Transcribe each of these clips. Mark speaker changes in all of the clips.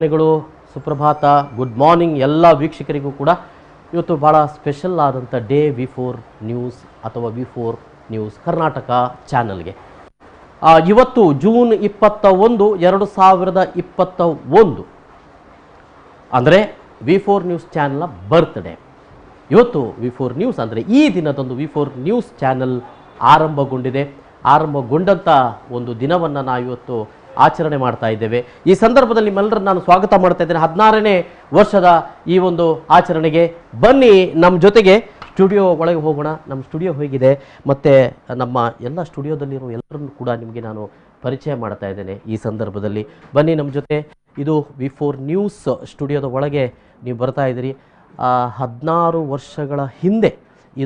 Speaker 1: ಗಳು ಸುಪ್ರಭಾತ, good morning ಎಲ್ಲ ವೀಕ್ಷಕರಿಗೂ ಕೂಡ. ಇವತ್ತು ಭಾಳ ಸ್ಪೆಷಲ್ ಆದಂಥ ಡೇ V4 ನ್ಯೂಸ್ ಅಥವಾ V4 ನ್ಯೂಸ್ ಕರ್ನಾಟಕ ಚಾನಲ್ಗೆ. ಇವತ್ತು ಜೂನ್ 21, 2021 ಅಂದರೆ V4 ನ್ಯೂಸ್ ಚಾನಲ್ನ ಬರ್ತ್ಡೇ. ಇವತ್ತು V4 ನ್ಯೂಸ್ ಅಂದರೆ ಈ ದಿನದಂದು V4 ನ್ಯೂಸ್ ಚಾನಲ್ ಆರಂಭಗೊಂಡಿದೆ. ಆರಂಭಗೊಂಡಂಥ ಒಂದು ದಿನವನ್ನು ನಾವು ಇವತ್ತು ಆಚರಣೆ ಮಾಡ್ತಾ ಇದ್ದೇವೆ. ಈ ಸಂದರ್ಭದಲ್ಲಿ ನಿಮ್ಮೆಲ್ಲರನ್ನು ನಾನು ಸ್ವಾಗತ ಮಾಡ್ತಾ ಇದ್ದೇನೆ 16ನೇ ವರ್ಷದ ಈ ಒಂದು ಆಚರಣೆಗೆ. ಬನ್ನಿ ನಮ್ಮ ಜೊತೆಗೆ ಸ್ಟುಡಿಯೋ ಒಳಗೆ ಹೋಗೋಣ. ನಮ್ಮ ಸ್ಟುಡಿಯೋ ಹೇಗಿದೆ ಮತ್ತು ನಮ್ಮ ಎಲ್ಲ ಸ್ಟುಡಿಯೋದಲ್ಲಿರೋ ಎಲ್ಲರನ್ನು ಕೂಡ ನಿಮಗೆ ನಾನು ಪರಿಚಯ ಮಾಡ್ತಾ ಇದ್ದೇನೆ ಈ ಸಂದರ್ಭದಲ್ಲಿ. ಬನ್ನಿ ನಮ್ಮ ಜೊತೆ. ಇದು V4 ನ್ಯೂಸ್ ಸ್ಟುಡಿಯೋದ ಒಳಗೆ ನೀವು ಬರ್ತಾ ಇದ್ದೀರಿ. 16 ವರ್ಷಗಳ ಹಿಂದೆ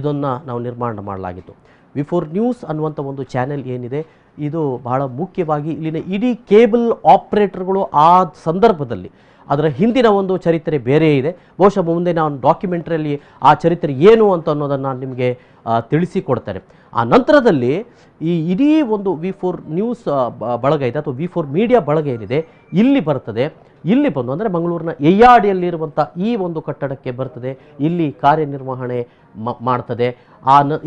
Speaker 1: ಇದನ್ನು ನಾವು ನಿರ್ಮಾಣ ಮಾಡಲಾಗಿತ್ತು. V4 ನ್ಯೂಸ್ ಅನ್ನುವಂಥ ಒಂದು ಚಾನೆಲ್ ಏನಿದೆ, ಇದು ಬಹಳ ಮುಖ್ಯವಾಗಿ ಇಲ್ಲಿನ ಇಡೀ ಕೇಬಲ್ ಆಪ್ರೇಟರ್ಗಳು ಆ ಸಂದರ್ಭದಲ್ಲಿ ಅದರ ಹಿಂದಿನ ಒಂದು ಚರಿತ್ರೆ ಬೇರೆ ಇದೆ. ಬಹುಶಃ ಮುಂದೆ ನಾನು ಡಾಕ್ಯುಮೆಂಟ್ರಿಯಲ್ಲಿ ಆ ಚರಿತ್ರೆ ಏನು ಅಂತ ಅನ್ನೋದನ್ನು ನಾನು ನಿಮಗೆ ತಿಳಿಸಿಕೊಡ್ತೇನೆ. ಆ ನಂತರದಲ್ಲಿ ಈ ಇಡೀ ಒಂದು V4 ನ್ಯೂಸ್ ಬಳಗ ಇದೆ ಅಥವಾ V4 ಮೀಡಿಯಾ ಬಳಗ ಏನಿದೆ ಇಲ್ಲಿ ಬರ್ತದೆ. ಇಲ್ಲಿ ಬಂದು ಅಂದರೆ ಮಂಗಳೂರಿನ ಎಯ್ಯಾಡಿಯಲ್ಲಿರುವಂಥ ಈ ಒಂದು ಕಟ್ಟಡಕ್ಕೆ ಬರ್ತದೆ. ಇಲ್ಲಿ ಕಾರ್ಯನಿರ್ವಹಣೆ ಮಾಡ್ತದೆ.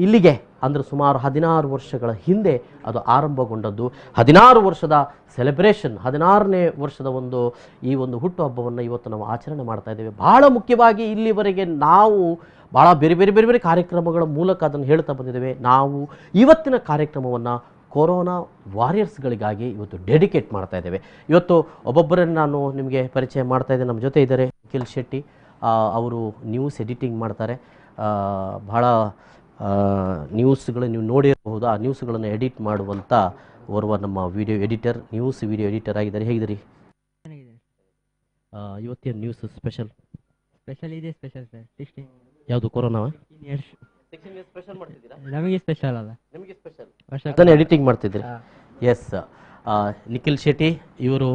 Speaker 1: ಇಲ್ಲಿಗೆ ಅಂದರೆ ಸುಮಾರು 16 ವರ್ಷಗಳ ಹಿಂದೆ ಅದು ಆರಂಭಗೊಂಡದ್ದು. 16 ವರ್ಷದ ಸೆಲೆಬ್ರೇಷನ್, 16ನೇ ವರ್ಷದ ಈ ಒಂದು ಹುಟ್ಟುಹಬ್ಬವನ್ನು ಇವತ್ತು ನಾವು ಆಚರಣೆ ಮಾಡ್ತಾ ಇದ್ದೇವೆ. ಬಹಳ ಮುಖ್ಯವಾಗಿ ಇಲ್ಲಿವರೆಗೆ ನಾವು ಭಾಳ ಬೇರೆ ಕಾರ್ಯಕ್ರಮಗಳ ಮೂಲಕ ಅದನ್ನು ಹೇಳ್ತಾ ಬಂದಿದ್ದೇವೆ. ನಾವು ಇವತ್ತಿನ ಕಾರ್ಯಕ್ರಮವನ್ನು ಕೊರೋನಾ ವಾರಿಯರ್ಸ್ಗಳಿಗಾಗಿ ಇವತ್ತು ಡೆಡಿಕೇಟ್ ಮಾಡ್ತಾ ಇದ್ದೇವೆ. ಇವತ್ತು ಒಬ್ಬೊಬ್ಬರನ್ನು ನಾನು ನಿಮಗೆ ಪರಿಚಯ ಮಾಡ್ತಾ ಇದ್ದೇನೆ. ನಮ್ಮ ಜೊತೆ ಇದ್ದಾರೆ ನಿಖಿಲ್ ಶೆಟ್ಟಿ. ಅವರು ನ್ಯೂಸ್ ಎಡಿಟಿಂಗ್ ಮಾಡ್ತಾರೆ. ಬಹಳ ನ್ಯೂಸ್ಗಳು ನೀವು ನೋಡಿರಬಹುದು. ಆ ನ್ಯೂಸ್ಗಳನ್ನು ಎಡಿಟ್ ಮಾಡುವಂಥ ಓರ್ವ ನಮ್ಮ video editor, news video editor ಆಗಿದ್ದಾರೆ. ಹೇಗಿದ್ದೀರಿ? ಇವತ್ತಿನ ನ್ಯೂಸ್ ಸ್ಪೆಷಲ್
Speaker 2: ಇದೆ. Special sir.
Speaker 1: ಯಾವುದು? ಕೊರೋನಾ
Speaker 2: ನಮಗೆ ಸ್ಪೆಷಲ್ ಅಲ್ಲ,
Speaker 1: ನಿಮಗೆ ಸ್ಪೆಷಲ್. ಅದನ್ನು ಎಡಿಟಿಂಗ್ ಮಾಡ್ತಿದ್ದೀರಿ? ಎಸ್. ನಿಖಿಲ್ ಶೆಟ್ಟಿ ಇವರು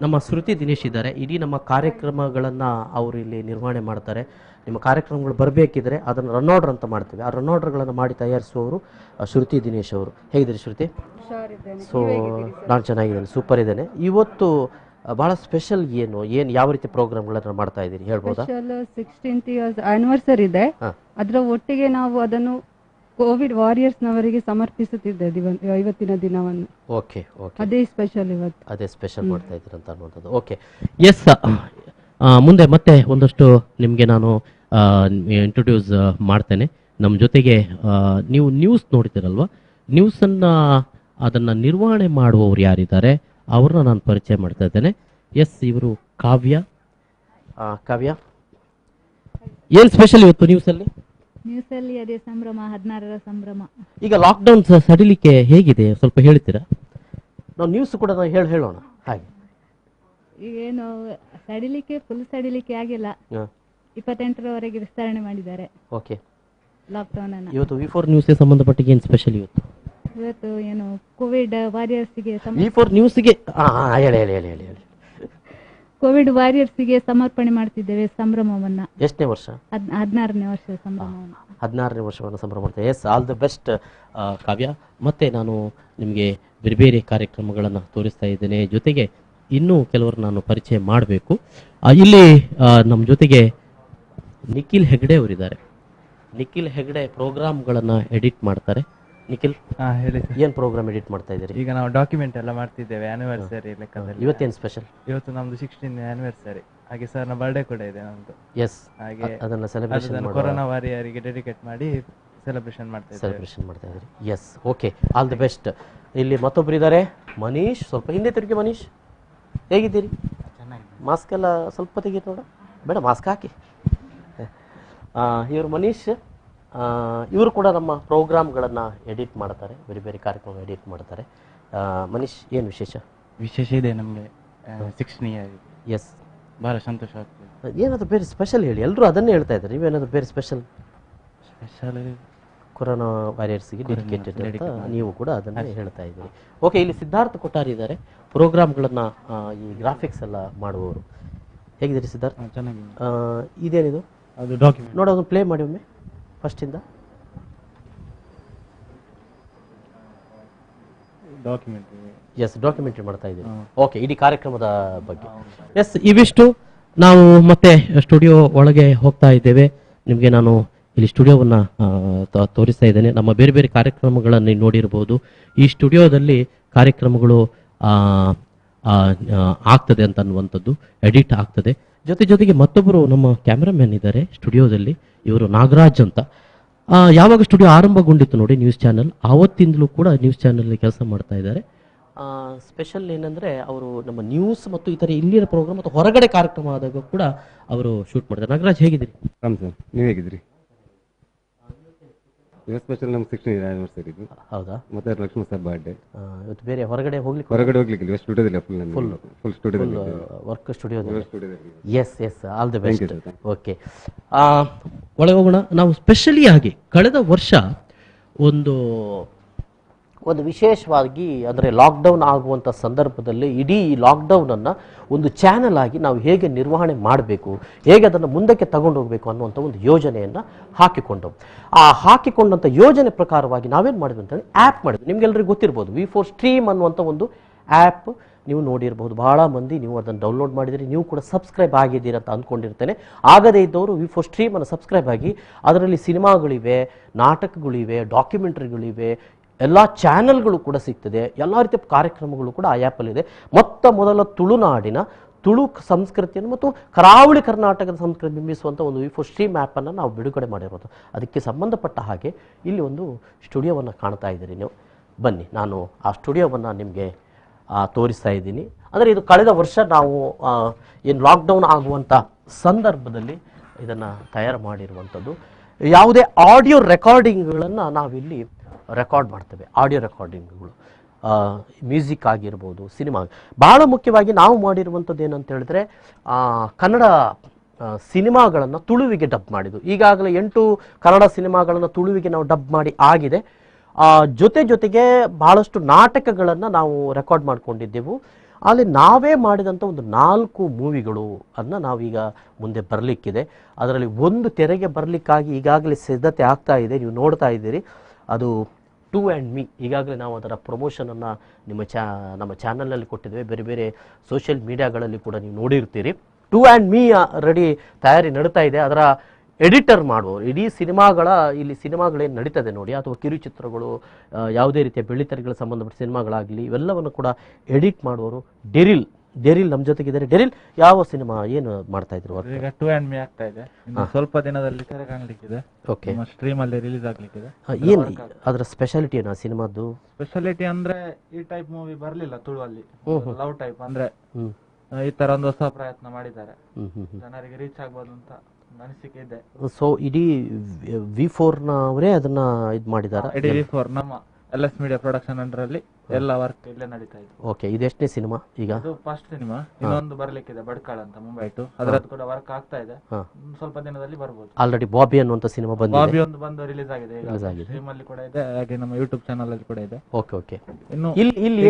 Speaker 1: ನಮ್ಮ ಶ್ರುತಿ ದಿನೇಶ್ ಇದ್ದಾರೆ. ಇಡೀ ನಮ್ಮ ಕಾರ್ಯಕ್ರಮಗಳನ್ನು ಅವರು ಇಲ್ಲಿ ನಿರ್ವಹಣೆ ಮಾಡ್ತಾರೆ. ನಿಮ್ಮ ಕಾರ್ಯಕ್ರಮಗಳು ಬರಬೇಕಿದ್ರೆ ಅದನ್ನು ರನ್ ಆರ್ಡರ್ ಅಂತ ಮಾಡ್ತೀವಿ. ಆ ರನ್ ಆರ್ಡರ್ಗಳನ್ನು ಮಾಡಿ ತಯಾರಿಸುವವರು ಶ್ರುತಿ ದಿನೇಶ್ ಅವರು. ಹೇಗಿದ್ದೀರಿ ಶ್ರುತಿ? ಸೊ ನಾನು ಚೆನ್ನಾಗಿದ್ದೇನೆ, ಸೂಪರ್ ಇದ್ದೇನೆ. ಇವತ್ತು ಬಹಳ ಸ್ಪೆಷಲ್ ಏನು ಯಾವ ರೀತಿ ಪ್ರೋಗ್ರಾಮ್ಗಳನ್ನು ಮಾಡ್ತಾ ಇದ್ದೀರಿ ಹೇಳ್ಬೋದಾ?
Speaker 3: 16th ಇಯರ್ಸ್ ಆನಿವರ್ಸರಿ ಇದೆ. ಅದರ ಒಟ್ಟಿಗೆ ನಾವು ಅದನ್ನು ಕೋವಿಡ್ ವಾರಿಯರ್ಸ್ನವರಿಗೆ ಸಮರ್ಪಿಸುತ್ತಿದ್ದೇವೆ ಇವತ್ತಿನ ದಿನವನ್ನು.
Speaker 1: ಓಕೆ ಓಕೆ,
Speaker 3: ಅದೇ ಸ್ಪೆಷಲ್ ಇವತ್ತು.
Speaker 1: ಅದೇ ಸ್ಪೆಷಲ್ ಮಾಡ್ತಾ ಇದ್ದೀರಿ ಅಂತ ಅನ್ನುವಂಥದ್ದು. Okay, yes. ಮುಂದೆ ಮತ್ತೆ ಒಂದಷ್ಟು ನಿಮಗೆ ನಾನು ಇಂಟ್ರೊಡ್ಯೂಸ್ ಮಾಡ್ತೇನೆ. ನಮ್ಮ ಜೊತೆಗೆ ನೀವು ನ್ಯೂಸ್ ನೋಡ್ತೀರಲ್ವ, ನ್ಯೂಸನ್ನು ಅದನ್ನು ನಿರ್ವಹಣೆ ಮಾಡುವವರು ಯಾರಿದ್ದಾರೆ ಅವ್ರನ್ನ ನಾನು ಪರಿಚಯ ಮಾಡ್ತಾ ಇದ್ದೇನೆ. ಎಸ್, ಇವರು ಕಾವ್ಯ. ಕಾವ್ಯ, ಏನು ಸ್ಪೆಷಲ್ ಇವತ್ತು ನ್ಯೂಸಲ್ಲಿ?
Speaker 4: ನ್ಯೂಸಲ್ಲಿ ಅದೇ ಸಂಭ್ರಮ, 16ರ ಸಂಭ್ರಮ.
Speaker 1: ಈಗ ಲಾಕ್ಡೌನ್ ಸಡಿಲಿಕೆ ಹೇಗಿದೆ ಸ್ವಲ್ಪ ಹೇಳ್ತೀರಾ? ನಾವು ನ್ಯೂಸ್ ಕೂಡ ನಾವು ಹೇಳೋಣ ಹಾಗೆ.
Speaker 4: ಏನು ಸಡಿಲಿಕೆ, ಫುಲ್ ಸಡಿಲಿಕೆ ಆಗಿಲ್ಲ. 28ರವರೆಗೆ ವಿಸ್ತರಣೆ ಮಾಡಿದ್ದಾರೆ.
Speaker 1: ಓಕೆ,
Speaker 4: ಲಾಕ್ಡೌನ್ ಅನ್ನು.
Speaker 1: ಇವತ್ತು V4 ನ್ಯೂಸ್ಗೆ ಸಂಬಂಧಪಟ್ಟಿಗೆ ಏನು ಸ್ಪೆಷಲ್ ಇವತ್ತು?
Speaker 4: ಇವತ್ತು ಏನು ಕೋವಿಡ್ ವಾರಿಯರ್ಸ್ಗೆ
Speaker 1: V4 ನ್ಯೂಸ್ಗೆ ಹೇಳಿ.
Speaker 4: ಕೋವಿಡ್ ವಾರಿಯರ್ಸ್ಗೆ ಸಮರ್ಪಣೆ ಮಾಡ್ತಿದ್ದೇವೆ ಸಂಭ್ರಮವನ್ನ.
Speaker 1: ಎಷ್ಟನೇ ವರ್ಷ?
Speaker 4: 16ನೇ ವರ್ಷದ ಸಂಭ್ರಮವನ್ನು.
Speaker 1: 16ನೇ ವರ್ಷವನ್ನು ಸಂಭ್ರಮ ಮಾಡ್ತೇವೆ. ಎಸ್, ಆಲ್ ದ ಬೆಸ್ಟ್ ಕಾವ್ಯ. ಮತ್ತೆ ನಾನು ನಿಮಗೆ ಬೇರೆ ಕಾರ್ಯಕ್ರಮಗಳನ್ನು ತೋರಿಸ್ತಾ ಇದ್ದೇನೆ. ಜೊತೆಗೆ ಇನ್ನೂ ಕೆಲವರು ನಾನು ಪರಿಚಯ ಮಾಡಬೇಕು. ಇಲ್ಲಿ ನಮ್ಮ ಜೊತೆಗೆ ನಿಖಿಲ್ ಹೆಗ್ಡೆ ಅವರಿದ್ದಾರೆ. ನಿಖಿಲ್ ಹೆಗ್ಡೆ ಪ್ರೋಗ್ರಾಮ್ಗಳನ್ನು ಎಡಿಟ್ ಮಾಡ್ತಾರೆ. ನಿಖಿಲ್,
Speaker 2: ಹೇಳಿ.
Speaker 1: ಏನು ಪ್ರೋಗ್ರಾಮ್ ಎಡಿಟ್ ಮಾಡ್ತಾ ಇದ್ದೀರಿ?
Speaker 2: ಈಗ ನಾವು ಡಾಕ್ಯುಮೆಂಟ್ ಎಲ್ಲ ಮಾಡ್ತಿದ್ದೇವೆ ಆನಿವರ್ಸರಿ ಲೆಕ್ಕದಲ್ಲಿ.
Speaker 1: ಇವತ್ತೇನು ಸ್ಪೆಷಲ್?
Speaker 2: ಇವತ್ತು ನಮ್ದು 16ನೇ ಆನಿವರ್ಸರಿ, ಹಾಗೆ ಸರ್ ನ ಬರ್ಡೇ ಕೂಡ ಇದೆ ನಮ್ದು.
Speaker 1: ಎಸ್,
Speaker 2: ಹಾಗೆ
Speaker 1: ಅದನ್ನು ಸೆಲೆಬ್ರೇಷನ್
Speaker 2: ಕೊರೋನಾ ವಾರಿಯರಿಗೆ ಡೆಡಿಕೇಟ್ ಮಾಡಿ ಸೆಲೆಬ್ರೇಷನ್ ಮಾಡ್ತಾ
Speaker 1: ಇದ್ದೀರಿ. Yes, okay, all the best. ಇಲ್ಲಿ ಮತ್ತೊಬ್ರು ಇದ್ದಾರೆ, ಮನೀಶ್. ಸ್ವಲ್ಪ ಹಿಂದೆ ತಿರುಗಿ ಮನೀಶ್. ಹೇಗಿದ್ದೀರಿ? ಮಾಸ್ಕ್ ಎಲ್ಲ ಸ್ವಲ್ಪ ತೆಗೀರಿ ನೋಡ, ಬೇಡ ಮಾಸ್ಕ್ ಹಾಕಿ. ಇವರು ಮನೀಶ್. ಇವರು ಕೂಡ ನಮ್ಮ ಪ್ರೋಗ್ರಾಮ್ಗಳನ್ನು ಎಡಿಟ್ ಮಾಡ್ತಾರೆ, ಬೇರೆ ಕಾರ್ಯಕ್ರಮ ಎಡಿಟ್ ಮಾಡ್ತಾರೆ. ಮನೀಶ್, ಏನು ವಿಶೇಷ
Speaker 2: ಇದೆ ನಮಗೆ 16 ಇಯರ್.
Speaker 1: ಎಸ್,
Speaker 2: ಭಾಳ ಸಂತೋಷ ಆಗ್ತದೆ.
Speaker 1: ಏನಾದರೂ ಬೇರೆ ಸ್ಪೆಷಲ್ ಹೇಳಿ. ಎಲ್ಲರೂ ಅದನ್ನೇ ಹೇಳ್ತಾ ಇದ್ದಾರೆ, ನೀವೇನಾದರೂ ಬೇರೆ ಸ್ಪೆಷಲ್? ಕೊರೋನಾ ವಾರಿಯರ್ಸ್ಗೆ ಡೆಡಿಕೇಟೆಡ್ ಅಂತ ನೀವು ಕೂಡ ಅದನ್ನೇ ಹೇಳ್ತಾ ಇದ್ದೀರಿ. ಓಕೆ, ಇಲ್ಲಿ ಸಿದ್ಧಾರ್ಥ ಕೊಟ್ಟಾರಿ ಇದ್ದಾರೆ, ಪ್ರೋಗ್ರಾಮ್ಗಳನ್ನು ಈ ಗ್ರಾಫಿಕ್ಸ್ ಎಲ್ಲ ಮಾಡುವವರು. ಹೇಗಿದ್ದೀರಿ ಸಿದ್ಧಾರ್ಥ?
Speaker 2: ಚೆನ್ನಾಗಿ.
Speaker 1: ಇದೇನಿದು?
Speaker 2: ಅದು ಡಾಕ್ಯುಮೆಂಟ್.
Speaker 1: ನೋಡಿ, ಅದನ್ನು ಪ್ಲೇ ಮಾಡಿ ಒಮ್ಮೆ ಫಸ್ಟಿಂದ.
Speaker 2: ಡಾಕ್ಯುಮೆಂಟ್ರಿ.
Speaker 1: ಎಸ್, ಡಾಕ್ಯುಮೆಂಟ್ರಿ ಮಾಡ್ತಾ ಇದ್ದೀರಿ. ಓಕೆ, ಇಡೀ ಕಾರ್ಯಕ್ರಮದ ಬಗ್ಗೆ. ಎಸ್, ಇವಿಷ್ಟು ನಾವು ಮತ್ತೆ ಸ್ಟುಡಿಯೋ ಒಳಗೆ ಹೋಗ್ತಾ ಇದ್ದೇವೆ. ನಿಮಗೆ ನಾನು ಇಲ್ಲಿ ಸ್ಟುಡಿಯೋವನ್ನು ತೋರಿಸ್ತಾ ಇದ್ದೇನೆ. ನಮ್ಮ ಬೇರೆ ಬೇರೆ ಕಾರ್ಯಕ್ರಮಗಳನ್ನು ನೋಡಿರ್ಬೋದು. ಈ ಸ್ಟುಡಿಯೋದಲ್ಲಿ ಕಾರ್ಯಕ್ರಮಗಳು ಆಗ್ತದೆ ಅಂತ ಅನ್ನುವಂಥದ್ದು, ಎಡಿಟ್ ಆಗ್ತದೆ. ಜೊತೆಗೆ ಮತ್ತೊಬ್ಬರು ನಮ್ಮ ಕ್ಯಾಮ್ರಾಮ್ಯಾನ್ ಇದ್ದಾರೆ ಸ್ಟುಡಿಯೋದಲ್ಲಿ, ಇವರು ನಾಗರಾಜ್ ಅಂತ. ಯಾವಾಗ ಸ್ಟುಡಿಯೋ ಆರಂಭಗೊಂಡಿತ್ತು ನೋಡಿ ನ್ಯೂಸ್ ಚಾನೆಲ್, ಆವತ್ತಿಂದಲೂ ಕೂಡ ನ್ಯೂಸ್ ಚಾನೆಲ್ ಕೆಲಸ ಮಾಡ್ತಾ ಇದ್ದಾರೆ. ಸ್ಪೆಷಲ್ ಏನಂದರೆ ಅವರು ನಮ್ಮ ನ್ಯೂಸ್ ಮತ್ತು ಇತರ ಇಲ್ಲಿನ ಪ್ರೋಗ್ರಾಮ್ ಮತ್ತು ಹೊರಗಡೆ ಕಾರ್ಯಕ್ರಮ ಆದಾಗ ಕೂಡ ಅವರು ಶೂಟ್ ಮಾಡ್ತಾರೆ. ನಾಗರಾಜ್, ಹೇಗಿದ್ದೀರಿ?
Speaker 5: ರಾಮ್ ಸರ್, ನೀವು ಹೇಗಿದ್ದೀರಿ? ಇವತ್ತು ಸ್ಪೆಷಲ್ ನಮ್ಮ 16th ಆನಿವರ್ಸರಿ ಇದು.
Speaker 1: ಹೌದಾ?
Speaker 5: ಮತ್ತೆ ಲಕ್ಷ್ಮಣ್ ಸರ್ ಬರ್ಡೇ.
Speaker 1: ಇವತ್ತು ಬೇರೆ ಹೊರಗಡೆ ಹೋಗ್ಲಿಕ್ಕೆ
Speaker 5: ಹೋಗ್ಲಿಕ್ಕೆ ಸ್ಟುಡಿಯೋದಲ್ಲಿ ಫುಲ್ ಸ್ಟುಡಿಯೋದಲ್ಲಿ
Speaker 1: ವರ್ಕ್ ಸ್ಟುಡಿಯೋದಲ್ಲಿ. Yes, all the
Speaker 5: Thank
Speaker 1: best.
Speaker 5: you, sir.
Speaker 1: Okay, ಒಳಗೆ ಹೋಗೋಣ. ನಾವು ಸ್ಪೆಷಲಿ ಆಗಿ ಕಳೆದ ವರ್ಷ ಒಂದು ವಿಶೇಷವಾಗಿ ಅಂದರೆ ಲಾಕ್ಡೌನ್ ಆಗುವಂಥ ಸಂದರ್ಭದಲ್ಲಿ ಇಡೀ ಲಾಕ್ಡೌನನ್ನು ಒಂದು ಚಾನಲ್ ಆಗಿ ನಾವು ಹೇಗೆ ನಿರ್ವಹಣೆ ಮಾಡಬೇಕು, ಹೇಗೆ ಅದನ್ನು ಮುಂದಕ್ಕೆ ತಗೊಂಡು ಹೋಗಬೇಕು ಅನ್ನುವಂಥ ಒಂದು ಯೋಜನೆಯನ್ನು ಹಾಕಿಕೊಂಡವು. ಹಾಕಿಕೊಂಡಂಥ ಯೋಜನೆ ಪ್ರಕಾರವಾಗಿ ನಾವೇನು ಮಾಡಿದ್ವಿ ಅಂತೇಳಿ ಆ್ಯಪ್ ಮಾಡಿದ್ವಿ. ನಿಮಗೆಲ್ಲರಿಗೂ ಗೊತ್ತಿರ್ಬೋದು, V4 ಸ್ಟ್ರೀಮ್ ಅನ್ನುವಂಥ ಒಂದು ಆ್ಯಪ್ ನೀವು ನೋಡಿರ್ಬೋದು. ಬಹಳ ಮಂದಿ ನೀವು ಅದನ್ನು ಡೌನ್ಲೋಡ್ ಮಾಡಿದಿರಿ, ನೀವು ಕೂಡ ಸಬ್ಸ್ಕ್ರೈಬ್ ಆಗಿದ್ದೀರಿ ಅಂತ ಅಂದ್ಕೊಂಡಿರ್ತೇನೆ. ಆಗದೇ ಇದ್ದವರು V4 ಸ್ಟ್ರೀಮನ್ನು ಸಬ್ಸ್ಕ್ರೈಬ್ ಆಗಿ, ಅದರಲ್ಲಿ ಸಿನಿಮಾಗಳಿವೆ, ನಾಟಕಗಳಿವೆ, ಡಾಕ್ಯುಮೆಂಟ್ರಿಗಳಿವೆ, ಎಲ್ಲ ಚಾನೆಲ್ಗಳು ಕೂಡ ಸಿಗ್ತದೆ. ಎಲ್ಲ ರೀತಿಯ ಕಾರ್ಯಕ್ರಮಗಳು ಕೂಡ ಆ ಆ್ಯಪಲ್ಲಿದೆ. ಮೊದಲ ತುಳುನಾಡಿನ ತುಳು ಸಂಸ್ಕೃತಿಯನ್ನು ಮತ್ತು ಕರಾವಳಿ ಕರ್ನಾಟಕದ ಸಂಸ್ಕೃತಿ ಬಿಂಬಿಸುವಂಥ ಒಂದು V4 ಸ್ಟ್ರೀಮ್ ಆ್ಯಪನ್ನು ನಾವು ಬಿಡುಗಡೆ ಮಾಡಿರೋದು. ಅದಕ್ಕೆ ಸಂಬಂಧಪಟ್ಟ ಹಾಗೆ ಇಲ್ಲಿ ಒಂದು ಸ್ಟುಡಿಯೋವನ್ನು ಕಾಣ್ತಾ ಇದ್ದೀರಿ ನೀವು. ಬನ್ನಿ, ನಾನು ಆ ಸ್ಟುಡಿಯೋವನ್ನು ನಿಮಗೆ ತೋರಿಸ್ತಾ ಇದ್ದೀನಿ. ಅಂದರೆ ಇದು ಕಳೆದ ವರ್ಷ ನಾವು ಏನು ಲಾಕ್ಡೌನ್ ಆಗುವಂಥ ಸಂದರ್ಭದಲ್ಲಿ ಇದನ್ನು ತಯಾರು ಮಾಡಿರುವಂಥದ್ದು. ಯಾವುದೇ ಆಡಿಯೋ ರೆಕಾರ್ಡಿಂಗ್ಗಳನ್ನು ನಾವಿಲ್ಲಿ ರೆಕಾರ್ಡ್ ಮಾಡ್ತೇವೆ. ಆಡಿಯೋ ರೆಕಾರ್ಡಿಂಗ್ಗಳು, ಮ್ಯೂಸಿಕ್ ಆಗಿರ್ಬೋದು, ಸಿನಿಮಾ. ಬಹಳ ಮುಖ್ಯವಾಗಿ ನಾವು ಮಾಡಿರುವಂಥದ್ದು ಏನಂತ ಹೇಳಿದ್ರೆ ಕನ್ನಡ ಸಿನಿಮಾಗಳನ್ನು ತುಳುವಿಗೆ ಡಬ್ ಮಾಡಿದ್ದು. ಈಗಾಗಲೇ 8 ಕನ್ನಡ ಸಿನಿಮಾಗಳನ್ನು ತುಳುವಿಗೆ ನಾವು ಡಬ್ ಮಾಡಿ ಆಗಿದೆ. ಜೊತೆಗೆ ಬಹಳಷ್ಟು ನಾಟಕಗಳನ್ನು ನಾವು ರೆಕಾರ್ಡ್ ಮಾಡ್ಕೊಂಡಿದ್ದೆವು. ಅಲ್ಲಿ ನಾವೇ ಮಾಡಿದಂಥ ಒಂದು 4 ಮೂವಿಗಳು ನಾವೀಗ ಮುಂದೆ ಬರಲಿಕ್ಕಿದೆ. ಅದರಲ್ಲಿ ಒಂದು ತೆರೆಗೆ ಬರಲಿಕ್ಕಾಗಿ ಈಗಾಗಲೇ ಸಿದ್ಧತೆ ಆಗ್ತಾ ಇದೆ, ನೀವು ನೋಡ್ತಾ ಇದ್ದೀರಿ. ಅದು ಟು ಆ್ಯಂಡ್ ಮೀ. ಈಗಾಗಲೇ ನಾವು ಅದರ ಪ್ರಮೋಷನನ್ನು ನಮ್ಮ ಚಾನಲ್ನಲ್ಲಿ ಕೊಟ್ಟಿದ್ದೇವೆ. ಬೇರೆ ಬೇರೆ ಸೋಷಿಯಲ್ ಮೀಡಿಯಾಗಳಲ್ಲಿ ಕೂಡ ನೀವು ನೋಡಿರ್ತೀರಿ. ಟು ಆ್ಯಂಡ್ ಮೀ ರೆಡಿ ತಯಾರಿ ನಡೀತಾ ಇದೆ. ಅದರ ಎಡಿಟರ್ ಮಾಡುವವರು, ಇಡೀ ಇಲ್ಲಿ ಸಿನಿಮಾಗಳೇನು ನಡೀತದೆ ನೋಡಿ, ಅಥವಾ ಕಿರುಚಿತ್ರಗಳು, ಯಾವುದೇ ರೀತಿಯ ಬೆಳ್ಳಿತೆರೆಗಳ ಸಂಬಂಧಪಟ್ಟ ಸಿನಿಮಾಗಳಾಗಲಿ, ಇವೆಲ್ಲವನ್ನು ಕೂಡ ಎಡಿಟ್ ಮಾಡುವವರು ಡೆರಿಲ್ ನಮ್ಮ ಜೊತೆಗಿದ್ದಾರೆ. ಡೆರಿಲ್, ಯಾವ ಸಿನಿಮಾ ಏನು ಮಾಡ್ತಾ ಇದ್ರು?
Speaker 2: ಈಗ 2 and Me ಆಗ್ತಾ ಇದೆ. ಸ್ವಲ್ಪ ದಿನದಲ್ಲಿ ತೆರೆ ಕಾಣಲಿಕ್ಕಿದೆ.
Speaker 1: ಓಕೆ,
Speaker 2: ಸ್ಟ್ರೀಮ್ ಅಲ್ಲಿ ರಿಲೀಸ್ ಆಗ್ಲಿಕ್ಕಿದೆ.
Speaker 1: ಏನು ಅದರ ಸ್ಪೆಷಾಲಿಟಿ ಏನು ಆ ಸಿನಿಮಾದ್ದು?
Speaker 2: ಸ್ಪೆಷಾಲಿಟಿ ಅಂದ್ರೆ ಈ ಟೈಪ್ ಮೂವಿ ಬರ್ಲಿಲ್ಲ ತುಳುವಲ್ಲಿ. ಲವ್ ಟೈಪ್ ಅಂದ್ರೆ ಈ ತರ ಒಂದು ಹೊಸ ಪ್ರಯತ್ನ ಮಾಡಿದ್ದಾರೆ, ಜನರಿಗೆ ರೀಚ್ ಆಗ್ಬೋದು ಅಂತ ಅನಿಸಿಕೆ ಇದೆ.
Speaker 1: ಸೊ ಇಡೀ V4 ನವರೇ ಅದನ್ನ ಇದು ಮಾಡಿದ್ದಾರೆ.
Speaker 2: ಇಡೀ V4 ನಮ್ಮ LS ಮೀಡಿಯಾ ಪ್ರೊಡಕ್ಷನ್ ಅಂಡರ್ ಅಲ್ಲಿ ಎಲ್ಲ ವರ್ಕ್ ಇಲ್ಲೇ ನಡೀತಾ ಇದೆ.
Speaker 1: ಓಕೆ, ಇದೆಷ್ಟನೇ ಸಿನಿಮಾ ಈಗ?
Speaker 2: ಇದು ಫಸ್ಟ್ ಸಿನಿಮಾ. ಇನ್ನೊಂದು ಬರ್ಲಿಕ್ಕಿದೆ, ಬಡ್ಕಾಳ್ ಅಂತ ಮುಂಬೈ ಟು. ಅದರದ್ದು ಕೂಡ ವರ್ಕ್ ಆಗ್ತಾ ಇದೆ, ಸ್ವಲ್ಪ ದಿನದಲ್ಲಿ ಬರ್ಬೋದು.
Speaker 1: ಆಲ್ರೆಡಿ ಬಾಬಿ ಅನ್ನುವಂತ ಸಿನಿಮಾ ಬಂದಿದೆ.
Speaker 2: ಬಾಬಿ ಒಂದು ಬಂದು ರಿಲೀಸ್ ಆಗಿದೆ, ಸ್ಟ್ರೀಮ್ ಅಲ್ಲಿ ಕೂಡ ಇದೆ, ಹಾಗೆ ನಮ್ಮ ಯೂಟ್ಯೂಬ್ ಚಾನಲ್ ಅಲ್ಲಿ ಕೂಡ ಇದೆ.
Speaker 1: ಓಕೆ. ಇನ್ನು ಇಲ್ಲಿ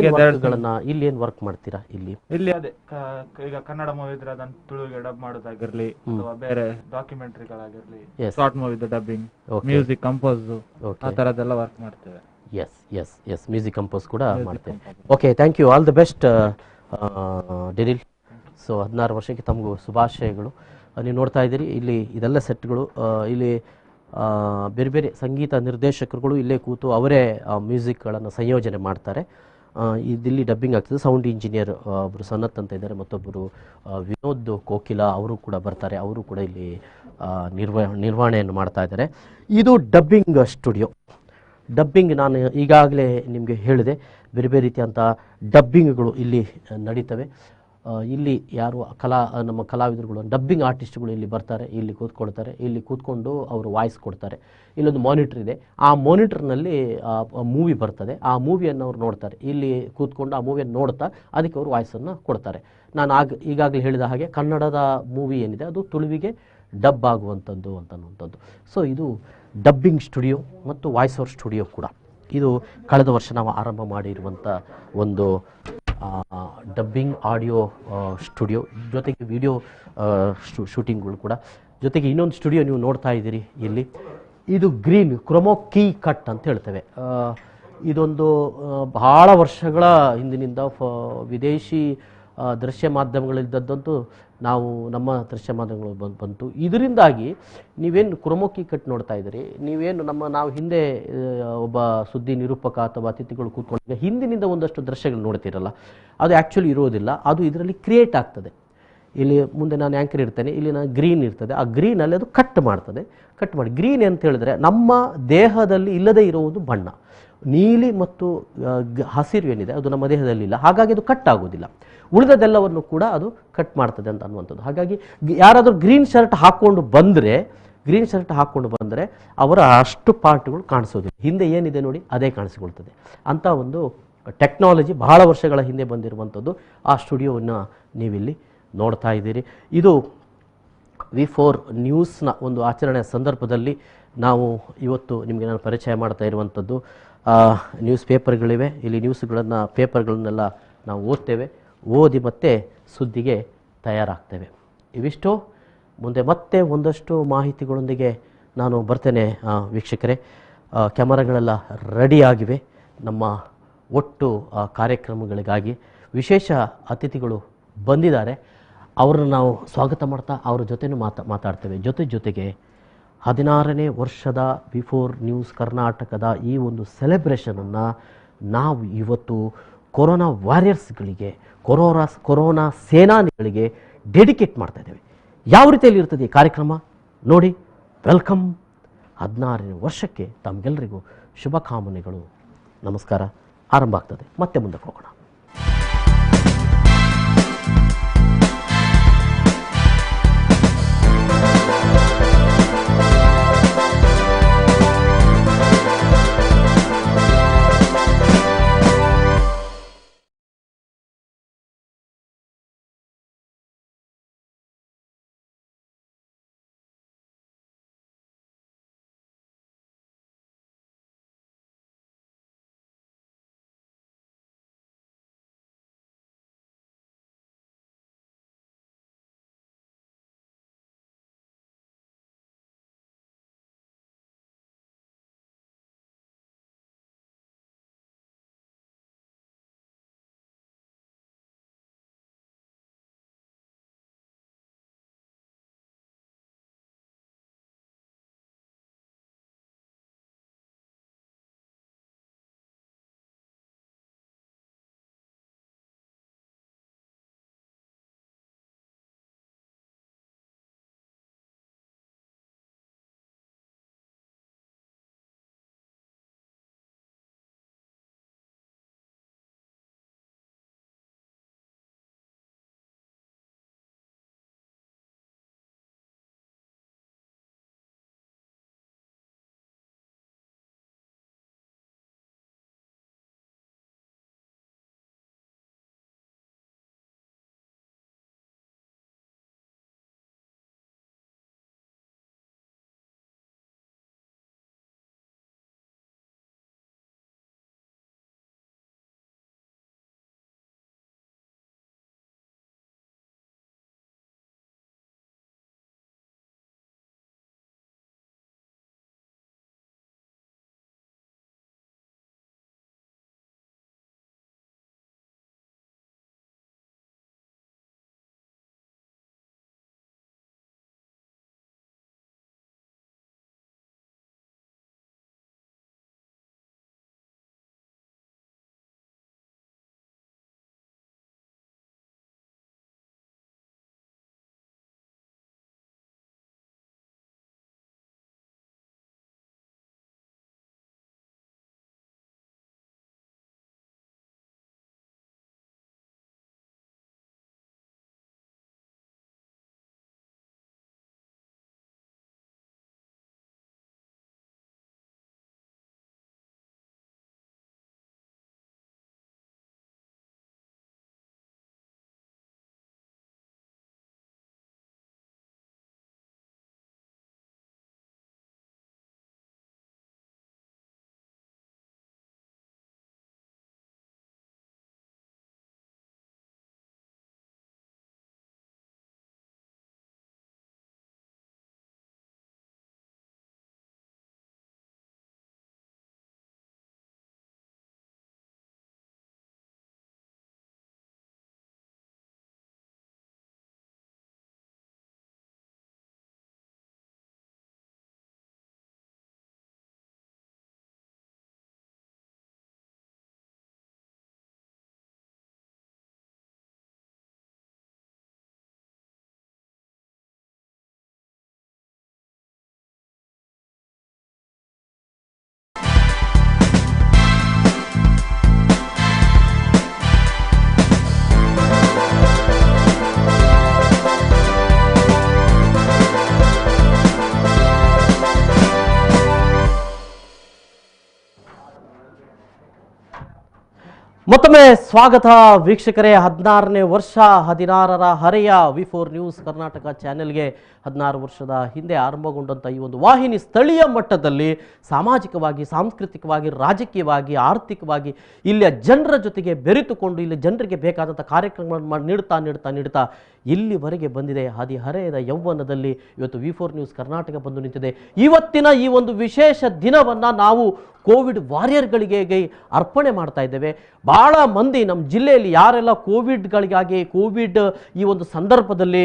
Speaker 1: ಏನ್ ವರ್ಕ್ ಮಾಡ್ತೀರಾ? ಇಲ್ಲಿ
Speaker 2: ಅದೇ ಈಗ ಕನ್ನಡ ಮೂವಿ ಇದ್ರೆ ಅದನ್ನ ತುಳುವಿಗೆ ಡಬ್ ಮಾಡೋದಾಗಿರ್ಲಿ, ಅಥವಾ ಬೇರೆ ಡಾಕ್ಯುಮೆಂಟ್ರಿಗಳಾಗಿರ್ಲಿ, ಶಾರ್ಟ್ ಮೂವಿದು ಡಬ್ಬಿಂಗ್, ಮ್ಯೂಸಿಕ್ ಕಂಪೋಸ್, ಆ ತರದೆಲ್ಲ ವರ್ಕ್ ಮಾಡ್ತೇವೆ.
Speaker 1: ಎಸ್ ಮ್ಯೂಸಿಕ್ ಕಂಪೋಸ್ ಕೂಡ ಮಾಡ್ತೇವೆ. Okay, thank you, all the best Deril. So 16 ವರ್ಷಕ್ಕೆ ತಮಗೂ ಶುಭಾಶಯಗಳು. ನೀವು ನೋಡ್ತಾ ಇದ್ದೀರಿ, ಇಲ್ಲಿ ಇದೆಲ್ಲ ಸೆಟ್ಗಳು. ಇಲ್ಲಿ ಬೇರೆ ಬೇರೆ ಸಂಗೀತ ನಿರ್ದೇಶಕರುಗಳು ಇಲ್ಲೇ ಕೂತು ಅವರೇ ಮ್ಯೂಸಿಕ್ಗಳನ್ನು ಸಂಯೋಜನೆ ಮಾಡ್ತಾರೆ. ಇಲ್ಲಿ ಡಬ್ಬಿಂಗ್ ಆಗ್ತದೆ. ಸೌಂಡ್ ಇಂಜಿನಿಯರ್ ಒಬ್ಬರು ಸನತ್ ಅಂತ ಇದ್ದಾರೆ, ಮತ್ತೊಬ್ಬರು ವಿನೋದ್ ಕೋಕಿಲ ಅವರು ಕೂಡ ಬರ್ತಾರೆ. ಅವರು ಕೂಡ ಇಲ್ಲಿ ನಿರ್ವಹಣೆಯನ್ನು ಮಾಡ್ತಾ ಇದ್ದಾರೆ. ಇದು ಡಬ್ಬಿಂಗ್ ಸ್ಟುಡಿಯೋ. ಡಬ್ಬಿಂಗ್ ನಾನು ಈಗಾಗಲೇ ನಿಮಗೆ ಹೇಳಿದೆ, ಬೇರೆ ಬೇರೆ ರೀತಿಯಂಥ ಡಬ್ಬಿಂಗ್ಗಳು ಇಲ್ಲಿ ನಡೀತವೆ. ಇಲ್ಲಿ ಯಾರು ನಮ್ಮ ಕಲಾವಿದರುಗಳು, ಡಬ್ಬಿಂಗ್ ಆರ್ಟಿಸ್ಟ್ಗಳು ಇಲ್ಲಿ ಬರ್ತಾರೆ, ಇಲ್ಲಿ ಕೂತ್ಕೊಳ್ತಾರೆ. ಇಲ್ಲಿ ಕೂತ್ಕೊಂಡು ಅವರು ವಾಯ್ಸ್ ಕೊಡ್ತಾರೆ. ಇಲ್ಲೊಂದು ಮಾನಿಟರ್ ಇದೆ, ಆ ಮಾನಿಟರ್ನಲ್ಲಿ ಮೂವಿ ಬರ್ತದೆ, ಆ ಮೂವಿಯನ್ನು ಅವ್ರು ನೋಡ್ತಾರೆ. ಇಲ್ಲಿ ಕೂತ್ಕೊಂಡು ಆ ಮೂವಿಯನ್ನು ನೋಡ್ತಾ ಅದಕ್ಕೆ ಅವರು ವಾಯ್ಸನ್ನು ಕೊಡ್ತಾರೆ. ನಾನು ಈಗಾಗಲೇ ಹೇಳಿದ ಹಾಗೆ ಕನ್ನಡದ ಮೂವಿ ಏನಿದೆ ಅದು ತುಳುವಿಗೆ ಡಬ್ ಆಗುವಂಥದ್ದು ಅಂತನ್ನುವಂಥದ್ದು. ಸೊ ಇದು ಡಬ್ಬಿಂಗ್ ಸ್ಟುಡಿಯೋ ಮತ್ತು ವಾಯ್ಸ್ ಓವರ್ ಸ್ಟುಡಿಯೋ ಕೂಡ. ಇದು ಕಳೆದ ವರ್ಷ ನಾವು ಆರಂಭ ಮಾಡಿರುವಂಥ ಒಂದು ಡಬ್ಬಿಂಗ್ ಆಡಿಯೋ ಸ್ಟುಡಿಯೋ, ಜೊತೆಗೆ ವಿಡಿಯೋ ಶೂಟಿಂಗ್ಗಳು ಕೂಡ. ಜೊತೆಗೆ ಇನ್ನೊಂದು ಸ್ಟುಡಿಯೋ ನೀವು ನೋಡ್ತಾ ಇದ್ದೀರಿ ಇಲ್ಲಿ. ಇದು ಗ್ರೀನ್ ಕ್ರೊಮೋ ಕೀ ಕಟ್ ಅಂತ ಹೇಳ್ತೇವೆ. ಇದೊಂದು ಬಹಳ ವರ್ಷಗಳ ಹಿಂದಿನಿಂದ ವಿದೇಶಿ ದೃಶ್ಯ ಮಾಧ್ಯಮಗಳಿದ್ದದ್ದಂತೂ ನಾವು ನಮ್ಮ ದೃಶ್ಯ ಮಾಧ್ಯಮಗಳು ಬಂತು. ಇದರಿಂದಾಗಿ ನೀವೇನು ಕುರುಮುಖಿ ಕಟ್ ನೋಡ್ತಾ ಇದ್ದೀರಿ, ನೀವೇನು ನಾವು ಹಿಂದೆ ಒಬ್ಬ ಸುದ್ದಿ ನಿರೂಪಕ ಅಥವಾ ಅತಿಥಿಗಳು ಕೂತ್ಕೊಂಡಾಗ ಹಿಂದಿನಿಂದ ಒಂದಷ್ಟು ದೃಶ್ಯಗಳು ನೋಡ್ತೀರಲ್ಲ, ಅದು ಆ್ಯಕ್ಚುಲಿ ಇರೋದಿಲ್ಲ, ಅದು ಇದರಲ್ಲಿ ಕ್ರಿಯೇಟ್ ಆಗ್ತದೆ. ಇಲ್ಲಿ ಮುಂದೆ ನಾನು ಆ್ಯಂಕರ್ ಇರ್ತೇನೆ, ಇಲ್ಲಿ ನಾನು ಗ್ರೀನ್ ಇರ್ತದೆ, ಆ ಗ್ರೀನಲ್ಲಿ ಅದು ಕಟ್ ಮಾಡ್ತದೆ. ಕಟ್ ಮಾಡಿ ಗ್ರೀನ್ ಅಂತ ಹೇಳಿದ್ರೆ ನಮ್ಮ ದೇಹದಲ್ಲಿ ಇಲ್ಲದೇ ಇರುವುದು ಬಣ್ಣ. ನೀಲಿ ಮತ್ತು ಹಸಿರು ಏನಿದೆ ಅದು ನಮ್ಮ ದೇಹದಲ್ಲಿ ಇಲ್ಲ, ಹಾಗಾಗಿ ಅದು ಕಟ್ ಆಗೋದಿಲ್ಲ. ಉಳಿದದೆಲ್ಲವನ್ನು ಕೂಡ ಅದು ಕಟ್ ಮಾಡ್ತದೆ ಅಂತ ಅನ್ನುವಂಥದ್ದು. ಹಾಗಾಗಿ ಯಾರಾದರೂ ಗ್ರೀನ್ ಶರ್ಟ್ ಹಾಕ್ಕೊಂಡು ಬಂದರೆ ಅವರ ಅಷ್ಟು ಪಾರ್ಟ್ಗಳು ಕಾಣಿಸೋದಿಲ್ಲ. ಹಿಂದೆ ಏನಿದೆ ನೋಡಿ ಅದೇ ಕಾಣಿಸಿಕೊಳ್ತದೆ. ಅಂಥ ಒಂದು ಟೆಕ್ನಾಲಜಿ ಬಹಳ ವರ್ಷಗಳ ಹಿಂದೆ ಬಂದಿರುವಂಥದ್ದು. ಆ ಸ್ಟುಡಿಯೋವನ್ನು ನೀವಿಲ್ಲಿ ನೋಡ್ತಾ ಇದ್ದೀರಿ. ಇದು V4 ನ್ಯೂಸ್ನ ಒಂದು ಆಚರಣೆಯ ಸಂದರ್ಭದಲ್ಲಿ ನಾವು ಇವತ್ತು ನಿಮಗೆ ನಾನು ಪರಿಚಯ ಮಾಡ್ತಾ ಇರುವಂಥದ್ದು ನ್ಯೂಸ್ ಪೇಪರ್ಗಳಿವೆ. ಇಲ್ಲಿ ಪೇಪರ್ಗಳನ್ನೆಲ್ಲ ನಾವು ಓದ್ತೇವೆ, ಓದಿ ಮತ್ತೆ ಸುದ್ದಿಗೆ ತಯಾರಾಗ್ತೇವೆ. ಇವಿಷ್ಟು. ಮುಂದೆ ಮತ್ತೆ ಒಂದಷ್ಟು ಮಾಹಿತಿಗಳೊಂದಿಗೆ ನಾನು ಬರ್ತೇನೆ ವೀಕ್ಷಕರೇ. ಕ್ಯಾಮರಾಗಳೆಲ್ಲ ರೆಡಿಯಾಗಿವೆ ನಮ್ಮ ಒಟ್ಟು ಕಾರ್ಯಕ್ರಮಗಳಿಗಾಗಿ. ವಿಶೇಷ ಅತಿಥಿಗಳು ಬಂದಿದ್ದಾರೆ, ಅವರನ್ನು ನಾವು ಸ್ವಾಗತ ಮಾಡ್ತಾ ಅವರ ಜೊತೆನೂ ಮಾತಾಡ್ತೇವೆ. ಜೊತೆಗೆ 16ನೇ ವರ್ಷದ V4 ನ್ಯೂಸ್ ಕರ್ನಾಟಕದ ಈ ಒಂದು ಸೆಲೆಬ್ರೇಷನನ್ನು ನಾವು ಇವತ್ತು ಕೊರೋನಾ ವಾರಿಯರ್ಸ್ಗಳಿಗೆ, ಕೊರೋನಾ ಸೇನಾನಿಗಳಿಗೆ ಡೆಡಿಕೇಟ್ ಮಾಡ್ತಾ ಇದ್ದೇವೆ. ಯಾವ ರೀತಿಯಲ್ಲಿ ಇರ್ತದೆ ಈ ಕಾರ್ಯಕ್ರಮ ನೋಡಿ. ವೆಲ್ಕಮ್. 16ನೇ ವರ್ಷಕ್ಕೆ ತಮಗೆಲ್ಲರಿಗೂ ಶುಭಕಾಮನೆಗಳು. ನಮಸ್ಕಾರ. ಆರಂಭ ಆಗ್ತದೆ. ಮತ್ತೆ ಮುಂದಕ್ಕೆ ಹೋಗೋಣ. ಮತ್ತೊಮ್ಮೆ ಸ್ವಾಗತ ವೀಕ್ಷಕರೇ. 16ನೇ ವರ್ಷ 16ರ ಹರೆಯ ವಿ4 ನ್ಯೂಸ್ ಕರ್ನಾಟಕ ಚಾನೆಲ್ಗೆ 16 ವರ್ಷದ ಹಿಂದೆ ಆರಂಭಗೊಂಡಂಥ ಈ ಒಂದು ವಾಹಿನಿ ಸ್ಥಳೀಯ ಮಟ್ಟದಲ್ಲಿ ಸಾಮಾಜಿಕವಾಗಿ, ಸಾಂಸ್ಕೃತಿಕವಾಗಿ, ರಾಜಕೀಯವಾಗಿ, ಆರ್ಥಿಕವಾಗಿ ಇಲ್ಲಿಯ ಜನರ ಜೊತೆಗೆ ಬೆರೆತುಕೊಂಡು ಇಲ್ಲಿ ಜನರಿಗೆ ಬೇಕಾದಂಥ ಕಾರ್ಯಕ್ರಮಗಳನ್ನು ನೀಡ್ತಾ ಇಲ್ಲಿವರೆಗೆ ಬಂದಿದೆ. ಹದಿಹರೆಯದ ಯೌವನದಲ್ಲಿ ಇವತ್ತು ವಿ4 ನ್ಯೂಸ್ ಕರ್ನಾಟಕ ಬಂದು ನಿಂತಿದೆ. ಇವತ್ತಿನ ಈ ಒಂದು ವಿಶೇಷ ದಿನವನ್ನು ನಾವು ಕೋವಿಡ್ ವಾರಿಯರ್ಗಳಿಗೆ ಅರ್ಪಣೆ ಮಾಡ್ತಾ ಇದ್ದೇವೆ. ಭಾಳ ಮಂದಿ ನಮ್ಮ ಜಿಲ್ಲೆಯಲ್ಲಿ ಯಾರೆಲ್ಲ ಕೋವಿಡ್ ಈ ಒಂದು ಸಂದರ್ಭದಲ್ಲಿ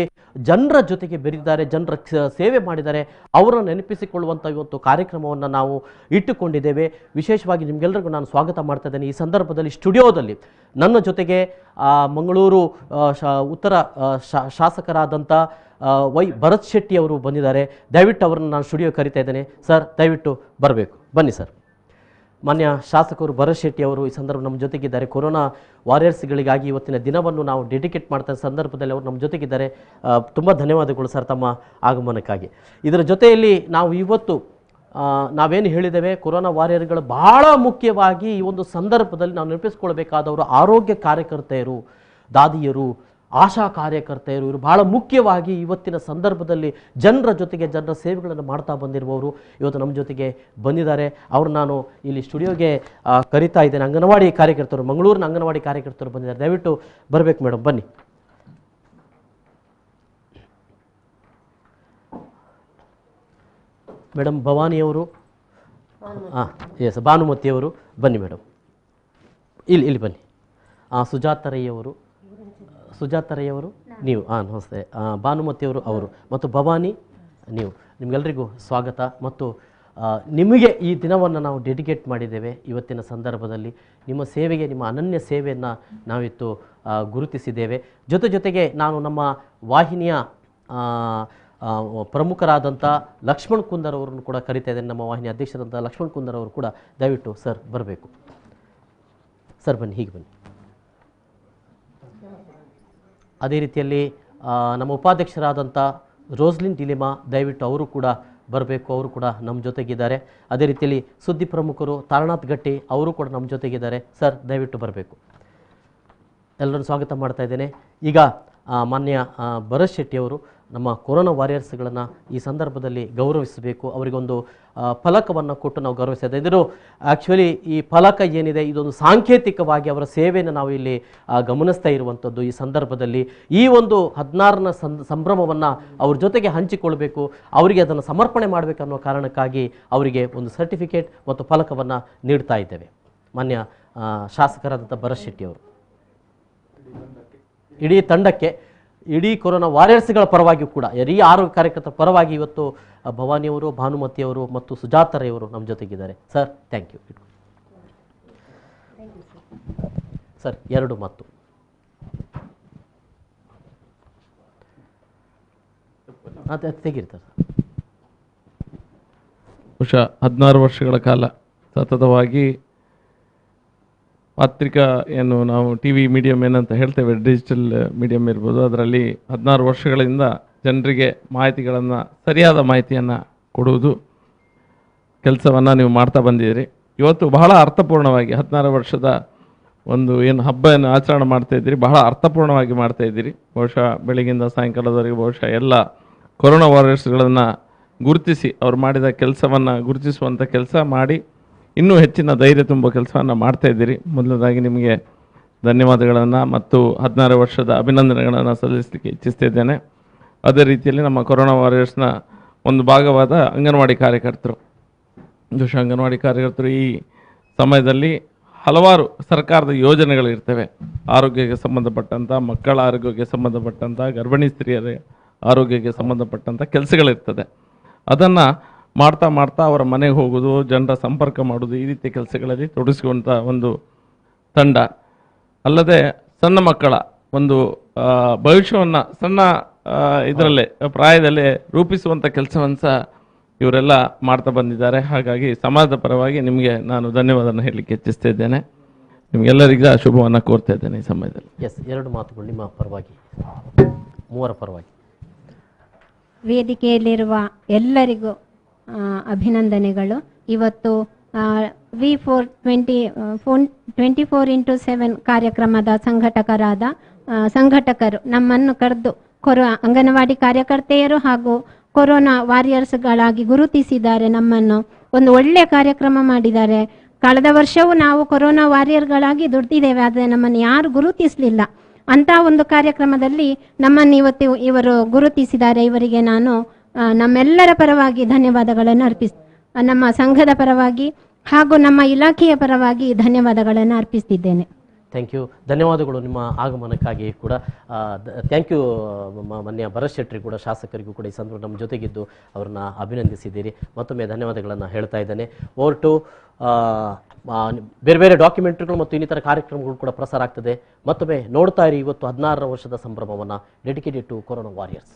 Speaker 1: ಜನರ ಜೊತೆಗೆ ಬೆರೆತಿದ್ದಾರೆ, ಜನರ ಸೇವೆ ಮಾಡಿದ್ದಾರೆ, ಅವರನ್ನು ನೆನಪಿಸಿಕೊಳ್ಳುವಂಥ ಇವತ್ತು ಕಾರ್ಯಕ್ರಮವನ್ನು ನಾವು ಇಟ್ಟುಕೊಂಡಿದ್ದೇವೆ. ವಿಶೇಷವಾಗಿ ನಿಮಗೆಲ್ಲರಿಗೂ ನಾನು ಸ್ವಾಗತ ಮಾಡ್ತಾ ಇದ್ದೇನೆ. ಈ ಸಂದರ್ಭದಲ್ಲಿ ಸ್ಟುಡಿಯೋದಲ್ಲಿ ನನ್ನ ಜೊತೆಗೆ ಮಂಗಳೂರು ಉತ್ತರ ಶಾಸಕರಾದಂಥ ವೈ ಭರತ್ ಶೆಟ್ಟಿ ಅವರು ಬಂದಿದ್ದಾರೆ. ದಯವಿಟ್ಟು ಅವರನ್ನು ನಾನು ಸ್ಟುಡಿಯೋ ಕರಿತಾ ಇದ್ದೇನೆ. ಸರ್, ದಯವಿಟ್ಟು ಬರಬೇಕು, ಬನ್ನಿ ಸರ್. ಮಾನ್ಯ ಶಾಸಕರು ಭರತ್ ಶೆಟ್ಟಿ ಅವರು ಈ ಸಂದರ್ಭ ನಮ್ಮ ಜೊತೆಗಿದ್ದಾರೆ. ಕೊರೋನಾ ವಾರಿಯರ್ಸ್ಗಳಿಗಾಗಿ ಇವತ್ತಿನ ದಿನವನ್ನು ನಾವು ಡೆಡಿಕೇಟ್ ಮಾಡ್ತಾ ಸಂದರ್ಭದಲ್ಲಿ ಅವರು ನಮ್ಮ ಜೊತೆಗಿದ್ದಾರೆ. ತುಂಬ ಧನ್ಯವಾದಗಳು ಸರ್ ತಮ್ಮ ಆಗಮನಕ್ಕಾಗಿ. ಇದರ ಜೊತೆಯಲ್ಲಿ ನಾವು ಇವತ್ತು ನಾವೇನು ಹೇಳಿದ್ದೇವೆ, ಕೊರೋನಾ ವಾರಿಯರ್ಗಳು ಬಹಳ ಮುಖ್ಯವಾಗಿ ಈ ಒಂದು ಸಂದರ್ಭದಲ್ಲಿ ನಾವು ನೆನಪಿಸ್ಕೊಳ್ಬೇಕಾದವರು ಆರೋಗ್ಯ ಕಾರ್ಯಕರ್ತೆಯರು, ದಾದಿಯರು, ಆಶಾ ಕಾರ್ಯಕರ್ತೆಯರು. ಇವರು ಬಹಳ ಮುಖ್ಯವಾಗಿ ಇವತ್ತಿನ ಸಂದರ್ಭದಲ್ಲಿ ಜನರ ಜೊತೆಗೆ ಜನರ ಸೇವೆಗಳನ್ನು ಮಾಡ್ತಾ ಬಂದಿರುವವರು ಇವತ್ತು ನಮ್ಮ ಜೊತೆಗೆ ಬಂದಿದ್ದಾರೆ. ಅವರು ನಾನು ಇಲ್ಲಿ ಸ್ಟುಡಿಯೋಗೆ ಕರಿತಾ ಇದ್ದೇನೆ. ಅಂಗನವಾಡಿ ಕಾರ್ಯಕರ್ತರು, ಮಂಗಳೂರಿನ ಅಂಗನವಾಡಿ ಕಾರ್ಯಕರ್ತರು ಬಂದಿದ್ದಾರೆ. ದಯವಿಟ್ಟು ಬರಬೇಕು ಮೇಡಮ್, ಬನ್ನಿ. ಮೇಡಮ್ ಭವಾನಿಯವರು, ಎಸ್ ಭಾನುಮತಿಯವರು ಬನ್ನಿ ಮೇಡಮ್, ಇಲ್ಲಿ ಬನ್ನಿ. ಸುಜಾತ ರೈ ಅವರು ನೀವು, ನಮಸ್ತೆ. ಭಾನುಮತಿಯವರು ಅವರು ಮತ್ತು ಭವಾನಿ ನೀವು, ನಿಮಗೆಲ್ಲರಿಗೂ ಸ್ವಾಗತ. ಮತ್ತು ನಿಮಗೆ ಈ ದಿನವನ್ನು ನಾವು ಡೆಡಿಕೇಟ್ ಮಾಡಿದ್ದೇವೆ. ಇವತ್ತಿನ ಸಂದರ್ಭದಲ್ಲಿ ನಿಮ್ಮ ಸೇವೆಗೆ, ನಿಮ್ಮ ಅನನ್ಯ ಸೇವೆಯನ್ನು ನಾವಿತ್ತು ಗುರುತಿಸಿದ್ದೇವೆ. ಜೊತೆಗೆ ನಾನು ನಮ್ಮ ವಾಹಿನಿಯ ಪ್ರಮುಖರಾದಂಥ ಲಕ್ಷ್ಮಣ್ ಕುಂದರ್ ಅವರನ್ನು ಕೂಡ ಕರಿತಾ ಇದ್ದೇನೆ. ನಮ್ಮ ವಾಹಿನಿ ಅಧ್ಯಕ್ಷರಾದಂಥ ಲಕ್ಷ್ಮಣ್ ಕುಂದರ್ ಅವರು ಕೂಡ ದಯವಿಟ್ಟು ಸರ್ ಬರಬೇಕು. ಸರ್ ಬನ್ನಿ, ಹೀಗೆ ಬನ್ನಿ. ಅದೇ ರೀತಿಯಲ್ಲಿ ನಮ್ಮ ಉಪಾಧ್ಯಕ್ಷರಾದಂಥ ರೋಸ್ಲಿನ್ ಡಿಲಿಮಾ, ದಯವಿಟ್ಟು ಅವರು ಕೂಡ ಬರಬೇಕು, ಅವರು ಕೂಡ ನಮ್ಮ ಜೊತೆಗಿದ್ದಾರೆ. ಅದೇ ರೀತಿಯಲ್ಲಿ ಸುದ್ದಿ ಪ್ರಮುಖರು ತಾರನಾಥ್ ಗಟ್ಟಿ ಅವರು ಕೂಡ ನಮ್ಮ ಜೊತೆಗಿದ್ದಾರೆ. ಸರ್ ದಯವಿಟ್ಟು ಬರಬೇಕು. ಎಲ್ಲರನ್ನು ಸ್ವಾಗತ ಮಾಡ್ತಾ ಇದ್ದೇನೆ. ಈಗ ಮಾನ್ಯ ಭರತ್ ಶೆಟ್ಟಿ ಅವರು ನಮ್ಮ ಕೊರೋನಾ ವಾರಿಯರ್ಸ್ಗಳನ್ನು ಈ ಸಂದರ್ಭದಲ್ಲಿ ಗೌರವಿಸಬೇಕು. ಅವರಿಗೊಂದು ಫಲಕವನ್ನು ಕೊಟ್ಟು ನಾವು ಗೌರವಿಸಿದ್ದೇವೆ. ಇದು ಆ್ಯಕ್ಚುಲಿ ಈ ಫಲಕ ಏನಿದೆ, ಇದೊಂದು ಸಾಂಕೇತಿಕವಾಗಿ ಅವರ ಸೇವೆಯನ್ನು ನಾವು ಇಲ್ಲಿ ಗಮನಿಸ್ತಾ ಇರುವಂಥದ್ದು. ಈ ಸಂದರ್ಭದಲ್ಲಿ ಈ ಒಂದು 16ನ ಸಂಭ್ರಮವನ್ನು ಅವ್ರ ಜೊತೆಗೆ ಹಂಚಿಕೊಳ್ಬೇಕು, ಅವರಿಗೆ ಅದನ್ನು ಸಮರ್ಪಣೆ ಮಾಡಬೇಕನ್ನೋ ಕಾರಣಕ್ಕಾಗಿ ಅವರಿಗೆ ಒಂದು ಸರ್ಟಿಫಿಕೇಟ್ ಮತ್ತು ಫಲಕವನ್ನು ನೀಡ್ತಾ ಇದ್ದೇವೆ. ಮಾನ್ಯ ಶಾಸಕರಾದಂಥ ಭರತ್ ಶೆಟ್ಟಿ ಅವರು ಇಡೀ ತಂಡಕ್ಕೆ, ಇಡೀ ಕೊರೋನಾ ವಾರಿಯರ್ಸ್ಗಳ ಪರವಾಗಿಯೂ ಕೂಡ, ಈ ಆರೋಗ್ಯ ಕಾರ್ಯಕರ್ತರ ಪರವಾಗಿ ಇವತ್ತು ಭವಾನಿಯವರು, ಭಾನುಮತಿಯವರು ಮತ್ತು ಸುಜಾತರವರು ನಮ್ಮ ಜೊತೆಗಿದ್ದಾರೆ. Sir thank you. ಸರ್ 2 ಮಾತು. ತೆಗಿರ್ತಾರೆ.
Speaker 6: ಬಹುಶಃ 16 ವರ್ಷಗಳ ಕಾಲ ಸತತವಾಗಿ ಪತ್ರಿಕಾ ಏನು ನಾವು ಟಿ ವಿ ಮೀಡಿಯಮ್ ಏನಂತ ಹೇಳ್ತೇವೆ, ಡಿಜಿಟಲ್ ಮೀಡಿಯಮ್ ಇರ್ಬೋದು, ಅದರಲ್ಲಿ 16 ವರ್ಷಗಳಿಂದ ಜನರಿಗೆ ಮಾಹಿತಿಗಳನ್ನು, ಸರಿಯಾದ ಮಾಹಿತಿಯನ್ನು ಕೊಡುವುದು ಕೆಲಸವನ್ನು ನೀವು ಮಾಡ್ತಾ ಬಂದಿದ್ದೀರಿ. ಇವತ್ತು ಬಹಳ ಅರ್ಥಪೂರ್ಣವಾಗಿ 16 ವರ್ಷದ ಒಂದು ಏನು ಹಬ್ಬವನ್ನು ಆಚರಣೆ ಮಾಡ್ತಾಯಿದ್ದೀರಿ, ಬಹಳ ಅರ್ಥಪೂರ್ಣವಾಗಿ ಮಾಡ್ತಾಯಿದ್ದೀರಿ. ಬಹುಶಃ ಬೆಳಗಿಂದ ಸಾಯಂಕಾಲದವರೆಗೆ ಬಹುಶಃ ಎಲ್ಲ ಕೊರೋನಾ ವಾರಿಯರ್ಸ್ಗಳನ್ನು ಗುರುತಿಸಿ ಅವ್ರು ಮಾಡಿದ ಕೆಲಸವನ್ನು ಗುರುತಿಸುವಂಥ ಕೆಲಸ ಮಾಡಿ ಇನ್ನೂ ಹೆಚ್ಚಿನ ಧೈರ್ಯ ತುಂಬೋ ಕೆಲಸವನ್ನು ಮಾಡ್ತಾಯಿದ್ದೀರಿ. ಮೊದಲನೇದಾಗಿ ನಿಮಗೆ ಧನ್ಯವಾದಗಳನ್ನು ಮತ್ತು 16 ವರ್ಷದ ಅಭಿನಂದನೆಗಳನ್ನು ಸಲ್ಲಿಸಲಿಕ್ಕೆ ಇಚ್ಛಿಸ್ತಿದ್ದೇನೆ. ಅದೇ ರೀತಿಯಲ್ಲಿ ನಮ್ಮ ಕೊರೋನಾ ವಾರಿಯರ್ಸ್ನ ಒಂದು ಭಾಗವಾದ ಅಂಗನವಾಡಿ ಕಾರ್ಯಕರ್ತರು, ಬಹುಶಃ ಅಂಗನವಾಡಿ ಕಾರ್ಯಕರ್ತರು ಈ ಸಮಯದಲ್ಲಿ ಹಲವಾರು ಸರ್ಕಾರದ ಯೋಜನೆಗಳಿರ್ತವೆ, ಆರೋಗ್ಯಕ್ಕೆ ಸಂಬಂಧಪಟ್ಟಂಥ, ಮಕ್ಕಳ ಆರೋಗ್ಯಕ್ಕೆ ಸಂಬಂಧಪಟ್ಟಂಥ, ಗರ್ಭಿಣಿ ಸ್ತ್ರೀಯರ ಆರೋಗ್ಯಕ್ಕೆ ಸಂಬಂಧಪಟ್ಟಂಥ ಕೆಲಸಗಳಿರ್ತದೆ. ಅದನ್ನು ಮಾಡ್ತಾ ಅವರ ಮನೆಗೆ ಹೋಗೋದು, ಜನರ ಸಂಪರ್ಕ ಮಾಡೋದು, ಈ ರೀತಿಯ ಕೆಲಸಗಳಲ್ಲಿ ತೊಡಗಿಸುವಂಥ ಒಂದು ತಂಡ. ಅಲ್ಲದೆ ಸಣ್ಣ ಮಕ್ಕಳ ಒಂದು ಭವಿಷ್ಯವನ್ನು ಸಣ್ಣ ಇದರಲ್ಲೇ ಪ್ರಾಯದಲ್ಲೇ ರೂಪಿಸುವಂಥ ಕೆಲಸವನ್ನು ಸಹ ಇವರೆಲ್ಲ ಮಾಡ್ತಾ ಬಂದಿದ್ದಾರೆ. ಹಾಗಾಗಿ ಸಮಾಜದ ಪರವಾಗಿ ನಿಮಗೆ ನಾನು ಧನ್ಯವಾದನ ಹೇಳಲಿಕ್ಕೆ ಇಚ್ಛಿಸ್ತಾ ಇದ್ದೇನೆ. ನಿಮಗೆಲ್ಲರಿಗೂ ಶುಭವನ್ನು ಕೋರ್ತಾ ಇದ್ದೇನೆ ಈ ಸಮಯದಲ್ಲಿ.
Speaker 1: ಎಸ್, 2 ಮಾತುಗಳು ನಿಮ್ಮ ಪರವಾಗಿ, ಮೂವರ ಪರವಾಗಿ.
Speaker 7: ವೇದಿಕೆಯಲ್ಲಿರುವ ಎಲ್ಲರಿಗೂ ಅಭಿನಂದನೆಗಳು. ಇವತ್ತು V24/7 ಕಾರ್ಯಕ್ರಮದ ಸಂಘಟಕರು ನಮ್ಮನ್ನು ಕರೆದು ಅಂಗನವಾಡಿ ಕಾರ್ಯಕರ್ತೆಯರು ಹಾಗೂ ಕೊರೋನಾ ವಾರಿಯರ್ಸ್ಗಳಾಗಿ ಗುರುತಿಸಿದ್ದಾರೆ. ನಮ್ಮನ್ನು ಒಂದು ಒಳ್ಳೆಯ ಕಾರ್ಯಕ್ರಮ ಮಾಡಿದ್ದಾರೆ. ಕಳೆದ ವರ್ಷವೂ ನಾವು ಕೊರೋನಾ ವಾರಿಯರ್ಗಳಾಗಿ ದುಡಿದಿದ್ದೇವೆ, ಆದರೆ ನಮ್ಮನ್ನು ಯಾರು ಗುರುತಿಸಲಿಲ್ಲ. ಅಂತ ಒಂದು ಕಾರ್ಯಕ್ರಮದಲ್ಲಿ ನಮ್ಮನ್ನು ಇವತ್ತು ಇವರು ಗುರುತಿಸಿದ್ದಾರೆ. ಇವರಿಗೆ ನಾನು ನಮ್ಮೆಲ್ಲರ ಪರವಾಗಿ ಧನ್ಯವಾದಗಳನ್ನು ನಮ್ಮ ಸಂಘದ ಪರವಾಗಿ ಹಾಗೂ ನಮ್ಮ ಇಲಾಖೆಯ ಪರವಾಗಿ ಧನ್ಯವಾದಗಳನ್ನು ಅರ್ಪಿಸ್ತಿದ್ದೇನೆ.
Speaker 1: ಥ್ಯಾಂಕ್ ಯು, ಧನ್ಯವಾದಗಳು ನಿಮ್ಮ ಆಗಮನಕ್ಕಾಗಿ ಕೂಡ. ಥ್ಯಾಂಕ್ ಯು ಮಾನ್ಯ ಭರತ್ ಶೆಟ್ಟಿ ಕೂಡ, ಶಾಸಕರಿಗೂ ಕೂಡ ಈ ಸಂದರ್ಭ ನಮ್ಮ ಜೊತೆಗಿದ್ದು ಅವ್ರನ್ನ ಅಭಿನಂದಿಸಿದ್ದೀರಿ. ಮತ್ತೊಮ್ಮೆ ಧನ್ಯವಾದಗಳನ್ನು ಹೇಳ್ತಾ ಇದ್ದೇನೆ. ಓವರ್ ಬೇರೆ ಬೇರೆ ಡಾಕ್ಯುಮೆಂಟ್ರಿಗಳು ಮತ್ತು ಇನ್ನಿತರ ಕಾರ್ಯಕ್ರಮಗಳು ಕೂಡ ಪ್ರಸಾರ ಆಗ್ತದೆ. ಮತ್ತೊಮ್ಮೆ ನೋಡ್ತಾ ಇರಿ. ಇವತ್ತು 16ರ ವರ್ಷದ ಸಂಭ್ರಮವನ್ನು ಡೆಡಿಕೇಟೆಡ್ ಟು ಕೊರೋನಾ ವಾರಿಯರ್ಸ್.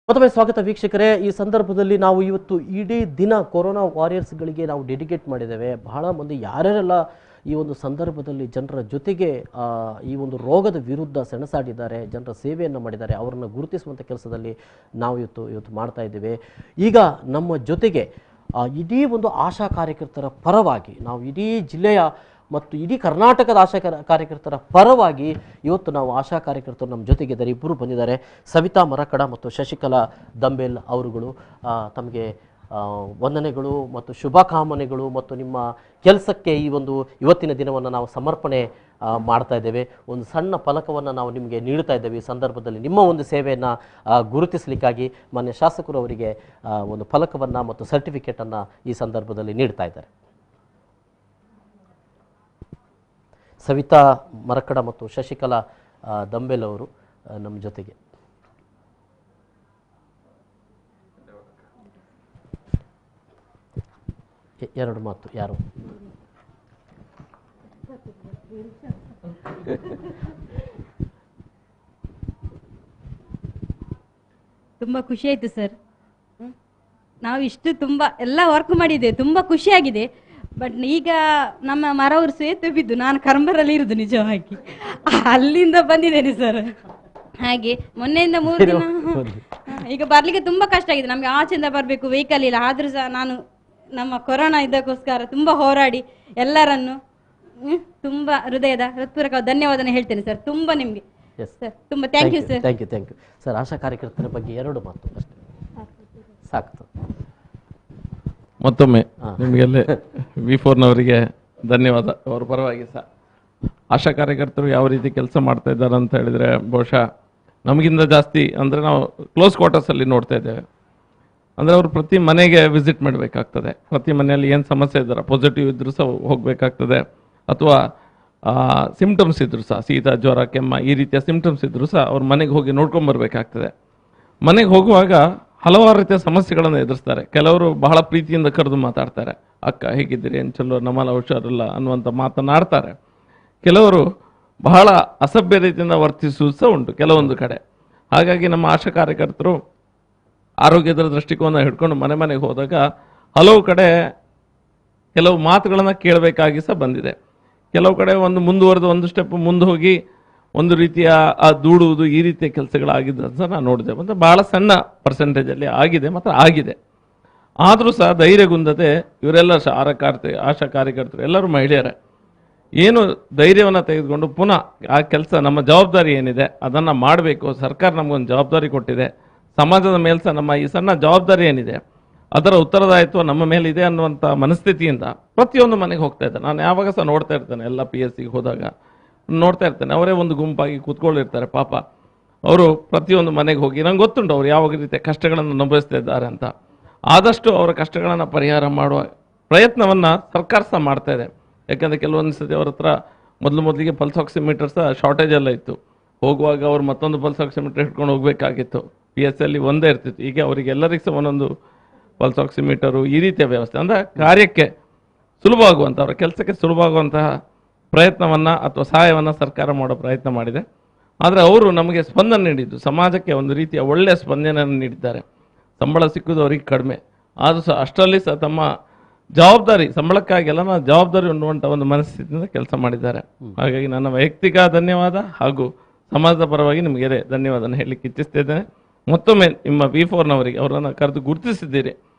Speaker 1: ಮತ್ತೊಮ್ಮೆ ಸ್ವಾಗತ ವೀಕ್ಷಕರೇ. ಈ ಸಂದರ್ಭದಲ್ಲಿ ನಾವು ಇವತ್ತು ಇಡೀ ದಿನ ಕೊರೋನಾ ವಾರಿಯರ್ಸ್ಗಳಿಗೆ ನಾವು ಡೆಡಿಕೇಟ್ ಮಾಡಿದ್ದೇವೆ. ಬಹಳ ಮಂದಿ ಯಾರ್ಯಾರೆಲ್ಲ ಈ ಒಂದು ಸಂದರ್ಭದಲ್ಲಿ ಜನರ ಜೊತೆಗೆ ಈ ಒಂದು ರೋಗದ ವಿರುದ್ಧ ಸೆಣಸಾಡಿದ್ದಾರೆ, ಜನರ ಸೇವೆಯನ್ನು ಮಾಡಿದ್ದಾರೆ, ಅವರನ್ನು ಗುರುತಿಸುವಂಥ ಕೆಲಸದಲ್ಲಿ ನಾವು ಇವತ್ತು ಮಾಡ್ತಾ ಇದ್ದೇವೆ. ಈಗ ನಮ್ಮ ಜೊತೆಗೆ ಇಡೀ ಒಂದು ಆಶಾ ಕಾರ್ಯಕರ್ತರ ಪರವಾಗಿ ನಾವು ಇಡೀ ಜಿಲ್ಲೆಯ ಮತ್ತು ಇಡೀ ಕರ್ನಾಟಕದ ಆಶಾ ಕಾರ್ಯಕರ್ತರ ಪರವಾಗಿ ಇವತ್ತು ನಾವು ಆಶಾ ಕಾರ್ಯಕರ್ತರು ನಮ್ಮ ಜೊತೆಗಿದ್ದಾರೆ. ಇಬ್ಬರು ಬಂದಿದ್ದಾರೆ, ಸವಿತಾ ಮರಕಡ ಮತ್ತು ಶಶಿಕಲಾ ದಂಬೇಲ್ ಅವರುಗಳು. ತಮಗೆ ವಂದನೆಗಳು ಮತ್ತು ಶುಭಕಾಮನೆಗಳು ಮತ್ತು ನಿಮ್ಮ ಕೆಲಸಕ್ಕೆ ಇವತ್ತಿನ ದಿನವನ್ನು ನಾವು ಸಮರ್ಪಣೆ ಮಾಡ್ತಾ ಇದ್ದೇವೆ. ಒಂದು ಸಣ್ಣ ಫಲಕವನ್ನು ನಾವು ನಿಮಗೆ ನೀಡ್ತಾ ಇದ್ದೇವೆ. ಈ ಸಂದರ್ಭದಲ್ಲಿ ನಿಮ್ಮ ಒಂದು ಸೇವೆಯನ್ನು ಗುರುತಿಸಲಿಕ್ಕಾಗಿ ಮಾನ್ಯ ಶಾಸಕರು ಅವರಿಗೆ ಒಂದು ಫಲಕವನ್ನು ಮತ್ತು ಸರ್ಟಿಫಿಕೇಟನ್ನು ಈ ಸಂದರ್ಭದಲ್ಲಿ ನೀಡ್ತಾ ಇದ್ದಾರೆ. ಸವಿತಾ ಮರಕಡ ಮತ್ತು ಶಶಿಕಲಾ ದಂಬೇಲ್ ಅವರು ನಮ್ಮ ಜೊತೆಗೆ. ಎರಡು ಮಾತು ಯಾರು?
Speaker 8: ತುಂಬಾ ಖುಷಿ ಆಯ್ತು ಸರ್. ನಾವು ಇಷ್ಟು ತುಂಬಾ ಎಲ್ಲ ವರ್ಕ್ ಮಾಡಿದ್ದೇವೆ, ತುಂಬಾ ಖುಷಿಯಾಗಿದೆ. ಬಟ್ ಈಗ ನಮ್ಮ ಮರವರು ಸೇತುವೆ ಬಿದ್ದು ನಾನು ಕರಂಬರಲ್ಲಿ ಇರುದು ನಿಜವಾಗಿ, ಅಲ್ಲಿಂದ ಬಂದಿದ್ದೇನೆ ಸರ್. ಹಾಗೆ ಮೊನ್ನೆಯಿಂದ 3 ದಿನ ಈಗ ಬರ್ಲಿಕ್ಕೆ ತುಂಬಾ ಕಷ್ಟ ಆಗಿದೆ ನಮ್ಗೆ. ಆಚೆಯಿಂದ ಬರ್ಬೇಕು, ವೆಹಿಕಲ್ ಇಲ್ಲ. ಆದ್ರೂ ಸಹ ನಾನು ನಮ್ಮ ಕೊರೋನಾ ಇದಕ್ಕೋಸ್ಕರ ತುಂಬಾ ಹೋರಾಡಿ ಎಲ್ಲರನ್ನು ತುಂಬಾ ಹೃತ್ಪೂರ್ವಕ ಧನ್ಯವಾದನೆ ಹೇಳ್ತೇನೆ ಸರ್. ತುಂಬಾ ನಿಮ್ಗೆ ಸರ್ ತುಂಬಾ thank you sir.
Speaker 1: Thank you sir. Asha ಕಾರ್ಯಕರ್ತರ ಬಗ್ಗೆ 2 ಮಾತು ಅಷ್ಟೇ ಸಾಕು.
Speaker 6: ಮತ್ತೊಮ್ಮೆ ನಿಮಗೆಲ್ಲ V4ನವರಿಗೆ ಧನ್ಯವಾದ. ಅವರ ಪರವಾಗಿ ಸಹ ಆಶಾ ಕಾರ್ಯಕರ್ತರು ಯಾವ ರೀತಿ ಕೆಲಸ ಮಾಡ್ತಾ ಇದ್ದಾರೆ ಅಂತ ಹೇಳಿದರೆ, ಬಹುಶಃ ನಮಗಿಂತ ಜಾಸ್ತಿ ಅಂದರೆ ನಾವು ಕ್ಲೋಸ್ ಕ್ವಾರ್ಟರ್ಸಲ್ಲಿ ನೋಡ್ತಾ ಇದ್ದೇವೆ. ಅಂದರೆ ಅವರು ಪ್ರತಿ ಮನೆಗೆ ವಿಸಿಟ್ ಮಾಡಬೇಕಾಗ್ತದೆ. ಪ್ರತಿ ಮನೆಯಲ್ಲಿ ಏನು ಸಮಸ್ಯೆ ಇದ್ದಾರೆ, ಪಾಸಿಟಿವ್ ಇದ್ರೂ ಸಹ ಹೋಗಬೇಕಾಗ್ತದೆ, ಅಥವಾ ಸಿಮ್ಟಮ್ಸ್ ಇದ್ರೂ ಸಹ ಶೀತ ಜ್ವರ ಕೆಮ್ಮ ಈ ರೀತಿಯ ಸಿಮ್ಟಮ್ಸ್ ಇದ್ರೂ ಸಹ ಅವ್ರ ಮನೆಗೆ ಹೋಗಿ ನೋಡ್ಕೊಂಬರ್ಬೇಕಾಗ್ತದೆ. ಮನೆಗೆ ಹೋಗುವಾಗ ಹಲವಾರು ರೀತಿಯ ಸಮಸ್ಯೆಗಳನ್ನು ಎದುರಿಸ್ತಾರೆ. ಕೆಲವರು ಬಹಳ ಪ್ರೀತಿಯಿಂದ ಕರೆದು ಮಾತಾಡ್ತಾರೆ, ಅಕ್ಕ ಹೇಗಿದ್ದೀರಿ, ಏನು ಚಲೋ, ನಮ್ಮಲ್ಲ ಹುಷಾರಿಲ್ಲ ಅನ್ನುವಂಥ ಮಾತನಾಡ್ತಾರೆ. ಕೆಲವರು ಬಹಳ ಅಸಭ್ಯ ರೀತಿಯಿಂದ ವರ್ತಿಸುವುದು ಸಹ ಉಂಟು ಕೆಲವೊಂದು ಕಡೆ. ಹಾಗಾಗಿ ನಮ್ಮ ಆಶಾ ಕಾರ್ಯಕರ್ತರು ಆರೋಗ್ಯದ ದೃಷ್ಟಿಕೋನ ಹಿಡ್ಕೊಂಡು ಮನೆಗೆ ಹೋದಾಗ ಹಲವು ಕಡೆ ಕೆಲವು ಮಾತುಗಳನ್ನು ಕೇಳಬೇಕಾಗಿ ಸಹ ಬಂದಿದೆ. ಕೆಲವು ಕಡೆ ಒಂದು ಸ್ಟೆಪ್ ಮುಂದೆ ಹೋಗಿ ಒಂದು ರೀತಿಯ ದೂಡುವುದು ಈ ರೀತಿಯ ಕೆಲಸಗಳಾಗಿದ್ದು ಸಹ ನಾನು ನೋಡಿದೆ. ಮತ್ತು ಬಹಳ ಸಣ್ಣ ಪರ್ಸೆಂಟೇಜಲ್ಲಿ ಆಗಿದೆ, ಮತ್ತು ಆಗಿದೆ. ಆದರೂ ಸಹ ಧೈರ್ಯಗುಂದದೆ ಇವರೆಲ್ಲ ಆಶಾ ಕಾರ್ಯಕರ್ತರು ಎಲ್ಲರೂ ಮಹಿಳೆಯರೇ ಏನು ಧೈರ್ಯವನ್ನು ತೆಗೆದುಕೊಂಡು ಪುನಃ ಆ ಕೆಲಸ ನಮ್ಮ ಜವಾಬ್ದಾರಿ ಏನಿದೆ ಅದನ್ನು ಮಾಡಬೇಕು. ಸರ್ಕಾರ ನಮಗೊಂದು ಜವಾಬ್ದಾರಿ ಕೊಟ್ಟಿದೆ, ಸಮಾಜದ ಮೇಲೆ ಸಹ ನಮ್ಮ ಈ ಸಣ್ಣ ಜವಾಬ್ದಾರಿ ಏನಿದೆ ಅದರ ಉತ್ತರದಾಯಿತ್ವ ನಮ್ಮ ಮೇಲಿದೆ ಅನ್ನುವಂಥ ಮನಸ್ಥಿತಿಯಿಂದ ಪ್ರತಿಯೊಂದು ಮನೆಗೆ ಹೋಗ್ತಾ ಇದ್ದಾರೆ. ನಾನು ಯಾವಾಗ ಸಹ ನೋಡ್ತಾ ಇರ್ತೇನೆ, ಎಲ್ಲ PSCಗೆ ಹೋದಾಗ ನೋಡ್ತಾ ಇರ್ತೇನೆ, ಅವರೇ ಒಂದು ಗುಂಪಾಗಿ ಕೂತ್ಕೊಂಡಿರ್ತಾರೆ. ಪಾಪ ಅವರು ಪ್ರತಿಯೊಂದು ಮನೆಗೆ ಹೋಗಿ ನಂಗೆ ಗೊತ್ತುಂಟು ಅವ್ರು ಯಾವ ರೀತಿಯ ಕಷ್ಟಗಳನ್ನು ಅನುಭವಿಸ್ತಾ ಇದ್ದಾರೆ ಅಂತ. ಆದಷ್ಟು ಅವರ ಕಷ್ಟಗಳನ್ನು ಪರಿಹಾರ ಮಾಡುವ ಪ್ರಯತ್ನವನ್ನು ಸರ್ಕಾರ ಸಹ ಮಾಡ್ತಾ ಇದೆ. ಯಾಕಂದರೆ ಕೆಲವೊಂದು ಸತಿ ಅವ್ರ ಹತ್ರ ಮೊದಲಿಗೆ ಪಲ್ಸ್ ಆಕ್ಸಿಮೀಟರ್ ಸಹ ಶಾರ್ಟೇಜ್ ಎಲ್ಲ ಇತ್ತು. ಹೋಗುವಾಗ ಅವ್ರು ಮತ್ತೊಂದು ಪಲ್ಸ್ ಆಕ್ಸಿಮೀಟರ್ ಇಟ್ಕೊಂಡು ಹೋಗಬೇಕಾಗಿತ್ತು. PSL ಒಂದೇ ಇರ್ತಿತ್ತು. ಈಗ ಅವರಿಗೆ ಎಲ್ಲರಿಗೂ ಸಹ ಒಂದೊಂದು ಪಲ್ಸ್ ಆಕ್ಸಿಮೀಟರು ಈ ರೀತಿಯ ವ್ಯವಸ್ಥೆ ಅಂದರೆ ಕಾರ್ಯಕ್ಕೆ ಸುಲಭವಾಗುವಂಥ ಅವರ ಕೆಲಸಕ್ಕೆ ಸುಲಭವಾಗುವಂತಹ ಪ್ರಯತ್ನವನ್ನು ಅಥವಾ ಸಹಾಯವನ್ನು ಸರ್ಕಾರ ಮಾಡೋ ಪ್ರಯತ್ನ ಮಾಡಿದೆ. ಆದರೆ ಅವರು ನಮಗೆ ಸ್ಪಂದನೆ ನೀಡಿದ್ದು ಸಮಾಜಕ್ಕೆ ಒಂದು ರೀತಿಯ ಒಳ್ಳೆಯ ಸ್ಪಂದನೆಯನ್ನು ನೀಡಿದ್ದಾರೆ. ಸಂಬಳ ಸಿಕ್ಕುವುದು ಅವರಿಗೆ ಕಡಿಮೆ ಆದರೂ ಸಹ ಅಷ್ಟರಲ್ಲಿ ಸಹ ತಮ್ಮ ಜವಾಬ್ದಾರಿ ಸಂಬಳಕ್ಕಾಗೆಲ್ಲ ಜವಾಬ್ದಾರಿ ಹೊಂದುವಂಥ ಒಂದು ಮನಸ್ಥಿತಿಯಿಂದ ಕೆಲಸ ಮಾಡಿದ್ದಾರೆ. ಹಾಗಾಗಿ ನನ್ನ ವೈಯಕ್ತಿಕ ಧನ್ಯವಾದ ಹಾಗೂ ಸಮಾಜದ ಪರವಾಗಿ ನಿಮಗೆ ಧನ್ಯವಾದನ ಹೇಳಲಿಕ್ಕೆ ಇಚ್ಛಿಸ್ತಿದ್ದೇನೆ. ಮತ್ತೊಮ್ಮೆ ನಿಮ್ಮ V4ನವರಿಗೆ ಅವರನ್ನು ಕರೆದು ಗುರುತಿಸಿದ್ದೀರಿ,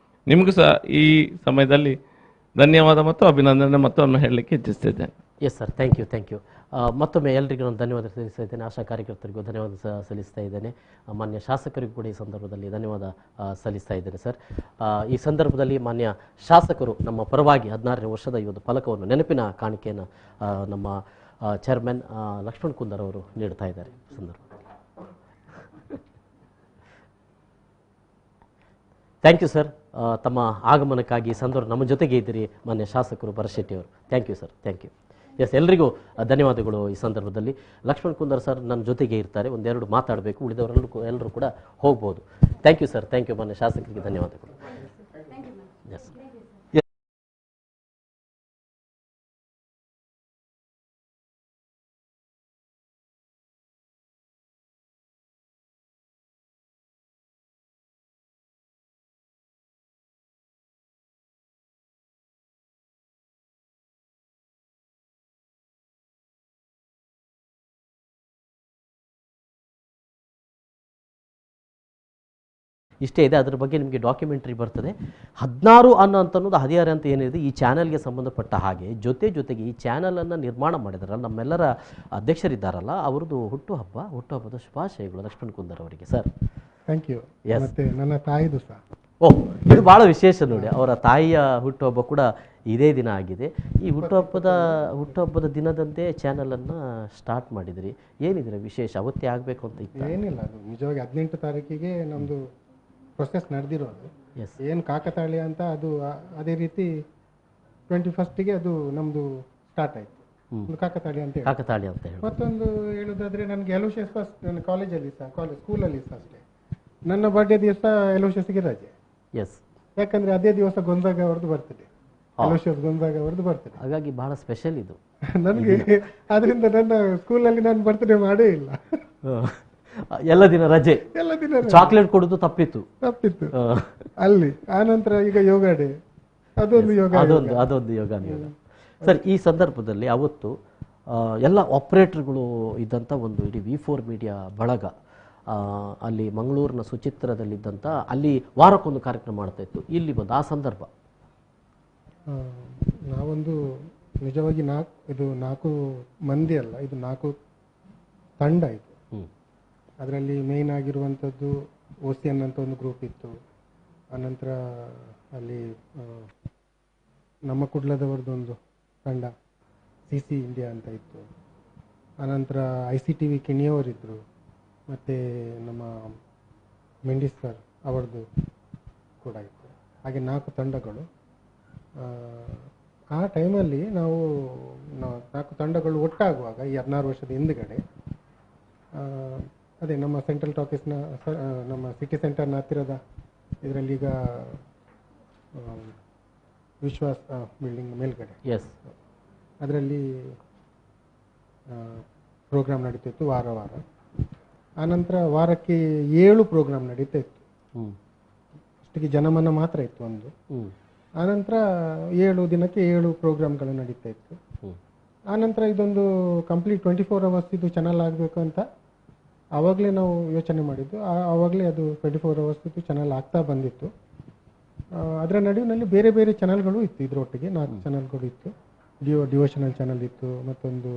Speaker 6: ನಿಮಗೂ ಸಹ ಈ ಸಮಯದಲ್ಲಿ ಧನ್ಯವಾದ ಮತ್ತು ಅಭಿನಂದನೆ ಮತ್ತೊಮ್ಮೆ ಹೇಳಲಿಕ್ಕೆ ಇಚ್ಛಿಸ್ತಿದ್ದೇನೆ.
Speaker 1: Yes sir, thank you. ಮತ್ತೊಮ್ಮೆ ಎಲ್ರಿಗೂ ನಾನು ಧನ್ಯವಾದ ಸಲ್ಲಿಸ್ತಾ ಇದ್ದೇನೆ. ಆಶಾ ಕಾರ್ಯಕರ್ತರಿಗೂ ಧನ್ಯವಾದ ಸಲ್ಲಿಸ್ತಾ ಇದ್ದೇನೆ. ಮಾನ್ಯ ಶಾಸಕರಿಗೂ ಕೂಡ ಈ ಸಂದರ್ಭದಲ್ಲಿ ಧನ್ಯವಾದ ಸಲ್ಲಿಸ್ತಾ ಇದ್ದೇನೆ ಸರ್. ಈ ಸಂದರ್ಭದಲ್ಲಿ ಮಾನ್ಯ ಶಾಸಕರು ನಮ್ಮ ಪರವಾಗಿ 16ನೇ ವರ್ಷದ ಈ ಒಂದು ಫಲಕವನ್ನು ನೆನಪಿನ ಕಾಣಿಕೆಯನ್ನು ನಮ್ಮ ಚೇರ್ಮನ್ ಲಕ್ಷ್ಮಣ್ ಕುಂದರ್ ಅವರು ನೀಡ್ತಾ ಇದ್ದಾರೆ. ಸಂದರ್ಭ ಥ್ಯಾಂಕ್ ಯು ಸರ್. ತಮ್ಮ ಆಗಮನಕ್ಕಾಗಿ ಸಂದರ್ಭ ನಮ್ಮ ಜೊತೆಗೆ ಇದ್ದೀರಿ ಮಾನ್ಯ ಶಾಸಕರು ಭರಶೆಟ್ಟಿ ಅವರು. Thank you sir, thank you. Yes, ಎಲ್ರಿಗೂ ಧನ್ಯವಾದಗಳು. ಈ ಸಂದರ್ಭದಲ್ಲಿ ಲಕ್ಷ್ಮಣ್ ಕುಂದರ್ ಸರ್ ನನ್ನ ಜೊತೆಗೆ ಇರ್ತಾರೆ, ಒಂದೆರಡು ಮಾತಾಡಬೇಕು, ಉಳಿದವರೆಲ್ಲರೂ ಕೂಡ ಹೋಗ್ಬೋದು. Thank you sir, thank you. ಮಾನ್ಯ ಶಾಸಕರಿಗೆ ಧನ್ಯವಾದಗಳು. ಎಸ್. ಇಷ್ಟೇ ಇದೆ. ಅದರ ಬಗ್ಗೆ ನಿಮಗೆ ಡಾಕ್ಯುಮೆಂಟ್ರಿ ಬರ್ತದೆ. 16 ಅನ್ನೋದು 16 ಅಂತ ಏನಿದೆ ಈ ಚಾನಲ್ಗೆ ಸಂಬಂಧಪಟ್ಟ ಹಾಗೆ ಜೊತೆಗೆ ಈ ಚಾನಲನ್ನು ನಿರ್ಮಾಣ ಮಾಡಿದಾರಲ್ಲ ನಮ್ಮೆಲ್ಲರ ಅಧ್ಯಕ್ಷರಿದ್ದಾರಲ್ಲ, ಅವ್ರದ್ದು ಹುಟ್ಟುಹಬ್ಬದ ಶುಭಾಶಯಗಳು ಲಕ್ಷ್ಮಣ್ ಕುಂದರ್ ಅವರಿಗೆ ಸರ್.
Speaker 9: Thank you. ಮತ್ತೆ ನನ್ನ ತಾಯಿದು ಸಹ.
Speaker 1: ಓಹ್, ಇದು ಭಾಳ ವಿಶೇಷ ನೋಡಿ, ಅವರ ತಾಯಿಯ ಹುಟ್ಟುಹಬ್ಬ ಕೂಡ ಇದೇ ದಿನ ಆಗಿದೆ. ಈ ಹುಟ್ಟುಹಬ್ಬದ ದಿನದಂತೆ ಚಾನಲನ್ನು ಸ್ಟಾರ್ಟ್ ಮಾಡಿದಿರಿ. ಏನಿದೆ ವಿಶೇಷ? ಅವತ್ತೇ ಆಗಬೇಕು ಅಂತ ಇತ್ತು?
Speaker 9: ಏನಿಲ್ಲ, ಅದು ನಿಜವಾಗಿ 18 ತಾರೀಕಿಗೆ ನಮ್ಮದು ಪ್ರೊಸೆಸ್ ನಡೆದಿರೋದು. ಏನು ಕಾಕತಾಳೀಯ ಅಂತ ಅದು ಅದೇ ರೀತಿ 21ಗೆ ಅದು ನಮ್ಮದು ಸ್ಟಾರ್ಟ್ ಆಯಿತು. ಒಂದು ಕಾಕತಾಳೀಯ ಅಂತ ಹೇಳಿ. ಮತ್ತೊಂದು ಹೇಳೋದಾದ್ರೆ ನನಗೆ ಎಲೋಶಿಯಸ್ ಫಸ್ಟ್ ನನ್ನ ಕಾಲೇಜಲ್ಲಿ ಸಹ ಸ್ಕೂಲಲ್ಲಿ ಸಹ ಅಷ್ಟೇ ನನ್ನ ಬರ್ಡೇ ದಿವಸ ಎಲೋಶಿಯಸ್ಗೆ ರಜೆ.
Speaker 1: ಎಸ್,
Speaker 9: ಯಾಕಂದ್ರೆ ಅದೇ ದಿವಸ ಗೊಂಜಾಗ ಅವ್ರದ್ದು ಬರ್ತದೆ, ಎಲೋಶಿಯಸ್ ಗೊಂಜಾಗ ಅವ್ರದ್ದು ಬರ್ತದೆ.
Speaker 1: ಹಾಗಾಗಿ ಬಹಳ ಸ್ಪೆಷಲ್ ಇದು
Speaker 9: ನನಗೆ. ಆದ್ರಿಂದ ನನ್ನ ಸ್ಕೂಲಲ್ಲಿ ನಾನು ಬರ್ತ್ಡೇ ಮಾಡೇ ಇಲ್ಲ.
Speaker 1: ಎಲ್ಲ ದಿನ ರಜೆ, ಚಾಕ್ಲೇಟ್ ಕೊಡುದು ತಪ್ಪಿತ್ತು
Speaker 9: ಅಲ್ಲಿ. ಆನಂತರ ಈಗ ಯೋಗ ಡೇ, ಅದೊಂದು
Speaker 1: ಯೋಗ ಸರ್. ಈ ಸಂದರ್ಭದಲ್ಲಿ ಅವತ್ತು ಎಲ್ಲ ಆಪರೇಟರ್ಗಳು ಇದ್ದಂಥ ಒಂದು ಇಡೀ V4 ಮೀಡಿಯಾ ಬಳಗ ಅಲ್ಲಿ ಮಂಗಳೂರಿನ ಸುಚಿತ್ರದಲ್ಲಿದ್ದಂಥ ಅಲ್ಲಿ ವಾರಕ್ಕೊಂದು ಕಾರ್ಯಕ್ರಮ ಮಾಡ್ತಾ ಇತ್ತು. ಇಲ್ಲಿ ಬಂದು ಆ ಸಂದರ್ಭ
Speaker 9: ನಾವೊಂದು ನಿಜವಾಗಿ 4 ಮಂದಿ ಅಲ್ಲ, ಇದು 4 ತಂಡ ಇದು. ಅದರಲ್ಲಿ ಮೇಯ್ನ್ ಆಗಿರುವಂಥದ್ದು OCN ಅಂತ ಒಂದು ಗ್ರೂಪ್ ಇತ್ತು. ಆನಂತರ ಅಲ್ಲಿ ನಮ್ಮ ಕುಡ್ಲದವ್ರದ್ದೊಂದು ತಂಡ CC ಇಂಡಿಯಾ ಅಂತ ಇತ್ತು. ಆನಂತರ ICTV ಕಿಣಿಯವರಿದ್ದರು, ಮತ್ತು ನಮ್ಮ ಮೆಂಡಿಸ್ ಸರ್ ಅವರದ್ದು ಕೂಡ ಇತ್ತು. ಹಾಗೆ 4 ತಂಡಗಳು. ಆ ಟೈಮಲ್ಲಿ ನಾವು 4 ತಂಡಗಳು ಒಟ್ಟಾಗುವಾಗ ಈ 16 ವರ್ಷದ ಹಿಂದುಗಡೆ ಅದೇ ನಮ್ಮ ಸೆಂಟ್ರಲ್ ಟಾಕೀಸ್ನ ನಮ್ಮ ಸಿಟಿ ಸೆಂಟರ್ನ ಹತ್ತಿರದ ಇದರಲ್ಲಿ ಈಗ ವಿಶ್ವಾಸ್ ಬಿಲ್ಡಿಂಗ್ ಮೇಲ್ಗಡೆ ಅದರಲ್ಲಿ ಪ್ರೋಗ್ರಾಮ್ ನಡೀತಿತ್ತು ವಾರ. ಆನಂತರ ವಾರಕ್ಕೆ 7 ಪ್ರೋಗ್ರಾಮ್ ನಡೀತಾ ಇತ್ತು. ಅಷ್ಟಿಗೆ ಜನಮನ ಮಾತ್ರ ಇತ್ತು ಒಂದು. ಆನಂತರ 7 ದಿನಕ್ಕೆ 7 ಪ್ರೋಗ್ರಾಮ್ಗಳು ನಡೀತಾ ಇತ್ತು. ಆನಂತರ ಇದೊಂದು ಕಂಪ್ಲೀಟ್ 24 ಅವರ್ಸ್ ಇದು ಚಾನಲ್ ಆಗಬೇಕು ಅಂತ ಆವಾಗಲೇ ನಾವು ಯೋಚನೆ ಮಾಡಿದ್ದು. ಆವಾಗಲೇ ಅದು 24 ಅವರ್ಸ್ ಇದು ಚಾನಲ್ ಆಗ್ತಾ ಬಂದಿತ್ತು. ಅದರ ನಡುವಿನಲ್ಲಿ ಬೇರೆ ಬೇರೆ ಚಾನಲ್ಗಳು ಇತ್ತು. ಇದರೊಟ್ಟಿಗೆ 4 ಚಾನಲ್ಗಳು ಇತ್ತು. ಡಿವೋಷನಲ್ ಚಾನಲ್ ಇತ್ತು, ಮತ್ತೊಂದು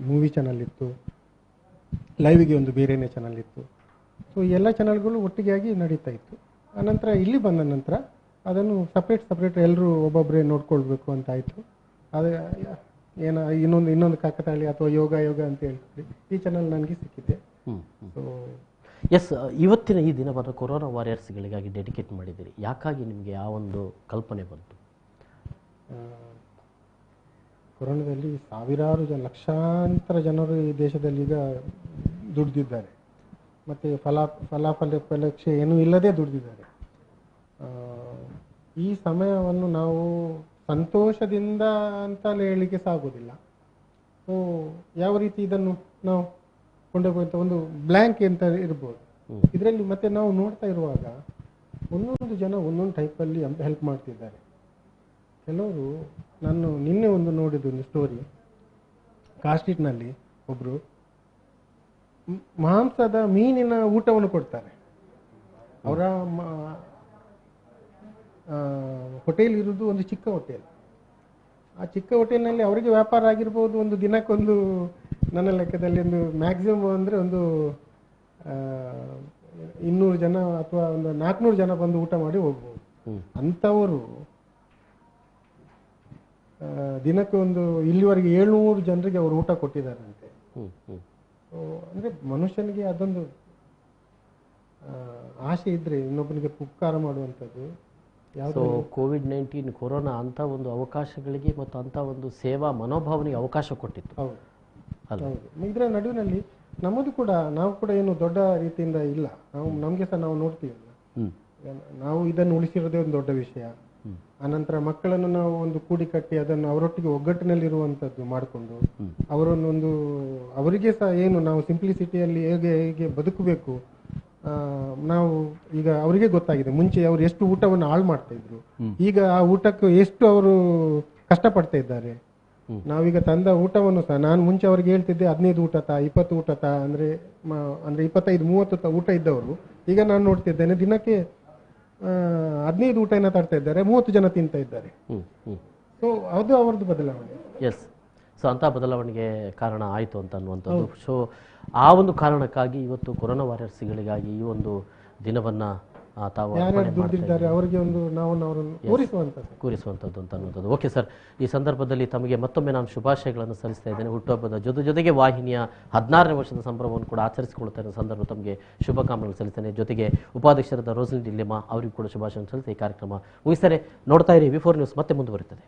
Speaker 9: ಮೂವಿ ಚಾನಲ್ ಇತ್ತು, ಲೈವಿಗೆ ಒಂದು ಬೇರೆನೇ ಚಾನಲ್ ಇತ್ತು. ಸೊ ಎಲ್ಲ ಚಾನಲ್ಗಳು ಒಟ್ಟಿಗೆ ಆಗಿ ನಡೀತಾ ಇತ್ತು. ಆನಂತರ ಇಲ್ಲಿ ಬಂದ ನಂತರ ಅದನ್ನು ಸಪ್ರೇಟ್ ಎಲ್ಲರೂ ಒಬ್ಬೊಬ್ಬರೇ ನೋಡ್ಕೊಳ್ಬೇಕು ಅಂತ ಆಯಿತು. ಅದೇ ಇನ್ನೊಂದು ಕಾಕತಾಳಿ ಅಥವಾ ಯೋಗ ಅಂತ ಹೇಳ್ತೀವಿ, ಈ ಚಾನಲ್ ನನಗೆ ಸಿಕ್ಕಿದೆ. ಸೊ
Speaker 1: ಎಸ್, ಇವತ್ತಿನ ಈ ದಿನವನ್ನು ಕೊರೋನಾ ವಾರಿಯರ್ಸ್ಗಳಿಗಾಗಿ ಡೆಡಿಕೇಟ್ ಮಾಡಿದ್ದೀರಿ. ಯಾಕಾಗಿ ನಿಮಗೆ ಆ ಒಂದು ಕಲ್ಪನೆ ಬಂತು?
Speaker 9: ಕೊರೋನಾದಲ್ಲಿ ಸಾವಿರಾರು ಲಕ್ಷಾಂತರ ಜನರು ಈ ದೇಶದಲ್ಲಿ ಈಗ ದುಡಿದಿದ್ದಾರೆ, ಮತ್ತು ಫಲಾಫಲಪೇಕ್ಷೆ ಏನೂ ಇಲ್ಲದೆ ದುಡಿದಿದ್ದಾರೆ. ಈ ಸಮಯವನ್ನು ನಾವು ಸಂತೋಷದಿಂದ ಅಂತಲೇ ಹೇಳಲಿಕ್ಕೆ ಸಾಗೋದಿಲ್ಲ. ಸೊ ಯಾವ ರೀತಿ ಇದನ್ನು ನಾವು ಕೊಂಡೋಗುವಂಥ ಒಂದು ಬ್ಲ್ಯಾಂಕ್ ಅಂತ ಇರ್ಬೋದು. ಇದರಲ್ಲಿ ಮತ್ತೆ ನಾವು ನೋಡ್ತಾ ಇರುವಾಗ ಒಂದೊಂದು ಜನ ಒಂದೊಂದು ಟೈಪಲ್ಲಿ ಹೆಲ್ಪ್ ಮಾಡ್ತಿದ್ದಾರೆ. ಕೆಲವರು, ನಾನು ನಿನ್ನೆ ನೋಡಿದ ಒಂದು ಸ್ಟೋರಿ, ಕಾಸ್ಟ್ರೀಟ್ನಲ್ಲಿ ಒಬ್ಬರು ಮಾಂಸದ ಮೀನಿನ ಊಟವನ್ನು ಕೊಡ್ತಾರೆ. ಅವರ ಹೋಟೆಲ್ ಇರುವುದು ಒಂದು ಚಿಕ್ಕ ಹೋಟೆಲ್. ಆ ಚಿಕ್ಕ ಹೋಟೆಲ್ನಲ್ಲಿ ಅವರಿಗೆ ವ್ಯಾಪಾರ ಆಗಿರ್ಬೋದು, ಒಂದು ದಿನಕ್ಕೊಂದು ನನ್ನ ಲೆಕ್ಕದಲ್ಲಿ ಒಂದು ಮ್ಯಾಕ್ಸಿಮಮ್ ಅಂದರೆ ಒಂದು 200 ಜನ ಅಥವಾ ಒಂದು 400 ಜನ ಬಂದು ಊಟ ಮಾಡಿ ಹೋಗ್ಬೋದು. ಅಂಥವರು ದಿನಕ್ಕೆ ಇಲ್ಲಿವರೆಗೆ 700 ಜನರಿಗೆ ಅವರು ಊಟ ಕೊಟ್ಟಿದ್ದಾರಂತೆ. ಅಂದರೆ ಮನುಷ್ಯನಿಗೆ ಅದೊಂದು ಆಸೆ ಇದ್ರೆ ಇನ್ನೊಬ್ಬನಿಗೆ ಉಪಕಾರ ಮಾಡುವಂಥದ್ದು.
Speaker 1: ಸೊ ಕೋವಿಡ್-19 ಕೊರೋನಾ ಅಂಥ ಒಂದು ಅವಕಾಶಗಳಿಗೆ ಮತ್ತು ಅಂಥ ಒಂದು ಸೇವಾ ಮನೋಭಾವನೆಗೆ ಅವಕಾಶ ಕೊಟ್ಟಿತ್ತು.
Speaker 9: ಹೌದು. ಇದರ ನಡುವಿನಲ್ಲಿ ನಾವು ಕೂಡ ಏನು ದೊಡ್ಡ ರೀತಿಯಿಂದ ಇಲ್ಲ, ನಮಗೆ ಸಹ ನಾವು ನೋಡ್ತೀವಲ್ಲ, ನಾವು ಇದನ್ನು ಉಳಿಸಿರೋದೇ ಒಂದು ದೊಡ್ಡ ವಿಷಯ. ಆನಂತರ ಮಕ್ಕಳನ್ನು ನಾವು ಒಂದು ಕೂಡಿ ಕಟ್ಟಿ ಅದನ್ನು ಅವರೊಟ್ಟಿಗೆ ಒಗ್ಗಟ್ಟಿನಲ್ಲಿರುವಂಥದ್ದು ಮಾಡಿಕೊಂಡು ಅವರಿಗೆ ಸಹ ಏನು ನಾವು ಸಿಂಪ್ಲಿಸಿಟಿಯಲ್ಲಿ ಹೇಗೆ ಬದುಕಬೇಕು, ನಾವು ಈಗ ಅವರಿಗೆ ಗೊತ್ತಾಗಿದೆ. ಮುಂಚೆ ಅವರು ಎಷ್ಟು ಊಟವನ್ನು ಹಾಳು ಮಾಡ್ತಾ ಇದ್ರು, ಈಗ ಆ ಊಟಕ್ಕೆ ಎಷ್ಟು ಅವರು ಕಷ್ಟಪಡ್ತಾ ಇದ್ದಾರೆ. ನಾವೀಗ ತಂದ ಊಟವನ್ನು ಸಹ ನಾನು ಮುಂಚೆ ಅವ್ರಿಗೆ ಹೇಳ್ತಿದ್ದೆ 15 ಊಟ 20 ಊಟ ಅಂದ್ರೆ 25-30 ಊಟ ಇದ್ದವರು ಈಗ ನಾನು ನೋಡ್ತಿದ್ದೇನೆ ದಿನಕ್ಕೆ 15 ಊಟನ ತರ್ತಾ ಇದ್ದಾರೆ, 30 ಜನ ತಿಂತಾ ಇದ್ದಾರೆ. ಸೊ ಅದು ಅವರದ್ದು ಬದಲಾವಣೆ.
Speaker 1: ಎಸ್, ಸೊ ಅಂಥ ಬದಲಾವಣೆಗೆ ಕಾರಣ ಆಯಿತು ಅಂತ ಅನ್ನುವಂಥದ್ದು. ಸೊ ಆ ಒಂದು ಕಾರಣಕ್ಕಾಗಿ ಇವತ್ತು ಕೊರೋನಾ ವಾರಿಯರ್ಸ್ಗಳಿಗಾಗಿ ಈ ಒಂದು ದಿನವನ್ನು ತಾವು
Speaker 9: ದುಡಿದಿದ್ದಾರೆ ಅವರಿಗೆ ಒಂದು ನಾವು ಅವರನ್ನು
Speaker 1: ಕೂರಿಸುವಂಥದ್ದು ಅಂತ ಅನ್ನೋದು. ಓಕೆ ಸರ್, ಈ ಸಂದರ್ಭದಲ್ಲಿ ತಮಗೆ ಮತ್ತೊಮ್ಮೆ ನಾನು ಶುಭಾಶಯಗಳನ್ನು ಸಲ್ಲಿಸ್ತಾ ಇದ್ದೇನೆ. ಹುಟ್ಟುಹಬ್ಬದ ಜೊತೆಗೆ ವಾಹಿನಿಯ 16ನೇ ವರ್ಷದ ಸಂಭ್ರಮವನ್ನು ಕೂಡ ಆಚರಿಸಿಕೊಳ್ತಾ ಇರೋ ಸಂದರ್ಭ ತಮಗೆ ಶುಭಕಾಮನೆಗಳು ಸಲ್ಲಿಸ್ತೇನೆ. ಜೊತೆಗೆ ಉಪಾಧ್ಯಕ್ಷರಾದ ರೋಸ್ಲಿನ್ ಡಿಲೆಮಾ ಅವರಿಗೂ ಕೂಡ ಶುಭಾಶಯ ಸಲ್ಲಿಸಿ ಈ ಕಾರ್ಯಕ್ರಮ ಮುಗಿಸ್ತಾರೆ. ನೋಡ್ತಾ ಇರಿ V4 ನ್ಯೂಸ್, ಮತ್ತೆ ಮುಂದುವರಿಯುತ್ತದೆ.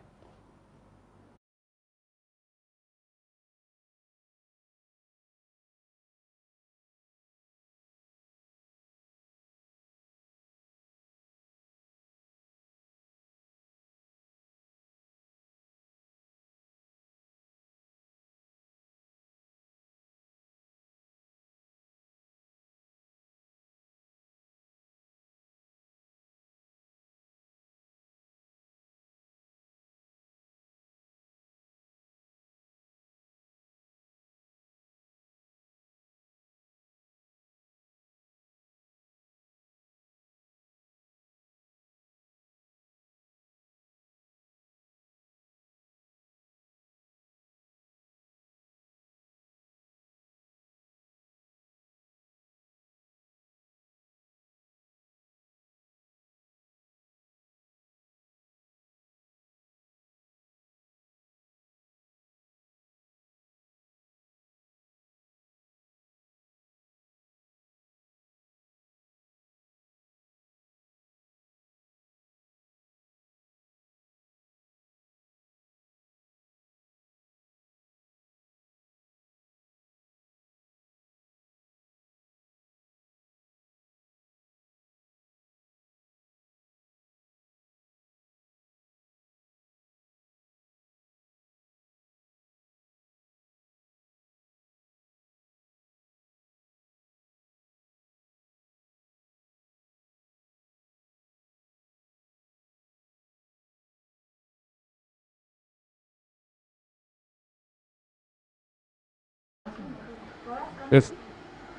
Speaker 10: ಎಸ್,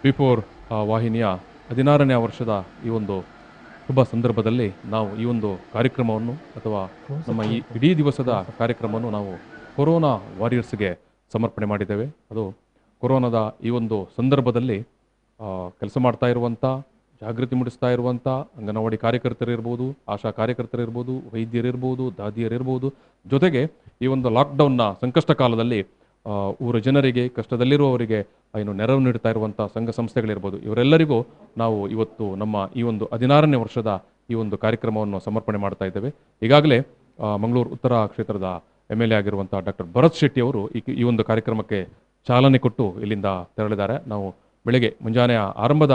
Speaker 10: V4 ವಾಹಿನಿಯ 16ನೇ ವರ್ಷದ ಈ ಒಂದು ಶುಭ ಸಂದರ್ಭದಲ್ಲಿ ನಾವು ಈ ಒಂದು ಕಾರ್ಯಕ್ರಮವನ್ನು ಅಥವಾ ನಮ್ಮ ಈ ಇಡೀ ದಿವಸದ ಕಾರ್ಯಕ್ರಮವನ್ನು ನಾವು ಕೊರೋನಾ ವಾರಿಯರ್ಸ್ಗೆ ಸಮರ್ಪಣೆ ಮಾಡಿದ್ದೇವೆ. ಅದು ಕೊರೋನಾದ ಈ ಒಂದು ಸಂದರ್ಭದಲ್ಲಿ ಕೆಲಸ ಮಾಡ್ತಾ ಇರುವಂಥ, ಜಾಗೃತಿ ಮೂಡಿಸ್ತಾ ಇರುವಂಥ ಅಂಗನವಾಡಿ ಕಾರ್ಯಕರ್ತರಿರ್ಬೋದು, ಆಶಾ ಕಾರ್ಯಕರ್ತರಿರ್ಬೋದು, ವೈದ್ಯರಿರ್ಬೋದು, ದಾದಿಯರಿರ್ಬೋದು, ಜೊತೆಗೆ ಈ ಒಂದು ಲಾಕ್ಡೌನ್ನ ಸಂಕಷ್ಟ ಕಾಲದಲ್ಲಿ ಊರ ಜನರಿಗೆ, ಕಷ್ಟದಲ್ಲಿರುವವರಿಗೆ ಏನು ನೆರವು ನೀಡ್ತಾ ಇರುವಂಥ ಸಂಘ ಸಂಸ್ಥೆಗಳಿರ್ಬೋದು, ಇವರೆಲ್ಲರಿಗೂ ನಾವು ಇವತ್ತು ನಮ್ಮ ಈ ಒಂದು 16ನೇ ವರ್ಷದ ಈ ಒಂದು ಕಾರ್ಯಕ್ರಮವನ್ನು ಸಮರ್ಪಣೆ ಮಾಡ್ತಾ ಇದ್ದೇವೆ. ಈಗಾಗಲೇ ಮಂಗಳೂರು ಉತ್ತರ ಕ್ಷೇತ್ರದ MLA ಆಗಿರುವಂಥ ಡಾಕ್ಟರ್ ಭರತ್ ಶೆಟ್ಟಿ ಅವರು ಈ ಒಂದು ಕಾರ್ಯಕ್ರಮಕ್ಕೆ ಚಾಲನೆ ಕೊಟ್ಟು ಇಲ್ಲಿಂದ ತೆರಳಿದ್ದಾರೆ. ನಾವು ಬೆಳಗ್ಗೆ ಮುಂಜಾನೆಯ ಆರಂಭದ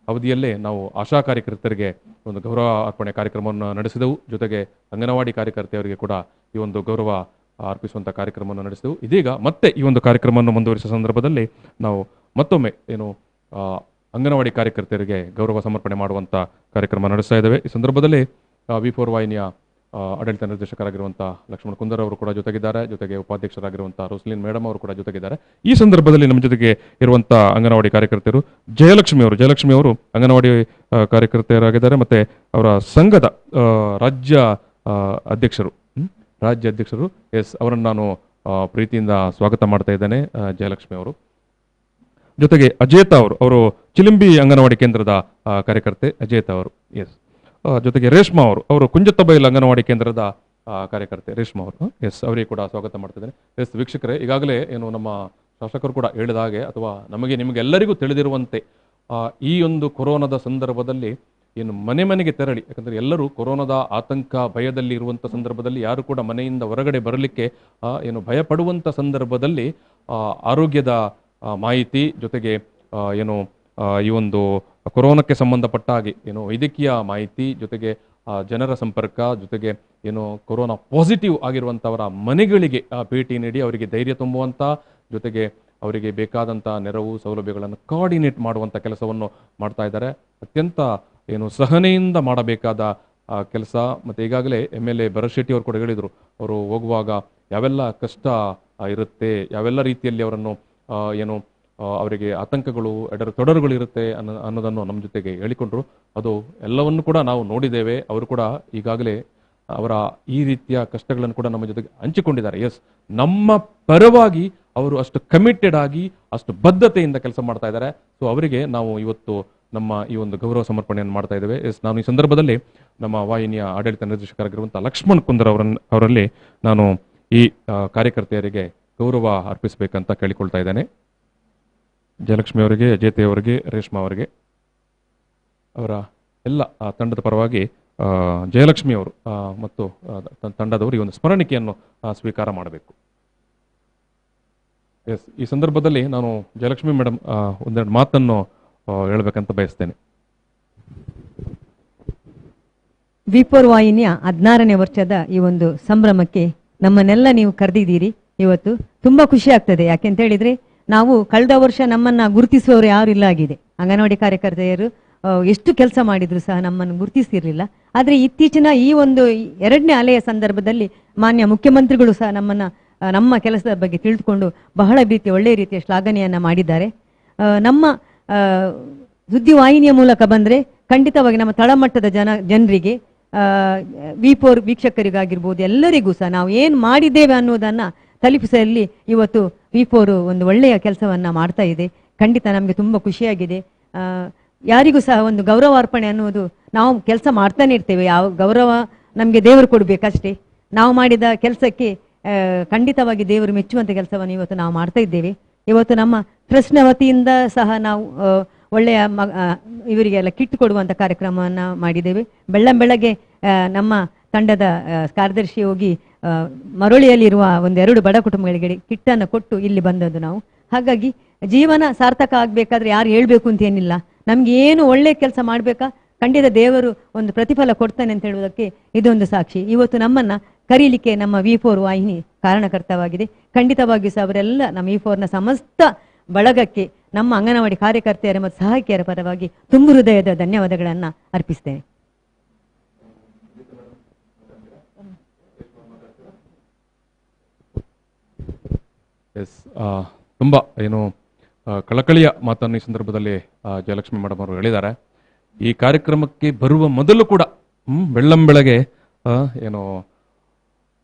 Speaker 10: ಅವಧಿಯಲ್ಲೇ ನಾವು ಆಶಾ ಕಾರ್ಯಕರ್ತರಿಗೆ ಒಂದು ಗೌರವ ಅರ್ಪಣೆ ಕಾರ್ಯಕ್ರಮವನ್ನು ನಡೆಸಿದೆವು. ಜೊತೆಗೆ ಅಂಗನವಾಡಿ ಕಾರ್ಯಕರ್ತೆಯರಿಗೆ ಕೂಡ ಈ ಒಂದು ಗೌರವ ಅರ್ಪಿಸುವಂಥ ಕಾರ್ಯಕ್ರಮವನ್ನು ನಡೆಸಿದೆವು. ಇದೀಗ ಮತ್ತೆ ಈ ಒಂದು ಕಾರ್ಯಕ್ರಮವನ್ನು ಮುಂದುವರಿಸುವ ಸಂದರ್ಭದಲ್ಲಿ ನಾವು ಮತ್ತೊಮ್ಮೆ ಅಂಗನವಾಡಿ ಕಾರ್ಯಕರ್ತೆಯರಿಗೆ ಗೌರವ ಸಮರ್ಪಣೆ ಮಾಡುವಂಥ ಕಾರ್ಯಕ್ರಮ ನಡೆಸ್ತಾ ಇದ್ದೇವೆ. ಈ ಸಂದರ್ಭದಲ್ಲಿ V4 ವಾಹಿನಿಯ ಆಡಳಿತ ನಿರ್ದೇಶಕರಾಗಿರುವಂಥ ಲಕ್ಷ್ಮಣ್ ಕುಂದರ್ ಅವರು ಕೂಡ ಜೊತೆಗಿದ್ದಾರೆ. ಜೊತೆಗೆ ಉಪಾಧ್ಯಕ್ಷರಾಗಿರುವಂಥ ರೋಸ್ಲಿನ್ ಮೇಡಮ್ ಅವರು ಕೂಡ ಜೊತೆಗಿದ್ದಾರೆ. ಈ ಸಂದರ್ಭದಲ್ಲಿ ನಮ್ಮ ಜೊತೆಗೆ ಇರುವಂಥ ಅಂಗನವಾಡಿ ಕಾರ್ಯಕರ್ತೆಯರು ಜಯಲಕ್ಷ್ಮಿ ಅವರು ಅಂಗನವಾಡಿ ಕಾರ್ಯಕರ್ತೆಯರಾಗಿದ್ದಾರೆ. ಮತ್ತೆ ಅವರ ಸಂಘದ ರಾಜ್ಯ ಅಧ್ಯಕ್ಷರು ಎಸ್, ಅವರನ್ನು ನಾನು ಪ್ರೀತಿಯಿಂದ ಸ್ವಾಗತ ಮಾಡ್ತಾ ಇದ್ದೇನೆ. ಜಯಲಕ್ಷ್ಮಿ ಅವರು ಜೊತೆಗೆ ಅಜೇತಾ ಅವರು ಚಿಲಿಂಬಿ ಅಂಗನವಾಡಿ ಕೇಂದ್ರದ ಕಾರ್ಯಕರ್ತೆ ಅಜೇತಾ ಅವರು. ಎಸ್, ಜೊತೆಗೆ ರೇಷ್ಮಾ ಅವರು ಕುಂಜತ್ತಬೈಲ್ ಅಂಗನವಾಡಿ ಕೇಂದ್ರದ ಕಾರ್ಯಕರ್ತೆ ರೇಷ್ಮಾ ಅವರು. ಎಸ್, ಅವರಿಗೆ ಕೂಡ ಸ್ವಾಗತ ಮಾಡ್ತಿದ್ದೇನೆ. ಎಸ್ ವೀಕ್ಷಕರೇ, ಈಗಾಗಲೇ ನಮ್ಮ ಶಾಸಕರು ಕೂಡ ಹೇಳಿದ ಹಾಗೆ ಅಥವಾ ನಿಮಗೆಲ್ಲರಿಗೂ ತಿಳಿದಿರುವಂತೆ ಈ ಒಂದು ಕೊರೋನಾದ ಸಂದರ್ಭದಲ್ಲಿ ಮನೆ ಮನೆಗೆ ತೆರಳಿ, ಯಾಕಂದರೆ ಎಲ್ಲರೂ ಕೊರೋನಾದ ಆತಂಕ ಭಯದಲ್ಲಿ ಇರುವಂಥ ಸಂದರ್ಭದಲ್ಲಿ ಯಾರು ಕೂಡ ಮನೆಯಿಂದ ಹೊರಗಡೆ ಬರಲಿಕ್ಕೆ ಭಯಪಡುವಂಥ ಸಂದರ್ಭದಲ್ಲಿ ಆರೋಗ್ಯದ ಮಾಹಿತಿ ಜೊತೆಗೆ ಈ ಒಂದು ಕೊರೋನಾಕ್ಕೆ ಸಂಬಂಧಪಟ್ಟ ಹಾಗೆ ವೈದ್ಯಕೀಯ ಮಾಹಿತಿ ಜೊತೆಗೆ ಜನರ ಸಂಪರ್ಕ ಜೊತೆಗೆ ಕೊರೋನಾ ಪಾಸಿಟಿವ್ ಆಗಿರುವಂಥವರ ಮನೆಗಳಿಗೆ ಭೇಟಿ ನೀಡಿ ಅವರಿಗೆ ಧೈರ್ಯ ತುಂಬುವಂಥ ಜೊತೆಗೆ ಅವರಿಗೆ ಬೇಕಾದಂಥ ನೆರವು ಸೌಲಭ್ಯಗಳನ್ನು ಕೋಆರ್ಡಿನೇಟ್ ಮಾಡುವಂಥ ಕೆಲಸವನ್ನು ಮಾಡ್ತಾ ಇದ್ದಾರೆ. ಅತ್ಯಂತ ಸಹನೆಯಿಂದ ಮಾಡಬೇಕಾದ ಕೆಲಸ. ಮತ್ತು ಈಗಾಗಲೇ MLA ಭರತ್ ಶೆಟ್ಟಿ ಅವರು ಕೂಡ ಹೇಳಿದರು, ಅವರು ಹೋಗುವಾಗ ಯಾವೆಲ್ಲ ಕಷ್ಟ ಇರುತ್ತೆ, ಯಾವೆಲ್ಲ ರೀತಿಯಲ್ಲಿ ಅವರನ್ನು ಅವರಿಗೆ ಆತಂಕಗಳು ತೊಡರುಗಳು ಇರುತ್ತೆ ಅನ್ನೋದನ್ನು ನಮ್ಮ ಜೊತೆಗೆ ಹೇಳಿಕೊಂಡ್ರು. ಅದು ಎಲ್ಲವನ್ನು ಕೂಡ ನಾವು ನೋಡಿದ್ದೇವೆ. ಅವರು ಕೂಡ ಈಗಾಗಲೇ ಅವರ ಈ ರೀತಿಯ ಕಷ್ಟಗಳನ್ನು ಕೂಡ ನಮ್ಮ ಜೊತೆಗೆ ಹಂಚಿಕೊಂಡಿದ್ದಾರೆ. ಎಸ್, ನಮ್ಮ ಪರವಾಗಿ ಅವರು ಅಷ್ಟು ಕಮಿಟೆಡ್ ಆಗಿ ಅಷ್ಟು ಬದ್ಧತೆಯಿಂದ ಕೆಲಸ ಮಾಡ್ತಾ ಇದ್ದಾರೆ. ಸೊ ಅವರಿಗೆ ನಾವು ಇವತ್ತು ನಮ್ಮ ಈ ಒಂದು ಗೌರವ ಸಮರ್ಪಣೆಯನ್ನು ಮಾಡ್ತಾ ಇದ್ದೇವೆ. ಎಸ್, ನಾನು ಈ ಸಂದರ್ಭದಲ್ಲಿ ನಮ್ಮ ವಾಹಿನಿಯ ಆಡಳಿತ ನಿರ್ದೇಶಕರಾಗಿರುವಂಥ ಲಕ್ಷ್ಮಣ್ ಕುಂದರ್ ಅವರಲ್ಲಿ ನಾನು ಈ ಕಾರ್ಯಕರ್ತೆಯರಿಗೆ ಗೌರವ ಅರ್ಪಿಸಬೇಕಂತ ಕೇಳಿಕೊಳ್ತಾ ಇದ್ದೇನೆ. ಜಯಲಕ್ಷ್ಮಿ ಅವರಿಗೆ, ಅಜೇತೆ ಅವರಿಗೆ, ರೇಷ್ಮಾ ಅವರಿಗೆ, ಅವರ ಎಲ್ಲ ತಂಡದ ಪರವಾಗಿ ಜಯಲಕ್ಷ್ಮಿ ಅವರು ಮತ್ತು ತಂಡದವರು ಈ ಒಂದು ಸ್ಮರಣಿಕೆಯನ್ನು ಸ್ವೀಕಾರ ಮಾಡಬೇಕು. ಎಸ್, ಈ ಸಂದರ್ಭದಲ್ಲಿ ನಾನು ಜಯಲಕ್ಷ್ಮಿ ಮೇಡಮ್ ಒಂದೆರಡು ಮಾತನ್ನು ಹೇಳಬೇಕಂತ ಬಯಸ್ತೇನೆ.
Speaker 11: V4 ವಾಹಿನಿಯ 16ನೇ ವರ್ಷದ ಈ ಒಂದು ಸಂಭ್ರಮಕ್ಕೆ ನಮ್ಮನ್ನೆಲ್ಲ ನೀವು ಕರೆದಿದ್ದೀರಿ. ಇವತ್ತು ತುಂಬಾ ಖುಷಿ ಆಗ್ತದೆ. ಯಾಕೆಂತ ಹೇಳಿದ್ರೆ ನಾವು ಕಳೆದ ವರ್ಷ ನಮ್ಮನ್ನ ಗುರುತಿಸುವವರು ಯಾರು ಇಲ್ಲ ಆಗಿದೆ. ಅಂಗನವಾಡಿ ಕಾರ್ಯಕರ್ತೆಯರು ಎಷ್ಟು ಕೆಲಸ ಮಾಡಿದ್ರು ಸಹ ನಮ್ಮನ್ನು ಗುರುತಿಸಿರ್ಲಿಲ್ಲ. ಆದ್ರೆ ಇತ್ತೀಚಿನ ಈ ಒಂದು 2ನೇ ಅಲೆಯ ಸಂದರ್ಭದಲ್ಲಿ ಮಾನ್ಯ ಮುಖ್ಯಮಂತ್ರಿಗಳು ಸಹ ನಮ್ಮ ಕೆಲಸದ ಬಗ್ಗೆ ತಿಳಿದುಕೊಂಡು ಬಹಳ ಒಳ್ಳೆಯ ರೀತಿಯ ಶ್ಲಾಘನೆಯನ್ನ ಮಾಡಿದ್ದಾರೆ. ನಮ್ಮ ಸುದ್ದಿವಾಹಿನಿಯ ಮೂಲಕ ಬಂದ್ರೆ ಖಂಡಿತವಾಗಿ ನಮ್ಮ ತಳಮಟ್ಟದ ಜನರಿಗೆ V4 ವೀಕ್ಷಕರಿಗಾಗಿರ್ಬೋದು ಎಲ್ಲರಿಗೂ ಸಹ ನಾವು ಏನು ಮಾಡಿದ್ದೇವೆ ಅನ್ನೋದನ್ನ ತಲುಪಿಸಲಿ ಇವತ್ತು V4 ಒಂದು ಒಳ್ಳೆಯ ಕೆಲಸವನ್ನ ಮಾಡ್ತಾ ಇದೆ. ಖಂಡಿತ ನಮಗೆ ತುಂಬಾ ಖುಷಿಯಾಗಿದೆ. ಯಾರಿಗೂ ಸಹ ಒಂದು ಗೌರವ ಅರ್ಪಣೆ ಅನ್ನೋದು ನಾವು ಕೆಲಸ ಮಾಡ್ತಾನೆ ಇರ್ತೇವೆ. ಯಾವ ಗೌರವ ನಮಗೆ ದೇವರು ಕೊಡ್ಬೇಕಷ್ಟೇ. ನಾವು ಮಾಡಿದ ಕೆಲಸಕ್ಕೆ ಖಂಡಿತವಾಗಿ ದೇವರು ಮೆಚ್ಚುವಂತ ಕೆಲಸವನ್ನು ಇವತ್ತು ನಾವು ಮಾಡ್ತಾ ಇದ್ದೇವೆ. ಇವತ್ತು ನಮ್ಮ ಟ್ರಸ್ಟ್ನ ವತಿಯಿಂದ ಸಹ ನಾವು ಒಳ್ಳೆಯ ಇವರಿಗೆಲ್ಲ ಕಿಟ್ ಕೊಡುವಂತ ಕಾರ್ಯಕ್ರಮವನ್ನ ಮಾಡಿದ್ದೇವೆ. ಬೆಳ್ಳಂಬೆಳಗ್ಗೆ ನಮ್ಮ ತಂಡದ ಕಾರ್ಯದರ್ಶಿ ಹೋಗಿ ಮರಳಿಯಲ್ಲಿರುವ 1-2 ಬಡ ಕುಟುಂಬಗಳಿಗೆ ಕಿಟ್ಟನ್ನು ಕೊಟ್ಟು ಇಲ್ಲಿ ಬಂದದ್ದು ನಾವು. ಹಾಗಾಗಿ ಜೀವನ ಸಾರ್ಥಕ ಆಗ್ಬೇಕಾದ್ರೆ ಯಾರು ಹೇಳ್ಬೇಕು ಅಂತ ಏನಿಲ್ಲ. ನಮ್ಗೆ ಏನು ಒಳ್ಳೆ ಕೆಲಸ ಮಾಡ್ಬೇಕಾ ಖಂಡಿತ ದೇವರು ಒಂದು ಪ್ರತಿಫಲ ಕೊಡ್ತಾನೆ ಅಂತ ಹೇಳುವುದಕ್ಕೆ ಇದೊಂದು ಸಾಕ್ಷಿ. ಇವತ್ತು ನಮ್ಮನ್ನ ಕರೀಲಿಕ್ಕೆ ನಮ್ಮ V4 ವಾಹಿನಿ ಕಾರಣಕರ್ತವಾಗಿದೆ. ಖಂಡಿತವಾಗಿಯೂ ಸಹ ಅವರೆಲ್ಲ ನಮ್ಮ V4ನ ಸಮಸ್ತ ಬಳಗಕ್ಕೆ ನಮ್ಮ ಅಂಗನವಾಡಿ ಕಾರ್ಯಕರ್ತೆಯರ ಮತ್ತು ಸಹಾಯಕಿಯರ ಪರವಾಗಿ ತುಂಬು ಹೃದಯದ ಧನ್ಯವಾದಗಳನ್ನ ಅರ್ಪಿಸ್ತೇನೆ.
Speaker 10: ಎಸ್, ತುಂಬಾ ಕಳಕಳಿಯ ಮಾತನ್ನು ಈ ಸಂದರ್ಭದಲ್ಲಿ ಜಯಲಕ್ಷ್ಮಿ ಮೇಡಮ್ ಅವರು ಹೇಳಿದ್ದಾರೆ. ಈ ಕಾರ್ಯಕ್ರಮಕ್ಕೆ ಬರುವ ಮೊದಲು ಕೂಡ ಬೆಳ್ಳಂಬೆಳಗ್ಗೆ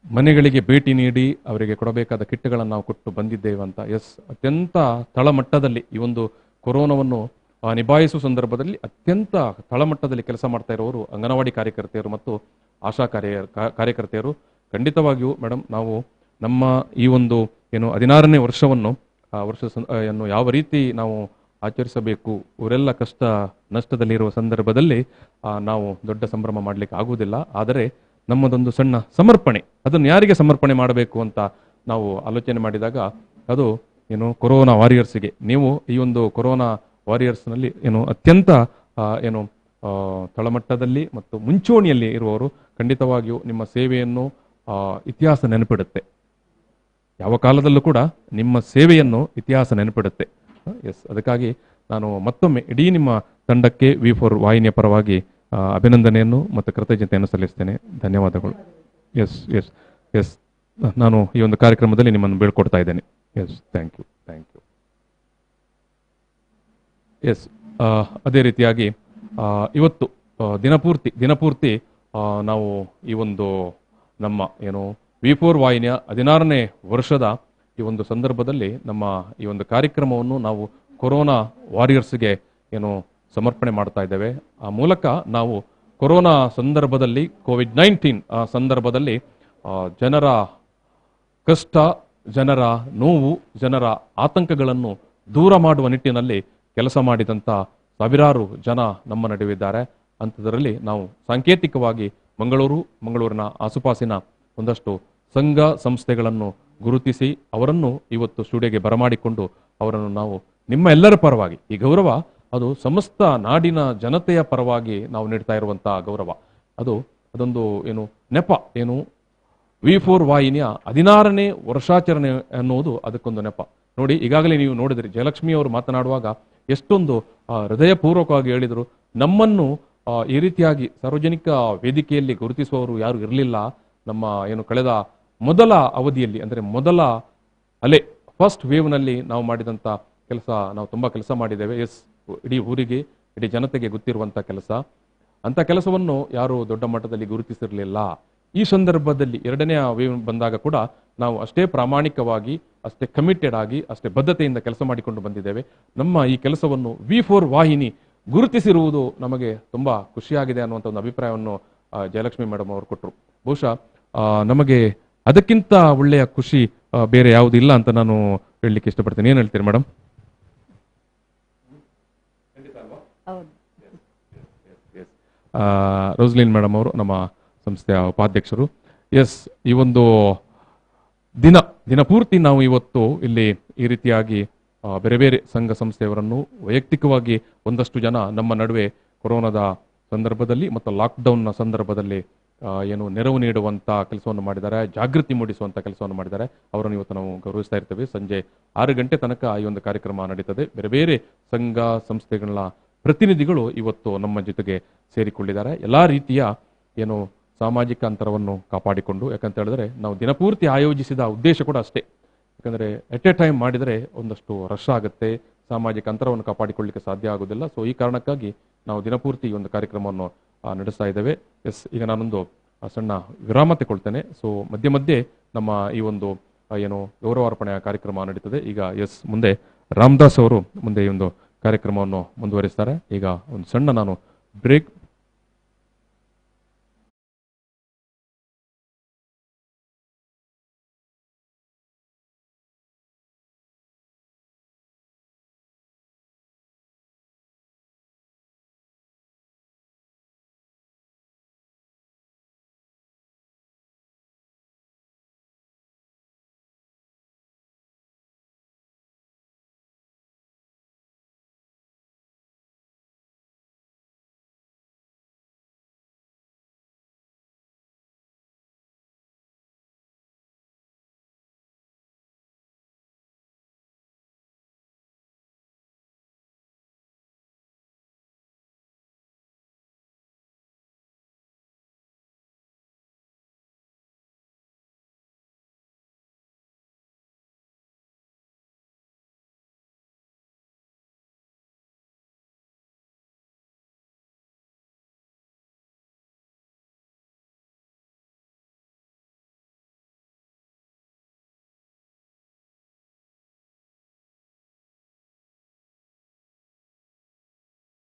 Speaker 10: ಮನೆಗಳಿಗೆ ಭೇಟಿ ನೀಡಿ ಅವರಿಗೆ ಕೊಡಬೇಕಾದ ಕಿಟ್ಗಳನ್ನು ನಾವು ಕೊಟ್ಟು ಬಂದಿದ್ದೇವೆ ಅಂತ. ಎಸ್, ಅತ್ಯಂತ ತಳಮಟ್ಟದಲ್ಲಿ ಈ ಒಂದು ಕೊರೋನಾವನ್ನು ನಿಭಾಯಿಸುವ ಸಂದರ್ಭದಲ್ಲಿ ಅತ್ಯಂತ ತಳಮಟ್ಟದಲ್ಲಿ ಕೆಲಸ ಮಾಡ್ತಾ ಇರೋರು ಅಂಗನವಾಡಿ ಕಾರ್ಯಕರ್ತೆಯರು ಮತ್ತು ಆಶಾ ಕಾರ್ಯಕರ್ತೆಯರು. ಖಂಡಿತವಾಗಿಯೂ ಮೇಡಮ್, ನಾವು ನಮ್ಮ ಈ ಒಂದು ಏನು 16ನೇ ವರ್ಷವನ್ನು ಯನ್ನು ಯಾವ ರೀತಿ ನಾವು ಆಚರಿಸಬೇಕು, ಇವರೆಲ್ಲ ಕಷ್ಟ ನಷ್ಟದಲ್ಲಿರುವ ಸಂದರ್ಭದಲ್ಲಿ ನಾವು ದೊಡ್ಡ ಸಂಭ್ರಮ ಮಾಡಲಿಕ್ಕೆ ಆಗುವುದಿಲ್ಲ. ಆದರೆ ನಮ್ಮದೊಂದು ಸಣ್ಣ ಸಮರ್ಪಣೆ, ಅದನ್ನು ಯಾರಿಗೆ ಸಮರ್ಪಣೆ ಮಾಡಬೇಕು ಅಂತ ನಾವು ಆಲೋಚನೆ ಮಾಡಿದಾಗ ಅದು ಏನು ಕೊರೋನಾ ವಾರಿಯರ್ಸ್ಗೆ. ನೀವು ಈ ಒಂದು ಕೊರೋನಾ ವಾರಿಯರ್ಸ್ನಲ್ಲಿ ಏನು ಅತ್ಯಂತ ಏನು ತಳಮಟ್ಟದಲ್ಲಿ ಮತ್ತು ಮುಂಚೂಣಿಯಲ್ಲಿ ಇರುವವರು. ಖಂಡಿತವಾಗಿಯೂ ನಿಮ್ಮ ಸೇವೆಯನ್ನು ಇತಿಹಾಸ ನೆನಪಿಡುತ್ತೆ. ಯಾವ ಕಾಲದಲ್ಲೂ ಕೂಡ ನಿಮ್ಮ ಸೇವೆಯನ್ನು ಇತಿಹಾಸ ನೆನಪಿಡುತ್ತೆ. ಎಸ್, ಅದಕ್ಕಾಗಿ ನಾನು ಮತ್ತೊಮ್ಮೆ ಇಡೀ ನಿಮ್ಮ ತಂಡಕ್ಕೆ V4 ವಾಹಿನಿಯ ಪರವಾಗಿ ಅಭಿನಂದನೆಯನ್ನು ಮತ್ತು ಕೃತಜ್ಞತೆಯನ್ನು ಸಲ್ಲಿಸ್ತೇನೆ. ಧನ್ಯವಾದಗಳು. ಎಸ್ ಎಸ್ ಎಸ್ ನಾನು ಈ ಒಂದು ಕಾರ್ಯಕ್ರಮದಲ್ಲಿ ನಿಮ್ಮನ್ನು ಬೀಳ್ಕೊಡ್ತಾ ಇದ್ದೇನೆ. Yes, thank you, thank you. Yes, ಅದೇ ರೀತಿಯಾಗಿ ಇವತ್ತು ದಿನಪೂರ್ತಿ ನಾವು ಈ ಒಂದು ನಮ್ಮ ಏನು V4 ವಾಹಿನಿಯ 16ನೇ ವರ್ಷದ ಈ ಒಂದು ಸಂದರ್ಭದಲ್ಲಿ ನಮ್ಮ ಈ ಒಂದು ಕಾರ್ಯಕ್ರಮವನ್ನು ನಾವು ಕೊರೋನಾ ವಾರಿಯರ್ಸ್ಗೆ ಏನು ಸಮರ್ಪಣೆ ಮಾಡ್ತಾ ಇದ್ದೇವೆ. ಆ ಮೂಲಕ ನಾವು ಕೊರೋನಾ ಸಂದರ್ಭದಲ್ಲಿ ಕೋವಿಡ್-19 ಸಂದರ್ಭದಲ್ಲಿ ಜನರ ಕಷ್ಟ, ಜನರ ನೋವು, ಜನರ ಆತಂಕಗಳನ್ನು ದೂರ ಮಾಡುವ ನಿಟ್ಟಿನಲ್ಲಿ ಕೆಲಸ ಮಾಡಿದಂಥ ಸಾವಿರಾರು ಜನ ನಮ್ಮ ನಡುವಿದ್ದಾರೆ. ಅಂಥದ್ರಲ್ಲಿ ನಾವು ಸಾಂಕೇತಿಕವಾಗಿ ಮಂಗಳೂರಿನ ಆಸುಪಾಸಿನ ಒಂದಷ್ಟು ಸಂಘ ಸಂಸ್ಥೆಗಳನ್ನು ಗುರುತಿಸಿ ಅವರನ್ನು ಇವತ್ತು ಸ್ಟುಡಿಯೋಗೆ ಬರಮಾಡಿಕೊಂಡು ಅವರನ್ನು ನಾವು ನಿಮ್ಮ ಎಲ್ಲರ ಪರವಾಗಿ, ಈ ಗೌರವ ಅದು ಸಮಸ್ತ ನಾಡಿನ ಜನತೆಯ ಪರವಾಗಿ ನಾವು ನೀಡ್ತಾ ಇರುವಂತಹ ಗೌರವ. ಅದೊಂದು ಏನು ನೆಪ, ಏನು V4 ವಾಹಿನಿಯ 16ನೇ ವರ್ಷಾಚರಣೆ ಅನ್ನುವುದು ಅದಕ್ಕೊಂದು ನೆಪ. ನೋಡಿ, ಈಗಾಗಲೇ ನೀವು ನೋಡಿದ್ರಿ, ಜಯಲಕ್ಷ್ಮಿ ಅವರು ಮಾತನಾಡುವಾಗ ಎಷ್ಟೊಂದು ಹೃದಯಪೂರ್ವಕವಾಗಿ ಹೇಳಿದರು. ನಮ್ಮನ್ನು ಈ ರೀತಿಯಾಗಿ ಸಾರ್ವಜನಿಕ ವೇದಿಕೆಯಲ್ಲಿ ಗುರುತಿಸುವವರು ಯಾರು ಇರಲಿಲ್ಲ. ನಮ್ಮ ಏನು ಕಳೆದ ಮೊದಲ ಅವಧಿಯಲ್ಲಿ, ಅಂದರೆ ಮೊದಲ ಅಲೆ, ಫಸ್ಟ್ ವೇವ್ನಲ್ಲಿ ನಾವು ಮಾಡಿದಂಥ ಕೆಲಸ, ನಾವು ತುಂಬ ಕೆಲಸ ಮಾಡಿದ್ದೇವೆ. ಎಸ್, ಇಡೀ ಊರಿಗೆ, ಇಡೀ ಜನತೆಗೆ ಗೊತ್ತಿರುವಂಥ ಕೆಲಸ. ಅಂಥ ಕೆಲಸವನ್ನು ಯಾರು ದೊಡ್ಡ ಮಟ್ಟದಲ್ಲಿ ಗುರುತಿಸಿರಲಿಲ್ಲ. ಈ ಸಂದರ್ಭದಲ್ಲಿ 2ನೇ ವೇವ್ ಬಂದಾಗ ಕೂಡ ನಾವು ಅಷ್ಟೇ ಪ್ರಾಮಾಣಿಕವಾಗಿ, ಅಷ್ಟೇ ಕಮಿಟೆಡ್ ಆಗಿ, ಅಷ್ಟೇ ಬದ್ಧತೆಯಿಂದ ಕೆಲಸ ಮಾಡಿಕೊಂಡು ಬಂದಿದ್ದೇವೆ. ನಮ್ಮ ಈ ಕೆಲಸವನ್ನು V4 ವಾಹಿನಿ ಗುರುತಿಸಿರುವುದು ನಮಗೆ ತುಂಬ ಖುಷಿಯಾಗಿದೆ ಅನ್ನುವಂಥ ಒಂದು ಅಭಿಪ್ರಾಯವನ್ನು ಜಯಲಕ್ಷ್ಮಿ ಮೇಡಮ್ ಅವರು ಕೊಟ್ಟರು. ಬಹುಶಃ ನಮಗೆ ಅದಕ್ಕಿಂತ ಒಳ್ಳೆಯ ಖುಷಿ ಬೇರೆ ಯಾವುದಿಲ್ಲ ಅಂತ ನಾನು ಹೇಳಲಿಕ್ಕೆ ಇಷ್ಟಪಡ್ತೇನೆ. ಏನು ಹೇಳ್ತೀರಿ ಮೇಡಮ್? ರೋಸ್ಲಿನ್ ಮೇಡಮ್ ಅವರು ನಮ್ಮ ಸಂಸ್ಥೆಯ ಉಪಾಧ್ಯಕ್ಷರು. ಎಸ್, ಈ ಒಂದು ದಿನಪೂರ್ತಿ ನಾವು ಇವತ್ತು ಇಲ್ಲಿ ಈ ರೀತಿಯಾಗಿ ಬೇರೆ ಬೇರೆ ಸಂಘ ಸಂಸ್ಥೆಯವರನ್ನು ವೈಯಕ್ತಿಕವಾಗಿ ಒಂದಷ್ಟು ಜನ ನಮ್ಮ ನಡುವೆ ಕೊರೋನಾದ ಸಂದರ್ಭದಲ್ಲಿ ಮತ್ತು ಲಾಕ್ಡೌನ್ನ ಸಂದರ್ಭದಲ್ಲಿ ಏನು ನೆರವು ನೀಡುವಂಥ ಕೆಲಸವನ್ನು ಮಾಡಿದ್ದಾರೆ, ಜಾಗೃತಿ ಮೂಡಿಸುವಂಥ ಕೆಲಸವನ್ನು ಮಾಡಿದ್ದಾರೆ. ಅವರನ್ನು ಇವತ್ತು ನಾವು ಗೌರವಿಸ್ತಾ ಇರ್ತೇವೆ. ಸಂಜೆ 6 ಗಂಟೆ ತನಕ ಈ ಒಂದು ಕಾರ್ಯಕ್ರಮ ನಡೀತದೆ. ಬೇರೆ ಬೇರೆ ಸಂಘ ಸಂಸ್ಥೆಗಳ ಪ್ರತಿನಿಧಿಗಳು ಇವತ್ತು ನಮ್ಮ ಜೊತೆಗೆ ಸೇರಿಕೊಂಡಿದ್ದಾರೆ. ಎಲ್ಲ ರೀತಿಯ ಏನು ಸಾಮಾಜಿಕ ಅಂತರವನ್ನು ಕಾಪಾಡಿಕೊಂಡು, ಯಾಕಂತ ಹೇಳಿದ್ರೆ ನಾವು ದಿನಪೂರ್ತಿ ಆಯೋಜಿಸಿದ ಉದ್ದೇಶ ಕೂಡ ಅಷ್ಟೇ. ಯಾಕಂದರೆ ಎಟ್ ಎ ಟೈಮ್ ಮಾಡಿದರೆ ಒಂದಷ್ಟು ರಶ್ ಆಗುತ್ತೆ, ಸಾಮಾಜಿಕ ಅಂತರವನ್ನು ಕಾಪಾಡಿಕೊಳ್ಳಲಿಕ್ಕೆ ಸಾಧ್ಯ ಆಗೋದಿಲ್ಲ. ಸೊ ಈ ಕಾರಣಕ್ಕಾಗಿ ನಾವು ದಿನಪೂರ್ತಿ ಈ ಒಂದು ಕಾರ್ಯಕ್ರಮವನ್ನು ನಡೆಸ್ತಾ ಇದ್ದೇವೆ. ಎಸ್, ಈಗ ನಾನೊಂದು ಸಣ್ಣ ವಿರಾಮ ತಗೊಳ್ತೇನೆ. ಸೊ ಮಧ್ಯೆ ಮಧ್ಯೆ ನಮ್ಮ ಈ ಒಂದು ಏನು ಗೌರವಾರ್ಪಣೆಯ ಕಾರ್ಯಕ್ರಮ ನಡೀತದೆ. ಈಗ ಎಸ್, ಮುಂದೆ ರಾಮದಾಸ್ ಅವರು ಮುಂದೆ ಈ ಒಂದು ಕಾರ್ಯಕ್ರಮವನ್ನು ಮುಂದುವರಿಸ್ತಾರೆ. ಈಗ ಒಂದು ಸಣ್ಣ ನಾನು ಬ್ರೇಕ್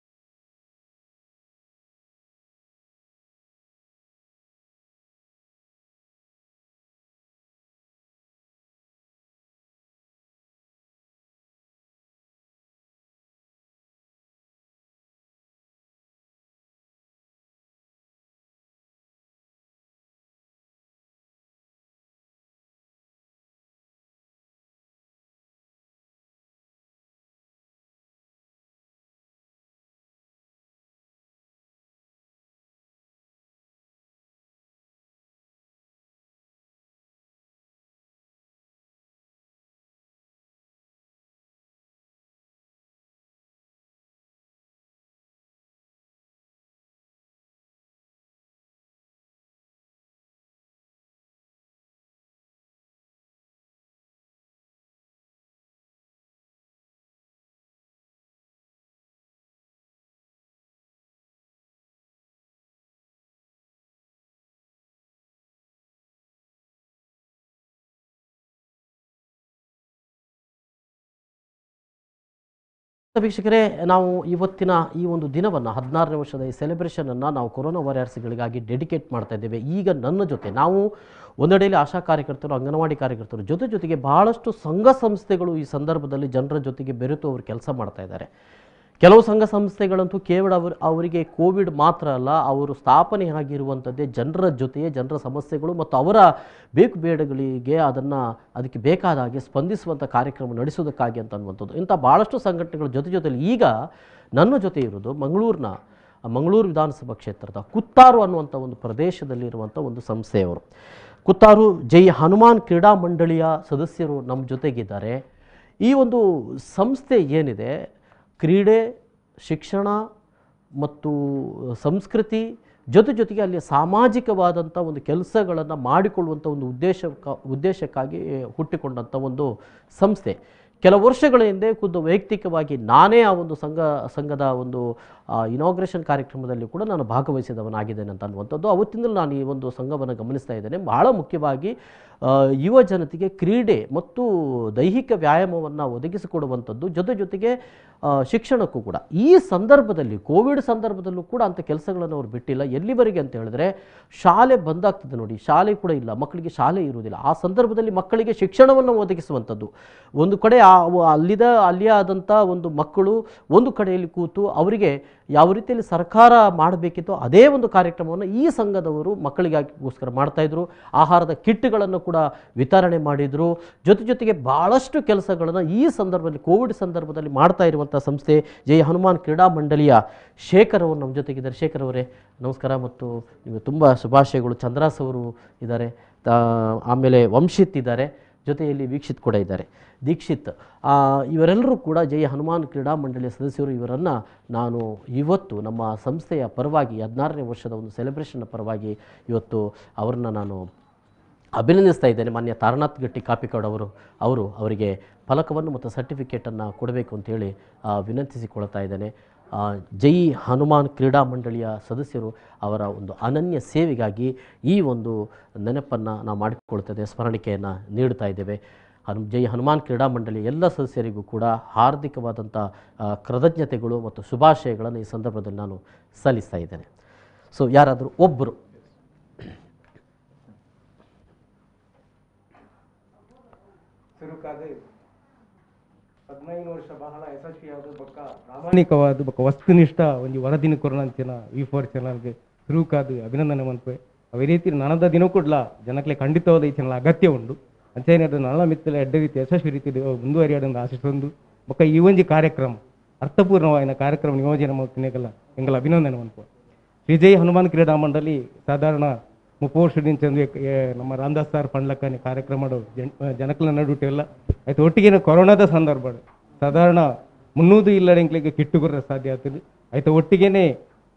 Speaker 1: ವೀಕ್ಷಕರೇ, ನಾವು ಇವತ್ತಿನ ಈ ಒಂದು ದಿನವನ್ನು 16ನೇ ವರ್ಷದ ಈ ಸೆಲೆಬ್ರೇಷನನ್ನು ನಾವು ಕೊರೋನಾ ವಾರಿಯರ್ಸ್ಗಳಿಗಾಗಿ ಡೆಡಿಕೇಟ್ ಮಾಡ್ತಾ ಇದ್ದೇವೆ. ಈಗ ನನ್ನ ಜೊತೆ ನಾವು ಒಂದೆಡೆಯಲ್ಲಿ ಆಶಾ ಕಾರ್ಯಕರ್ತರು, ಅಂಗನವಾಡಿ ಕಾರ್ಯಕರ್ತರು ಜೊತೆಗೆ ಬಹಳಷ್ಟು ಸಂಘ ಸಂಸ್ಥೆಗಳು ಈ ಸಂದರ್ಭದಲ್ಲಿ ಜನರ ಜೊತೆಗೆ ಬೆರೆತು ಅವರು ಕೆಲಸ ಮಾಡ್ತಾ ಇದ್ದಾರೆ. ಕೆಲವು ಸಂಘ ಸಂಸ್ಥೆಗಳಂತೂ ಕೇವಲ ಅವರಿಗೆ ಕೋವಿಡ್ ಮಾತ್ರ ಅಲ್ಲ, ಅವರು ಸ್ಥಾಪನೆ ಆಗಿರುವಂಥದ್ದೇ ಜನರ ಜೊತೆಗೆ ಜನರ ಸಮಸ್ಯೆಗಳು ಮತ್ತು ಅವರ ಬೇಕು ಬೇಡಗಳಿಗೆ ಅದಕ್ಕೆ ಬೇಕಾದ ಹಾಗೆ ಸ್ಪಂದಿಸುವಂಥ ಕಾರ್ಯಕ್ರಮ ನಡೆಸೋದಕ್ಕಾಗಿ ಅಂತ ಅನ್ನುವಂಥದ್ದು. ಇಂಥ ಭಾಳಷ್ಟು ಸಂಘಟನೆಗಳ ಜೊತೆಯಲ್ಲಿ ಈಗ ನನ್ನ ಜೊತೆ ಇರೋದು ಮಂಗಳೂರು ವಿಧಾನಸಭಾ ಕ್ಷೇತ್ರದ ಕುತ್ತಾರು ಅನ್ನುವಂಥ ಒಂದು ಪ್ರದೇಶದಲ್ಲಿರುವಂಥ ಒಂದು ಸಂಸ್ಥೆಯವರು. ಕುತ್ತಾರು ಜೈ ಹನುಮಾನ್ ಕ್ರೀಡಾ ಮಂಡಳಿಯ ಸದಸ್ಯರು ನಮ್ಮ ಜೊತೆಗಿದ್ದಾರೆ. ಈ ಒಂದು ಸಂಸ್ಥೆ ಏನಿದೆ, ಕ್ರೀಡೆ, ಶಿಕ್ಷಣ ಮತ್ತು ಸಂಸ್ಕೃತಿ ಜೊತೆಗೆ ಅಲ್ಲಿ ಸಾಮಾಜಿಕವಾದಂಥ ಒಂದು ಕೆಲಸಗಳನ್ನು ಮಾಡಿಕೊಳ್ಳುವಂಥ ಒಂದು ಉದ್ದೇಶಕ್ಕಾಗಿ ಹುಟ್ಟಿಕೊಂಡಂಥ ಒಂದು ಸಂಸ್ಥೆ. ಕೆಲವು ವರ್ಷಗಳ ಹಿಂದೆ ಖುದ್ದು ವೈಯಕ್ತಿಕವಾಗಿ ನಾನೇ ಆ ಒಂದು ಸಂಘದ ಒಂದು ಇನಾಗ್ರೇಷನ್ ಕಾರ್ಯಕ್ರಮದಲ್ಲಿ ಕೂಡ ನಾನು ಭಾಗವಹಿಸಿದವನಾಗಿದ್ದೇನೆ ಅಂತ ಅನ್ನುವಂಥದ್ದು. ಅವತ್ತಿಂದಲೂ ನಾನು ಈ ಒಂದು ಸಂಘವನ್ನು ಗಮನಿಸ್ತಾ ಇದ್ದೇನೆ. ಬಹಳ ಮುಖ್ಯವಾಗಿ ಯುವ ಜನತೆಗೆ ಕ್ರೀಡೆ ಮತ್ತು ದೈಹಿಕ ವ್ಯಾಯಾಮವನ್ನು ಒದಗಿಸಿಕೊಡುವಂಥದ್ದು, ಜೊತೆಗೆ ಶಿಕ್ಷಣಕ್ಕೂ ಕೂಡ. ಈ ಸಂದರ್ಭದಲ್ಲಿ ಕೋವಿಡ್ ಸಂದರ್ಭದಲ್ಲೂ ಕೂಡ ಅಂಥ ಕೆಲಸಗಳನ್ನು ಅವರು ಬಿಟ್ಟಿಲ್ಲ. ಎಲ್ಲಿವರೆಗೆ ಅಂತ ಹೇಳಿದ್ರೆ, ಶಾಲೆ ಬಂದಾಗ್ತದೆ ನೋಡಿ, ಶಾಲೆ ಕೂಡ ಇಲ್ಲ, ಮಕ್ಕಳಿಗೆ ಶಾಲೆ ಇರುವುದಿಲ್ಲ. ಆ ಸಂದರ್ಭದಲ್ಲಿ ಮಕ್ಕಳಿಗೆ ಶಿಕ್ಷಣವನ್ನು ಒದಗಿಸುವಂಥದ್ದು. ಒಂದು ಕಡೆ ಅಲ್ಲಿಯೇ ಆದಂಥ ಒಂದು ಮಕ್ಕಳು ಒಂದು ಕಡೆಯಲ್ಲಿ ಕೂತು ಅವರಿಗೆ ಯಾವ ರೀತಿಯಲ್ಲಿ ಸರ್ಕಾರ ಮಾಡಬೇಕಿತ್ತೋ ಅದೇ ಒಂದು ಕಾರ್ಯಕ್ರಮವನ್ನು ಈ ಸಂಘದವರು ಮಕ್ಕಳಿಗೋಸ್ಕರ ಮಾಡ್ತಾಯಿದ್ರು. ಆಹಾರದ ಕಿಟ್ಗಳನ್ನು ಕೂಡ ವಿತರಣೆ ಮಾಡಿದರು. ಜೊತೆಗೆ ಭಾಳಷ್ಟು ಕೆಲಸಗಳನ್ನು ಈ ಸಂದರ್ಭದಲ್ಲಿ ಕೋವಿಡ್ ಸಂದರ್ಭದಲ್ಲಿ ಮಾಡ್ತಾ ಇರುವಂಥ ಸಂಸ್ಥೆ ಜೈ ಹನುಮಾನ್ ಕ್ರೀಡಾ ಮಂಡಳಿಯ ಶೇಖರ್ ಅವರು ನಮ್ಮ ಜೊತೆಗಿದ್ದಾರೆ. ಶೇಖರ್ ಅವರೇ ನಮಸ್ಕಾರ ಮತ್ತು ನಿಮಗೆ ತುಂಬ ಶುಭಾಶಯಗಳು. ಚಂದ್ರಾಸ್ ಅವರು ಇದ್ದಾರೆ, ಆಮೇಲೆ ವಂಶಿತ್ ಇದ್ದಾರೆ, ಜೊತೆಯಲ್ಲಿ ವೀಕ್ಷಿತ್ ಕೂಡ ಇದ್ದಾರೆ, ದೀಕ್ಷಿತ್. ಇವರೆಲ್ಲರೂ ಕೂಡ ಜೈ ಹನುಮಾನ್ ಕ್ರೀಡಾ ಮಂಡಳಿಯ ಸದಸ್ಯರು. ಇವರನ್ನು ನಾನು ಇವತ್ತು ನಮ್ಮ ಸಂಸ್ಥೆಯ ಪರವಾಗಿ 16ನೇ ವರ್ಷದ ಒಂದು ಸೆಲೆಬ್ರೇಷನ್ನ ಪರವಾಗಿ ಇವತ್ತು ಅವರನ್ನು ನಾನು ಅಭಿನಂದಿಸ್ತಾ ಇದ್ದೇನೆ. ಮಾನ್ಯ ತಾರನಾಥ್ ಗಟ್ಟಿ ಕಾಪಿಕಾಡ್ ಅವರಿಗೆ ಫಲಕವನ್ನು ಮತ್ತು ಸರ್ಟಿಫಿಕೇಟನ್ನು ಕೊಡಬೇಕು ಅಂತೇಳಿ ವಿನಂತಿಸಿಕೊಳ್ತಾ ಇದ್ದೇನೆ. ಜೈ ಹನುಮಾನ್ ಕ್ರೀಡಾ ಮಂಡಳಿಯ ಸದಸ್ಯರು ಅವರ ಒಂದು ಅನನ್ಯ ಸೇವೆಗಾಗಿ ಈ ಒಂದು ನೆನಪನ್ನು ನಾವು ಮಾಡಿಕೊಳ್ತೇವೆ, ಸ್ಮರಣಿಕೆಯನ್ನು ನೀಡ್ತಾ ಇದ್ದೇವೆ. ಜೈ ಹನುಮಾನ್ ಕ್ರೀಡಾ ಮಂಡಳಿಯ ಎಲ್ಲ ಸದಸ್ಯರಿಗೂ ಕೂಡ ಹಾರ್ದಿಕವಾದಂಥ ಕೃತಜ್ಞತೆಗಳು ಮತ್ತು ಶುಭಾಶಯಗಳನ್ನು ಈ ಸಂದರ್ಭದಲ್ಲಿ ನಾನು ಸಲ್ಲಿಸ್ತಾ ಇದ್ದೇನೆ. ಸೊ ಯಾರಾದರೂ ಒಬ್ಬರು
Speaker 12: ಹದಿನೈದು ವರ್ಷ ಬಹಳ ಯಶಸ್ವಿಯಾದ ಪ್ರಾಮಾಣಿಕವಾದ ವಸ್ತುನಿಷ್ಠ ಒಂದು ವರದಿನ ಕೊರೋನಂಚಿನ V4 ಚಾನಲ್ಗೆ ಸುರುಕಾದ ಅಭಿನಂದನೆ ಮನ್ಪೆ. ಅವೇ ರೀತಿ ನನದ ದಿನ ಕೂಡಲ ಜನಕ್ಕೆ ಖಂಡಿತವಾದ ಈ ಚಾನಲ್ ಅಗತ್ಯ ಉಂಟು. ಅಂಚೆನೆ ಅದು ನಳ ಮಿತ್ತಲ ಎಡ್ಡ ರೀತಿ ಯಶಸ್ವಿ ರೀತಿ ಮುಂದುವರಿಯೋದನ್ನು ಆಶಿಸೊಂದು ಬೊಕ್ಕ ಈ ಒಂದು ಕಾರ್ಯಕ್ರಮ ಅರ್ಥಪೂರ್ಣವಾದ ಕಾರ್ಯಕ್ರಮ ನಿಯೋಜನೆ ಮಾಡ್ತಿನೆಗಲ್ಲ ಎಂಗಲ ಅಭಿನಂದನೆ ಮನ್ಪೆ. ಶ್ರೀ ಜೈ ಹನುಮಾನ್ ಕ್ರೀಡಾ ಮಂಡಳಿ ಸಾಧಾರಣ 30 ವರ್ಷದಿಂದ ನಮ್ಮ ರಾಮದಾಸ್ ಸರ್ ಪಂಡ್ಲಕ್ಕನೆ ಕಾರ್ಯಕ್ರಮ ಜನಕಲ ನಡುಟೆಲ್ಲ ಆಯ್ತು. ಒಟ್ಟಿಗೆ ಕೊರೋನಾದ ಸಂದರ್ಭ ಸಾಧಾರಣ 300 ಇಲ್ಲಡೆಂಕ್ಲಿಗೆ ಕಿಟ್ಟು ಕೊರ ಸಾಧ್ಯ ಆಗ್ತದೆ. ಆಯ್ತು ಒಟ್ಟಿಗೆ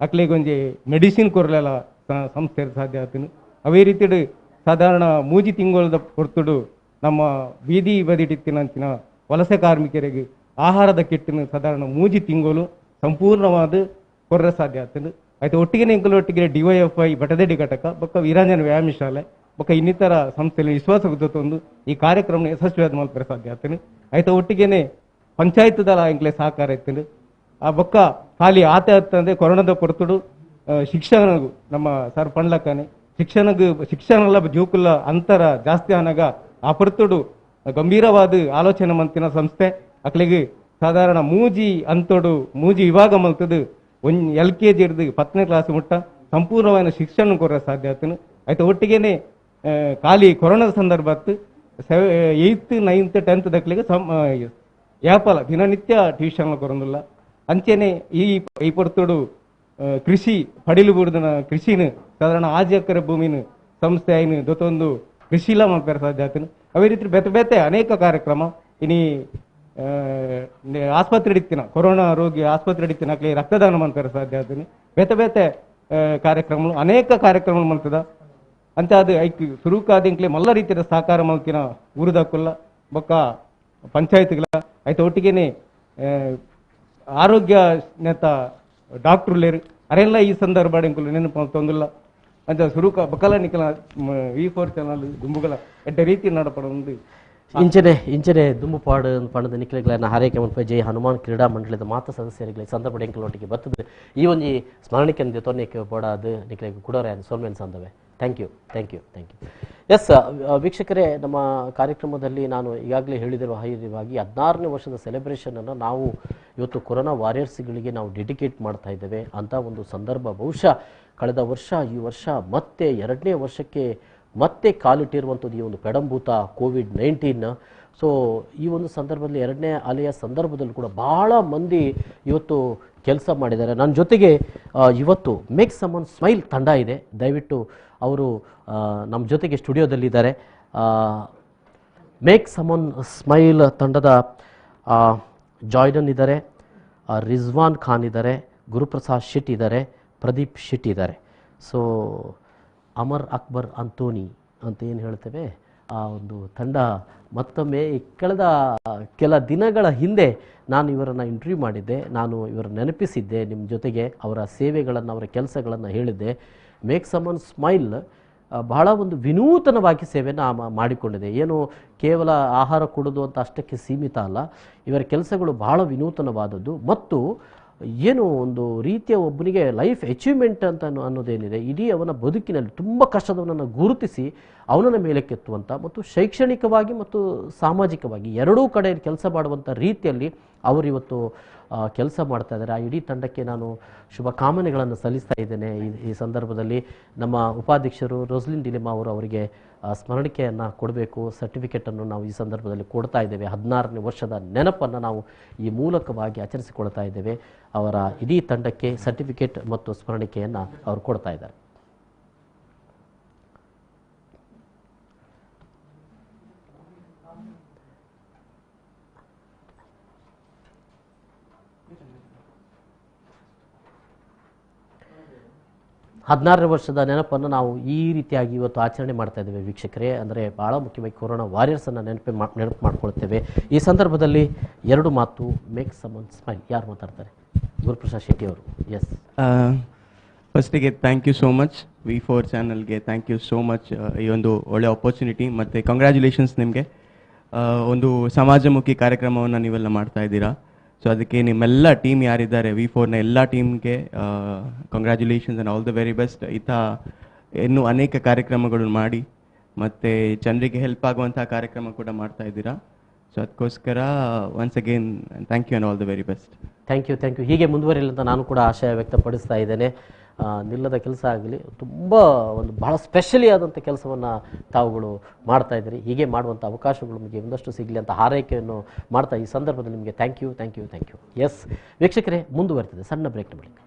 Speaker 12: ಅಕ್ಲಿಗೆ ಒಂಜಿ ಮೆಡಿಸಿನ್ ಕೊರಲೆಲ್ಲ ಸಂಸ್ಥೆ ಸಾಧ್ಯ ಆಗ್ತದೆ. ಅವೇ ರೀತಿ ಸಾಧಾರಣ 3 ತಿಂಗಳದ ಹೊರತುಡು ನಮ್ಮ ಬೀದಿ ಬದಿಟ್ಟಿತ್ತಿನಂಚಿನ ವಲಸೆ ಕಾರ್ಮಿಕರಿಗೆ ಆಹಾರದ ಕಿಟ್ಟಿನ ಸಾಧಾರಣ 3 ತಿಂಗಳು ಸಂಪೂರ್ಣವಾದ ಕೊರ್ರ ಸಾಧ್ಯ ಆಗ್ತದೆ. ಆಯ್ತು ಒಟ್ಟಿಗೆ ಒಟ್ಟಿಗೆ DYFI ಬಟದೆಡಿ ಘಟಕ ಬೊಕ್ಕ ವೀರಾಂಜನ ವ್ಯಾಯಾಮ ಶಾಲೆ ಬೊಕ್ಕ ಇನ್ನಿತರ ಸಂಸ್ಥೆಯಲ್ಲಿ ವಿಶ್ವಾಸ ಗುದ್ದೊಂದು ಈ ಕಾರ್ಯಕ್ರಮ ಯಶಸ್ವಿಯಾದ ಮಲ್ಪರೆ ಸಾಧ್ಯ ಆಗ್ತದೆ. ಆಯ್ತು ಒಟ್ಟಿಗೆ ಪಂಚಾಯತ್ ದಳ ಎಂಕ್ಲೆ ಸಹಕಾರ ಇರ್ತದೆ. ಆ ಬೊಕ್ಕ ಖಾಲಿ ಆತ ಅಂತಂದ್ರೆ ಕೊರೋನಾದ ಕೊರತುಡು ಶಿಕ್ಷಣಗೂ ನಮ್ಮ ಸರ್ ಪಂಡ್ಲಕ್ಕನೆ ಶಿಕ್ಷಣ ಜೂಕುಲ್ಲ ಅಂತರ ಜಾಸ್ತಿ ಆನಾಗ ಆ ಪೊರ್ತುಡು ಗಂಭೀರವಾದ ಆಲೋಚನೆ ಮಂತಿನ ಸಂಸ್ಥೆ ಅಕ್ಲಿಗೆ ಸಾಧಾರಣ ಮೂಜಿ ವಿಭಾಗ ಮಲ್ತದು LKG ಹಿಡಿದು 10ನೇ ಕ್ಲಾಸ್ ಮುಟ್ಟ ಸಂಪೂರ್ಣವಾದ ಶಿಕ್ಷಣ ಕೊರ ಸಾಧ್ಯ ಆಗ್ತದೆ. ಆಯ್ತು ಒಟ್ಟಿಗೆ ಖಾಲಿ ಕೊರೋನಾದ ಸಂದರ್ಭ 8th 9th 10th ದಕ್ಲಿಗೆ ಯಾಪಲ ದಿನನಿತ್ಯ ಟ್ಯೂಷನ್ ಕೊರೊಂದಿಲ್ಲ. ಅಂಚೆನೆ ಈ ಪೊರ್ತುಡು ಕೃಷಿ ಪಡಿಲು ಬುಡ್ದನ ಕೃಷಿನ ಸಾಧಾರಣ 5 ಎಕರೆ ಭೂಮಿನ ಸಂಸ್ಥೆ ಆಯ್ನು ದೊತ್ತೊಂದು ಕೃಷಿಲ ಮಲ್ಪೇರ ಸಾಧ್ಯ ಆಗ್ತದೆ. ಅವೇ ರೀತಿ ಬೇತೆ ಅನೇಕ ಕಾರ್ಯಕ್ರಮ ಇನಿ ಆಸ್ಪತ್ರೆ ಹಿಡಿತಿನ ಕೊರೋನಾ ರೋಗಿ ಆಸ್ಪತ್ರೆ ಹಿಡಿತಿನ ಅಕ್ಲಿ ರಕ್ತದಾನ ಮಲ್ಪೇರ ಸಾಧ್ಯ ಆಗ್ತದೆ. ಬೇತೆ ಕಾರ್ಯಕ್ರಮಗಳು ಅನೇಕ ಕಾರ್ಯಕ್ರಮಗಳು ಮಲ್ತದ ಅಂತ ಅದು ಐಕ್ ಸುರುಕಾದಿಂಕ್ಲೆ ಮಲ್ಲ ರೀತಿಯ ಸಹಕಾರ ಮಲ್ತಿನ ಊರುದಕ್ಕಲ್ಲ ಬೊಕ್ಕ ಪಂಚಾಯತ್ಗಳ ಆಯ್ತು ಒಟ್ಟಿಗೆ ಆರೋಗ್ಯ ನೇತ ಡಾಕ್ಟ್ರು ಲೇರು ಅರೆಲ್ಲ ಈ ಸಂದರ್ಭ ನೆನಪು ತೊಂದಿಲ್ಲ ಅಂತ ಸುರುಕ ಬಕಲ ನಿಕಲ V4 ಚಾನಲ್ ದುಂಬುಗಳ ಎಡ್ಡ ರೀತಿ ನಡಪಡೊಂದು
Speaker 1: ಇಂಚನೆ ದುಂಬುಪಾಡು ಪಣದ ನಿಖಿಲೆಗಳನ್ನ ಹಾರೈಕೆ ಮನ್ಪೆ ಜೈ ಹನುಮಾನ್ ಕ್ರೀಡಾ ಮಂಡಳಿದ ಮಾತ ಸದಸ್ಯರಿಗೆ ಸಂದರ್ಭ ಎಂಕಲೊಟ್ಟಿಗೆ ಬರ್ತದೆ ಈ ಒಂದು ಸ್ಮರಣಿಕೆ ತೊನ್ನೆಕ್ಕೆ ಬೋಡಾದು ನಿಖಿಲೆಗೆ ಕುಡೋರೆ ಸೋಲ್ಮೇನ್ ಸಂದವೆ ಥ್ಯಾಂಕ್ ಯು. ಎಸ್ ವೀಕ್ಷಕರೇ, ನಮ್ಮ ಕಾರ್ಯಕ್ರಮದಲ್ಲಿ ನಾನು ಈಗಾಗಲೇ ಹೇಳಿದಿರುವ ಹೈರಿವಾಗಿ 16ನೇ ವರ್ಷದ ಸೆಲೆಬ್ರೇಷನನ್ನು ನಾವು ಇವತ್ತು ಕೊರೋನಾ ವಾರಿಯರ್ಸ್ಗಳಿಗೆ ನಾವು ಡೆಡಿಕೇಟ್ ಮಾಡ್ತಾ ಇದ್ದೇವೆ ಅಂತ ಒಂದು ಸಂದರ್ಭ. ಬಹುಶಃ ಕಳೆದ ವರ್ಷ ಈ ವರ್ಷ ಮತ್ತೆ 2ನೇ ವರ್ಷಕ್ಕೆ ಮತ್ತೆ ಕಾಲಿಟ್ಟಿರುವಂಥದ್ದು ಈ ಒಂದು ಪೆಡಂಭೂತ ಕೋವಿಡ್-19. ಸೊ ಈ ಒಂದು ಸಂದರ್ಭದಲ್ಲಿ 2ನೇ ಅಲೆಯ ಸಂದರ್ಭದಲ್ಲಿ ಕೂಡ ಬಹಳ ಮಂದಿ ಇವತ್ತು ಕೆಲಸ ಮಾಡಿದ್ದಾರೆ. ನನ್ನ ಜೊತೆಗೆ ಇವತ್ತು ಮೇಕ್ ಸಮನ್ ಸ್ಮೈಲ್ ತಂಡ ಇದೆ. ದಯವಿಟ್ಟು ಅವರು ನಮ್ಮ ಜೊತೆಗೆ ಸ್ಟುಡಿಯೋದಲ್ಲಿದ್ದಾರೆ. ಮೇಕ್ ಸಮನ್ ಸ್ಮೈಲ್ ತಂಡದ ಜಾಯ್ಡನ್ ಇದ್ದಾರೆ, ರಿಜ್ವಾನ್ ಖಾನ್ ಇದ್ದಾರೆ, ಗುರುಪ್ರಸಾದ್ ಶೆಟ್ ಇದ್ದಾರೆ, ಪ್ರದೀಪ್ ಶೆಟ್ ಇದ್ದಾರೆ. ಸೊ ಅಮರ್ ಅಕ್ಬರ್ ಅಂತೋನಿ ಅಂತ ಏನು ಹೇಳ್ತೇವೆ ಆ ಒಂದು ತಂಡ ಮತ್ತೊಮ್ಮೆ ಕಳೆದ ಕೆಲ ದಿನಗಳ ಹಿಂದೆ ನಾನು ಇವರನ್ನು ಇಂಟರ್ವ್ಯೂ ಮಾಡಿದ್ದೆ. ನಾನು ಇವರ ನೆನಪಿಸಿದ್ದೆ, ನಿಮ್ಮ ಜೊತೆಗೆ ಅವರ ಸೇವೆಗಳನ್ನು ಅವರ ಕೆಲಸಗಳನ್ನು ಹೇಳಿದ್ದೆ. ಮೇಕ್ ಸಮನ್ ಸ್ಮೈಲ್ ಬಹಳ ಒಂದು ವಿನೂತನವಾಗಿ ಸೇವೆಯನ್ನು ಮಾಡಿಕೊಂಡಿದೆ. ಏನು ಕೇವಲ ಆಹಾರ ಕೊಡೋದು ಅಂತ ಅಷ್ಟಕ್ಕೆ ಸೀಮಿತ ಅಲ್ಲ, ಇವರ ಕೆಲಸಗಳು ಬಹಳ ವಿನೂತನವಾದದ್ದು ಮತ್ತು ಏನು ಒಂದು ರೀತಿಯ ಒಬ್ಬನಿಗೆ ಲೈಫ್ ಅಚೀವ್ಮೆಂಟ್ ಅಂತ ಅನ್ನೋದೇನಿದೆ, ಇಡೀ ಅವನ ಬದುಕಿನಲ್ಲಿ ತುಂಬ ಕಷ್ಟದವನನ್ನು ಗುರುತಿಸಿ ಅವನನ್ನು ಮೇಲಕ್ಕೆತ್ತುವಂಥ ಮತ್ತು ಶೈಕ್ಷಣಿಕವಾಗಿ ಮತ್ತು ಸಾಮಾಜಿಕವಾಗಿ ಎರಡೂ ಕಡೆ ಕೆಲಸ ಮಾಡುವಂಥ ರೀತಿಯಲ್ಲಿ ಅವರಿವತ್ತು ಕೆಲಸ ಮಾಡ್ತಾ ಇದ್ದಾರೆ. ಆ ಇಡೀ ತಂಡಕ್ಕೆ ನಾನು ಶುಭ ಕಾಮನೆಗಳನ್ನು ಸಲ್ಲಿಸ್ತಾ ಇದ್ದೇನೆ. ಈ ಸಂದರ್ಭದಲ್ಲಿ ನಮ್ಮ ಉಪಾಧ್ಯಕ್ಷರು ರೋಸ್ಲಿನ್ ಡಿಲಿಮಾ ಅವರು ಅವರಿಗೆ ಸ್ಮರಣಿಕೆಯನ್ನು ಕೊಡಬೇಕು, ಸರ್ಟಿಫಿಕೇಟನ್ನು ನಾವು ಈ ಸಂದರ್ಭದಲ್ಲಿ ಕೊಡ್ತಾ ಇದ್ದೇವೆ. 16ನೇ ವರ್ಷದ ನೆನಪನ್ನು ನಾವು ಈ ಮೂಲಕವಾಗಿ ಆಚರಿಸಿಕೊಳ್ತಾ ಇದ್ದೇವೆ. ಅವರ ಇಡೀ ತಂಡಕ್ಕೆ ಸರ್ಟಿಫಿಕೇಟ್ ಮತ್ತು ಸ್ಮರಣಿಕೆಯನ್ನು ಅವರು ಕೊಡ್ತಾ ಇದ್ದಾರೆ. ಹದಿನಾರನೇ ವರ್ಷದ ನೆನಪನ್ನು ನಾವು ಈ ರೀತಿಯಾಗಿ ಇವತ್ತು ಆಚರಣೆ ಮಾಡ್ತಾ ಇದ್ದೇವೆ ವೀಕ್ಷಕರೇ. ಅಂದರೆ ಭಾಳ ಮುಖ್ಯವಾಗಿ ಕೊರೋನಾ ವಾರಿಯರ್ಸನ್ನು ನೆನಪು ಮಾಡ್ಕೊಳ್ತೇವೆ. ಈ ಸಂದರ್ಭದಲ್ಲಿ 2 ಮಾತು ಮೇಕ್ ಸಮನ್ ಸ್ಮೈಲ್. ಯಾರು ಮಾತಾಡ್ತಾರೆ? ಗುರುಪ್ರಸಾದ್ ಶೆಟ್ಟಿ ಅವರು. ಎಸ್,
Speaker 13: ಫಸ್ಟಿಗೆ thank you so much V4 ಚಾನಲ್ಗೆ. ಥ್ಯಾಂಕ್ ಯು ಸೋ ಮಚ್ ಈ ಒಂದು ಒಳ್ಳೆ ಆಪರ್ಚುನಿಟಿ ಮತ್ತು ಕಂಗ್ರ್ಯಾಚುಲೇಷನ್ಸ್ ನಿಮಗೆ. ಒಂದು ಸಮಾಜಮುಖಿ ಕಾರ್ಯಕ್ರಮವನ್ನು ನೀವೆಲ್ಲ ಮಾಡ್ತಾ ಇದ್ದೀರಾ. ಸೊ ಅದಕ್ಕೆ ನಿಮ್ಮೆಲ್ಲ ಟೀಮ್ ಯಾರಿದ್ದಾರೆ V4ನ ಎಲ್ಲ ಟೀಮ್ಗೆ congratulations and all the very best. ಇನ್ನೂ ಅನೇಕ ಕಾರ್ಯಕ್ರಮಗಳನ್ನು ಮಾಡಿ ಮತ್ತು ಜನರಿಗೆ ಹೆಲ್ಪ್ ಆಗುವಂಥ ಕಾರ್ಯಕ್ರಮ ಕೂಡ ಮಾಡ್ತಾ ಇದ್ದೀರಾ. ಸೊ ಅದಕ್ಕೋಸ್ಕರ once again thank you and all the very best.
Speaker 1: Thank you. ಹೀಗೆ ಮುಂದುವರಿಯಲಿ ಅಂತ ನಾನು ಕೂಡ ಆಶಯ ವ್ಯಕ್ತಪಡಿಸ್ತಾ ಇದ್ದೇನೆ. ನಿಲ್ಲದ ಕೆಲಸ ಆಗಲಿ, ತುಂಬ ಒಂದು ಬಹಳ ಸ್ಪೆಷಲಿ ಆದಂಥ ಕೆಲಸವನ್ನು ತಾವುಗಳು ಮಾಡ್ತಾ ಇದ್ದೀರಿ. ಹೀಗೆ ಮಾಡುವಂಥ ಅವಕಾಶಗಳು ನಿಮಗೆ ಒಂದಷ್ಟು ಸಿಗಲಿ ಅಂತ ಹಾರೈಕೆಯನ್ನು ಮಾಡ್ತಾ ಈ ಸಂದರ್ಭದಲ್ಲಿ ನಿಮಗೆ ಥ್ಯಾಂಕ್ ಯು. ಎಸ್ ವೀಕ್ಷಕರೇ, ಮುಂದುವರಿತದೆ ಸಣ್ಣ ಬ್ರೇಕ್ನ ಬಳಿಕ.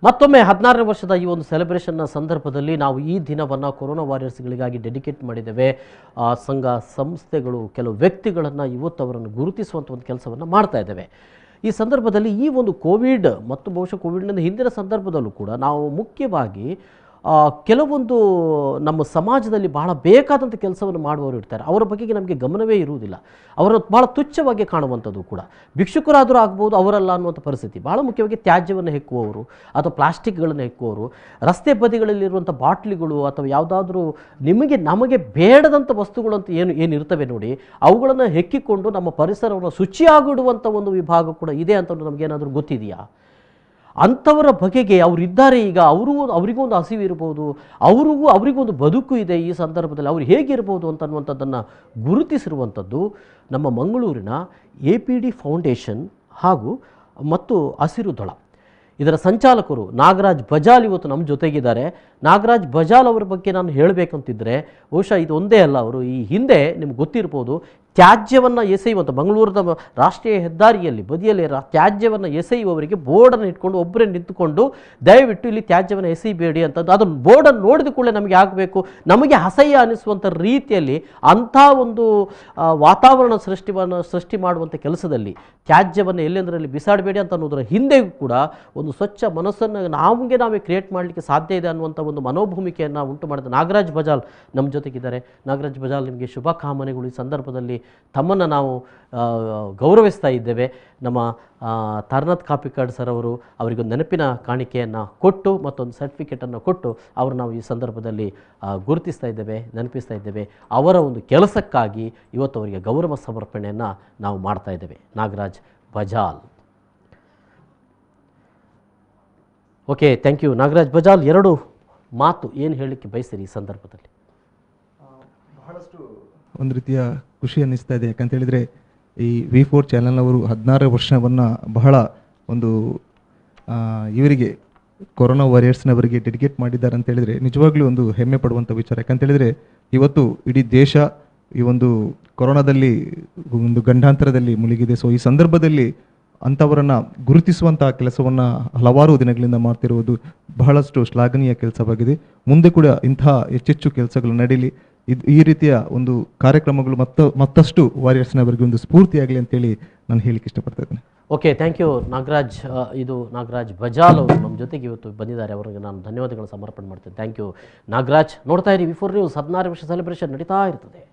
Speaker 1: ಮತ್ತೊಮ್ಮೆ 16ನೇ ವರ್ಷದ ಈ ಒಂದು ಸೆಲೆಬ್ರೇಷನ್ನ ಸಂದರ್ಭದಲ್ಲಿ ನಾವು ಈ ದಿನವನ್ನು ಕೊರೋನಾ ವಾರಿಯರ್ಸ್ಗಳಿಗಾಗಿ ಡೆಡಿಕೇಟ್ ಮಾಡಿದ್ದೇವೆ. ಸಂಘ ಸಂಸ್ಥೆಗಳು ಕೆಲವು ವ್ಯಕ್ತಿಗಳನ್ನು ಇವತ್ತು ಅವರನ್ನು ಗುರುತಿಸುವಂಥ ಒಂದು ಕೆಲಸವನ್ನು ಮಾಡ್ತಾ ಇದ್ದೇವೆ. ಈ ಸಂದರ್ಭದಲ್ಲಿ ಈ ಒಂದು ಕೋವಿಡ್ ಮತ್ತು ಬಹುಶಃ ಕೋವಿಡ್ನಿಂದ ಹಿಂದಿನ ಸಂದರ್ಭದಲ್ಲೂ ಕೂಡ ನಾವು ಮುಖ್ಯವಾಗಿ ಕೆಲವೊಂದು ನಮ್ಮ ಸಮಾಜದಲ್ಲಿ ಬಹಳ ಬೇಕಾದಂಥ ಕೆಲಸವನ್ನು ಮಾಡುವವರು ಇರ್ತಾರೆ. ಅವರ ಬಗೆಗೆ ನಮಗೆ ಗಮನವೇ ಇರುವುದಿಲ್ಲ. ಅವರನ್ನು ಭಾಳ ತುಚ್ಛವಾಗಿ ಕಾಣುವಂಥದ್ದು ಕೂಡ. ಭಿಕ್ಷುಕರಾದರೂ ಆಗ್ಬೋದು, ಅವರಲ್ಲ ಅನ್ನುವಂಥ ಪರಿಸ್ಥಿತಿ. ಭಾಳ ಮುಖ್ಯವಾಗಿ ತ್ಯಾಜ್ಯವನ್ನು ಹೆಕ್ಕುವವರು ಅಥವಾ ಪ್ಲಾಸ್ಟಿಕ್ಗಳನ್ನು ಹೆಕ್ಕುವವರು, ರಸ್ತೆ ಬದಿಗಳಲ್ಲಿರುವಂಥ ಬಾಟ್ಲಿಗಳು ಅಥವಾ ಯಾವುದಾದ್ರೂ ನಮಗೆ ಬೇಡದಂಥ ವಸ್ತುಗಳು ಅಂತ ಏನಿರ್ತವೆ ನೋಡಿ, ಅವುಗಳನ್ನು ಹೆಕ್ಕಿಕೊಂಡು ನಮ್ಮ ಪರಿಸರವನ್ನು ಶುಚಿಯಾಗಿಡುವಂಥ ಒಂದು ವಿಭಾಗ ಕೂಡ ಇದೆ ಅಂತ ನಮಗೇನಾದರೂ ಗೊತ್ತಿದೆಯಾ? ಅಂಥವರ ಬಗೆಗೆ ಅವರಿದ್ದಾರೆ. ಈಗ ಅವರಿಗೂ ಒಂದು ಹಸಿವು ಇರ್ಬೋದು, ಅವರಿಗೊಂದು ಬದುಕು ಇದೆ. ಈ ಸಂದರ್ಭದಲ್ಲಿ ಅವರು ಹೇಗಿರ್ಬೋದು ಅಂತನ್ನುವಂಥದ್ದನ್ನು ಗುರುತಿಸಿರುವಂಥದ್ದು ನಮ್ಮ ಮಂಗಳೂರಿನ APD ಫೌಂಡೇಶನ್ ಮತ್ತು ಹಸಿರು ದಳ. ಇದರ ಸಂಚಾಲಕರು ನಾಗರಾಜ್ ಬಜಾಲ್ ಇವತ್ತು ನಮ್ಮ ಜೊತೆಗಿದ್ದಾರೆ. ನಾಗರಾಜ್ ಬಜಾಲ್ ಅವರ ಬಗ್ಗೆ ನಾನು ಹೇಳಬೇಕಂತಿದ್ರೆ ಬಹುಶಃ ಇದು ಒಂದೇ ಅಲ್ಲ, ಅವರು ಈ ಹಿಂದೆ ನಿಮ್ಗೆ ಗೊತ್ತಿರ್ಬೋದು ತ್ಯಾಜ್ಯವನ್ನು ಎಸೆಯುವಂಥ ಮಂಗಳೂರದ ರಾಷ್ಟ್ರೀಯ ಹೆದ್ದಾರಿಯಲ್ಲಿ ಬದಿಯಲ್ಲಿ ತ್ಯಾಜ್ಯವನ್ನು ಎಸೆಯುವವರಿಗೆ ಬೋರ್ಡನ್ನು ಇಟ್ಕೊಂಡು ಒಬ್ಬರೇ ನಿಂತುಕೊಂಡು ದಯವಿಟ್ಟು ಇಲ್ಲಿ ತ್ಯಾಜ್ಯವನ್ನು ಎಸೆಯಬೇಡಿ ಅಂತದ್ದು, ಅದನ್ನು ಬೋರ್ಡನ್ನು ನೋಡಿದ ಕೂಡಲೇ ನಮಗೆ ಆಗಬೇಕು, ನಮಗೆ ಅಸಹ್ಯ ಅನ್ನಿಸುವಂಥ ರೀತಿಯಲ್ಲಿ ಅಂಥ ಒಂದು ವಾತಾವರಣ ಸೃಷ್ಟಿ ಮಾಡುವಂಥ ಕೆಲಸದಲ್ಲಿ ತ್ಯಾಜ್ಯವನ್ನು ಎಲ್ಲೆಂದರಲ್ಲಿ ಬಿಸಾಡಬೇಡಿ ಅಂತ ಅನ್ನೋದರ ಹಿಂದೆಯೂ ಕೂಡ ಒಂದು ಸ್ವಚ್ಛ ಮನಸ್ಸನ್ನು ನಾವೇ ಕ್ರಿಯೇಟ್ ಮಾಡಲಿಕ್ಕೆ ಸಾಧ್ಯ ಇದೆ ಅನ್ನುವಂಥ ಒಂದು ಮನೋಭೂಮಿಕೆಯನ್ನು ಉಂಟು ಮಾಡಿದ ನಾಗರಾಜ್ ಬಜಾಲ್ ನಮ್ಮ ಜೊತೆಗಿದ್ದಾರೆ. ನಾಗರಾಜ್ ಬಜಾಲ್, ನಿಮಗೆ ಶುಭಕಾಮನೆಗಳು. ಈ ಸಂದರ್ಭದಲ್ಲಿ ತಮ್ಮನ್ನು ನಾವು ಗೌರವಿಸ್ತಾ ಇದ್ದೇವೆ. ನಮ್ಮ ತಾರನಾಥ್ ಕಾಪಿಕಾಡ್ ಸರ್ ಅವರಿಗೊಂದು ನೆನಪಿನ ಕಾಣಿಕೆಯನ್ನು ಕೊಟ್ಟು ಮತ್ತೊಂದು ಸರ್ಟಿಫಿಕೇಟನ್ನು ಕೊಟ್ಟು ಅವರು ನಾವು ಈ ಸಂದರ್ಭದಲ್ಲಿ ಗುರುತಿಸ್ತಾ ಇದ್ದೇವೆ, ನೆನಪಿಸ್ತಾ ಇದ್ದೇವೆ. ಅವರ ಒಂದು ಕೆಲಸಕ್ಕಾಗಿ ಇವತ್ತು ಅವರಿಗೆ ಗೌರವ ಸಮರ್ಪಣೆಯನ್ನು ನಾವು ಮಾಡ್ತಾ ಇದ್ದೇವೆ. Nagaraj Bajal. Okay, thank you. Nagaraj Bajal, ಎರಡು ಮಾತು ಏನು ಹೇಳಲಿಕ್ಕೆ ಬಯಸ್ತೀರಿ ಈ ಸಂದರ್ಭದಲ್ಲಿ?
Speaker 14: ಬಹಳಷ್ಟು ಒಂದು ರೀತಿಯ ಖುಷಿ ಅನ್ನಿಸ್ತಾ ಇದೆ. ಯಾಕಂತ ಹೇಳಿದರೆ ಈ V4 ಚಾನೆಲ್ನವರು 16 ವರ್ಷವನ್ನು ಬಹಳ ಒಂದು ಇವರಿಗೆ ಕೊರೋನಾ ವಾರಿಯರ್ಸ್ನವರಿಗೆ ಡೆಡಿಕೇಟ್ ಮಾಡಿದ್ದಾರೆ ಅಂತ ಹೇಳಿದರೆ ನಿಜವಾಗ್ಲೂ ಒಂದು ಹೆಮ್ಮೆ ಪಡುವಂಥ ವಿಚಾರ. ಯಾಕಂತ ಹೇಳಿದರೆ ಇವತ್ತು ಇಡೀ ದೇಶ ಈ ಒಂದು ಕೊರೋನಾದಲ್ಲಿ ಒಂದು ಗಂಡಾಂತರದಲ್ಲಿ ಮುಳುಗಿದೆ. ಸೊ ಈ ಸಂದರ್ಭದಲ್ಲಿ ಅಂಥವರನ್ನು ಗುರುತಿಸುವಂಥ ಕೆಲಸವನ್ನು ಹಲವಾರು ದಿನಗಳಿಂದ ಮಾಡ್ತಿರುವುದು ಬಹಳಷ್ಟು ಶ್ಲಾಘನೀಯ ಕೆಲಸವಾಗಿದೆ. ಮುಂದೆ ಕೂಡ ಇಂತಹ ಹೆಚ್ಚೆಚ್ಚು ಕೆಲಸಗಳು ನಡೀಲಿ. ಈ ರೀತಿಯ ಒಂದು ಕಾರ್ಯಕ್ರಮಗಳು ಮತ್ತಷ್ಟು ವಾರಿಯರ್ಸ್ನವರಿಗೆ ಒಂದು ಸ್ಫೂರ್ತಿಯಾಗಲಿ ಅಂತೇಳಿ ನಾನು ಹೇಳಿಕ್ಕೆ ಇಷ್ಟಪಡ್ತಾ ಇದ್ದೇನೆ.
Speaker 1: Okay, thank you Nagaraj. ಇದು ನಾಗರಾಜ್ ಬಜಾಲ್ ಅವರು ನಮ್ಮ ಜೊತೆಗೆ ಇವತ್ತು ಬಂದಿದ್ದಾರೆ. ಅವರಿಗೆ ನಾನು ಧನ್ಯವಾದಗಳು ಸಮರ್ಪಣೆ ಮಾಡ್ತೇನೆ. Thank you Nagaraj. ನೋಡ್ತಾ ಇರಿ V4 ನ್ಯೂಸ್. 16 ವರ್ಷ ಸೆಲೆಬ್ರೇಷನ್ ನಡೀತಾ ಇರ್ತದೆ.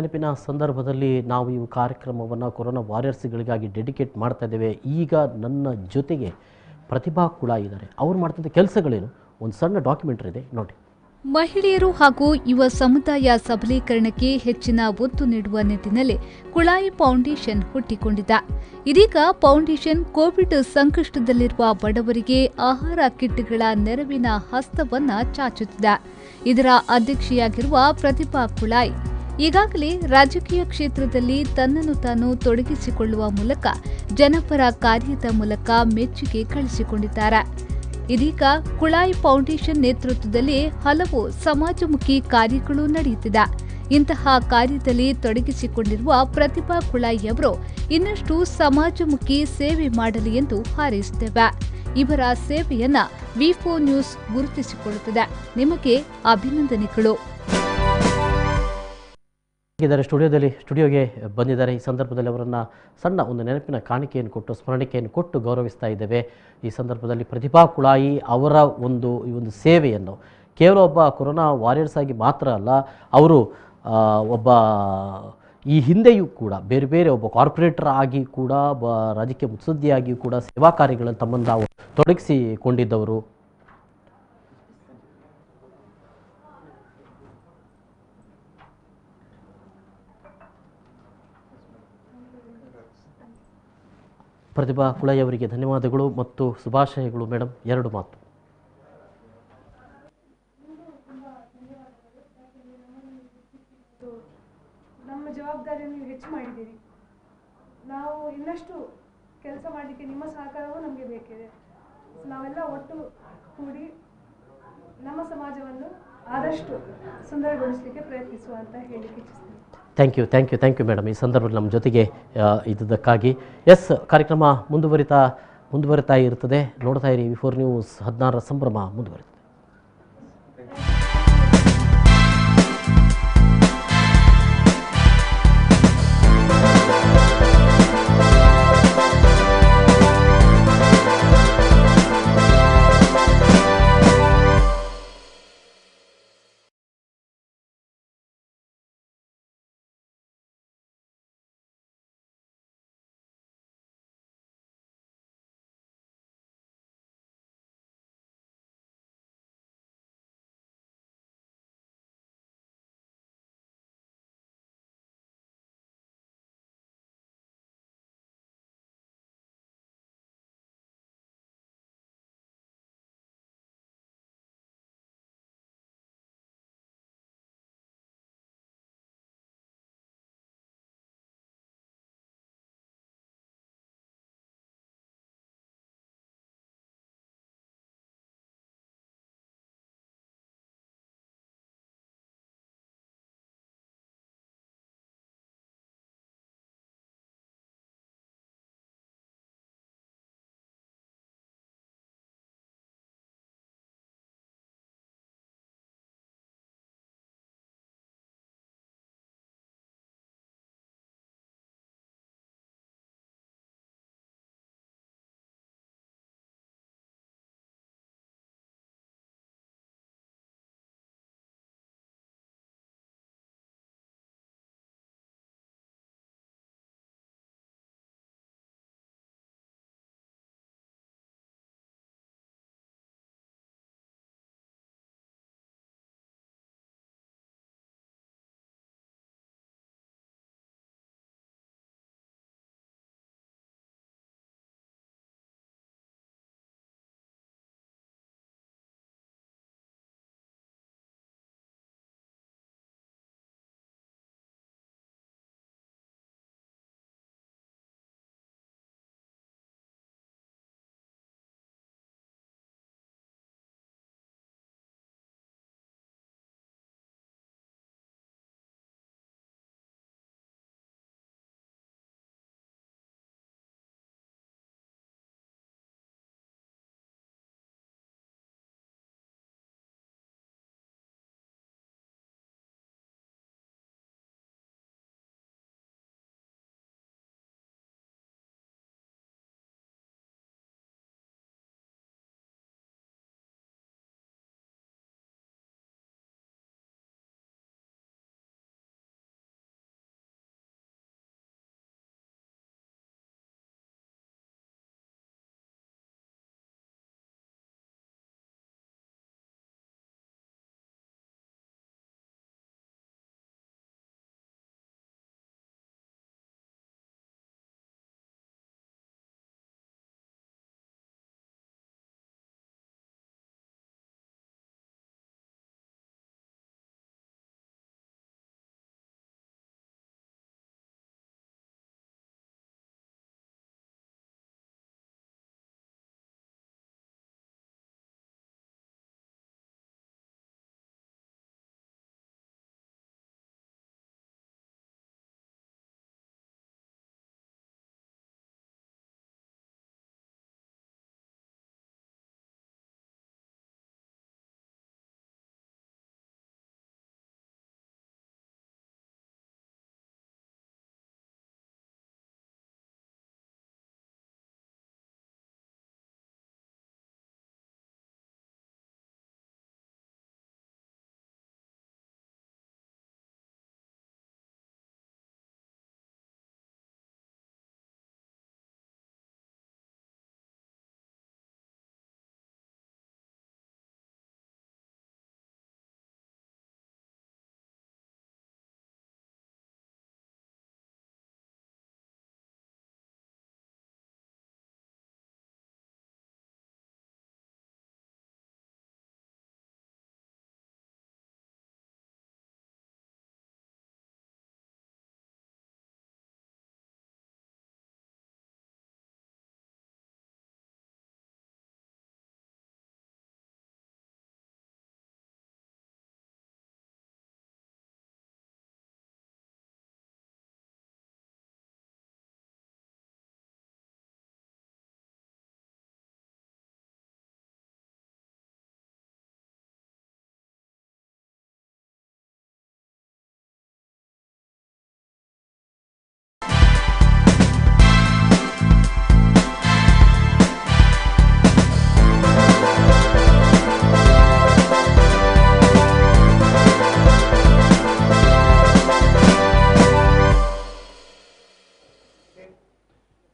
Speaker 1: ನೆನಪಿನ ಸಂದರ್ಭದಲ್ಲಿ ನಾವು ಈ ಕಾರ್ಯಕ್ರಮವನ್ನು ಕೊರೋನಾ ವಾರಿಯರ್ಸ್ಗಳಿಗಾಗಿ ಡೆಡಿಕೇಟ್ ಮಾಡ್ತಾ ಇದ್ದೇವೆ. ಈಗ ನನ್ನ ಜೊತೆಗೆ ಪ್ರತಿಭಾ ಕುಳಾ ಇದ್ದಾರೆ. ಅವ್ರು ಮಾಡ್ತಿದ್ದ ಕೆಲಸಗಳೇನು ಒಂದು ಸಣ್ಣ ಡಾಕ್ಯುಮೆಂಟ್ರಿ ಇದೆ ನೋಡಿ.
Speaker 15: ಮಹಿಳೆಯರು ಹಾಗೂ ಯುವ ಸಮುದಾಯ ಸಬಲೀಕರಣಕ್ಕೆ ಹೆಚ್ಚಿನ ಒತ್ತು ನೀಡುವ ನಿಟ್ಟಿನಲ್ಲಿ ಕುಳಾಯಿ ಫೌಂಡೇಶನ್ ಹುಟ್ಟಿಕೊಂಡಿದೆ. ಇದೀಗ ಫೌಂಡೇಶನ್ ಕೋವಿಡ್ ಸಂಕಷ್ಟದಲ್ಲಿರುವ ಬಡವರಿಗೆ ಆಹಾರ ಕಿಟ್ಗಳ ನೆರವಿನ ಹಸ್ತವನ್ನ ಚಾಚುತ್ತಿದೆ. ಇದರ ಅಧ್ಯಕ್ಷೆಯಾಗಿರುವ ಪ್ರತಿಭಾ ಕುಳಾಯಿ ಈಗಾಗಲೇ ರಾಜಕೀಯ ಕ್ಷೇತ್ರದಲ್ಲಿ ತನ್ನನ್ನು ತಾನು ತೊಡಗಿಸಿಕೊಳ್ಳುವ ಮೂಲಕ ಜನಪರ ಕಾರ್ಯದ ಮೂಲಕ ಮೆಚ್ಚುಗೆ ಗಳಿಸಿಕೊಂಡಿದ್ದಾರೆ. ಇದೀಗ ಕುಳಾಯಿ ಫೌಂಡೇಶನ್ ನೇತೃತ್ವದಲ್ಲಿ ಹಲವು ಸಮಾಜಮುಖಿ ಕಾರ್ಯಗಳು ನಡೆಯುತ್ತಿದೆ. ಇಂತಹ ಕಾರ್ಯದಲ್ಲಿ ತೊಡಗಿಸಿಕೊಂಡಿರುವ ಪ್ರತಿಭಾ ಕುಳಾಯಿಯವರು ಇನ್ನಷ್ಟು ಸಮಾಜಮುಖಿ ಸೇವೆ ಮಾಡಲಿ ಎಂದು ಹಾರೈಸುತ್ತೇವೆ. ಇವರ ಸೇವೆಯನ್ನ ವಿ4 ನ್ಯೂಸ್ ಗುರುತಿಸಿಕೊಳ್ಳುತ್ತದೆ. ನಿಮಗೆ ಅಭಿನಂದನೆಗಳು.
Speaker 1: ಸ್ಟುಡಿಯೋಗೆ ಬಂದಿದ್ದಾರೆ. ಈ ಸಂದರ್ಭದಲ್ಲಿ ಅವರನ್ನು ಸಣ್ಣ ಒಂದು ನೆನಪಿನ ಕಾಣಿಕೆಯನ್ನು ಕೊಟ್ಟು ಸ್ಮರಣಿಕೆಯನ್ನು ಕೊಟ್ಟು ಗೌರವಿಸ್ತಾ ಇದ್ದೇವೆ. ಈ ಸಂದರ್ಭದಲ್ಲಿ ಪ್ರತಿಭಾ ಕುಳಾಯಿ ಅವರ ಈ ಒಂದು ಸೇವೆಯನ್ನು ಕೇವಲ ಒಬ್ಬ ಕೊರೋನಾ ವಾರಿಯರ್ಸ್ ಆಗಿ ಮಾತ್ರ ಅಲ್ಲ, ಅವರು ಒಬ್ಬ ಈ ಹಿಂದೆಯೂ ಕೂಡ ಬೇರೆ ಬೇರೆ ಒಬ್ಬ ಕಾರ್ಪೊರೇಟರ್ ಆಗಿ ಕೂಡ ರಾಜಕೀಯ ಮುತ್ಸದ್ದಿಯಾಗಿಯೂ ಕೂಡ ಸೇವಾ ಕಾರ್ಯಗಳನ್ನು ತಮ್ಮನ್ನು ತಾವು ತೊಡಗಿಸಿಕೊಂಡಿದ್ದವರು. ಪ್ರತಿಭಾ ಕುಳಾಯಿ ಅವರಿಗೆ ಧನ್ಯವಾದಗಳು ಮತ್ತು ಶುಭಾಶಯಗಳು. ಮೇಡಮ್, 2 ಮಾತು.
Speaker 16: ನಮ್ಮ ಜವಾಬ್ದಾರಿಯನ್ನು ನೀವು ಹೆಚ್ಚು ಮಾಡಿದ್ದೀರಿ. ನಾವು ಇನ್ನಷ್ಟು ಕೆಲಸ ಮಾಡಲಿಕ್ಕೆ ನಿಮ್ಮ ಸಹಕಾರವೂ ನಮಗೆ ಬೇಕಿದೆ. ನಾವೆಲ್ಲ ಒಟ್ಟು ಕೂಡಿ ನಮ್ಮ ಸಮಾಜವನ್ನು ಆದಷ್ಟು ಸುಂದರಗೊಳಿಸಲಿಕ್ಕೆ ಪ್ರಯತ್ನಿಸುವ ಅಂತ ಹೇಳಲಿಕ್ಕೆ ಇಚ್ಛಿಸ್ತೀನಿ.
Speaker 1: ಥ್ಯಾಂಕ್ ಯು ಮೇಡಮ್, ಈ ಸಂದರ್ಭದಲ್ಲಿ ನಮ್ಮ ಜೊತೆಗೆ ಇದ್ದಕ್ಕಾಗಿ. ಕಾರ್ಯಕ್ರಮ ಮುಂದುವರಿತಾ ಇರ್ತದೆ. ನೋಡ್ತಾ ಇರಿ ವಿ4 ನ್ಯೂಸ್. 16ರ ಸಂಭ್ರಮ ಮುಂದುವರಿತದೆ.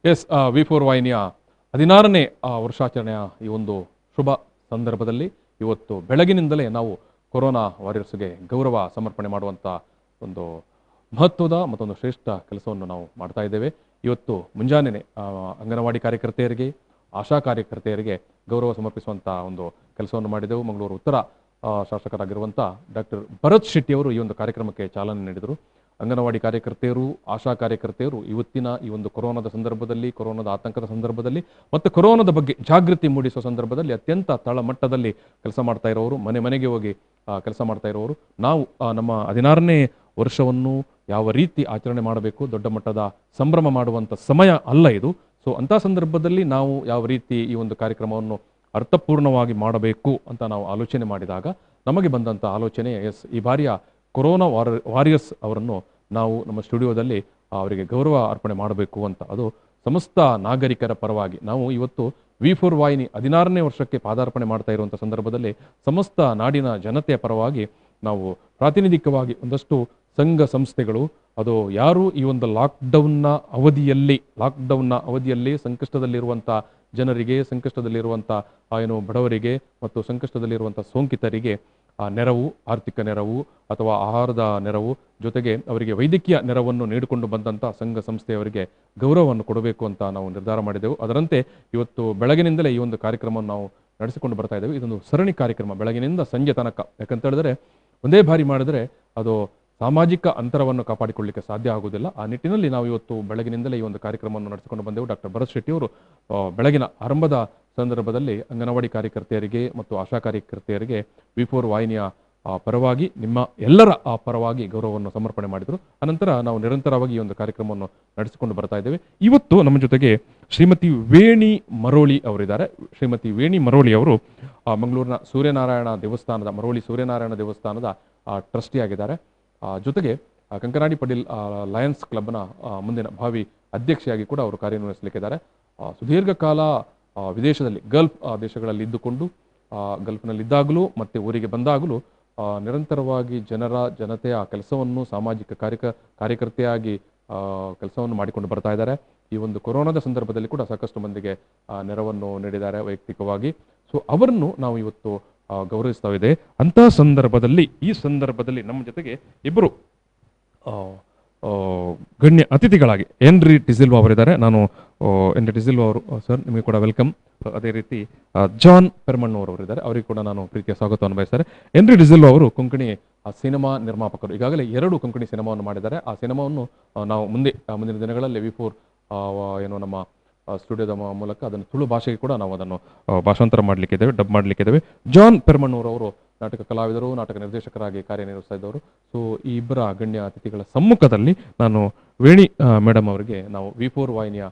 Speaker 10: ಎಸ್ V4 ವಾಹಿನಿಯ 16ನೇ ವರ್ಷಾಚರಣೆಯ ಈ ಒಂದು ಶುಭ ಸಂದರ್ಭದಲ್ಲಿ ಇವತ್ತು ಬೆಳಗಿನಿಂದಲೇ ನಾವು ಕೊರೋನಾ ವಾರಿಯರ್ಸ್ಗೆ ಗೌರವ ಸಮರ್ಪಣೆ ಮಾಡುವಂಥ ಒಂದು ಮಹತ್ವದ ಮತ್ತೊಂದು ಶ್ರೇಷ್ಠ ಕೆಲಸವನ್ನು ನಾವು ಮಾಡ್ತಾ ಇದ್ದೇವೆ. ಇವತ್ತು ಮುಂಜಾನೆ ಅಂಗನವಾಡಿ ಕಾರ್ಯಕರ್ತೆಯರಿಗೆ, ಆಶಾ ಕಾರ್ಯಕರ್ತೆಯರಿಗೆ ಗೌರವ ಸಮರ್ಪಿಸುವಂಥ ಒಂದು ಕೆಲಸವನ್ನು ಮಾಡಿದೆವು. ಮಂಗಳೂರು ಉತ್ತರ ಶಾಸಕರಾಗಿರುವಂಥ ಡಾಕ್ಟರ್ ಭರತ್ ಶೆಟ್ಟಿ ಅವರು ಈ ಒಂದು ಕಾರ್ಯಕ್ರಮಕ್ಕೆ ಚಾಲನೆ ನೀಡಿದರು. ಅಂಗನವಾಡಿ ಕಾರ್ಯಕರ್ತೆಯರು, ಆಶಾ ಕಾರ್ಯಕರ್ತೆಯರು ಇವತ್ತಿನ ಈ ಒಂದು ಕೊರೋನಾದ ಸಂದರ್ಭದಲ್ಲಿ, ಕೊರೋನಾದ ಆತಂಕದ ಸಂದರ್ಭದಲ್ಲಿ ಮತ್ತು ಕೊರೋನಾದ ಬಗ್ಗೆ ಜಾಗೃತಿ ಮೂಡಿಸುವ ಸಂದರ್ಭದಲ್ಲಿ ಅತ್ಯಂತ ತಳಮಟ್ಟದಲ್ಲಿ ಕೆಲಸ ಮಾಡ್ತಾ ಇರೋರು, ಮನೆ ಮನೆಗೆ ಹೋಗಿ ಕೆಲಸ ಮಾಡ್ತಾ ಇರೋರು. ನಾವು ನಮ್ಮ 16ನೇ ವರ್ಷವನ್ನು ಯಾವ ರೀತಿ ಆಚರಣೆ ಮಾಡಬೇಕು, ದೊಡ್ಡ ಮಟ್ಟದ ಸಂಭ್ರಮ ಮಾಡುವಂಥ ಸಮಯ ಅಲ್ಲ ಇದು. ಸೊ ಅಂಥ ಸಂದರ್ಭದಲ್ಲಿ ನಾವು ಯಾವ ರೀತಿ ಈ ಒಂದು ಕಾರ್ಯಕ್ರಮವನ್ನು ಅರ್ಥಪೂರ್ಣವಾಗಿ ಮಾಡಬೇಕು ಅಂತ ನಾವು ಆಲೋಚನೆ ಮಾಡಿದಾಗ ನಮಗೆ ಬಂದಂಥ ಆಲೋಚನೆ, ಎಸ್, ಈ ಬಾರಿಯ ಕೊರೋನಾ ವಾರಿಯರ್ಸ್ ಅವರನ್ನು ನಾವು ನಮ್ಮ ಸ್ಟುಡಿಯೋದಲ್ಲಿ ಅವರಿಗೆ ಗೌರವ ಅರ್ಪಣೆ ಮಾಡಬೇಕು ಅಂತ. ಅದು ಸಮಸ್ತ ನಾಗರಿಕರ ಪರವಾಗಿ ನಾವು ಇವತ್ತು V4 ವಾಹಿನಿ 16ನೇ ವರ್ಷಕ್ಕೆ ಪಾದಾರ್ಪಣೆ ಮಾಡ್ತಾ ಇರುವಂಥ ಸಂದರ್ಭದಲ್ಲಿ ಸಮಸ್ತ ನಾಡಿನ ಜನತೆಯ ಪರವಾಗಿ ನಾವು ಪ್ರಾತಿನಿಧಿಕವಾಗಿ ಒಂದಷ್ಟು ಸಂಘ ಸಂಸ್ಥೆಗಳು, ಅದು ಯಾರು ಈ ಒಂದು ಲಾಕ್ಡೌನ್ನ ಅವಧಿಯಲ್ಲಿ ಸಂಕಷ್ಟದಲ್ಲಿರುವಂಥ ಜನರಿಗೆ, ಸಂಕಷ್ಟದಲ್ಲಿರುವಂಥ ಏನು ಬಡವರಿಗೆ ಮತ್ತು ಸಂಕಷ್ಟದಲ್ಲಿರುವಂಥ ಸೋಂಕಿತರಿಗೆ ನೆರವು, ಆರ್ಥಿಕ ನೆರವು ಅಥವಾ ಆಹಾರದ ನೆರವು, ಜೊತೆಗೆ ಅವರಿಗೆ ವೈದ್ಯಕೀಯ ನೆರವನ್ನು ನೀಡಿಕೊಂಡು ಬಂದಂಥ ಸಂಘ ಸಂಸ್ಥೆಯವರಿಗೆ ಗೌರವವನ್ನು ಕೊಡಬೇಕು ಅಂತ ನಾವು ನಿರ್ಧಾರ ಮಾಡಿದೆವು. ಅದರಂತೆ ಇವತ್ತು ಬೆಳಗಿನಿಂದಲೇ ಈ ಒಂದು ಕಾರ್ಯಕ್ರಮವನ್ನು ನಾವು ನಡೆಸಿಕೊಂಡು ಬರ್ತಾ ಇದ್ದೇವೆ. ಇದೊಂದು ಸರಣಿ ಕಾರ್ಯಕ್ರಮ, ಬೆಳಗಿನಿಂದ ಸಂಜೆ ತನಕ. ಯಾಕಂತ ಹೇಳಿದ್ರೆ ಒಂದೇ ಬಾರಿ ಮಾಡಿದ್ರೆ ಅದು ಸಾಮಾಜಿಕ ಅಂತರವನ್ನು ಕಾಪಾಡಿಕೊಳ್ಳಲಿಕ್ಕೆ ಸಾಧ್ಯ ಆಗುವುದಿಲ್ಲ. ಆ ನಿಟ್ಟಿನಲ್ಲಿ ನಾವು ಇವತ್ತು ಬೆಳಗಿನಿಂದಲೇ ಈ ಒಂದು ಕಾರ್ಯಕ್ರಮವನ್ನು ನಡೆಸಿಕೊಂಡು ಬಂದೆವು. ಡಾಕ್ಟರ್ ಭರತ್ ಶೆಟ್ಟಿ ಅವರು ಬೆಳಗಿನ ಆರಂಭದ ಸಂದರ್ಭದಲ್ಲಿ ಅಂಗನವಾಡಿ ಕಾರ್ಯಕರ್ತೆಯರಿಗೆ ಮತ್ತು ಆಶಾ ಕಾರ್ಯಕರ್ತೆಯರಿಗೆ V4 ವಾಹಿನಿಯ ಪರವಾಗಿ, ನಿಮ್ಮ ಎಲ್ಲರ ಪರವಾಗಿ ಗೌರವವನ್ನು ಸಮರ್ಪಣೆ ಮಾಡಿದರು. ಅನಂತರ ನಾವು ನಿರಂತರವಾಗಿ ಈ ಒಂದು ಕಾರ್ಯಕ್ರಮವನ್ನು ನಡೆಸಿಕೊಂಡು ಬರ್ತಾ ಇದ್ದೇವೆ. ಇವತ್ತು ನಮ್ಮ ಜೊತೆಗೆ ಶ್ರೀಮತಿ ವೇಣಿ ಮರೋಳಿ ಅವರಿದ್ದಾರೆ. ಶ್ರೀಮತಿ ವೇಣಿ ಮರೋಳಿ ಅವರು ಮಂಗಳೂರಿನ ಸೂರ್ಯನಾರಾಯಣ ದೇವಸ್ಥಾನದ, ಮರೋಳಿ ಸೂರ್ಯನಾರಾಯಣ ದೇವಸ್ಥಾನದ ಟ್ರಸ್ಟಿ ಆಗಿದ್ದಾರೆ. ಜೊತೆಗೆ ಕಂಕನಾಡಿ ಪಟೇಲ್ ಲಯನ್ಸ್ ಕ್ಲಬ್ನ ಮುಂದಿನ ಭಾವಿ ಅಧ್ಯಕ್ಷೆಯಾಗಿ ಕೂಡ ಅವರು ಕಾರ್ಯನಿರ್ವಹಿಸಲಿಕ್ಕಿದ್ದಾರೆ. ಸುದೀರ್ಘ ಕಾಲ ವಿದೇಶದಲ್ಲಿ, ಗಲ್ಫ್ ದೇಶಗಳಲ್ಲಿ ಇದ್ದುಕೊಂಡು, ಗಲ್ಫ್ನಲ್ಲಿದ್ದಾಗಲೂ ಮತ್ತು ಊರಿಗೆ ಬಂದಾಗಲೂ ನಿರಂತರವಾಗಿ ಜನತೆಯ ಕೆಲಸವನ್ನು, ಸಾಮಾಜಿಕ ಕಾರ್ಯಕರ್ತೆಯಾಗಿ ಕೆಲಸವನ್ನು ಮಾಡಿಕೊಂಡು ಬರ್ತಾ ಇದ್ದಾರೆ. ಈ ಒಂದು ಕೊರೋನಾದ ಸಂದರ್ಭದಲ್ಲಿ ಕೂಡ ಸಾಕಷ್ಟು ಮಂದಿಗೆ ನೆರವನ್ನು ನೀಡಿದ್ದಾರೆ ವೈಯಕ್ತಿಕವಾಗಿ. ಸೊ ಅವರನ್ನು ನಾವು ಇವತ್ತು ಗೌರವಿಸ್ತಾ ಇದೆ. ಅಂತಹ ಸಂದರ್ಭದಲ್ಲಿ, ಈ ಸಂದರ್ಭದಲ್ಲಿ ನಮ್ಮ ಜೊತೆಗೆ ಇಬ್ಬರು ಗಣ್ಯ ಅತಿಥಿಗಳಾಗಿ ಹೆನ್ರಿ ಡಿಸಿಲ್ವಾ ಅವರಿದ್ದಾರೆ. ನಾನು ಹೆನ್ರಿ ಡಿಸಿಲ್ವಾ ಅವರು, ಸರ್ ನಿಮಗೆ ಕೂಡ ವೆಲ್ಕಮ್. ಅದೇ ರೀತಿ ಜಾನ್ ಪೆರ್ಮಣ್ಣೂರ್ ಅವರಿದ್ದಾರೆ, ಅವರಿಗೆ ಕೂಡ ನಾನು ಪ್ರೀತಿಯ ಸ್ವಾಗತವನ್ನು ಬಯಸ್ತಾರೆ. ಹೆನ್ರಿ ಡಿಸಿಲ್ವಾ ಅವರು ಕೊಂಕಣಿ ಸಿನಿಮಾ ನಿರ್ಮಾಪಕರು. ಈಗಾಗಲೇ 2 ಕೊಂಕಣಿ ಸಿನಿಮಾವನ್ನು ಮಾಡಿದ್ದಾರೆ. ಆ ಸಿನಿಮಾವನ್ನು ನಾವು ಮುಂದಿನ ದಿನಗಳಲ್ಲಿ V4 ಏನು ನಮ್ಮ ಸ್ಟುಡಿಯೋದ ಮೂಲಕ ಅದನ್ನು ತುಳು ಭಾಷೆಗೆ ಕೂಡ ನಾವು ಅದನ್ನು ಭಾಷಾಂತರ ಮಾಡಲಿಕ್ಕಿದ್ದೇವೆ, ಡಬ್ ಮಾಡಲಿಕ್ಕಿದ್ದೇವೆ. ಜಾನ್ ಪೆರ್ಮಣ್ಣೂರ್ ಅವರು ನಾಟಕ ಕಲಾವಿದರು, ನಾಟಕ ನಿರ್ದೇಶಕರಾಗಿ ಕಾರ್ಯನಿರ್ವಹಿಸ್ತಾ ಇದ್ದವರು. ಸೊ ಈ ಇಬ್ಬರ ಗಣ್ಯ ಅತಿಥಿಗಳ ಸಮ್ಮುಖದಲ್ಲಿ ನಾನು ವೇಣಿ ಮೇಡಮ್ ಅವರಿಗೆ ನಾವು V4 ವಾಹಿನಿಯ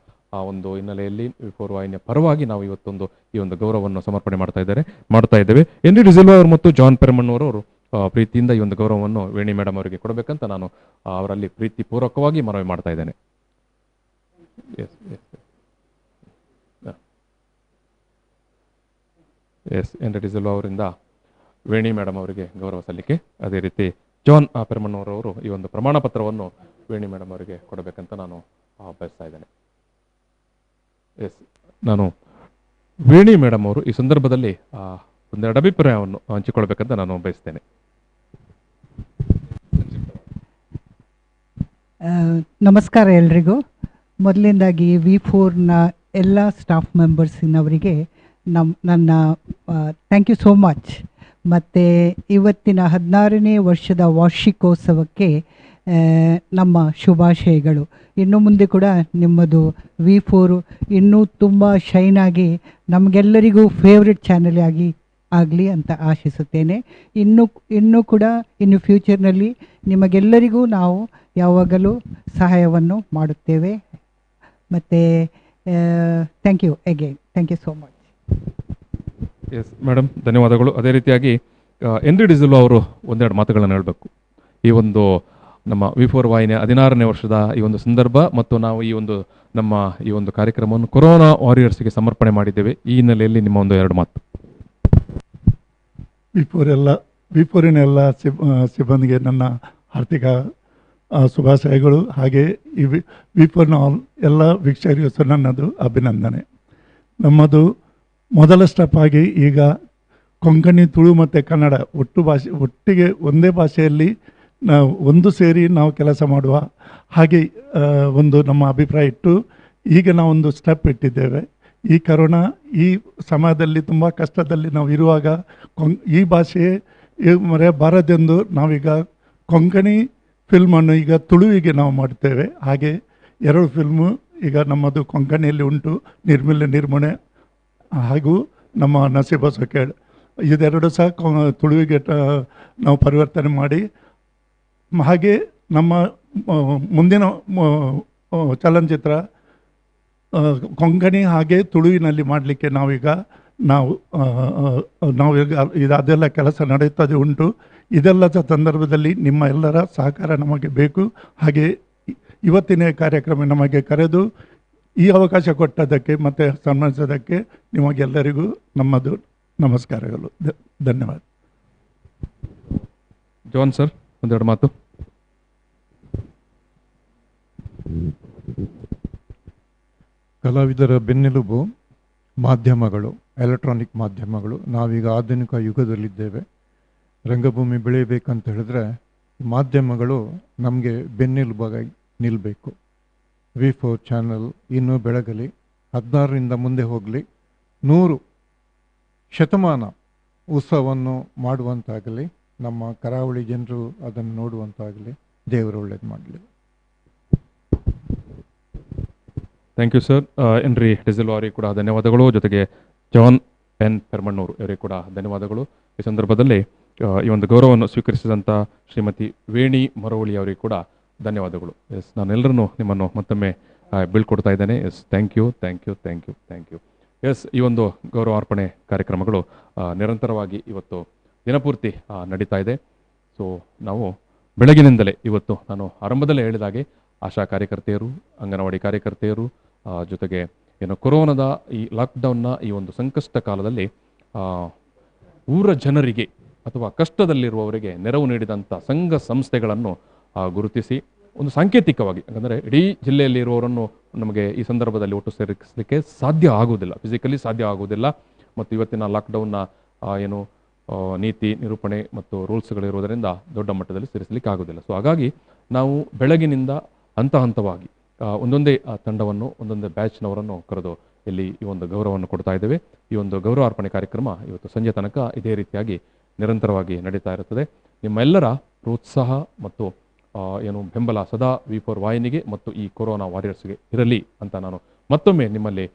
Speaker 10: ಒಂದು ಹಿನ್ನೆಲೆಯಲ್ಲಿ V4 ವಾಹಿನಿಯ ಪರವಾಗಿ ನಾವು ಇವತ್ತೊಂದು ಈ ಒಂದು ಗೌರವವನ್ನು ಸಮರ್ಪಣೆ ಮಾಡ್ತಾ ಇದ್ದೇವೆ. ಹೆನ್ರಿ ಡಿಸಿಲ್ವಾ ಅವರು ಮತ್ತು ಜಾನ್ ಪೆರ್ಮಣ್ಣೂರ್ ಅವರು ಪ್ರೀತಿಯಿಂದ ಈ ಒಂದು ಗೌರವವನ್ನು ವೇಣಿ ಮೇಡಮ್ ಅವರಿಗೆ ಕೊಡಬೇಕಂತ ನಾನು ಅವರಲ್ಲಿ ಪ್ರೀತಿಪೂರ್ವಕವಾಗಿ ಮನವಿ ಮಾಡ್ತಾ ಇದ್ದೇನೆ. ಎಸ್, ಹೆನ್ರಿ ಡಿಸಿಲ್ವಾ ಅವರಿಂದ ವೇಣಿ ಮೇಡಮ್ ಅವರಿಗೆ ಗೌರವ ಸಲ್ಲಿಕೆ. ಅದೇ ರೀತಿ ಜಾನ್ ಪೆರ್ಮಣ್ಣೂರ್ ಅವರು ಈ ಒಂದು ಪ್ರಮಾಣ ಪತ್ರವನ್ನು ವೇಣಿ ಮೇಡಮ್ ಅವರಿಗೆ ಕೊಡಬೇಕಂತ ನಾನು ಬಯಸ್ತಾ ಇದ್ದೇನೆ. ಎಸ್, ನಾನು ವೇಣಿ ಮೇಡಮ್ ಅವರು ಈ ಸಂದರ್ಭದಲ್ಲಿ ಒಂದೆರಡು ಅಭಿಪ್ರಾಯವನ್ನು ಹಂಚಿಕೊಳ್ಬೇಕಂತ ನಾನು ಬಯಸ್ತೇನೆ.
Speaker 17: ನಮಸ್ಕಾರ ಎಲ್ರಿಗೂ. ಮೊದಲಿಂದಾಗಿ V4ನ ಎಲ್ಲ ಸ್ಟಾಫ್ ಮೆಂಬರ್ಸಿನವರಿಗೆ ನನ್ನ ಥ್ಯಾಂಕ್ ಯು ಸೋ ಮಚ್. ಮತ್ತು ಇವತ್ತಿನ 16ನೇ ವರ್ಷದ ವಾರ್ಷಿಕೋತ್ಸವಕ್ಕೆ ನಮ್ಮ ಶುಭಾಶಯಗಳು. ಇನ್ನು ಮುಂದೆ ಕೂಡ ನಿಮ್ಮದು V4 ಇನ್ನೂ ತುಂಬ ಶೈನಾಗಿ ನಮಗೆಲ್ಲರಿಗೂ ಫೇವ್ರೆಟ್ ಚಾನಲ್ ಆಗಲಿ ಅಂತ ಆಶಿಸುತ್ತೇನೆ. ಇನ್ನೂ ಕೂಡ ಇನ್ನು ಫ್ಯೂಚರ್ನಲ್ಲಿ ನಿಮಗೆಲ್ಲರಿಗೂ ನಾವು ಯಾವಾಗಲೂ ಸಹಾಯವನ್ನು ಮಾಡುತ್ತೇವೆ. ಮತ್ತು thank you again, thank you so much.
Speaker 10: Yes madam, ಧನ್ಯವಾದಗಳು. ಅದೇ ರೀತಿಯಾಗಿ ಹೆನ್ರಿ ಡಿಸಿಲ್ವಾ ಅವರು ಒಂದೆರಡು ಮಾತುಗಳನ್ನು ಹೇಳಬೇಕು. ಈ ಒಂದು ನಮ್ಮ V4 ವಾಹಿನಿಯ 16ನೇ ವರ್ಷದ ಈ ಒಂದು ಸಂದರ್ಭ ಮತ್ತು ನಾವು ನಮ್ಮ ಈ ಒಂದು ಕಾರ್ಯಕ್ರಮವನ್ನು ಕೊರೋನಾ ವಾರಿಯರ್ಸ್ಗೆ ಸಮರ್ಪಣೆ ಮಾಡಿದ್ದೇವೆ. ಈ ಹಿನ್ನೆಲೆಯಲ್ಲಿ ನಿಮ್ಮ ಒಂದು 2 ಮಾತು.
Speaker 18: V4 ಎಲ್ಲ ಸಿಬ್ಬಂದಿಗೆ ನನ್ನ ಆರ್ಥಿಕ ಶುಭಾಶಯಗಳು. ಹಾಗೆ ಈ ವಿಪೂರ್ಣ ಎಲ್ಲ ವೀಕ್ಷಕರಿಗೂ ಸಹ ನನ್ನದು ಅಭಿನಂದನೆ. ನಮ್ಮದು ಮೊದಲ ಸ್ಟೆಪ್ ಆಗಿ ಈಗ ಕೊಂಕಣಿ, ತುಳು ಮತ್ತು ಕನ್ನಡ ಒಟ್ಟಿಗೆ ಒಂದೇ ಭಾಷೆಯಲ್ಲಿ ನಾವು ಒಂದು ಸೇರಿ ನಾವು ಕೆಲಸ ಮಾಡುವ ಹಾಗೆ ಒಂದು ನಮ್ಮ ಅಭಿಪ್ರಾಯ ಇಟ್ಟು ಈಗ ನಾವೊಂದು ಸ್ಟೆಪ್ ಇಟ್ಟಿದ್ದೇವೆ. ಈ ಕರೋನಾ ಈ ಸಮಯದಲ್ಲಿ ತುಂಬ ಕಷ್ಟದಲ್ಲಿ ನಾವು ಇರುವಾಗ ಈ ಭಾಷೆ ಮರೆಯಬಾರದೆಂದು ನಾವೀಗ ಕೊಂಕಣಿ ಫಿಲ್ಮನ್ನು ಈಗ ತುಳುವಿಗೆ ನಾವು ಮಾಡ್ತೇವೆ. ಹಾಗೆ 2 ಫಿಲ್ಮು ಈಗ ನಮ್ಮದು ಕೊಂಕಣಿಯಲ್ಲಿ ಉಂಟು, ನಿರ್ಮಲ ನಿರ್ಮಣೆ ಹಾಗೂ ನಮ್ಮ ನಸೀಬ ಸೊಕೇಡ್. ಇದೆರಡು ಸಹ ತುಳುವಿಗೆ ನಾವು ಪರಿವರ್ತನೆ ಮಾಡಿ, ಹಾಗೆ ನಮ್ಮ ಮುಂದಿನ ಚಲನಚಿತ್ರ ಕೊಂಕಣಿ ಹಾಗೆ ತುಳುವಿನಲ್ಲಿ ಮಾಡಲಿಕ್ಕೆ ನಾವೀಗ ಅದೆಲ್ಲ ಕೆಲಸ ನಡೆಯುತ್ತದೆ ಉಂಟು. ಇದೆಲ್ಲ ಸಂದರ್ಭದಲ್ಲಿ ನಿಮ್ಮ ಎಲ್ಲರ ಸಹಕಾರ ನಮಗೆ ಬೇಕು. ಹಾಗೆ ಇವತ್ತಿನ ಕಾರ್ಯಕ್ರಮ ನಮಗೆ ಕರೆದು ಈ ಅವಕಾಶ ಕೊಟ್ಟದ್ದಕ್ಕೆ ಮತ್ತು ಸನ್ಮಾನಿಸೋದಕ್ಕೆ ನಿಮಗೆಲ್ಲರಿಗೂ ನಮ್ಮದು ನಮಸ್ಕಾರಗಳು. ಧನ್ಯವಾದ.
Speaker 10: ಜಾನ್ ಸರ್, ಒಂದೆರಡು ಮಾತು.
Speaker 14: ಕಲಾವಿದರ ಬೆನ್ನೆಲುಬು ಮಾಧ್ಯಮಗಳು, ಎಲೆಕ್ಟ್ರಾನಿಕ್ ಮಾಧ್ಯಮಗಳು. ನಾವೀಗ ಆಧುನಿಕ ಯುಗದಲ್ಲಿದ್ದೇವೆ. ರಂಗಭೂಮಿ ಬೆಳೆಯಬೇಕಂತ ಹೇಳಿದ್ರೆ ಮಾಧ್ಯಮಗಳು ನಮಗೆ ಬೆನ್ನೆಲುಬಾಗಿ ನಿಲ್ಲಬೇಕು. V4 ಚಾನಲ್ ಇನ್ನೂ ಬೆಳಗಲಿ, 16ರಿಂದ ಮುಂದೆ ಹೋಗಲಿ, 100 ಶತಮಾನ ಉತ್ಸವವನ್ನು ಮಾಡುವಂತಾಗಲಿ, ನಮ್ಮ ಕರಾವಳಿ ಜನರು ಅದನ್ನು ನೋಡುವಂತಾಗಲಿ. ದೇವರು ಒಳ್ಳೇದು ಮಾಡಲಿ.
Speaker 10: Thank you sir. ಎನ್ರಿ ಡಿಸೆಲ್ ಅವರಿಗೆ ಕೂಡ ಧನ್ಯವಾದಗಳು. ಜೊತೆಗೆ ಜಾನ್ ಎನ್ ಪೆರ್ಮಣ್ಣೂರು ಅವರಿಗೆ ಕೂಡ ಧನ್ಯವಾದಗಳು. ಈ ಸಂದರ್ಭದಲ್ಲಿ ಈ ಒಂದು ಗೌರವವನ್ನು ಸ್ವೀಕರಿಸಿದಂಥ ಶ್ರೀಮತಿ ವೇಣಿ ಮರವಳಿ ಅವರಿಗೆ ಕೂಡ ಧನ್ಯವಾದಗಳು. ಎಸ್, ನಾನೆಲ್ಲರನ್ನೂ ನಿಮ್ಮನ್ನು ಮತ್ತೊಮ್ಮೆ ಬೀಳ್ಕೊಡ್ತಾ ಇದ್ದೇನೆ. Yes, thank you, thank you, thank you, thank you. Yes, ಈ ಒಂದು ಗೌರವಾರ್ಪಣೆ ಕಾರ್ಯಕ್ರಮಗಳು ನಿರಂತರವಾಗಿ ಇವತ್ತು ದಿನಪೂರ್ತಿ ನಡೀತಾ ಇದೆ. ಸೊ ನಾವು ಬೆಳಗಿನಿಂದಲೇ ಇವತ್ತು ನಾನು ಆರಂಭದಲ್ಲೇ ಹೇಳಿದಾಗೆ ಆಶಾ ಕಾರ್ಯಕರ್ತೆಯರು, ಅಂಗನವಾಡಿ ಕಾರ್ಯಕರ್ತೆಯರು, ಜೊತೆಗೆ ಏನು ಕೊರೋನಾದ ಈ ಲಾಕ್ಡೌನ್ನ ಈ ಒಂದು ಸಂಕಷ್ಟ ಕಾಲದಲ್ಲಿ ಊರ ಜನರಿಗೆ ಅಥವಾ ಕಷ್ಟದಲ್ಲಿರುವವರಿಗೆ ನೆರವು ನೀಡಿದಂಥ ಸಂಘ ಸಂಸ್ಥೆಗಳನ್ನು ಗುರುತಿಸಿ ಒಂದು ಸಾಂಕೇತಿಕವಾಗಿ, ಯಾಕಂದರೆ ಇಡೀ ಜಿಲ್ಲೆಯಲ್ಲಿ ಇರುವವರನ್ನು ನಮಗೆ ಈ ಸಂದರ್ಭದಲ್ಲಿ ಒಟ್ಟು ಸೇರಿಸಲಿಕ್ಕೆ ಸಾಧ್ಯ ಆಗುವುದಿಲ್ಲ, ಫಿಸಿಕಲಿ ಸಾಧ್ಯ ಆಗುವುದಿಲ್ಲ. ಮತ್ತು ಇವತ್ತಿನ ಲಾಕ್ಡೌನ್ನ ಏನು ನೀತಿ ನಿರೂಪಣೆ ಮತ್ತು ರೂಲ್ಸ್ಗಳಿರುವುದರಿಂದ ದೊಡ್ಡ ಮಟ್ಟದಲ್ಲಿ ಸೇರಿಸಲಿಕ್ಕೆ ಆಗೋದಿಲ್ಲ. ಸೊ ಹಾಗಾಗಿ ನಾವು ಬೆಳಗಿನಿಂದ ಹಂತವಾಗಿ ಒಂದೊಂದೇ ತಂಡವನ್ನು, ಒಂದೊಂದೇ ಬ್ಯಾಚ್ನವರನ್ನು ಕರೆದು ಇಲ್ಲಿ ಈ ಒಂದು ಗೌರವವನ್ನು ಕೊಡ್ತಾ ಇದ್ದೇವೆ. ಈ ಒಂದು ಗೌರವಾರ್ಪಣೆ ಕಾರ್ಯಕ್ರಮ ಇವತ್ತು ಸಂಜೆ ತನಕ ಇದೇ ರೀತಿಯಾಗಿ ನಿರಂತರವಾಗಿ ನಡೀತಾ ಇರುತ್ತದೆ. ನಿಮ್ಮೆಲ್ಲರ ಪ್ರೋತ್ಸಾಹ ಮತ್ತು ಏನು ಬೆಂಬಲ ಸದಾ V4 ವಾಹಿನಿಗೆ ಮತ್ತು ಈ ಕೊರೋನಾ ವಾರಿಯರ್ಸ್ಗೆ ಇರಲಿ ಅಂತ ನಾನು ಮತ್ತೊಮ್ಮೆ ನಿಮ್ಮಲ್ಲಿ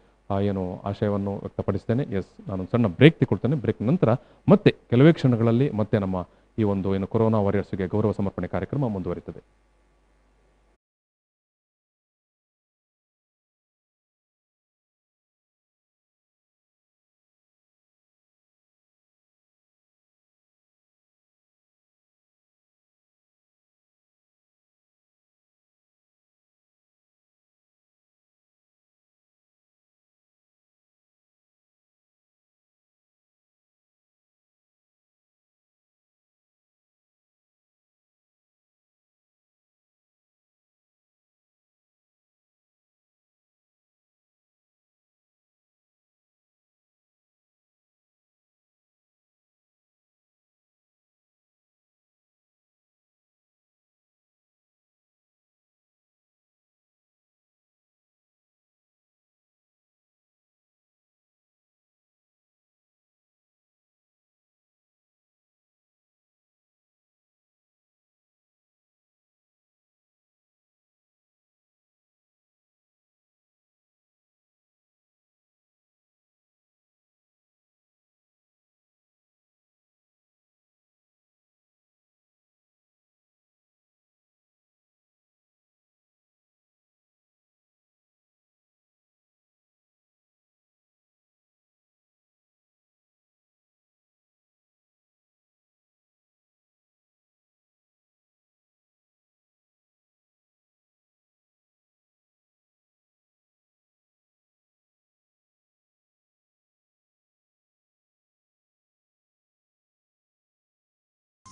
Speaker 10: ಏನು ಆಶಯವನ್ನು ವ್ಯಕ್ತಪಡಿಸ್ತೇನೆ. ಎಸ್, ನಾನು ಸಣ್ಣ ಬ್ರೇಕ್ ತಗೊಳ್ತೇನೆ. ಬ್ರೇಕ್ ನಂತರ ಮತ್ತೆ ಕೆಲವೇ ಕ್ಷಣಗಳಲ್ಲಿ ಮತ್ತೆ ನಮ್ಮ ಈ ಒಂದು ಏನು ಕೊರೋನಾ ವಾರಿಯರ್ಸ್ಗೆ ಗೌರವ ಸಮರ್ಪಣೆ ಕಾರ್ಯಕ್ರಮ ಮುಂದುವರಿತದೆ.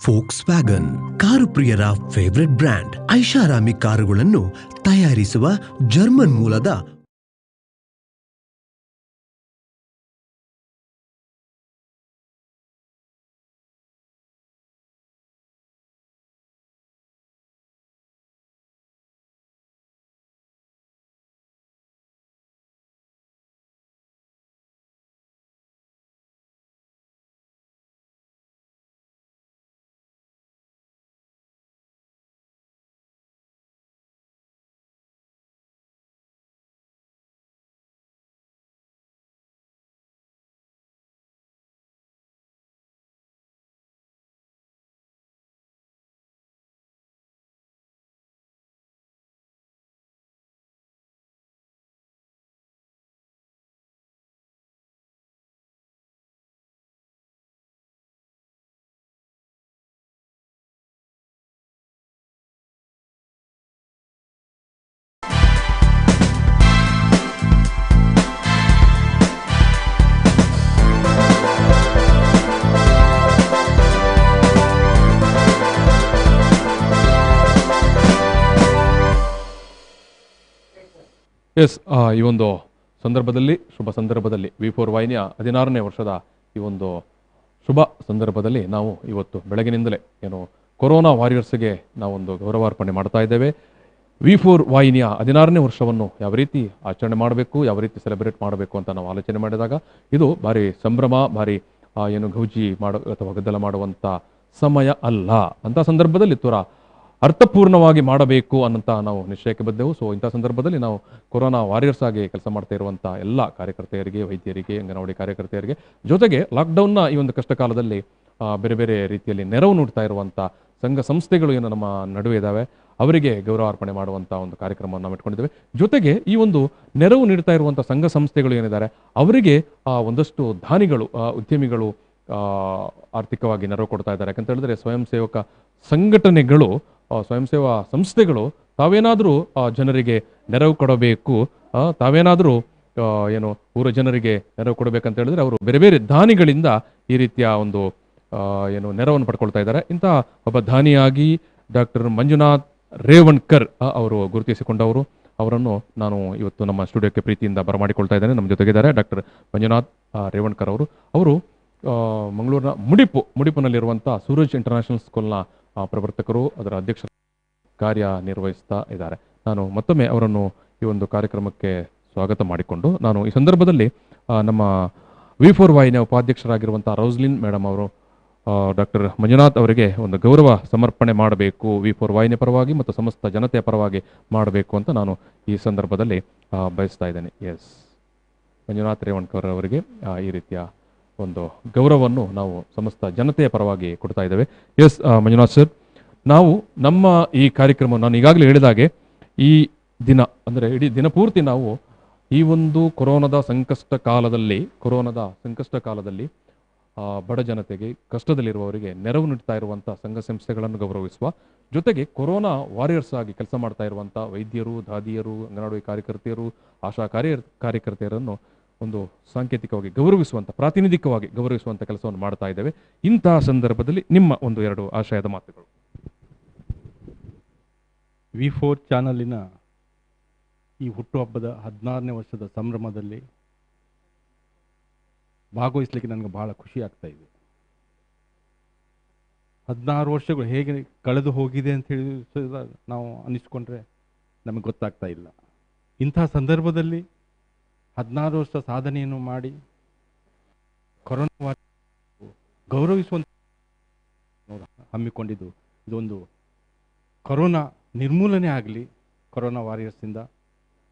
Speaker 19: ಫೋಕ್ಸ್ ವ್ಯಾಗನ್ ಕಾರು ಪ್ರಿಯರ ಫೇವರೆಟ್ ಬ್ರ್ಯಾಂಡ್. ಐಷಾರಾಮಿ ಕಾರುಗಳನ್ನು ತಯಾರಿಸುವ ಜರ್ಮನ್ ಮೂಲದ
Speaker 10: ಈ ಒಂದು ಸಂದರ್ಭದಲ್ಲಿ ಶುಭ ಸಂದರ್ಭದಲ್ಲಿ V4 ವಾಹಿನಿಯ 16ನೇ ವರ್ಷದ ಈ ಒಂದು ಶುಭ ಸಂದರ್ಭದಲ್ಲಿ ನಾವು ಇವತ್ತು ಬೆಳಗಿನಿಂದಲೇ ಏನು ಕೊರೋನಾ ವಾರಿಯರ್ಸ್ಗೆ ನಾವೊಂದು ಗೌರವಾರ್ಪಣೆ ಮಾಡ್ತಾ ಇದ್ದೇವೆ. V4 ವಾಹಿನಿಯ 16ನೇ ವರ್ಷವನ್ನು ಯಾವ ರೀತಿ ಆಚರಣೆ ಮಾಡಬೇಕು, ಯಾವ ರೀತಿ ಸೆಲೆಬ್ರೇಟ್ ಮಾಡಬೇಕು ಅಂತ ನಾವು ಆಲೋಚನೆ ಮಾಡಿದಾಗ ಇದು ಭಾರಿ ಸಂಭ್ರಮ, ಭಾರಿ ಏನು ಗೌಜಿ ಮಾಡೋ ಅಥವಾ ಗದ್ದಲ ಮಾಡುವಂಥ ಸಮಯ ಅಲ್ಲ. ಅಂಥ ಸಂದರ್ಭದಲ್ಲಿ ಅರ್ಥಪೂರ್ಣವಾಗಿ ಮಾಡಬೇಕು ಅನ್ನಂತ ನಾವು ನಿಶ್ಚಯಕ್ಕೆ ಬಂದೆವು. ಸೊ ಇಂಥ ಸಂದರ್ಭದಲ್ಲಿ ನಾವು ಕೊರೋನಾ ವಾರಿಯರ್ಸ್ ಆಗಿ ಕೆಲಸ ಮಾಡ್ತಾ ಇರುವಂಥ ಎಲ್ಲ ಕಾರ್ಯಕರ್ತೆಯರಿಗೆ, ವೈದ್ಯರಿಗೆ, ಅಂಗನವಾಡಿ ಕಾರ್ಯಕರ್ತೆಯರಿಗೆ, ಜೊತೆಗೆ ಲಾಕ್ಡೌನ್ನ ಈ ಒಂದು ಕಷ್ಟ ಕಾಲದಲ್ಲಿ ಬೇರೆ ಬೇರೆ ರೀತಿಯಲ್ಲಿ ನೆರವು ನೀಡ್ತಾ ಇರುವಂಥ ಸಂಘ ಸಂಸ್ಥೆಗಳು ಏನು ನಮ್ಮ ನಡುವೆ ಇದ್ದಾವೆ ಅವರಿಗೆ ಗೌರವಾರ್ಪಣೆ ಮಾಡುವಂಥ ಒಂದು ಕಾರ್ಯಕ್ರಮವನ್ನು ನಾವು ಇಟ್ಕೊಂಡಿದ್ದೇವೆ. ಜೊತೆಗೆ ಈ ಒಂದು ನೆರವು ನೀಡ್ತಾ ಇರುವಂಥ ಸಂಘ ಸಂಸ್ಥೆಗಳು ಏನಿದ್ದಾರೆ ಅವರಿಗೆ ಒಂದಷ್ಟು ದಾನಿಗಳು, ಉದ್ಯಮಿಗಳು ಆರ್ಥಿಕವಾಗಿ ನೆರವು ಕೊಡ್ತಾ ಇದ್ದಾರೆ. ಯಾಕಂತ ಹೇಳಿದ್ರೆ ಸ್ವಯಂ ಸೇವಕ ಸಂಘಟನೆಗಳು, ಸ್ವಯಂ ಸೇವಾ ಸಂಸ್ಥೆಗಳು ತಾವೇನಾದರೂ ಜನರಿಗೆ ನೆರವು ಕೊಡಬೇಕು, ತಾವೇನಾದರೂ ಏನು ಊರ ಜನರಿಗೆ ನೆರವು ಕೊಡಬೇಕಂತ ಹೇಳಿದ್ರೆ ಅವರು ಬೇರೆ ಬೇರೆ ದಾನಿಗಳಿಂದ ಈ ರೀತಿಯ ಒಂದು ಏನು ನೆರವನ್ನು ಪಡ್ಕೊಳ್ತಾ ಇದ್ದಾರೆ. ಇಂಥ ಒಬ್ಬ ದಾನಿಯಾಗಿ ಡಾಕ್ಟರ್ ಮಂಜುನಾಥ್ ರೇವಣ್ಕರ್ ಅವರು ಗುರುತಿಸಿಕೊಂಡವರು. ಅವರನ್ನು ನಾನು ಇವತ್ತು ನಮ್ಮ ಸ್ಟುಡಿಯೋಕ್ಕೆ ಪ್ರೀತಿಯಿಂದ ಬರಮಾಡಿಕೊಳ್ತಾ ಇದ್ದೇನೆ. ನಮ್ಮ ಜೊತೆಗಿದ್ದಾರೆ ಡಾಕ್ಟರ್ ಮಂಜುನಾಥ್ ರೇವಣ್ಕರ್ ಅವರು ಮಂಗಳೂರಿನ ಮುಡಿಪುನಲ್ಲಿರುವಂಥ ಸೂರಜ್ ಇಂಟರ್ನ್ಯಾಷನಲ್ ಸ್ಕೂಲ್ನ ಪ್ರವರ್ತಕರು, ಅದರ ಅಧ್ಯಕ್ಷ ಕಾರ್ಯನಿರ್ವಹಿಸ್ತಾ ಇದ್ದಾರೆ. ನಾನು ಮತ್ತೊಮ್ಮೆ ಅವರನ್ನು ಈ ಒಂದು ಕಾರ್ಯಕ್ರಮಕ್ಕೆ ಸ್ವಾಗತ ಮಾಡಿಕೊಂಡು ನಾನು ಈ ಸಂದರ್ಭದಲ್ಲಿ ನಮ್ಮ V4 ವಾಹಿನಿಯ ಉಪಾಧ್ಯಕ್ಷರಾಗಿರುವಂಥ ರೋಸ್ಲಿನ್ ಮೇಡಮ್ ಅವರು ಡಾಕ್ಟರ್ ಮಂಜುನಾಥ್ ಅವರಿಗೆ ಒಂದು ಗೌರವ ಸಮರ್ಪಣೆ ಮಾಡಬೇಕು, V4 ವಾಹಿನಿಯ ಪರವಾಗಿ ಮತ್ತು ಸಮಸ್ತ ಜನತೆಯ ಪರವಾಗಿ ಮಾಡಬೇಕು ಅಂತ ನಾನು ಈ ಸಂದರ್ಭದಲ್ಲಿ ಬಯಸ್ತಾ ಇದ್ದೇನೆ. ಎಸ್, ಮಂಜುನಾಥ್ ರೇವಣ್ಕರ್ ಅವರಿಗೆ ಈ ರೀತಿಯ ಒಂದು ಗೌರವವನ್ನು ನಾವು ಸಮಸ್ತ ಜನತೆಯ ಪರವಾಗಿ ಕೊಡ್ತಾ ಇದ್ದೇವೆ. ಎಸ್ ಮಂಜುನಾಥ್ ಸರ್, ನಾವು ನಮ್ಮ ಈ ಕಾರ್ಯಕ್ರಮ ನಾನು ಈಗಾಗಲೇ ಹೇಳಿದಾಗೆ ಈ ದಿನ ಅಂದರೆ ಇಡೀ ದಿನಪೂರ್ತಿ ನಾವು ಈ ಒಂದು ಕೊರೋನಾದ ಸಂಕಷ್ಟ ಕಾಲದಲ್ಲಿ ಬಡ ಜನತೆಗೆ, ಕಷ್ಟದಲ್ಲಿರುವವರಿಗೆ ನೆರವು ನೀಡ್ತಾ ಇರುವಂಥ ಸಂಘ ಸಂಸ್ಥೆಗಳನ್ನು ಗೌರವಿಸುವ ಜೊತೆಗೆ ಕೊರೋನಾ ವಾರಿಯರ್ಸ್ ಆಗಿ ಕೆಲಸ ಮಾಡ್ತಾ ಇರುವಂಥ ವೈದ್ಯರು, ದಾದಿಯರು, ಅಂಗನವಾಡಿ ಕಾರ್ಯಕರ್ತೆಯರು, ಆಶಾ ಕಾರ್ಯಕರ್ತೆಯರನ್ನು ಒಂದು ಸಾಂಕೇತಿಕವಾಗಿ ಗೌರವಿಸುವಂಥ, ಪ್ರಾತಿನಿಧಿಕವಾಗಿ ಗೌರವಿಸುವಂಥ ಕೆಲಸವನ್ನು ಮಾಡ್ತಾ ಇದ್ದೇವೆ. ಇಂತಹ ಸಂದರ್ಭದಲ್ಲಿ ನಿಮ್ಮ ಒಂದು 2 ಆಶಯದ ಮಾತುಗಳು.
Speaker 20: V4 ಚಾನಲಿನ ಈ ಹುಟ್ಟುಹಬ್ಬದ 16ನೇ ವರ್ಷದ ಸಂಭ್ರಮದಲ್ಲಿ ಭಾಗವಹಿಸಲಿಕ್ಕೆ ನನಗೆ ಬಹಳ ಖುಷಿ ಆಗ್ತಾ ಇದೆ. 16 ವರ್ಷಗಳು ಹೇಗೆ ಕಳೆದು ಹೋಗಿದೆ ಅಂತ ಹೇಳಿ ನಾವು ಅನ್ನಿಸ್ಕೊಂಡ್ರೆ ನಮಗೆ ಗೊತ್ತಾಗ್ತಾ ಇಲ್ಲ. ಇಂತಹ ಸಂದರ್ಭದಲ್ಲಿ 16 ವರ್ಷ ಸಾಧನೆಯನ್ನು ಮಾಡಿ ಕೊರೋನಾ ಗೌರವಿಸುವಂತ ಹಮ್ಮಿಕೊಂಡಿದ್ದು ಇದೊಂದು ಕೊರೋನಾ ನಿರ್ಮೂಲನೆ ಆಗಲಿ. ಕೊರೋನಾ ವಾರಿಯರ್ಸಿಂದ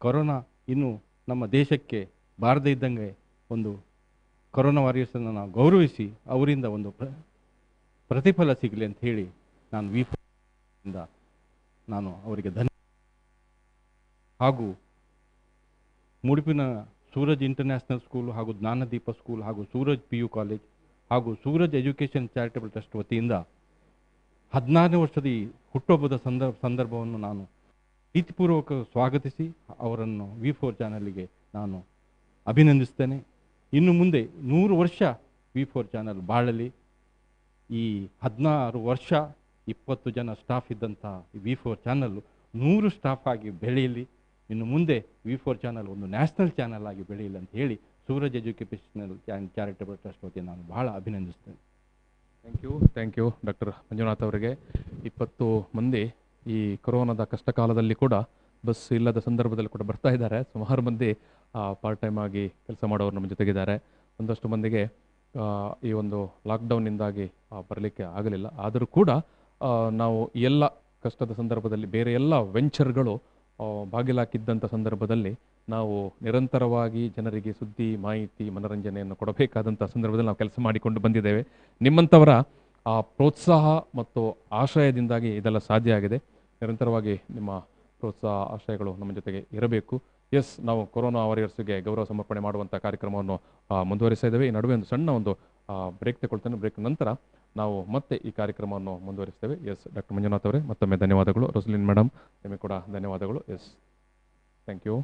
Speaker 20: ಕೊರೋನಾ ಇನ್ನು ನಮ್ಮ ದೇಶಕ್ಕೆ ಬಾರದೇ ಇದ್ದಂಗೆ ಒಂದು ಕೊರೋನಾ ವಾರಿಯರ್ಸನ್ನು ನಾವು ಗೌರವಿಸಿ ಅವರಿಂದ ಒಂದು ಪ್ರತಿಫಲ ಸಿಗಲಿ ಅಂತ ಹೇಳಿ ನಾನು V4 ಇಂದ ನಾನು ಅವರಿಗೆ ಹಾಗೂ ಮುಡಿಪಿನ ಸೂರಜ್ ಇಂಟರ್ನ್ಯಾಷನಲ್ ಸ್ಕೂಲ್ ಹಾಗೂ ಜ್ಞಾನದೀಪ ಸ್ಕೂಲ್ ಹಾಗೂ ಸೂರಜ್ PU ಕಾಲೇಜ್ ಹಾಗೂ ಸೂರಜ್ ಎಜುಕೇಷನ್ ಚಾರಿಟಬಲ್ ಟ್ರಸ್ಟ್ ವತಿಯಿಂದ 16ನೇ ವರ್ಷದ ಈ ಹುಟ್ಟುಹಬ್ಬದ ಸಂದರ್ಭವನ್ನು ನಾನು ಪ್ರೀತಿಪೂರ್ವಕ ಸ್ವಾಗತಿಸಿ ಅವರನ್ನು V4 ಚಾನಲ್ಗೆ ನಾನು ಅಭಿನಂದಿಸ್ತೇನೆ. ಇನ್ನು ಮುಂದೆ 100 ವರ್ಷ V4 ಚಾನಲ್ ಬಾಳಲಿ. ಈ 16 ವರ್ಷ 20 ಜನ ಸ್ಟಾಫ್ ಇದ್ದಂಥ V4 ಚಾನಲ್ಲು 100 ಸ್ಟಾಫ್ ಆಗಿ ಬೆಳೆಯಲಿ, ಇನ್ನು ಮುಂದೆ V4 ಚಾನಲ್ ಒಂದು ನ್ಯಾಷನಲ್ ಚಾನಲ್ ಆಗಿ ಬೆಳೆಯಲಿ ಅಂತ ಹೇಳಿ Suraj educational and charitable trust ವತಿಯಿಂದ ನಾನು ಬಹಳ ಅಭಿನಂದಿಸ್ತೇನೆ.
Speaker 10: ಥ್ಯಾಂಕ್ ಯು ಡಾಕ್ಟರ್ ಮಂಜುನಾಥ್ ಅವರಿಗೆ. 20 ಮಂದಿ ಈ ಕೊರೋನಾದ ಕಷ್ಟ ಕಾಲದಲ್ಲಿ ಕೂಡ ಬಸ್ ಇಲ್ಲದ ಸಂದರ್ಭದಲ್ಲಿ ಕೂಡ ಬರ್ತಾ ಇದ್ದಾರೆ. ಸುಮಾರು ಮಂದಿ ಪಾರ್ಟ್ ಟೈಮ್ ಆಗಿ ಕೆಲಸ ಮಾಡೋರು ನಮ್ಮ ಜೊತೆಗಿದ್ದಾರೆ. ಒಂದಷ್ಟು ಮಂದಿಗೆ ಈ ಒಂದು ಲಾಕ್ಡೌನ್ನಿಂದಾಗಿ ಬರಲಿಕ್ಕೆ ಆಗಲಿಲ್ಲ. ಆದರೂ ಕೂಡ ನಾವು ಎಲ್ಲ ಕಷ್ಟದ ಸಂದರ್ಭದಲ್ಲಿ ಬೇರೆ ಎಲ್ಲ ವೆಂಚರ್ಗಳು ಬಾಗಿಲಾಕಿದ್ದಂಥ ಸಂದರ್ಭದಲ್ಲಿ ನಾವು ನಿರಂತರವಾಗಿ ಜನರಿಗೆ ಸುದ್ದಿ, ಮಾಹಿತಿ, ಮನೋರಂಜನೆಯನ್ನು ಕೊಡಬೇಕಾದಂಥ ಸಂದರ್ಭದಲ್ಲಿ ನಾವು ಕೆಲಸ ಮಾಡಿಕೊಂಡು ಬಂದಿದ್ದೇವೆ. ನಿಮ್ಮಂಥವರ ಆ ಪ್ರೋತ್ಸಾಹ ಮತ್ತು ಆಶಯದಿಂದಾಗಿ ಇದೆಲ್ಲ ಸಾಧ್ಯ ಆಗಿದೆ. ನಿರಂತರವಾಗಿ ನಿಮ್ಮ ಪ್ರೋತ್ಸಾಹ, ಆಶಯಗಳು ನಮ್ಮ ಜೊತೆಗೆ ಇರಬೇಕು. ಎಸ್, ನಾವು ಕೊರೋನಾ ವಾರಿಯರ್ಸ್ಗೆ ಗೌರವ ಸಮರ್ಪಣೆ ಮಾಡುವಂಥ ಕಾರ್ಯಕ್ರಮವನ್ನು ಮುಂದುವರಿಸ್ತಾ ಇದ್ದೇವೆ. ಈ ನಡುವೆ ಒಂದು ಸಣ್ಣ ಒಂದು ಬ್ರೇಕ್ ತಗೊಳ್ತೇನೆ. ಬ್ರೇಕ್ ನಂತರ ನಾವು ಮತ್ತೆ ಈ ಕಾರ್ಯಕ್ರಮವನ್ನು ಮುಂದುವರಿಸ್ತೇವೆ. ಎಸ್, ಡಾಕ್ಟರ್ ಮಂಜುನಾಥ್ ಅವರೇ ಮತ್ತೊಮ್ಮೆ ಧನ್ಯವಾದಗಳು. ರೋಸ್ಲಿನ್ ಮೇಡಮ್ ನಿಮಗೆ ಕೂಡ ಧನ್ಯವಾದಗಳು. S, thank you.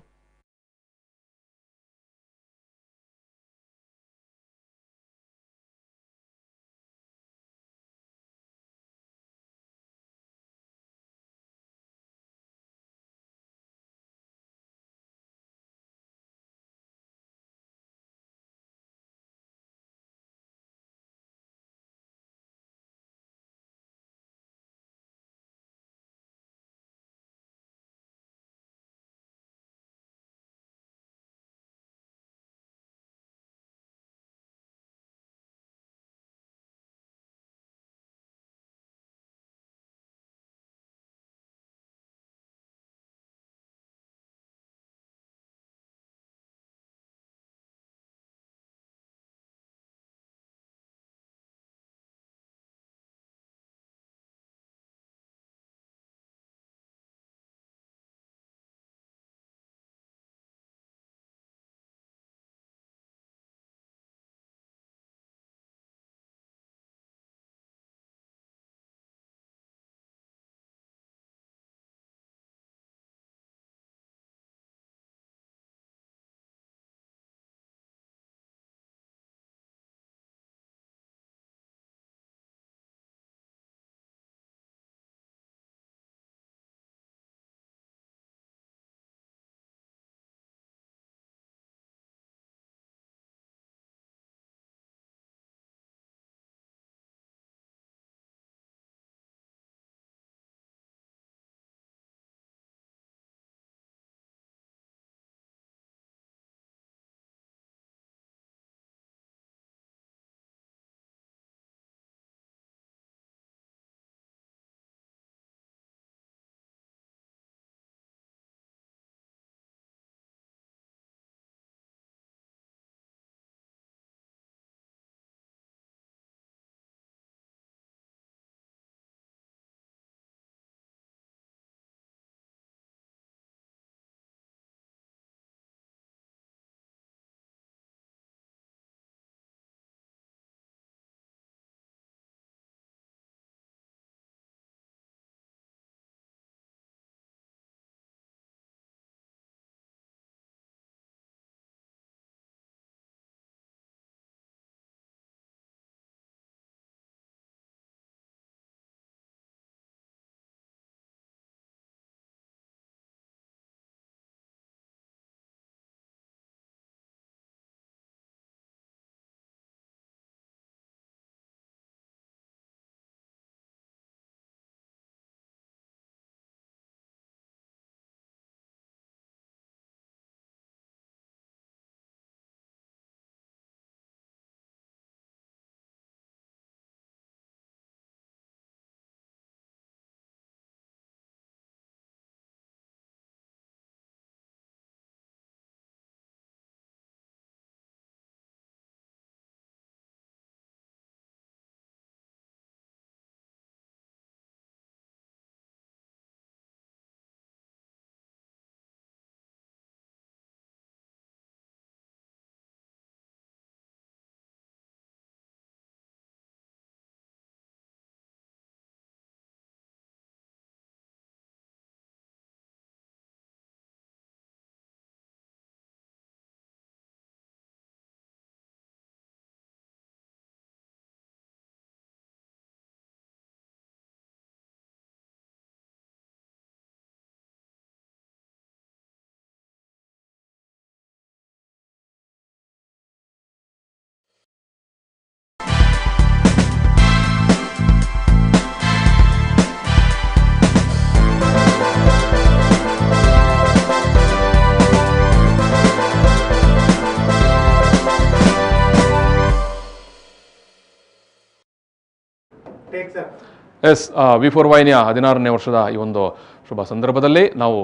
Speaker 10: S V4 ವಾಹಿನಿಯ 16ನೇ ವರ್ಷದ ಈ ಒಂದು ಶುಭ ಸಂದರ್ಭದಲ್ಲಿ ನಾವು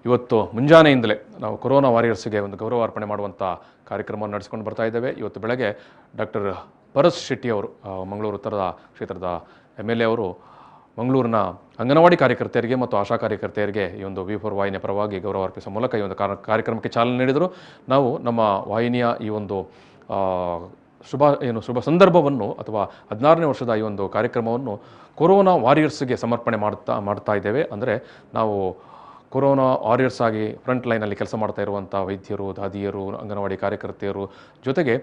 Speaker 10: ಇವತ್ತು ಮುಂಜಾನೆಯಿಂದಲೇ ನಾವು ಕೊರೋನಾ ವಾರಿಯರ್ಸ್ಗೆ ಒಂದು ಗೌರವಾರ್ಪಣೆ ಮಾಡುವಂಥ ಕಾರ್ಯಕ್ರಮವನ್ನು ನಡೆಸಿಕೊಂಡು ಬರ್ತಾ ಇದ್ದೇವೆ. ಇವತ್ತು ಬೆಳಗ್ಗೆ ಡಾಕ್ಟರ್ ಪರಸ್ ಶೆಟ್ಟಿ ಅವರು ಮಂಗಳೂರು ಉತ್ತರದ ಕ್ಷೇತ್ರದ MLA ಅವರು ಮಂಗಳೂರಿನ ಅಂಗನವಾಡಿ ಕಾರ್ಯಕರ್ತೆಯರಿಗೆ ಮತ್ತು ಆಶಾ ಕಾರ್ಯಕರ್ತೆಯರಿಗೆ ಈ ಒಂದು V4 ವಾಹಿನಿಯ ಪರವಾಗಿ ಗೌರವ ಅರ್ಪಿಸುವ ಮೂಲಕ ಈ ಒಂದು ಕಾರ್ಯಕ್ರಮಕ್ಕೆ ಚಾಲನೆ ನೀಡಿದರು. ನಾವು ನಮ್ಮ ವಾಹಿನಿಯ ಈ ಒಂದು ಶುಭ ಸಂದರ್ಭವನ್ನು ಅಥವಾ 16ನೇ ವರ್ಷದ ಈ ಒಂದು ಕಾರ್ಯಕ್ರಮವನ್ನು ಕೊರೋನಾ ವಾರಿಯರ್ಸ್ಗೆ ಸಮರ್ಪಣೆ ಮಾಡ್ತಾ ಇದ್ದೇವೆ. ಅಂದರೆ ನಾವು ಕೊರೋನಾ ವಾರಿಯರ್ಸ್ ಆಗಿ ಫ್ರಂಟ್ ಲೈನಲ್ಲಿ ಕೆಲಸ ಮಾಡ್ತಾ ಇರುವಂಥ ವೈದ್ಯರು, ದಾದಿಯರು, ಅಂಗನವಾಡಿ ಕಾರ್ಯಕರ್ತೆಯರು ಜೊತೆಗೆ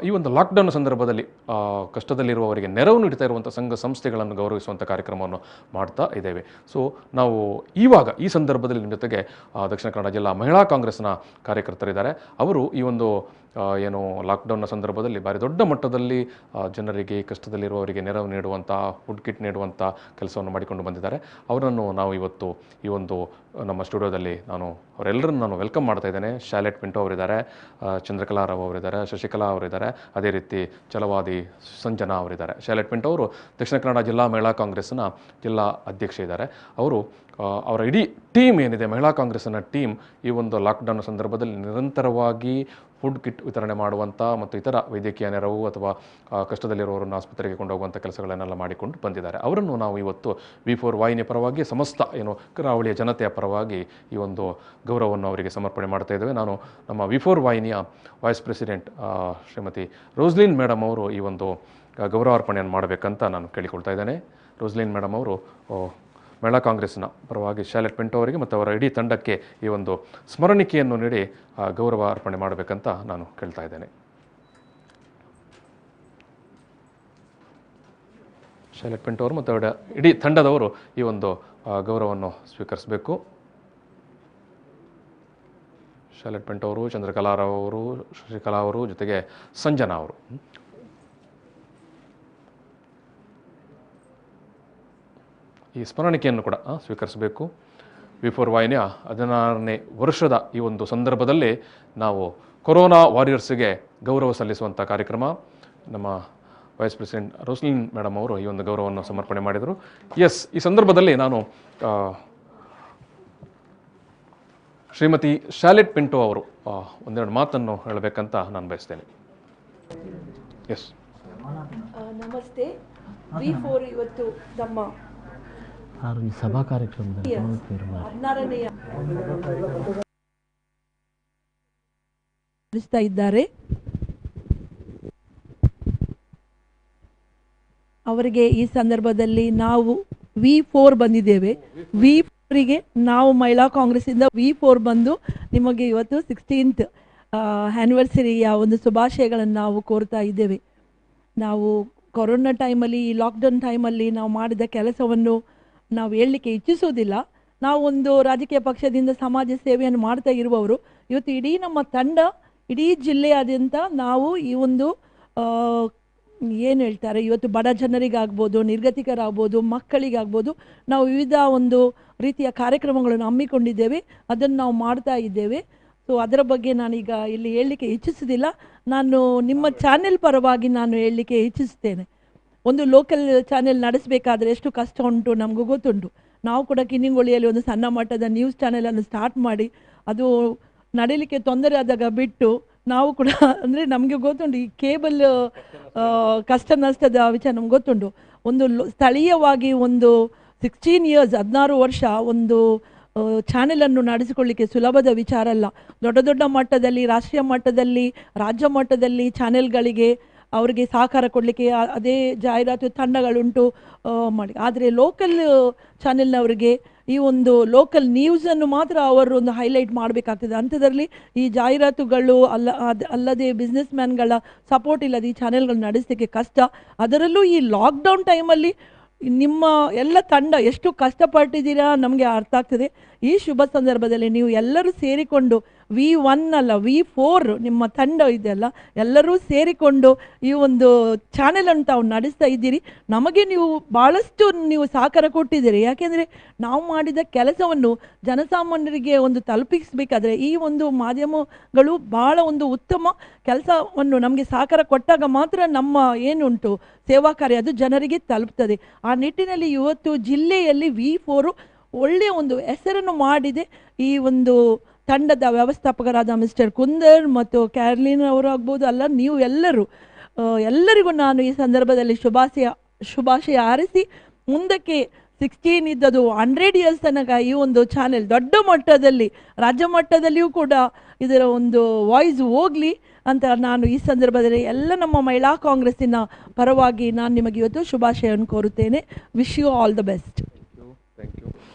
Speaker 10: ಈ ಒಂದು ಲಾಕ್ಡೌನ್ ಸಂದರ್ಭದಲ್ಲಿ ಕಷ್ಟದಲ್ಲಿರುವವರಿಗೆ ನೆರವು ನೀಡ್ತಾ ಇರುವಂಥ ಸಂಘ ಸಂಸ್ಥೆಗಳನ್ನು ಗೌರವಿಸುವಂಥ ಕಾರ್ಯಕ್ರಮವನ್ನು ಮಾಡ್ತಾ ಇದ್ದೇವೆ. ಸೊ ನಾವು ಇವಾಗ ಈ ಸಂದರ್ಭದಲ್ಲಿ ನಿಮ್ಮ ಜೊತೆಗೆ ದಕ್ಷಿಣ ಕನ್ನಡ ಜಿಲ್ಲಾ ಮಹಿಳಾ ಕಾಂಗ್ರೆಸ್ನ ಕಾರ್ಯಕರ್ತರಿದ್ದಾರೆ. ಅವರು ಈ ಒಂದು ಏನು ಲಾಕ್ಡೌನ್ನ ಸಂದರ್ಭದಲ್ಲಿ ಭಾರಿ ದೊಡ್ಡ ಮಟ್ಟದಲ್ಲಿ ಜನರಿಗೆ ಕಷ್ಟದಲ್ಲಿರುವವರಿಗೆ ನೆರವು ನೀಡುವಂಥ ಫುಡ್ ಕಿಟ್ ನೀಡುವಂಥ ಕೆಲಸವನ್ನು ಮಾಡಿಕೊಂಡು ಬಂದಿದ್ದಾರೆ. ಅವರನ್ನು ನಾವು ಇವತ್ತು ಈ ಒಂದು ನಮ್ಮ ಸ್ಟುಡಿಯೋದಲ್ಲಿ ಅವರೆಲ್ಲರನ್ನು ನಾನು ವೆಲ್ಕಮ್ ಮಾಡ್ತಾ ಇದ್ದೇನೆ. ಶಾಲೆಟ್ ಪಿಂಟೋ ಅವರಿದ್ದಾರೆ, ಚಂದ್ರಕಲಾ ರಾವ್ ಅವರಿದ್ದಾರೆ, ಶಶಿಕಲಾ ಅವರಿದ್ದಾರೆ, ಅದೇ ರೀತಿ ಛಲವಾದಿ ಸಂಜನಾ ಅವರಿದ್ದಾರೆ. ಶಾಲೆಟ್ ಪಿಂಟೋ ಅವರು ದಕ್ಷಿಣ ಕನ್ನಡ ಜಿಲ್ಲಾ ಮಹಿಳಾ ಕಾಂಗ್ರೆಸ್ನ ಜಿಲ್ಲಾ ಅಧ್ಯಕ್ಷೆ ಇದ್ದಾರೆ. ಅವರು ಅವರ ಇಡೀ ಟೀಮ್ ಏನಿದೆ ಮಹಿಳಾ ಕಾಂಗ್ರೆಸ್ನ ಟೀಮ್ ಈ ಒಂದು ಲಾಕ್ಡೌನ್ ಸಂದರ್ಭದಲ್ಲಿ ನಿರಂತರವಾಗಿ ಫುಡ್ ಕಿಟ್ ವಿತರಣೆ ಮಾಡುವಂಥ ಮತ್ತು ಇತರ ವೈದ್ಯಕೀಯ ನೆರವು ಅಥವಾ ಕಷ್ಟದಲ್ಲಿರುವವರನ್ನು ಆಸ್ಪತ್ರೆಗೆ ಕೊಂಡೋಗುವಂಥ ಕೆಲಸಗಳನ್ನೆಲ್ಲ ಮಾಡಿಕೊಂಡು ಬಂದಿದ್ದಾರೆ. ಅವರನ್ನು ನಾವು ಇವತ್ತು V4 ವಾಹಿನಿಯ ಪರವಾಗಿ ಸಮಸ್ತ ಕರಾವಳಿಯ ಜನತೆಯ ಪರವಾಗಿ ಈ ಒಂದು ಗೌರವವನ್ನು ಅವರಿಗೆ ಸಮರ್ಪಣೆ ಮಾಡ್ತಾ ಇದ್ದೇವೆ. ನಾನು ನಮ್ಮ V4 ವಾಹಿನಿಯ vice president Shrimati Roslin madam ಅವರು ಈ ಒಂದು ಗೌರವಾರ್ಪಣೆಯನ್ನು ಮಾಡಬೇಕಂತ ನಾನು ಕೇಳಿಕೊಳ್ತಾ ಇದ್ದೇನೆ. ರೋಸ್ಲಿನ್ ಮೇಡಮ್ ಅವರು ಮಹಿಳಾ ಕಾಂಗ್ರೆಸ್ನ ಪರವಾಗಿ ಶಾಲೆಟ್ ಪಿಂಟೋ ಅವರಿಗೆ ಮತ್ತು ಅವರ ಇಡೀ ತಂಡಕ್ಕೆ ಈ ಒಂದು ಸ್ಮರಣಿಕೆಯನ್ನು ನೀಡಿ ಗೌರವ ಅರ್ಪಣೆ ಮಾಡಬೇಕಂತ ನಾನು ಕೇಳ್ತಾ ಇದ್ದೇನೆ. ಶಾಲೆಟ್ ಪಿಂಟೋ ಅವರು ಮತ್ತು ಅವರ ಇಡೀ ತಂಡದವರು ಈ ಒಂದು ಗೌರವವನ್ನು ಸ್ವೀಕರಿಸಬೇಕು. ಶಾಲೆಟ್ ಪಿಂಟೋ ಅವರು, ಚಂದ್ರಕಲಾ ರಾವ್ ಅವರು, ಶಶಿಕಲಾ ಅವರು, ಜೊತೆಗೆ ಸಂಜನಾ ಅವರು. ಈ ಸ್ಮರಣಿಕೆಯನ್ನು ಕೂಡ ಸ್ವೀಕರಿಸಬೇಕು. V4 ವಾಹಿನಿಯ 16ನೇ ವರ್ಷದ ಈ ಒಂದು ಸಂದರ್ಭದಲ್ಲಿ ನಾವು ಕೊರೋನಾ ವಾರಿಯರ್ಸ್ಗೆ ಗೌರವ ಸಲ್ಲಿಸುವಂಥ ಕಾರ್ಯಕ್ರಮ ನಮ್ಮ ವೈಸ್ ಪ್ರೆಸಿಡೆಂಟ್ ರೋಸ್ಲಿನ್ ಮೇಡಮ್ ಅವರು ಈ ಒಂದು ಗೌರವವನ್ನು ಸಮರ್ಪಣೆ ಮಾಡಿದರು. ಎಸ್, ಈ ಸಂದರ್ಭದಲ್ಲಿ ನಾನು ಶ್ರೀಮತಿ ಶಾಲೆಟ್ ಪಿಂಟೋ ಅವರು ಒಂದೆರಡು ಮಾತನ್ನು ಹೇಳಬೇಕಂತ ನಾನು ಬಯಸ್ತೇನೆ. ಎಸ್,
Speaker 21: ನಮಸ್ತೆ. V4 ಇವತ್ತು ನಮ್ಮ
Speaker 1: ಸಭಾ ಕಾರ್ಯಕ್ರಮದ
Speaker 21: 16ನೇ ಇದ್ದಾರೆ. ಅವರಿಗೆ ಈ ಸಂದರ್ಭದಲ್ಲಿ ನಾವು V4 ಬಂದಿದ್ದೇವೆ. V4ಗೆ ನಾವು ಮಹಿಳಾ ಕಾಂಗ್ರೆಸ್ಸಿಂದ V4 ಬಂದು ನಿಮಗೆ ಇವತ್ತು 16th ಆ್ಯನಿವರ್ಸರಿಯ ಒಂದು ಶುಭಾಶಯಗಳನ್ನು ನಾವು ಕೋರ್ತಾ ಇದ್ದೇವೆ. ನಾವು ಕೊರೋನಾ ಟೈಮಲ್ಲಿ, ಈ ಲಾಕ್ಡೌನ್ ಟೈಮಲ್ಲಿ ನಾವು ಮಾಡಿದ ಕೆಲಸವನ್ನು ನಾವು ಹೇಳಲಿಕ್ಕೆ ಇಚ್ಛಿಸೋದಿಲ್ಲ. ನಾವು ಒಂದು ರಾಜಕೀಯ ಪಕ್ಷದಿಂದ ಸಮಾಜ ಸೇವೆಯನ್ನು ಮಾಡ್ತಾ ಇರುವವರು. ಇವತ್ತು ಇಡೀ ನಮ್ಮ ತಂಡ, ಇಡೀ ಜಿಲ್ಲೆಯಾದ್ಯಂತ ನಾವು ಈ ಒಂದು ಏನು ಹೇಳ್ತಾರೆ, ಇವತ್ತು ಬಡ ಜನರಿಗಾಗ್ಬೋದು, ನಿರ್ಗತಿಕರಾಗ್ಬೋದು, ಮಕ್ಕಳಿಗಾಗ್ಬೋದು, ನಾವು ವಿವಿಧ ಒಂದು ರೀತಿಯ ಕಾರ್ಯಕ್ರಮಗಳನ್ನು ಹಮ್ಮಿಕೊಂಡಿದ್ದೇವೆ. ಅದನ್ನು ನಾವು ಮಾಡ್ತಾ ಇದ್ದೇವೆ. ಸೊ ಅದರ ಬಗ್ಗೆ ನಾನೀಗ ಇಲ್ಲಿ ಹೇಳಲಿಕ್ಕೆ ಇಚ್ಛಿಸೋದಿಲ್ಲ. ನಾನು ನಿಮ್ಮ ಚಾನೆಲ್ ಪರವಾಗಿ ನಾನು ಹೇಳಲಿಕ್ಕೆ ಇಚ್ಛಿಸ್ತೇನೆ. ಒಂದು ಲೋಕಲ್ ಚಾನೆಲ್ ನಡೆಸಬೇಕಾದ್ರೆ ಎಷ್ಟು ಕಷ್ಟ ಉಂಟು ನಮಗೂ ಗೊತ್ತುಂಟು. ನಾವು ಕೂಡ ಕಿನ್ನಿಂಗೊಳಿಯಲ್ಲಿ ಒಂದು ಸಣ್ಣ ಮಟ್ಟದ ನ್ಯೂಸ್ ಚಾನೆಲನ್ನು ಸ್ಟಾರ್ಟ್ ಮಾಡಿ ಅದು ನಡೀಲಿಕ್ಕೆ ತೊಂದರೆ ಆದಾಗ ಬಿಟ್ಟು ನಾವು ಕೂಡ ಅಂದರೆ ನಮಗೆ ಗೊತ್ತುಂಟು ಈ ಕೇಬಲ್ ಕಷ್ಟ ನಷ್ಟದ ವಿಚಾರ ನಮ್ಗೆ ಗೊತ್ತುಂಟು. ಒಂದು ಸ್ಥಳೀಯವಾಗಿ ಒಂದು 16 years 16 ವರ್ಷ ಒಂದು ಚಾನೆಲನ್ನು ನಡೆಸಿಕೊಳ್ಳಿಕ್ಕೆ ಸುಲಭದ ವಿಚಾರ ಅಲ್ಲ. ದೊಡ್ಡ ದೊಡ್ಡ ಮಟ್ಟದಲ್ಲಿ, ರಾಷ್ಟ್ರೀಯ ಮಟ್ಟದಲ್ಲಿ, ರಾಜ್ಯ ಮಟ್ಟದಲ್ಲಿ ಚಾನೆಲ್ಗಳಿಗೆ ಅವರಿಗೆ ಸಹಕಾರ ಕೊಡಲಿಕ್ಕೆ ಅದೇ ಜಾಹೀರಾತು ತಂಡಗಳುಂಟು ಮಾಡಿ. ಆದರೆ ಲೋಕಲ್ ಚಾನೆಲ್ನವರಿಗೆ ಈ ಒಂದು ಲೋಕಲ್ ನ್ಯೂಸನ್ನು ಮಾತ್ರ ಅವರು ಒಂದು ಹೈಲೈಟ್ ಮಾಡಬೇಕಾಗ್ತದೆ. ಅಂಥದ್ರಲ್ಲಿ ಈ ಜಾಹೀರಾತುಗಳು ಅಲ್ಲದೆ ಬಿಸ್ನೆಸ್ ಮ್ಯಾನ್ಗಳ ಸಪೋರ್ಟ್ ಇಲ್ಲದೆ ಈ ಚಾನೆಲ್ಗಳು ನಡೆಸಲಿಕ್ಕೆ ಕಷ್ಟ. ಅದರಲ್ಲೂ ಈ ಲಾಕ್ಡೌನ್ ಟೈಮಲ್ಲಿ ನಿಮ್ಮ ಎಲ್ಲ ತಂಡ ಎಷ್ಟು ಕಷ್ಟಪಟ್ಟಿದ್ದೀರಾ ನಮಗೆ ಅರ್ಥ ಆಗ್ತದೆ. ಈ ಶುಭ ಸಂದರ್ಭದಲ್ಲಿ ನೀವು ಎಲ್ಲರೂ ಸೇರಿಕೊಂಡು V1 ಅಲ್ಲ V4 ನಿಮ್ಮ ತಂಡ ಇದೆಯಲ್ಲ, ಎಲ್ಲರೂ ಸೇರಿಕೊಂಡು ಈ ಒಂದು ಚಾನೆಲನ್ನು ತಾವು ನಡೆಸ್ತಾ ಇದ್ದೀರಿ. ನಮಗೆ ನೀವು ಭಾಳಷ್ಟು ನೀವು ಸಹಕಾರ ಕೊಟ್ಟಿದ್ದೀರಿ. ಯಾಕೆಂದರೆ ನಾವು ಮಾಡಿದ ಕೆಲಸವನ್ನು ಜನಸಾಮಾನ್ಯರಿಗೆ ಒಂದು ತಲುಪಿಸಬೇಕಾದ್ರೆ ಈ ಒಂದು ಮಾಧ್ಯಮಗಳು ಭಾಳ ಒಂದು ಉತ್ತಮ ಕೆಲಸವನ್ನು ನಮಗೆ ಸಹಕಾರ ಕೊಟ್ಟಾಗ ಮಾತ್ರ ನಮ್ಮ ಏನುಂಟು ಸೇವಾ ಕಾರ್ಯ ಅದು ಜನರಿಗೆ ತಲುಪ್ತದೆ. ಆ ನಿಟ್ಟಿನಲ್ಲಿ ಇವತ್ತು ಜಿಲ್ಲೆಯಲ್ಲಿ V4 ಒಳ್ಳೆಯ ಒಂದು ಹೆಸರನ್ನು ಮಾಡಿದೆ. ಈ ಒಂದು ತಂಡದ ವ್ಯವಸ್ಥಾಪಕರಾದ ಮಿಸ್ಟರ್ ಕುಂದರ್ ಮತ್ತು ಕ್ಯಾರ್ಲಿನ್ ಅವರಾಗ್ಬೋದು, ಅಲ್ಲ ನೀವು ಎಲ್ಲರಿಗೂ ನಾನು ಈ ಸಂದರ್ಭದಲ್ಲಿ ಶುಭಾಶಯ ಹಾರೈಸಿ ಮುಂದಕ್ಕೆ 16 ಇದ್ದದು 100 ಇಯರ್ಸ್ ತನಕ ಈ ಒಂದು ಚಾನೆಲ್ ದೊಡ್ಡ ಮಟ್ಟದಲ್ಲಿ ರಾಜ್ಯ ಮಟ್ಟದಲ್ಲಿಯೂ ಕೂಡ ಇದರ ಒಂದು ವಾಯ್ಸ್ ಹೋಗಲಿ ಅಂತ ನಾನು ಈ ಸಂದರ್ಭದಲ್ಲಿ ಎಲ್ಲ ನಮ್ಮ ಮಹಿಳಾ ಕಾಂಗ್ರೆಸ್ಸಿನ ಪರವಾಗಿ ನಾನು ನಿಮಗೆ ಇವತ್ತು ಶುಭಾಶಯವನ್ನು ಕೋರುತ್ತೇನೆ. Wish you all the best.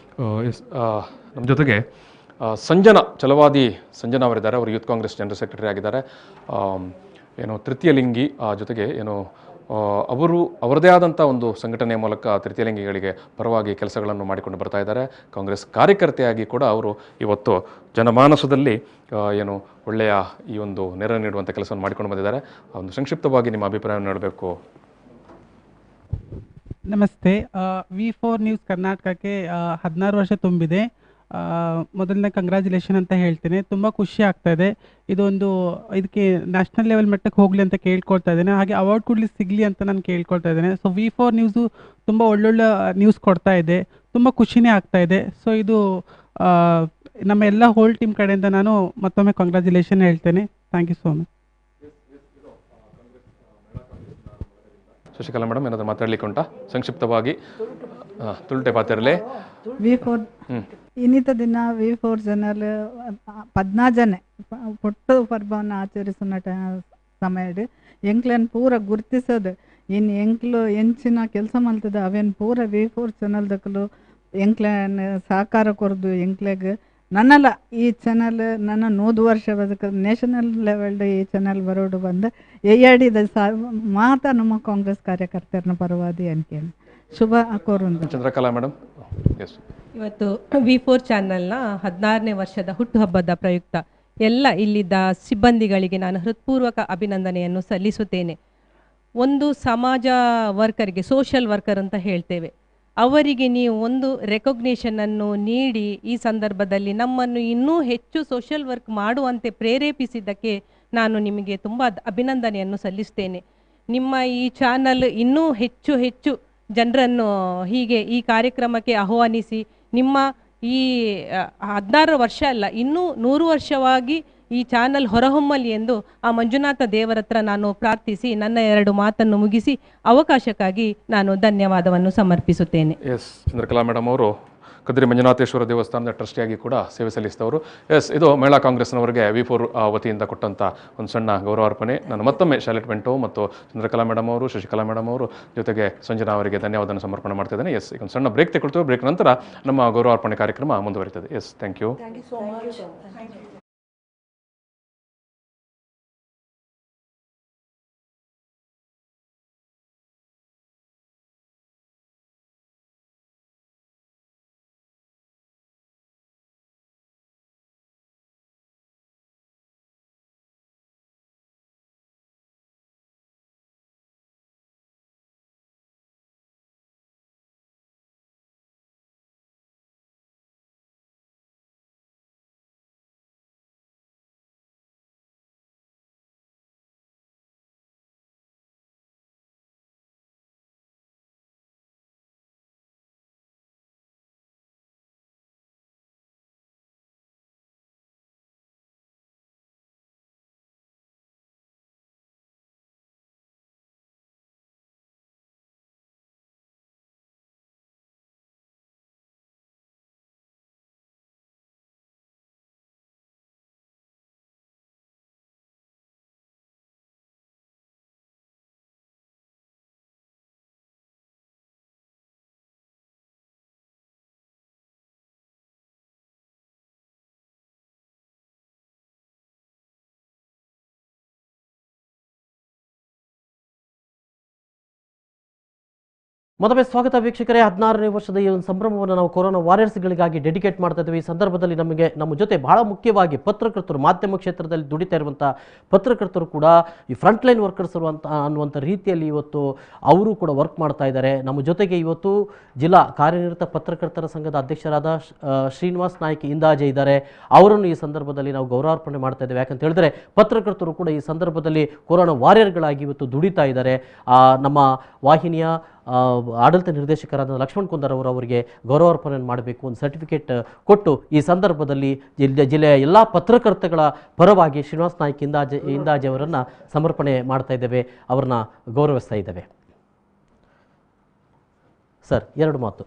Speaker 10: ನಮ್ಮ ಜೊತೆಗೆ ಸಂಜನಾ ಛಲವಾದಿ ಸಂಜನಾ ಅವರಿದ್ದಾರೆ. ಅವರು ಯೂತ್ ಕಾಂಗ್ರೆಸ್ ಜನರಲ್ ಸೆಕ್ರೆಟರಿ ಆಗಿದ್ದಾರೆ. ತೃತೀಯ ಲಿಂಗಿ ಜೊತೆಗೆ ಅವರು ಅವರದೇ ಆದಂಥ ಒಂದು ಸಂಘಟನೆಯ ಮೂಲಕ ತೃತೀಯ ಲಿಂಗಿಗಳಿಗೆ ಪರವಾಗಿ ಕೆಲಸಗಳನ್ನು ಮಾಡಿಕೊಂಡು ಬರ್ತಾ ಇದ್ದಾರೆ. ಕಾಂಗ್ರೆಸ್ ಕಾರ್ಯಕರ್ತೆಯಾಗಿ ಕೂಡ ಅವರು ಇವತ್ತು ಜನಮಾನಸದಲ್ಲಿ ಒಳ್ಳೆಯ ಈ ಒಂದು ನೆರವು ನೀಡುವಂಥ ಕೆಲಸವನ್ನು ಮಾಡಿಕೊಂಡು ಬಂದಿದ್ದಾರೆ. ಒಂದು ಸಂಕ್ಷಿಪ್ತವಾಗಿ ನಿಮ್ಮ ಅಭಿಪ್ರಾಯವನ್ನು ನೀಡಬೇಕು.
Speaker 3: ನಮಸ್ತೆ. V4 ನ್ಯೂಸ್ ಕರ್ನಾಟಕಕ್ಕೆ 16 ವರ್ಷ ತುಂಬಿದೆ. ಮೊದಲನೇ ಕಂಗ್ರ್ಯಾಚುಲೇಷನ್ ಅಂತ ಹೇಳ್ತೇನೆ. ತುಂಬ ಖುಷಿ ಆಗ್ತಾ ಇದೆ. ಇದಕ್ಕೆ ನ್ಯಾಷನಲ್ ಲೆವೆಲ್ ಮಟ್ಟಕ್ಕೆ ಹೋಗಲಿ ಅಂತ ಕೇಳ್ಕೊಳ್ತಾ ಇದ್ದೇನೆ. ಹಾಗೆ ಅವಾರ್ಡ್ ಕೂಡಲಿ ಸಿಗಲಿ ಅಂತ ನಾನು ಕೇಳ್ಕೊಳ್ತಾ ಇದ್ದೇನೆ. ಸೊ V4 ನ್ಯೂಸು ತುಂಬ ಒಳ್ಳೊಳ್ಳೆ ನ್ಯೂಸ್ ಕೊಡ್ತಾ ಇದೆ. ತುಂಬ ಖುಷಿನೇ ಆಗ್ತಾ ಇದೆ. ಸೊ ಇದು ನಮ್ಮ ಎಲ್ಲ ಹೋಲ್ ಟೀಮ್ ಕಡೆಯಿಂದ ನಾನು ಮತ್ತೊಮ್ಮೆ ಕಂಗ್ರ್ಯಾಚುಲೇಷನ್ ಹೇಳ್ತೇನೆ. Thank you so much.
Speaker 10: Shashikala madam ಏನಾದರೂ ಮಾತಾಡಲಿಕ್ಕೆ ಉಂಟಾ ಸಂಕ್ಷಿಪ್ತವಾಗಿ? ತುಳುಟೆ ಪಾತ್ರಲೆ
Speaker 22: V4 ಇನ್ನಿತ ದಿನ V4 ಚಾನಲ್ 14 ಜನ ಪೊಟ್ಟು ಪರ್ವವನ್ನು ಆಚರಿಸುವ ಸಮಯ ಎಂಕ್ಲನ್ನು ಪೂರ ಗುರುತಿಸೋದು ಇನ್ನು ಎಂಕ್ಲು ಎಂಚಿನ ಕೆಲಸ ಮಲ್ತದ ಅವೇನು ಪೂರ V4 ಚಾನಲ್ ದಕ್ಕಲು ಎಂಕ್ಲನ್ನು ಸಹಕಾರ ಕೊರದು ಎಂಕ್ಲೆಗೆ ನನ್ನಲ್ಲ ಈ ಚಾನಲ್ ನನ್ನ 100 ವರ್ಷ ಬದುಕ ನ್ಯಾಷನಲ್ ಲೆವೆಲ್ಡ್ ಈ ಚಾನಲ್ ಬರೋಡು ಬಂದು ಎಯ್ಯಾಡಿದ ಮಾತಾ ನಮ್ಮ ಕಾಂಗ್ರೆಸ್ ಕಾರ್ಯಕರ್ತರ ಪರವಾದಿ ಅನ್ಕೇಳಿ ಶುಭ ಕೋರುಂದು.
Speaker 10: ಚಂದ್ರಕಲಾ ಮೇಡಮ್.
Speaker 23: ಇವತ್ತು V4 ಚಾನಲ್ನ 16ನೇ ವರ್ಷದ ಹುಟ್ಟುಹಬ್ಬದ ಪ್ರಯುಕ್ತ ಎಲ್ಲ ಇಲ್ಲಿದ್ದ ಸಿಬ್ಬಂದಿಗಳಿಗೆ ನಾನು ಹೃತ್ಪೂರ್ವಕ ಅಭಿನಂದನೆಯನ್ನು ಸಲ್ಲಿಸುತ್ತೇನೆ. ಒಂದು ಸಮಾಜ ವರ್ಕರಿಗೆ, ಸೋಷಿಯಲ್ ವರ್ಕರ್ ಅಂತ ಹೇಳ್ತೇವೆ, ಅವರಿಗೆ ನೀವು ಒಂದು ರೆಕಗ್ನೇಷನನ್ನು ನೀಡಿ ಈ ಸಂದರ್ಭದಲ್ಲಿ ನಮ್ಮನ್ನು ಇನ್ನೂ ಹೆಚ್ಚು ಸೋಷಿಯಲ್ ವರ್ಕ್ ಮಾಡುವಂತೆ ಪ್ರೇರೇಪಿಸಿದ್ದಕ್ಕೆ ನಾನು ನಿಮಗೆ ತುಂಬ ಅಭಿನಂದನೆಯನ್ನು ಸಲ್ಲಿಸ್ತೇನೆ. ನಿಮ್ಮ ಈ ಚಾನಲ್ ಇನ್ನೂ ಹೆಚ್ಚು ಹೆಚ್ಚು ಜನರನ್ನು ಹೀಗೆ ಈ ಕಾರ್ಯಕ್ರಮಕ್ಕೆ ಆಹ್ವಾನಿಸಿ ನಿಮ್ಮ ಈ 16 ವರ್ಷ ಅಲ್ಲ ಇನ್ನೂ 100 ವರ್ಷವಾಗಿ ಈ ಚಾನಲ್ ಹೊರಹೊಮ್ಮಲಿ ಎಂದು ಆ ಮಂಜುನಾಥ ದೇವರ ಹತ್ರ ನಾನು ಪ್ರಾರ್ಥಿಸಿ ನನ್ನ 2 ಮಾತನ್ನು ಮುಗಿಸಿ ಅವಕಾಶಕ್ಕಾಗಿ ನಾನು ಧನ್ಯವಾದವನ್ನು ಸಮರ್ಪಿಸುತ್ತೇನೆ.
Speaker 10: ಎಸ್, ಚಂದ್ರಕಲಾ ಮೇಡಮ್ ಅವರು ಕದ್ರಿ ಮಂಜುನಾಥೇಶ್ವರ ದೇವಸ್ಥಾನದ ಟ್ರಸ್ಟಿಯಾಗಿ ಕೂಡ ಸೇವೆ ಸಲ್ಲಿಸಿದವರು. ಎಸ್, ಇದು ಮಹಿಳಾ ಕಾಂಗ್ರೆಸ್ನವರಿಗೆ V4 ವತಿಯಿಂದ ಕೊಟ್ಟಂಥ ಒಂದು ಸಣ್ಣ ಗೌರವಾರ್ಪಣೆ. ನಾನು ಮತ್ತೊಮ್ಮೆ ಶಾಲೆಟ್ ವೆಂಟೋ ಮತ್ತು ಚಂದ್ರಕಲಾ ಮೇಡಮ್ ಅವರು, ಶಶಿಕಲಾ ಮೇಡಮ್ ಅವರು ಜೊತೆಗೆ ಸಂಜನಾ ಅವರಿಗೆ ಧನ್ಯವಾದವನ್ನು ಸಮರ್ಪಣೆ ಮಾಡ್ತಾ ಇದ್ದೇನೆ. ಎಸ್, ಈಗ ಒಂದು ಸಣ್ಣ ಬ್ರೇಕ್ ತೆಗೊಳ್ತೇವೆ. ಬ್ರೇಕ್ ನಂತರ ನಮ್ಮ ಗೌರವಾರ್ಪಣೆ ಕಾರ್ಯಕ್ರಮ ಮುಂದುವರಿತದೆ. S, thank you.
Speaker 1: ಮತ್ತೊಮ್ಮೆ ಸ್ವಾಗತ ವೀಕ್ಷಕರೇ. 16ನೇ ವರ್ಷದ ಈ ಒಂದು ಸಂಭ್ರಮವನ್ನು ನಾವು ಕೊರೋನಾ ವಾರಿಯರ್ಸ್ಗಳಿಗಾಗಿ ಡೆಡಿಕೇಟ್ ಮಾಡ್ತಾ ಇದ್ದೀವಿ. ಈ ಸಂದರ್ಭದಲ್ಲಿ ನಮ್ಮ ಜೊತೆ ಬಹಳ ಮುಖ್ಯವಾಗಿ ಪತ್ರಕರ್ತರು, ಮಾಧ್ಯಮ ಕ್ಷೇತ್ರದಲ್ಲಿ ದುಡಿತಾ ಇರುವಂಥ ಪತ್ರಕರ್ತರು ಕೂಡ ಈ ಫ್ರಂಟ್ ಲೈನ್ ವರ್ಕರ್ಸ್ ಅನ್ನುವಂಥ ರೀತಿಯಲ್ಲಿ ಇವತ್ತು ಅವರು ಕೂಡ ವರ್ಕ್ ಮಾಡ್ತಾ ಇದ್ದಾರೆ. ನಮ್ಮ ಜೊತೆಗೆ ಇವತ್ತು ಜಿಲ್ಲಾ ಕಾರ್ಯನಿರತ ಪತ್ರಕರ್ತರ ಸಂಘದ ಅಧ್ಯಕ್ಷರಾದ ಶ್ರೀನಿವಾಸ್ ನಾಯ್ಕ ಇಂದಾಜೆ ಇದ್ದಾರೆ. ಅವರನ್ನು ಈ ಸಂದರ್ಭದಲ್ಲಿ ನಾವು ಗೌರವಾರ್ಪಣೆ ಮಾಡ್ತಾ ಇದ್ದೇವೆ. ಯಾಕಂತ ಹೇಳಿದ್ರೆ ಪತ್ರಕರ್ತರು ಕೂಡ ಈ ಸಂದರ್ಭದಲ್ಲಿ ಕೊರೋನಾ ವಾರಿಯರ್ಗಳಾಗಿ ಇವತ್ತು ದುಡಿತಾ ಇದ್ದಾರೆ. ನಮ್ಮ ವಾಹಿನಿಯ ಆಡಳಿತ ನಿರ್ದೇಶಕರಾದ ಲಕ್ಷ್ಮಣ್ ಕುಂದರ್ ಅವರಿಗೆ ಗೌರವಾರ್ಪಣೆ ಮಾಡಬೇಕು, ಒಂದು ಸರ್ಟಿಫಿಕೇಟ್ ಕೊಟ್ಟು ಈ ಸಂದರ್ಭದಲ್ಲಿ ಜಿಲ್ಲೆಯ ಎಲ್ಲ ಪತ್ರಕರ್ತಗಳ ಪರವಾಗಿ ಶ್ರೀನಿವಾಸ್ ನಾಯ್ಕ ಇಂದಾಜೆ ಅವರನ್ನು ಸಮರ್ಪಣೆ ಮಾಡ್ತಾ ಇದ್ದೇವೆ, ಅವ್ರನ್ನ ಗೌರವಿಸ್ತಾ ಇದ್ದೇವೆ. ಸರ್, 2 ಮಾತು.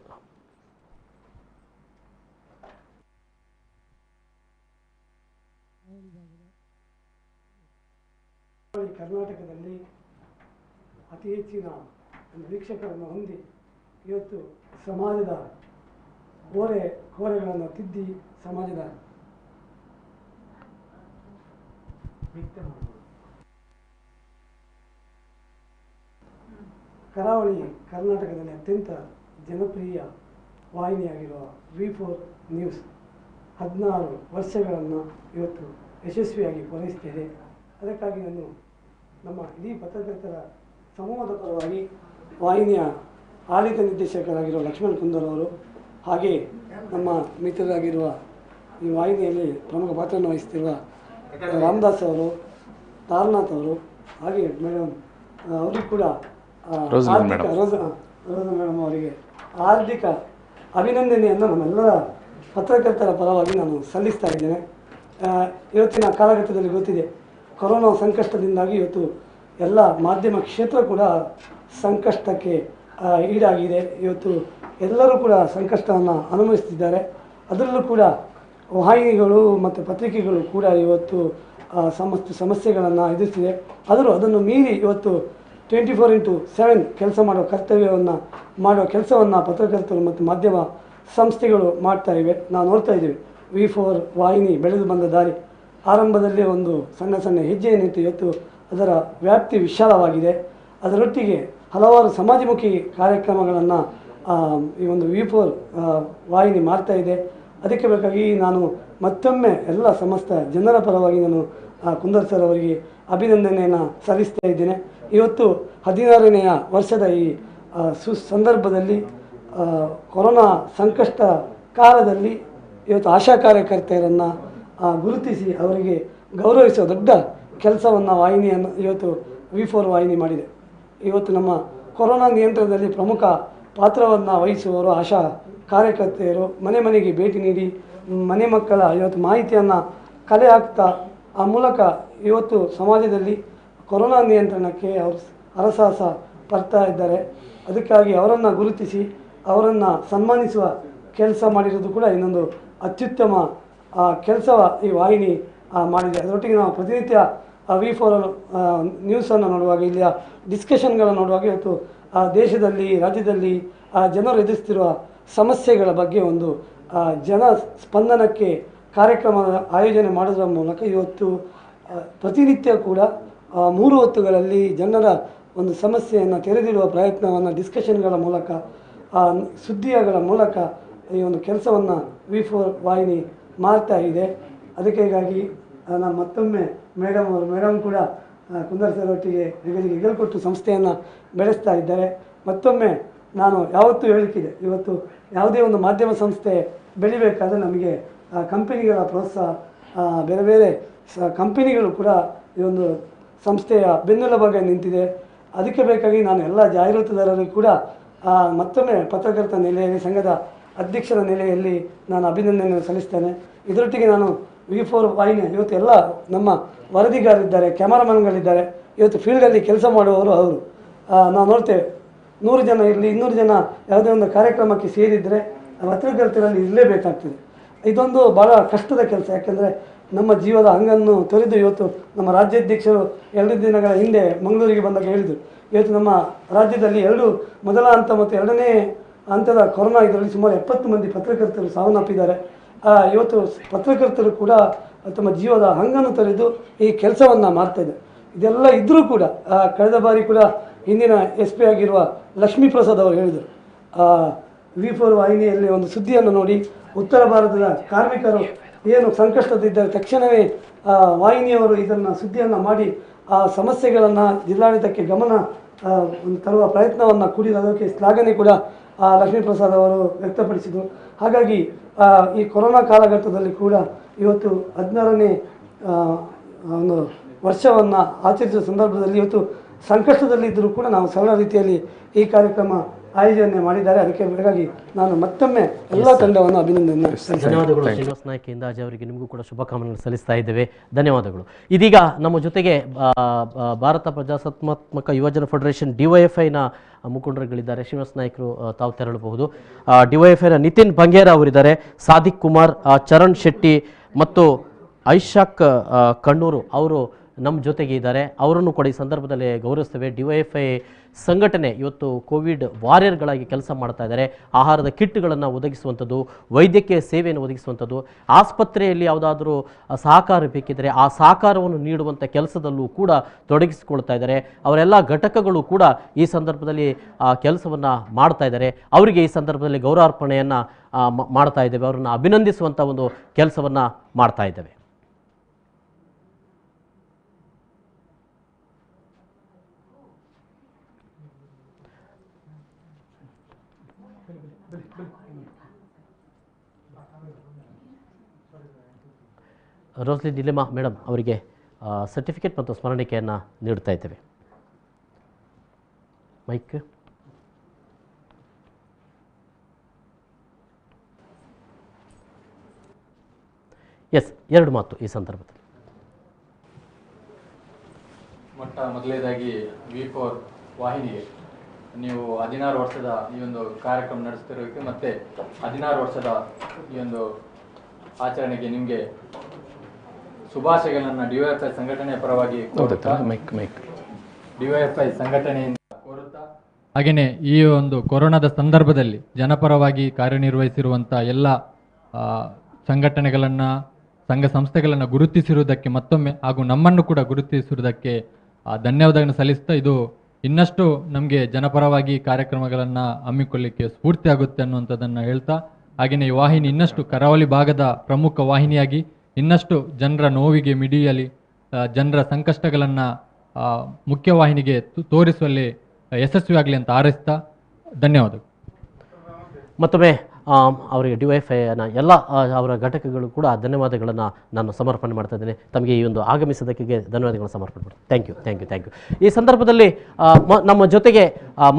Speaker 2: ಕರ್ನಾಟಕದಲ್ಲಿ ಅತಿ ಹೆಚ್ಚಿನ ವೀಕ್ಷಕರನ್ನು ಹೊಂದಿ ಇವತ್ತು ಸಮಾಜದ ಕೋರೆಗಳನ್ನು ತಿದ್ದಿ ಸಮಾಜದ ಕರಾವಳಿ ಕರ್ನಾಟಕದಲ್ಲಿ ಅತ್ಯಂತ ಜನಪ್ರಿಯ ವಾಹಿನಿಯಾಗಿರುವ V4 ನ್ಯೂಸ್ 16 ವರ್ಷಗಳನ್ನು ಇವತ್ತು ಯಶಸ್ವಿಯಾಗಿ ಪೂರೈಸುತ್ತಿದೆ. ಅದಕ್ಕಾಗಿ ನಾನು ನಮ್ಮ ಇಡೀ ಪತ್ರಕರ್ತರ ಸಮೂಹದ ಪರವಾಗಿ ವಾಹಿನಿಯ ಆಡಳಿತ ನಿರ್ದೇಶಕರಾಗಿರುವ ಲಕ್ಷ್ಮಣ್ ಕುಂದರ್ ಅವರು, ಹಾಗೆ ನಮ್ಮ ಮಿತ್ರರಾಗಿರುವ ಈ ವಾಹಿನಿಯಲ್ಲಿ ಪ್ರಮುಖ ಪಾತ್ರವನ್ನು ವಹಿಸುತ್ತಿರುವ ರಾಮದಾಸ್ ಅವರು, ತಾರನಾಥ್ ಅವರು, ಹಾಗೆ ಮೇಡಮ್ ಅವರಿಗೂ ಕೂಡ ರೋಜಾ ಮೇಡಮ್ ಅವರಿಗೆ ಹಾರ್ದಿಕ ಅಭಿನಂದನೆಯನ್ನು ನಮ್ಮೆಲ್ಲರ ಪತ್ರಕರ್ತರ ಪರವಾಗಿ ನಾನು ಸಲ್ಲಿಸ್ತಾ ಇದ್ದೇನೆ. ಇವತ್ತಿನ ಕಾಲಘಟ್ಟದಲ್ಲಿ ಗೊತ್ತಿದೆ, ಕೊರೋನಾ ಸಂಕಷ್ಟದಿಂದಾಗಿ ಇವತ್ತು ಎಲ್ಲ ಮಾಧ್ಯಮ ಕ್ಷೇತ್ರ ಕೂಡ ಸಂಕಷ್ಟಕ್ಕೆ ಈಡಾಗಿದೆ. ಇವತ್ತು ಎಲ್ಲರೂ ಕೂಡ ಸಂಕಷ್ಟವನ್ನು ಅನುಭವಿಸ್ತಿದ್ದಾರೆ. ಅದರಲ್ಲೂ ಕೂಡ ವಾಹಿನಿಗಳು ಮತ್ತು ಪತ್ರಿಕೆಗಳು ಕೂಡ ಇವತ್ತು ಸಮಸ್ಯೆಗಳನ್ನು ಎದುರಿಸಿದೆ. ಆದರೂ ಅದನ್ನು ಮೀರಿ ಇವತ್ತು 24/7 ಕೆಲಸ ಮಾಡುವ ಕೆಲಸವನ್ನು ಪತ್ರಕರ್ತರು ಮತ್ತು ಮಾಧ್ಯಮ ಸಂಸ್ಥೆಗಳು ಮಾಡ್ತಾ ಇವೆ. ನಾವು ನೋಡ್ತಾ ಇದ್ದೀವಿ, V4 ವಾಹಿನಿ ಬೆಳೆದು ಬಂದ ದಾರಿ ಆರಂಭದಲ್ಲಿ ಒಂದು ಸಣ್ಣ ಹೆಜ್ಜೆಯನ್ನಿತ್ತು. ಇವತ್ತು ಅದರ ವ್ಯಾಪ್ತಿ ವಿಶಾಲವಾಗಿದೆ. ಅದರೊಟ್ಟಿಗೆ ಹಲವಾರು ಸಮಾಜಮುಖಿ ಕಾರ್ಯಕ್ರಮಗಳನ್ನು ಈ ಒಂದು V4 ವಾಹಿನಿ ಮಾಡ್ತಾ ಇದೆ. ಅದಕ್ಕೆ ಬೇಕಾಗಿ ನಾನು ಮತ್ತೊಮ್ಮೆ ಎಲ್ಲ ಸಮಸ್ತ ಜನರ ಪರವಾಗಿ ನಾನು ಕುಂದರ್ ಸರ್ ಅವರಿಗೆ ಅಭಿನಂದನೆಯನ್ನು ಸಲ್ಲಿಸ್ತಾ ಇದ್ದೇನೆ. ಇವತ್ತು 16ನೇ ವರ್ಷದ ಈ ಸಂದರ್ಭದಲ್ಲಿ ಕೊರೋನಾ ಸಂಕಷ್ಟ ಕಾಲದಲ್ಲಿ ಇವತ್ತು ಆಶಾ ಕಾರ್ಯಕರ್ತೆಯರನ್ನು ಗುರುತಿಸಿ ಅವರಿಗೆ ಗೌರವಿಸುವ ದೊಡ್ಡ ಕೆಲಸವನ್ನು ವಾಹಿನಿಯನ್ನು ಇವತ್ತು V4 ವಾಹಿನಿ ಮಾಡಿದೆ. ಇವತ್ತು ನಮ್ಮ ಕೊರೋನಾ ನಿಯಂತ್ರಣದಲ್ಲಿ ಪ್ರಮುಖ ಪಾತ್ರವನ್ನು ವಹಿಸುವವರು ಆಶಾ ಕಾರ್ಯಕರ್ತೆಯರು ಮನೆ ಮನೆಗೆ ಭೇಟಿ ನೀಡಿ ಮನೆ ಮಕ್ಕಳ ಇವತ್ತು ಮಾಹಿತಿಯನ್ನು ಕಲೆ ಹಾಕ್ತಾ ಆ ಮೂಲಕ ಇವತ್ತು ಸಮಾಜದಲ್ಲಿ ಕೊರೋನಾ ನಿಯಂತ್ರಣಕ್ಕೆ ಅವರು ಹರಸಾಹಸ ಪಡ್ತಾ ಇದ್ದಾರೆ. ಅದಕ್ಕಾಗಿ ಅವರನ್ನು ಗುರುತಿಸಿ ಅವರನ್ನು ಸನ್ಮಾನಿಸುವ ಕೆಲಸ ಮಾಡಿರೋದು ಕೂಡ ಇನ್ನೊಂದು ಅತ್ಯುತ್ತಮ ಕೆಲಸ ಈ ವಾಹಿನಿ ಮಾಡಿದೆ. ಅದರೊಟ್ಟಿಗೆ ನಾವು ಪ್ರತಿನಿತ್ಯ V4 ನ್ಯೂಸನ್ನು ನೋಡುವಾಗ, ಇಲ್ಲಿಯ ಡಿಸ್ಕಷನ್ಗಳನ್ನು ನೋಡುವಾಗ ಇವತ್ತು ದೇಶದಲ್ಲಿ ರಾಜ್ಯದಲ್ಲಿ ಜನರು ಎದುರಿಸ್ತಿರುವ ಸಮಸ್ಯೆಗಳ ಬಗ್ಗೆ ಒಂದು ಜನ ಸ್ಪಂದನಕ್ಕೆ ಕಾರ್ಯಕ್ರಮದ ಆಯೋಜನೆ ಮಾಡೋದ್ರ ಮೂಲಕ ಇವತ್ತು ಪ್ರತಿನಿತ್ಯ ಕೂಡ 3 ಹೊತ್ತುಗಳಲ್ಲಿ ಜನರ ಒಂದು ಸಮಸ್ಯೆಯನ್ನು ತೆರೆದಿಡುವ ಪ್ರಯತ್ನವನ್ನು ಡಿಸ್ಕಷನ್ಗಳ ಮೂಲಕ, ಸುದ್ದಿಗಳ ಮೂಲಕ ಈ ಒಂದು ಕೆಲಸವನ್ನು V4 ವಾಹಿನಿ ಮಾಡ್ತಾ ಇದೆ. ಅದಕ್ಕಾಗಿ ನಾನು ಮತ್ತೊಮ್ಮೆ ಮೇಡಮ್ ಕೂಡ ಕುಂದರ್ ಸರ್ ಒಟ್ಟಿಗೆ ಹೆಗಲಿಗೆ ಕೊಟ್ಟು ಸಂಸ್ಥೆಯನ್ನು ಬೆಳೆಸ್ತಾ ಇದ್ದಾರೆ. ಮತ್ತೊಮ್ಮೆ ನಾನು ಯಾವತ್ತೂ ಹೇಳಿಕ್ಕಿದೆ, ಇವತ್ತು ಯಾವುದೇ ಒಂದು ಮಾಧ್ಯಮ ಸಂಸ್ಥೆ ಬೆಳಿಬೇಕಾದ್ರೆ ನಮಗೆ ಕಂಪನಿಗಳ ಪ್ರೋತ್ಸಾಹ, ಬೇರೆ ಬೇರೆ ಕಂಪನಿಗಳು ಕೂಡ ಈ ಒಂದು ಸಂಸ್ಥೆಯ ಬೆನ್ನೆಲುಬಾಗಿ ನಿಂತಿದೆ. ಅದಕ್ಕೆ ಬೇಕಾಗಿ ನಾನು ಎಲ್ಲ ಜಾಹೀರಾತುದಾರರಿಗೂ ಕೂಡ ಮತ್ತೊಮ್ಮೆ ಪತ್ರಕರ್ತರ ನೆಲೆಯಲ್ಲಿ ಸಂಘದ ಅಧ್ಯಕ್ಷರ ನೆಲೆಯಲ್ಲಿ ನಾನು ಅಭಿನಂದನೆಯನ್ನು ಸಲ್ಲಿಸ್ತೇನೆ. ಇದರೊಟ್ಟಿಗೆ ನಾನು V4 ವಾಹಿನಿ ಇವತ್ತು ಎಲ್ಲ ನಮ್ಮ ವರದಿಗಾರಿದ್ದಾರೆ, ಕ್ಯಾಮರಾಮನ್ಗಳಿದ್ದಾರೆ, ಇವತ್ತು ಫೀಲ್ಡಲ್ಲಿ ಕೆಲಸ ಮಾಡುವವರು ಅವರು. ನಾವು ನೋಡ್ತೇವೆ 100 ಜನ ಇರಲಿ 200 ಜನ ಯಾವುದೇ ಒಂದು ಕಾರ್ಯಕ್ರಮಕ್ಕೆ ಸೇರಿದರೆ ಪತ್ರಕರ್ತರಲ್ಲಿ ಇರಲೇಬೇಕಾಗ್ತದೆ. ಇದೊಂದು ಭಾಳ ಕಷ್ಟದ ಕೆಲಸ. ಯಾಕೆಂದರೆ ನಮ್ಮ ಜೀವದ ಹಂಗನ್ನು ತೊರೆದು ಇವತ್ತು ನಮ್ಮ ರಾಜ್ಯಾಧ್ಯಕ್ಷರು 2 ದಿನಗಳ ಹಿಂದೆ ಮಂಗಳೂರಿಗೆ ಬಂದಾಗ ಹೇಳಿದರು, ಇವತ್ತು ನಮ್ಮ ರಾಜ್ಯದಲ್ಲಿ ಮೊದಲ ಹಂತ ಮತ್ತು 2ನೇ ಹಂತದ ಕೊರೋನಾ ಇದರಲ್ಲಿ ಸುಮಾರು 70 ಮಂದಿ ಪತ್ರಕರ್ತರು ಸಾವನ್ನಪ್ಪಿದ್ದಾರೆ. ಇವತ್ತು ಪತ್ರಕರ್ತರು ಕೂಡ ತಮ್ಮ ಜೀವದ ಹಂಗನ್ನು ತೊರೆದು ಈ ಕೆಲಸವನ್ನು ಮಾಡ್ತಾಯಿದ್ದಾರೆ. ಇದೆಲ್ಲ ಇದ್ದರೂ ಕೂಡ ಕಳೆದ ಬಾರಿ ಕೂಡ ಹಿಂದಿನ SP ಆಗಿರುವ ಲಕ್ಷ್ಮೀ ಪ್ರಸಾದ್ ಅವರು ಹೇಳಿದರು. V4 ವಾಹಿನಿಯಲ್ಲಿ ಒಂದು ಸುದ್ದಿಯನ್ನು ನೋಡಿ ಉತ್ತರ ಭಾರತದ ಕಾರ್ಮಿಕರು ಏನು ಸಂಕಷ್ಟದಿದ್ದರೆ ತಕ್ಷಣವೇ ವಾಹಿನಿಯವರು ಇದನ್ನು ಸುದ್ದಿಯನ್ನು ಮಾಡಿ ಆ ಸಮಸ್ಯೆಗಳನ್ನು ಜಿಲ್ಲಾಡಳಿತಕ್ಕೆ ಗಮನ ತರುವ ಪ್ರಯತ್ನವನ್ನು ಕೂಡಿದ ಅದಕ್ಕೆ ಶ್ಲಾಘನೆ ಕೂಡ ಲಕ್ಷ್ಮೀ ಪ್ರಸಾದ್ ಅವರು ವ್ಯಕ್ತಪಡಿಸಿದರು. ಹಾಗಾಗಿ ಈ ಕೊರೋನಾ ಕಾಲಘಟ್ಟದಲ್ಲಿ ಕೂಡ ಇವತ್ತು 16ನೇ ಒಂದು ವರ್ಷವನ್ನು ಆಚರಿಸುವ ಸಂದರ್ಭದಲ್ಲಿ ಇವತ್ತು ಸಂಕಷ್ಟದಲ್ಲಿದ್ದರೂ ಕೂಡ ನಾವು ಸರಳ ರೀತಿಯಲ್ಲಿ ಈ ಕಾರ್ಯಕ್ರಮ ಆಯೋಜನೆ ಮಾಡಿದ್ದಾರೆ. ಅದಕ್ಕೆ ಹಾಗಾಗಿ ನಾನು ಮತ್ತೊಮ್ಮೆ ಎಲ್ಲ ತಂಡವನ್ನು ಅಭಿನಂದನೆ
Speaker 1: ಧನ್ಯವಾದಗಳು ಶ್ರೀನಿವಾಸ್ ನಾಯ್ಕ ಇಂದಾಜೆ ಅವರಿಗೆ. ನಿಮಗೂ ಕೂಡ ಶುಭಕಾಮನೆಗಳನ್ನು ಸಲ್ಲಿಸ್ತಾ ಇದ್ದೇವೆ. ಧನ್ಯವಾದಗಳು. ಇದೀಗ ನಮ್ಮ ಜೊತೆಗೆ ಭಾರತ ಪ್ರಜಾಸತ್ತಾತ್ಮಕ ಯುವಜನ ಫೆಡರೇಷನ್ DYFIನ ಮುಖಂಡರುಗಳಿದ್ದಾರೆ. ಶ್ರೀನಿವಾಸ್ ನಾಯ್ಕರು ತಾವು ತೆರಳಬಹುದು. DYFIನ ನಿತಿನ್ ಬಂಗೇರ ಅವರಿದ್ದಾರೆ, ಸಾದಿಕ್ ಕುಮಾರ್, ಚರಣ್ ಶೆಟ್ಟಿ ಮತ್ತು ಐಶಾಕ್ ಕಣ್ಣೂರು ಅವರು ನಮ್ಮ ಜೊತೆಗೆ ಇದ್ದಾರೆ. ಅವರನ್ನು ಕೂಡ ಈ ಸಂದರ್ಭದಲ್ಲಿ ಗೌರವಿಸ್ತೇವೆ. DYFI ಸಂಘಟನೆ ಇವತ್ತು ಕೋವಿಡ್ ವಾರಿಯರ್ಗಳಾಗಿ ಕೆಲಸ ಮಾಡ್ತಾ ಇದ್ದಾರೆ. ಆಹಾರದ ಕಿಟ್ಗಳನ್ನು ಒದಗಿಸುವಂಥದ್ದು, ವೈದ್ಯಕೀಯ ಸೇವೆಯನ್ನು ಒದಗಿಸುವಂಥದ್ದು, ಆಸ್ಪತ್ರೆಯಲ್ಲಿ ಯಾವುದಾದ್ರೂ ಸಹಕಾರ ಬೇಕಿದ್ದರೆ ಆ ಸಹಕಾರವನ್ನು ನೀಡುವಂಥ ಕೆಲಸದಲ್ಲೂ ಕೂಡ ತೊಡಗಿಸಿಕೊಳ್ತಾ ಇದ್ದಾರೆ. ಅವರೆಲ್ಲ ಘಟಕಗಳು ಕೂಡ ಈ ಸಂದರ್ಭದಲ್ಲಿ ಕೆಲಸವನ್ನು ಮಾಡ್ತಾ ಇದ್ದಾರೆ. ಅವರಿಗೆ ಈ ಸಂದರ್ಭದಲ್ಲಿ ಗೌರವಾರ್ಪಣೆಯನ್ನು ಮಾಡ್ತಾ ಇದ್ದೇವೆ. ಅವರನ್ನು ಅಭಿನಂದಿಸುವಂಥ ಒಂದು ಕೆಲಸವನ್ನು ಮಾಡ್ತಾ ಇದ್ದೇವೆ. ರೋಸ್ಲಿ ಡಿಲೆಮಾ ಮೇಡಮ್ ಅವರಿಗೆ ಸರ್ಟಿಫಿಕೇಟ್ ಮತ್ತು ಸ್ಮರಣಿಕೆಯನ್ನು ನೀಡ್ತಾ ಇದ್ದೇವೆ. ಮೈಕ್. ಎಸ್, ಎರಡು ಮಾತು ಈ ಸಂದರ್ಭದಲ್ಲಿ.
Speaker 4: ಮೊದಲನೇದಾಗಿ V4 ವಾಹಿನಿಗೆ ನೀವು 16 ವರ್ಷದ ಈ ಒಂದು ಕಾರ್ಯಕ್ರಮ ನಡೆಸ್ತಿರೋಕ್ಕೆ ಮತ್ತು 16 ವರ್ಷದ ಈ ಒಂದು ಆಚರಣೆಗೆ ನಿಮಗೆ ಶುಭಾಶಯಗಳನ್ನು DYFI ಸಂಘಟನೆಯ ಪರವಾಗಿ DYFI ಸಂಘಟನೆಯಿಂದ ಕೋರುತ್ತಾ, ಹಾಗೆಯೇ ಈ ಒಂದು ಕೊರೋನಾದ ಸಂದರ್ಭದಲ್ಲಿ ಜನಪರವಾಗಿ ಕಾರ್ಯನಿರ್ವಹಿಸಿರುವಂಥ ಎಲ್ಲ ಸಂಘಟನೆಗಳನ್ನು, ಸಂಘ ಸಂಸ್ಥೆಗಳನ್ನು ಗುರುತಿಸಿರುವುದಕ್ಕೆ ಮತ್ತೊಮ್ಮೆ ಹಾಗೂ ನಮ್ಮನ್ನು ಕೂಡ ಗುರುತಿಸಿರುವುದಕ್ಕೆ ಧನ್ಯವಾದಗಳನ್ನು ಸಲ್ಲಿಸ್ತಾ, ಇದು ಇನ್ನಷ್ಟು ನಮಗೆ ಜನಪರವಾಗಿ ಕಾರ್ಯಕ್ರಮಗಳನ್ನು ಹಮ್ಮಿಕೊಳ್ಳಿಕ್ಕೆ ಸ್ಫೂರ್ತಿ ಆಗುತ್ತೆ ಅನ್ನುವಂಥದ್ದನ್ನು ಹೇಳ್ತಾ, ಹಾಗೆಯೇ ಈ ವಾಹಿನಿ ಇನ್ನಷ್ಟು ಕರಾವಳಿ ಭಾಗದ ಪ್ರಮುಖ ವಾಹಿನಿಯಾಗಿ ಇನ್ನಷ್ಟು ಜನರ ನೋವಿಗೆ ಮಿಡಿಯಲಿ ಜನರ ಸಂಕಷ್ಟಗಳನ್ನು ಮುಖ್ಯವಾಹಿನಿಗೆ ತೋರಿಸುವಲ್ಲಿ ಯಶಸ್ವಿಯಾಗಲಿ ಅಂತ ಹಾರೈಸ್ತಾ ಧನ್ಯವಾದಗಳು.
Speaker 1: ಮತ್ತೊಮ್ಮೆ ಅವರಿಗೆ DYFIನ ಎಲ್ಲ ಅವರ ಘಟಕಗಳು ಕೂಡ ಧನ್ಯವಾದಗಳನ್ನು ನಾನು ಸಮರ್ಪಣೆ ಮಾಡ್ತಾ ಇದ್ದೇನೆ. ತಮಗೆ ಈ ಒಂದು ಆಗಮಿಸೋದಕ್ಕೆ ಧನ್ಯವಾದಗಳನ್ನು ಸಮರ್ಪಣೆ ಮಾಡ್ತೀನಿ. Thank you. ಈ ಸಂದರ್ಭದಲ್ಲಿ ನಮ್ಮ ಜೊತೆಗೆ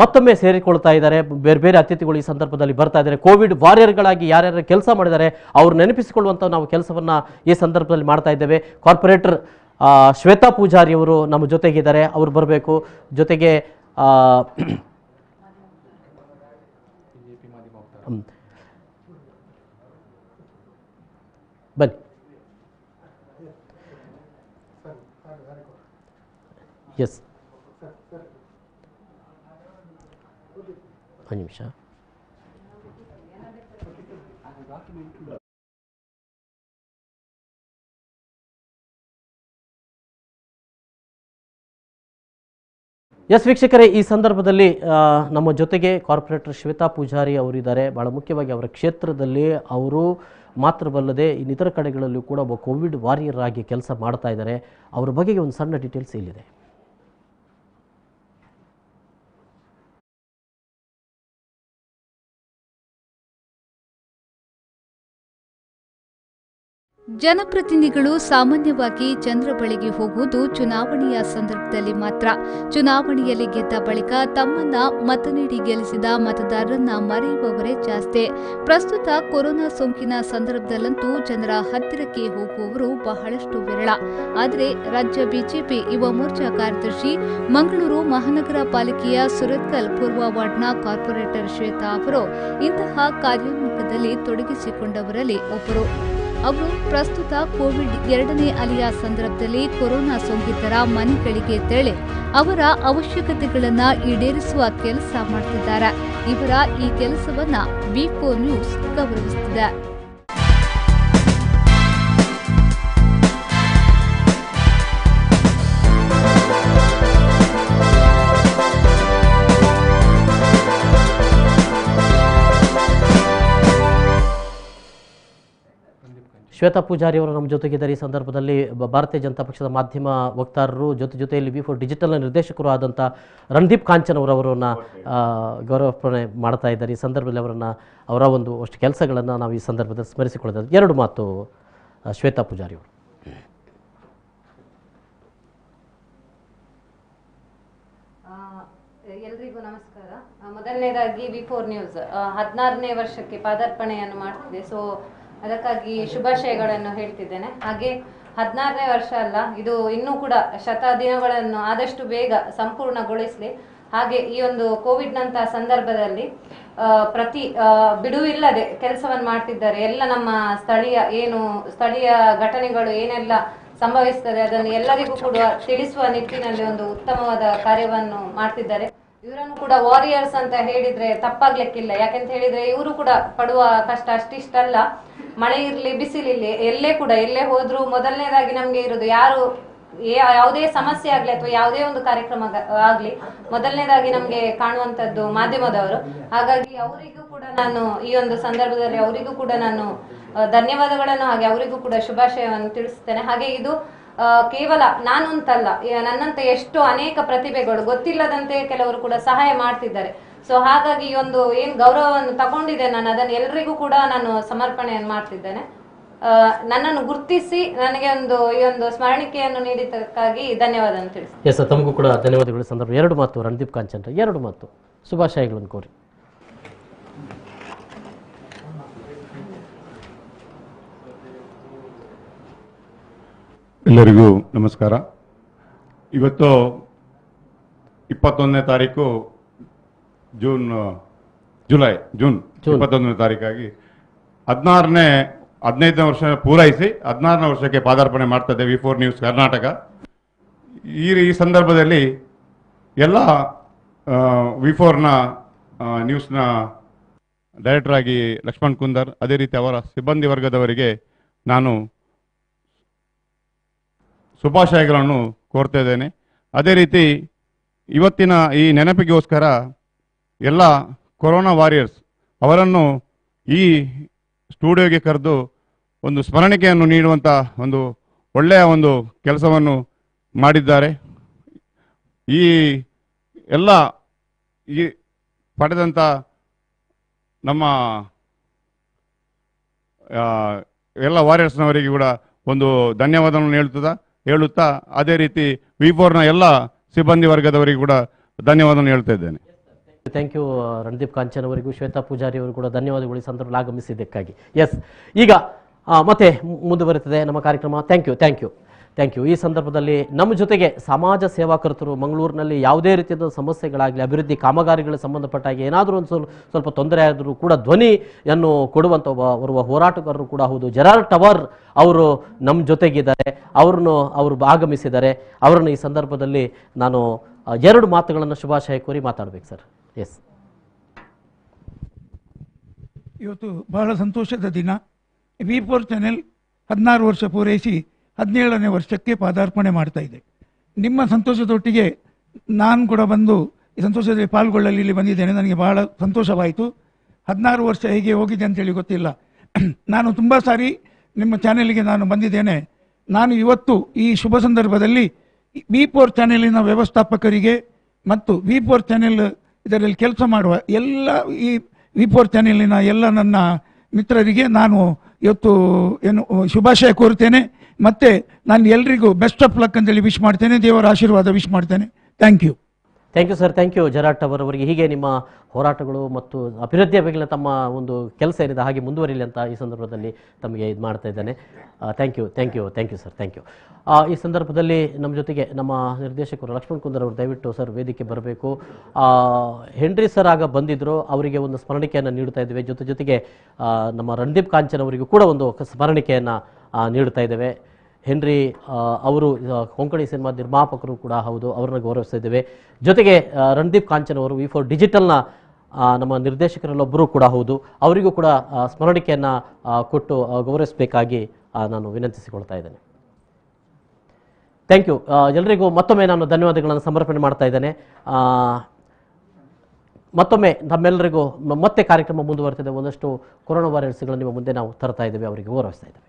Speaker 1: ಮತ್ತೊಮ್ಮೆ ಸೇರಿಕೊಳ್ತಾ ಇದ್ದಾರೆ ಬೇರೆ ಬೇರೆ ಅತಿಥಿಗಳು. ಈ ಸಂದರ್ಭದಲ್ಲಿ ಬರ್ತಾ ಇದ್ದಾರೆ. ಕೋವಿಡ್ ವಾರಿಯರ್ಗಳಾಗಿ ಯಾರ್ಯಾರು ಕೆಲಸ ಮಾಡಿದ್ದಾರೆ ಅವ್ರು ನೆನಪಿಸಿಕೊಳ್ಳುವಂಥ ನಾವು ಕೆಲಸವನ್ನು ಈ ಸಂದರ್ಭದಲ್ಲಿ ಮಾಡ್ತಾ ಇದ್ದೇವೆ. ಕಾರ್ಪೊರೇಟರ್ ಶ್ವೇತಾ ಪೂಜಾರಿ ಅವರು ನಮ್ಮ ಜೊತೆಗಿದ್ದಾರೆ. ಅವರು ಬರಬೇಕು. ಜೊತೆಗೆ ಬನ್ನಿ. ಎಸ್, ಒಂದು ನಿಮಿಷ. ಎಸ್ ವೀಕ್ಷಕರೇ, ಈ ಸಂದರ್ಭದಲ್ಲಿ ನಮ್ಮ ಜೊತೆಗೆ ಕಾರ್ಪೊರೇಟರ್ ಶ್ವೇತಾ ಪೂಜಾರಿ ಅವರಿದ್ದಾರೆ. ಭಾಳ ಮುಖ್ಯವಾಗಿ ಅವರ ಕ್ಷೇತ್ರದಲ್ಲಿ ಅವರು ಮಾತ್ರವಲ್ಲದೆ ಇನ್ನಿತರ ಕಡೆಗಳಲ್ಲೂ ಕೂಡ ಒಬ್ಬ ಕೋವಿಡ್ ವಾರಿಯರ್ ಆಗಿ ಕೆಲಸ ಮಾಡ್ತಾ ಇದ್ದಾರೆ. ಅವರ ಬಗೆಗೆ ಒಂದು ಸಣ್ಣ ಡೀಟೇಲ್ಸ್ ಇಲ್ಲಿದೆ.
Speaker 15: ಜನಪ್ರತಿನಿಧಿಗಳು ಸಾಮಾನ್ಯವಾಗಿ ಜನರ ಬಳಿಗೆ ಹೋಗುವುದು ಚುನಾವಣೆಯ ಸಂದರ್ಭದಲ್ಲಿ ಮಾತ್ರ. ಚುನಾವಣೆಯಲ್ಲಿ ಗೆದ್ದ ಬಳಿಕ ತಮ್ಮನ್ನ ಮತ ನೀಡಿ ಗೆಲ್ಲಿಸಿದ ಮತದಾರರನ್ನ ಮರೆಯುವವರೇ ಜಾಸ್ತಿ. ಪ್ರಸ್ತುತ ಕೊರೋನಾ ಸೋಂಕಿನ ಸಂದರ್ಭದಲ್ಲಂತೂ ಜನರ ಹತ್ತಿರಕ್ಕೆ ಹೋಗುವವರು ಬಹಳಷ್ಟು ವಿರಳ. ಆದರೆ ರಾಜ್ಯ ಬಿಜೆಪಿ ಯುವ ಮೋರ್ಚಾ ಕಾರ್ಯದರ್ಶಿ, ಮಂಗಳೂರು ಮಹಾನಗರ ಪಾಲಿಕೆಯ ಸುರತ್ಕಲ್ ಪೂರ್ವ ವಾರ್ಡ್ನ ಕಾರ್ಪೊರೇಟರ್ ಶ್ವೇತಾ ಅವರು ಇಂತಹ ಕಾರ್ಯೋನ್ಮುಖದಲ್ಲಿ ತೊಡಗಿಸಿಕೊಂಡವರಲ್ಲಿ ಒಬ್ಬರು. ಅವರು ಪ್ರಸ್ತುತ ಕೋವಿಡ್ 2ನೇ ಅಲೆಯ ಸಂದರ್ಭದಲ್ಲಿ ಕೊರೋನಾ ಸೋಂಕಿತರ ಮನೆಗಳಿಗೆ ತೆರಳಿ ಅವರ ಅವಶ್ಯಕತೆಗಳನ್ನು ಈಡೇರಿಸುವ ಕೆಲಸ ಮಾಡ್ತಿದ್ದಾರೆ. ಇವರ ಈ ಕೆಲಸವನ್ನ V4 ನ್ಯೂಸ್ ಗೌರವಿಸುತ್ತಿದೆ.
Speaker 1: ಶ್ವೇತಾ ಪೂಜಾರಿ ಅವರು ನಮ್ಮ ಜೊತೆಗಿದ್ದಾರೆ. ಈ ಸಂದರ್ಭದಲ್ಲಿ ಭಾರತೀಯ ಜನತಾ ಪಕ್ಷದ ಮಾಧ್ಯಮ ವಕ್ತಾರರು ಜೊತೆಯಲ್ಲಿ V4 ಡಿಜಿಟಲ್ನ ನಿರ್ದೇಶಕರು ಆದಂಥ ರಣದೀಪ್ ಕಾಂಚನ್ ಅವರವರನ್ನ ಗೌರವಾರ್ಪಣೆ ಮಾಡ್ತಾ ಇದ್ದಾರೆ. ಈ ಸಂದರ್ಭದಲ್ಲಿ ಅವರ ಒಂದು ಅಷ್ಟು ಕೆಲಸಗಳನ್ನು ನಾವು ಈ ಸಂದರ್ಭದಲ್ಲಿ ಸ್ಮರಿಸಿಕೊಳ್ಳೋದು. 2 ಮಾತು ಶ್ವೇತಾ ಪೂಜಾರಿ ಅವರು.
Speaker 5: ಎಲ್ರಿಗೂ ನಮಸ್ಕಾರ. ಮೊದಲನೇದಾಗಿ V4 ನ್ಯೂಸ್ 16ನೇ ವರ್ಷಕ್ಕೆ ಪಾದಾರ್ಪಣೆಯನ್ನು ಮಾಡ್ತಿದೆ. ಸೊ ಅದಕ್ಕಾಗಿ ಶುಭಾಶಯಗಳನ್ನು ಹೇಳ್ತಿದ್ದೇನೆ. ಹಾಗೆ 16ನೇ ವರ್ಷ ಅಲ್ಲ, ಇದು ಇನ್ನೂ ಕೂಡ ದಿನಗಳನ್ನು ಆದಷ್ಟು ಬೇಗ ಸಂಪೂರ್ಣಗೊಳಿಸಲಿ. ಹಾಗೆ ಈ ಒಂದು ಕೋವಿಡ್ನಂತಹ ಸಂದರ್ಭದಲ್ಲಿ ಪ್ರತಿ ಬಿಡುವಿಲ್ಲದೆ ಕೆಲಸವನ್ನು ಮಾಡ್ತಿದ್ದಾರೆ. ಎಲ್ಲ ನಮ್ಮ ಸ್ಥಳೀಯ ಘಟನೆಗಳು ಏನೆಲ್ಲ ಸಂಭವಿಸ್ತದೆ ಅದನ್ನು ಎಲ್ಲರಿಗೂ ಕೂಡ ತಿಳಿಸುವ ನಿಟ್ಟಿನಲ್ಲಿ ಒಂದು ಉತ್ತಮವಾದ ಕಾರ್ಯವನ್ನು ಮಾಡ್ತಿದ್ದಾರೆ. ಇವರನ್ನು ಕೂಡ ವಾರಿಯರ್ಸ್ ಅಂತ ಹೇಳಿದ್ರೆ ತಪ್ಪಾಗ್ಲಿಕ್ಕಿಲ್ಲ. ಯಾಕಂತ ಹೇಳಿದ್ರೆ ಇವರು ಕೂಡ ಪಡುವ ಕಷ್ಟ ಅಷ್ಟಿಷ್ಟಲ್ಲ. ಮಳೆ ಇರ್ಲಿ ಬಿಸಿಲಿರ್ಲಿ ಎಲ್ಲೇ ಹೋದ್ರು ಮೊದಲನೇದಾಗಿ ನಮ್ಗೆ ಇರೋದು ಯಾವುದೇ ಸಮಸ್ಯೆ ಆಗ್ಲಿ ಅಥವಾ ಯಾವುದೇ ಒಂದು ಕಾರ್ಯಕ್ರಮ ಆಗ್ಲಿ ಮೊದಲನೇದಾಗಿ ನಮ್ಗೆ ಕಾಣುವಂತದ್ದು ಮಾಧ್ಯಮದವರು. ಹಾಗಾಗಿ ಅವರಿಗೂ ಕೂಡ ನಾನು ಈ ಒಂದು ಸಂದರ್ಭದಲ್ಲಿ ಅವರಿಗೂ ಕೂಡ ನಾನು ಧನ್ಯವಾದಗಳನ್ನು ಹಾಗೆ ಅವರಿಗೂ ಕೂಡ ಶುಭಾಶಯವನ್ನು ತಿಳಿಸ್ತೇನೆ. ಹಾಗೆ ಇದು ಕೇವಲ ನಾನು ಅಂತಲ್ಲ, ನನ್ನಂತ ಎಷ್ಟೋ ಅನೇಕ ಪ್ರತಿಭೆಗಳು ಗೊತ್ತಿಲ್ಲದಂತೆ ಕೆಲವರು ಕೂಡ ಸಹಾಯ ಮಾಡ್ತಿದ್ದಾರೆ. ಸೊ ಹಾಗಾಗಿ ಈ ಒಂದು ಏನ್ ಗೌರವವನ್ನು ತಗೊಂಡಿದೆ ನಾನು ಅದನ್ನು ಎಲ್ಲರಿಗೂ ಕೂಡ ನಾನು ಸಮರ್ಪಣೆಯನ್ನು ಮಾಡ್ತಿದ್ದೇನೆ. ನನ್ನನ್ನು ಗುರುತಿಸಿ ನನಗೆ ಈ ಒಂದು ಸ್ಮರಣಿಕೆಯನ್ನು ನೀಡಿದ್ದಕ್ಕಾಗಿ ಧನ್ಯವಾದ ತಿಳಿಸಿ.
Speaker 1: ಎಸ್, ತಮಗೂ ಕೂಡ ಧನ್ಯವಾದಗಳು. ಸಂದರ್ಭ 2 ಮಾತು ರಣದೀಪ್ ಕಾಂಚನ್ 2 ಮಾತು ಶುಭಾಶಯಗಳನ್ನು ಕೋರಿ.
Speaker 7: ಎಲ್ಲರಿಗೂ ನಮಸ್ಕಾರ. ಇವತ್ತು 21ನೇ ತಾರೀಕು ಜೂನ್ 21ನೇ ತಾರೀಕಾಗಿ 15ನೇ ವರ್ಷ ಪೂರೈಸಿ 16ನೇ ವರ್ಷಕ್ಕೆ ಪಾದಾರ್ಪಣೆ ಮಾಡ್ತಾ ಇದೆ V4 ನ್ಯೂಸ್ ಕರ್ನಾಟಕ. ಈ ಸಂದರ್ಭದಲ್ಲಿ ಎಲ್ಲ V4ನ ನ್ಯೂಸ್ನ ಡೈರೆಕ್ಟರ್ ಆಗಿ ಲಕ್ಷ್ಮಣ್ ಕುಂದರ್, ಅದೇ ರೀತಿ ಅವರ ಸಿಬ್ಬಂದಿ ವರ್ಗದವರಿಗೆ ನಾನು ಶುಭಾಶಯಗಳನ್ನು ಕೋರ್ತಾ ಇದ್ದೇನೆ. ಅದೇ ರೀತಿ ಇವತ್ತಿನ ಈ ನೆನಪಿಗೋಸ್ಕರ ಎಲ್ಲ ಕೊರೋನಾ ವಾರಿಯರ್ಸ್ ಅವರನ್ನು ಈ ಸ್ಟುಡಿಯೋಗೆ ಕರೆದು ಒಂದು ಸ್ಮರಣಿಕೆಯನ್ನು ನೀಡುವಂಥ ಒಂದು ಒಳ್ಳೆಯ ಒಂದು ಕೆಲಸವನ್ನು ಮಾಡಿದ್ದಾರೆ. ಈ ಎಲ್ಲ ಈ ಪಡೆದಂಥ ನಮ್ಮ ಎಲ್ಲ ವಾರಿಯರ್ಸ್ನವರಿಗೆ ಕೂಡ ಒಂದು ಧನ್ಯವಾದವನ್ನು ಹೇಳುತ್ತಾ ಅದೇ ರೀತಿ V4ನ ಎಲ್ಲ ಸಿಬ್ಬಂದಿ ವರ್ಗದವರಿಗೆ ಕೂಡ ಧನ್ಯವಾದವನ್ನು ಹೇಳ್ತಾ ಇದ್ದೇನೆ.
Speaker 1: ಥ್ಯಾಂಕ್ ಯು ರಣದೀಪ್ ಕಾಂಚನ್ ಅವರಿಗೂ ಶ್ವೇತಾ ಪೂಜಾರಿ ಅವರು ಕೂಡ ಧನ್ಯವಾದಗಳು ಈ ಸಂದರ್ಭದಲ್ಲಿ ಆಗಮಿಸಿದ್ದಕ್ಕಾಗಿ. ಎಸ್, ಈಗ ಮತ್ತೆ ಮುಂದುವರಿತದೆ ನಮ್ಮ ಕಾರ್ಯಕ್ರಮ. Thank you. ಈ ಸಂದರ್ಭದಲ್ಲಿ ನಮ್ಮ ಜೊತೆಗೆ ಸಮಾಜ ಸೇವಾಕರ್ತರು ಮಂಗಳೂರಿನಲ್ಲಿ ಯಾವುದೇ ರೀತಿಯಾದ ಸಮಸ್ಯೆಗಳಾಗಲಿ ಅಭಿವೃದ್ಧಿ ಕಾಮಗಾರಿಗಳಿಗೆ ಸಂಬಂಧಪಟ್ಟಾಗಿ ಏನಾದರೂ ಒಂದು ಸ್ವಲ್ಪ ತೊಂದರೆ ಆದರೂ ಕೂಡ ಧ್ವನಿಯನ್ನು ಕೊಡುವಂಥ ಓರ್ವ ಹೋರಾಟಗಾರರು ಕೂಡ ಹೌದು. ಜೆರಾರ್ಡ್ ಟವರ್ ಅವರು ನಮ್ಮ ಜೊತೆಗಿದ್ದಾರೆ. ಅವರು ಆಗಮಿಸಿದ್ದಾರೆ. ಅವರನ್ನು ಈ ಸಂದರ್ಭದಲ್ಲಿ ನಾನು 2 ಮಾತುಗಳನ್ನು ಶುಭಾಶಯ ಕೋರಿ ಮಾತಾಡಬೇಕು ಸರ್. ಎಸ್,
Speaker 8: ಇವತ್ತು ಬಹಳ ಸಂತೋಷದ ದಿನ. V4 ಚಾನೆಲ್ 16 ವರ್ಷ ಪೂರೈಸಿ 17ನೇ ವರ್ಷಕ್ಕೆ ಪಾದಾರ್ಪಣೆ ಮಾಡ್ತಾ ಇದೆ. ನಿಮ್ಮ ಸಂತೋಷದೊಟ್ಟಿಗೆ ನಾನು ಕೂಡ ಬಂದು ಈ ಸಂತೋಷದಲ್ಲಿ ಪಾಲ್ಗೊಳ್ಳಲು ಇಲ್ಲಿ ಬಂದಿದ್ದೇನೆ. ನನಗೆ ಬಹಳ ಸಂತೋಷವಾಯಿತು. 16 ವರ್ಷ ಹೇಗೆ ಹೋಗಿದೆ ಅಂತೇಳಿ ಗೊತ್ತಿಲ್ಲ. ನಾನು ತುಂಬ ಸಾರಿ ನಿಮ್ಮ ಚಾನೆಲ್ಗೆ ನಾನು ಬಂದಿದ್ದೇನೆ. ನಾನು ಇವತ್ತು ಈ ಶುಭ ಸಂದರ್ಭದಲ್ಲಿ V4 ಚಾನೆಲಿನ ವ್ಯವಸ್ಥಾಪಕರಿಗೆ ಮತ್ತು V4 ಚಾನೆಲ್ ಇದರಲ್ಲಿ ಕೆಲಸ ಮಾಡುವ ಎಲ್ಲ ಈ V4 ಚಾನೆಲಿನ ಎಲ್ಲ ನನ್ನ ಮಿತ್ರರಿಗೆ ನಾನು ಇವತ್ತು ಶುಭಾಶಯ ಕೋರುತ್ತೇನೆ. ಮತ್ತೆ ನಾನು ಎಲ್ರಿಗೂ ಬೆಸ್ಟ್ ಆಫ್ ಲಕ್ ಅಂತೇಳಿ ವಿಶ್ ಮಾಡ್ತೇನೆ. ದೇವರ ಆಶೀರ್ವಾದ ವಿಶ್ ಮಾಡ್ತೇನೆ. Thank you
Speaker 1: sir. Thank you Gerard Tauro ಅವರಿಗೆ. ಹೀಗೆ ನಿಮ್ಮ ಹೋರಾಟಗಳು ಮತ್ತು ಅಭಿವೃದ್ಧಿಯ ಬಗ್ಗೆ ತಮ್ಮ ಒಂದು ಕೆಲಸ ಏನಿದೆ ಹಾಗೆ ಮುಂದುವರಿಲಿ ಅಂತ ಈ ಸಂದರ್ಭದಲ್ಲಿ ತಮಗೆ ಇದು ಮಾಡ್ತಾ ಇದ್ದೇನೆ. Thank you sir. ಈ ಸಂದರ್ಭದಲ್ಲಿ ನಮ್ಮ ಜೊತೆಗೆ ನಮ್ಮ ನಿರ್ದೇಶಕರು ಲಕ್ಷ್ಮಣ್ ಕುಂದರ್ ಅವರು ದಯವಿಟ್ಟು ಸರ್ ವೇದಿಕೆ ಬರಬೇಕು. ಹೆನ್ರಿ ಸರ್ ಆಗ ಬಂದಿದ್ದರು, ಅವರಿಗೆ ಒಂದು ಸ್ಮರಣಿಕೆಯನ್ನು ನೀಡ್ತಾ ಇದ್ದೇವೆ. ಜೊತೆಗೆ ನಮ್ಮ ರಣದೀಪ್ ಕಾಂಚನ್ ಅವರಿಗೂ ಕೂಡ ಒಂದು ಸ್ಮರಣಿಕೆಯನ್ನು ನೀಡ್ತಾ ಇದ್ದೇವೆ. ಹೆನ್ರಿ ಅವರು ಕೊಂಕಣಿ ಸಿನಿಮಾ ನಿರ್ಮಾಪಕರು ಕೂಡ ಹೌದು, ಅವರನ್ನು ಗೌರವಿಸ್ತಾ ಇದ್ದೇವೆ. ಜೊತೆಗೆ ರಣದೀಪ್ ಕಾಂಚನ್ ಅವರು V4 ಡಿಜಿಟಲ್ನ ನಮ್ಮ ನಿರ್ದೇಶಕರಲ್ಲೊಬ್ಬರು ಕೂಡ ಹೌದು, ಅವರಿಗೂ ಕೂಡ ಸ್ಮರಣಿಕೆಯನ್ನು ಕೊಟ್ಟು ಗೌರವಿಸಬೇಕಾಗಿ ನಾನು ವಿನಂತಿಸಿಕೊಳ್ತಾ ಇದ್ದೇನೆ. Thank you. ಎಲ್ಲರಿಗೂ ಮತ್ತೊಮ್ಮೆ ನಾನು ಧನ್ಯವಾದಗಳನ್ನು ಸಮರ್ಪಣೆ ಮಾಡ್ತಾ ಇದ್ದೇನೆ. ಮತ್ತೊಮ್ಮೆ ನಮ್ಮೆಲ್ಲರಿಗೂ ಮತ್ತೆ ಕಾರ್ಯಕ್ರಮ ಮುಂದುವರೆದಿದೆ. ಒಂದಷ್ಟು ಕೊರೋನಾ ವಾರಿಯರ್ಸ್ಗಳನ್ನು ನಿಮ್ಮ ಮುಂದೆ ನಾವು ತರ್ತಾ ಇದ್ದೇವೆ, ಅವರಿಗೆ ಗೌರವಿಸ್ತಾ ಇದ್ದೇವೆ.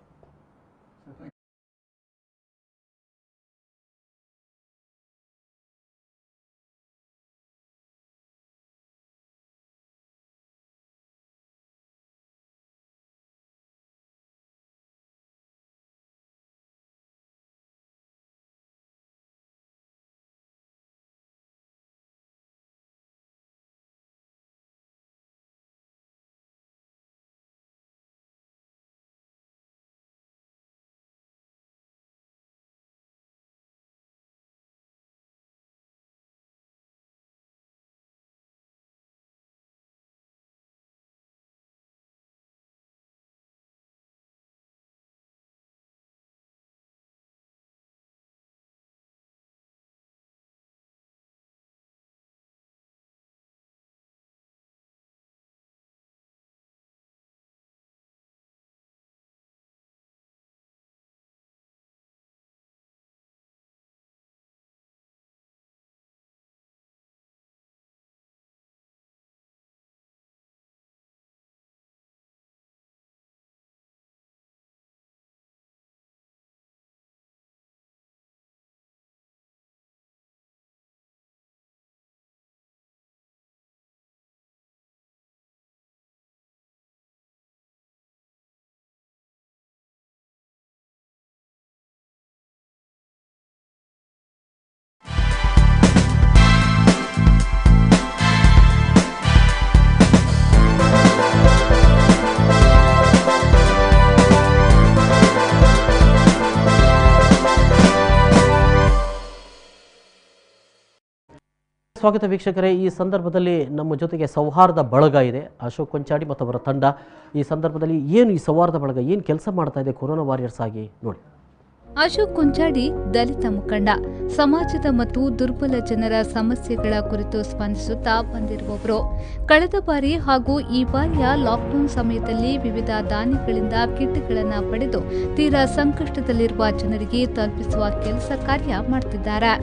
Speaker 1: ಸ್ವಾಗತ ವೀಕ್ಷಕರೇ. ಈ ಸಂದರ್ಭದಲ್ಲಿ ನಮ್ಮ ಜೊತೆಗೆ ಸೌಹಾರ್ದ ಬಳಗ ಇದೆ, ಅಶೋಕ್ ಕೊಂಚಾಡಿ ಮತ್ತು ಅವರ ತಂಡ. ಈ ಸಂದರ್ಭದಲ್ಲಿ ಏನು ಈ ಸೌಹಾರ್ದ ಬಳಗ ಏನು ಕೆಲಸ ಮಾಡ್ತಾ ಇದೆ ಕೊರೋನಾ ವಾರಿಯರ್ಸ್ ಆಗಿ ನೋಡಿ.
Speaker 15: ಅಶೋಕ್ ಕೊಂಚಾಡಿ ದಲಿತ ಮುಖಂಡ, ಸಮಾಜದ ಮತ್ತು ದುರ್ಬಲ ಜನರ ಸಮಸ್ಯೆಗಳ ಕುರಿತು ಸ್ಪಂದಿಸುತ್ತಾ ಬಂದಿರುವವರು. ಕಳೆದ ಬಾರಿ ಹಾಗೂ ಈ ಬಾರಿಯ ಲಾಕ್ಡೌನ್ ಸಮಯದಲ್ಲಿ ವಿವಿಧ ದಾನಿಗಳಿಂದ ಕಿಟ್ಗಳನ್ನು ಪಡೆದು ತೀರಾ ಸಂಕಷ್ಟದಲ್ಲಿರುವ ಜನರಿಗೆ ತಲುಪಿಸುವ ಕೆಲಸ ಕಾರ್ಯ ಮಾಡುತ್ತಿದ್ದಾರೆ.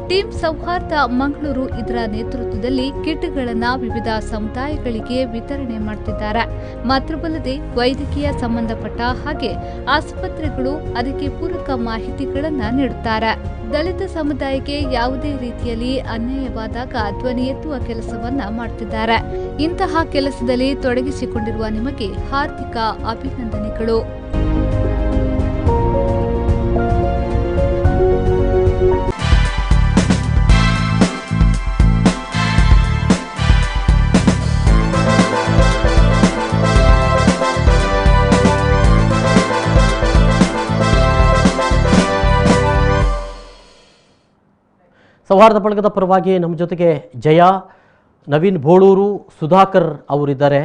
Speaker 15: ಟೀಮ್ ಸೌಹಾರ್ದ ಮಂಗಳೂರು ಇದರ ನೇತೃತ್ವದಲ್ಲಿ ಕಿಟ್ಗಳನ್ನು ವಿವಿಧ ಸಮುದಾಯಗಳಿಗೆ ವಿತರಣೆ ಮಾಡುತ್ತಿದ್ದಾರೆ. ಮಾತ್ರವಲ್ಲದೆ ವೈದ್ಯಕೀಯ ಸಂಬಂಧಪಟ್ಟ ಹಾಗೆ ಆಸ್ಪತ್ರೆಗಳು ಅದಕ್ಕೆ ಪೂರಕ ಮಾಹಿತಿಗಳನ್ನು ನೀಡುತ್ತಾರೆ. ದಲಿತ ಸಮುದಾಯಕ್ಕೆ ಯಾವುದೇ ರೀತಿಯಲ್ಲಿ ಅನ್ಯಾಯವಾದಾಗ ಧ್ವನಿ ಎತ್ತುವ ಕೆಲಸವನ್ನ ಮಾಡುತ್ತಿದ್ದಾರೆ. ಇಂತಹ ಕೆಲಸದಲ್ಲಿ ತೊಡಗಿಸಿಕೊಂಡಿರುವ ನಿಮಗೆ ಹಾರ್ದಿಕ ಅಭಿನಂದನೆಗಳು.
Speaker 1: ಸೌಹಾರ್ದ ಬಳಗದ ಪರವಾಗಿ ನಮ್ಮ ಜೊತೆಗೆ ಜಯ, ನವೀನ್ ಬೋಳೂರು, ಸುಧಾಕರ್ ಅವರಿದ್ದಾರೆ.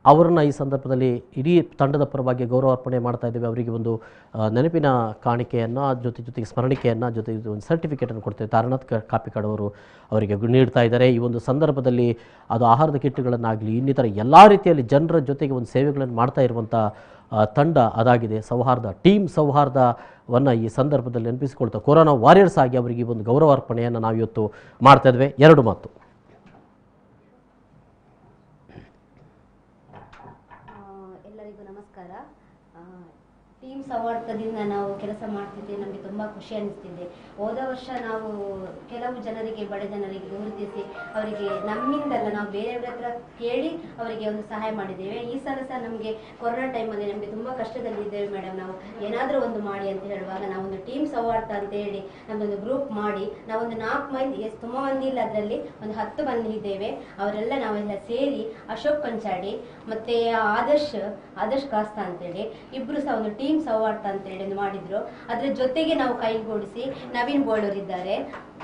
Speaker 1: ಅವರನ್ನು ಈ ಸಂದರ್ಭದಲ್ಲಿ ಇಡೀ ತಂಡದ ಪರವಾಗಿ ಗೌರವಾರ್ಪಣೆ ಮಾಡ್ತಾ ಇದ್ದೇವೆ. ಅವರಿಗೆ ಒಂದು ನೆನಪಿನ ಕಾಣಿಕೆಯನ್ನು ಜೊತೆಗೆ ಸ್ಮರಣಿಕೆಯನ್ನು ಜೊತೆಗೆ ಒಂದು ಸರ್ಟಿಫಿಕೇಟನ್ನು ಕೊಡ್ತೇವೆ. ತಾರನಾಥ್ ಕಾಪಿ ಕಾರ್ಡ್ ಅವರು ಅವರಿಗೆ ನೀಡ್ತಾ ಇದ್ದಾರೆ. ಈ ಒಂದು ಸಂದರ್ಭದಲ್ಲಿ ಅದು ಆಹಾರದ ಕಿಟ್ಗಳನ್ನಾಗಲಿ ಇನ್ನಿತರ ಎಲ್ಲ ರೀತಿಯಲ್ಲಿ ಜನರ ಜೊತೆಗೆ ಒಂದು ಸೇವೆಗಳನ್ನು ಮಾಡ್ತಾ ಇರುವಂಥ ತಂಡ ಅದಾಗಿದೆ ಸೌಹಾರ್ದ. ಟೀಮ್ ಸೌಹಾರ್ದವನ್ನು ಈ ಸಂದರ್ಭದಲ್ಲಿ ನೆನಪಿಸಿಕೊಳ್ತಾ ಕೊರೋನಾ ವಾರಿಯರ್ಸ್ ಆಗಿ ಅವರಿಗೆ ಒಂದು ಗೌರವಾರ್ಪಣೆಯನ್ನು ನಾವು ಇವತ್ತು ಮಾಡ್ತಾ ಇದ್ವಿ. ಎರಡು ಮಾತು.
Speaker 6: ಎಲ್ಲರಿಗೂ ನಮಸ್ಕಾರ. ಟೀಮ್ ಸೌಹಾರ್ದದಿಂದ ನಾವು ಕೆಲಸ ಮಾಡ್ತಿದ್ದೇವೆ. ನಮಗೆ ತುಂಬ ಖುಷಿ ಅನಿಸ್ತಿದೆ. ಹೋದ ವರ್ಷ ನಾವು ಕೆಲವು ಜನರಿಗೆ, ಬಡ ಜನರಿಗೆ ಗುರುತಿಸಿ ಅವರಿಗೆ ನಮ್ಮಿಂದಲ್ಲ, ನಾವು ಬೇರೆಯವರ ಹತ್ರ ಕೇಳಿ ಅವರಿಗೆ ಒಂದು ಸಹಾಯ ಮಾಡಿದ್ದೇವೆ. ಈ ಸಲ ಸಹ ನಮಗೆ ಕೊರೋನಾ ಟೈಮಲ್ಲಿ ನಮಗೆ ತುಂಬ ಕಷ್ಟದಲ್ಲಿದ್ದೇವೆ ಮೇಡಮ್, ನಾವು ಏನಾದರೂ ಒಂದು ಮಾಡಿ ಅಂತ ಹೇಳುವಾಗ ನಾವೊಂದು ಟೀಮ್ ಸೌಹಾರ್ದ ಅಂತ ಹೇಳಿ ನಮ್ಮದೊಂದು ಗ್ರೂಪ್ ಮಾಡಿ ನಾವೊಂದು 4 ಮಂದಿ, ತುಂಬ ಮಂದಿ ಇಲ್ಲ, ಅದರಲ್ಲಿ ಒಂದು 10 ಮಂದಿ ಇದ್ದೇವೆ. ಅವರೆಲ್ಲ ನಾವೆಲ್ಲ ಸೇರಿ ಅಶೋಕ್ ಕೊಂಚಾಡಿ ಮತ್ತು ಆದರ್ಶ್ ಕಾಸ್ತಾ ಅಂತೇಳಿ ಇಬ್ಬರು ಸಹ ಒಂದು ಟೀಮ್ ಸೌಹಾರ್ದ ಅಂತೇಳಿ ಒಂದು ಮಾಡಿದ್ರು. ಅದರ ಜೊತೆಗೆ ನಾವು ಕೈಗೂಡಿಸಿ ನವೀನ್ ಬೋಳೂರ್ ಇದ್ದಾರೆ,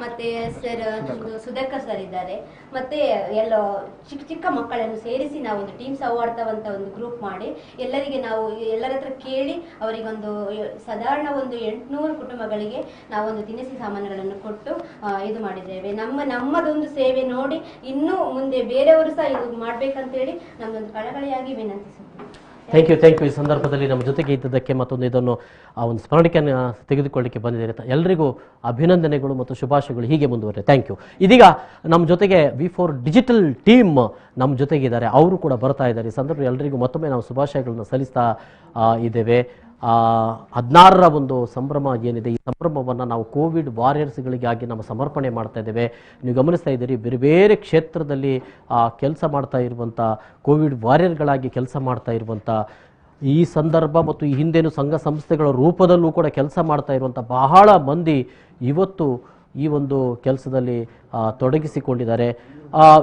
Speaker 6: ಮತ್ತೆ ಸರ್ ನಮ್ಮದು ಸುಧಾಕರ್ ಸರ್ ಇದ್ದಾರೆ, ಮತ್ತೆ ಎಲ್ಲ ಚಿಕ್ಕ ಚಿಕ್ಕ ಮಕ್ಕಳನ್ನು ಸೇರಿಸಿ ನಾವು ಒಂದು ಟೀಮ್ ಸೌಹಾರ್ದವಂತ ಒಂದು ಗ್ರೂಪ್ ಮಾಡಿ ಎಲ್ಲರಿಗೆ ನಾವು ಎಲ್ಲರ ಹತ್ರ ಕೇಳಿ ಅವರಿಗೊಂದು ಸಾಧಾರಣ ಒಂದು 800 ಕುಟುಂಬಗಳಿಗೆ ನಾವೊಂದು ದಿನಸಿ ಸಾಮಾನುಗಳನ್ನು ಕೊಟ್ಟು ಇದು ಮಾಡಿದ್ದೇವೆ. ನಮ್ಮದೊಂದು ಸೇವೆ ನೋಡಿ ಇನ್ನೂ ಮುಂದೆ ಬೇರೆಯವರು ಸಹ ಇದು ಮಾಡ್ಬೇಕಂತೇಳಿ ನಮ್ಮದೊಂದು ಕಳಕಳಿಯಾಗಿ ವಿನಂತಿಸುತ್ತೇವೆ.
Speaker 1: Thank you. ಈ ಸಂದರ್ಭದಲ್ಲಿ ನಮ್ಮ ಜೊತೆಗೆ ಇದ್ದದಕ್ಕೆ ಮತ್ತೊಂದು ಇದನ್ನು ಒಂದು ಸ್ಮರಣಿಕೆಯನ್ನು ತೆಗೆದುಕೊಳ್ಳಿಕ್ಕೆ ಬಂದಿದ್ದಾರೆ. ಎಲ್ಲರಿಗೂ ಅಭಿನಂದನೆಗಳು ಮತ್ತು ಶುಭಾಶಯಗಳು. ಹೀಗೆ ಮುಂದುವರೆ. Thank you. ಇದೀಗ ನಮ್ಮ ಜೊತೆಗೆ V4 ಡಿಜಿಟಲ್ ಟೀಮ್ ನಮ್ಮ ಜೊತೆಗಿದ್ದಾರೆ. ಅವರು ಕೂಡ ಬರ್ತಾ ಇದ್ದಾರೆ. ಈ ಸಂದರ್ಭದಲ್ಲಿ ಎಲ್ಲರಿಗೂ ಮತ್ತೊಮ್ಮೆ ನಾವು ಶುಭಾಶಯಗಳನ್ನು ಸಲ್ಲಿಸ್ತಾ ಇದ್ದೇವೆ. 16ರ ಒಂದು ಸಂಭ್ರಮ ಏನಿದೆ, ಈ ಸಂಭ್ರಮವನ್ನು ನಾವು ಕೋವಿಡ್ ವಾರಿಯರ್ಸ್ಗಳಿಗಾಗಿ ನಾವು ಸಮರ್ಪಣೆ ಮಾಡ್ತಾ ಇದ್ದೇವೆ. ನೀವು ಗಮನಿಸ್ತಾ ಇದ್ದೀರಿ, ಬೇರೆ ಬೇರೆ ಕ್ಷೇತ್ರದಲ್ಲಿ ಕೆಲಸ ಮಾಡ್ತಾ ಇರುವಂಥ ಕೋವಿಡ್ ವಾರಿಯರ್ಗಳಾಗಿ ಕೆಲಸ ಮಾಡ್ತಾ ಇರುವಂಥ ಈ ಸಂದರ್ಭ ಮತ್ತು ಈ ಹಿಂದೇನು ಸಂಘ ಸಂಸ್ಥೆಗಳ ರೂಪದಲ್ಲೂ ಕೂಡ ಕೆಲಸ ಮಾಡ್ತಾ ಇರುವಂಥ ಬಹಳ ಮಂದಿ ಇವತ್ತು ಈ ಒಂದು ಕೆಲಸದಲ್ಲಿ ತೊಡಗಿಸಿಕೊಂಡಿದ್ದಾರೆ.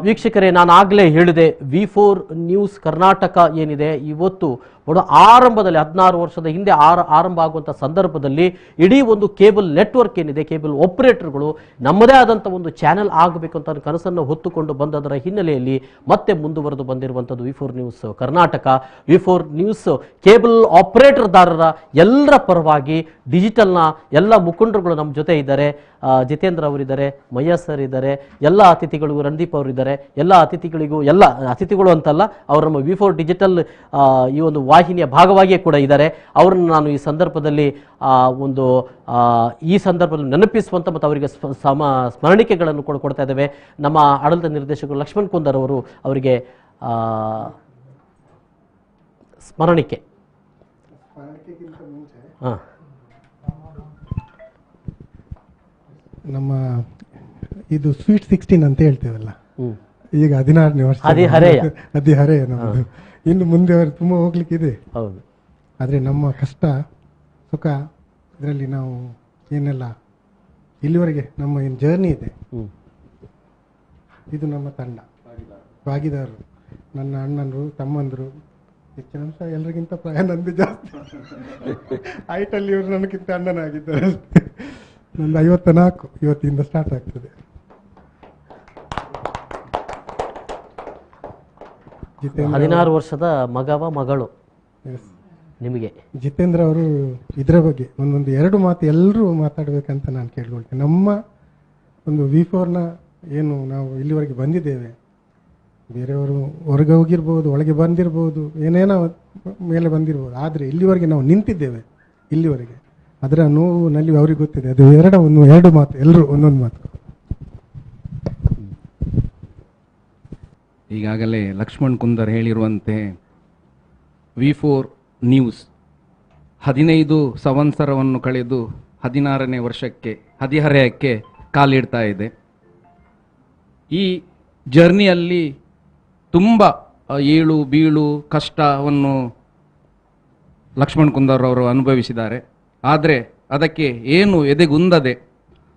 Speaker 1: ವೀಕ್ಷಕರೇ, ನಾನು ಆಗಲೇ ಹೇಳಿದೆ, V4 ನ್ಯೂಸ್ ಕರ್ನಾಟಕ ಏನಿದೆ ಇವತ್ತು ಒಂದು ಆರಂಭದಲ್ಲಿ 16 ವರ್ಷದ ಹಿಂದೆ ಆರಂಭ ಆಗುವಂಥ ಸಂದರ್ಭದಲ್ಲಿ ಇಡೀ ಒಂದು ಕೇಬಲ್ ನೆಟ್ವರ್ಕ್ ಏನಿದೆ, ಕೇಬಲ್ ಆಪರೇಟರ್ಗಳು ನಮ್ಮದೇ ಆದಂಥ ಒಂದು ಚಾನೆಲ್ ಆಗಬೇಕು ಅಂತ ಕನಸನ್ನು ಹೊತ್ತುಕೊಂಡು ಬಂದದರ ಹಿನ್ನೆಲೆಯಲ್ಲಿ ಮತ್ತೆ ಮುಂದುವರೆದು ಬಂದಿರುವಂಥದ್ದು V4 news Karnataka. V4 news cable ಆಪರೇಟರ್ದಾರರ ಎಲ್ಲರ ಪರವಾಗಿ ಡಿಜಿಟಲ್ನ ಎಲ್ಲ ಮುಖಂಡರುಗಳು ನಮ್ಮ ಜೊತೆ ಇದ್ದಾರೆ. ಜಿತೇಂದ್ರ ಅವರಿದ್ದಾರೆ, ಮಯ್ಯ ಸರ್ ಇದ್ದಾರೆ, ಎಲ್ಲ ಅತಿಥಿಗಳಿಗೂ ರಂದೀಪ್ ಅವರಿದ್ದಾರೆ. ಎಲ್ಲ ಅತಿಥಿಗಳಿಗೂ, ಎಲ್ಲ ಅತಿಥಿಗಳು ಅಂತಲ್ಲ, ಅವರು ನಮ್ಮ V4 ಡಿಜಿಟಲ್ ಈ ಒಂದು ವಾಹಿನಿಯ ಭಾಗವಾಗಿಯೇ ಕೂಡ ಇದ್ದಾರೆ. ಅವರನ್ನು ನಾನು ಈ ಸಂದರ್ಭದಲ್ಲಿ ನೆನಪಿಸುವಂಥ ಮತ್ತು ಅವರಿಗೆ ಸ್ಮರಣಿಕೆಗಳನ್ನು ಕೂಡ ಕೊಡ್ತಾ ಇದ್ದೇವೆ. ನಮ್ಮ ಆಡಳಿತ ನಿರ್ದೇಶಕರು ಲಕ್ಷ್ಮಣ್ ಕುಂದರ್ ಅವರು ಅವರಿಗೆ ಸ್ಮರಣಿಕೆ. ಹಾಂ,
Speaker 9: ನಮ್ಮ ಇದು ಸ್ವೀಟ್ 16 ಅಂತ ಹೇಳ್ತೇವಲ್ಲ, ಈಗ 16ನೇ ವರ್ಷ ಹದಿಹರೆಯ ನಮ್ಮದು. ಇನ್ನು ಮುಂದೆ ಅವರು ತುಂಬ ಹೋಗ್ಲಿಕ್ಕಿದೆ.
Speaker 1: ಹೌದು.
Speaker 9: ಆದರೆ ನಮ್ಮ ಕಷ್ಟ ಸುಖ ಇದರಲ್ಲಿ ನಾವು ಏನೆಲ್ಲ ಇಲ್ಲಿವರೆಗೆ ನಮ್ಮ ಏನು ಜರ್ನಿ ಇದೆ, ಇದು ನಮ್ಮ ತಂಡ ಭಾಗಿದಾರರು, ನನ್ನ ಅಣ್ಣನರು, ತಮ್ಮಂದರು, ಹೆಚ್ಚಿನ ಅಂಶ ಎಲ್ಲರಿಗಿಂತ ಪ್ರಾಯ ನಂದು ಜಾಸ್ತಿ. ಹೈಟಲ್ಲಿ ಇವರು ನನಗಿಂತ ಅಣ್ಣನಾಗಿದ್ದಾರೆ. ನಂದು 54 ಇವತ್ತಿಂದ ಸ್ಟಾರ್ಟ್ ಆಗ್ತದೆ.
Speaker 1: 16 ವರ್ಷದ ಮಗವ ಮಗಳು ನಿಮಗೆ.
Speaker 9: ಜಿತೇಂದ್ರ ಅವರು ಇದರ ಬಗ್ಗೆ ಒಂದೊಂದು 2 ಮಾತು ಎಲ್ಲರೂ ಮಾತಾಡಬೇಕಂತ ನಾನು ಕೇಳ್ಕೊಳ್ತೇನೆ. ನಮ್ಮ ಒಂದು V4ನ ಏನು ನಾವು ಇಲ್ಲಿವರೆಗೆ ಬಂದಿದ್ದೇವೆ, ಬೇರೆಯವರು ಹೊರಗೆ ಹೋಗಿರ್ಬೋದು, ಒಳಗೆ ಬಂದಿರ್ಬೋದು, ಏನೇನೋ ಮೇಲೆ ಬಂದಿರ್ಬೋದು, ಆದರೆ ಇಲ್ಲಿವರೆಗೆ ನಾವು ನಿಂತಿದ್ದೇವೆ ಇಲ್ಲಿವರೆಗೆ. ಅದರ ನೋವು ನಲ್ಲಿ ಅವ್ರಿಗೆ ಗೊತ್ತಿದೆ. ಅದು 2 ಮಾತು ಎಲ್ಲರೂ ಒಂದೊಂದು ಮಾತು.
Speaker 11: ಈಗಾಗಲೇ ಲಕ್ಷ್ಮಣ್ ಕುಂದರ್ ಹೇಳಿರುವಂತೆ V4 ನ್ಯೂಸ್ 15 ಸಂವತ್ಸರವನ್ನು ಕಳೆದು 16ನೇ ವರ್ಷಕ್ಕೆ ಹದಿಹರೆಯಕ್ಕೆ ಕಾಲಿಡ್ತಾ ಇದೆ. ಈ ಜರ್ನಿಯಲ್ಲಿ ತುಂಬ ಏಳು ಬೀಳು ಕಷ್ಟವನ್ನು ಲಕ್ಷ್ಮಣ್ ಕುಂದರ್ ಅವರು ಅನುಭವಿಸಿದ್ದಾರೆ. ಆದರೆ ಅದಕ್ಕೆ ಏನು ಎದೆಗುಂದದೆ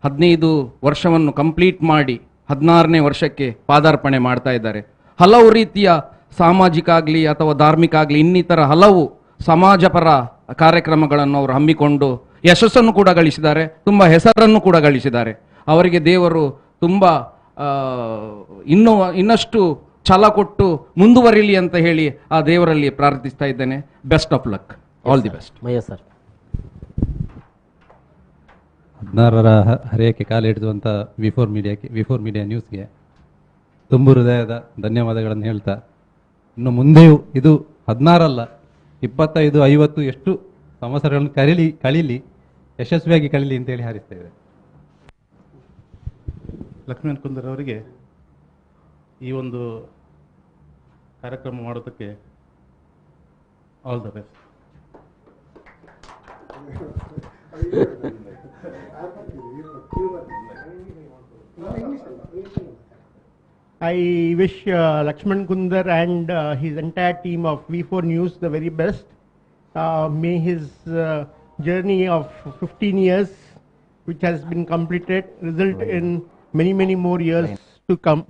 Speaker 11: 15 ವರ್ಷವನ್ನು ಕಂಪ್ಲೀಟ್ ಮಾಡಿ 16ನೇ ವರ್ಷಕ್ಕೆ ಪಾದಾರ್ಪಣೆ ಮಾಡ್ತಾ ಇದ್ದಾರೆ. ಹಲವು ರೀತಿಯ ಸಾಮಾಜಿಕ ಆಗಲಿ ಅಥವಾ ಧಾರ್ಮಿಕ ಆಗಲಿ ಇನ್ನಿತರ ಹಲವು ಸಮಾಜಪರ ಕಾರ್ಯಕ್ರಮಗಳನ್ನು ಅವರು ಹಮ್ಮಿಕೊಂಡು ಯಶಸ್ಸನ್ನು ಕೂಡ ಗಳಿಸಿದ್ದಾರೆ, ತುಂಬ ಹೆಸರನ್ನು ಕೂಡ ಗಳಿಸಿದ್ದಾರೆ. ಅವರಿಗೆ ದೇವರು ತುಂಬ ಇನ್ನಷ್ಟು ಛಲ ಕೊಟ್ಟು ಮುಂದುವರಿಲಿ ಅಂತ ಹೇಳಿ ಆ ದೇವರಲ್ಲಿ ಪ್ರಾರ್ಥಿಸ್ತಾ ಇದ್ದೇನೆ. Best of luck, all the best.
Speaker 1: Mayya sir.
Speaker 12: 16ರ ಹರೆಯಕ್ಕೆ ಕಾಲಿಡಿಸುವಂಥ V4 ಮೀಡಿಯಾ ನ್ಯೂಸ್ಗೆ ತುಂಬು ಹೃದಯದ ಧನ್ಯವಾದಗಳನ್ನು ಹೇಳ್ತಾ, ಇನ್ನು ಮುಂದೆಯೂ ಇದು 16 ಅಲ್ಲ 25, 50 ಎಷ್ಟು ಸಂವತ್ಸರಗಳನ್ನು ಕಳೀಲಿ ಯಶಸ್ವಿಯಾಗಿ ಕಳೀಲಿ ಅಂತೇಳಿ ಹಾರಿಸ್ತಾ ಇದೆ.
Speaker 13: ಲಕ್ಷ್ಮಣ್ ಕುಂದರ್ ಅವರಿಗೆ ಈ ಒಂದು ಕಾರ್ಯಕ್ರಮ ಮಾಡೋದಕ್ಕೆ all the best.
Speaker 24: I wish Lakshman Kundar and his entire team of V4 News the very best. May his journey of 15 years, which has been completed, result in many more years to come.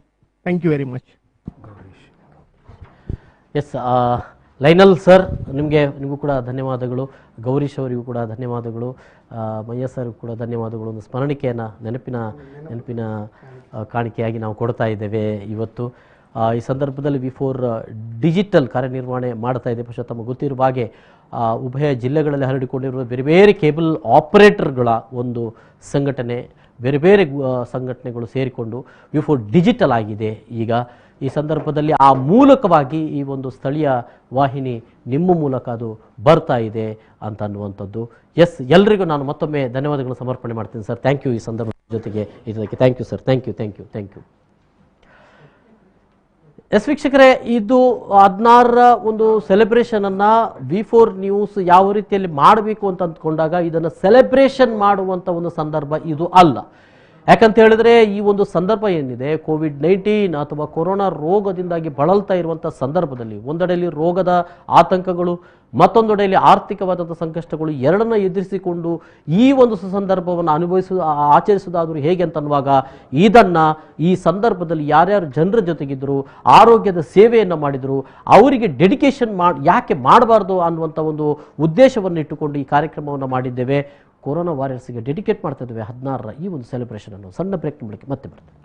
Speaker 24: Thank you very much.
Speaker 1: Yes, Lionel sir ನಿಮಗೂ ಕೂಡ ಧನ್ಯವಾದಗಳು. ಗೌರೀಶ್ ಅವರಿಗೂ ಕೂಡ ಧನ್ಯವಾದಗಳು. Mayya sir ಕೂಡ ಧನ್ಯವಾದಗಳು. ಒಂದು ಸ್ಮರಣಿಕೆಯನ್ನು ನೆನಪಿನ ಕಾಣಿಕೆಯಾಗಿ ನಾವು ಕೊಡ್ತಾ ಇದ್ದೇವೆ ಇವತ್ತು. ಈ ಸಂದರ್ಭದಲ್ಲಿ V4 ಡಿಜಿಟಲ್ ಕಾರ್ಯನಿರ್ವಹಣೆ ಮಾಡ್ತಾ ಇದೆ. ಬಹುಶಃ ತಮಗೆ ಗೊತ್ತಿರುವ ಹಾಗೆ ಉಭಯ ಜಿಲ್ಲೆಗಳಲ್ಲಿ ಹರಡಿಕೊಂಡಿರುವ ಬೇರೆ ಬೇರೆ ಕೇಬಲ್ ಆಪರೇಟರ್ಗಳ ಒಂದು ಸಂಘಟನೆ, ಬೇರೆ ಬೇರೆ ಸಂಘಟನೆಗಳು ಸೇರಿಕೊಂಡು V4 ಡಿಜಿಟಲ್ ಆಗಿದೆ ಈಗ. ಈ ಸಂದರ್ಭದಲ್ಲಿ ಆ ಮೂಲಕವಾಗಿ ಈ ಒಂದು ಸ್ಥಳೀಯ ವಾಹಿನಿ ನಿಮ್ಮ ಮೂಲಕ ಅದು ಬರ್ತಾ ಇದೆ ಅಂತ ಅನ್ನುವಂಥದ್ದು. ಎಸ್, ಎಲ್ರಿಗೂ ನಾನು ಮತ್ತೊಮ್ಮೆ ಧನ್ಯವಾದಗಳನ್ನು ಸಮರ್ಪಣೆ ಮಾಡ್ತೀನಿ ಸರ್. ಥ್ಯಾಂಕ್ ಯು ಈ ಸಂದರ್ಭದ ಜೊತೆಗೆ ಇದಕ್ಕೆ. Thank you sir. Thank you. Yes ವೀಕ್ಷಕರೇ, ಇದು 16ರ ಒಂದು ಸೆಲೆಬ್ರೇಷನನ್ನು V4 ನ್ಯೂಸ್ ಯಾವ ರೀತಿಯಲ್ಲಿ ಮಾಡಬೇಕು ಅಂತ ಅಂದ್ಕೊಂಡಾಗ ಇದನ್ನು ಸೆಲೆಬ್ರೇಷನ್ ಮಾಡುವಂಥ ಒಂದು ಸಂದರ್ಭ ಇದು ಅಲ್ಲ. ಯಾಕಂತ ಹೇಳಿದ್ರೆ ಈ ಒಂದು ಸಂದರ್ಭ ಏನಿದೆ, COVID-19 ಅಥವಾ ಕೊರೋನಾ ರೋಗದಿಂದಾಗಿ ಬಳಲ್ತಾ ಇರುವಂಥ ಸಂದರ್ಭದಲ್ಲಿ ಒಂದೆಡೆಯಲ್ಲಿ ರೋಗದ ಆತಂಕಗಳು, ಮತ್ತೊಂದೆಡೆಯಲ್ಲಿ ಆರ್ಥಿಕವಾದಂಥ ಸಂಕಷ್ಟಗಳು ಎರಡನ್ನ ಎದುರಿಸಿಕೊಂಡು ಈ ಒಂದು ಸಂದರ್ಭವನ್ನು ಆಚರಿಸುವುದಾದರೂ ಹೇಗೆ ಅಂತನ್ನುವಾಗ ಈ ಸಂದರ್ಭದಲ್ಲಿ ಯಾರ್ಯಾರು ಜನರ ಜೊತೆಗಿದ್ದರು, ಆರೋಗ್ಯದ ಸೇವೆಯನ್ನು ಮಾಡಿದರು, ಅವರಿಗೆ ಡೆಡಿಕೇಶನ್ ಯಾಕೆ ಮಾಡಬಾರ್ದು ಅನ್ನುವಂಥ ಒಂದು ಉದ್ದೇಶವನ್ನು ಇಟ್ಟುಕೊಂಡು ಈ ಕಾರ್ಯಕ್ರಮವನ್ನು ಮಾಡಿದ್ದೇವೆ. ಕೊರೋನಾ ವಾರಿಯರ್ಸ್ಗೆ ಡೆಡಿಕೇಟ್ ಮಾಡ್ತಾ ಇದ್ದೇವೆ 16ರ ಈ ಒಂದು ಸೆಲೆಬ್ರೇಷನ್ ಅನ್ನು. ಸಣ್ಣ ಬ್ರೇಕ್ ಮೂಲಕ ಮತ್ತೆ ಬರ್ತೇವೆ.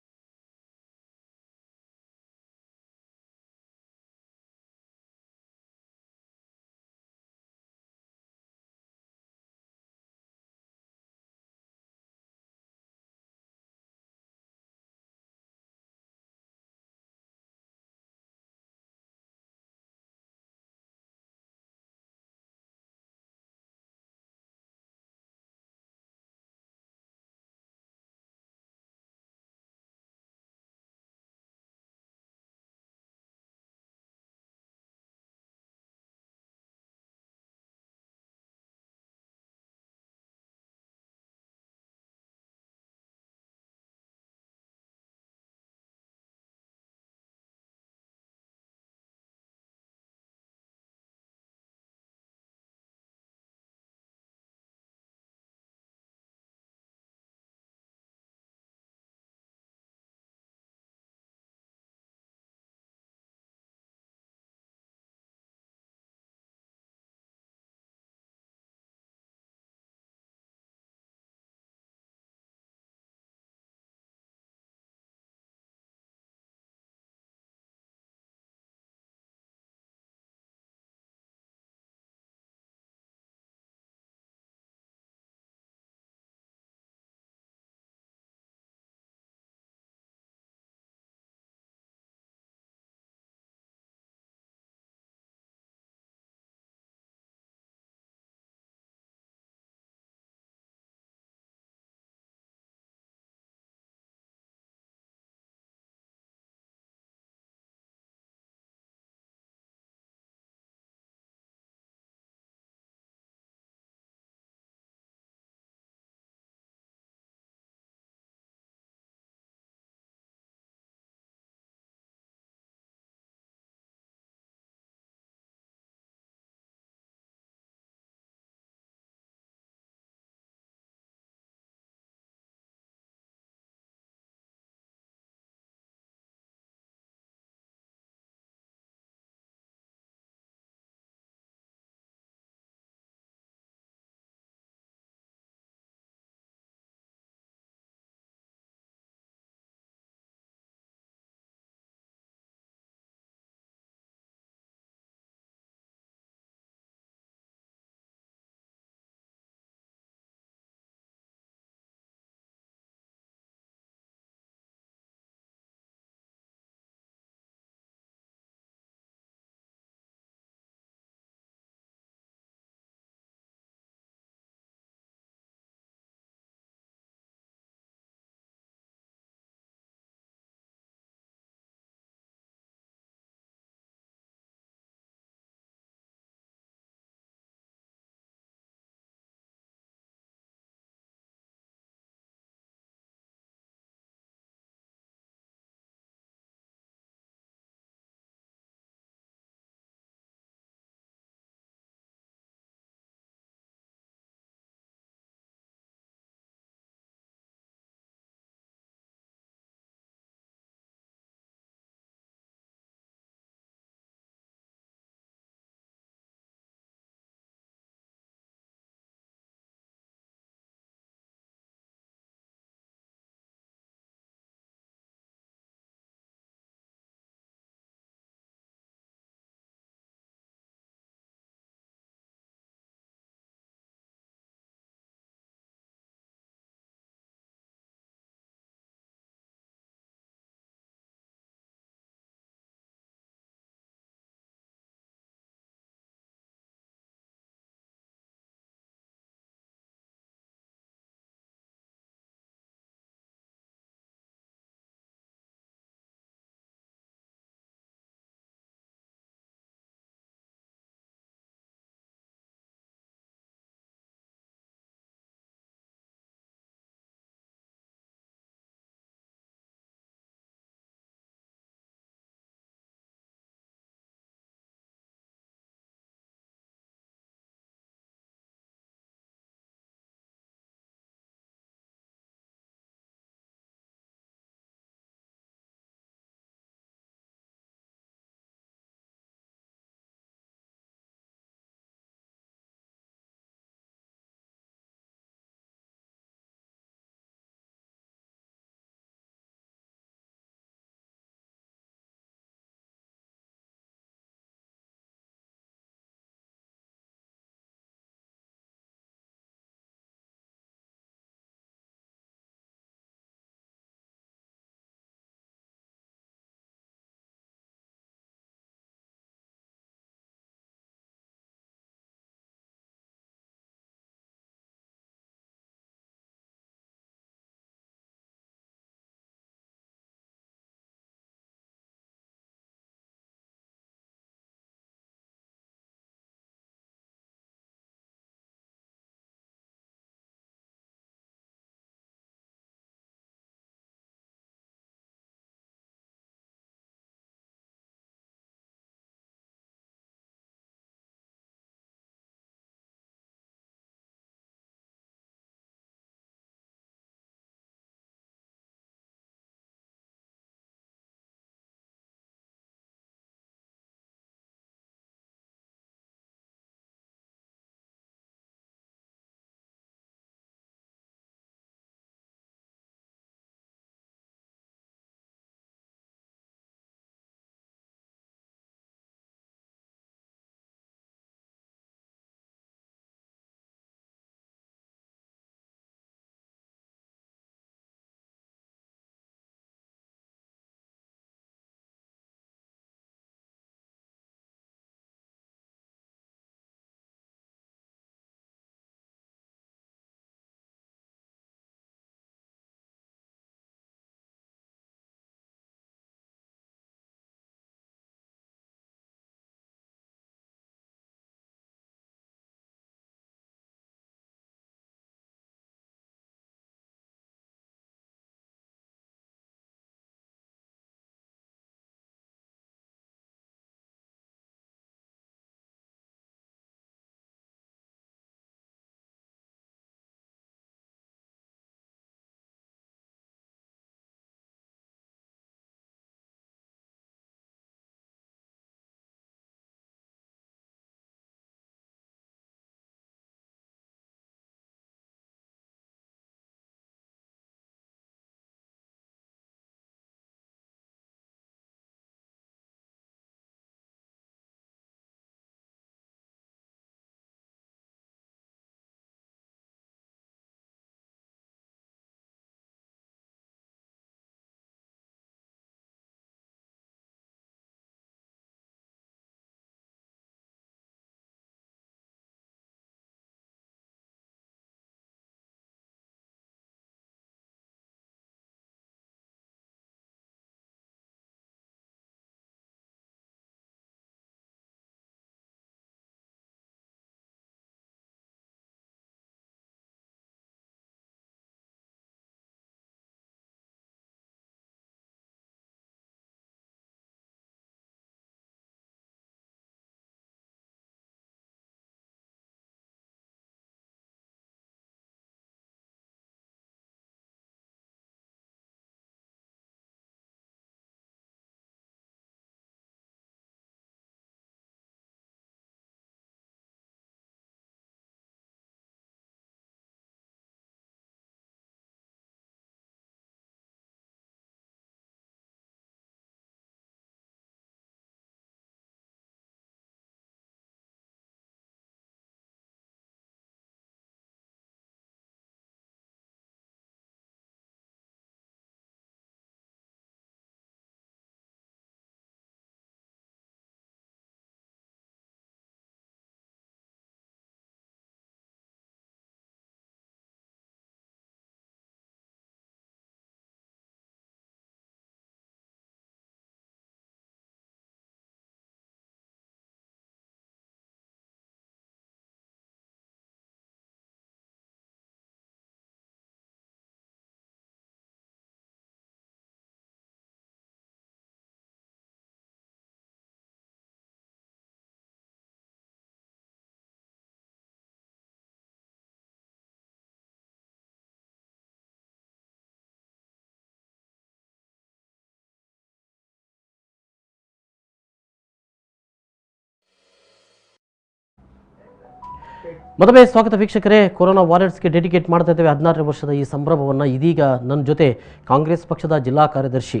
Speaker 1: ಮತ್ತೊಮ್ಮೆ ಸ್ವಾಗತ ವೀಕ್ಷಕರೇ. ಕೊರೋನಾ ವಾರಿಯರ್ಸ್ಗೆ ಡೆಡಿಕೇಟ್ ಮಾಡ್ತಾ ಇದ್ದೇವೆ 16ನೇ ವರ್ಷದ ಈ ಸಂಭ್ರಮವನ್ನು. ಇದೀಗ ನನ್ನ ಜೊತೆ ಕಾಂಗ್ರೆಸ್ ಪಕ್ಷದ ಜಿಲ್ಲಾ ಕಾರ್ಯದರ್ಶಿ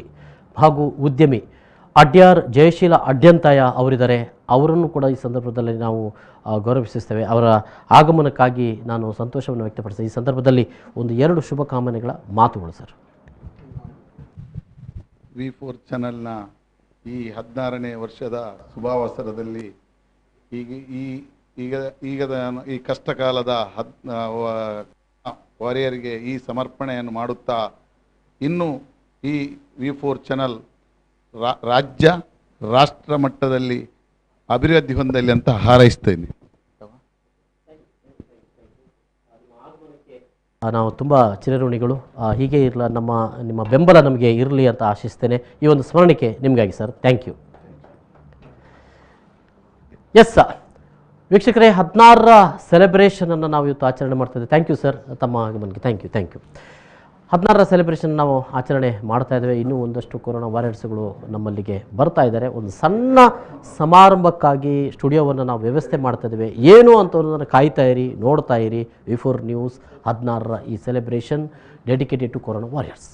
Speaker 1: ಹಾಗೂ ಉದ್ಯಮಿ ಅಡ್ಯಾರ್ ಜಯಶೀಲ ಅಡ್ಯಂತಾಯ ಅವರಿದ್ದಾರೆ. ಅವರನ್ನು ಕೂಡ ಈ ಸಂದರ್ಭದಲ್ಲಿ ನಾವು ಗೌರವಿಸುತ್ತೇವೆ. ಅವರ ಆಗಮನಕ್ಕಾಗಿ ನಾನು ಸಂತೋಷವನ್ನು ವ್ಯಕ್ತಪಡಿಸ್ತೇನೆ. ಈ ಸಂದರ್ಭದಲ್ಲಿ ಒಂದು 2 ಶುಭಕಾಮನೆಗಳ ಮಾತುಗಳು ಸರ್.
Speaker 14: V4 ಚಾನೆಲ್ನ ಈ 16ನೇ ವರ್ಷದ ಶುಭಾವಸರದಲ್ಲಿ ಈಗದ ಈ ಕಷ್ಟಕಾಲದ ವಾರಿಯರ್ಗೆ ಈ ಸಮರ್ಪಣೆಯನ್ನು ಮಾಡುತ್ತಾ ಇನ್ನು ಈ V4 ಚಾನೆಲ್ ರಾಜ್ಯ ರಾಷ್ಟ್ರ ಮಟ್ಟದಲ್ಲಿ ಅಭಿವೃದ್ಧಿ ಹೊಂದಲಿ ಅಂತ ಹಾರೈಸ್ತೇನೆ.
Speaker 1: ನಾವು ತುಂಬ ಚಿರಋಣಿಗಳು. ಹೀಗೆ ಇರಲ್ಲ, ನಿಮ್ಮ ಬೆಂಬಲ ನಮಗೆ ಇರಲಿ ಅಂತ ಆಶಿಸ್ತೇನೆ. ಈ ಒಂದು ಸ್ಮರಣಿಕೆ ನಿಮಗಾಗಿ ಸರ್. Thank you. ಎಸ್ ವೀಕ್ಷಕರೇ, 16ರ ಸೆಲೆಬ್ರೇಷನನ್ನು ನಾವು ಇವತ್ತು ಆಚರಣೆ ಮಾಡ್ತಾಯಿದ್ದೇವೆ. ಥ್ಯಾಂಕ್ ಯು ಸರ್, ತಮ್ಮ ಆಗಮನಕ್ಕೆ ಥ್ಯಾಂಕ್ ಯು. 16ರ ಸೆಲೆಬ್ರೇಷನ್ ನಾವು ಆಚರಣೆ ಮಾಡ್ತಾ ಇದ್ದೇವೆ. ಇನ್ನೂ ಒಂದಷ್ಟು ಕೊರೋನಾ ವಾರಿಯರ್ಸ್ಗಳು ನಮ್ಮಲ್ಲಿಗೆ ಬರ್ತಾ ಇದ್ದಾರೆ. ಒಂದು ಸಣ್ಣ ಸಮಾರಂಭಕ್ಕಾಗಿ ಸ್ಟುಡಿಯೋವನ್ನು ನಾವು ವ್ಯವಸ್ಥೆ ಮಾಡ್ತಾ ಇದ್ದೇವೆ. ಏನು ಅಂತ ಕಾಯ್ತಾ ಇರಿ, ನೋಡ್ತಾ ಇರಿ. V4 ನ್ಯೂಸ್ 16ರ ಈ celebration dedicated to corona warriors.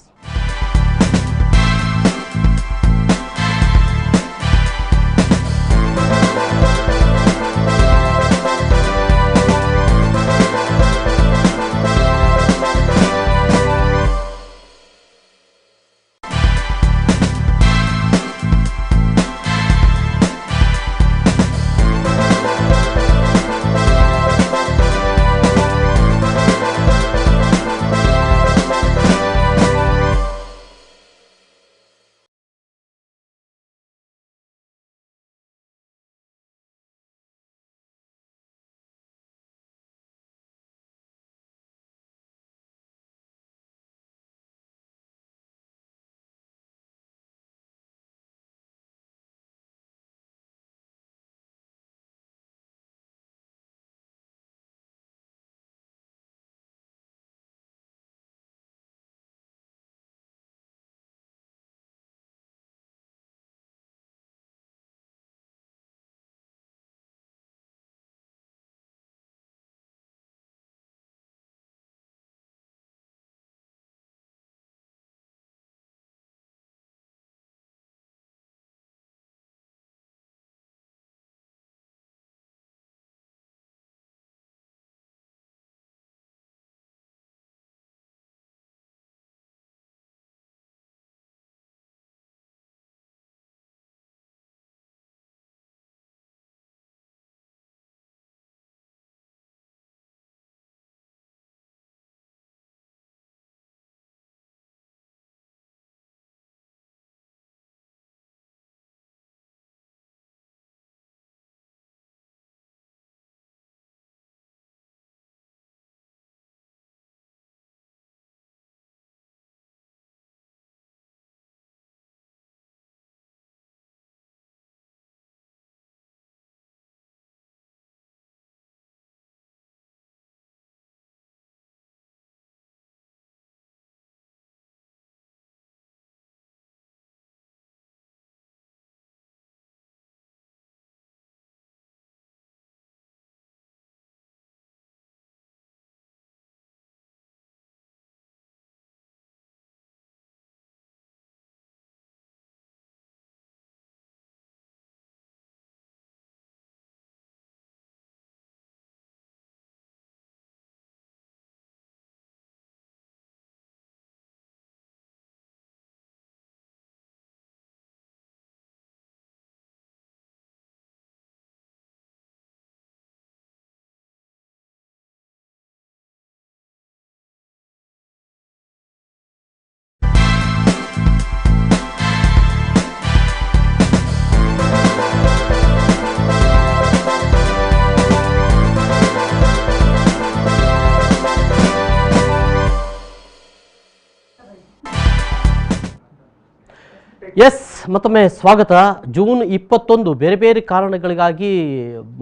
Speaker 1: Yes ಮತ್ತೊಮ್ಮೆ ಸ್ವಾಗತ. ಜೂನ್ 21 ಬೇರೆ ಬೇರೆ ಕಾರಣಗಳಿಗಾಗಿ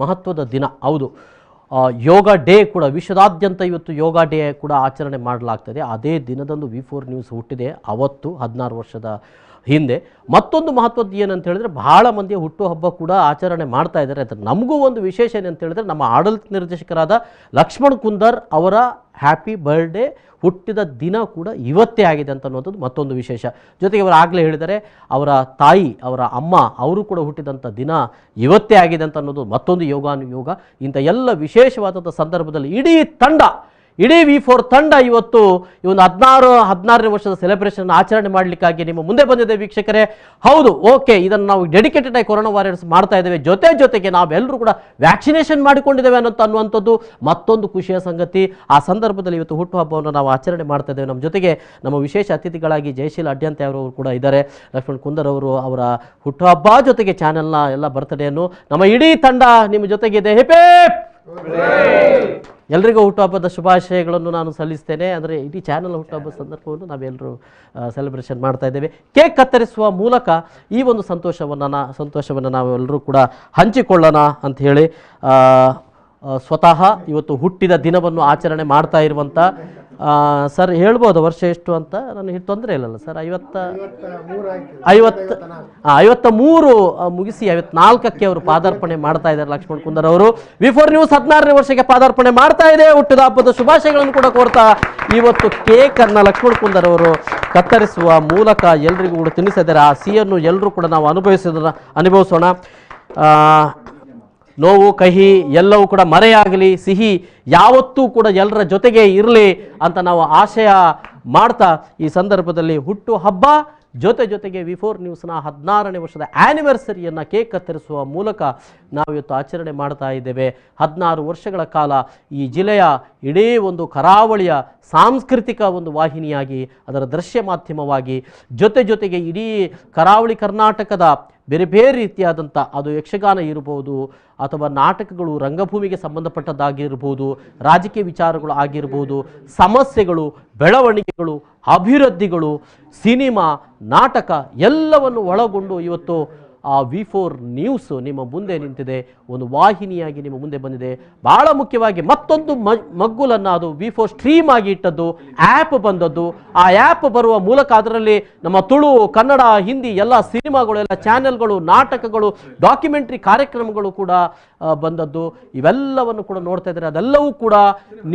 Speaker 1: ಮಹತ್ವದ ದಿನ. ಹೌದು, ಯೋಗ ಡೇ ಕೂಡ ವಿಶ್ವದಾದ್ಯಂತ ಇವತ್ತು ಯೋಗ ಡೇ ಕೂಡ ಆಚರಣೆ ಮಾಡಲಾಗ್ತದೆ. ಅದೇ ದಿನದಂದು V4 ನ್ಯೂಸ್ ಹುಟ್ಟಿದೆ. ಅವತ್ತು 16 ವರ್ಷದ ಹಿಂದೆ. ಮತ್ತೊಂದು ಮಹತ್ವದ್ದು ಏನಂತ ಹೇಳಿದ್ರೆ ಬಹಳ ಮಂದಿಯ ಹುಟ್ಟುಹಬ್ಬ ಕೂಡ ಆಚರಣೆ ಮಾಡ್ತಾ ಇದ್ದಾರೆ. ಅದು ನಮಗೂ ಒಂದು ವಿಶೇಷ ಏನಂತ ಹೇಳಿದ್ರೆ ನಮ್ಮ ಆಡಳಿತ ನಿರ್ದೇಶಕರಾದ ಲಕ್ಷ್ಮಣ್ ಕುಂದರ್ ಅವರ ಹ್ಯಾಪಿ ಬರ್ಡೇ ಹುಟ್ಟಿದ ದಿನ ಕೂಡ ಇವತ್ತೇ ಆಗಿದೆ ಅಂತ ಅನ್ನೋದು ಮತ್ತೊಂದು ವಿಶೇಷ. ಜೊತೆಗೆ ಅವರು ಆಗಲೇ ಹೇಳಿದರೆ ಅವರ ತಾಯಿ, ಅವರ ಅಮ್ಮ, ಅವರು ಕೂಡ ಹುಟ್ಟಿದಂಥ ದಿನ ಇವತ್ತೇ ಆಗಿದೆ ಅಂತ ಅನ್ನೋದು ಮತ್ತೊಂದು ಯೋಗಾನುಯೋಗ. ಇಂಥ ಎಲ್ಲ ವಿಶೇಷವಾದಂಥ ಸಂದರ್ಭದಲ್ಲಿ ಇಡೀ V4 ತಂಡ ಇವತ್ತು ಈ ಒಂದು 16ನೇ ವರ್ಷದ ಸೆಲೆಬ್ರೇಷನ್ ಆಚರಣೆ ಮಾಡಲಿಕ್ಕಾಗಿ ನಿಮ್ಮ ಮುಂದೆ ಬಂದಿದೆ ವೀಕ್ಷಕರೇ. ಹೌದು, ಓಕೆ, ಇದನ್ನು ನಾವು ಡೆಡಿಕೇಟೆಡ್ ಆಗಿ ಕೊರೋನಾ ವಾರಿಯರ್ಸ್ ಮಾಡ್ತಾ ಇದ್ದೇವೆ. ಜೊತೆಗೆ ನಾವೆಲ್ಲರೂ ಕೂಡ ವ್ಯಾಕ್ಸಿನೇಷನ್ ಮಾಡಿಕೊಂಡಿದ್ದೇವೆ ಅನ್ನುವಂಥದ್ದು ಮತ್ತೊಂದು ಖುಷಿಯ ಸಂಗತಿ. ಆ ಸಂದರ್ಭದಲ್ಲಿ ಇವತ್ತು ಹುಟ್ಟುಹಬ್ಬವನ್ನು ನಾವು ಆಚರಣೆ ಮಾಡ್ತಾ ಇದ್ದೇವೆ. ನಮ್ಮ ಜೊತೆಗೆ ನಮ್ಮ ವಿಶೇಷ ಅತಿಥಿಗಳಾಗಿ ಜಯಶೀಲ ಅಡ್ಯಂತೆ ಅವರು ಕೂಡ ಇದ್ದಾರೆ. ಲಕ್ಷ್ಮಣ್ ಕುಂದರ್ ಅವರು ಅವರ ಹುಟ್ಟುಹಬ್ಬ ಜೊತೆಗೆ ಚಾನೆಲ್ನ ಎಲ್ಲ ಬರ್ತ್ಡೇಯನ್ನು ನಮ್ಮ ಇಡೀ ತಂಡ ನಿಮ್ಮ ಜೊತೆಗಿದೆ. ಹೇಪೇ ಎಲ್ರಿಗೂ ಹುಟ್ಟುಹಬ್ಬದ ಶುಭಾಶಯಗಳನ್ನು ನಾನು ಸಲ್ಲಿಸ್ತೇನೆ. ಅಂದರೆ ಇಡೀ ಚಾನಲ್ ಹುಟ್ಟುಹಬ್ಬದ ಸಂದರ್ಭವನ್ನು ನಾವೆಲ್ಲರೂ ಸೆಲೆಬ್ರೇಷನ್ ಮಾಡ್ತಾ ಇದ್ದೇವೆ. ಕೇಕ್ ಕತ್ತರಿಸುವ ಮೂಲಕ ಈ ಒಂದು ಸಂತೋಷವನ್ನು ನಾವೆಲ್ಲರೂ ಕೂಡ ಹಂಚಿಕೊಳ್ಳೋಣ ಅಂತ ಹೇಳಿ ಸ್ವತಃ ಇವತ್ತು ಹುಟ್ಟಿದ ದಿನವನ್ನು ಆಚರಣೆ ಮಾಡ್ತಾ ಇರುವಂಥ ಸರ್ ಹೇಳ್ಬೋದು ವರ್ಷ ಎಷ್ಟು ಅಂತ? ನನಗೆ ತೊಂದರೆ ಇಲ್ಲಲ್ಲ ಸರ್? 53 ಮುಗಿಸಿ 54ಕ್ಕೆ ಅವರು ಪಾದಾರ್ಪಣೆ ಮಾಡ್ತಾ ಇದ್ದಾರೆ ಲಕ್ಷ್ಮಣ್ ಕುಂದರ್ ಅವರು. V4 ನ್ಯೂಸ್ 16ನೇ ವರ್ಷಕ್ಕೆ ಪಾದಾರ್ಪಣೆ ಮಾಡ್ತಾ ಇದೆ. ಹುಟ್ಟಿದ ಹಬ್ಬದ ಶುಭಾಶಯಗಳನ್ನು ಕೂಡ ಕೋರ್ತಾ ಇವತ್ತು ಕೇಕ್ ಅನ್ನು ಲಕ್ಷ್ಮಣ್ ಕುಂದರ್ ಅವರು ಕತ್ತರಿಸುವ ಮೂಲಕ ಎಲ್ರಿಗೂ ಕೂಡ ತಿನ್ನಿಸಿದ್ದಾರೆ. ಆ ಸಿಹಿಯನ್ನು ಎಲ್ಲರೂ ಕೂಡ ನಾವು ಅನುಭವಿಸೋಣ. ನೋವು ಕಹಿ ಎಲ್ಲವೂ ಕೂಡ ಮರೆಯಾಗಲಿ, ಸಿಹಿ ಯಾವತ್ತೂ ಕೂಡ ಎಲ್ಲರ ಜೊತೆಗೆ ಇರಲಿ ಅಂತ ನಾವು ಆಶಯ ಮಾಡ್ತಾ ಈ ಸಂದರ್ಭದಲ್ಲಿ ಹುಟ್ಟು ಹಬ್ಬ ಜೊತೆಗೆ V4 ನ್ಯೂಸ್ನ 16ನೇ ವರ್ಷದ ಆ್ಯನಿವರ್ಸರಿಯನ್ನು ಕೇಕ್ ಕತ್ತರಿಸುವ ಮೂಲಕ ನಾವು ಇವತ್ತು ಆಚರಣೆ ಮಾಡ್ತಾ ಇದ್ದೇವೆ. 16 ವರ್ಷಗಳ ಕಾಲ ಈ ಜಿಲ್ಲೆಯ ಇಡೀ ಒಂದು ಕರಾವಳಿಯ ಸಾಂಸ್ಕೃತಿಕ ಒಂದು ವಾಹಿನಿಯಾಗಿ, ಅದರ ದೃಶ್ಯ ಮಾಧ್ಯಮವಾಗಿ, ಜೊತೆಗೆ ಇಡೀ ಕರಾವಳಿ ಕರ್ನಾಟಕದ ಬೇರೆ ಬೇರೆ ರೀತಿಯಾದಂಥ, ಅದು ಯಕ್ಷಗಾನ ಇರಬಹುದು ಅಥವಾ ನಾಟಕಗಳು, ರಂಗಭೂಮಿಗೆ ಸಂಬಂಧಪಟ್ಟದ್ದಾಗಿರ್ಬೋದು, ರಾಜಕೀಯ ವಿಚಾರಗಳು ಆಗಿರ್ಬೋದು, ಸಮಸ್ಯೆಗಳು, ಬೆಳವಣಿಗೆಗಳು, ಅಭಿವೃದ್ಧಿಗಳು, ಸಿನಿಮಾ, ನಾಟಕ ಎಲ್ಲವನ್ನು ಒಳಗೊಂಡು ಇವತ್ತು ಆ V4 ನ್ಯೂಸ್ ನಿಮ್ಮ ಮುಂದೆ ನಿಂತಿದೆ. ಒಂದು ವಾಹಿನಿಯಾಗಿ ನಿಮ್ಮ ಮುಂದೆ ಬಂದಿದೆ. ಬಹಳ ಮುಖ್ಯವಾಗಿ ಮತ್ತೊಂದು ಮಗ್ಗುಲನ್ನು ಅದು V4 ಸ್ಟ್ರೀಮ್ ಆಗಿ ಇಟ್ಟದ್ದು, ಆ್ಯಪ್ ಬಂದದ್ದು. ಆ ಆ್ಯಪ್ ಬರುವ ಮೂಲಕ ಅದರಲ್ಲಿ ನಮ್ಮ ತುಳು, ಕನ್ನಡ, ಹಿಂದಿ ಎಲ್ಲ ಸಿನಿಮಾಗಳು, ಎಲ್ಲ ಚಾನೆಲ್ಗಳು, ನಾಟಕಗಳು, ಡಾಕ್ಯುಮೆಂಟ್ರಿ ಕಾರ್ಯಕ್ರಮಗಳು ಕೂಡ ಬಂದದ್ದು. ಇವೆಲ್ಲವನ್ನು ಕೂಡ ನೋಡ್ತಾ ಇದ್ದಾರೆ. ಅದೆಲ್ಲವೂ ಕೂಡ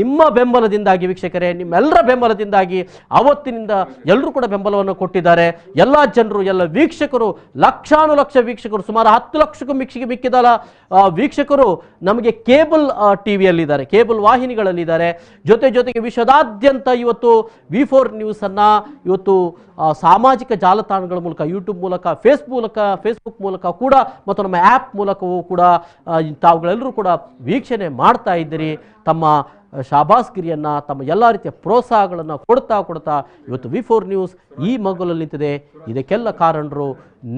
Speaker 1: ನಿಮ್ಮ ಬೆಂಬಲದಿಂದಾಗಿ ವೀಕ್ಷಕರೇ, ನಿಮ್ಮೆಲ್ಲರ ಬೆಂಬಲದಿಂದಾಗಿ ಅವತ್ತಿನಿಂದ ಎಲ್ಲರೂ ಕೂಡ ಬೆಂಬಲವನ್ನು ಕೊಟ್ಟಿದ್ದಾರೆ. ಎಲ್ಲ ಜನರು, ಎಲ್ಲ ವೀಕ್ಷಕರು, ಲಕ್ಷಾನುಲಕ್ಷ ವೀಕ್ಷಕರು, ಸುಮಾರು 10 ಲಕ್ಷಕ್ಕೂ ಮಿಕ್ಕಿದ ವೀಕ್ಷಕರು ನಮಗೆ ಕೇಬಲ್ ಟಿವಿಯಲ್ಲಿದ್ದಾರೆ, ಕೇಬಲ್ ವಾಹಿನಿಗಳಲ್ಲಿದ್ದಾರೆ. ಜೊತೆಗೆ ವಿಶ್ವದಾದ್ಯಂತ ಇವತ್ತು V4 ನ್ಯೂಸನ್ನು ಇವತ್ತು ಸಾಮಾಜಿಕ ಜಾಲತಾಣಗಳ ಮೂಲಕ, ಯೂಟ್ಯೂಬ್ ಮೂಲಕ, ಫೇಸ್ಬುಕ್ ಮೂಲಕ ಕೂಡ ಮತ್ತು ನಮ್ಮ ಆ್ಯಪ್ ಮೂಲಕವೂ ಕೂಡ ತಾವುಗಳೆಲ್ಲರೂ ಕೂಡ ವೀಕ್ಷಣೆ ಮಾಡ್ತಾ ಇದ್ದೀರಿ. ತಮ್ಮ ಶಾಬಾಸ್ಗಿರಿಯನ್ನು, ತಮ್ಮ ಎಲ್ಲ ರೀತಿಯ ಪ್ರೋತ್ಸಾಹಗಳನ್ನು ಕೊಡ್ತಾ ಇವತ್ತು V4 ನ್ಯೂಸ್ ಈ ಮಗ್ಗುಲಲ್ಲಿ ನಿಂತಿದೆ. ಇದಕ್ಕೆಲ್ಲ ಕಾರಣರು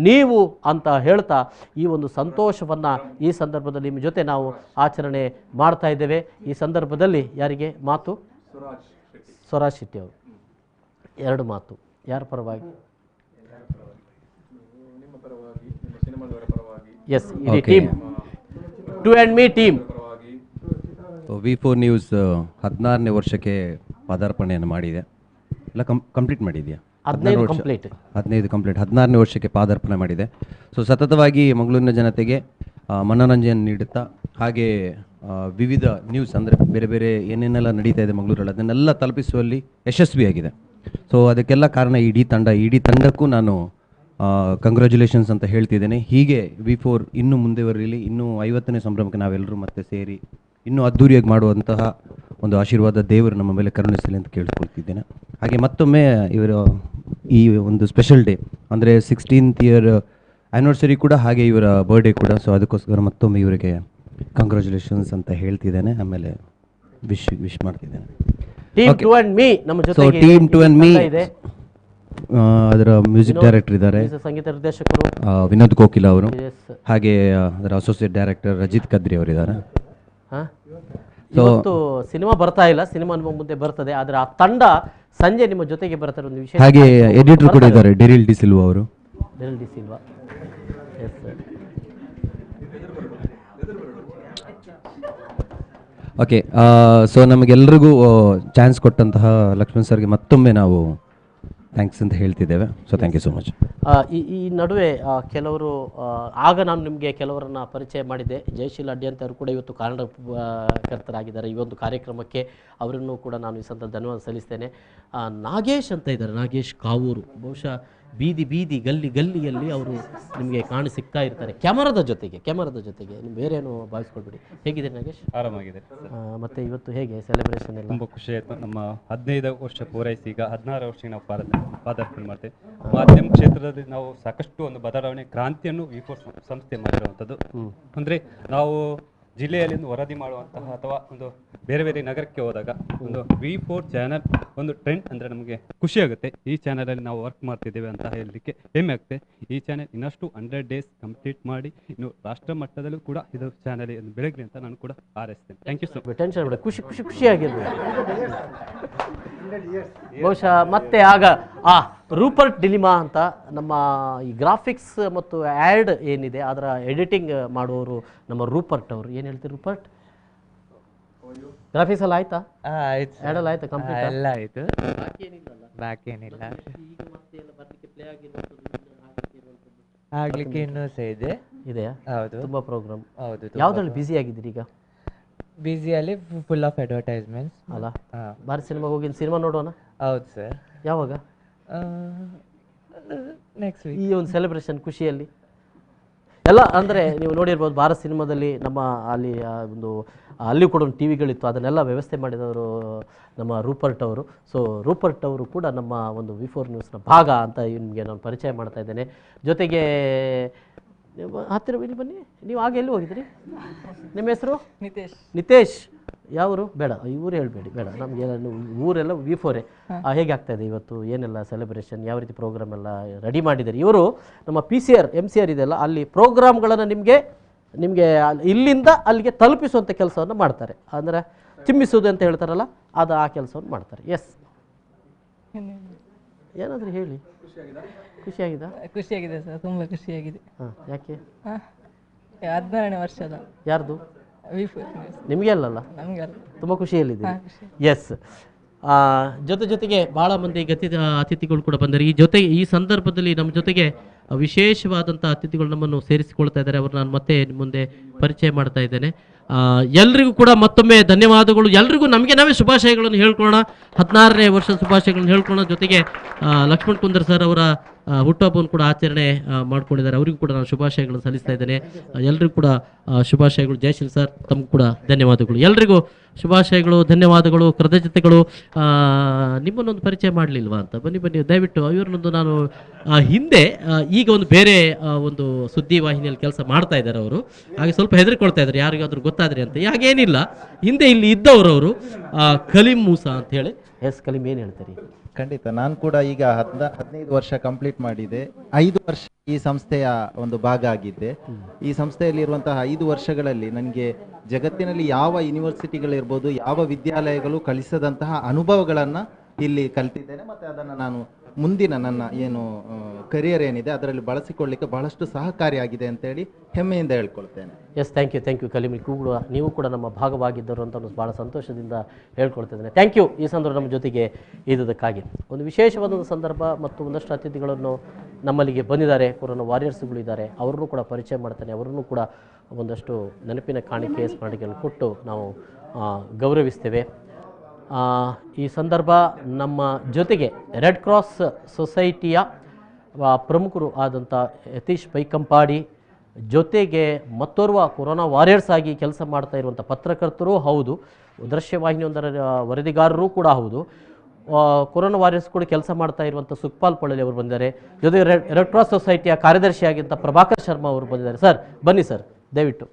Speaker 1: ನೀವು ಅಂತ ಹೇಳ್ತಾ ಈ ಒಂದು ಸಂತೋಷವನ್ನು ಈ ಸಂದರ್ಭದಲ್ಲಿ ನಿಮ್ಮ ಜೊತೆ ನಾವು ಆಚರಣೆ ಮಾಡ್ತಾ ಇದ್ದೇವೆ. ಈ ಸಂದರ್ಭದಲ್ಲಿ ಯಾರಿಗೆ ಮಾತು? ಸ್ವರಾಜ್ ಶೆಟ್ಟಿ ಅವರು 2 ಮಾತು. ಯಾರ ಪರವಾಗಿ? ಎಸ್, ಇಡೀ team, to and me team.
Speaker 12: V4 news 16ನೇ ವರ್ಷಕ್ಕೆ ಪಾದಾರ್ಪಣೆಯನ್ನು ಮಾಡಿದೆ. ಎಲ್ಲ ಕಂಪ್ಲೀಟ್ ಮಾಡಿದೆಯಾ?
Speaker 1: 15 ಕಂಪ್ಲೀಟ್.
Speaker 12: 16ನೇ ವರ್ಷಕ್ಕೆ ಪಾದಾರ್ಪಣೆ ಮಾಡಿದೆ. ಸೊ ಸತತವಾಗಿ ಮಂಗಳೂರಿನ ಜನತೆಗೆ ಮನೋರಂಜನೆ ನೀಡುತ್ತಾ, ಹಾಗೆ ವಿವಿಧ ನ್ಯೂಸ್ ಅಂದರೆ ಬೇರೆ ಬೇರೆ ಏನೇನೆಲ್ಲ ನಡೀತಾ ಇದೆ ಮಂಗಳೂರಲ್ಲಿ ಅದನ್ನೆಲ್ಲ ತಲುಪಿಸುವಲ್ಲಿ ಯಶಸ್ವಿಯಾಗಿದೆ. ಸೊ ಅದಕ್ಕೆಲ್ಲ ಕಾರಣ ಇಡೀ ತಂಡಕ್ಕೂ ನಾನು ಕಂಗ್ರ್ಯಾಚುಲೇಷನ್ಸ್ ಅಂತ ಹೇಳ್ತಿದ್ದೇನೆ. ಹೀಗೆ V4 ಇನ್ನೂ ಮುಂದೆ ಬರಲಿ, ಇನ್ನೂ 50ನೇ ಸಂಭ್ರಮಕ್ಕೆ ನಾವೆಲ್ಲರೂ ಮತ್ತೆ ಸೇರಿ ಇನ್ನೂ ಅದ್ಧೂರಿಯಾಗಿ ಮಾಡುವಂತಹ ಒಂದು ಆಶೀರ್ವಾದ ದೇವರು ನಮ್ಮ ಮೇಲೆ ಕರುಣಿಸಲಿ ಅಂತ ಕೇಳಿಸ್ಕೊಳ್ತಿದ್ದೇನೆ. ಹಾಗೆ ಮತ್ತೊಮ್ಮೆ ಇವರ ಈ ಒಂದು ಸ್ಪೆಷಲ್ ಡೇ ಅಂದರೆ 16th ಇಯರ್ ಆ್ಯನಿವರ್ಸರಿ ಕೂಡ, ಹಾಗೆ ಇವರ ಬರ್ಡೇ ಕೂಡ. ಸೊ ಅದಕ್ಕೋಸ್ಕರ ಮತ್ತೊಮ್ಮೆ ಇವರಿಗೆ ಕಂಗ್ರ್ಯಾಚುಲೇಷನ್ಸ್ ಅಂತ ಹೇಳ್ತಿದ್ದೇನೆ. ಆಮೇಲೆ ವಿಶ್ ಮಾಡ್ತಿದ್ದೇನೆ.
Speaker 1: ಟೀಮ್ ಟು ಆ್ಯಂಡ್ ಮೀ
Speaker 12: ಅದರ ಮ್ಯೂಸಿಕ್ ಡೈರೆಕ್ಟರ್ ಇದ್ದಾರೆ,
Speaker 1: ಸಂಗೀತ ನಿರ್ದೇಶಕರು
Speaker 12: ವಿನೋದ್ ಕೋಕಿಲ ಅವರು, ಹಾಗೆ ಅದರ ಅಸೋಸಿಯೇಟ್ ಡೈರೆಕ್ಟರ್ ರಜಿತ್ ಕದ್ರಿ ಅವರಿದ್ದಾರೆ.
Speaker 1: ಇವತ್ತು ಸಿನಿಮಾ ಬರ್ತಾ ಇಲ್ಲ, ಸಿನಿಮಾ ನಿಮ್ಮ ಮುಂದೆ ಬರ್ತದೆ, ಆದರೆ ಆ ತಂಡ ಸಂಜೆ ನಿಮ್ಮ ಜೊತೆಗೆ ಬರ್ತಾರೆ. ಒಂದು ವಿಶೇಷ
Speaker 12: ಹಾಗೆ ಎಡಿಟರ್ ಕೂಡ ಇದ್ದಾರೆ, ಡೆರಿಲ್ ಡಿ ಸಿಲ್ವಾ ಅವರು. ಓಕೆ, ಸೊ ನಮಗೆಲ್ಲರಿಗೂ ಚಾನ್ಸ್ ಕೊಟ್ಟಂತಹ ಲಕ್ಷ್ಮಣ್ ಸರ್ಗೆ ಮತ್ತೊಮ್ಮೆ ನಾವು
Speaker 16: ಥ್ಯಾಂಕ್ಸ್ ಅಂತ ಹೇಳ್ತಿದ್ದೇವೆ. So thank you so much.
Speaker 1: ಈ ನಡುವೆ ಕೆಲವರು ಆಗ ನಾನು ನಿಮಗೆ ಕೆಲವರನ್ನು ಪರಿಚಯ ಮಾಡಿದ್ದೆ. ಜಯಶೀಲ ಅಡ್ಯಂತ ಅವರು ಕೂಡ ಇವತ್ತು ಕಾರಣಕರ್ತರಾಗಿದ್ದಾರೆ ಈ ಒಂದು ಕಾರ್ಯಕ್ರಮಕ್ಕೆ. ಅವರನ್ನು ಕೂಡ ನಾನು ಈ ಸಂದರ್ಭ ಧನ್ಯವಾದ ಸಲ್ಲಿಸ್ತೇನೆ. ನಾಗೇಶ್ ಅಂತ ಇದ್ದಾರೆ, ನಾಗೇಶ್ ಕಾವೂರು. ಬಹುಶಃ ಬೀದಿ ಗಲ್ಲಿಯಲ್ಲಿ ಅವರು ನಿಮಗೆ ಸಿಗ್ತಾ ಇರ್ತಾರೆ ಕ್ಯಾಮರಾದ ಜೊತೆಗೆ ನೀವು ಬೇರೇನು ಭಾವಿಸ್ಕೊಳ್ಬೇಡಿ. ಹೇಗಿದೆ ನಾಗೇಶ್?
Speaker 17: ಆರಾಮಾಗಿದೆ.
Speaker 1: ಮತ್ತೆ ಇವತ್ತು ಹೇಗೆ ಸೆಲೆಬ್ರೇಷನ್ ಎಲ್ಲ?
Speaker 17: ತುಂಬ ಖುಷಿ ಆಯಿತು. ನಮ್ಮ 15 ವರ್ಷ ಪೂರೈಸಿ ಈಗ 16 ವರ್ಷಕ್ಕೆ ನಾವು ಪಾದಾರ್ಪಣೆ ಮಾಡ್ತೇವೆ. ಮಾಧ್ಯಮ ಕ್ಷೇತ್ರದಲ್ಲಿ ನಾವು ಸಾಕಷ್ಟು ಒಂದು ಬದಲಾವಣೆ ಕ್ರಾಂತಿಯನ್ನು V4 ಸಂಸ್ಥೆ ಮಾಡಿರುವಂಥದ್ದು. ಅಂದರೆ ನಾವು ಜಿಲ್ಲೆಯಲ್ಲಿ ಒಂದು ವರದಿ ಮಾಡುವಂತಹ ಅಥವಾ ಒಂದು ಬೇರೆ ಬೇರೆ ನಗರಕ್ಕೆ ಹೋದಾಗ ಒಂದು V4 ಚಾನಲ್ ಒಂದು ಟ್ರೆಂಡ್ ಅಂದರೆ ನಮಗೆ ಖುಷಿ ಆಗುತ್ತೆ. ಈ ಚಾನಲಲ್ಲಿ ನಾವು ವರ್ಕ್ ಮಾಡ್ತಿದ್ದೇವೆ ಅಂತ ಹೇಳಲಿಕ್ಕೆ ಹೆಮ್ಮೆ ಆಗುತ್ತೆ. ಈ ಚಾನಲ್ ಇನ್ನಷ್ಟು 100 days ಕಂಪ್ಲೀಟ್ ಮಾಡಿ ಇನ್ನು ರಾಷ್ಟ್ರ ಮಟ್ಟದಲ್ಲೂ ಕೂಡ ಇದು ಚಾನಲ್ ಬೆಳಗಲಿ ಅಂತ ನಾನು ಕೂಡ ಹಾರೈಸ್ತೇನೆ. Thank you so much.
Speaker 1: Tension ಬೇಡ, ಖುಷಿಯಾಗಿರ್ಬೇಕು. ಬಹುಶಃ ಮತ್ತೆ ಆಗ ರೂಪರ್ಟ್ ಡಿಲಿಮಾ ಅಂತ ನಮ್ಮ ಈ ಗ್ರಾಫಿಕ್ಸ್ ಮತ್ತು ಆ್ಯಡ್ ಏನಿದೆ ಅದರ ಎಡಿಟಿಂಗ್ ಮಾಡುವವರು ನಮ್ಮ ರೂಪರ್ಟ್ ಅವರು. ಏನು ಹೇಳ್ತೀರಿ ರೂಪರ್ಟ್? ಗ್ರಾಫಿಕ್ಸ್ ಎಲ್ಲ ಆಯ್ತಾ? ಆ್ಯಡ್ ಎಲ್ಲ ಆಯ್ತಾ? ಕಂಪ್ಲೀಟ್
Speaker 18: ಎಲ್ಲ ಆಯಿತು. ಬಾಕಿ ಏನಿಲ್ಲ. ಆಗ್ಲಿಕ್ಕೆ ಇನ್ನೂ ಸಹ
Speaker 1: ಇದೆಯಾ?
Speaker 18: ಹೌದು.
Speaker 1: ತುಂಬ ಪ್ರೋಗ್ರಾಮ್.
Speaker 18: ಹೌದು.
Speaker 1: ಯಾವುದ್ರಲ್ಲಿ ಬ್ಯುಸಿ ಆಗಿದ್ದೀರಿ ಈಗ?
Speaker 18: ಬ್ಯುಸಿಯಲ್ಲಿ ಫುಲ್ ಆಫ್ ಅಡ್ವರ್ಟೈಸ್ಮೆಂಟ್ಸ್
Speaker 1: ಅಲ್ಲ? ಬಾರಿ ಸಿನಿಮಾಗೆ ಹೋಗಿ ಸಿನಿಮಾ ನೋಡೋಣ.
Speaker 18: ಹೌದು ಸರ್.
Speaker 1: ಯಾವಾಗ?
Speaker 18: Next week.
Speaker 1: ಈ ಒಂದು ಸೆಲೆಬ್ರೇಷನ್ ಖುಷಿಯಲ್ಲಿ ಎಲ್ಲ ಅಂದರೆ ನೀವು ನೋಡಿರ್ಬೋದು, ಭಾರತ್ ಸಿನಿಮಾದಲ್ಲಿ ನಮ್ಮ ಅಲ್ಲಿ ಕೂಡ ಒಂದು ಟಿವಿಗಳಿತ್ತು, ಅದನ್ನೆಲ್ಲ ವ್ಯವಸ್ಥೆ ಮಾಡಿದವರು ನಮ್ಮ ರೂಪರ್ಟ್ ಅವರು. ಸೊ ರೂಪರ್ಟ್ ಅವರು ಕೂಡ ನಮ್ಮ ಒಂದು V4 ನ್ಯೂಸ್ನ ಭಾಗ ಅಂತ ನಿಮಗೆ ನಾನು ಪರಿಚಯ ಮಾಡ್ತಾ ಇದ್ದೇನೆ. ಜೊತೆಗೆ ಹತ್ತಿರ ಇಲ್ಲಿ ಬನ್ನಿ. ನೀವು ಆಗ ಎಲ್ಲಿ ಹೋಗಿದ್ರಿ? ನಿಮ್ಮ ಹೆಸರು? ನಿತೇಶ್. ಯಾವರು? ಬೇಡ, ಊರು ಹೇಳಬೇಡಿ, ಬೇಡ. ನಮಗೆ ಊರೆಲ್ಲ V4. ಹೇಗೆ ಆಗ್ತಾ ಇದೆ ಇವತ್ತು? ಏನೆಲ್ಲ ಸೆಲೆಬ್ರೇಷನ್, ಯಾವ ರೀತಿ ಪ್ರೋಗ್ರಾಮ್ ಎಲ್ಲ ರೆಡಿ ಮಾಡಿದ್ದಾರೆ? ಇವರು ನಮ್ಮ PCR MCR ಇದೆಲ್ಲ ಅಲ್ಲಿ ಪ್ರೋಗ್ರಾಮ್ಗಳನ್ನು ನಿಮಗೆ ಇಲ್ಲಿಂದ ಅಲ್ಲಿಗೆ ತಲುಪಿಸುವಂಥ ಕೆಲಸವನ್ನು ಮಾಡ್ತಾರೆ. ಅಂದರೆ ಚಿಮ್ಮಿಸುವುದು ಅಂತ ಹೇಳ್ತಾರಲ್ಲ, ಆ ಕೆಲಸವನ್ನು ಮಾಡ್ತಾರೆ. ಎಸ್, ಏನಾದರೂ ಹೇಳಿ.
Speaker 19: ಖುಷಿಯಾಗಿದೆ ಸರ್, ತುಂಬ ಖುಷಿಯಾಗಿದೆ.
Speaker 1: ಯಾಕೆ?
Speaker 19: 14ನೇ ವರ್ಷದ.
Speaker 1: ಯಾರ್ದು?
Speaker 19: V4
Speaker 1: ನಿಮಗೆ ಅಲ್ಲಲ್ಲ?
Speaker 19: ನಮಗೆ ಅಲ್ಲ.
Speaker 1: ತುಂಬ ಖುಷಿಯಲ್ಲಿದೆ. ಎಸ್. ಜೊತೆಗೆ ಬಹಳ ಮಂದಿ ಅತಿಥಿಗಳು ಕೂಡ ಬಂದರೆ ಈ ಸಂದರ್ಭದಲ್ಲಿ ನಮ್ಮ ಜೊತೆಗೆ ವಿಶೇಷವಾದಂಥ ಅತಿಥಿಗಳು ನಮ್ಮನ್ನು ಸೇರಿಸಿಕೊಳ್ತಾ ಇದ್ದಾರೆ. ಅವರು ನಾನು ಮತ್ತೆ ಮುಂದೆ ಪರಿಚಯ ಮಾಡ್ತಾ ಇದ್ದೇನೆ. ಎಲ್ರಿಗೂ ಕೂಡ ಮತ್ತೊಮ್ಮೆ ಧನ್ಯವಾದಗಳು. ಎಲ್ರಿಗೂ ನಮಗೆ ನಾವೇ ಶುಭಾಶಯಗಳನ್ನು ಹೇಳ್ಕೊಳ್ಳೋಣ, 16ನೇ ವರ್ಷದ ಶುಭಾಶಯಗಳನ್ನು ಹೇಳ್ಕೊಳ್ಳೋಣ. ಜೊತೆಗೆ ಲಕ್ಷ್ಮಣ್ ಕುಂದರ್ ಸರ್ ಅವರ ಹುಟ್ಟುಹಬ್ಬವನ್ನು ಕೂಡ ಆಚರಣೆ ಮಾಡ್ಕೊಂಡಿದ್ದಾರೆ. ಅವರಿಗೂ ಕೂಡ ನಾನು ಶುಭಾಶಯಗಳನ್ನು ಸಲ್ಲಿಸ್ತಾ ಇದ್ದೇನೆ. ಎಲ್ರಿಗೂ ಕೂಡ ಶುಭಾಶಯಗಳು. ಜಯಶೀಲ್ ಸರ್, ತಮಗೂ ಕೂಡ ಧನ್ಯವಾದಗಳು. ಎಲ್ರಿಗೂ ಶುಭಾಶಯಗಳು, ಧನ್ಯವಾದಗಳು, ಕೃತಜ್ಞತೆಗಳು. ನಿಮ್ಮನ್ನೊಂದು ಪರಿಚಯ ಮಾಡಲಿಲ್ವಾ ಅಂತ ಬನ್ನಿ ದಯವಿಟ್ಟು. ಇವರನ್ನೊಂದು ನಾನು ಹಿಂದೆ ಈಗ ಒಂದು ಬೇರೆ ಒಂದು ಸುದ್ದಿ ವಾಹಿನಿಯಲ್ಲಿ ಕೆಲಸ ಮಾಡ್ತಾ ಇದ್ದಾರೆ ಅವರು. ಹಾಗೆ ಸ್ವಲ್ಪ ಹೆದರಿಕೊಳ್ತಾ ಇದ್ದಾರೆ ಯಾರಿಗಾದ್ರೂ ಗೊತ್ತಾದ್ರೆ ಅಂತ. ಹಾಗೇನಿಲ್ಲ, ಹಿಂದೆ ಇಲ್ಲಿ ಇದ್ದವರು ಅವರು ಕಲೀಂ ಮೂಸಾ ಅಂತ ಹೇಳಿ. ಎಸ್ ಕಲೀಂ, ಏನು ಹೇಳ್ತೀರಿ?
Speaker 25: ಖಂಡಿತ. ನಾನು ಕೂಡ ಈಗ 15 ವರ್ಷ ಕಂಪ್ಲೀಟ್ ಮಾಡಿದೆ. 5 ವರ್ಷ ಈ ಸಂಸ್ಥೆಯ ಒಂದು ಭಾಗ ಆಗಿದ್ದೆ. ಈ ಸಂಸ್ಥೆಯಲ್ಲಿರುವಂತಹ 5 ವರ್ಷಗಳಲ್ಲಿ ನನಗೆ ಜಗತ್ತಿನಲ್ಲಿ ಯಾವ ಯೂನಿವರ್ಸಿಟಿಗಳಿರ್ಬೋದು, ಯಾವ ವಿದ್ಯಾಲಯಗಳು ಕಲಿಸದಂತಹ ಅನುಭವಗಳನ್ನು ಇಲ್ಲಿ ಕಲಿತಿದ್ದೇನೆ. ಮತ್ತು ಅದನ್ನು ನಾನು ಮುಂದಿನ ನನ್ನ ಏನು ಕರಿಯರ್ ಏನಿದೆ ಅದರಲ್ಲಿ ಬಳಸಿಕೊಳ್ಳಿಕ್ಕೆ ಬಹಳಷ್ಟು ಸಹಕಾರಿಯಾಗಿದೆ ಅಂತೇಳಿ ಹೆಮ್ಮೆಯಿಂದ ಹೇಳ್ಕೊಳ್ತೇನೆ.
Speaker 1: Yes, thank you Kaleem. ನೀವು ಕೂಡ ನಮ್ಮ ಭಾಗವಾಗಿದ್ದರು ಅಂತ ಭಾಳ ಸಂತೋಷದಿಂದ ಹೇಳ್ಕೊಳ್ತಿದ್ದೇನೆ. ಥ್ಯಾಂಕ್ ಯು ಈ ಸಂದರ್ಭ ನಮ್ಮ ಜೊತೆಗೆ ಇದ್ದಕ್ಕಾಗಿ. ಒಂದು ವಿಶೇಷವಾದ ಸಂದರ್ಭ ಮತ್ತು ಒಂದಷ್ಟು ಅತಿಥಿಗಳನ್ನು ನಮ್ಮಲ್ಲಿಗೆ ಬಂದಿದ್ದಾರೆ. ಕೊರೋನಾ ವಾರಿಯರ್ಸ್ಗಳು ಇದ್ದಾರೆ, ಅವರನ್ನು ಕೂಡ ಪರಿಚಯ ಮಾಡ್ತೇನೆ. ಅವರನ್ನು ಕೂಡ ಒಂದಷ್ಟು ನೆನಪಿನ ಕಾಣಿಕೆ ಸ್ಮರಣೆಗಳನ್ನು ಕೊಟ್ಟು ನಾವು ಗೌರವಿಸ್ತೇವೆ. ಈ ಸಂದರ್ಭ ನಮ್ಮ ಜೊತೆಗೆ ರೆಡ್ ಕ್ರಾಸ್ ಸೊಸೈಟಿಯ ಪ್ರಮುಖರು ಆದಂಥ ಯತೀಶ್ ಪೈಕಂಪಾಡಿ, ಜೊತೆಗೆ ಮತ್ತೋರ್ವ ಕೊರೋನಾ ವಾರಿಯರ್ಸ್ ಆಗಿ ಕೆಲಸ ಮಾಡ್ತಾ ಇರುವಂಥ ಪತ್ರಕರ್ತರೂ ಹೌದು, ದೃಶ್ಯವಾಹಿನಿಯೊಂದರ ವರದಿಗಾರರೂ ಕೂಡ ಹೌದು, ಕೊರೋನಾ ವಾರಿಯರ್ಸ್ ಕೂಡ ಕೆಲಸ ಮಾಡ್ತಾ ಇರುವಂಥ ಸುಖಪಾಲ್ ಪೊಳಲಿ ಅವರು ಬಂದಿದ್ದಾರೆ. ಜೊತೆಗೆ ರೆಡ್ ಕ್ರಾಸ್ ಸೊಸೈಟಿಯ ಕಾರ್ಯದರ್ಶಿಯಾಗಿದ್ದಂಥ ಪ್ರಭಾಕರ್ ಶರ್ಮಾ ಅವರು ಬಂದಿದ್ದಾರೆ. ಸರ್ ಬನ್ನಿ ಸರ್ ದಯವಿಟ್ಟು.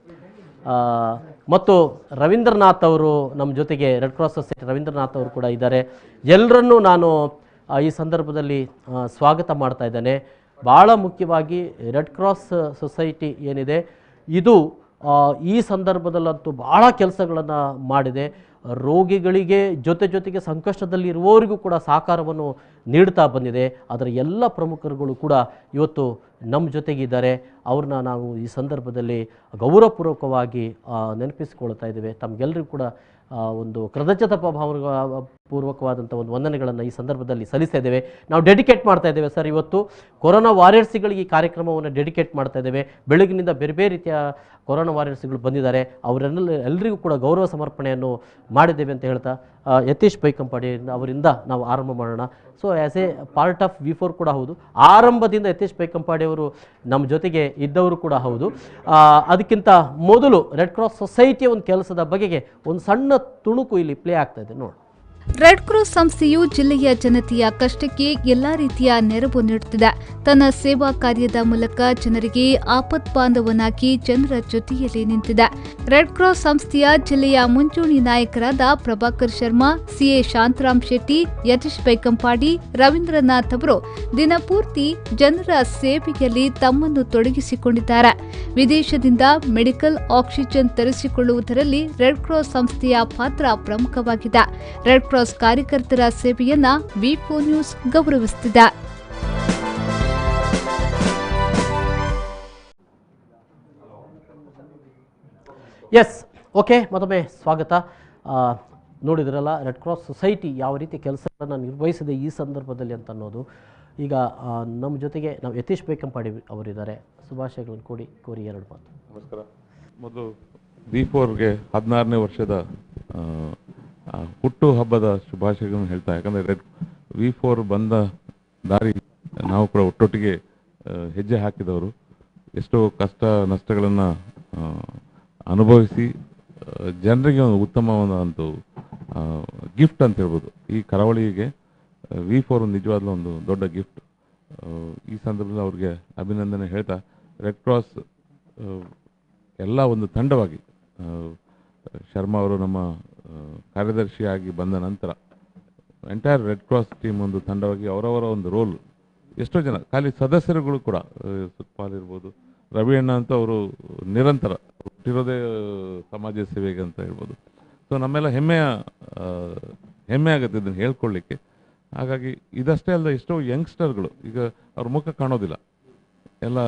Speaker 1: ಮತ್ತು ರವೀಂದ್ರನಾಥ್ ಅವರು ನಮ್ಮ ಜೊತೆಗೆ ರೆಡ್ ಕ್ರಾಸ್ ಸೊಸೈಟಿ ರವೀಂದ್ರನಾಥ್ ಅವರು ಕೂಡ ಇದ್ದಾರೆ. ಎಲ್ಲರನ್ನೂ ನಾನು ಈ ಸಂದರ್ಭದಲ್ಲಿ ಸ್ವಾಗತ ಮಾಡ್ತಾ ಇದ್ದೇನೆ. ಭಾಳ ಮುಖ್ಯವಾಗಿ ರೆಡ್ ಕ್ರಾಸ್ ಸೊಸೈಟಿ ಏನಿದೆ ಇದು ಈ ಸಂದರ್ಭದಲ್ಲಂತೂ ಭಾಳ ಕೆಲಸಗಳನ್ನು ಮಾಡಿದೆ. ರೋಗಿಗಳಿಗೆ ಜೊತೆಗೆ ಸಂಕಷ್ಟದಲ್ಲಿರುವವರಿಗೂ ಕೂಡ ಸಹಕಾರವನ್ನು ನೀಡ್ತಾ ಬಂದಿದೆ. ಅದರ ಎಲ್ಲ ಪ್ರಮುಖರುಗಳು ಕೂಡ ಇವತ್ತು ನಮ್ಮ ಜೊತೆಗಿದ್ದಾರೆ. ಅವ್ರನ್ನ ನಾವು ಈ ಸಂದರ್ಭದಲ್ಲಿ ಗೌರವಪೂರ್ವಕವಾಗಿ ನೆನಪಿಸಿಕೊಳ್ತಾ ಇದ್ದೇವೆ. ತಮಗೆಲ್ಲರಿಗೂ ಕೂಡ ಒಂದು ಕೃತಜ್ಞತಾ ಪೂರ್ವಕವಾದಂಥ ಒಂದು ವಂದನೆಗಳನ್ನು ಈ ಸಂದರ್ಭದಲ್ಲಿ ಸಲ್ಲಿಸ್ತಾ ಇದ್ದೇವೆ. ನಾವು ಡೆಡಿಕೇಟ್ ಮಾಡ್ತಾ ಇದ್ದೇವೆ ಸರ್. ಇವತ್ತು ಕೊರೋನಾ ವಾರಿಯರ್ಸ್ಗಳಿಗೆ ಈ ಕಾರ್ಯಕ್ರಮವನ್ನು ಡೆಡಿಕೇಟ್ ಮಾಡ್ತಾ ಇದ್ದೇವೆ. ಬೆಳಗಿನಿಂದ ಬೇರೆ ಬೇರೆ ರೀತಿಯ ಕೊರೋನಾ ವಾರಿಯರ್ಸ್ಗಳು ಬಂದಿದ್ದಾರೆ. ಅವರೆಲ್ಲರಿಗೂ ಕೂಡ ಗೌರವ ಸಮರ್ಪಣೆಯನ್ನು ಮಾಡಿದ್ದೇವೆ ಅಂತ ಹೇಳ್ತಾ ಯತೀಶ್ ಬೈಕಂಪಾಡಿ ಅವರಿಂದ ನಾವು ಆರಂಭ ಮಾಡೋಣ. So as A part of V4 ಕೂಡ ಹೌದು, ಆರಂಭದಿಂದ ಯತೀಶ್ ಬೈಕಂಪಾಡಿ ಅವರು ನಮ್ಮ ಜೊತೆಗೆ ಇದ್ದವರು ಕೂಡ ಹೌದು. ಅದಕ್ಕಿಂತ ಮೊದಲು ರೆಡ್ ಕ್ರಾಸ್ ಸೊಸೈಟಿಯ ಒಂದು ಕೆಲಸದ ಬಗೆಗೆ ಒಂದು ಸಣ್ಣ ತುಣುಕು ಇಲ್ಲಿ ಪ್ಲೇ ಆಗ್ತಾ ಇದೆ ನೋಡಿ.
Speaker 15: ರೆಡ್ ಕ್ರಾಸ್ ಸಂಸ್ಥೆಯು ಜಿಲ್ಲೆಯ ಜನತೆಯ ಕಷ್ಟಕ್ಕೆ ಎಲ್ಲಾ ರೀತಿಯ ನೆರವು ನೀಡುತ್ತಿದೆ. ತನ್ನ ಸೇವಾ ಕಾರ್ಯದ ಮೂಲಕ ಜನರಿಗೆ ಆಪತ್ ಬಾಂಧವನಾಗಿ ಜನರ ಜೊತೆಯಲ್ಲಿ ನಿಂತಿದೆ. ರೆಡ್ ಕ್ರಾಸ್ ಸಂಸ್ಥೆಯ ಜಿಲ್ಲೆಯ ಮುಂಚೂಣಿ ನಾಯಕರಾದ ಪ್ರಭಾಕರ್ ಶರ್ಮಾ, ಸಿಎ ಶಾಂತರಾಮ್ ಶೆಟ್ಟಿ, ಯತೀಶ್ ಬೈಕಂಪಾಡಿ, ರವೀಂದ್ರನಾಥ್ ಅವರು ದಿನಪೂರ್ತಿ ಜನರ ಸೇವೆಯಲ್ಲಿ ತಮ್ಮನ್ನು ತೊಡಗಿಸಿಕೊಂಡಿದ್ದಾರೆ. ವಿದೇಶದಿಂದ ಮೆಡಿಕಲ್ ಆಕ್ಸಿಜನ್ ತರಿಸಿಕೊಳ್ಳುವುದರಲ್ಲಿ ರೆಡ್ ಕ್ರಾಸ್ ಸಂಸ್ಥೆಯ ಪಾತ್ರ ಪ್ರಮುಖವಾಗಿದೆ. ರೆಡ್ ಕ್ರಾಸ್ ಕಾರ್ಯಕರ್ತರ ಸೇವೆಯನ್ನ V4 ನ್ಯೂಸ್ ಗೌರವಿಸುತ್ತಿದೆ.
Speaker 1: ಎಸ್, ಓಕೆ, ಮತ್ತೊಮ್ಮೆ ಸ್ವಾಗತ. ನೋಡಿದ್ರಲ್ಲ ರೆಡ್ ಕ್ರಾಸ್ ಸೊಸೈಟಿ ಯಾವ ರೀತಿ ಕೆಲಸಗಳನ್ನು ನಿರ್ವಹಿಸಿದೆ ಈ ಸಂದರ್ಭದಲ್ಲಿ ಅಂತ ಅನ್ನೋದು. ಈಗ ನಮ್ಮ ಜೊತೆಗೆ ನಾವು ಯತೀಶ್ ಬೈಕಂಪಾಡಿ ಅವರಿದ್ದಾರೆ. ಶುಭಾಶಯಗಳನ್ನು ಕೋರಿ ಎರಡು ಮಾತು.
Speaker 3: ನಮಸ್ಕಾರ. ಮೊದಲು V4ಗೆ 16ನೇ ವರ್ಷದ ಹುಟ್ಟು ಹಬ್ಬದ ಶುಭಾಶಯಗಳನ್ನು ಹೇಳ್ತಾ, ಯಾಕಂದರೆ V4 ಬಂದ ದಾರಿ ನಾವು ಕೂಡ ಒಟ್ಟೊಟ್ಟಿಗೆ ಹೆಜ್ಜೆ ಹಾಕಿದವರು. ಎಷ್ಟೋ ಕಷ್ಟ ನಷ್ಟಗಳನ್ನು ಅನುಭವಿಸಿ ಜನರಿಗೆ ಒಂದು ಉತ್ತಮವಾದ ಒಂದು ಗಿಫ್ಟ್ ಅಂತ ಹೇಳ್ಬೋದು. ಈ ಕರಾವಳಿಗೆ V4 ನಿಜವಾಗ್ಲೂ ಒಂದು ದೊಡ್ಡ ಗಿಫ್ಟ್. ಈ ಸಂದರ್ಭದಲ್ಲಿ ಅವ್ರಿಗೆ ಅಭಿನಂದನೆ ಹೇಳ್ತಾ, ರೆಡ್ ಕ್ರಾಸ್ ಎಲ್ಲ ಒಂದು ತಂಡವಾಗಿ ಶರ್ಮಾ ಅವರು ನಮ್ಮ ಕಾರ್ಯದರ್ಶಿಯಾಗಿ ಬಂದ ನಂತರ ಎಂಟೈರ್ ರೆಡ್ ಕ್ರಾಸ್ ಟೀಮ್ ಒಂದು ತಂಡವಾಗಿ ಅವರವರ ಒಂದು ರೋಲ್, ಎಷ್ಟೋ ಜನ ಖಾಲಿ ಸದಸ್ಯರುಗಳು ಕೂಡ ಸುಖಪಾಲ್ ಇರ್ಬೋದು, ರವಿ ಅಣ್ಣ ಅಂತ ಅವರು ನಿರಂತರ ಹುಟ್ಟಿರೋದೇ ಸಮಾಜ ಸೇವೆಗೆ ಅಂತ ಹೇಳ್ಬೋದು. ಸೊ ನಮ್ಮೆಲ್ಲ ಹೆಮ್ಮೆ ಆಗುತ್ತೆ ಇದನ್ನು ಹೇಳ್ಕೊಳ್ಳಿಕ್ಕೆ. ಹಾಗಾಗಿ ಇದಷ್ಟೇ ಅಲ್ಲದೆ ಎಷ್ಟೋ ಯಂಗ್ಸ್ಟರ್ಗಳು ಈಗ ಅವ್ರ ಮುಖ ಕಾಣೋದಿಲ್ಲ, ಎಲ್ಲ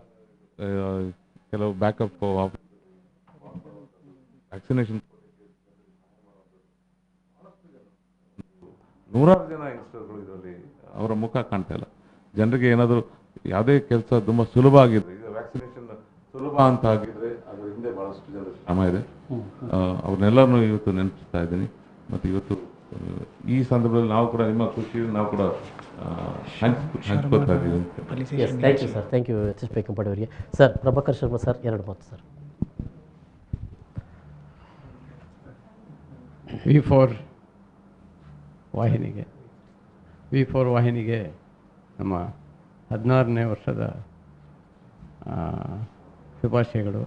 Speaker 3: ಕೆಲವು ಬ್ಯಾಕಪ್ ವ್ಯಾಕ್ಸಿನೇಷನ್ ನೂರಾರು ಜನ ಯಂಗ್ಸ್ಟರ್ಗಳು ಇದರಲ್ಲಿ ಅವರ ಮುಖ ಕಾಣ್ತಾ ಇಲ್ಲ. ಜನರಿಗೆ ಏನಾದರೂ ಯಾವುದೇ ಕೆಲಸ ತುಂಬ ಸುಲಭ ಆಗಿದ್ರೆ, ಈಗ ವ್ಯಾಕ್ಸಿನೇಷನ್ ಸುಲಭ ಅಂತ ಆಗಿದ್ರೆ ಅದರ ಹಿಂದೆ ಬಹಳಷ್ಟು ಜನರ ಶ್ರಮ ಇದೆ. ಅವ್ರನ್ನೆಲ್ಲರನ್ನೂ ಇವತ್ತು ನೆನಪಿಸ್ತಾ ಇದ್ದೀನಿ. ಮತ್ತು ಇವತ್ತು ಈ ಸಂದರ್ಭದಲ್ಲಿ ನಾವು ಕೂಡ ನಿಮ್ಮ ಖುಷಿ ನಾವು ಕೂಡ ಹಂಚ್ಕೋತಾ ಇದ್ದೀವಿ.
Speaker 1: Thank you sir, thank you Yatish Baikampady ಅವರಿಗೆ. ಸರ್ ಪ್ರಭಾಕರ್ ಶರ್ಮಾ ಸರ್, ಎರಡು ಮಾತು ಸರ್.
Speaker 20: V4 ವಾಹಿನಿಗೆ ನಮ್ಮ 16ನೇ ವರ್ಷದ ಶುಭಾಶಯಗಳು.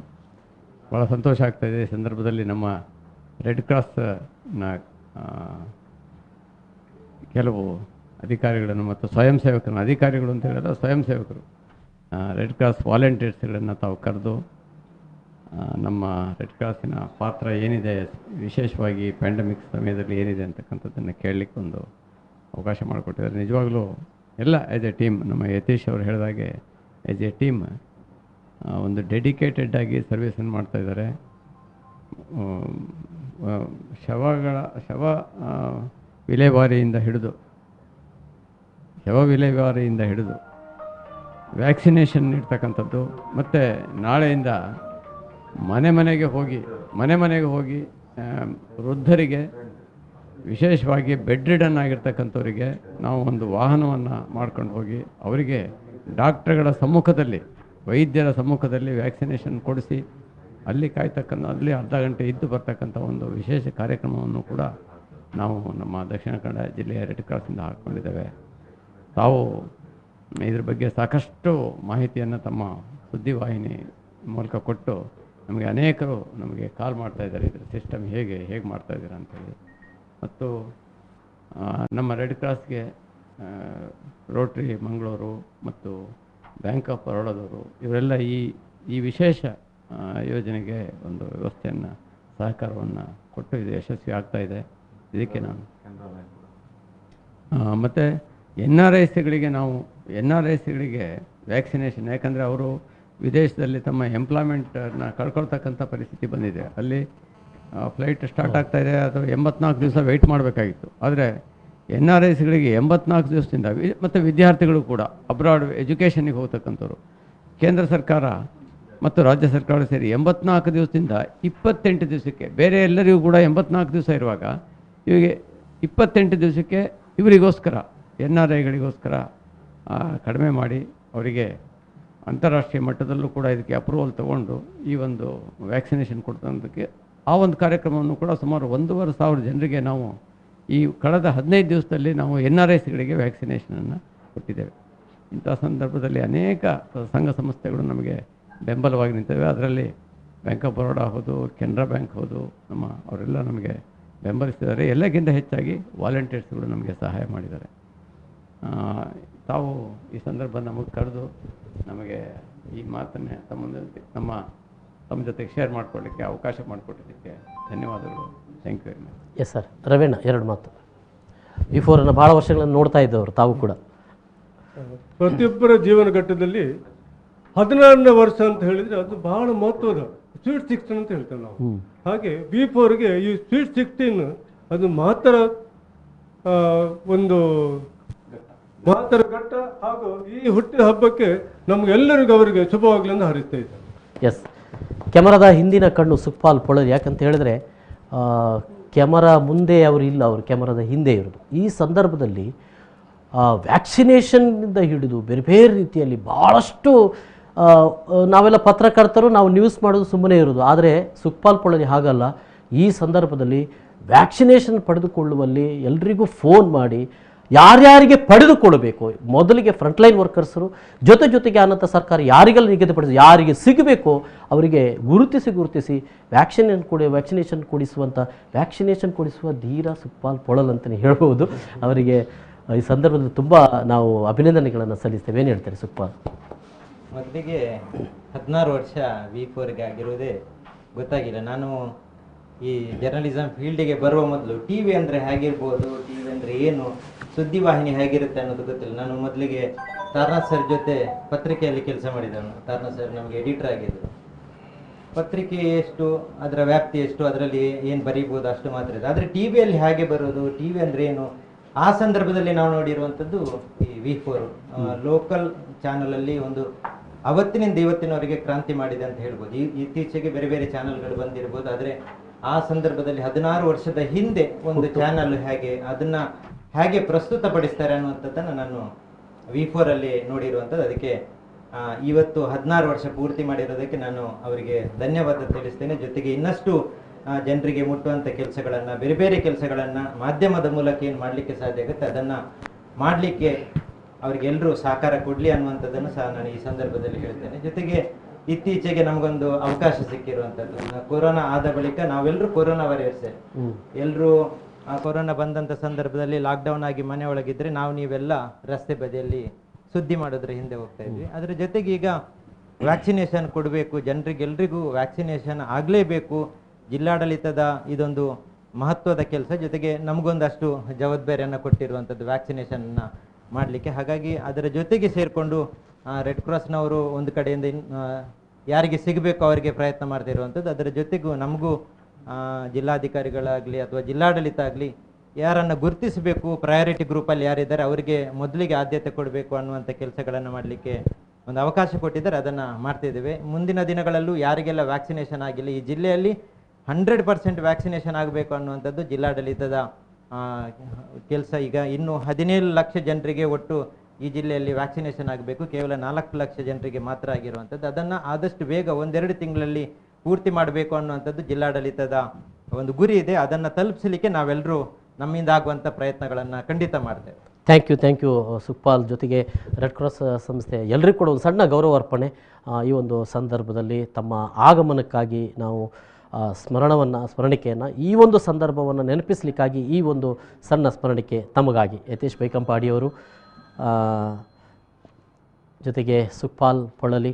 Speaker 20: ಭಾಳ ಸಂತೋಷ ಆಗ್ತಾಯಿದೆ ಈ ಸಂದರ್ಭದಲ್ಲಿ ನಮ್ಮ ರೆಡ್ ಕ್ರಾಸ್ನ ಕೆಲವು ಅಧಿಕಾರಿಗಳನ್ನು ಮತ್ತು ಸ್ವಯಂ ಸೇವಕರನ್ನು, ಅಧಿಕಾರಿಗಳು ಅಂತ ಹೇಳಿದ್ರೆ ಸ್ವಯಂ ಸೇವಕರು, ರೆಡ್ ಕ್ರಾಸ್ ವಾಲಂಟಿಯರ್ಸ್ಗಳನ್ನು ತಾವು ಕರೆದು ನಮ್ಮ ರೆಡ್ ಕ್ರಾಸಿನ ಪಾತ್ರ ಏನಿದೆ, ವಿಶೇಷವಾಗಿ ಪ್ಯಾಂಡಮಿಕ್ ಸಮಯದಲ್ಲಿ ಏನಿದೆ ಅಂತಕ್ಕಂಥದ್ದನ್ನು ಕೇಳಲಿಕ್ಕೆ ಒಂದು ಅವಕಾಶ ಮಾಡಿಕೊಟ್ಟಿದ್ದಾರೆ. ನಿಜವಾಗ್ಲೂ ಎಲ್ಲ ಆ್ಯಸ್ ಎ ಟೀಮ್, ನಮ್ಮ ಯತೀಶ್ ಅವರು ಹೇಳಿದಾಗೆ ಆ್ಯಸ್ ಎ ಟೀಮ್ ಒಂದು ಡೆಡಿಕೇಟೆಡ್ ಆಗಿ ಸರ್ವಿಸನ್ನು ಮಾಡ್ತಾಯಿದ್ದಾರೆ. ಶವ ವಿಲೇವಾರಿಯಿಂದ ಹಿಡಿದು ವ್ಯಾಕ್ಸಿನೇಷನ್ ನೀಡ್ತಕ್ಕಂಥದ್ದು, ಮತ್ತು ನಾಳೆಯಿಂದ ಮನೆ ಮನೆಗೆ ಹೋಗಿ ವೃದ್ಧರಿಗೆ, ವಿಶೇಷವಾಗಿ ಬೆಡ್ ರಿಡನ್ ಆಗಿರ್ತಕ್ಕಂಥವರಿಗೆ ನಾವು ಒಂದು ವಾಹನವನ್ನು ಮಾಡ್ಕೊಂಡು ಹೋಗಿ ಅವರಿಗೆ ಡಾಕ್ಟರ್ಗಳ ಸಮ್ಮುಖದಲ್ಲಿ, ವೈದ್ಯರ ಸಮ್ಮುಖದಲ್ಲಿ ವ್ಯಾಕ್ಸಿನೇಷನ್ ಕೊಡಿಸಿ ಅಲ್ಲಿ ಅಲ್ಲಿ ಅರ್ಧ ಗಂಟೆ ಇದ್ದು ಬರ್ತಕ್ಕಂಥ ಒಂದು ವಿಶೇಷ ಕಾರ್ಯಕ್ರಮವನ್ನು ಕೂಡ ನಾವು ನಮ್ಮ ದಕ್ಷಿಣ ಕನ್ನಡ ಜಿಲ್ಲೆಯ ರೆಡ್ ಕ್ರಾಸಿಂದ ಹಾಕ್ಕೊಂಡಿದ್ದೇವೆ. ತಾವು ಇದ್ರ ಬಗ್ಗೆ ಸಾಕಷ್ಟು ಮಾಹಿತಿಯನ್ನು ತಮ್ಮ ಸುದ್ದಿವಾಹಿನಿ ಮೂಲಕ ಕೊಟ್ಟು ಅನೇಕರು ನಮಗೆ ಕಾಲ್ ಮಾಡ್ತಾಯಿದ್ದಾರೆ, ಇದರ ಸಿಸ್ಟಮ್ ಹೇಗೆ ಮಾಡ್ತಾಯಿದ್ದೀರಾ ಅಂತೇಳಿ. ಮತ್ತು ನಮ್ಮ ರೆಡ್ ಕ್ರಾಸ್ಗೆ ರೋಟ್ರಿ ಮಂಗಳೂರು ಮತ್ತು ಬ್ಯಾಂಕ್ ಆಫ್ ಬರೋಡಾದವರು ಇವರೆಲ್ಲ ಈ ವಿಶೇಷ ಯೋಜನೆಗೆ ಒಂದು ವ್ಯವಸ್ಥೆಯನ್ನು ಸಹಕಾರವನ್ನು ಕೊಟ್ಟು ಇದು ಯಶಸ್ವಿ ಆಗ್ತಾ ಇದೆ. ಇದಕ್ಕೆ ನಾನು ಮತ್ತು NRIsಗಳಿಗೆ ವ್ಯಾಕ್ಸಿನೇಷನ್, ಯಾಕಂದರೆ ಅವರು ವಿದೇಶದಲ್ಲಿ ತಮ್ಮ ಎಂಪ್ಲಾಯ್ಮೆಂಟನ್ನು ಕಳ್ಕೊಳ್ತಕ್ಕಂಥ ಪರಿಸ್ಥಿತಿ ಬಂದಿದೆ. ಅಲ್ಲಿ ಫ್ಲೈಟ್ ಸ್ಟಾರ್ಟ್ ಆಗ್ತಾ ಇದೆ, ಅದು 84 ದಿವಸ ವೆಯ್ಟ್ ಮಾಡಬೇಕಾಗಿತ್ತು. ಆದರೆ NRIsಗಳಿಗೆ 84 ದಿವಸದಿಂದ ಮತ್ತು ವಿದ್ಯಾರ್ಥಿಗಳು ಕೂಡ ಅಬ್ರಾಡ್ ಎಜುಕೇಷನಿಗೆ ಹೋಗ್ತಕ್ಕಂಥವ್ರು ಕೇಂದ್ರ ಸರ್ಕಾರ ಮತ್ತು ರಾಜ್ಯ ಸರ್ಕಾರ ಸೇರಿ 84 ದಿವಸದಿಂದ 28 ದಿವಸಕ್ಕೆ, ಬೇರೆ ಎಲ್ಲರಿಗೂ ಕೂಡ 84 ದಿವಸ ಇರುವಾಗ ಇವಿಗೆ 28 ದಿವಸಕ್ಕೆ ಇವರಿಗೋಸ್ಕರ NRIಗಳಿಗೋಸ್ಕರ ಕಡಿಮೆ ಮಾಡಿ ಅವರಿಗೆ ಅಂತಾರಾಷ್ಟ್ರೀಯ ಮಟ್ಟದಲ್ಲೂ ಕೂಡ ಇದಕ್ಕೆ ಅಪ್ರೂವಲ್ ತಗೊಂಡು ಈ ಒಂದು ವ್ಯಾಕ್ಸಿನೇಷನ್ ಕೊಡ್ತಂದಕ್ಕೆ ಆ ಒಂದು ಕಾರ್ಯಕ್ರಮವನ್ನು ಕೂಡ ಸುಮಾರು 1,500 ಜನರಿಗೆ ನಾವು ಈ ಕಳೆದ 15 ದಿವಸದಲ್ಲಿ ನಾವು NRIsಗಳಿಗೆ ವ್ಯಾಕ್ಸಿನೇಷನನ್ನು ಕೊಟ್ಟಿದ್ದೇವೆ. ಇಂಥ ಸಂದರ್ಭದಲ್ಲಿ ಅನೇಕ ಸಂಘ ಸಂಸ್ಥೆಗಳು ನಮಗೆ ಬೆಂಬಲವಾಗಿ ನಿಂತಿವೆ. ಅದರಲ್ಲಿ ಬ್ಯಾಂಕ್ ಆಫ್ ಬರೋಡಾ ಹೌದು, ಕೆನರಾ ಬ್ಯಾಂಕ್ ಹೌದು, ಅವರೆಲ್ಲ ನಮಗೆ ಬೆಂಬಲಿಸಿದ್ದಾರೆ. ಎಲ್ಲಕ್ಕಿಂತ ಹೆಚ್ಚಾಗಿ ವಾಲಂಟಿಯರ್ಸ್ಗಳು ನಮಗೆ ಸಹಾಯ ಮಾಡಿದ್ದಾರೆ. ತಾವು ಈ ಸಂದರ್ಭ ನಮಗೆ ಕರೆದು ನಮಗೆ ಈ ಮಾತನ್ನೇ ತಮ್ಮ ಜೊತೆಗೆ ಶೇರ್ ಮಾಡಿಕೊಳ್ಳಿಕ್ಕೆ ಅವಕಾಶ ಮಾಡಿಕೊಟ್ಟಿದ್ದಕ್ಕೆ ಧನ್ಯವಾದಗಳು. Thank you very much.
Speaker 1: Yes sir. Raveena, 2 ಮಾತು. V4 ಭಾಳ ವರ್ಷಗಳನ್ನು ನೋಡ್ತಾ ಇದ್ದವರು ತಾವು ಕೂಡ.
Speaker 2: ಪ್ರತಿಯೊಬ್ಬರ ಜೀವನ ಘಟ್ಟದಲ್ಲಿ 16ನೇ ವರ್ಷ ಅಂತ ಹೇಳಿದರೆ ಅದು ಬಹಳ ಮಹತ್ವದ ಸ್ವೀಟ್ 16 ಅಂತ ಹೇಳ್ತೇವೆ ನಾವು. ಹಾಗೆ V4ಗೆ ಈ ಸ್ವೀಟ್ 16 ಅದು ಮಹತ್ತರ ಒಂದು ಮಹತ್ತರ ಘಟ್ಟ. ಹಾಗೂ ಈ ಹುಟ್ಟಿದ ಹಬ್ಬಕ್ಕೆ ನಮಗೆಲ್ಲರಿಗೂ ಅವರಿಗೆ ಶುಭವಾಗಲಿ ಅಂತ ಹಾರೈಸ್ತಾ ಇದ್ದಾರೆ.
Speaker 1: ಎಸ್. ಕ್ಯಾಮರಾದ ಹಿಂದಿನ ಕಣ್ಣು ಸುಖಪಾಲ್ ಪೊಳಲಿ. ಯಾಕಂತ ಹೇಳಿದ್ರೆ ಕ್ಯಾಮರಾ ಮುಂದೆ ಅವರು ಇಲ್ಲ, ಅವರು ಕ್ಯಾಮರಾದ ಹಿಂದೆ ಇರೋದು. ಈ ಸಂದರ್ಭದಲ್ಲಿ ವ್ಯಾಕ್ಸಿನೇಷನ್ನಿಂದ ಹಿಡಿದು ಬೇರೆ ಬೇರೆ ರೀತಿಯಲ್ಲಿ ಭಾಳಷ್ಟು ನಾವೆಲ್ಲ ಪತ್ರಕರ್ತರು ನಾವು ನ್ಯೂಸ್ ಮಾಡೋದು ಸುಮ್ಮನೆ ಇರೋದು. ಆದರೆ ಸುಖಪಾಲ್ ಪೊಳಲಿ ಹಾಗಲ್ಲ. ಈ ಸಂದರ್ಭದಲ್ಲಿ ವ್ಯಾಕ್ಸಿನೇಷನ್ ಪಡೆದುಕೊಳ್ಳುವಲ್ಲಿ ಎಲ್ರಿಗೂ ಫೋನ್ ಮಾಡಿ ಯಾರ್ಯಾರಿಗೆ ಪಡೆದುಕೊಳ್ಳಬೇಕು, ಮೊದಲಿಗೆ ಫ್ರಂಟ್ಲೈನ್ ವರ್ಕರ್ಸರು, ಜೊತೆಗೆ ಅನಂತ ಸರ್ಕಾರ ಯಾರಿಗೆಲ್ಲ ನಿಗದಿಪಡಿಸಿ ಯಾರಿಗೆ ಸಿಗಬೇಕು ಅವರಿಗೆ ಗುರುತಿಸಿ ವ್ಯಾಕ್ಸಿನೇಷನ್ ಕೊಡಿಸುವ ಧೀರ ಸುಖಪಾಲ್ ಪೊಳಲ್ ಅಂತಲೇ ಹೇಳ್ಬೋದು. ಅವರಿಗೆ ಈ ಸಂದರ್ಭದಲ್ಲಿ ತುಂಬ ನಾವು ಅಭಿನಂದನೆಗಳನ್ನು ಸಲ್ಲಿಸ್ತೇವೆ. ಏನು ಹೇಳ್ತಾರೆ ಸುಖಪಾಲ್?
Speaker 10: ಮೊದಲಿಗೆ 16 ವರ್ಷ V4ಗೆ ಆಗಿರುವುದೇ ಗೊತ್ತಾಗಿಲ್ಲ. ನಾನು ಈ ಜರ್ನಲಿಸಮ್ ಫೀಲ್ಡಿಗೆ ಬರುವ ಮೊದಲು TV ಅಂದರೆ ಹೇಗಿರ್ಬೋದು, TV ಅಂದರೆ ಏನು, ಸುದ್ದಿವಾಹಿನಿ ಹೇಗಿರುತ್ತೆ ಅನ್ನೋದು ಗೊತ್ತಿಲ್ಲ. ನಾನು ಮೊದಲಿಗೆ ತಾರನಾಥ್ ಸರ್ ಜೊತೆ ಪತ್ರಿಕೆಯಲ್ಲಿ ಕೆಲಸ ಮಾಡಿದವನು. ತಾರನಾಥ್ ಸರ್ ನಮಗೆ ಎಡಿಟರ್ ಆಗಿದ್ದರು. ಪತ್ರಿಕೆ ಎಷ್ಟು, ಅದರ ವ್ಯಾಪ್ತಿ ಎಷ್ಟು, ಅದರಲ್ಲಿ ಏನು ಬರೀಬೋದು ಅಷ್ಟು ಮಾತ್ರ ಇದೆ. ಆದರೆ TV ಹೇಗೆ ಬರೋದು, TV ಅಂದರೆ ಏನು, ಆ ಸಂದರ್ಭದಲ್ಲಿ ನಾವು ನೋಡಿರುವಂಥದ್ದು ಈ V4 ಲೋಕಲ್ ಚಾನಲಲ್ಲಿ ಒಂದು ಅವತ್ತಿನಿಂದ ಇವತ್ತಿನವರೆಗೆ ಕ್ರಾಂತಿ ಮಾಡಿದೆ ಅಂತ ಹೇಳ್ಬೋದು. ಇತ್ತೀಚೆಗೆ ಬೇರೆ ಬೇರೆ ಚಾನಲ್ಗಳು ಬಂದಿರ್ಬೋದು, ಆದರೆ ಆ ಸಂದರ್ಭದಲ್ಲಿ 16 ವರ್ಷದ ಹಿಂದೆ ಒಂದು ಚಾನಲ್ ಅದನ್ನು ಹೇಗೆ ಪ್ರಸ್ತುತಪಡಿಸ್ತಾರೆ ಅನ್ನುವಂಥದ್ದನ್ನು ನಾನು V4 ನೋಡಿರುವಂಥದ್ದು. ಅದಕ್ಕೆ ಇವತ್ತು 16 ವರ್ಷ ಪೂರ್ತಿ ಮಾಡಿರೋದಕ್ಕೆ ನಾನು ಅವರಿಗೆ ಧನ್ಯವಾದ ತಿಳಿಸ್ತೇನೆ. ಜೊತೆಗೆ ಇನ್ನಷ್ಟು ಜನರಿಗೆ ಮುಟ್ಟುವಂಥ ಕೆಲಸಗಳನ್ನು, ಬೇರೆ ಬೇರೆ ಕೆಲಸಗಳನ್ನು ಮಾಧ್ಯಮದ ಮೂಲಕ ಏನು ಮಾಡಲಿಕ್ಕೆ ಸಾಧ್ಯ ಆಗುತ್ತೆ ಅದನ್ನು ಮಾಡಲಿಕ್ಕೆ ಅವರಿಗೆಲ್ಲರೂ ಸಹಕಾರ ಕೊಡಲಿ ಅನ್ನುವಂಥದ್ದನ್ನು ಸಹ ನಾನು ಈ ಸಂದರ್ಭದಲ್ಲಿ ಹೇಳ್ತೇನೆ. ಜೊತೆಗೆ ಇತ್ತೀಚೆಗೆ ನಮಗೊಂದು ಅವಕಾಶ ಸಿಕ್ಕಿರುವಂಥದ್ದು, ಕೊರೋನಾ ಆದ ಬಳಿಕ ನಾವೆಲ್ಲರೂ ಕೊರೋನಾ ವಾರಿಯರ್ಸೇ. ಎಲ್ಲರೂ ಕೊರೋನಾ ಬಂದಂಥ ಸಂದರ್ಭದಲ್ಲಿ ಲಾಕ್ಡೌನ್ ಆಗಿ ಮನೆ ಒಳಗಿದ್ರೆ ನೀವೆಲ್ಲ ರಸ್ತೆ ಬದಿಯಲ್ಲಿ ಸುದ್ದಿ ಮಾಡೋದ್ರ ಹಿಂದೆ ಹೋಗ್ತಾ ಇದ್ವಿ. ಅದರ ಜೊತೆಗೆ ಈಗ ವ್ಯಾಕ್ಸಿನೇಷನ್ ಕೊಡಬೇಕು, ಜನರಿಗೆಲ್ರಿಗೂ ವ್ಯಾಕ್ಸಿನೇಷನ್ ಆಗಲೇಬೇಕು. ಜಿಲ್ಲಾಡಳಿತದ ಇದೊಂದು ಮಹತ್ವದ ಕೆಲಸ. ಜೊತೆಗೆ ನಮಗೊಂದಷ್ಟು ಜವಾಬ್ದಾರಿಯನ್ನು ಕೊಟ್ಟಿರುವಂಥದ್ದು ವ್ಯಾಕ್ಸಿನೇಷನ್ನ ಮಾಡಲಿಕ್ಕೆ. ಹಾಗಾಗಿ ಅದರ ಜೊತೆಗೆ ಸೇರಿಕೊಂಡು ರೆಡ್ ಕ್ರಾಸ್ನವರು ಒಂದು ಕಡೆಯಿಂದ ಯಾರಿಗೆ ಸಿಗಬೇಕು ಅವರಿಗೆ ಪ್ರಯತ್ನ ಮಾಡ್ತಾ ಇರುವಂಥದ್ದು. ಅದರ ಜೊತೆಗೂ ನಮಗೂ ಜಿಲ್ಲಾಧಿಕಾರಿಗಳಾಗಲಿ ಅಥವಾ ಜಿಲ್ಲಾಡಳಿತ ಆಗಲಿ ಯಾರನ್ನು ಗುರುತಿಸಬೇಕು, ಪ್ರಯಾರಿಟಿ ಗ್ರೂಪಲ್ಲಿ ಯಾರಿದ್ದಾರೆ ಅವರಿಗೆ ಮೊದಲಿಗೆ ಆದ್ಯತೆ ಕೊಡಬೇಕು ಅನ್ನುವಂಥ ಕೆಲಸಗಳನ್ನು ಮಾಡಲಿಕ್ಕೆ ಒಂದು ಅವಕಾಶ ಕೊಟ್ಟಿದ್ದಾರೆ. ಅದನ್ನು ಮಾಡ್ತಿದ್ದೇವೆ. ಮುಂದಿನ ದಿನಗಳಲ್ಲೂ ಯಾರಿಗೆಲ್ಲ ವ್ಯಾಕ್ಸಿನೇಷನ್ ಆಗಿಲ್ಲ, ಈ ಜಿಲ್ಲೆಯಲ್ಲಿ 100% ವ್ಯಾಕ್ಸಿನೇಷನ್ ಆಗಬೇಕು ಅನ್ನುವಂಥದ್ದು ಜಿಲ್ಲಾಡಳಿತದ ಕೆಲಸ. ಈಗ ಇನ್ನು 17 ಲಕ್ಷ ಜನರಿಗೆ ಒಟ್ಟು ಈ ಜಿಲ್ಲೆಯಲ್ಲಿ ವ್ಯಾಕ್ಸಿನೇಷನ್ ಆಗಬೇಕು, ಕೇವಲ 4 ಲಕ್ಷ ಜನರಿಗೆ ಮಾತ್ರ ಆಗಿರುವಂಥದ್ದು. ಅದನ್ನು ಆದಷ್ಟು ಬೇಗ 1-2 ತಿಂಗಳಲ್ಲಿ ಪೂರ್ತಿ ಮಾಡಬೇಕು ಅನ್ನುವಂಥದ್ದು ಜಿಲ್ಲಾಡಳಿತದ ಒಂದು ಗುರಿ ಇದೆ. ಅದನ್ನು ತಲುಪಿಸಲಿಕ್ಕೆ ನಾವೆಲ್ಲರೂ ನಮ್ಮಿಂದ ಆಗುವಂಥ ಪ್ರಯತ್ನಗಳನ್ನು ಖಂಡಿತ ಮಾಡ್ತೇವೆ.
Speaker 1: Thank you Sukhpal. ಜೊತೆಗೆ ರೆಡ್ ಕ್ರಾಸ್ ಸಂಸ್ಥೆ ಎಲ್ಲರಿಗೂ ಕೂಡ ಒಂದು ಸಣ್ಣ ಗೌರವ ಅರ್ಪಣೆ. ಈ ಒಂದು ಸಂದರ್ಭದಲ್ಲಿ ತಮ್ಮ ಆಗಮನಕ್ಕಾಗಿ ನಾವು ಸ್ಮರಣಿಕೆಯನ್ನು, ಈ ಒಂದು ಸಂದರ್ಭವನ್ನು ನೆನಪಿಸಲಿಕ್ಕಾಗಿ ಈ ಒಂದು ಸಣ್ಣ ಸ್ಮರಣಿಕೆ ತಮಗಾಗಿ ಯತೀಶ್ ಬೈಕಂಪಾಡಿಯವರು, ಜೊತೆಗೆ Sukhpal Polali,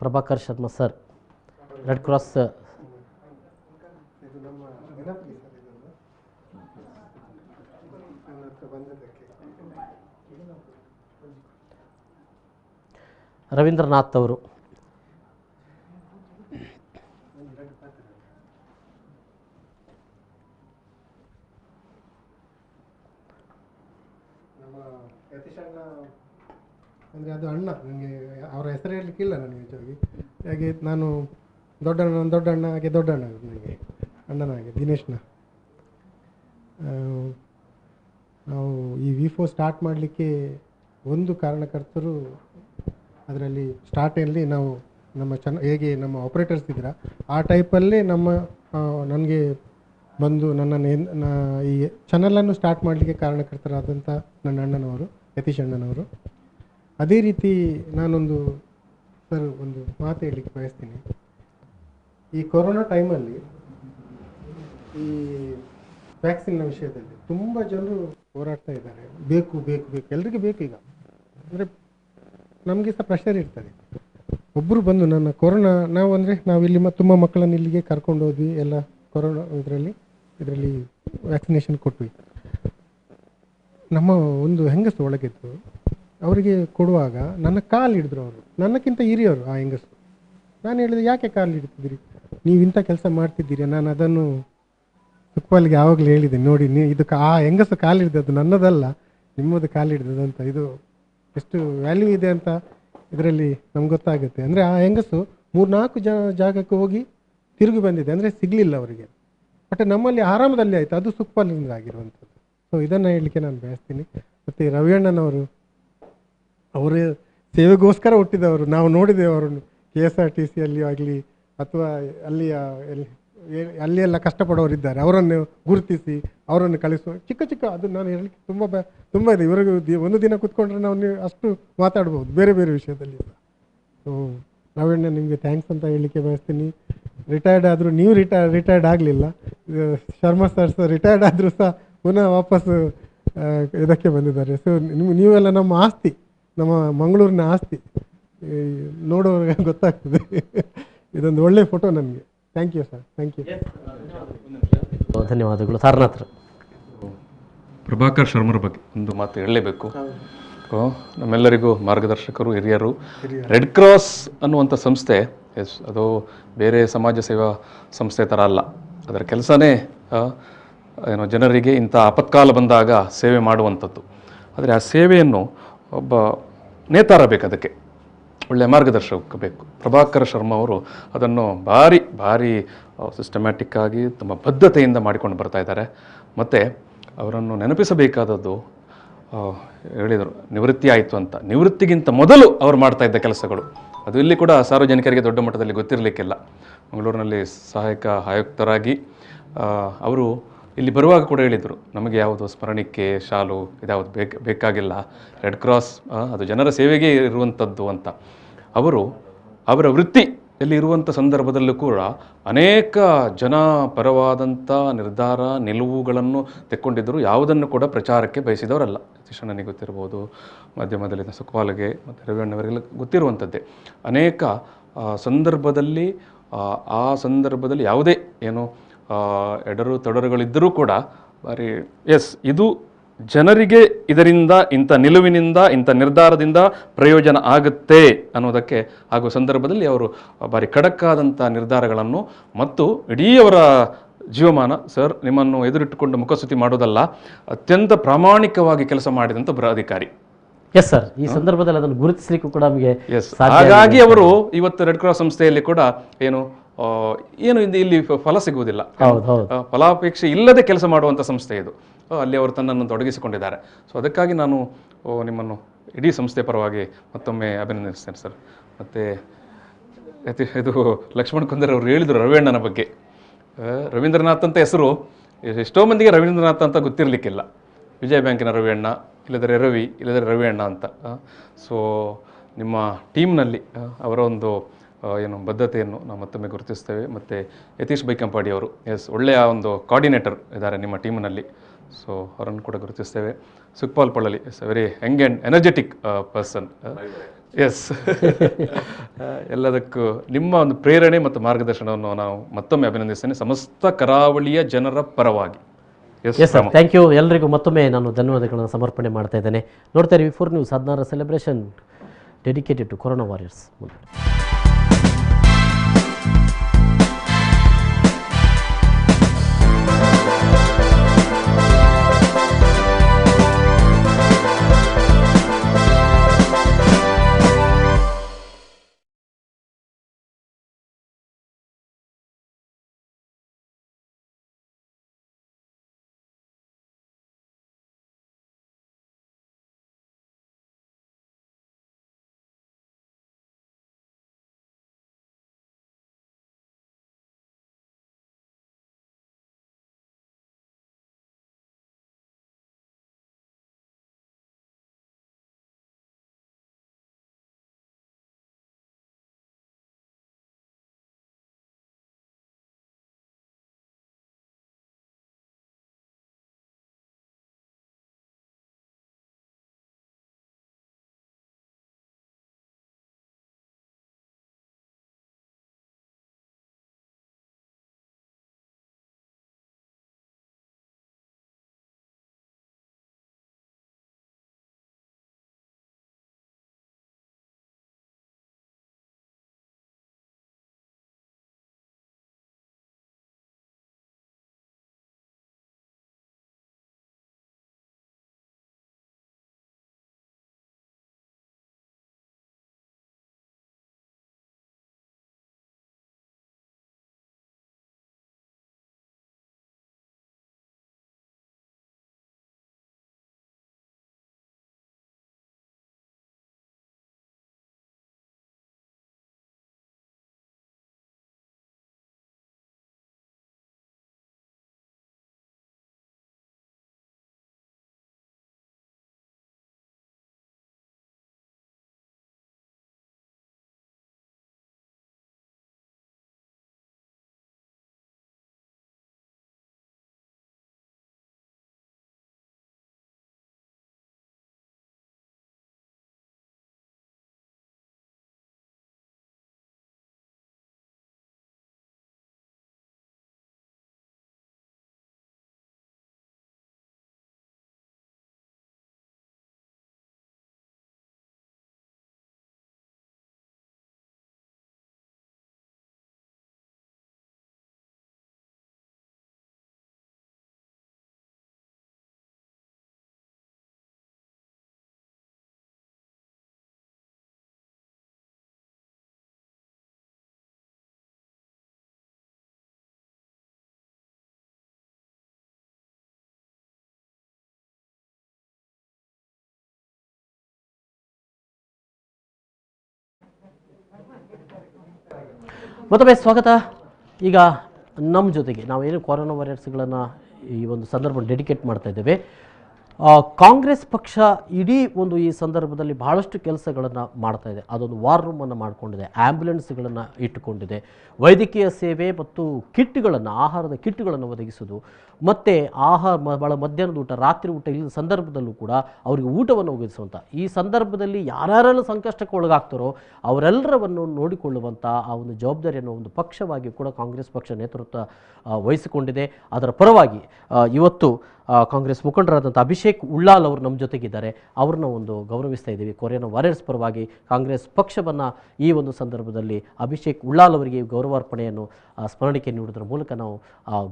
Speaker 1: Prabhakar Sharma sir, red cross Ravindranath ಅವರು,
Speaker 9: ಅಂದರೆ ಅದು ಅಣ್ಣ, ನನಗೆ ಅವರ ಹೆಸರು ಹೇಳಲಿಕ್ಕಿಲ್ಲ ನನಗೆ ನಿಜವಾಗಿ. ಹಾಗೆ ನಾನು ದೊಡ್ಡಣ್ಣ ಹಾಗೆ ದೊಡ್ಡಣ್ಣ ನನಗೆ ಅಣ್ಣನಾಗೆ ದಿನೇಶ್ನ. ನಾವು ಈ V4 ಸ್ಟಾರ್ಟ್ ಮಾಡಲಿಕ್ಕೆ ಒಂದು ಕಾರಣಕರ್ತರು, ಅದರಲ್ಲಿ ಸ್ಟಾರ್ಟಲ್ಲಿ ನಾವು ನಮ್ಮ ಹೇಗೆ ನಮ್ಮ ಆಪ್ರೇಟರ್ಸ್ ಇದ್ದೀರಾ ಆ ಟೈಪಲ್ಲೇ ನನಗೆ ಬಂದು ನನ್ನನ್ನು ಈ ಚಾನಲನ್ನು ಸ್ಟಾರ್ಟ್ ಮಾಡಲಿಕ್ಕೆ ಕಾರಣಕರ್ತರಾದಂಥ ನನ್ನ ಅಣ್ಣನವರು, ಯತೀಶ್ ಅಣ್ಣನವರು. ಅದೇ ರೀತಿ ನಾನೊಂದು ಒಂದು ಮಾತು ಹೇಳಲಿಕ್ಕೆ ಬಯಸ್ತೀನಿ. ಈ ಕೊರೋನಾ ಟೈಮಲ್ಲಿ ಈ ವ್ಯಾಕ್ಸಿನ್ನ ವಿಷಯದಲ್ಲಿ ತುಂಬ ಜನರು ಹೋರಾಡ್ತಾ ಇದ್ದಾರೆ. ಬೇಕು ಬೇಕು ಬೇಕು ಎಲ್ರಿಗೂ ಬೇಕು. ಈಗ ಅಂದರೆ ನಮಗೆ ಸಹ ಪ್ರೆಷರ್ ಇರ್ತದೆ. ಒಬ್ಬರು ಬಂದು ನನ್ನ ಕೊರೋನಾ ನಾವಿಲ್ಲಿ ತುಂಬ ಮಕ್ಕಳನ್ನು ಇಲ್ಲಿಗೆ ಕರ್ಕೊಂಡು ಹೋದ್ವಿ, ಎಲ್ಲ ಕೊರೋನಾ ಇದರಲ್ಲಿ ವ್ಯಾಕ್ಸಿನೇಷನ್ ಕೊಟ್ವಿ. ನಮ್ಮ ಒಂದು ಹೆಂಗಸು ಒಳಗಿದ್ದು ಅವರಿಗೆ ಕೊಡುವಾಗ ನನ್ನ ಕಾಲು ಹಿಡಿದ್ರು. ಅವರು ನನ್ನಕ್ಕಿಂತ ಹಿರಿಯವರು ಆ ಹೆಂಗಸು. ನಾನು ಹೇಳಿದೆ, ಯಾಕೆ ಕಾಲು ಹಿಡಿತಿದ್ದೀರಿ, ನೀವು ಇಂಥ ಕೆಲಸ ಮಾಡ್ತಿದ್ದೀರಿ. ನಾನು ಅದನ್ನು ಸುಕ್ಪಾಲಿಗೆ ಯಾವಾಗಲೂ ಹೇಳಿದೆ, ನೋಡಿ ಇದಕ್ಕೆ ಆ ಹೆಂಗಸು ಕಾಲು ಹಿಡಿದದ್ದು ನನ್ನದಲ್ಲ, ನಿಮ್ಮದು ಕಾಲು ಹಿಡಿದದಂತ. ಇದು ಎಷ್ಟು ವ್ಯಾಲ್ಯೂ ಇದೆ ಅಂತ ಇದರಲ್ಲಿ ನಮ್ಗೆ ಗೊತ್ತಾಗುತ್ತೆ. ಅಂದರೆ ಆ ಹೆಂಗಸು 3-4 ಜಾಗಕ್ಕೆ ಹೋಗಿ ತಿರುಗಿ ಬಂದಿದೆ, ಅಂದರೆ ಸಿಗಲಿಲ್ಲ ಅವರಿಗೆ. ಬಟ್ ನಮ್ಮಲ್ಲಿ ಆರಾಮದಲ್ಲಿ ಆಯಿತು, ಅದು ಸುಕ್ಪಾಲಿನಿಂದ ಆಗಿರುವಂಥದ್ದು. ಸೊ ಇದನ್ನು ಹೇಳಲಿಕ್ಕೆ ನಾನು ಬಯಸ್ತೀನಿ. ಮತ್ತು ರವಿಯಣ್ಣನವರು, ಅವರೇ ಸೇವೆಗೋಸ್ಕರ ಹುಟ್ಟಿದವರು. ನಾವು ನೋಡಿದ್ದೇವೆ ಅವರನ್ನು KSRTCಯಲ್ಲಿ ಆಗಲಿ ಅಥವಾ ಅಲ್ಲಿ ಎಲ್ಲ ಕಷ್ಟಪಡೋರಿದ್ದಾರೆ, ಅವರನ್ನು ಗುರುತಿಸಿ ಅವರನ್ನು ಕಳಿಸುವ ಚಿಕ್ಕ ಅದು ನಾನು ಹೇಳಲಿಕ್ಕೆ ತುಂಬ ಇದೆ. ಇವರಿಗೂ ಒಂದು ದಿನ ಕೂತ್ಕೊಂಡ್ರೆ ನಾವು ಅಷ್ಟು ಮಾತಾಡ್ಬೋದು ಬೇರೆ ಬೇರೆ ವಿಷಯದಲ್ಲಿ. ಸೊ ರವೀಣ್ಣ, ನಿಮಗೆ ಥ್ಯಾಂಕ್ಸ್ ಅಂತ ಹೇಳಲಿಕ್ಕೆ ಬಯಸ್ತೀನಿ. ರಿಟೈರ್ಡ್ ಆದರೂ ನೀವು ರಿಟೈರ್ಡ್ ಆಗಲಿಲ್ಲ. ಶರ್ಮಾ ಸರ್ ರಿಟೈರ್ಡ್ ಆದರೂ ಸಹ ಪುನಃ ವಾಪಸ್ಸು ಇದಕ್ಕೆ ಬಂದಿದ್ದಾರೆ. ಸೊ ನೀವೆಲ್ಲ ನಮ್ಮ ಆಸ್ತಿ, ನಮ್ಮ ಮಂಗಳೂರಿನ ಆಸ್ತಿ. ನೋಡೋರಿಗೆ ಗೊತ್ತಾಗ್ತದೆ. ಇದೊಂದು ಒಳ್ಳೆಯ ಫೋಟೋ ನನಗೆ. Thank you sir, thank you.
Speaker 1: ಧನ್ಯವಾದಗಳು. ತಾರನಾಥ್,
Speaker 4: ಪ್ರಭಾಕರ್ ಶರ್ಮರ ಬಗ್ಗೆ ಒಂದು ಮಾತು ಹೇಳಲೇಬೇಕು. ನಮ್ಮೆಲ್ಲರಿಗೂ ಮಾರ್ಗದರ್ಶಕರು, ಹಿರಿಯರು. ರೆಡ್ ಕ್ರಾಸ್ ಅನ್ನುವಂಥ ಸಂಸ್ಥೆ, ಅದು ಬೇರೆ ಸಮಾಜ ಸೇವಾ ಸಂಸ್ಥೆ ಥರ ಅಲ್ಲ. ಅದರ ಕೆಲಸನೇ ಜನರಿಗೆ ಇಂಥ ಆಪತ್ಕಾಲ ಬಂದಾಗ ಸೇವೆ ಮಾಡುವಂಥದ್ದು. ಆದರೆ ಆ ಸೇವೆಯನ್ನು ಒಬ್ಬ ನೇತಾರ ಬೇಕು, ಅದಕ್ಕೆ ಒಳ್ಳೆಯ ಮಾರ್ಗದರ್ಶಕ ಬೇಕು. ಪ್ರಭಾಕರ್ ಶರ್ಮಾ ಅವರು ಅದನ್ನು ಭಾರಿ ಸಿಸ್ಟಮ್ಯಾಟಿಕ್ ಆಗಿ ತಮ್ಮ ಬದ್ಧತೆಯಿಂದ ಮಾಡಿಕೊಂಡು ಬರ್ತಾ ಇದ್ದಾರೆ. ಮತ್ತು ಅವರನ್ನು ನೆನಪಿಸಬೇಕಾದದ್ದು, ಹೇಳಿದರು ನಿವೃತ್ತಿ ಆಯಿತು ಅಂತ. ನಿವೃತ್ತಿಗಿಂತ ಮೊದಲು ಅವರು ಮಾಡ್ತಾ ಇದ್ದ ಕೆಲಸಗಳು ಅದು ಇಲ್ಲಿ ಕೂಡ ಸಾರ್ವಜನಿಕರಿಗೆ ದೊಡ್ಡ ಮಟ್ಟದಲ್ಲಿ ಗೊತ್ತಿರಲಿಕ್ಕಿಲ್ಲ. ಮಂಗಳೂರಿನಲ್ಲಿ ಸಹಾಯಕ ಆಯುಕ್ತರಾಗಿ ಅವರು ಇಲ್ಲಿ ಬರುವಾಗ ಕೂಡ ಹೇಳಿದರು, ನಮಗೆ ಯಾವುದು ಸ್ಮರಣಿಕೆ ಶಾಲು ಇದ್ಯಾವುದು ಬೇಕಾಗಿಲ್ಲ, ರೆಡ್ ಕ್ರಾಸ್ ಅದು ಜನರ ಸೇವೆಗೆ ಇರುವಂಥದ್ದು ಅಂತ. ಅವರ ವೃತ್ತಿಯಲ್ಲಿ ಇರುವಂಥ ಸಂದರ್ಭದಲ್ಲೂ ಕೂಡ ಅನೇಕ ಜನಪರವಾದಂಥ ನಿರ್ಧಾರ ನಿಲುವುಗಳನ್ನು ತೆಕ್ಕೊಂಡಿದ್ದರು. ಯಾವುದನ್ನು ಕೂಡ ಪ್ರಚಾರಕ್ಕೆ ಬಯಸಿದವರಲ್ಲ. ಯತೀಶಣ್ಣನಿಗೆ ಗೊತ್ತಿರ್ಬೋದು, ಮಾಧ್ಯಮದಲ್ಲಿ ಸುಕ್ಪಾಲ್ಗೆ ಮತ್ತು ರವಿಯಣ್ಣವರಿಗೆಲ್ಲ ಗೊತ್ತಿರುವಂಥದ್ದೇ. ಅನೇಕ ಸಂದರ್ಭದಲ್ಲಿ ಯಾವುದೇ ಏನು ಎಡರು ತೊಡರುಗಳಿದ್ದರೂ ಕೂಡ ಇದು ಜನರಿಗೆ ಇದರಿಂದ ಇಂಥ ನಿಲುವಿನಿಂದ ಇಂಥ ನಿರ್ಧಾರದಿಂದ ಪ್ರಯೋಜನ ಆಗುತ್ತೆ ಅನ್ನೋದಕ್ಕೆ ಆಗುವ ಸಂದರ್ಭದಲ್ಲಿ ಅವರು ಭಾರಿ ಖಡಕ್ಕಾದಂಥ ನಿರ್ಧಾರಗಳನ್ನು ಮತ್ತು ಇಡೀ ಅವರ ಜೀವಮಾನ ಸರ್ ನಿಮ್ಮನ್ನು ಎದುರಿಟ್ಟುಕೊಂಡು ಮುಖಸ್ತುತಿ ಮಾಡೋದಲ್ಲ, ಅತ್ಯಂತ ಪ್ರಾಮಾಣಿಕವಾಗಿ ಕೆಲಸ ಮಾಡಿದಂಥ ಅಧಿಕಾರಿ.
Speaker 1: ಎಸ್ ಸರ್, ಈ ಸಂದರ್ಭದಲ್ಲಿ ಅದನ್ನು ಗುರುತಿಸಲಿಕ್ಕೂ ಕೂಡ ನಮಗೆ
Speaker 4: ಹಾಗಾಗಿ ಅವರು ಇವತ್ತು ರೆಡ್ ಕ್ರಾಸ್ ಸಂಸ್ಥೆಯಲ್ಲಿ ಕೂಡ ಏನು ಇಲ್ಲಿ ಫಲ ಸಿಗುವುದಿಲ್ಲ, ಫಲಾಪೇಕ್ಷೆ ಇಲ್ಲದೆ ಕೆಲಸ ಮಾಡುವಂಥ ಸಂಸ್ಥೆ ಇದು. ಅಲ್ಲಿ ಅವರು ತನ್ನನ್ನು ತೊಡಗಿಸಿಕೊಂಡಿದ್ದಾರೆ. ಸೊ ಅದಕ್ಕಾಗಿ ನಾನು ನಿಮ್ಮನ್ನು ಇಡೀ ಸಂಸ್ಥೆ ಪರವಾಗಿ ಮತ್ತೊಮ್ಮೆ ಅಭಿನಂದಿಸ್ತೇನೆ ಸರ್. ಮತ್ತು ಇದು ಲಕ್ಷ್ಮಣ್ ಕುಂದರ್ ಅವರು ಹೇಳಿದರು ರವಿಯಣ್ಣನ ಬಗ್ಗೆ. ರವೀಂದ್ರನಾಥ್ ಅಂತ ಹೆಸರು ಎಷ್ಟೋ ಮಂದಿಗೆ ರವೀಂದ್ರನಾಥ್ ಅಂತ ಗೊತ್ತಿರಲಿಕ್ಕಿಲ್ಲ. ವಿಜಯ ಬ್ಯಾಂಕಿನ ರವಿಯಣ್ಣ, ಇಲ್ಲದರೆ ರವಿ, ಇಲ್ಲದರೆ ರವಿಯಣ್ಣ ಅಂತ. ಸೊ ನಿಮ್ಮ ಟೀಮ್ನಲ್ಲಿ ಅವರ ಒಂದು ಏನು ಬದ್ಧತೆಯನ್ನು ನಾವು ಮತ್ತೊಮ್ಮೆ ಗುರುತಿಸ್ತೇವೆ. ಮತ್ತು ಯತೀಶ್ ಬೈಕಂಪಾಡಿ ಅವರು ಒಳ್ಳೆಯ ಒಂದು ಕೋಆರ್ಡಿನೇಟರ್ ಇದ್ದಾರೆ ನಿಮ್ಮ ಟೀಮ್ನಲ್ಲಿ. ಸೊ ಅವರನ್ನು ಕೂಡ ಗುರುತಿಸ್ತೇವೆ. Sukhpal Pallali is a very young and energetic person. Yes. ಎಲ್ಲದಕ್ಕೂ ನಿಮ್ಮ ಒಂದು ಪ್ರೇರಣೆ ಮತ್ತು ಮಾರ್ಗದರ್ಶನವನ್ನು ನಾವು ಮತ್ತೊಮ್ಮೆ ಅಭಿನಂದಿಸ್ತೇನೆ ಸಮಸ್ತ ಕರಾವಳಿಯ ಜನರ ಪರವಾಗಿ.
Speaker 1: Yes sir, thank you. ಎಲ್ಲರಿಗೂ ಮತ್ತೊಮ್ಮೆ ನಾನು ಧನ್ಯವಾದಗಳನ್ನು ಸಮರ್ಪಣೆ ಮಾಡ್ತಾ ಇದ್ದೇನೆ. ನೋಡ್ತಾ ಇರಿ V4 news 16 celebration dedicated to corona warriors. ಮತ್ತೊಮ್ಮೆ ಸ್ವಾಗತ. ಈಗ ನಮ್ಮ ಜೊತೆಗೆ ನಾವೇನು ಕೊರೋನಾ ವಾರಿಯರ್ಸ್ಗಳನ್ನು ಈ ಒಂದು ಸಂದರ್ಭ ಡೆಡಿಕೇಟ್ ಮಾಡ್ತಾ ಇದ್ದೇವೆ. ಕಾಂಗ್ರೆಸ್ ಪಕ್ಷ ಇಡೀ ಒಂದು ಈ ಸಂದರ್ಭದಲ್ಲಿ ಬಹಳಷ್ಟು ಕೆಲಸಗಳನ್ನು ಮಾಡ್ತಾ ಇದೆ. ಅದೊಂದು ವಾರ್ ರೂಮನ್ನು ಮಾಡಿಕೊಂಡಿದೆ, ಆ್ಯಂಬುಲೆನ್ಸ್ಗಳನ್ನು ಇಟ್ಟುಕೊಂಡಿದೆ, ವೈದ್ಯಕೀಯ ಸೇವೆ ಮತ್ತು ಕಿಟ್ಗಳನ್ನು, ಆಹಾರದ ಕಿಟ್ಗಳನ್ನು ಒದಗಿಸೋದು, ಮತ್ತು ಭಾಳ ಮಧ್ಯಾಹ್ನದ ಊಟ, ರಾತ್ರಿ ಊಟ ಇಲ್ಲದ ಸಂದರ್ಭದಲ್ಲೂ ಕೂಡ ಅವರಿಗೆ ಊಟವನ್ನು ಒದಗಿಸುವಂಥ, ಈ ಸಂದರ್ಭದಲ್ಲಿ ಯಾರ್ಯಾರೆಲ್ಲ ಸಂಕಷ್ಟಕ್ಕೆ ಒಳಗಾಗ್ತಾರೋ ಅವರೆಲ್ಲರವನ್ನು ನೋಡಿಕೊಳ್ಳುವಂಥ ಆ ಒಂದು ಜವಾಬ್ದಾರಿಯನ್ನು ಒಂದು ಪಕ್ಷವಾಗಿ ಕೂಡ ಕಾಂಗ್ರೆಸ್ ಪಕ್ಷ ನೇತೃತ್ವ ವಹಿಸಿಕೊಂಡಿದೆ. ಅದರ ಪರವಾಗಿ ಇವತ್ತು ಕಾಂಗ್ರೆಸ್ ಮುಖಂಡರಾದಂಥ ಅಭಿಷೇಕ್ ಉಳ್ಳಾಲ್ ಅವರು ನಮ್ಮ ಜೊತೆಗಿದ್ದಾರೆ. ಅವ್ರನ್ನ ಒಂದು ಗೌರವಿಸ್ತಾ ಇದ್ದೀವಿ. ಕೊರೋನಾ ವಾರಿಯರ್ಸ್ ಪರವಾಗಿ ಕಾಂಗ್ರೆಸ್ ಪಕ್ಷವನ್ನು ಈ ಒಂದು ಸಂದರ್ಭದಲ್ಲಿ ಅಭಿಷೇಕ್ ಉಳ್ಳಾಲ್ ಅವರಿಗೆ ಗೌರವಾರ್ಪಣೆಯನ್ನು ಸ್ಮರಣಿಕೆ ನೀಡುವುದರ ಮೂಲಕ ನಾವು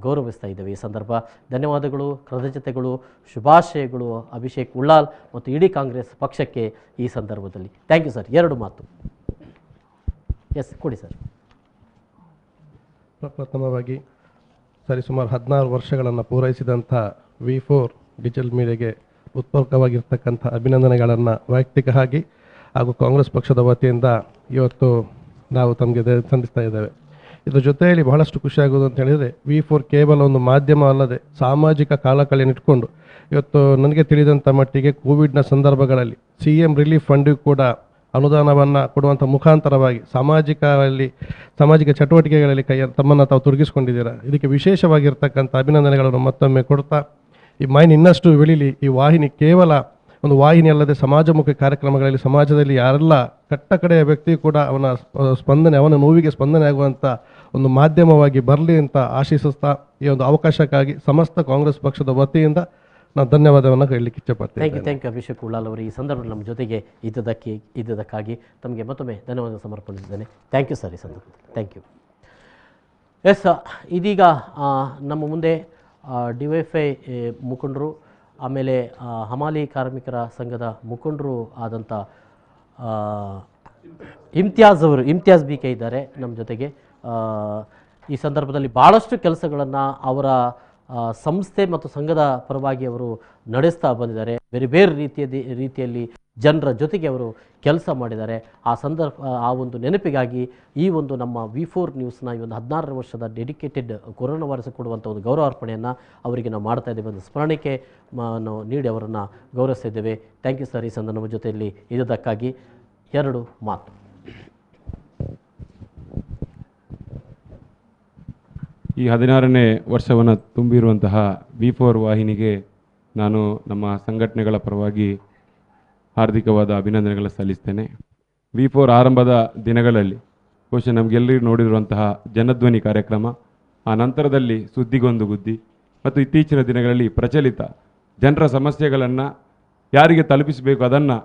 Speaker 1: ಗೌರವಿಸ್ತಾ ಇದ್ದೇವೆ. ಈ ಸಂದರ್ಭ ಧನ್ಯವಾದಗಳು, ಕೃತಜ್ಞತೆಗಳು, ಶುಭಾಶಯಗಳು ಅಭಿಷೇಕ್ ಉಳ್ಳಾಲ್ ಮತ್ತು ಇಡೀ ಕಾಂಗ್ರೆಸ್ ಪಕ್ಷಕ್ಕೆ ಈ ಸಂದರ್ಭದಲ್ಲಿ. Thank you sir. ಎರಡು ಮಾತು. ಎಸ್ ಕೊಡಿ ಸರ್.
Speaker 5: ಪ್ರಥಮವಾಗಿ ಸರಿಸುಮಾರು 16 ವರ್ಷಗಳನ್ನು ಪೂರೈಸಿದಂಥ V4 ಡಿಜಿಟಲ್ ಮೀಡಿಯಾಗೆ ಉತ್ಪೂರ್ವಕವಾಗಿರ್ತಕ್ಕಂಥ ಅಭಿನಂದನೆಗಳನ್ನು ವೈಯಕ್ತಿಕವಾಗಿ ಹಾಗೂ ಕಾಂಗ್ರೆಸ್ ಪಕ್ಷದ ವತಿಯಿಂದ ಇವತ್ತು ನಾವು ತಮಗೆ ಸಂಧಿಸ್ತಾ ಇದ್ದೇವೆ. ಇದರ ಜೊತೆಯಲ್ಲಿ ಬಹಳಷ್ಟು ಖುಷಿಯಾಗೋದು ಅಂತ ಹೇಳಿದರೆ V4 ಕೇವಲ ಒಂದು ಮಾಧ್ಯಮ ಅಲ್ಲದೆ ಸಾಮಾಜಿಕ ಕಾಲಕಳೆಯನ್ನಿಟ್ಕೊಂಡು ಇವತ್ತು ನನಗೆ ತಿಳಿದಂಥ ಮಟ್ಟಿಗೆ ಕೋವಿಡ್ನ ಸಂದರ್ಭಗಳಲ್ಲಿ CM ರಿಲೀಫ್ ಫಂಡಿಗೂ ಕೂಡ ಅನುದಾನವನ್ನು ಕೊಡುವಂಥ ಮುಖಾಂತರವಾಗಿ ಸಾಮಾಜಿಕ ಚಟುವಟಿಕೆಗಳಲ್ಲಿ ತಮ್ಮನ್ನು ತಾವು ತೊಡಗಿಸಿಕೊಂಡಿದ್ದೀರಾ. ಇದಕ್ಕೆ ವಿಶೇಷವಾಗಿರ್ತಕ್ಕಂಥ ಅಭಿನಂದನೆಗಳನ್ನು ಮತ್ತೊಮ್ಮೆ ಕೊಡ್ತಾ ಈ ಮೈನ್ ಇನ್ನಷ್ಟು ಬೆಳೀಲಿ. ಈ ವಾಹಿನಿ ಕೇವಲ ಒಂದು ವಾಹಿನಿ ಅಲ್ಲದೆ ಸಮಾಜಮುಖಿ ಕಾರ್ಯಕ್ರಮಗಳಲ್ಲಿ ಸಮಾಜದಲ್ಲಿ ಯಾರೆಲ್ಲ ಕಟ್ಟ ಕಡೆಯ ವ್ಯಕ್ತಿ ಕೂಡ ಅವನ ನೋವಿಗೆ ಸ್ಪಂದನೆ ಆಗುವಂಥ ಒಂದು ಮಾಧ್ಯಮವಾಗಿ ಬರಲಿ ಅಂತ ಆಶಿಸುತ್ತಾ ಈ ಒಂದು ಅವಕಾಶಕ್ಕಾಗಿ ಸಮಸ್ತ ಕಾಂಗ್ರೆಸ್ ಪಕ್ಷದ ವತಿಯಿಂದ ನಾನು ಧನ್ಯವಾದವನ್ನು ಹೇಳಲಿಕ್ಕೆ ಇಚ್ಛೆಪಡ್ತೇನೆ.
Speaker 1: ಥ್ಯಾಂಕ್ ಯು ಅಭಿಷೇಕ್ ಉಳ್ಳಾಲ್ ಅವರು ಈ ಸಂದರ್ಭದಲ್ಲಿ ನಮ್ಮ ಜೊತೆಗೆ ಇದ್ದದಕ್ಕಾಗಿ ತಮಗೆ ಮತ್ತೊಮ್ಮೆ ಧನ್ಯವಾದ ಸಮರ್ಪಿಸಿದ್ದೇನೆ. ಥ್ಯಾಂಕ್ ಯು ಸರ್ ಈ ಸಂದರ್ಭದಲ್ಲಿ. Thank you. ಎಸ್, ಇದೀಗ ನಮ್ಮ ಮುಂದೆ DYFI ಮುಖಂಡರು, ಆಮೇಲೆ ಹಮಾಲಿ ಕಾರ್ಮಿಕರ ಸಂಘದ ಮುಖಂಡರು ಆದಂಥ ಇಮ್ತಿಯಾಜ್ BK ಇದ್ದಾರೆ ನಮ್ಮ ಜೊತೆಗೆ. ಈ ಸಂದರ್ಭದಲ್ಲಿ ಭಾಳಷ್ಟು ಕೆಲಸಗಳನ್ನು ಅವರ ಸಂಸ್ಥೆ ಮತ್ತು ಸಂಘದ ಪರವಾಗಿ ಅವರು ನಡೆಸ್ತಾ ಬಂದಿದ್ದಾರೆ. ಬೇರೆ ಬೇರೆ ರೀತಿಯಲ್ಲಿ ಜನರ ಜೊತೆಗೆ ಅವರು ಕೆಲಸ ಮಾಡಿದ್ದಾರೆ. ಆ ಒಂದು ನೆನಪಿಗಾಗಿ ಈ ಒಂದು ನಮ್ಮ V4 ನ್ಯೂಸ್ನ ಈ ಒಂದು 16 ವರ್ಷದ ಡೆಡಿಕೇಟೆಡ್ ಕೊರೋನಾ ವಾರಿಸ್ ಕೊಡುವಂಥ ಒಂದು ಗೌರವಾರ್ಪಣೆಯನ್ನು ಅವರಿಗೆ ನಾವು ಮಾಡ್ತಾ ಇದ್ದೇವೆ. ಒಂದು ಸ್ಮರಣೆಗೆ ನಾವು ನೀಡಿ ಅವರನ್ನು ಗೌರವಿಸ್ತಾ ಇದ್ದೇವೆ. ಥ್ಯಾಂಕ್ ಯು ಸರ್ ಈ ಸಂದರ್ಭ ನಮ್ಮ ಜೊತೆಯಲ್ಲಿ ಇದ್ದಕ್ಕಾಗಿ. 2 ಮಾತು.
Speaker 7: ಈ 16ನೇ ವರ್ಷವನ್ನು ತುಂಬಿರುವಂತಹ V4 ವಾಹಿನಿಗೆ ನಾನು ನಮ್ಮ ಸಂಘಟನೆಗಳ ಪರವಾಗಿ ಹಾರ್ದಿಕವಾದ ಅಭಿನಂದನೆಗಳನ್ನು ಸಲ್ಲಿಸ್ತೇನೆ. V4 ಆರಂಭದ ದಿನಗಳಲ್ಲಿ ಬಹುಶಃ ನಮಗೆಲ್ಲರಿಗೂ ನೋಡಿರುವಂತಹ ಜನಧ್ವನಿ ಕಾರ್ಯಕ್ರಮ, ಆ ನಂತರದಲ್ಲಿ ಸುದ್ದಿಗೊಂದು ಬುದ್ಧಿ ಮತ್ತು ಇತ್ತೀಚಿನ ದಿನಗಳಲ್ಲಿ ಪ್ರಚಲಿತ ಜನರ ಸಮಸ್ಯೆಗಳನ್ನು ಯಾರಿಗೆ ತಲುಪಿಸಬೇಕು ಅದನ್ನು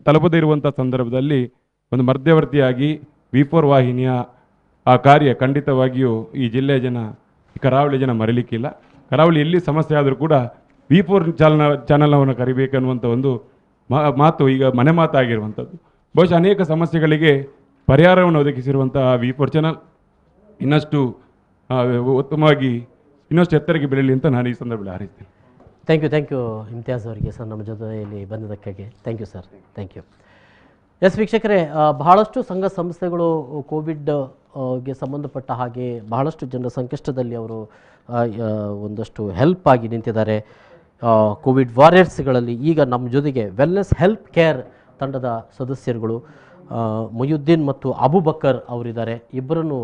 Speaker 7: ತಲುಪದೇ ಇರುವಂಥ ಸಂದರ್ಭದಲ್ಲಿ ಒಂದು ಮಧ್ಯವರ್ತಿಯಾಗಿ V4 ವಾಹಿನಿಯ ಆ ಕಾರ್ಯ ಖಂಡಿತವಾಗಿಯೂ ಈ ಜಿಲ್ಲೆಯ ಜನ, ಕರಾವಳಿ ಜನ ಮರೀಲಿಕ್ಕಿಲ್ಲ. ಕರಾವಳಿ ಎಲ್ಲಿ ಸಮಸ್ಯೆ ಆದರೂ ಕೂಡ V4 ಚಾನಲ್ನವನ್ನು ಕರಿಬೇಕನ್ನುವಂಥ ಒಂದು ಮಾತು ಈಗ ಮನೆ ಮಾತಾಗಿರುವಂಥದ್ದು. ಬಹುಶಃ ಅನೇಕ ಸಮಸ್ಯೆಗಳಿಗೆ ಪರಿಹಾರವನ್ನು ಒದಗಿಸಿರುವಂತಹ V4 ಚಾನಲ್ ಇನ್ನಷ್ಟು ಉತ್ತಮವಾಗಿ ಇನ್ನಷ್ಟು ಎತ್ತರಕ್ಕೆ ಬೆಳೀಲಿ ಅಂತ ನಾನು ಈ ಸಂದರ್ಭದಲ್ಲಿ ಹಾರೈಸ್ತೇನೆ.
Speaker 1: ಥ್ಯಾಂಕ್ ಯು ಇಮ್ತಿಯಾಜ್ ಅವರಿಗೆ ಸರ್ ನಮ್ಮ ಜೊತೆಯಲ್ಲಿ ಬಂದಿದ್ದಕ್ಕಾಗಿ. Thank you sir. Thank you. Yes ವೀಕ್ಷಕರೇ, ಬಹಳಷ್ಟು ಸಂಘ ಸಂಸ್ಥೆಗಳು ಕೋವಿಡ್ಗೆ ಸಂಬಂಧಪಟ್ಟ ಹಾಗೆ ಬಹಳಷ್ಟು ಜನರ ಸಂಕಷ್ಟದಲ್ಲಿ ಅವರು ಒಂದಷ್ಟು ಹೆಲ್ಪ್ ಆಗಿ ನಿಂತಿದ್ದಾರೆ. ಕೋವಿಡ್ ವಾರಿಯರ್ಸ್ಗಳಲ್ಲಿ ಈಗ ನಮ್ಮ ಜೊತೆಗೆ ವೆಲ್ನೆಸ್ ಹೆಲ್ಪ್ ಕೇರ್ ತಂಡದ ಸದಸ್ಯರುಗಳು ಮೊಯುದ್ದೀನ್ ಮತ್ತು ಅಬುಬಕ್ಕರ್ ಅವರಿದ್ದಾರೆ. ಇಬ್ಬರನ್ನು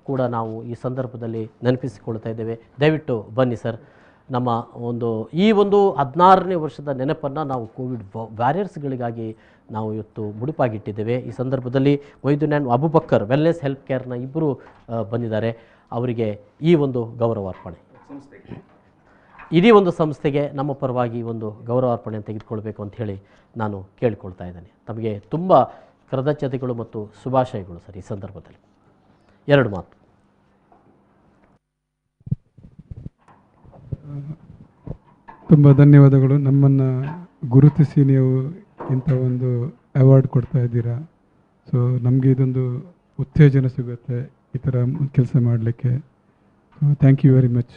Speaker 1: ಕೂಡ ನಾವು ಈ ಸಂದರ್ಭದಲ್ಲಿ ನೆನಪಿಸಿಕೊಳ್ತಾ ಇದ್ದೇವೆ. ದಯವಿಟ್ಟು ಬನ್ನಿ ಸರ್. ನಮ್ಮ ಈ ಒಂದು 16ನೇ ವರ್ಷದ ನೆನಪನ್ನು ನಾವು ಕೋವಿಡ್ ವಾರಿಯರ್ಸ್ಗಳಿಗಾಗಿ ನಾವು ಇವತ್ತು ಮುಡುಪಾಗಿಟ್ಟಿದ್ದೇವೆ. ಈ ಸಂದರ್ಭದಲ್ಲಿ ಮೊಯುದ್ದೀನ್ ಆ್ಯಂಡ್ ಅಬುಬಕ್ಕರ್ ವೆಲ್ನೆಸ್ ಹೆಲ್ಪ್ ಕೇರ್ನ ಇಬ್ಬರು ಬಂದಿದ್ದಾರೆ. ಅವರಿಗೆ ಈ ಒಂದು ಗೌರವಾರ್ಪಣೆ, ಇಡೀ ಒಂದು ಸಂಸ್ಥೆಗೆ ನಮ್ಮ ಪರವಾಗಿ ಒಂದು ಗೌರವಾರ್ಪಣೆಯನ್ನು ತೆಗೆದುಕೊಳ್ಬೇಕು ಅಂತ ಹೇಳಿ ನಾನು ಕೇಳಿಕೊಳ್ತಾ ಇದ್ದೇನೆ. ತಮಗೆ ತುಂಬ ಕೃತಜ್ಞತೆಗಳು ಮತ್ತು ಶುಭಾಶಯಗಳು ಸರ್ ಈ ಸಂದರ್ಭದಲ್ಲಿ. 2 ಮಾತು.
Speaker 8: ತುಂಬ ಧನ್ಯವಾದಗಳು. ನಮ್ಮನ್ನು ಗುರುತಿಸಿ ನೀವು ಇಂಥ ಒಂದು ಅವಾರ್ಡ್ ಕೊಡ್ತಾ ಇದ್ದೀರಾ. ಸೊ ನಮಗೆ ಇದೊಂದು ಉತ್ತೇಜನ ಸಿಗುತ್ತೆ ಈ ಥರ ಕೆಲಸ ಮಾಡಲಿಕ್ಕೆ. Thank you very much.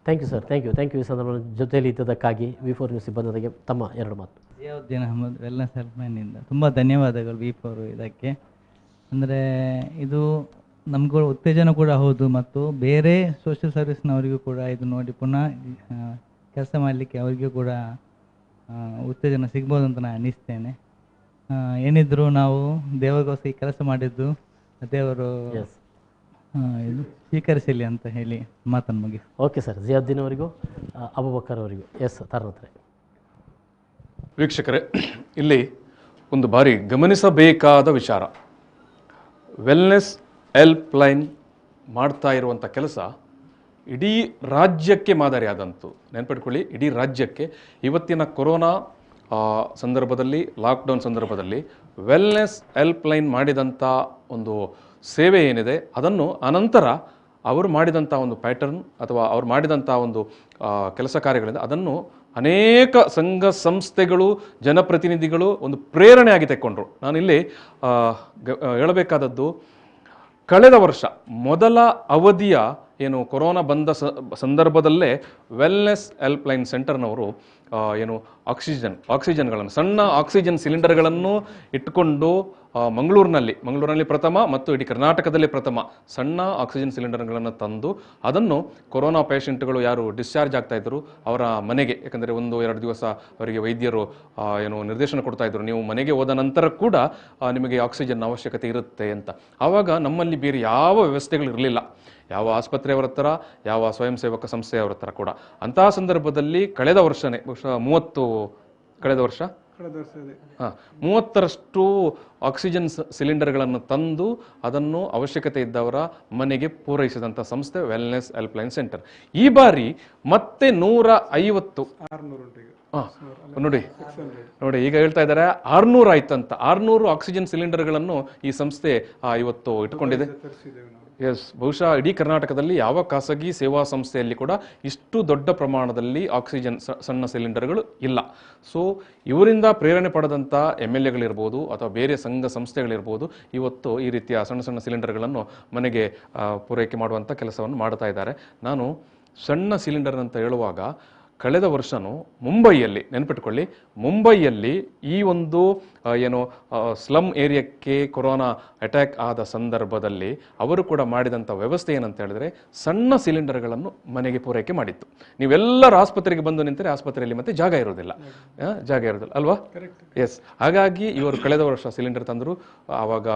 Speaker 1: Thank you sir. Thank you ಈ ಸಂದರ್ಭ ಜೊತೆಯಲ್ಲಿ ಇದ್ದದಕ್ಕಾಗಿ V4 ನ್ಯೂಸ್ ಸಿಬ್ಬಂದಿಗೆ ತಮ್ಮ 2 ಮಾತು.
Speaker 21: ಜಿಯಾವುದ್ದೀನ್ ಅಹಮದ್ ವೆಲ್ನೆಸ್ ಹೆಲ್ಪ್ಲೈನಿಂದ ತುಂಬ ಧನ್ಯವಾದಗಳು V4 ಇದಕ್ಕೆ. ಅಂದರೆ ಇದು ನಮ್ಗೆ ಉತ್ತೇಜನ ಕೂಡ ಹೌದು, ಮತ್ತು ಬೇರೆ ಸೋಷಿಯಲ್ ಸರ್ವಿಸ್ನವರಿಗೂ ಕೂಡ ಇದು ನೋಡಿ ಪುನಃ ಕೆಲಸ ಮಾಡಲಿಕ್ಕೆ ಅವರಿಗೂ ಕೂಡ ಉತ್ತೇಜನ ಸಿಗ್ಬೋದು ಅಂತ ನಾನು ಅನ್ನಿಸ್ತೇನೆ. ಏನಿದ್ರು ನಾವು ದೇವರಿಗೋಸ್ಕರ ಈ ಕೆಲಸ ಮಾಡಿದ್ದು ದೇವರು ಇದು ಸ್ವೀಕರಿಸಲಿ ಅಂತ ಹೇಳಿ ಮಾತನ್ನು ಮುಗಿ.
Speaker 1: Okay sir. ಜಿಯಾವುದ್ದೀನ್ ಅವರಿಗೂ ಅಬುಬಕ್ಕರ್ ಅವರಿಗೂ ಎಸ್ ತರನತ್ರೆ.
Speaker 4: ವೀಕ್ಷಕರೇ, ಇಲ್ಲಿ ಒಂದು ಬಾರಿ ಗಮನಿಸಬೇಕಾದ ವಿಚಾರ, ವೆಲ್ನೆಸ್ ಹೆಲ್ಪ್ ಲೈನ್ ಮಾಡ್ತಾ ಇರುವಂಥ ಕೆಲಸ ಇಡೀ ರಾಜ್ಯಕ್ಕೆ ಮಾದರಿಯಾದಂತು. ನೆನ್ಪಿಟ್ಕೊಳ್ಳಿ, ಇಡೀ ರಾಜ್ಯಕ್ಕೆ. ಇವತ್ತಿನ ಕೊರೋನಾ ಸಂದರ್ಭದಲ್ಲಿ, ಲಾಕ್ಡೌನ್ ಸಂದರ್ಭದಲ್ಲಿ ವೆಲ್ನೆಸ್ ಹೆಲ್ಪ್ ಲೈನ್ ಮಾಡಿದಂಥ ಒಂದು ಸೇವೆ ಏನಿದೆ, ಅದನ್ನು ಅನಂತರ ಅವರು ಮಾಡಿದಂಥ ಒಂದು ಪ್ಯಾಟರ್ನ್ ಅಥವಾ ಅವ್ರು ಮಾಡಿದಂಥ ಒಂದು ಕೆಲಸ ಕಾರ್ಯಗಳಿಂದ ಅದನ್ನು ಅನೇಕ ಸಂಘ ಸಂಸ್ಥೆಗಳು, ಜನಪ್ರತಿನಿಧಿಗಳು ಒಂದು ಪ್ರೇರಣೆಯಾಗಿ ತೆಕ್ಕೊಂಡ್ರು. ನಾನಿಲ್ಲಿ ಹೇಳಬೇಕಾದದ್ದು, ಕಳೆದ ವರ್ಷ ಮೊದಲ ಅವಧಿಯ ಏನು ಕೊರೋನಾ ಬಂದ ಸಂದರ್ಭದಲ್ಲೇ ವೆಲ್ನೆಸ್ ಹೆಲ್ಪ್ ಲೈನ್ ಸೆಂಟರ್ನವರು ಏನು ಆಕ್ಸಿಜನ್ಗಳನ್ನು, ಸಣ್ಣ ಆಕ್ಸಿಜನ್ ಸಿಲಿಂಡರ್ಗಳನ್ನು ಇಟ್ಟುಕೊಂಡು ಮಂಗಳೂರಿನಲ್ಲಿ ಪ್ರಥಮ ಮತ್ತು ಇಡೀ ಕರ್ನಾಟಕದಲ್ಲಿ ಪ್ರಥಮ ಸಣ್ಣ ಆಕ್ಸಿಜನ್ ಸಿಲಿಂಡರ್ಗಳನ್ನು ತಂದು ಅದನ್ನು ಕೊರೋನಾ ಪೇಷಂಟ್ಗಳು ಯಾರು ಡಿಸ್ಚಾರ್ಜ್ ಆಗ್ತಾ ಇದ್ರು ಅವರ ಮನೆಗೆ, ಯಾಕಂದರೆ 1-2 ದಿವಸ ಅವರಿಗೆ ವೈದ್ಯರು ನಿರ್ದೇಶನ ಕೊಡ್ತಾ ಇದ್ರು, ನೀವು ಮನೆಗೆ ಹೋದ ನಂತರ ಕೂಡ ನಿಮಗೆ ಆಕ್ಸಿಜನ್ ಅವಶ್ಯಕತೆ ಇರುತ್ತೆ ಅಂತ. ಆವಾಗ ನಮ್ಮಲ್ಲಿ ಬೇರೆ ಯಾವ ವ್ಯವಸ್ಥೆಗಳಿರಲಿಲ್ಲ, ಯಾವ ಆಸ್ಪತ್ರೆಯವರ ಹತ್ರ, ಯಾವ ಸ್ವಯಂ ಸೇವಕ ಸಂಸ್ಥೆಯವರ ಹತ್ರ ಕೂಡ. ಅಂತಹ ಸಂದರ್ಭದಲ್ಲಿ ಕಳೆದ ವರ್ಷನೇ ಬಹುಶಃ 30ರಷ್ಟು ಆಕ್ಸಿಜನ್ ಸಿಲಿಂಡರ್ಗಳನ್ನು ತಂದು ಅದನ್ನು ಅವಶ್ಯಕತೆ ಇದ್ದವರ ಮನೆಗೆ ಪೂರೈಸಿದಂಥ ಸಂಸ್ಥೆ ವೆಲ್ನೆಸ್ ಹೆಲ್ಪ್ಲೈನ್ ಸೆಂಟರ್. ಈ ಬಾರಿ ಮತ್ತೆ 150 ನೋಡಿ ಈಗ ಹೇಳ್ತಾ ಇದ್ದಾರೆ 600 ಆಯ್ತಂತ. 600 ಆಕ್ಸಿಜನ್ ಸಿಲಿಂಡರ್ಗಳನ್ನು ಈ ಸಂಸ್ಥೆ ಇವತ್ತು ಇಟ್ಕೊಂಡಿದೆ. ಎಸ್, ಬಹುಶಃ ಇಡೀ ಕರ್ನಾಟಕದಲ್ಲಿ ಯಾವ ಖಾಸಗಿ ಸೇವಾ ಸಂಸ್ಥೆಯಲ್ಲಿ ಕೂಡ ಇಷ್ಟು ದೊಡ್ಡ ಪ್ರಮಾಣದಲ್ಲಿ ಆಕ್ಸಿಜನ್ ಸಣ್ಣ ಸಿಲಿಂಡರ್ಗಳು ಇಲ್ಲ. ಸೊ ಇವರಿಂದ ಪ್ರೇರಣೆ ಪಡೆದಂಥ MLAಗಳಿರ್ಬೋದು ಅಥವಾ ಬೇರೆ ಸಂಘ ಸಂಸ್ಥೆಗಳಿರ್ಬೋದು ಇವತ್ತು ಈ ರೀತಿಯ ಸಣ್ಣ ಸಣ್ಣ ಸಿಲಿಂಡರ್ಗಳನ್ನು ಮನೆಗೆ ಪೂರೈಕೆ ಮಾಡುವಂಥ ಕೆಲಸವನ್ನು ಮಾಡ್ತಾ ಇದ್ದಾರೆ. ನಾನು ಸಣ್ಣ ಸಿಲಿಂಡರ್ ಅಂತ ಹೇಳುವಾಗ ಕಳೆದ ವರ್ಷನೂ ಮುಂಬೈಯಲ್ಲಿ, ನೆನಪಿಟ್ಕೊಳ್ಳಿ, ಮುಂಬೈಯಲ್ಲಿ ಈ ಒಂದು ಸ್ಲಮ್ ಏರಿಯಾಕ್ಕೆ ಕೊರೋನಾ ಅಟ್ಯಾಕ್ ಆದ ಸಂದರ್ಭದಲ್ಲಿ ಅವರು ಕೂಡ ಮಾಡಿದಂಥ ವ್ಯವಸ್ಥೆ ಏನಂತ ಹೇಳಿದ್ರೆ ಸಣ್ಣ ಸಿಲಿಂಡರ್ಗಳನ್ನು ಮನೆಗೆ ಪೂರೈಕೆ ಮಾಡಿತ್ತು. ನೀವೆಲ್ಲರೂ ಆಸ್ಪತ್ರೆಗೆ ಬಂದು ನಿಂತರೆ ಆಸ್ಪತ್ರೆಯಲ್ಲಿ ಮತ್ತೆ ಜಾಗ ಇರೋದಿಲ್ಲ ಅಲ್ವಾ? ಎಸ್, ಹಾಗಾಗಿ ಇವರು ಕಳೆದ ವರ್ಷ ಸಿಲಿಂಡರ್ ತಂದರು. ಆವಾಗ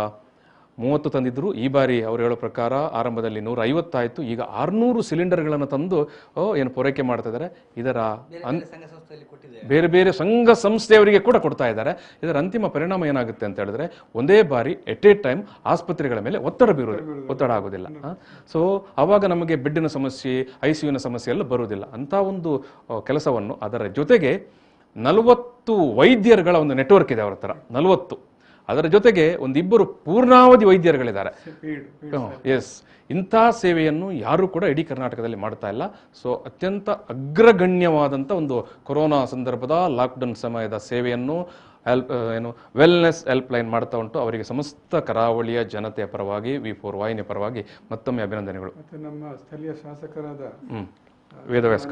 Speaker 4: 30 ತಂದಿದ್ರು. ಈ ಬಾರಿ ಅವರು ಹೇಳೋ ಪ್ರಕಾರ ಆರಂಭದಲ್ಲಿ 150 ಆಯಿತು, ಈಗ 600 ಸಿಲಿಂಡರ್ಗಳನ್ನು ತಂದು ಪೂರೈಕೆ ಮಾಡ್ತಾ ಇದ್ದಾರೆ. ಇದರ ಬೇರೆ ಬೇರೆ ಸಂಘ ಸಂಸ್ಥೆಯವರಿಗೆ ಕೂಡ ಕೊಡ್ತಾ ಇದ್ದಾರೆ. ಇದರ ಅಂತಿಮ ಪರಿಣಾಮ ಏನಾಗುತ್ತೆ ಅಂತ ಹೇಳಿದ್ರೆ ಒಂದೇ ಬಾರಿ ಎಟ್ ಎ ಟೈಮ್ ಆಸ್ಪತ್ರೆಗಳ ಮೇಲೆ ಒತ್ತಡ ಆಗೋದಿಲ್ಲ. ಸೊ ಆವಾಗ ನಮಗೆ ಬೆಡ್ಡಿನ ಸಮಸ್ಯೆ, ICUನ ಸಮಸ್ಯೆ ಎಲ್ಲ ಬರುವುದಿಲ್ಲ. ಅಂತ ಒಂದು ಕೆಲಸವನ್ನು, ಅದರ ಜೊತೆಗೆ 40 ವೈದ್ಯರುಗಳ ಒಂದು ನೆಟ್ವರ್ಕ್ ಇದೆ ಅವರ ಹತ್ರ, 40. ಅದರ ಜೊತೆಗೆ 1-2 ಪೂರ್ಣಾವಧಿ ವೈದ್ಯರುಗಳಿದ್ದಾರೆ. ಎಸ್, ಇಂಥ ಸೇವೆಯನ್ನು ಯಾರೂ ಕೂಡ ಇಡೀ ಕರ್ನಾಟಕದಲ್ಲಿ ಮಾಡ್ತಾ ಇಲ್ಲ. ಸೊ ಅತ್ಯಂತ ಅಗ್ರಗಣ್ಯವಾದಂಥ ಒಂದು ಕೊರೋನಾ ಸಂದರ್ಭದ ಲಾಕ್ಡೌನ್ ಸಮಯದ ಸೇವೆಯನ್ನು ವೆಲ್ನೆಸ್ ಹೆಲ್ಪ್ಲೈನ್ ಮಾಡ್ತಾ ಉಂಟು. ಅವರಿಗೆ ಸಮಸ್ತ ಕರಾವಳಿಯ ಜನತೆಯ ಪರವಾಗಿ, V4 ವಾಹಿನಿಯ ಪರವಾಗಿ ಮತ್ತೊಮ್ಮೆ ಅಭಿನಂದನೆಗಳು.
Speaker 8: ಮತ್ತು ನಮ್ಮ ಸ್ಥಳೀಯ ಶಾಸಕರಾದ
Speaker 4: ವೇದವ್ಯಾಸ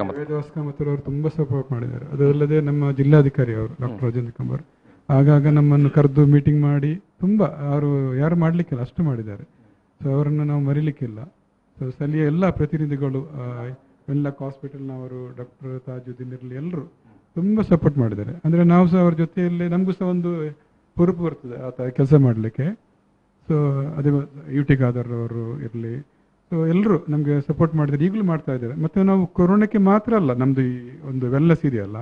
Speaker 8: ಕಾಮತ್ ಅವರು ತುಂಬ ಸಪೋರ್ಟ್ ಮಾಡಿದ್ದಾರೆ. ಅದಲ್ಲದೆ ನಮ್ಮ ಜಿಲ್ಲಾಧಿಕಾರಿ ಅವರು ಡಾಕ್ಟರ್ ರಾಜೇಂದ್ರ ಕುಮಾರ್ ಆಗಾಗ ನಮ್ಮನ್ನು ಕರೆದು ಮೀಟಿಂಗ್ ಮಾಡಿ ತುಂಬ ಅವರು ಯಾರು ಮಾಡಲಿಕ್ಕಿಲ್ಲ ಅಷ್ಟು ಮಾಡಿದ್ದಾರೆ. ಸೊ ಅವರನ್ನು ನಾವು ಮರಿಲಿಕ್ಕಿಲ್ಲ. ಸೊ ಸ್ಥಳೀಯ ಎಲ್ಲ ಪ್ರತಿನಿಧಿಗಳು, ವೆನ್ಲಾಕ್ ಹಾಸ್ಪಿಟಲ್ನವರು, ಡಾಕ್ಟರ್ ತಾಜುದ್ದೀನ್ ಇರಲಿ, ಎಲ್ಲರೂ ತುಂಬ ಸಪೋರ್ಟ್ ಮಾಡಿದ್ದಾರೆ. ಅಂದರೆ ನಾವು ಸಹ ಅವ್ರ ಜೊತೆಯಲ್ಲಿ ನಮಗೂ ಸಹ ಒಂದು ಹುರುಪು ಬರ್ತದೆ ಆ ಕೆಲಸ ಮಾಡಲಿಕ್ಕೆ. ಸೊ ಅದೇ UT ಖಾದರ್ ಅವರು ಇರಲಿ, ಸೊ ಎಲ್ಲರೂ ನಮಗೆ ಸಪೋರ್ಟ್ ಮಾಡಿದ್ದಾರೆ, ಈಗಲೂ ಮಾಡ್ತಾ ಇದ್ದಾರೆ. ಮತ್ತು ನಾವು ಕೊರೋನಾಕ್ಕೆ ಮಾತ್ರ ಅಲ್ಲ, ನಮ್ಮದು ಈ ಒಂದು ವೆಲ್ನೆಸ್ ಇದೆಯಲ್ಲ,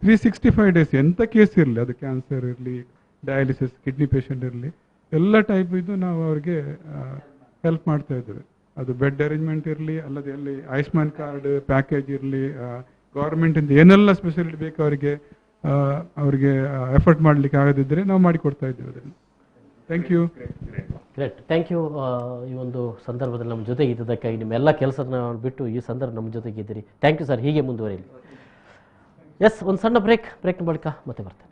Speaker 8: 365 ಡೇಸ್ ಎಂಥ ಕೇಸ್ ಇರಲಿ, ಅದು ಕ್ಯಾನ್ಸರ್ ಇರಲಿ, ಡಯಾಲಿಸಿಸ್, ಕಿಡ್ನಿ ಪೇಷಂಟ್ ಇರಲಿ, ಎಲ್ಲ ಟೈಪ್ ಇದು ನಾವು ಅವ್ರಿಗೆ ಹೆಲ್ಪ್ ಮಾಡ್ತಾ ಇದ್ದೇವೆ. ಅದು ಬೆಡ್ ಅರೇಂಜ್ಮೆಂಟ್ ಇರಲಿ, ಅಲ್ಲದೆ ಅಲ್ಲಿ ಆಯುಷ್ಮಾನ್ ಕಾರ್ಡ್ ಪ್ಯಾಕೇಜ್ ಇರಲಿ, ಗೌರ್ಮೆಂಟಿಂದ ಏನೆಲ್ಲ ಸ್ಪೆಷಾಲಿಟಿ ಬೇಕು ಅವರಿಗೆ ಎಫರ್ಟ್ ಮಾಡಲಿಕ್ಕೆ ಆಗದಿದ್ದರೆ ನಾವು ಮಾಡಿಕೊಡ್ತಾ ಇದ್ದೇವೆ ಅದನ್ನು. Thank you.
Speaker 1: Great, thank you. ಈ ಒಂದು ಸಂದರ್ಭದಲ್ಲಿ ನಮ್ಮ ಜೊತೆಗೆ ಇದ್ದದಕ್ಕಾಗಿ, ನಿಮ್ಮೆಲ್ಲ ಕೆಲಸನ ಬಿಟ್ಟು ಈ ಸಂದರ್ಭ ನಮ್ಮ ಜೊತೆಗೆ ಇದ್ದೀರಿ. ಥ್ಯಾಂಕ್ ಯು ಸರ್, ಹೀಗೆ ಮುಂದುವರಿಯಲಿ. ಎಸ್, ಒಂದು ಸಣ್ಣ ಬ್ರೇಕ್ನ ಬಳಿಕ ಮತ್ತೆ ಬರ್ತೇನೆ.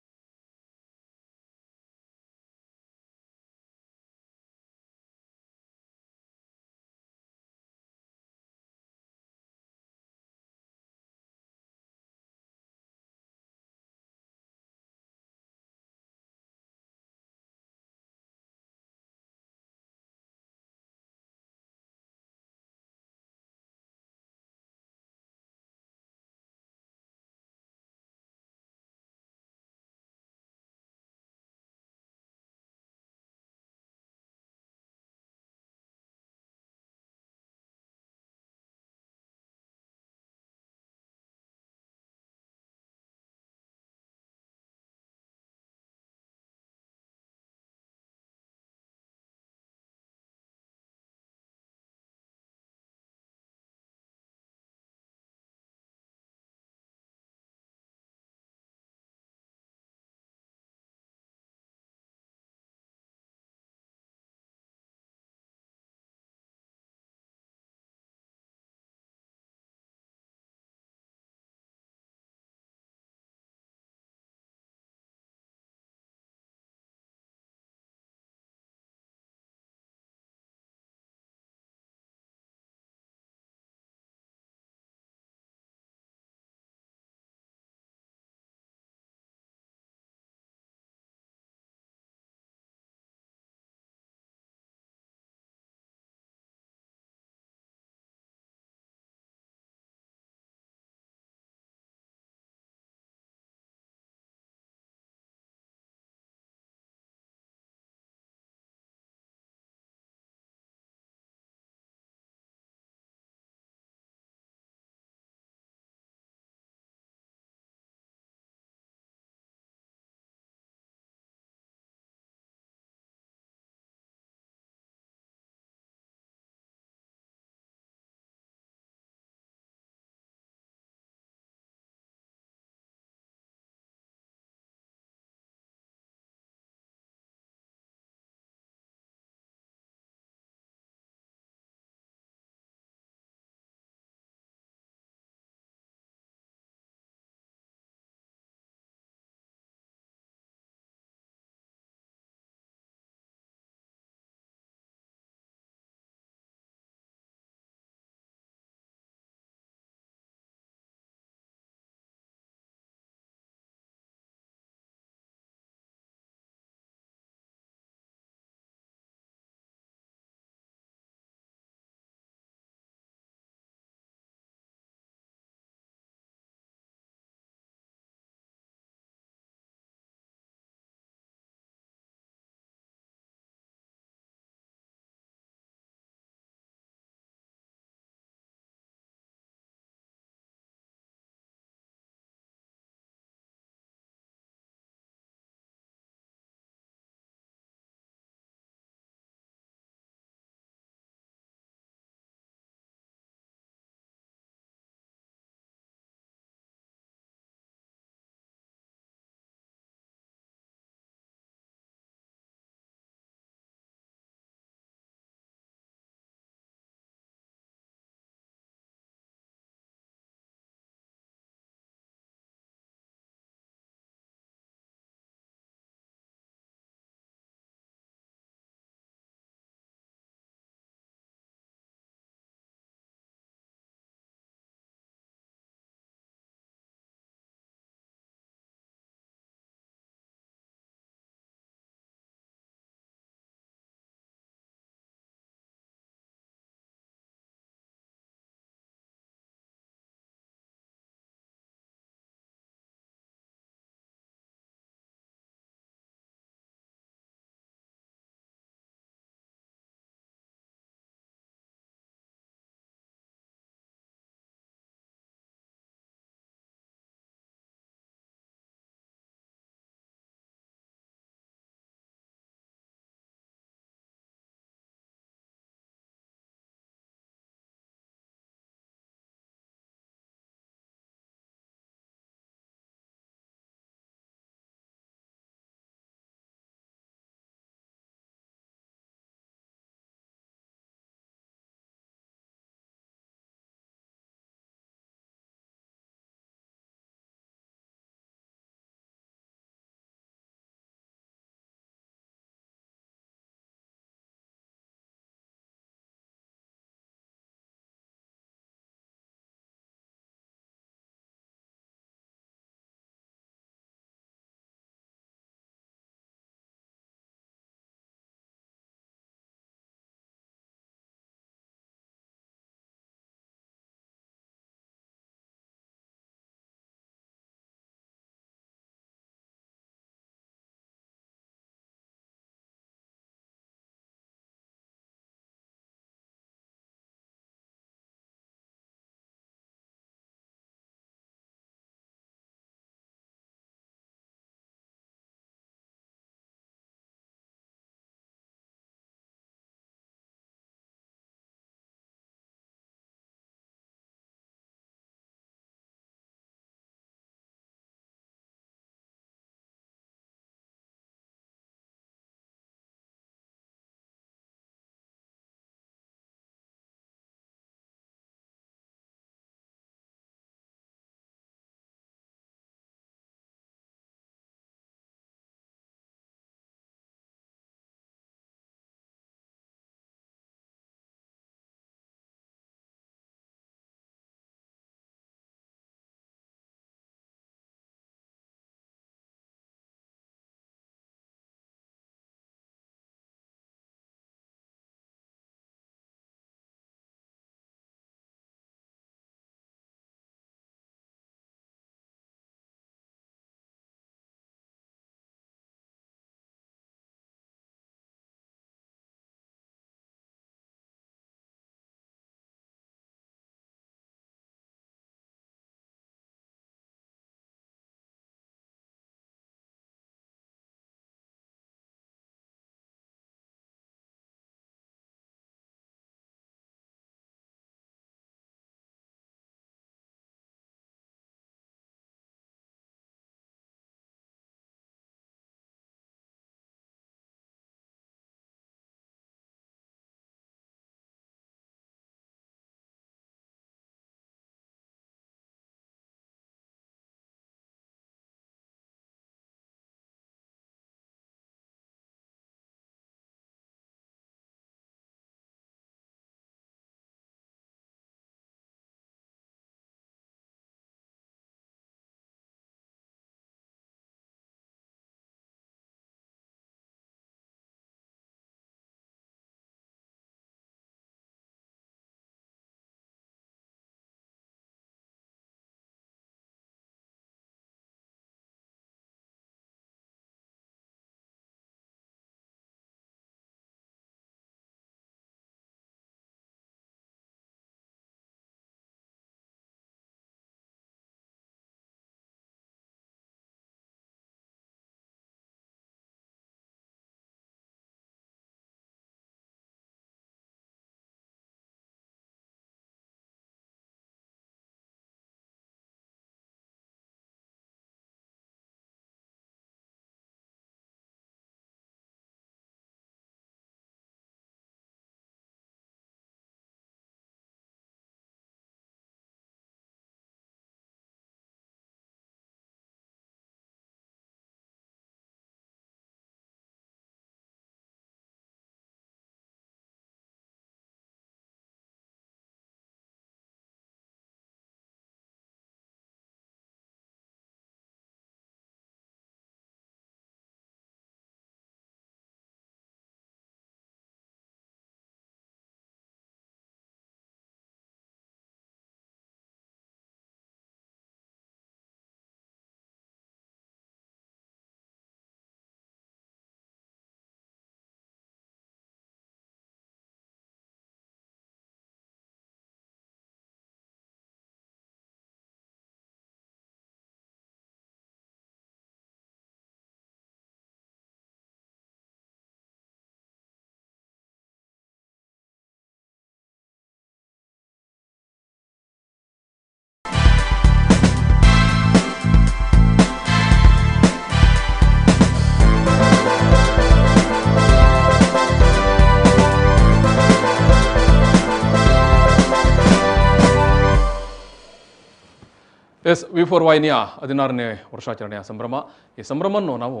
Speaker 4: ಎಸ್ V4 ವಾಹಿನಿಯ 16ನೇ ವರ್ಷಾಚರಣೆಯ ಸಂಭ್ರಮ. ಈ ಸಂಭ್ರಮವನ್ನು ನಾವು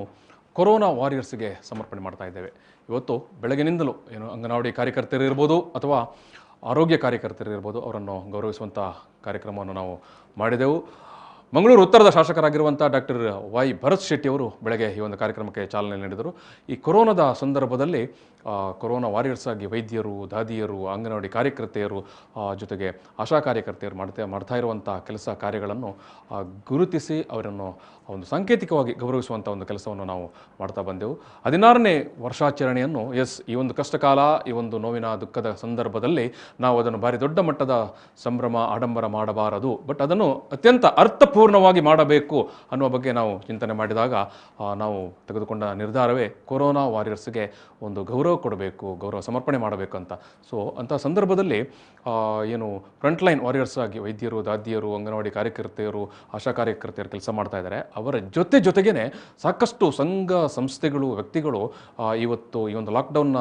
Speaker 4: ಕೊರೋನಾ ವಾರಿಯರ್ಸ್ಗೆ ಸಮರ್ಪಣೆ ಮಾಡ್ತಾ ಇದ್ದೇವೆ. ಇವತ್ತು ಬೆಳಗಿನಿಂದಲೂ ಏನು ಅಂಗನವಾಡಿ ಕಾರ್ಯಕರ್ತರು ಇರ್ಬೋದು ಅಥವಾ ಆರೋಗ್ಯ ಕಾರ್ಯಕರ್ತರು ಇರ್ಬೋದು, ಅವರನ್ನು ಗೌರವಿಸುವಂಥ ಕಾರ್ಯಕ್ರಮವನ್ನು ನಾವು ಮಾಡಿದೆವು. ಮಂಗಳೂರು ಉತ್ತರದ ಶಾಸಕರಾಗಿರುವಂಥ ಡಾಕ್ಟರ್ ವೈ ಭರತ್ ಶೆಟ್ಟಿ ಅವರು ಬೆಳಗ್ಗೆ ಈ ಒಂದು ಕಾರ್ಯಕ್ರಮಕ್ಕೆ ಚಾಲನೆ ನೀಡಿದರು. ಈ ಕೊರೋನಾದ ಸಂದರ್ಭದಲ್ಲಿ ಕೊರೋನಾ ವಾರಿಯರ್ಸ್ ಆಗಿ ವೈದ್ಯರು, ದಾದಿಯರು, ಅಂಗನವಾಡಿ ಕಾರ್ಯಕರ್ತೆಯರು ಜೊತೆಗೆ ಆಶಾ ಕಾರ್ಯಕರ್ತೆಯರು ಮಾಡ್ತಾ ಇರುವಂಥ ಕೆಲಸ ಕಾರ್ಯಗಳನ್ನು ಗುರುತಿಸಿ ಅವರನ್ನು ಒಂದು ಸಾಂಕೇತಿಕವಾಗಿ ಗೌರವಿಸುವಂಥ ಒಂದು ಕೆಲಸವನ್ನು ನಾವು ಮಾಡ್ತಾ ಬಂದೆವು. 16ನೇ ವರ್ಷಾಚರಣೆಯನ್ನು ಈ ಒಂದು ಕಷ್ಟಕಾಲ, ಈ ಒಂದು ನೋವಿನ ದುಃಖದ ಸಂದರ್ಭದಲ್ಲಿ ನಾವು ಅದನ್ನು ಭಾರಿ ದೊಡ್ಡ ಮಟ್ಟದ ಸಂಭ್ರಮ ಆಡಂಬರ ಮಾಡಬಾರದು, ಬಟ್ ಅದನ್ನು ಅತ್ಯಂತ ಅರ್ಥಪೂರ್ಣವಾಗಿ ಮಾಡಬೇಕು ಅನ್ನುವ ಬಗ್ಗೆ ನಾವು ಚಿಂತನೆ ಮಾಡಿದಾಗ ನಾವು ತೆಗೆದುಕೊಂಡ ನಿರ್ಧಾರವೇ ಕೊರೋನಾ ವಾರಿಯರ್ಸ್ಗೆ ಒಂದು ಗೌರವ ಕೊಡಬೇಕು, ಗೌರವ ಸಮರ್ಪಣೆ ಮಾಡಬೇಕು ಅಂತ. ಸೊ ಅಂಥ ಸಂದರ್ಭದಲ್ಲಿ ಏನು ಫ್ರಂಟ್ಲೈನ್ ವಾರಿಯರ್ಸ್ ಆಗಿ ವೈದ್ಯರು, ದಾದಿಯರು, ಅಂಗನವಾಡಿ ಕಾರ್ಯಕರ್ತೆಯರು, ಆಶಾ ಕಾರ್ಯಕರ್ತೆಯರು ಕೆಲಸ ಮಾಡ್ತಾ ಇದ್ದಾರೆ. ಅವರ ಜೊತೆಗೇ ಸಾಕಷ್ಟು ಸಂಘ ಸಂಸ್ಥೆಗಳು, ವ್ಯಕ್ತಿಗಳು ಇವತ್ತು ಈ ಒಂದು ಲಾಕ್ಡೌನ್ನ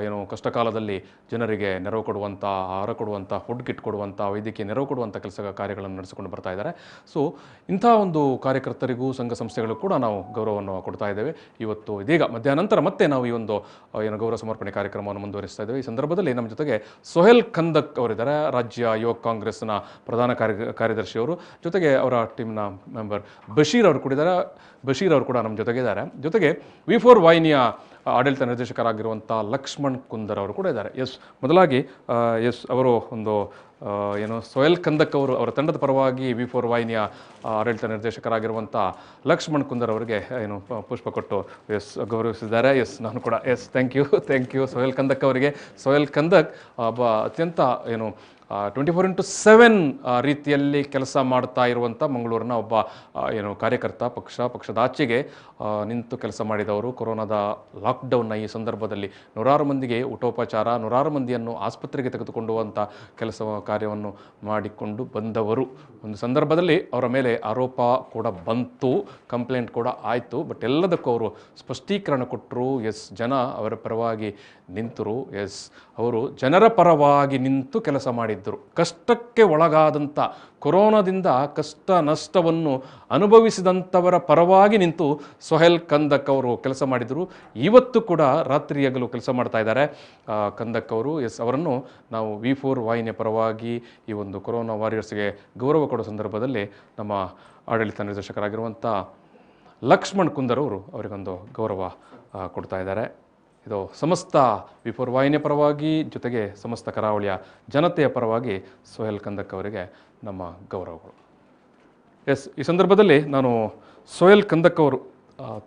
Speaker 4: ಏನು ಕಷ್ಟಕಾಲದಲ್ಲಿ ಜನರಿಗೆ ನೆರವು ಕೊಡುವಂಥ, ಆಹಾರ ಕೊಡುವಂಥ, ಫುಡ್ ಕಿಟ್ ಕೊಡುವಂಥ, ವೈದ್ಯಕೀಯ ನೆರವು ಕೊಡುವಂಥ ಕೆಲಸ ಕಾರ್ಯಗಳನ್ನು ನಡೆಸಿಕೊಂಡು ಬರ್ತಾ ಇದ್ದಾರೆ. ಸೊ ಇಂಥ ಒಂದು ಕಾರ್ಯಕರ್ತರಿಗೂ ಸಂಘ ಸಂಸ್ಥೆಗಳು ಕೂಡ ನಾವು ಗೌರವವನ್ನು ಕೊಡ್ತಾ ಇದ್ದೇವೆ. ಇವತ್ತು ಇದೀಗ ಮಧ್ಯಾಹ್ನಂತರ ಮತ್ತೆ ನಾವು ಈ ಒಂದು ಏನು ಗೌರವ ಸಮರ್ಪಣೆ ಕಾರ್ಯಕ್ರಮವನ್ನು ಮುಂದುವರಿಸ್ತಾ ಇದ್ದೇವೆ. ಈ ಸಂದರ್ಭದಲ್ಲಿ ನಮ್ಮ ಜೊತೆಗೆ ಸೊಹೇಲ್ ಕಂದಕ್ ಅವರಿದ್ದಾರೆ, ರಾಜ್ಯ ಯುವಕ ಕಾಂಗ್ರೆಸ್ನ ಪ್ರಧಾನ ಕಾರ್ಯದರ್ಶಿಯವರು. ಜೊತೆಗೆ ಅವರ ಟೀಮ್ನ ಮೆಂಬರ್ ಬಶೀರ್ ಅವರು ಕೂಡ ನಮ್ಮ ಜೊತೆಗಿದ್ದಾರೆ. ಜೊತೆಗೆ V4 ವಾಹಿನಿಯ ಆಡಳಿತ ನಿರ್ದೇಶಕರಾಗಿರುವಂಥ ಲಕ್ಷ್ಮಣ್ ಕುಂದರ್ ಅವರು ಕೂಡ ಇದ್ದಾರೆ. ಮೊದಲಾಗಿ ಅವರು ಒಂದು ಏನು ಸೊಹೇಲ್ ಕಂದಕ್ ಅವರು ಅವರ ತಂಡದ ಪರವಾಗಿ V4 ವಾಹಿನಿಯ ಆಡಳಿತ ನಿರ್ದೇಶಕರಾಗಿರುವಂಥ ಲಕ್ಷ್ಮಣ್ ಕುಂದರ್ ಅವರಿಗೆ ಏನು ಪುಷ್ಪ ಕೊಟ್ಟು ಗೌರವಿಸಿದ್ದಾರೆ. ನಾನು ಕೂಡ ಥ್ಯಾಂಕ್ ಯು ಸೊಹೇಲ್ ಕಂದಕ್ ಅವರಿಗೆ. ಸೊಹೇಲ್ ಕಂದಕ್ ಒಬ್ಬ ಅತ್ಯಂತ ಏನು 24/7 ರೀತಿಯಲ್ಲಿ ಕೆಲಸ ಮಾಡ್ತಾ ಇರುವಂಥ ಮಂಗಳೂರಿನ ಒಬ್ಬ ಏನು ಕಾರ್ಯಕರ್ತ, ಪಕ್ಷದ ಆಚೆಗೆ ನಿಂತು ಕೆಲಸ ಮಾಡಿದವರು. ಕೊರೋನಾದ ಲಾಕ್ಡೌನ್ನ ಈ ಸಂದರ್ಭದಲ್ಲಿ ನೂರಾರು ಮಂದಿಗೆ ಊಟೋಪಚಾರ, ನೂರಾರು ಮಂದಿಯನ್ನು ಆಸ್ಪತ್ರೆಗೆ ತೆಗೆದುಕೊಂಡುವಂಥ ಕೆಲಸ ಕಾರ್ಯವನ್ನು ಮಾಡಿಕೊಂಡು ಬಂದವರು. ಒಂದು ಸಂದರ್ಭದಲ್ಲಿ ಅವರ ಮೇಲೆ ಆರೋಪ ಕೂಡ ಬಂತು, ಕಂಪ್ಲೇಂಟ್ ಕೂಡ ಆಯಿತು. ಬಟ್ ಎಲ್ಲದಕ್ಕೂ ಅವರು ಸ್ಪಷ್ಟೀಕರಣ ಕೊಟ್ಟರು. ಜನ ಅವರ ಪರವಾಗಿ ನಿಂತರು. ಅವರು ಜನರ ಪರವಾಗಿ ನಿಂತು ಕೆಲಸ ಮಾಡಿದ್ದರು. ಕಷ್ಟಕ್ಕೆ ಒಳಗಾದಂಥ, ಕೊರೋನಾದಿಂದ ಕಷ್ಟ ನಷ್ಟವನ್ನು ಅನುಭವಿಸಿದಂಥವರ ಪರವಾಗಿ ನಿಂತು ಸೊಹೇಲ್ ಕಂದಕ್ ಅವರು ಕೆಲಸ ಮಾಡಿದರು. ಇವತ್ತು ಕೂಡ ರಾತ್ರಿ ಹಗಲು ಕೆಲಸ ಮಾಡ್ತಾ ಇದ್ದಾರೆ ಕಂದಕ್ ಅವರು. ಅವರನ್ನು ನಾವು V4 ವಾಹಿನಿಯ ಪರವಾಗಿ ಈ ಒಂದು ಕೊರೋನಾ ವಾರಿಯರ್ಸ್ಗೆ ಗೌರವ ಕೊಡೋ ಸಂದರ್ಭದಲ್ಲಿ ನಮ್ಮ ಆಡಳಿತ ನಿರ್ದೇಶಕರಾಗಿರುವಂಥ ಲಕ್ಷ್ಮಣ್ ಕುಂದರ್ ಅವರು ಅವರಿಗೊಂದು ಗೌರವ ಕೊಡ್ತಾ ಇದ್ದಾರೆ. ಇದು ಸಮಸ್ತ V4 ವಾಹಿನಿಯ ಪರವಾಗಿ, ಜೊತೆಗೆ ಸಮಸ್ತ ಕರಾವಳಿಯ ಜನತೆಯ ಪರವಾಗಿ ಸೊಹೇಲ್ ಕಂದಕ್ ಅವರಿಗೆ ನಮ್ಮ ಗೌರವಗಳು. ಈ ಸಂದರ್ಭದಲ್ಲಿ ನಾನು ಸೊಹೇಲ್ ಕಂದಕ್ ಅವರು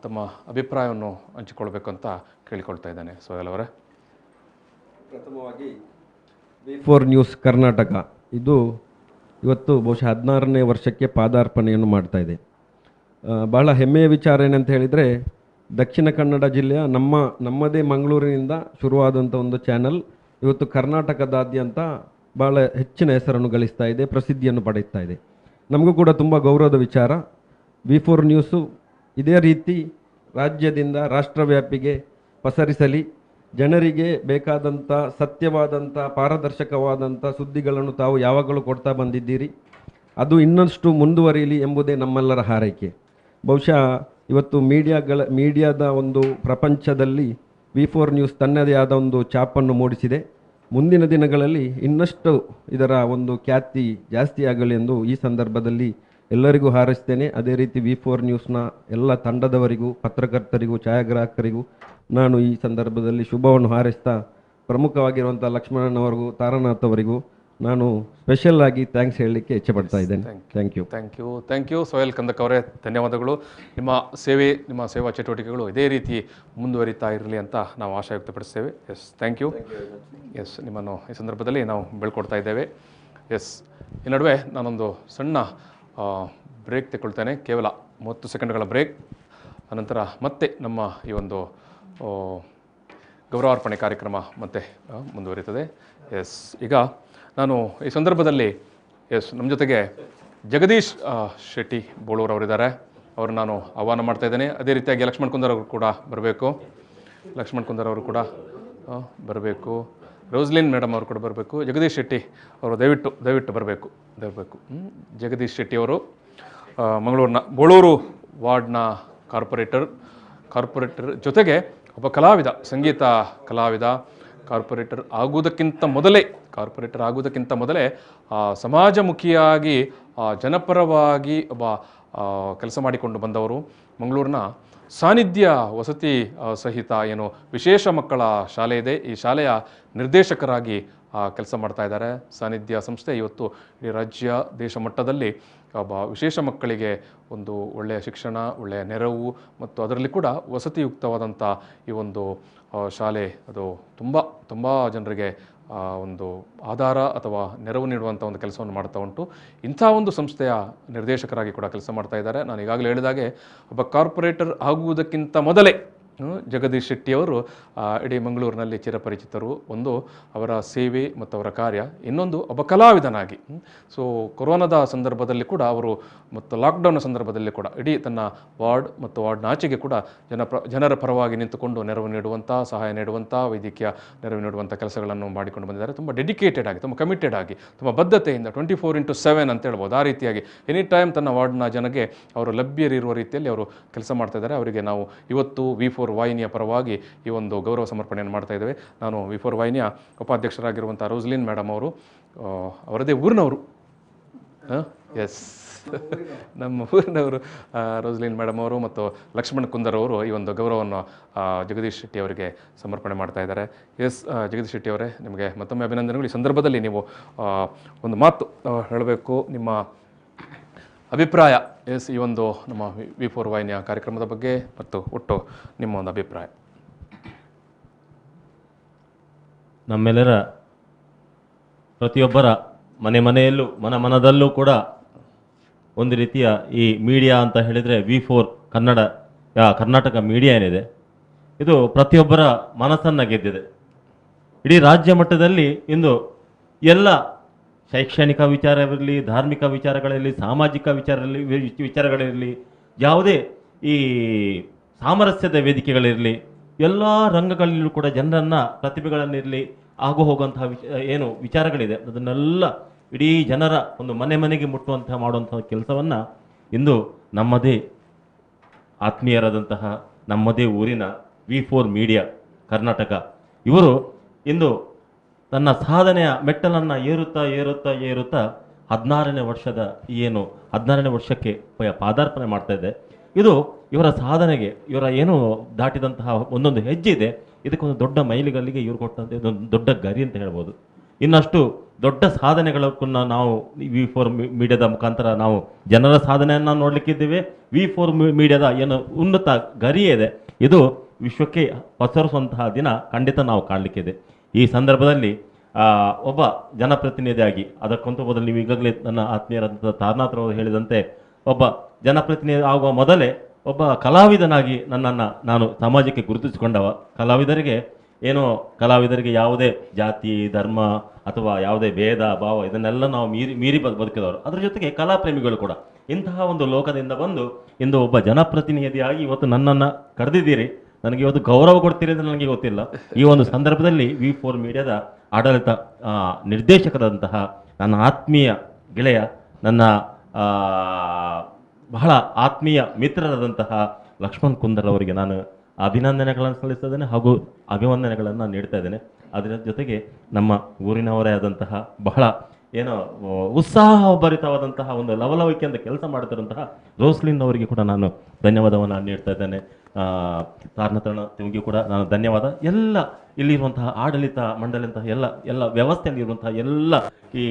Speaker 4: ತಮ್ಮ ಅಭಿಪ್ರಾಯವನ್ನು ಹಂಚಿಕೊಳ್ಬೇಕು ಅಂತ ಕೇಳಿಕೊಳ್ತಾ ಇದ್ದೇನೆ. ಸೊಹೇಲ್ ಅವರೇ,
Speaker 6: ಪ್ರಥಮವಾಗಿ V4 ನ್ಯೂಸ್ ಕರ್ನಾಟಕ ಇದು ಇವತ್ತು ಬಹುಶಃ 16ನೇ ವರ್ಷಕ್ಕೆ ಪಾದಾರ್ಪಣೆಯನ್ನು ಮಾಡ್ತಾ ಇದೆ. ಬಹಳ ಹೆಮ್ಮೆಯ ವಿಚಾರ ಏನಂತ ಹೇಳಿದರೆ, ದಕ್ಷಿಣ ಕನ್ನಡ ಜಿಲ್ಲೆಯ ನಮ್ಮದೇ ಮಂಗಳೂರಿನಿಂದ ಶುರುವಾದಂಥ ಒಂದು ಚಾನಲ್ ಇವತ್ತು ಕರ್ನಾಟಕದಾದ್ಯಂತ ಭಾಳ ಹೆಚ್ಚಿನ ಹೆಸರನ್ನು ಗಳಿಸ್ತಾ ಇದೆ, ಪ್ರಸಿದ್ಧಿಯನ್ನು ಪಡೆಯುತ್ತಾ ಇದೆ. ನಮಗೂ ಕೂಡ ತುಂಬ ಗೌರವದ ವಿಚಾರ. V4 ನ್ಯೂಸು ಇದೇ ರೀತಿ ರಾಜ್ಯದಿಂದ ರಾಷ್ಟ್ರವ್ಯಾಪಿಗೆ ಪಸರಿಸಲಿ. ಜನರಿಗೆ ಬೇಕಾದಂಥ ಸತ್ಯವಾದಂಥ, ಪಾರದರ್ಶಕವಾದಂಥ ಸುದ್ದಿಗಳನ್ನು ತಾವು ಯಾವಾಗಲೂ ಕೊಡ್ತಾ ಬಂದಿದ್ದೀರಿ. ಅದು ಇನ್ನಷ್ಟು ಮುಂದುವರಿಯಲಿ ಎಂಬುದೇ ನಮ್ಮೆಲ್ಲರ ಹಾರೈಕೆ. ಬಹುಶಃ ಇವತ್ತು ಮೀಡಿಯಾದ ಒಂದು ಪ್ರಪಂಚದಲ್ಲಿ V4 ನ್ಯೂಸ್ ತನ್ನದೇ ಆದ ಒಂದು ಛಾಪನ್ನು ಮೂಡಿಸಿದೆ. ಮುಂದಿನ ದಿನಗಳಲ್ಲಿ ಇನ್ನಷ್ಟು ಇದರ ಒಂದು ಖ್ಯಾತಿ ಜಾಸ್ತಿ ಆಗಲಿ ಎಂದು ಈ ಸಂದರ್ಭದಲ್ಲಿ ಎಲ್ಲರಿಗೂ ಹಾರೈಸ್ತೇನೆ. ಅದೇ ರೀತಿ V4 ನ್ಯೂಸ್ನ ಎಲ್ಲ ತಂಡದವರಿಗೂ, ಪತ್ರಕರ್ತರಿಗೂ, ಛಾಯಾಗ್ರಾಹಕರಿಗೂ ನಾನು ಈ ಸಂದರ್ಭದಲ್ಲಿ ಶುಭವನ್ನು ಹಾರೈಸ್ತಾ, ಪ್ರಮುಖವಾಗಿರುವಂಥ ಲಕ್ಷ್ಮಣನವರಿಗೂ, ತಾರಾನಾಥ್ ಅವರಿಗೂ ನಾನು ಸ್ಪೆಷಲ್ ಆಗಿ ಥ್ಯಾಂಕ್ಸ್ ಹೇಳಲಿಕ್ಕೆ ಇಚ್ಛೆಪಡ್ತಾ ಇದ್ದೇನೆ.
Speaker 4: ಥ್ಯಾಂಕ್ ಯು ಸೊಹೇಲ್ ಕಂದಕ್ ಅವರೇ, ಧನ್ಯವಾದಗಳು. ನಿಮ್ಮ ಸೇವಾ ಚಟುವಟಿಕೆಗಳು ಇದೇ ರೀತಿ ಮುಂದುವರಿತಾ ಇರಲಿ ಅಂತ ನಾವು ಆಶಯ ವ್ಯಕ್ತಪಡಿಸ್ತೇವೆ. Thank you. ನಿಮ್ಮನ್ನು ಈ ಸಂದರ್ಭದಲ್ಲಿ ನಾವು ಬೆಳ್ಕೊಡ್ತಾ ಇದ್ದೇವೆ. ಈ ನಡುವೆ ನಾನೊಂದು ಸಣ್ಣ ಬ್ರೇಕ್ ತಗೊಳ್ತೇನೆ, ಕೇವಲ 30 ಸೆಕೆಂಡ್ಗಳ ಬ್ರೇಕ್. ಅನಂತರ ಮತ್ತೆ ನಮ್ಮ ಈ ಒಂದು ಗೌರವಾರ್ಪಣೆ ಕಾರ್ಯಕ್ರಮ ಮತ್ತೆ ಮುಂದುವರಿತದೆ. ಈಗ ನಾನು ಈ ಸಂದರ್ಭದಲ್ಲಿ ನಮ್ಮ ಜೊತೆಗೆ ಜಗದೀಶ್ ಶೆಟ್ಟಿ ಬೋಳೂರ್ ಅವರಿದ್ದಾರೆ. ಅವರು ನಾನು ಆಹ್ವಾನ ಮಾಡ್ತಾ ಇದ್ದೇನೆ. ಅದೇ ರೀತಿಯಾಗಿ ಲಕ್ಷ್ಮಣ್ ಕುಂದರ್ ಅವರು ಕೂಡ ಬರಬೇಕು. ರೋಸ್ಲಿನ್ ಮೇಡಮ್ ಅವರು ಕೂಡ ಬರಬೇಕು. ಜಗದೀಶ್ ಶೆಟ್ಟಿ ಅವರು ದಯವಿಟ್ಟು ಬರಬೇಕು. ಜಗದೀಶ್ ಶೆಟ್ಟಿ ಅವರು ಮಂಗಳೂರಿನ ಬೋಳೂರು ವಾರ್ಡ್ನ ಕಾರ್ಪೊರೇಟರ್ ಜೊತೆಗೆ ಒಬ್ಬ ಕಲಾವಿದ, ಸಂಗೀತ ಕಲಾವಿದ. ಕಾರ್ಪೊರೇಟರ್ ಆಗುವುದಕ್ಕಿಂತ ಮೊದಲೇ ಸಮಾಜಮುಖಿಯಾಗಿ ಜನಪರವಾಗಿ ಒಬ್ಬ ಕೆಲಸ ಮಾಡಿಕೊಂಡು ಬಂದವರು. ಮಂಗಳೂರಿನ ಸಾನ್ನಿಧ್ಯ ವಸತಿ ಸಹಿತ ಏನು ವಿಶೇಷ ಮಕ್ಕಳ ಶಾಲೆ ಇದೆ, ಈ ಶಾಲೆಯ ನಿರ್ದೇಶಕರಾಗಿ ಕೆಲಸ ಮಾಡ್ತಾ ಇದ್ದಾರೆ. ಸಾನ್ನಿಧ್ಯ ಸಂಸ್ಥೆ ಇವತ್ತು ಈ ರಾಜ್ಯ ದೇಶ ಮಟ್ಟದಲ್ಲಿ ಒಬ್ಬ ವಿಶೇಷ ಮಕ್ಕಳಿಗೆ ಒಂದು ಒಳ್ಳೆಯ ಶಿಕ್ಷಣ, ಒಳ್ಳೆಯ ನೆರವು ಮತ್ತು ಅದರಲ್ಲಿ ಕೂಡ ವಸತಿಯುಕ್ತವಾದಂಥ ಈ ಒಂದು ಶಾಲೆ ಅದು ತುಂಬ ಜನರಿಗೆ ಒಂದು ಆಧಾರ ಅಥವಾ ನೆರವು ನೀಡುವಂಥ ಒಂದು ಕೆಲಸವನ್ನು ಮಾಡ್ತಾ ಉಂಟು. ಇಂಥ ಒಂದು ಸಂಸ್ಥೆಯ ನಿರ್ದೇಶಕರಾಗಿ ಕೂಡ ಕೆಲಸ ಮಾಡ್ತಾ ಇದ್ದಾರೆ. ನಾನು ಈಗಾಗಲೇ ಹೇಳಿದಾಗೆ ಒಬ್ಬ ಕಾರ್ಪೊರೇಟರ್ ಆಗುವುದಕ್ಕಿಂತ ಮೊದಲೇ ಜಗದೀಶ್ ಶೆಟ್ಟಿಯವರು ಇಡೀ ಮಂಗಳೂರಿನಲ್ಲಿ ಚಿರಪರಿಚಿತರು. ಒಂದು ಅವರ ಸೇವೆ ಮತ್ತು ಅವರ ಕಾರ್ಯ, ಇನ್ನೊಂದು ಒಬ್ಬ ಕಲಾವಿದನಾಗಿ. ಸೊ ಕೊರೋನಾದ ಸಂದರ್ಭದಲ್ಲಿ ಕೂಡ ಅವರು ಮತ್ತು ಲಾಕ್ಡೌನ್ನ ಸಂದರ್ಭದಲ್ಲಿ ಕೂಡ ಇಡೀ ತನ್ನ ವಾರ್ಡ್ ಮತ್ತು ವಾರ್ಡ್ನ ಆಚೆಗೆ ಕೂಡ ಜನರ ಪರವಾಗಿ ನಿಂತುಕೊಂಡು ನೆರವು ನೀಡುವಂಥ, ಸಹಾಯ ನೀಡುವಂಥ, ವೈದ್ಯಕೀಯ ನೆರವು ನೀಡುವಂಥ ಕೆಲಸಗಳನ್ನು ಮಾಡಿಕೊಂಡು ಬಂದಿದ್ದಾರೆ. ತುಂಬ ಡೆಡಿಕೇಟೆಡ್ ಆಗಿ, ತುಂಬ ಕಮಿಟೆಡ್ ಆಗಿ, ತುಂಬ ಬದ್ಧತೆಯಿಂದ 24/7 ಅಂತ ಹೇಳ್ಬೋದು. ಆ ರೀತಿಯಾಗಿ ಎನಿ ಟೈಮ್ ತನ್ನ ವಾರ್ಡ್ನ ಜನಗೆ ಅವರು ಲಭ್ಯರಿರುವ ರೀತಿಯಲ್ಲಿ ಅವರು ಕೆಲಸ ಮಾಡ್ತಾ ಇದ್ದಾರೆ. ಅವರಿಗೆ ನಾವು ಇವತ್ತು V4 ವಾಹಿನಿಯ ಪರವಾಗಿ ಈ ಒಂದು ಗೌರವ ಸಮರ್ಪಣೆಯನ್ನು ಮಾಡ್ತಾ ಇದ್ದೇವೆ. ನಾನು V4 ವಾಹಿನಿಯ ಉಪಾಧ್ಯಕ್ಷರಾಗಿರುವಂಥ ರೋಸ್ಲಿನ್ ಮೇಡಮ್ ಅವರು, ಅವರದೇ ಊರಿನವರು. ಎಸ್, ನಮ್ಮ ಊರಿನವರು ರೋಸ್ಲಿನ್ ಮೇಡಮ್ ಅವರು ಮತ್ತು ಲಕ್ಷ್ಮಣ್ ಕುಂದರ್ ಅವರು ಈ ಒಂದು ಗೌರವವನ್ನು ಜಗದೀಶ್ ಶೆಟ್ಟಿ ಅವರಿಗೆ ಸಮರ್ಪಣೆ ಮಾಡ್ತಾ ಇದ್ದಾರೆ. ಎಸ್, ಜಗದೀಶ್ ಶೆಟ್ಟಿ ಅವರೇ, ನಿಮಗೆ ಮತ್ತೊಮ್ಮೆ ಅಭಿನಂದನೆಗಳು. ಈ ಸಂದರ್ಭದಲ್ಲಿ ನೀವು ಒಂದು ಮಾತು ಹೇಳಬೇಕು, ನಿಮ್ಮ ಅಭಿಪ್ರಾಯ. ಎಸ್, ಈ ಒಂದು ನಮ್ಮ V4 ವಾಹಿನಿಯ ಕಾರ್ಯಕ್ರಮದ ಬಗ್ಗೆ ಮತ್ತು ಒಟ್ಟು ನಿಮ್ಮ ಒಂದು ಅಭಿಪ್ರಾಯ.
Speaker 11: ನಮ್ಮೆಲ್ಲರ ಪ್ರತಿಯೊಬ್ಬರ ಮನೆಯಲ್ಲೂ ಮನದಲ್ಲೂ ಕೂಡ ಒಂದು ರೀತಿಯ ಈ ಮೀಡಿಯಾ ಅಂತ ಹೇಳಿದರೆ V4 ಕರ್ನಾಟಕ ಮೀಡಿಯಾ ಏನಿದೆ, ಇದು ಪ್ರತಿಯೊಬ್ಬರ ಮನಸ್ಸನ್ನು ಗೆದ್ದಿದೆ. ಇಡೀ ರಾಜ್ಯ ಮಟ್ಟದಲ್ಲಿ ಇಂದು ಎಲ್ಲ ಶೈಕ್ಷಣಿಕ ವಿಚಾರವಿರಲಿ, ಧಾರ್ಮಿಕ ವಿಚಾರಗಳಲ್ಲಿ, ಸಾಮಾಜಿಕ ವಿಚಾರಗಳಿರಲಿ, ಯಾವುದೇ ಈ ಸಾಮರಸ್ಯದ ವೇದಿಕೆಗಳಿರಲಿ, ಎಲ್ಲ ರಂಗಗಳಲ್ಲೂ ಕೂಡ ಜನರನ್ನು, ಪ್ರತಿಭೆಗಳನ್ನಿರಲಿ, ಆಗು ಹೋಗುವಂತಹ ಏನು ವಿಚಾರಗಳಿದೆ ಅದನ್ನೆಲ್ಲ ಇಡೀ ಜನರ ಒಂದು ಮನೆಗೆ ಮುಟ್ಟುವಂತಹ ಮಾಡುವಂತಹ ಕೆಲಸವನ್ನು ಇಂದು ನಮ್ಮದೇ ಆತ್ಮೀಯರಾದಂತಹ ನಮ್ಮದೇ ಊರಿನ V4 ಮೀಡಿಯಾ ಕರ್ನಾಟಕ ಇವರು ಇಂದು ತನ್ನ ಸಾಧನೆಯ ಮೆಟ್ಟಲನ್ನು ಏರುತ್ತಾ 16ನೇ ವರ್ಷಕ್ಕೆ ಪಾದಾರ್ಪಣೆ ಮಾಡ್ತಾ ಇದೆ. ಇದು ಇವರ ಸಾಧನೆಗೆ, ಇವರ ಏನು ದಾಟಿದಂತಹ ಒಂದೊಂದು ಹೆಜ್ಜೆ ಇದೆ, ಇದಕ್ಕೊಂದು ದೊಡ್ಡ ಮೈಲಿಗಲ್ಲಿಗೆ ಇವರು ಕೊಟ್ಟಂತೆ ಇದೊಂದು ದೊಡ್ಡ ಗರಿ ಅಂತ ಹೇಳ್ಬೋದು. ಇನ್ನಷ್ಟು ದೊಡ್ಡ ಸಾಧನೆಗಳನ್ನು ನಾವು V4 ಮೀಡಿಯಾದ ಮುಖಾಂತರ ನಾವು ಜನರ ಸಾಧನೆಯನ್ನು ನೋಡಲಿಕ್ಕಿದ್ದೇವೆ. V4 ಮೀಡಿಯಾದ ಏನು ಉನ್ನತ ಗರಿ ಇದೆ, ಇದು ವಿಶ್ವಕ್ಕೆ ಪಸರಿಸುವಂತಹ ದಿನ ಖಂಡಿತ ನಾವು ಕಾಣಲಿಕ್ಕಿದೆ. ಈ ಸಂದರ್ಭದಲ್ಲಿ ಒಬ್ಬ ಜನಪ್ರತಿನಿಧಿಯಾಗಿ, ಅದಕ್ಕಂತೂ ಮೊದಲು ನೀವು ಈಗಾಗಲೇ ನನ್ನ ಆತ್ಮೀಯರಾದಂಥ ತಾರನಾಥ್ರವರು ಹೇಳಿದಂತೆ, ಒಬ್ಬ ಜನಪ್ರತಿನಿಧಿ ಆಗುವ ಮೊದಲೇ ಒಬ್ಬ ಕಲಾವಿದನಾಗಿ ನನ್ನನ್ನು ನಾನು ಸಮಾಜಕ್ಕೆ ಗುರುತಿಸಿಕೊಂಡವ. ಕಲಾವಿದರಿಗೆ ಯಾವುದೇ ಜಾತಿ, ಧರ್ಮ ಅಥವಾ ಯಾವುದೇ ಭೇದ ಭಾವ ಇದನ್ನೆಲ್ಲ ನಾವು ಮೀರಿ ಬದುಕಿದವರು. ಅದರ ಜೊತೆಗೆ ಕಲಾಪ್ರೇಮಿಗಳು ಕೂಡ. ಇಂತಹ ಒಂದು ಲೋಕದಿಂದ ಬಂದು ಇಂದು ಒಬ್ಬ ಜನಪ್ರತಿನಿಧಿಯಾಗಿ ಇವತ್ತು ನನ್ನನ್ನು ಕರೆದಿದ್ದೀರಿ, ನನಗೆ ಇವತ್ತು ಗೌರವ ಕೊಡ್ತೀರಿ ಅಂತ ನನಗೆ ಗೊತ್ತಿಲ್ಲ. ಈ ಒಂದು ಸಂದರ್ಭದಲ್ಲಿ V4 ಮೀಡಿಯಾದ ಆಡಳಿತ ನಿರ್ದೇಶಕರಾದಂತಹ ನನ್ನ ಆತ್ಮೀಯ ಗೆಳೆಯ, ನನ್ನ ಬಹಳ ಆತ್ಮೀಯ ಮಿತ್ರರಾದಂತಹ ಲಕ್ಷ್ಮಣ್ ಕುಂದರ್ ಅವರಿಗೆ ನಾನು ಅಭಿನಂದನೆಗಳನ್ನು ಸಲ್ಲಿಸ್ತಾ ಇದ್ದೇನೆ ಹಾಗೂ ಅಭಿವಂದನೆಗಳನ್ನು ನೀಡ್ತಾ ಇದ್ದೇನೆ. ಅದರ ಜೊತೆಗೆ ನಮ್ಮ ಊರಿನವರೇ ಆದಂತಹ ಬಹಳ ಉತ್ಸಾಹಭರಿತವಾದಂತಹ ಒಂದು ಲವಲವಿಕೆಯಿಂದ ಕೆಲಸ ಮಾಡ್ತಿರುವಂತಹ ರೋಸ್ಲಿನ್ ಅವರಿಗೆ ಕೂಡ ನಾನು ಧನ್ಯವಾದವನ್ನು ನೀಡ್ತಾ ಇದ್ದೇನೆ. ತಾರನಾಥನಿಗೂ ಕೂಡ ನಾನು ಧನ್ಯವಾದ. ಎಲ್ಲ ಇಲ್ಲಿರುವಂತಹ ಆಡಳಿತ ಮಂಡಳಿಯಂತಹ ಎಲ್ಲ ವ್ಯವಸ್ಥೆಯಲ್ಲಿ ಇರುವಂತಹ ಎಲ್ಲ ಈ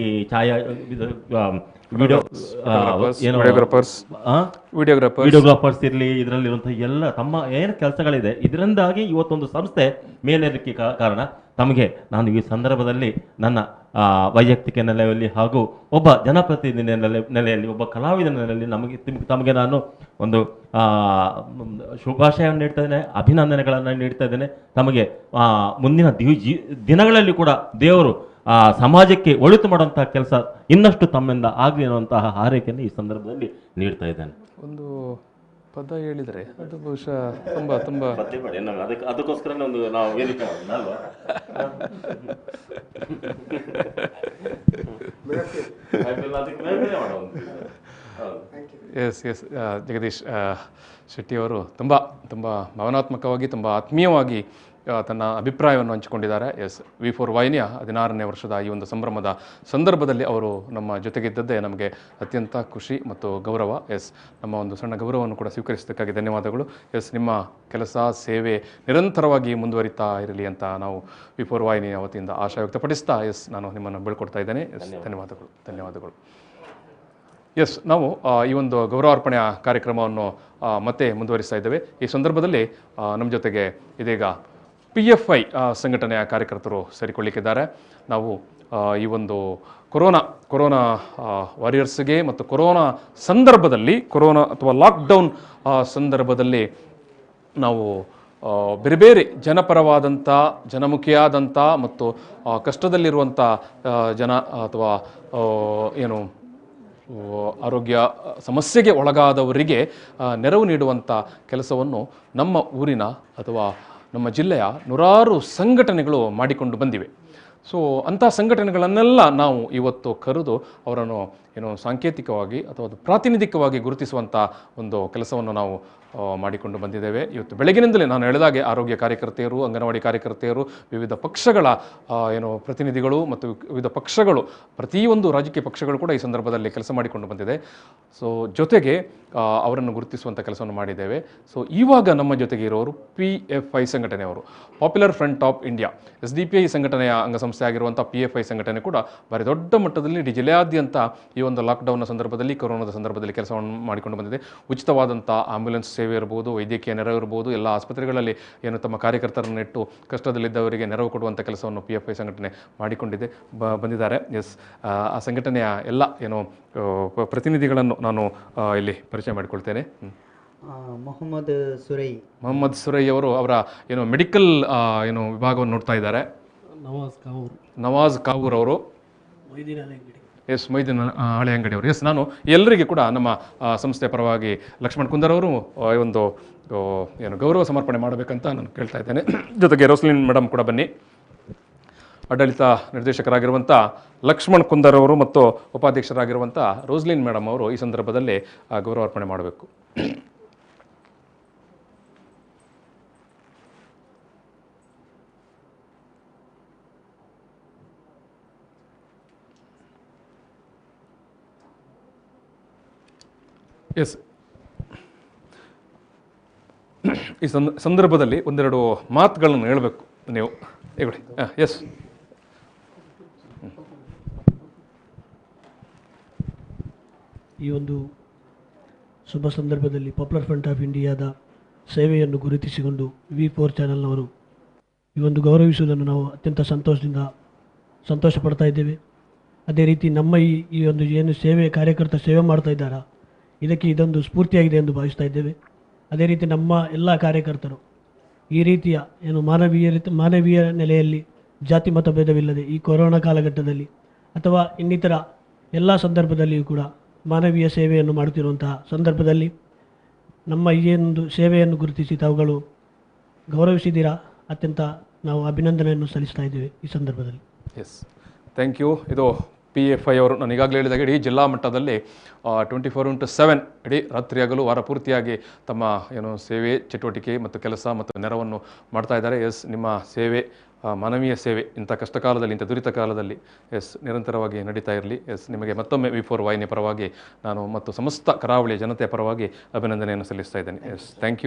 Speaker 11: ವಿಡಿಯೋಗ್ರಾಫರ್ಸ್ ಇರಲಿ, ಇದರಲ್ಲಿರುವಂತಹ ಎಲ್ಲ ತಮ್ಮ ಏನು ಕೆಲಸಗಳಿದೆ, ಇದರಿಂದಾಗಿ ಇವತ್ತೊಂದು ಸಂಸ್ಥೆ ಮೇಲೇರಲಿಕ್ಕೆ ಕಾರಣ. ತಮಗೆ ನಾನು ಈ ಸಂದರ್ಭದಲ್ಲಿ ನನ್ನ ವೈಯಕ್ತಿಕ ನೆಲೆಯಲ್ಲಿ ಹಾಗೂ ಒಬ್ಬ ಜನಪ್ರತಿನಿಧಿ ನೆಲೆಯಲ್ಲಿ, ಒಬ್ಬ ಕಲಾವಿದ ನೆಲೆಯಲ್ಲಿ ತಮಗೆ ನಾನು ಒಂದು ಶುಭಾಶಯವನ್ನು ನೀಡ್ತಾ ಇದ್ದೇನೆ, ಅಭಿನಂದನೆಗಳನ್ನು ನೀಡ್ತಾ ಇದ್ದೇನೆ. ತಮಗೆ ಮುಂದಿನ ದಿನಗಳಲ್ಲಿ ಕೂಡ ದೇವರು ಸಮಾಜಕ್ಕೆ ಒಳಿತು ಮಾಡುವಂತಹ ಕೆಲಸ ಇನ್ನಷ್ಟು ತಮ್ಮಿಂದ ಆಗಲಿ ಅನ್ನುವಂತಹ ಹಾರೈಕೆಯನ್ನು ಈ ಸಂದರ್ಭದಲ್ಲಿ ನೀಡ್ತಾ ಇದ್ದೇನೆ.
Speaker 4: ಒಂದು ಪದ ಹೇಳಿದರೆ ಅದು ಬಹುಶಃ ತುಂಬ
Speaker 11: ಅದಕ್ಕೋಸ್ಕರ ಒಂದು ನಾವು ವೇದಿಕೆ
Speaker 4: ಎಸ್ ಎಸ್ ಜಗದೀಶ್ ಶೆಟ್ಟಿಯವರು ತುಂಬ ತುಂಬ ಭಾವನಾತ್ಮಕವಾಗಿ ತುಂಬ ಆತ್ಮೀಯವಾಗಿ ತನ್ನ ಅಭಿಪ್ರಾಯವನ್ನು ಹಂಚಿಕೊಂಡಿದ್ದಾರೆ. V4 ವಾಹಿನಿಯ 16ನೇ ವರ್ಷದ ಈ ಒಂದು ಸಂಭ್ರಮದ ಸಂದರ್ಭದಲ್ಲಿ ಅವರು ನಮ್ಮ ಜೊತೆಗಿದ್ದದ್ದೇ ನಮಗೆ ಅತ್ಯಂತ ಖುಷಿ ಮತ್ತು ಗೌರವ. ನಮ್ಮ ಒಂದು ಸಣ್ಣ ಗೌರವವನ್ನು ಕೂಡ ಸ್ವೀಕರಿಸಿದ್ದಕ್ಕಾಗಿ ಧನ್ಯವಾದಗಳು. ನಿಮ್ಮ ಕೆಲಸ ಸೇವೆ ನಿರಂತರವಾಗಿ ಮುಂದುವರಿತಾ ಇರಲಿ ಅಂತ ನಾವು V4 ವಾಹಿನಿಯ ವತಿಯಿಂದ ಆಶಯ ವ್ಯಕ್ತಪಡಿಸ್ತಾ ನಾನು ನಿಮ್ಮನ್ನು ಬೀಳ್ಕೊಡ್ತಾ ಇದ್ದೇನೆ. ಧನ್ಯವಾದಗಳು ಧನ್ಯವಾದಗಳು. ನಾವು ಈ ಒಂದು ಗೌರವಾರ್ಪಣೆಯ ಕಾರ್ಯಕ್ರಮವನ್ನು ಮತ್ತೆ ಮುಂದುವರಿಸ್ತಾ ಇದ್ದೇವೆ. ಈ ಸಂದರ್ಭದಲ್ಲಿ ನಮ್ಮ ಜೊತೆಗೆ ಇದೀಗ PFI ಸಂಘಟನೆಯ ಕಾರ್ಯಕರ್ತರು ಸೇರಿಕೊಳ್ಳಿಕ್ಕಿದ್ದಾರೆ. ನಾವು ಈ ಒಂದು ಕೊರೋನಾ ವಾರಿಯರ್ಸ್ಗೆ ಮತ್ತು ಕೊರೋನಾ ಸಂದರ್ಭದಲ್ಲಿ ಕೊರೋನಾ ಅಥವಾ ಲಾಕ್ಡೌನ್ ಸಂದರ್ಭದಲ್ಲಿ ನಾವು ಬೇರೆ ಬೇರೆ ಜನಪರವಾದಂಥ ಜನಮುಖಿಯಾದಂಥ ಮತ್ತು ಕಷ್ಟದಲ್ಲಿರುವಂಥ ಜನ ಅಥವಾ ಏನು ಆರೋಗ್ಯ ಸಮಸ್ಯೆಗೆ ಒಳಗಾದವರಿಗೆ ನೆರವು ನೀಡುವಂಥ ಕೆಲಸವನ್ನು ನಮ್ಮ ಊರಿನ ಅಥವಾ ನಮ್ಮ ಜಿಲ್ಲೆಯ ನೂರಾರು ಸಂಘಟನೆಗಳು ಮಾಡಿಕೊಂಡು ಬಂದಿವೆ. ಸೊ ಅಂಥ ಸಂಘಟನೆಗಳನ್ನೆಲ್ಲ ನಾವು ಇವತ್ತು ಕರೆದು ಅವರನ್ನು ಸಾಂಕೇತಿಕವಾಗಿ ಅಥವಾ ಪ್ರಾತಿನಿಧಿಕವಾಗಿ ಗುರುತಿಸುವಂಥ ಒಂದು ಕೆಲಸವನ್ನು ನಾವು ಮಾಡಿಕೊಂಡು ಬಂದಿದ್ದೇವೆ. ಇವತ್ತು ಬೆಳಗಿನಿಂದಲೇ ನಾನು ಹೇಳಿದಾಗೆ ಆರೋಗ್ಯ ಕಾರ್ಯಕರ್ತೆಯರು, ಅಂಗನವಾಡಿ ಕಾರ್ಯಕರ್ತೆಯರು, ವಿವಿಧ ಪಕ್ಷಗಳ ಪ್ರತಿನಿಧಿಗಳು ಮತ್ತು ವಿವಿಧ ಪಕ್ಷಗಳು, ಪ್ರತಿಯೊಂದು ರಾಜಕೀಯ ಪಕ್ಷಗಳು ಕೂಡ ಈ ಸಂದರ್ಭದಲ್ಲಿ ಕೆಲಸ ಮಾಡಿಕೊಂಡು ಬಂದಿದೆ. ಸೊ ಜೊತೆಗೆ ಅವರನ್ನು ಗುರುತಿಸುವಂಥ ಕೆಲಸವನ್ನು ಮಾಡಿದ್ದೇವೆ. ಸೊ ಇವಾಗ ನಮ್ಮ ಜೊತೆಗೆ ಇರೋರು PFI ಸಂಘಟನೆಯವರು, Popular Front of India, SDPI ಸಂಘಟನೆಯ ಅಂಗಸಂಸ್ಥೆ ಆಗಿರುವಂಥ PFI ಸಂಘಟನೆ ಕೂಡ ಭಾರಿ ದೊಡ್ಡ ಮಟ್ಟದಲ್ಲಿ ಇಡೀ ಜಿಲ್ಲೆಯಾದ್ಯಂತ ಈ ಒಂದು ಲಾಕ್ಡೌನ್ನ ಸಂದರ್ಭದಲ್ಲಿ ಕೊರೋನಾದ ಸಂದರ್ಭದಲ್ಲಿ ಕೆಲಸವನ್ನು ಮಾಡಿಕೊಂಡು ಬಂದಿದೆ. ಉಚಿತವಾದಂಥ ಆಂಬ್ಯುಲೆನ್ಸ್ ಸೇವೆ ಇರ್ಬೋದು, ವೈದ್ಯಕೀಯ ನೆರವು ಇರ್ಬೋದು, ಎಲ್ಲ ಆಸ್ಪತ್ರೆಗಳಲ್ಲಿ ತಮ್ಮ ಕಾರ್ಯಕರ್ತರನ್ನು ಇಟ್ಟು ಕಷ್ಟದಲ್ಲಿದ್ದವರಿಗೆ ನೆರವು ಕೊಡುವಂಥ ಕೆಲಸವನ್ನು PFI ಸಂಘಟನೆ ಮಾಡಿಕೊಂಡಿದೆ ಬಂದಿದ್ದಾರೆ. ಆ ಸಂಘಟನೆಯ ಎಲ್ಲ ಪ್ರತಿನಿಧಿಗಳನ್ನು ನಾನು ಇಲ್ಲಿ ಪರಿಚಯ ಮಾಡಿಕೊಳ್ತೇನೆ. ಮೊಹಮ್ಮದ್ ಸುರೈ ಅವರು ಅವರ ಮೆಡಿಕಲ್ ವಿಭಾಗವನ್ನು ನೋಡ್ತಾ ಇದ್ದಾರೆ. ನವಾಜ್ ಕಾವೂರ್ ಅವರು, ಮೊಯ್ದೀನ್ ಹಳೆ ಅಂಗಡಿಯವರು. ನಾನು ಎಲ್ಲರಿಗೆ ಕೂಡ ನಮ್ಮ ಸಂಸ್ಥೆಯ ಪರವಾಗಿ ಲಕ್ಷ್ಮಣ್ ಕುಂದರ್ ಅವರು ಒಂದು ಗೌರವ ಸಮರ್ಪಣೆ ಮಾಡಬೇಕಂತ ನಾನು ಕೇಳ್ತಾ ಇದ್ದೇನೆ. ಜೊತೆಗೆ ರೋಸ್ಲಿನ್ ಮೇಡಮ್ ಕೂಡ ಬನ್ನಿ. ಆಡಳಿತ ನಿರ್ದೇಶಕರಾಗಿರುವಂಥ ಲಕ್ಷ್ಮಣ್ ಕುಂದರ್ ಅವರು ಮತ್ತು ಉಪಾಧ್ಯಕ್ಷರಾಗಿರುವಂಥ ರೋಸ್ಲಿನ್ ಮೇಡಮ್ ಅವರು ಈ ಸಂದರ್ಭದಲ್ಲಿ ಗೌರವಾರ್ಪಣೆ ಮಾಡಬೇಕು. ಈ ಸಂದರ್ಭದಲ್ಲಿ ಒಂದೆರಡು ಮಾತುಗಳನ್ನು ಹೇಳಬೇಕು ನೀವು. ಹೇಳಿ.
Speaker 13: ಈ ಒಂದು ಶುಭ ಸಂದರ್ಭದಲ್ಲಿ ಪಾಪ್ಯುಲರ್ ಫ್ರಂಟ್ ಆಫ್ ಇಂಡಿಯಾದ ಸೇವೆಯನ್ನು ಗುರುತಿಸಿಕೊಂಡು V4 ಚಾನೆಲ್ನವರು ಈ ಒಂದು ಗೌರವಿಸುವುದನ್ನು ನಾವು ಅತ್ಯಂತ ಸಂತೋಷ ಪಡ್ತಾ ಇದ್ದೇವೆ. ಅದೇ ರೀತಿ ನಮ್ಮ ಈ ಒಂದು ಏನು ಕಾರ್ಯಕರ್ತ ಸೇವೆ ಮಾಡ್ತಾ ಇದ್ದಾರಾ, ಇದಕ್ಕೆ ಇದೊಂದು ಸ್ಫೂರ್ತಿಯಾಗಿದೆ ಎಂದು ಭಾವಿಸ್ತಾ ಇದ್ದೇವೆ. ಅದೇ ರೀತಿ ನಮ್ಮ ಎಲ್ಲ ಕಾರ್ಯಕರ್ತರು ಈ ರೀತಿಯ ಮಾನವೀಯ ನೆಲೆಯಲ್ಲಿ ಜಾತಿ ಮತಭೇದವಿಲ್ಲದೆ ಈ ಕೊರೋನಾ ಕಾಲಘಟ್ಟದಲ್ಲಿ ಅಥವಾ ಇನ್ನಿತರ ಎಲ್ಲ ಸಂದರ್ಭದಲ್ಲಿಯೂ ಕೂಡ ಮಾನವೀಯ ಸೇವೆಯನ್ನು ಮಾಡುತ್ತಿರುವಂತಹ ಸಂದರ್ಭದಲ್ಲಿ ನಮ್ಮ ಈ ಒಂದು ಸೇವೆಯನ್ನು ಗುರುತಿಸಿ ತಾವುಗಳು ಗೌರವಿಸಿದ್ದೀರಾ. ಅತ್ಯಂತ ನಾವು ಅಭಿನಂದನೆಯನ್ನು ಸಲ್ಲಿಸ್ತಾ ಇದ್ದೇವೆ ಈ ಸಂದರ್ಭದಲ್ಲಿ.
Speaker 4: Thank you. ಇದು PFI ಅವರು ನಾನು ಈಗಾಗಲೇ ಹೇಳಿದಾಗ ಇಡೀ ಜಿಲ್ಲಾ ಮಟ್ಟದಲ್ಲಿ 24/7 ಇಡೀ ರಾತ್ರಿ ಹಗಲು ವಾರ ಪೂರ್ತಿಯಾಗಿ ತಮ್ಮ ಸೇವೆ ಚಟುವಟಿಕೆ ಮತ್ತು ಕೆಲಸ ಮತ್ತು ನೆರವನ್ನು ಮಾಡ್ತಾ ಇದ್ದಾರೆ. ನಿಮ್ಮ ಸೇವೆ ಮಾನವೀಯ ಸೇವೆ ಇಂಥ ಕಷ್ಟಕಾಲದಲ್ಲಿ, ಇಂಥ ದುರಿತ ಕಾಲದಲ್ಲಿ ನಿರಂತರವಾಗಿ ನಡೀತಾ ಇರಲಿ. ನಿಮಗೆ ಮತ್ತೊಮ್ಮೆ V4 ವಾಹಿನಿಯ ಪರವಾಗಿ ನಾನು ಮತ್ತು ಸಮಸ್ತ ಕರಾವಳಿಯ ಜನತೆಯ ಪರವಾಗಿ ಅಭಿನಂದನೆಯನ್ನು ಸಲ್ಲಿಸ್ತಾ ಇದ್ದೇನೆ. Thank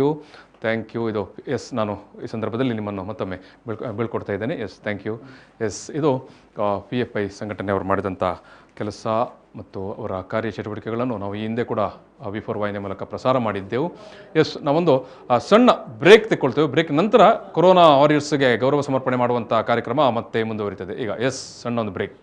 Speaker 4: you. ಇದು ನಾನು ಈ ಸಂದರ್ಭದಲ್ಲಿ ನಿಮ್ಮನ್ನು ಮತ್ತೊಮ್ಮೆ ಬೀಳ್ಕೊಡ್ತಾ ಇದ್ದೇನೆ. Thank you. ಇದು PFI ಸಂಘಟನೆಯವರು ಮಾಡಿದಂಥ ಕೆಲಸ ಮತ್ತು ಅವರ ಕಾರ್ಯಚಟುವಟಿಕೆಗಳನ್ನು ನಾವು ಈ ಹಿಂದೆ ಕೂಡ V4 ವಾಹಿನಿಯ ಮೂಲಕ ಪ್ರಸಾರ ಮಾಡಿದ್ದೆವು. ನಾವೊಂದು ಸಣ್ಣ ಬ್ರೇಕ್ ತೆಕ್ಕೊಳ್ತೇವೆ. ಬ್ರೇಕ್ ನಂತರ ಕೊರೋನಾ ವಾರಿಯರ್ಸ್ಗೆ ಗೌರವ ಸಮರ್ಪಣೆ ಮಾಡುವಂಥ ಕಾರ್ಯಕ್ರಮ ಮತ್ತೆ ಮುಂದುವರಿತದೆ. ಈಗ ಸಣ್ಣ ಒಂದು ಬ್ರೇಕ್.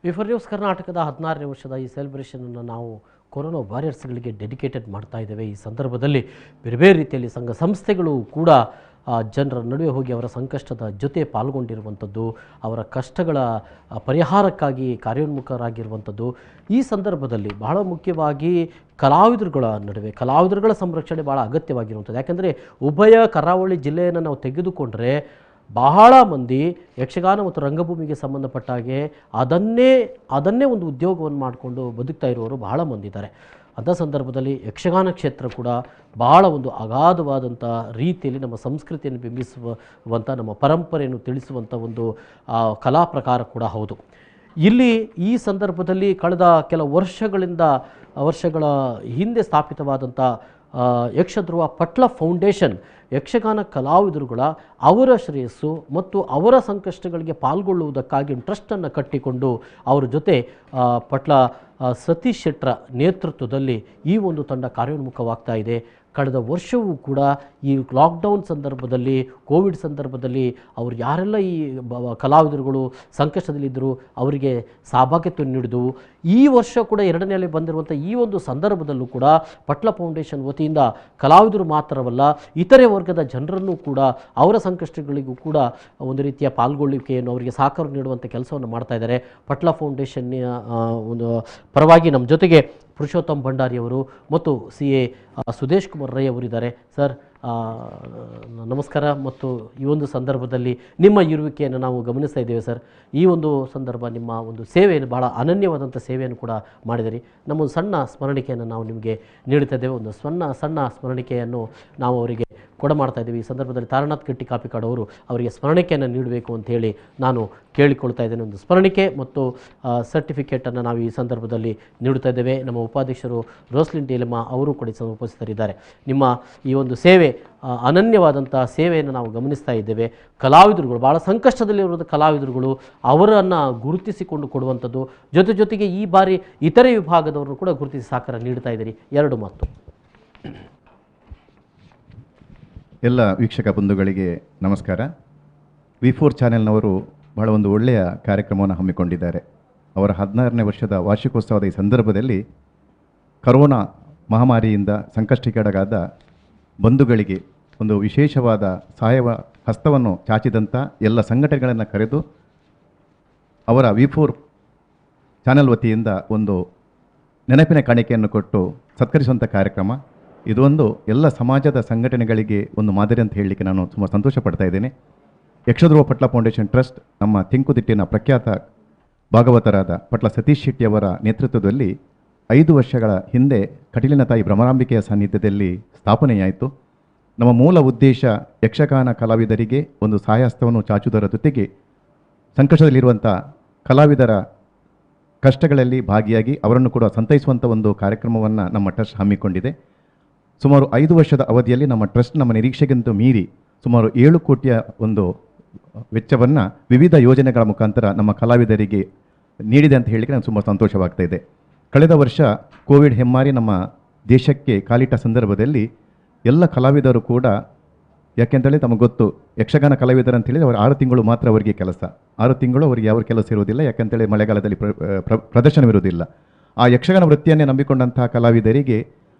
Speaker 1: ವಿ4 ನ್ಯೂಸ್ ಕರ್ನಾಟಕದ 16ನೇ ವರ್ಷದ ಈ ಸೆಲೆಬ್ರೇಷನನ್ನು ನಾವು ಕೊರೋನಾ ವಾರಿಯರ್ಸ್ಗಳಿಗೆ ಡೆಡಿಕೇಟೆಡ್ ಮಾಡ್ತಾ ಇದ್ದೇವೆ. ಈ ಸಂದರ್ಭದಲ್ಲಿ ಬೇರೆ ಬೇರೆ ರೀತಿಯಲ್ಲಿ ಸಂಘ ಸಂಸ್ಥೆಗಳು ಕೂಡ ಜನರ ನಡುವೆ ಹೋಗಿ ಅವರ ಸಂಕಷ್ಟದ ಜೊತೆ ಪಾಲ್ಗೊಂಡಿರುವಂಥದ್ದು, ಅವರ ಕಷ್ಟಗಳ ಪರಿಹಾರಕ್ಕಾಗಿ ಕಾರ್ಯೋನ್ಮುಖರಾಗಿರುವಂಥದ್ದು. ಈ ಸಂದರ್ಭದಲ್ಲಿ ಬಹಳ ಮುಖ್ಯವಾಗಿ ಕಲಾವಿದರುಗಳ ನಡುವೆ ಕಲಾವಿದರುಗಳ ಸಂರಕ್ಷಣೆ ಭಾಳ ಅಗತ್ಯವಾಗಿರುವಂಥದ್ದು. ಯಾಕೆಂದರೆ ಉಭಯ ಕರಾವಳಿ ಜಿಲ್ಲೆಯನ್ನು ನಾವು ತೆಗೆದುಕೊಂಡರೆ ಬಹಳ ಮಂದಿ ಯಕ್ಷಗಾನ ಮತ್ತು ರಂಗಭೂಮಿಗೆ ಸಂಬಂಧಪಟ್ಟ ಹಾಗೆ ಅದನ್ನೇ ಒಂದು ಉದ್ಯೋಗವನ್ನು ಮಾಡಿಕೊಂಡು ಬದುಕ್ತಾ ಇರುವವರು ಬಹಳ ಮಂದಿ ಇದ್ದಾರೆ. ಅಂಥ ಸಂದರ್ಭದಲ್ಲಿ ಯಕ್ಷಗಾನ ಕ್ಷೇತ್ರ ಕೂಡ ಬಹಳ ಒಂದು ಅಗಾಧವಾದಂಥ ರೀತಿಯಲ್ಲಿ ನಮ್ಮ ಸಂಸ್ಕೃತಿಯನ್ನು ಬಿಂಬಿಸುವಂಥ, ನಮ್ಮ ಪರಂಪರೆಯನ್ನು ತಿಳಿಸುವಂಥ ಒಂದು ಕಲಾ ಪ್ರಕಾರ ಕೂಡ ಹೌದು. ಇಲ್ಲಿ ಈ ಸಂದರ್ಭದಲ್ಲಿ ಕಳೆದ ಕೆಲ ವರ್ಷಗಳ ಹಿಂದೆ ಸ್ಥಾಪಿತವಾದಂಥ ಯಕ್ಷಧ್ರುವ ಪಟ್ಲ ಫೌಂಡೇಶನ್ ಯಕ್ಷಗಾನ ಕಲಾವಿದರುಗಳ ಅವರ ಶ್ರೇಯಸ್ಸು ಮತ್ತು ಅವರ ಸಂಕಷ್ಟಗಳಿಗೆ ಪಾಲ್ಗೊಳ್ಳುವುದಕ್ಕಾಗಿ ಟ್ರಸ್ಟನ್ನು ಕಟ್ಟಿಕೊಂಡು ಅವರ ಜೊತೆ ಪಟ್ಲ ಸತೀಶ್ ಶೆಟ್ಟರ ನೇತೃತ್ವದಲ್ಲಿ ಈ ಒಂದು ತಂಡ ಕಾರ್ಯೋನ್ಮುಖವಾಗ್ತಾ ಇದೆ. ಕಳೆದ ವರ್ಷವೂ ಕೂಡ ಈ ಲಾಕ್ಡೌನ್ ಸಂದರ್ಭದಲ್ಲಿ, ಕೋವಿಡ್ ಸಂದರ್ಭದಲ್ಲಿ ಅವರು ಯಾರೆಲ್ಲ ಈ ಕಲಾವಿದರುಗಳು ಸಂಕಷ್ಟದಲ್ಲಿದ್ದರು ಅವರಿಗೆ ಸಹಭಾಗಿತ್ವ ನೀಡಿದವು. ಈ ವರ್ಷ ಕೂಡ 2ನೇ ಅಲೆ ಬಂದಿರುವಂಥ ಈ ಒಂದು ಸಂದರ್ಭದಲ್ಲೂ ಕೂಡ ಪಟ್ಲ ಫೌಂಡೇಶನ್ ವತಿಯಿಂದ ಕಲಾವಿದರು ಮಾತ್ರವಲ್ಲ ಇತರೆ ವರ್ಗದ ಜನರನ್ನು ಕೂಡ ಅವರ ಸಂಕಷ್ಟಗಳಿಗೂ ಕೂಡ ಒಂದು ರೀತಿಯ ಪಾಲ್ಗೊಳ್ಳುವಿಕೆಯನ್ನು ಅವರಿಗೆ ಸಹಕಾರ ನೀಡುವಂಥ ಕೆಲಸವನ್ನು ಮಾಡ್ತಾ ಇದ್ದಾರೆ. ಪಟ್ಲ ಫೌಂಡೇಶನ್ ಒಂದು ಪರವಾಗಿ ನಮ್ಮ ಜೊತೆಗೆ ಪುರುಷೋತ್ತಮ್ ಭಂಡಾರಿಯವರು ಮತ್ತು CA ಸುದೇಶ್ ಕುಮಾರ್ ರೈ ಅವರಿದ್ದಾರೆ. ಸರ್ ನಮಸ್ಕಾರ. ಮತ್ತು ಈ ಒಂದು ಸಂದರ್ಭದಲ್ಲಿ ನಿಮ್ಮ ಇರುವಿಕೆಯನ್ನು ನಾವು ಗಮನಿಸ್ತಾ ಇದ್ದೇವೆ ಸರ್. ಈ ಒಂದು ಸಂದರ್ಭ ನಿಮ್ಮ ಒಂದು ಸೇವೆಯನ್ನು ಬಹಳ ಅನನ್ಯವಾದಂಥ ಸೇವೆಯನ್ನು ಕೂಡ ಮಾಡಿದಿರಿ. ನಮ್ಮೊಂದು ಸಣ್ಣ ಸ್ಮರಣಿಕೆಯನ್ನು ನಾವು ನಿಮಗೆ ನೀಡುತ್ತಾ ಇದ್ದೇವೆ. ಒಂದು ಸಣ್ಣ ಸ್ಮರಣಿಕೆಯನ್ನು ನಾವು ಅವರಿಗೆ ಕೊಡಮಾಡ್ತಾ ಇದ್ದೀವಿ. ಈ ಸಂದರ್ಭದಲ್ಲಿ ತಾರನಾಥ್ ಗಟ್ಟಿ ಕಾಪಿಕಾಡ್ ಅವರು ಅವರಿಗೆ ಸ್ಮರಣಿಕೆಯನ್ನು ನೀಡಬೇಕು ಅಂತ ಹೇಳಿ ನಾನು ಕೇಳಿಕೊಳ್ತಾ ಇದ್ದೇನೆ. ಒಂದು ಸ್ಮರಣಿಕೆ ಮತ್ತು ಸರ್ಟಿಫಿಕೇಟನ್ನು ನಾವು ಈ ಸಂದರ್ಭದಲ್ಲಿ ನೀಡುತ್ತಾ ಇದ್ದೇವೆ. ನಮ್ಮ ಉಪಾಧ್ಯಕ್ಷರು ರೋಸ್ಲಿನ್ ಟೇಲಮ್ಮ ಅವರು ಕೂಡ ಉಪಸ್ಥಿತರಿದ್ದಾರೆ. ನಿಮ್ಮ ಈ ಒಂದು ಸೇವೆ ಅನನ್ಯವಾದಂಥ ಸೇವೆಯನ್ನು ನಾವು ಗಮನಿಸ್ತಾ ಇದ್ದೇವೆ. ಕಲಾವಿದರುಗಳು ಭಾಳ ಸಂಕಷ್ಟದಲ್ಲಿರುವಂಥ ಕಲಾವಿದರುಗಳು ಅವರನ್ನು ಗುರುತಿಸಿಕೊಂಡು ಕೊಡುವಂಥದ್ದು, ಜೊತೆಗೆ ಈ ಬಾರಿ ಇತರೆ ವಿಭಾಗದವರನ್ನು ಕೂಡ ಗುರುತಿಸಿ ಸಹಕಾರ ನೀಡ್ತಾ ಇದ್ದೀರಿ. 2 ಮಾತು.
Speaker 12: ಎಲ್ಲ ವೀಕ್ಷಕ ಬಂಧುಗಳಿಗೆ ನಮಸ್ಕಾರ. ವಿ4 ಚಾನೆಲ್ನವರು ಬಹಳ ಒಂದು ಒಳ್ಳೆಯ ಕಾರ್ಯಕ್ರಮವನ್ನು ಹಮ್ಮಿಕೊಂಡಿದ್ದಾರೆ. ಅವರ 16ನೇ ವರ್ಷದ ವಾರ್ಷಿಕೋತ್ಸವದ ಈ ಸಂದರ್ಭದಲ್ಲಿ ಕರೋನಾ ಮಹಾಮಾರಿಯಿಂದ ಸಂಕಷ್ಟಕ್ಕೀಡಾದ ಬಂಧುಗಳಿಗೆ ಒಂದು ವಿಶೇಷವಾದ ಸಹಾಯ ಹಸ್ತವನ್ನು ಚಾಚಿದಂಥ ಎಲ್ಲ ಸಂಘಟನೆಗಳನ್ನು ಕರೆದು ಅವರ ವಿ4 ಚಾನೆಲ್ ವತಿಯಿಂದ ಒಂದು ನೆನಪಿನ ಕಾಣಿಕೆಯನ್ನು ಕೊಟ್ಟು ಸತ್ಕರಿಸುವಂಥ ಕಾರ್ಯಕ್ರಮ ಇದೊಂದು ಎಲ್ಲ ಸಮಾಜದ ಸಂಘಟನೆಗಳಿಗೆ ಒಂದು ಮಾದರಿ ಅಂತ ಹೇಳಲಿಕ್ಕೆ ನಾನು ತುಂಬ ಸಂತೋಷ ಪಡ್ತಾ ಇದ್ದೇನೆ. ಯಕ್ಷಧ್ರುವ ಪಟ್ಲ ಫೌಂಡೇಶನ್ ಟ್ರಸ್ಟ್ ನಮ್ಮ ತೆಂಕುತಿಟ್ಟಿನ ಪ್ರಖ್ಯಾತ ಭಾಗವತರಾದ ಪಟ್ಲ ಸತೀಶ್ ಶೆಟ್ಟಿಯವರ ನೇತೃತ್ವದಲ್ಲಿ 5 ವರ್ಷಗಳ ಹಿಂದೆ ಕಟೀಲಿನ ತಾಯಿ ಭ್ರಮರಾಂಬಿಕೆಯ ಸಾನ್ನಿಧ್ಯದಲ್ಲಿ ಸ್ಥಾಪನೆಯಾಯಿತು. ನಮ್ಮ ಮೂಲ ಉದ್ದೇಶ ಯಕ್ಷಗಾನ ಕಲಾವಿದರಿಗೆ ಒಂದು ಸಹಾಯಹಸ್ತವನ್ನು ಚಾಚುವುದರ ಜೊತೆಗೆ ಸಂಕಷ್ಟದಲ್ಲಿರುವಂಥ ಕಲಾವಿದರ ಕಷ್ಟಗಳಲ್ಲಿ ಭಾಗಿಯಾಗಿ ಅವರನ್ನು ಕೂಡ ಸಂತೈಸುವಂಥ ಒಂದು ಕಾರ್ಯಕ್ರಮವನ್ನು ನಮ್ಮ ಟ್ರಸ್ಟ್ ಹಮ್ಮಿಕೊಂಡಿದೆ. ಸುಮಾರು 5 ವರ್ಷದ ಅವಧಿಯಲ್ಲಿ ನಮ್ಮ ಟ್ರಸ್ಟ್ ನಮ್ಮ ನಿರೀಕ್ಷೆಗಿಂತ ಮೀರಿ ಸುಮಾರು 7 ಕೋಟಿಯ ಒಂದು ವೆಚ್ಚವನ್ನು ವಿವಿಧ ಯೋಜನೆಗಳ ಮುಖಾಂತರ ನಮ್ಮ ಕಲಾವಿದರಿಗೆ ನೀಡಿದೆ ಅಂತ ಹೇಳಿಕ್ಕೆ ನನಗೆ ತುಂಬ ಸಂತೋಷವಾಗ್ತಾ ಇದೆ. ಕಳೆದ ವರ್ಷ ಕೋವಿಡ್ ಹೆಮ್ಮಾರಿ ನಮ್ಮ ದೇಶಕ್ಕೆ ಕಾಲಿಟ್ಟ ಸಂದರ್ಭದಲ್ಲಿ ಎಲ್ಲ ಕಲಾವಿದರು ಕೂಡ, ಯಾಕೆಂತೇಳಿ ತಮಗೆ ಗೊತ್ತು, ಯಕ್ಷಗಾನ ಕಲಾವಿದರು ಅಂತೇಳಿ ಅವರು 6 ತಿಂಗಳು ಮಾತ್ರ ಅವರಿಗೆ ಕೆಲಸ. 6 ತಿಂಗಳು ಅವರಿಗೆ ಯಾವ ಕೆಲಸ ಇರುವುದಿಲ್ಲ, ಯಾಕೆಂತೇಳಿ ಮಳೆಗಾಲದಲ್ಲಿ ಪ್ರದರ್ಶನವಿರುವುದಿಲ್ಲ. ಆ ಯಕ್ಷಗಾನ ವೃತ್ತಿಯನ್ನೇ ನಂಬಿಕೊಂಡಂತಹ ಕಲಾವಿದರಿಗೆ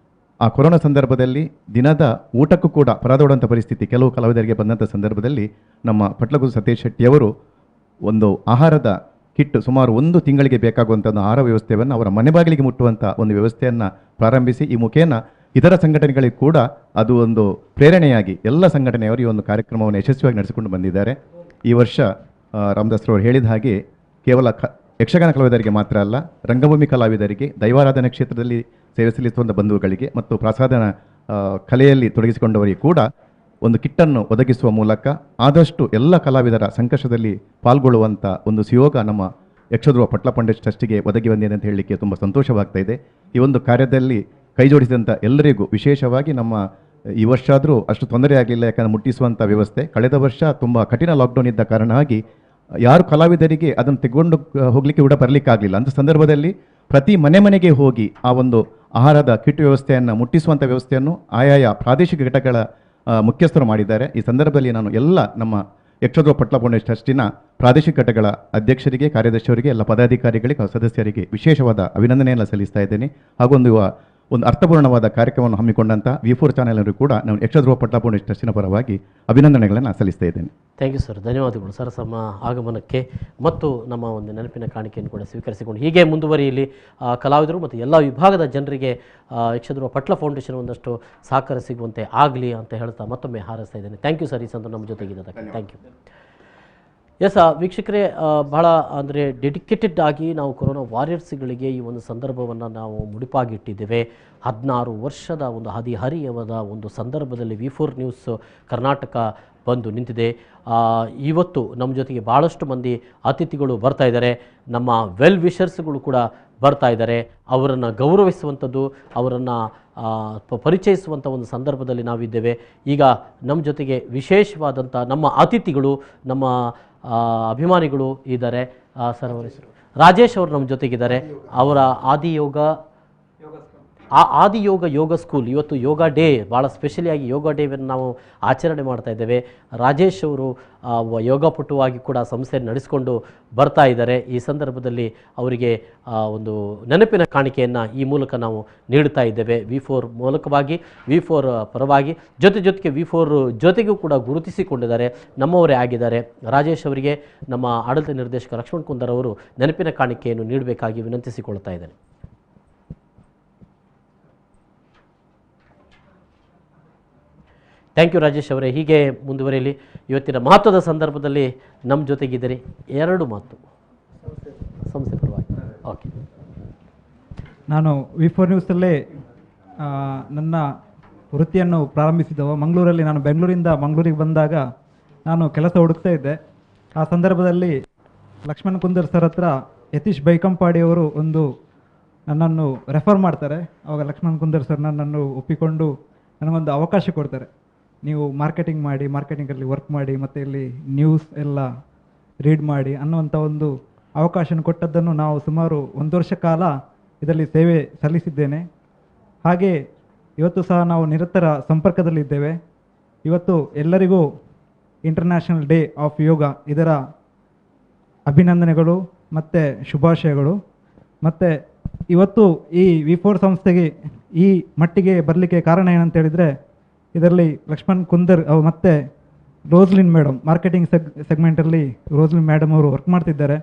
Speaker 12: ಆ ಕೊರೋನಾ ಸಂದರ್ಭದಲ್ಲಿ ದಿನದ ಊಟಕ್ಕೂ ಕೂಡ ಪರದಾಡುವಂಥ ಪರಿಸ್ಥಿತಿ ಕೆಲವು ಕಲಾವಿದರಿಗೆ ಬಂದಂಥ ಸಂದರ್ಭದಲ್ಲಿ ನಮ್ಮ ಪಟ್ಲಗುರು ಸತೀಶ್ ಶೆಟ್ಟಿಯವರು ಒಂದು ಆಹಾರದ ಕಿಟ್ ಸುಮಾರು 1 ತಿಂಗಳಿಗೆ ಬೇಕಾಗುವಂಥ ಒಂದು ಆಹಾರ ವ್ಯವಸ್ಥೆಯನ್ನು ಅವರ ಮನೆ ಬಾಗಿಲಿಗೆ ಮುಟ್ಟುವಂಥ ಒಂದು ವ್ಯವಸ್ಥೆಯನ್ನು ಪ್ರಾರಂಭಿಸಿ ಈ ಮುಖೇನ ಇತರ ಸಂಘಟನೆಗಳಿಗೆ ಕೂಡ ಅದು ಒಂದು ಪ್ರೇರಣೆಯಾಗಿ ಎಲ್ಲ ಸಂಘಟನೆಯವರು ಈ ಒಂದು ಕಾರ್ಯಕ್ರಮವನ್ನು ಯಶಸ್ವಿಯಾಗಿ ನಡೆಸಿಕೊಂಡು ಬಂದಿದ್ದಾರೆ. ಈ ವರ್ಷ ರಾಮದಾಸ್ರವರು ಹೇಳಿದ ಹಾಗೆ ಕೇವಲ ಯಕ್ಷಗಾನ ಕಲಾವಿದರಿಗೆ ಮಾತ್ರ ಅಲ್ಲ, ರಂಗಭೂಮಿ ಕಲಾವಿದರಿಗೆ, ದೈವಾರಾಧನೆ ಕ್ಷೇತ್ರದಲ್ಲಿ ಸೇವೆ ಸಲ್ಲಿಸುವಂಥ ಬಂಧುಗಳಿಗೆ ಮತ್ತು ಪ್ರಸಾದನ ಕಲೆಯಲ್ಲಿ ತೊಡಗಿಸಿಕೊಂಡವರಿಗೆ ಕೂಡ ಒಂದು ಕಿಟ್ಟನ್ನು ಒದಗಿಸುವ ಮೂಲಕ ಆದಷ್ಟು ಎಲ್ಲ ಕಲಾವಿದರ ಸಂಕಷ್ಟದಲ್ಲಿ ಪಾಲ್ಗೊಳ್ಳುವಂಥ ಒಂದು ಸುಯೋಗ ನಮ್ಮ ಯಕ್ಷಧ್ರುವ ಪಟ್ಲ ಫೌಂಡೇಶನ್ ಟ್ರಸ್ಟಿಗೆ ಒದಗಿ ಬಂದಿದೆ ಅಂತ ಹೇಳಲಿಕ್ಕೆ ತುಂಬ ಸಂತೋಷವಾಗ್ತಾ ಇದೆ. ಈ ಒಂದು ಕಾರ್ಯದಲ್ಲಿ ಕೈ ಜೋಡಿಸಿದಂಥ ಎಲ್ಲರಿಗೂ ವಿಶೇಷವಾಗಿ ನಮ್ಮ ಈ ವರ್ಷ ಆದರೂ ಅಷ್ಟು ತೊಂದರೆ ಆಗಲಿಲ್ಲ, ಯಾಕಂದರೆ ಮುಟ್ಟಿಸುವಂಥ ವ್ಯವಸ್ಥೆ. ಕಳೆದ ವರ್ಷ ತುಂಬ ಕಠಿಣ ಲಾಕ್ಡೌನ್ ಇದ್ದ ಕಾರಣ ಆಗಿ ಯಾರು ಕಲಾವಿದರಿಗೆ ಅದನ್ನು ತೆಗೆದುಕೊಂಡು ಹೋಗಲಿಕ್ಕೆ ಕೂಡ ಬರಲಿಕ್ಕಾಗಲಿಲ್ಲ. ಅಂಥ ಸಂದರ್ಭದಲ್ಲಿ ಪ್ರತಿ ಮನೆಗೆ ಹೋಗಿ ಆ ಒಂದು ಆಹಾರದ ಕಿಟ್ ವ್ಯವಸ್ಥೆಯನ್ನು ಮುಟ್ಟಿಸುವಂಥ ವ್ಯವಸ್ಥೆಯನ್ನು ಆಯಾಯ ಪ್ರಾದೇಶಿಕ ಘಟಕಗಳ ಮುಖ್ಯಸ್ಥರು ಮಾಡಿದ್ದಾರೆ. ಈ ಸಂದರ್ಭದಲ್ಲಿ ನಾನು ಎಲ್ಲ ನಮ್ಮ ಯಕ್ಷಧ್ರುವ ಪಟ್ಲ ಫೌಂಡೇಶನ್ ಟ್ರಸ್ಟಿನ ಪ್ರಾದೇಶಿಕ ಘಟಕಗಳ ಅಧ್ಯಕ್ಷರಿಗೆ, ಕಾರ್ಯದರ್ಶಿಯವರಿಗೆ, ಎಲ್ಲ ಪದಾಧಿಕಾರಿಗಳಿಗೆ ಹಾಗೂ ಸದಸ್ಯರಿಗೆ ವಿಶೇಷವಾದ ಅಭಿನಂದನೆಯನ್ನು ಸಲ್ಲಿಸ್ತಾ ಇದ್ದೇನೆ. ಹಾಗೂ ಒಂದು ಅರ್ಥಪೂರ್ಣವಾದ ಕಾರ್ಯಕ್ರಮವನ್ನು ಹಮ್ಮಿಕೊಂಡಂಥ V4 ಚಾನೆಲ್ನವರು ಕೂಡ ನಾನು ಯಕ್ಷಧ್ರುವ ಪಟ್ಲ ಫೌಂಡೇಶನ್ ಟ್ರಸ್ಟಿನ ಪರವಾಗಿ ಅಭಿನಂದನೆಗಳನ್ನು ಸಲ್ಲಿಸ್ತಾ ಇದ್ದೇನೆ.
Speaker 1: ಥ್ಯಾಂಕ್ ಯು ಸರ್, ಧನ್ಯವಾದಗಳು ಸರ್ ನಮ್ಮ ಆಗಮನಕ್ಕೆ ಮತ್ತು ನಮ್ಮ ಒಂದು ನೆನಪಿನ ಕಾಣಿಕೆಯನ್ನು ಕೂಡ ಸ್ವೀಕರಿಸಿಕೊಂಡು ಹೀಗೆ ಮುಂದುವರಿಯಲಿ. ಕಲಾವಿದರು ಮತ್ತು ಎಲ್ಲ ವಿಭಾಗದ ಜನರಿಗೆ ಯಕ್ಷಧ್ರುವ ಪಟ್ಲ ಫೌಂಡೇಶನ್ ಒಂದಷ್ಟು ಸಹಕಾರ ಸಿಗುವಂತೆ ಆಗಲಿ ಅಂತ ಹೇಳ್ತಾ ಮತ್ತೊಮ್ಮೆ ಹಾರೈಸ್ತಾ ಇದ್ದೇನೆ. ಥ್ಯಾಂಕ್ ಯು ಸರ್, ಈ ಸಂದರ್ಭ ನಮ್ಮ ಜೊತೆಗಿದ್ದಕ್ಕೆ ಥ್ಯಾಂಕ್ ಯು. ಎಸ್ ವೀಕ್ಷಕರೇ, ಬಹಳ ಅಂದರೆ ಡೆಡಿಕೇಟೆಡ್ ಆಗಿ ನಾವು ಕೊರೋನಾ ವಾರಿಯರ್ಸ್ಗಳಿಗೆ ಈ ಒಂದು ಸಂದರ್ಭವನ್ನು ನಾವು ಮುಡಿಪಾಗಿಟ್ಟಿದ್ದೇವೆ. 16 ವರ್ಷದ ಒಂದು ಹದಿಹರಿಯವಾದ ಒಂದು ಸಂದರ್ಭದಲ್ಲಿ V4 ನ್ಯೂಸ್ ಕರ್ನಾಟಕ ಬಂದು ನಿಂತಿದೆ. ಇವತ್ತು ನಮ್ಮ ಜೊತೆಗೆ ಭಾಳಷ್ಟು ಮಂದಿ ಅತಿಥಿಗಳು ಬರ್ತಾ ಇದ್ದಾರೆ, ನಮ್ಮ ವೆಲ್ ವಿಷರ್ಸ್ಗಳು ಕೂಡ ಬರ್ತಾ ಇದ್ದಾರೆ. ಅವರನ್ನು ಗೌರವಿಸುವಂಥದ್ದು, ಅವರನ್ನು ಪರಿಚಯಿಸುವಂಥ ಒಂದು ಸಂದರ್ಭದಲ್ಲಿ ನಾವಿದ್ದೇವೆ. ಈಗ ನಮ್ಮ ಜೊತೆಗೆ ವಿಶೇಷವಾದಂಥ ನಮ್ಮ ಅತಿಥಿಗಳು, ನಮ್ಮ ಅಭಿಮಾನಿಗಳು ಇದ್ದಾರೆ. ಸರ್ ಅವರ ಹೆಸರು ರಾಜೇಶ್ ಅವರು ನಮ್ಮ ಜೊತೆಗಿದ್ದಾರೆ. ಅವರ ಆದಿಯೋಗ ಯೋಗ ಸ್ಕೂಲ್, ಇವತ್ತು ಯೋಗ ಡೇ, ಭಾಳ ಸ್ಪೆಷಲಿಯಾಗಿ ಯೋಗ ಡೇವನ್ನು ನಾವು ಆಚರಣೆ ಮಾಡ್ತಾ ಇದ್ದೇವೆ. ರಾಜೇಶ್ ಅವರು ಯೋಗಪಟುವಾಗಿ ಕೂಡ ಸಂಸ್ಥೆ ನಡೆಸಿಕೊಂಡು ಬರ್ತಾ ಇದ್ದಾರೆ. ಈ ಸಂದರ್ಭದಲ್ಲಿ ಅವರಿಗೆ ಒಂದು ನೆನಪಿನ ಕಾಣಿಕೆಯನ್ನು ಈ ಮೂಲಕ ನಾವು ನೀಡುತ್ತಾ ಇದ್ದೇವೆ. V4 ಮೂಲಕವಾಗಿ, V4 ಪರವಾಗಿ, ಜೊತೆಗೆ V4 ಜೊತೆಗೂ ಕೂಡ ಗುರುತಿಸಿಕೊಂಡಿದ್ದಾರೆ, ನಮ್ಮವರೇ ಆಗಿದ್ದಾರೆ. ರಾಜೇಶ್ ಅವರಿಗೆ ನಮ್ಮ ಆಡಳಿತ ನಿರ್ದೇಶಕ ಲಕ್ಷ್ಮಣ್ ಕುಂದರ್ ಅವರು ನೆನಪಿನ ಕಾಣಿಕೆಯನ್ನು ನೀಡಬೇಕಾಗಿ ವಿನಂತಿಸಿಕೊಳ್ತಾ ಇದ್ದಾರೆ. ಥ್ಯಾಂಕ್ ಯು ರಾಜೇಶ್ ಅವರೇ, ಹೀಗೆ ಮುಂದುವರಿಯಲಿ. ಇವತ್ತಿನ ಮಹತ್ವದ ಸಂದರ್ಭದಲ್ಲಿ ನಮ್ಮ ಜೊತೆಗಿದ್ದೀರಿ. 2 ಮಾತು ಸಂಸ್ಥೆ ಪರವಾಗಿ. ಓಕೆ,
Speaker 14: ನಾನು V4 ನ್ಯೂಸಲ್ಲೇ ನನ್ನ ವೃತ್ತಿಯನ್ನು ಪ್ರಾರಂಭಿಸಿದವ. ಮಂಗಳೂರಲ್ಲಿ, ನಾನು ಬೆಂಗಳೂರಿಂದ ಮಂಗಳೂರಿಗೆ ಬಂದಾಗ ನಾನು ಕೆಲಸ ಹುಡುಕ್ತಾ ಇದ್ದೆ. ಆ ಸಂದರ್ಭದಲ್ಲಿ ಲಕ್ಷ್ಮಣ್ ಕುಂದರ್ ಸರ್ ಹತ್ರ ಯತೀಶ್ ಬೈಕಂಪಾಡಿಯವರು ನನ್ನನ್ನು ರೆಫರ್ ಮಾಡ್ತಾರೆ. ಆವಾಗ ಲಕ್ಷ್ಮಣ್ ಕುಂದರ್ ಸರ್ ನನ್ನನ್ನು ಒಪ್ಪಿಕೊಂಡು ನನಗೊಂದು ಅವಕಾಶ ಕೊಡ್ತಾರೆ. ನೀವು ಮಾರ್ಕೆಟಿಂಗಲ್ಲಿ ವರ್ಕ್ ಮಾಡಿ ಮತ್ತು ಇಲ್ಲಿ ನ್ಯೂಸ್ ಎಲ್ಲ ರೀಡ್ ಮಾಡಿ ಅನ್ನುವಂಥ ಒಂದು ಅವಕಾಶ ಕೊಟ್ಟದ್ದನ್ನು ನಾವು ಸುಮಾರು 1 ವರ್ಷ ಕಾಲ ಇದರಲ್ಲಿ ಸೇವೆ ಸಲ್ಲಿಸಿದ್ದೇನೆ. ಹಾಗೆ ಇವತ್ತು ಸಹ ನಾವು ನಿರಂತರ ಸಂಪರ್ಕದಲ್ಲಿದ್ದೇವೆ. ಇವತ್ತು ಎಲ್ಲರಿಗೂ ಇಂಟರ್ನ್ಯಾಷನಲ್ ಡೇ ಆಫ್ ಯೋಗ, ಇದರ ಅಭಿನಂದನೆಗಳು ಮತ್ತು ಶುಭಾಶಯಗಳು. ಮತ್ತು ಇವತ್ತು ಈ V4 ಸಂಸ್ಥೆಗೆ ಈ ಮಟ್ಟಿಗೆ ಬರಲಿಕ್ಕೆ ಕಾರಣ ಏನಂತ ಹೇಳಿದರೆ, ಇದರಲ್ಲಿ ಲಕ್ಷ್ಮಣ್ ಕುಂದರ್ ಮತ್ತು ರೋಸ್ಲಿನ್ ಮೇಡಮ್, ಮಾರ್ಕೆಟಿಂಗ್ ಸೆಗ್ಮೆಂಟಲ್ಲಿ ರೋಸ್ಲಿನ್ ಮೇಡಮ್ ಅವರು ವರ್ಕ್ ಮಾಡ್ತಿದ್ದಾರೆ.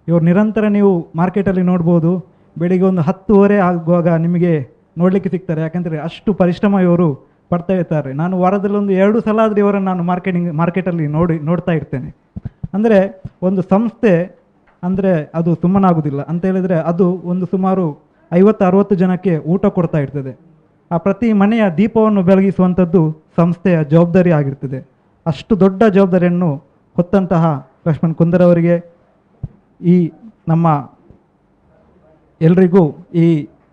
Speaker 14: ಇವರು ನಿರಂತರ ನೀವು ಮಾರ್ಕೆಟಲ್ಲಿ ನೋಡ್ಬೋದು, ಬೆಳಿಗ್ಗೆ ಒಂದು 10:30 ಆಗುವಾಗ ನಿಮಗೆ ನೋಡಲಿಕ್ಕೆ ಸಿಗ್ತಾರೆ. ಯಾಕೆಂದರೆ ಅಷ್ಟು ಪರಿಶ್ರಮ ಇವರು ಪಡ್ತಾ ಇರ್ತಾರೆ. ನಾನು ವಾರದಲ್ಲಿ 2 ಸಲ ಆದರೂ ಇವರನ್ನು ನಾನು ಮಾರ್ಕೆಟಲ್ಲಿ ನೋಡ್ತಾ ಇರ್ತೇನೆ. ಅಂದರೆ ಒಂದು ಸಂಸ್ಥೆ ಅಂದರೆ ಅದು ಸುಮ್ಮನಾಗೋದಿಲ್ಲ ಅಂತ ಹೇಳಿದರೆ, ಅದು ಸುಮಾರು 50-60 ಜನಕ್ಕೆ ಊಟ ಕೊಡ್ತಾ ಇರ್ತದೆ. ಆ ಪ್ರತಿ ಮನೆಯ ದೀಪವನ್ನು ಬೆಳಗಿಸುವಂಥದ್ದು ಸಂಸ್ಥೆಯ ಜವಾಬ್ದಾರಿ ಆಗಿರ್ತದೆ. ಅಷ್ಟು ದೊಡ್ಡ ಜವಾಬ್ದಾರಿಯನ್ನು ಹೊತ್ತಂತಹ ಲಕ್ಷ್ಮಣ್ ಕುಂದರ್ ಅವರಿಗೆ, ಈ ನಮ್ಮ ಎಲ್ಲರಿಗೂ, ಈ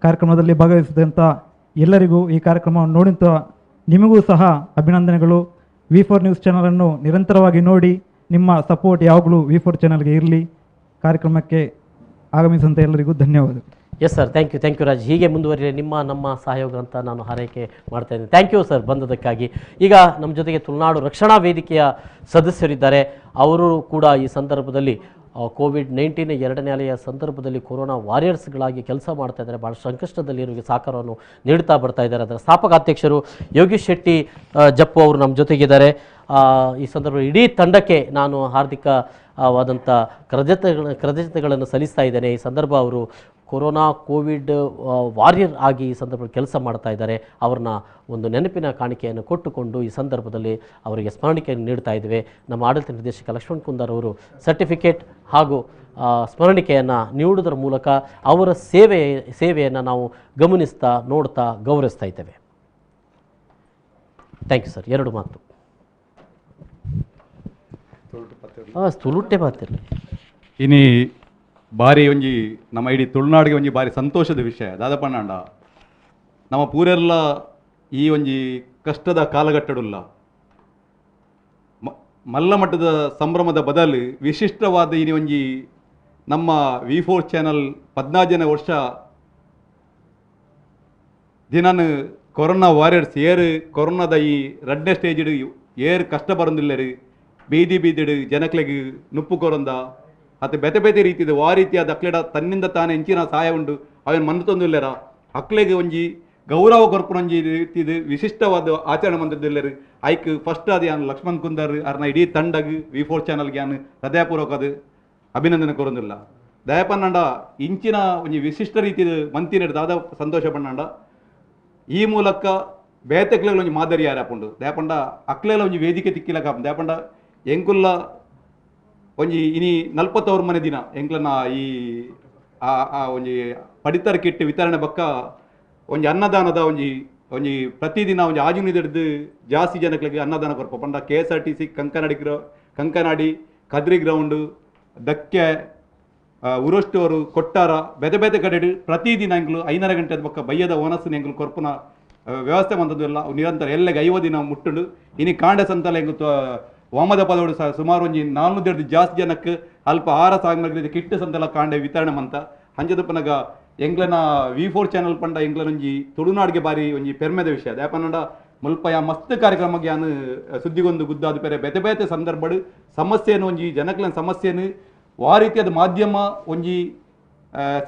Speaker 14: ಕಾರ್ಯಕ್ರಮದಲ್ಲಿ ಭಾಗವಹಿಸಿದಂಥ ಎಲ್ಲರಿಗೂ, ಈ ಕಾರ್ಯಕ್ರಮವನ್ನು ನೋಡಿದಂಥ ನಿಮಗೂ ಸಹ ಅಭಿನಂದನೆಗಳು. V4 ನ್ಯೂಸ್ ಚಾನಲನ್ನು ನಿರಂತರವಾಗಿ ನೋಡಿ, ನಿಮ್ಮ ಸಪೋರ್ಟ್ ಯಾವಾಗಲೂ V4 ಚಾನಲ್ಗೆ ಇರಲಿ. ಕಾರ್ಯಕ್ರಮಕ್ಕೆ ಆಗಮಿಸಿದಂಥ ಎಲ್ಲರಿಗೂ ಧನ್ಯವಾದಗಳು.
Speaker 1: Yes sir, thank you Raj. ಹೀಗೆ ಮುಂದುವರಿಯಲಿ, ನಮ್ಮ ಸಹಯೋಗ ಅಂತ ನಾನು ಹಾರೈಕೆ ಮಾಡ್ತಾ ಇದ್ದೀನಿ. ಥ್ಯಾಂಕ್ ಯು ಸರ್ ಬಂದದಕ್ಕಾಗಿ. ಈಗ ನಮ್ಮ ಜೊತೆಗೆ ತುಳುನಾಡು ರಕ್ಷಣಾ ವೇದಿಕೆಯ ಸದಸ್ಯರಿದ್ದಾರೆ. ಅವರು ಕೂಡ ಈ ಸಂದರ್ಭದಲ್ಲಿ COVID-19 2ನೇ ಅಲೆಯ ಸಂದರ್ಭದಲ್ಲಿ ಕೊರೋನಾ ವಾರಿಯರ್ಸ್ಗಳಾಗಿ ಕೆಲಸ ಮಾಡ್ತಾ ಇದ್ದಾರೆ. ಭಾಳ ಸಂಕಷ್ಟದಲ್ಲಿರೋರಿಗೆ ಸಹಕಾರವನ್ನು ನೀಡ್ತಾ ಬರ್ತಾ ಇದ್ದಾರೆ. ಅದರ ಸ್ಥಾಪಕ ಅಧ್ಯಕ್ಷರು ಯೋಗೀಶ್ ಶೆಟ್ಟಿ ಜಪ್ಪು ಅವರು ನಮ್ಮ ಜೊತೆಗಿದ್ದಾರೆ. ಈ ಸಂದರ್ಭದಲ್ಲಿ ಇಡೀ ತಂಡಕ್ಕೆ ನಾನು ಹಾರ್ದಿಕವಾದಂಥ ಕೃತಜ್ಞತೆಗಳನ್ನು ಸಲ್ಲಿಸ್ತಾ ಇದ್ದೇನೆ. ಈ ಸಂದರ್ಭ ಅವರು ಕೋವಿಡ್ ವಾರಿಯರ್ ಆಗಿ ಈ ಸಂದರ್ಭದಲ್ಲಿ ಕೆಲಸ ಮಾಡ್ತಾ ಇದ್ದಾರೆ. ಅವ್ರನ್ನ ಒಂದು ನೆನಪಿನ ಕಾಣಿಕೆಯನ್ನು ಕೊಟ್ಟುಕೊಂಡು ಈ ಸಂದರ್ಭದಲ್ಲಿ ಅವರಿಗೆ ಸ್ಮರಣಿಕೆಯನ್ನು ನೀಡ್ತಾ ಇದ್ದೇವೆ. ನಮ್ಮ ಆಡಳಿತ ನಿರ್ದೇಶಕ ಲಕ್ಷ್ಮಣ್ ಕುಂದರ್ ಅವರು ಸರ್ಟಿಫಿಕೇಟ್ ಹಾಗೂ ಸ್ಮರಣಿಕೆಯನ್ನು ನೀಡುವುದರ ಮೂಲಕ ಅವರ ಸೇವೆಯನ್ನು ನಾವು ಗಮನಿಸ್ತಾ, ನೋಡ್ತಾ, ಗೌರವಿಸ್ತಾ ಇದ್ದೇವೆ. Thank you sir. 2 ಮಾತು. ತುಳುಟ್ಟೆ ಮಾತಿರಲಿ.
Speaker 16: ಇನಿ ಬಾರಿ ಒಂಜಿ ನಮ್ಮ ಇಡೀ ತುಳುನಾಡಿಗೆ ಒಂಜಿ ಬಾರಿ ಸಂತೋಷದ ವಿಷಯ ದಾದಪಣ್ಣಾಂಡ ನಮ್ಮ ಪೂರೆಲ್ಲ ಈ ಒಂಜಿ ಕಷ್ಟದ ಕಾಲಘಟ್ಟಡುಲ್ಲ ಮಲ್ಲ ಮಟ್ಟದ ಸಂಭ್ರಮದ ಬದಲು ವಿಶಿಷ್ಟವಾದ ಇನಿ ಒಂಜಿ ನಮ್ಮ V4 ಚಾನಲ್ 14 ವರ್ಷ ದಿನಾನು ಕೊರೋನಾ ವಾರಿಯರ್ಸ್ ಏರು ಕೊರೋನಾದ ಈ 2ನೇ ಸ್ಟೇಜ್ ಏರು ಕಷ್ಟ ಬರೋದಿಲ್ಲರು ಬೀದಿ ಬೀದಿಡು ಜನಕ್ಲೆಗ್ ನುಪ್ಪು ಕೊರಂದ ಅತ್ತೆ ಬೆತೆ ಬೆತೆ ರೀತಿದು ಆ ರೀತಿಯಾದ ಅಕ್ಲೆಡ ತನ್ನಿಂದ ತಾನೇ ಎಂಚಿನ ಸಹಾಯ ಉಂಡು ಅವನ್ ಮಣ್ಣು ತೊಂದಿಲ್ಲರ ಅಕ್ಲೆಗೆ ಒಂಜಿ ಗೌರವ ಕೊರ್ಪುನೊಂಜಿ ರೀತಿದು ವಿಶಿಷ್ಟವಾದ ಆಚರಣೆ ಮಂದಿದ್ದೆಲ್ಲರು ಐಕ್ ಫಸ್ಟ್ ಅದು ಯಾನ್ ಲಕ್ಷ್ಮಣ್ ಕುಂದರ್ ಅರ್ನ ಇಡೀ ತಂಡಗ್ V4 ಚಾನಲ್ಗೆ ಯಾನ್ ಹೃದಯಪೂರ್ವಕ ಅದು ಅಭಿನಂದನೆ ಕೊರೊಂದಿಲ್ಲ ದಯಪನ್ನಂಡ ಇಂಚಿನ ಒಂಜಿ ವಿಶಿಷ್ಟ ರೀತಿದು ಮಂತಿನ ದಾದ ಸಂತೋಷ ಪನ್ನಂಡ ಈ ಮೂಲಕ ಬೇತೆಕ್ಲೆಗ್ ಒಂಜಿ ಮಾದರಿ ಯಾರಪ್ಪುಂಡು ದಯಪಂಡ ಅಕ್ಲೆಲ ಒಂಜಿ ವೇದಿಕೆ ತಿಕ್ಕಿಲಕ ದಯಪಂಡ ಎಂಕುಲ್ಲ ಒಂಜಿ ಇನಿ 40 ಮನೆ ದಿನ ಎಂಕ್ಲನ ಈ ಒಂಜಿ ಪಡಿತರ ಕಿಟ್ ವಿತರಣೆ ಬಕ್ಕ ಒಂಜಿ ಅನ್ನದಾನದ ಒಂಜಿ ಪ್ರತಿದಿನ ಒಂಜಿ ಆಜುನಿದೆಡ್ದು ಜಾಸ್ತಿ ಜನಕ್ಲೆಗೆ ಅನ್ನದಾನ ಕೊರ್ಪ ಪಂಡ KSRTC ಕಂಕನಾಡಿ ಕದ್ರಿ ಗ್ರೌಂಡು ದಕ್ಕೆ ಉರೋಸ್ಟೋರು ಕೊಟ್ಟಾರ ಬೆದೆ ಬೆದೆ ಕಡೆ ಪ್ರತಿದಿನ ಎಂಗ್ಲು 5:30 ಗಂಟೆ ಬಕ್ಕ ಬಯ್ಯದ ಓನಸ್ಸಿನ ಎಂಗ್ಲು ಕೊರ್ಪುನ ವ್ಯವಸ್ಥೆ ಬಂದದ್ದು ಎಲ್ಲ ನಿರಂತರ ಎಲ್ಲೆಗೆ 5 ದಿನ ಮುಟ್ಟುಂಡು ಇನಿ ಕಾಂಡೆ ಸಂತಲ ಎಂಗು ವಾಮದ ಪದೋಡು ಸುಮಾರು ಒಂಜಿ 400 ಜಾಸ್ತಿ ಜನಕ್ಕೆ ಅಲ್ಪ ಆಹಾರ ಸಾಮಗ್ರಿ ಕಿಟ್ಟು ಸಂತಲ ಕಾಂಡೆ ವಿತರಣೆ ಮಂತ ಹಂಚದಪ್ಪನಗ ಎಂಗ್ಲನ V4 ಚಾನಲ್ ಪಂಡ ಎಂಗ್ಲನೊಂಜಿ ತುಳುನಾಡಿಗೆ ಬಾರಿ ಒಂಜಿ ಪೆರ್ಮೆದ ವಿಷಯ ದಾಪನಂಡ ಮುಲ್ಪ ಯಾ ಮಸ್ತ್ ಕಾರ್ಯಕ್ರಮಕ್ಕೆ ಯಾನು ಸುದ್ದಿಗೊಂದು ಗುದ್ದಾದ ಪೆರೆ ಬೆತೆ ಬೇತೆ ಸಂದರ್ಭಡು ಸಮಸ್ಯೆನು ಒಂಜಿ ಜನಕ್ಲನ ಸಮಸ್ಯೆನು ಆ ರೀತಿಯಾದ ಮಾಧ್ಯಮ ಒಂಜಿ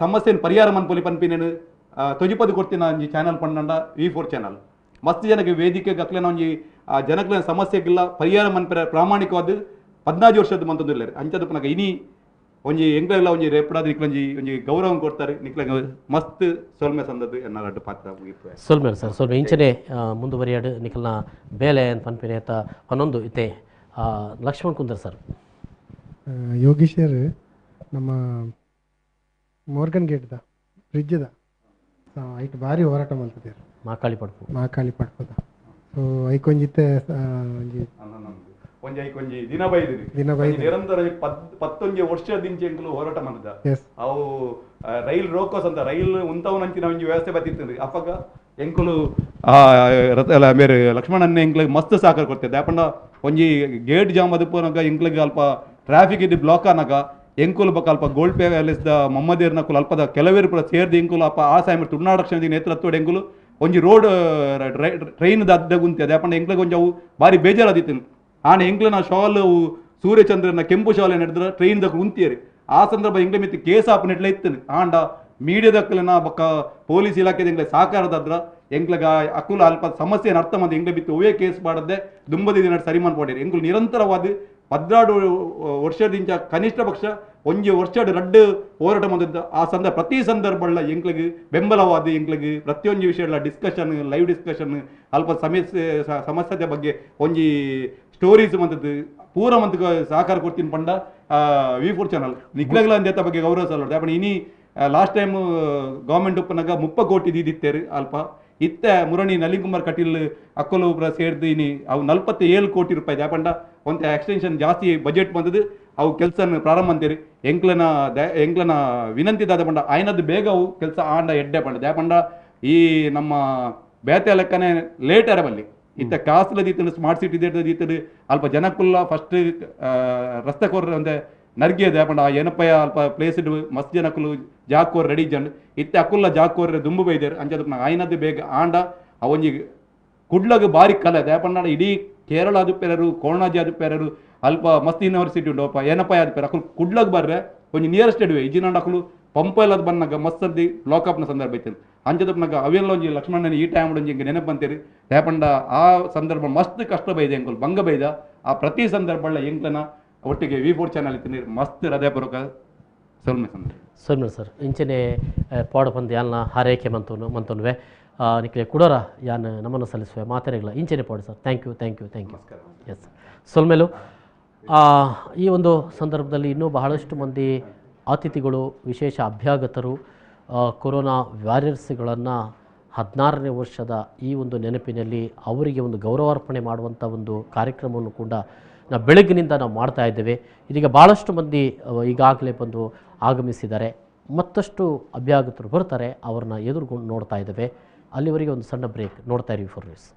Speaker 16: ಸಮಸ್ಯೆನು ಪರಿಹಾರ ಮನ್ಪೊಲಿ ಪನ್ಪಿನೇನು ತೊಜಿಪದು ಕೊಡ್ತಿನ ಒಂಜಿ ಚಾನಲ್ ಪಂಡ V4 ಚಾನಲ್ ಮಸ್ತ್ ಜನಕ್ಕೆ ವೇದಿಕೆಗೆ ಅಕ್ಲೆನ ಒಂಜಿ ಜನಕ್ಲೆನ ಸಮಸ್ಯೆಗಿಲ್ಲ ಪರಿಹಾರ ಮನ್ಪೆರೆ ಪ್ರಾಮಾಣಿಕವಾದ 15 ವರ್ಷದ ಮಂತದಿಲ್ಲ ಅಂಚದಪ್ಪನಾಗ ಇನಿ ಒಂಜಿ ಎಂಗ್ಲೆಲ್ಲ ಒಂಜಿ ರೇಪಡಾದ ನಿಕ್ಲೊಂಜಿ ಒಂಜಿ ಗೌರವ ಕೊಡ್ತಾರೆ ನಿಕ್ಲಂಗ ಮಸ್ತ್ ಸೊಲ್ಮೆ ಸಂದದ್ದು ಎನ್ನ ರಡ್ಡು ಪಾತ್ರ ಮುಗಿತು
Speaker 1: ಸೊಲ್ಮೆ ಸರ್ ಸೊಲ್ಮೆ ಇಂಚನೆ ಮುಂದುವರಿಯಾಡು ನಿಖಲ್ನ ಬೇಲೆ ಅಂತ ಪನ್ಪಿನೆ ಆತ ಹನ್ನೊಂದು ಇತ್ತೆ ಲಕ್ಷ್ಮಣ್ ಕುಂದರ್ ಸರ್
Speaker 9: ಯೋಗೀಶರ್ ನಮ್ಮ ಮೋರ್ಗನ್ ಗೇಟ್ದ ಬ್ರಿಡ್ಜ್ದ ಐಟ್ ಭಾರಿ ಹೋರಾಟ ಮಾಡ್ತಿದ್ದಾರೆ ಮಾಕಾಳಿ ಪಡ್ಪದ ಸೊ ಐಕೊಂಜಿತ್ತೆ
Speaker 16: ಒಂಜಿ ದಿನ ಬೈದಿರಿ ನಿರಂತರ 11 ವರ್ಷದಿಂಚ ಎಂಕುಲು ಹೋರಾಟ ಮಾಡಿದ ಅವು ರೈಲ್ ರೋಕೋಸ್ ಅಂತ ರೈಲ್ ಉಂತವನಂಚಿನ ಒಂಜಿ ವ್ಯವಸ್ಥೆ ಬತ್ತಿತ್ತು ಅಪ್ಪಗ ಎಂಕುಲು ಬೇರೆ ಲಕ್ಷ್ಮಣನ್ನ ಎಂಕ್ಲಿಗೆ ಮಸ್ತ್ ಸಹಕಾರ ಕೊಡ್ತಿದ್ದೆ ಯಾಪಂಡ ಒಂಜಿ ಗೇಟ್ ಜಾಮ್ ಅದಪ್ಪನಾಗ ಎಂಕ್ಲಿಗೆ ಅಲ್ಪ ಟ್ರಾಫಿಕ್ ಇದು ಬ್ಲಾಕ್ ಆನಾಗ ಎಂಕುಲು ಬಕ್ಕ ಅಲ್ಪ ಗೋಲ್ಡ್ ಪೇ ವ್ಯಾಲಿಸ್ದ ಮಮ್ಮದೇರ್ನಕುಲು ಅಲ್ಪದ ಕೆಲವೇರು ಪುರ ಸೇರ್ದು ಎಂಕುಲು ಅಪ್ಪ ಆ ಸಾಯಮ ತುಳುನಾಡು ನೇತೃತ್ವದ ಎಂಕುಲು ಒಂಜಿ ರೋಡ್ ಟ್ರೈನ್ ಅದ್ದ ಗುಂತಿ ಅದ ಯಾಪಂಡ ಎಂಕ್ಲಿಗೆ ಒಂಜಿ ಅವು ಭಾರಿ ಬೇಜಾರಾದಿತ್ತು ಆನೆ ಎಂಕ್ಲನ ಶಾಲ್ ಸೂರ್ಯಚಂದ್ರನ ಕೆಂಪು ಶಾಲೆ ನಡೆದ್ರ ಟ್ರೈನ್ ದಕ್ಕ ಉಂತಿಯರಿ ಆ ಸಂದರ್ಭ ಎಂಗ್ಲೆ ಮಿತ್ತು ಕೇಸ್ ಆಪ್ ನೆಟ್ಲ ಇತ್ತು ಆಂಡ ಮೀಡಿಯಾದಕ್ಕಲನ ಬಕ್ಕ ಪೊಲೀಸ್ ಇಲಾಖೆ ಎಂಗ್ಲೆ ಸಹಕಾರದಾದ್ರ ಎಂಗ್ಲಗ ಅಕುಲ ಅಲ್ಪ ಸಮಸ್ಯೆನ ಅರ್ಥ ಮಂದಿ ಎಂಗ್ಲೆ ಬಿತ್ತು ಒವೇ ಕೇಸ್ ಮಾಡದೆ ದುಂಬದಿ ದಿನ ಸರಿ ಮಾಡ್ಕೊಡಿರಿ ಎಂಗ್ಲು ನಿರಂತರವಾದ 16 ವರ್ಷದಿಂದ ಕನಿಷ್ಠ ಪಕ್ಷ ಒಂಜಿ ವರ್ಷ ರಡ್ಡು ಹೋರಾಟ ಮಾಡಿದ್ದ ಆ ಪ್ರತಿ ಸಂದರ್ಭಗಳ ಎಂಕ್ಲಿಗೆ ಬೆಂಬಲವಾದ ಎಂಕ್ಲಿಗೆ ಪ್ರತಿಯೊಂದು ವಿಷಯಗಳ ಡಿಸ್ಕಷನ್ ಲೈವ್ ಡಿಸ್ಕಷನ್ ಅಲ್ಪ ಸಮಸ್ಯೆ ಬಗ್ಗೆ ಒಂಜಿ ಸ್ಟೋರೀಸ್ ಮಂತದ್ದು ಪೂರ ಮಂತ್ ಸಹಕಾರ ಕೊಡ್ತೀನಿ ಪಂಡ V4 ಚಾನಲ್ ನಿಕ್ಲಗ್ಲ ಅಂದೇತ ಬಗ್ಗೆ ಗೌರವ ಸಲ್ಲ ಯಾಪಣ ಇನಿ ಲಾಸ್ಟ್ ಟೈಮ್ ಗೌರ್ಮೆಂಟ್ ಉಪ್ಪನಾಗ 30 ಕೋಟಿ ದಿತ್ತೇರು ಅಲ್ಪ ಇತ್ತೆ ಮುರಣಿ ನಳಿನ್ ಕುಮಾರ್ ಕಟೀಲ್ ಅಕ್ಕೋಲು ಸೇರಿದು ಇನಿ ಅವು 47 ಕೋಟಿ ರೂಪಾಯಿ ಯಾಪಂಡ ಒಂತ ಎಕ್ಸ್ಟೆನ್ಷನ್ ಜಾಸ್ತಿ ಬಜೆಟ್ ಬಂದದ್ದು ಅವು ಕೆಲಸ ಪ್ರಾರಂಭ ಅಂತೀರಿ ಎಂಕ್ಲನ ವಿನಂತಿ ದಾದ ಪಂಡ ಆಯ್ನದ್ದು ಬೇಗ ಅವು ಕೆಲಸ ಆಂಡ ಎಡ್ಡೆ ಪಂಡ ಯಾಪಂಡ ಈ ನಮ್ಮ ಬೇತೆ ಲೆಕ್ಕನೆ ಲೇಟ್ ಬಲ್ಲಿ ಇತ್ತ ಕಾಸ್ಲ ದೀತನು ಸ್ಮಾರ್ಟ್ ಸಿಟಿ ದೀತಡು ಅಲ್ಪ ಜನಕ್ಕುಲ್ಲ ಫಸ್ಟ್ ರಸ್ತೆ ಕೊರ್ರ ಅಂದೆ ನರ್ಗಿಯದು ಯಾಪಂಡ ಏನಪ್ಪ ಅಲ್ಪ ಪ್ಲೇಸ್ ಮಸ್ತ್ ಜನಕ್ಕಲು ಜಾಕೋರ್ ರೆಡಿ ಜಂಡ್ ಇತ್ತೆ ಅಕ್ಕುಲ್ಲ ಜಾಕೋರ್ ದುಂಬು ಬೈದೇರು ಅಂಚದಕ್ಕೆ ಆಯ್ನದ್ದು ಬೇಗ ಆಂಡ ಅವೊಂಜಿ ಕುಡ್ಲಗ್ ಬಾರಿ ಕಲೆ ಯಾಪಂಡ ಇಡೀ ಕೇರಳ ಆದುಪೇರರು ಕೋಣಾಜಿ ಆದುಪೇರರು ಅಲ್ಪ ಮಸ್ತ್ ಯೂನಿವರ್ಸಿಟಿ ಉಂಡು ಅಪ್ಪ ಏನಪ್ಪ ಆದುಪೇರ ಅಕ್ಕಲು ಕುಡ್ಲಗ್ ಬರ್ರೆ ಒಂಜಿ ನಿಯರೆಸ್ಟ್ ಇಡುವೆ ಇಜಿನಾಂಡ ಅಕ್ಕಲು ಪಂಪ ಎಲ್ಲದು ಬಂದಾಗ ಮಸ್ತದ್ದಿ ಲಾಕಪ್ನ ಸಂದರ್ಭ ಐತೆ ಅಂಚದಪ್ಪನಾಗ ಅವೆಲ್ಲ ಒಂಜಿ ಲಕ್ಷ್ಮಣನ ಈ ಟೈಮ್ ಒಂಜಿ ಹಿಂಗೆ ನೆನಪು ಅಂತೀರಿ ಯಾಪಂಡ ಆ ಸಂದರ್ಭ ಮಸ್ತ್ ಕಷ್ಟ ಬೈದೆ ಎಂಕುಲು ಭಂಗ ಬೈದ ಆ ಪ್ರತಿ ಸಂದರ್ಭ ಎಂಕ್ಲನ ಒಟ್ಟಿಗೆ V4 ಚಾನಲ್ ಇತ್ತು ಮಸ್ತ್ ಹೃದಯಪೂರ್ವಕ
Speaker 1: ಸೊಲ್ಮೆ ಸರ್ ಇಂಚನೆ ಪಾಡ ಬಂದು ಯಾಲ್ನ ಹಾರೈಕೆ ಮಂತೋನ್ವೆ ನಿಕ್ಲೆ ಕುಡೋರ ಯಾನ್ ನಮ್ಮನ್ನು ಸಲ್ಲಿಸುವೆ ಮಾತನೆಗಳ ಇಂಚನೆ ಪಾಡು ಸರ್ ಥ್ಯಾಂಕ್ ಯು ಎಸ್ ಸೊಲ್ಮೇಲು ಈ ಒಂದು ಸಂದರ್ಭದಲ್ಲಿ ಇನ್ನೂ ಬಹಳಷ್ಟು ಮಂದಿ ಅತಿಥಿಗಳು ವಿಶೇಷ ಅಭ್ಯಾಗತರು ಕೊರೋನಾ ವಾರಿಯರ್ಸ್ಗಳನ್ನು 16ನೇ ವರ್ಷದ ಈ ಒಂದು ನೆನಪಿನಲ್ಲಿ ಅವರಿಗೆ ಒಂದು ಗೌರವಾರ್ಪಣೆ ಮಾಡುವಂಥ ಒಂದು ಕಾರ್ಯಕ್ರಮವನ್ನು ಕೂಡ ನಾವು ಬೆಳಗ್ಗಿನಿಂದ ನಾವು ಮಾಡ್ತಾ ಇದ್ದೇವೆ. ಇದೀಗ ಭಾಳಷ್ಟು ಮಂದಿ ಈಗಾಗಲೇ ಬಂದು ಆಗಮಿಸಿದ್ದಾರೆ, ಮತ್ತಷ್ಟು ಅಭ್ಯಾಗತರು ಬರ್ತಾರೆ, ಅವ್ರನ್ನ ಎದುರುಗೊಂಡು ನೋಡ್ತಾ ಇದ್ದೇವೆ. ಅಲ್ಲಿವರೆಗೆ ಒಂದು ಸಣ್ಣ ಬ್ರೇಕ್. ನೋಡ್ತಾ ಇರಿ V4 ನ್ಯೂಸ್.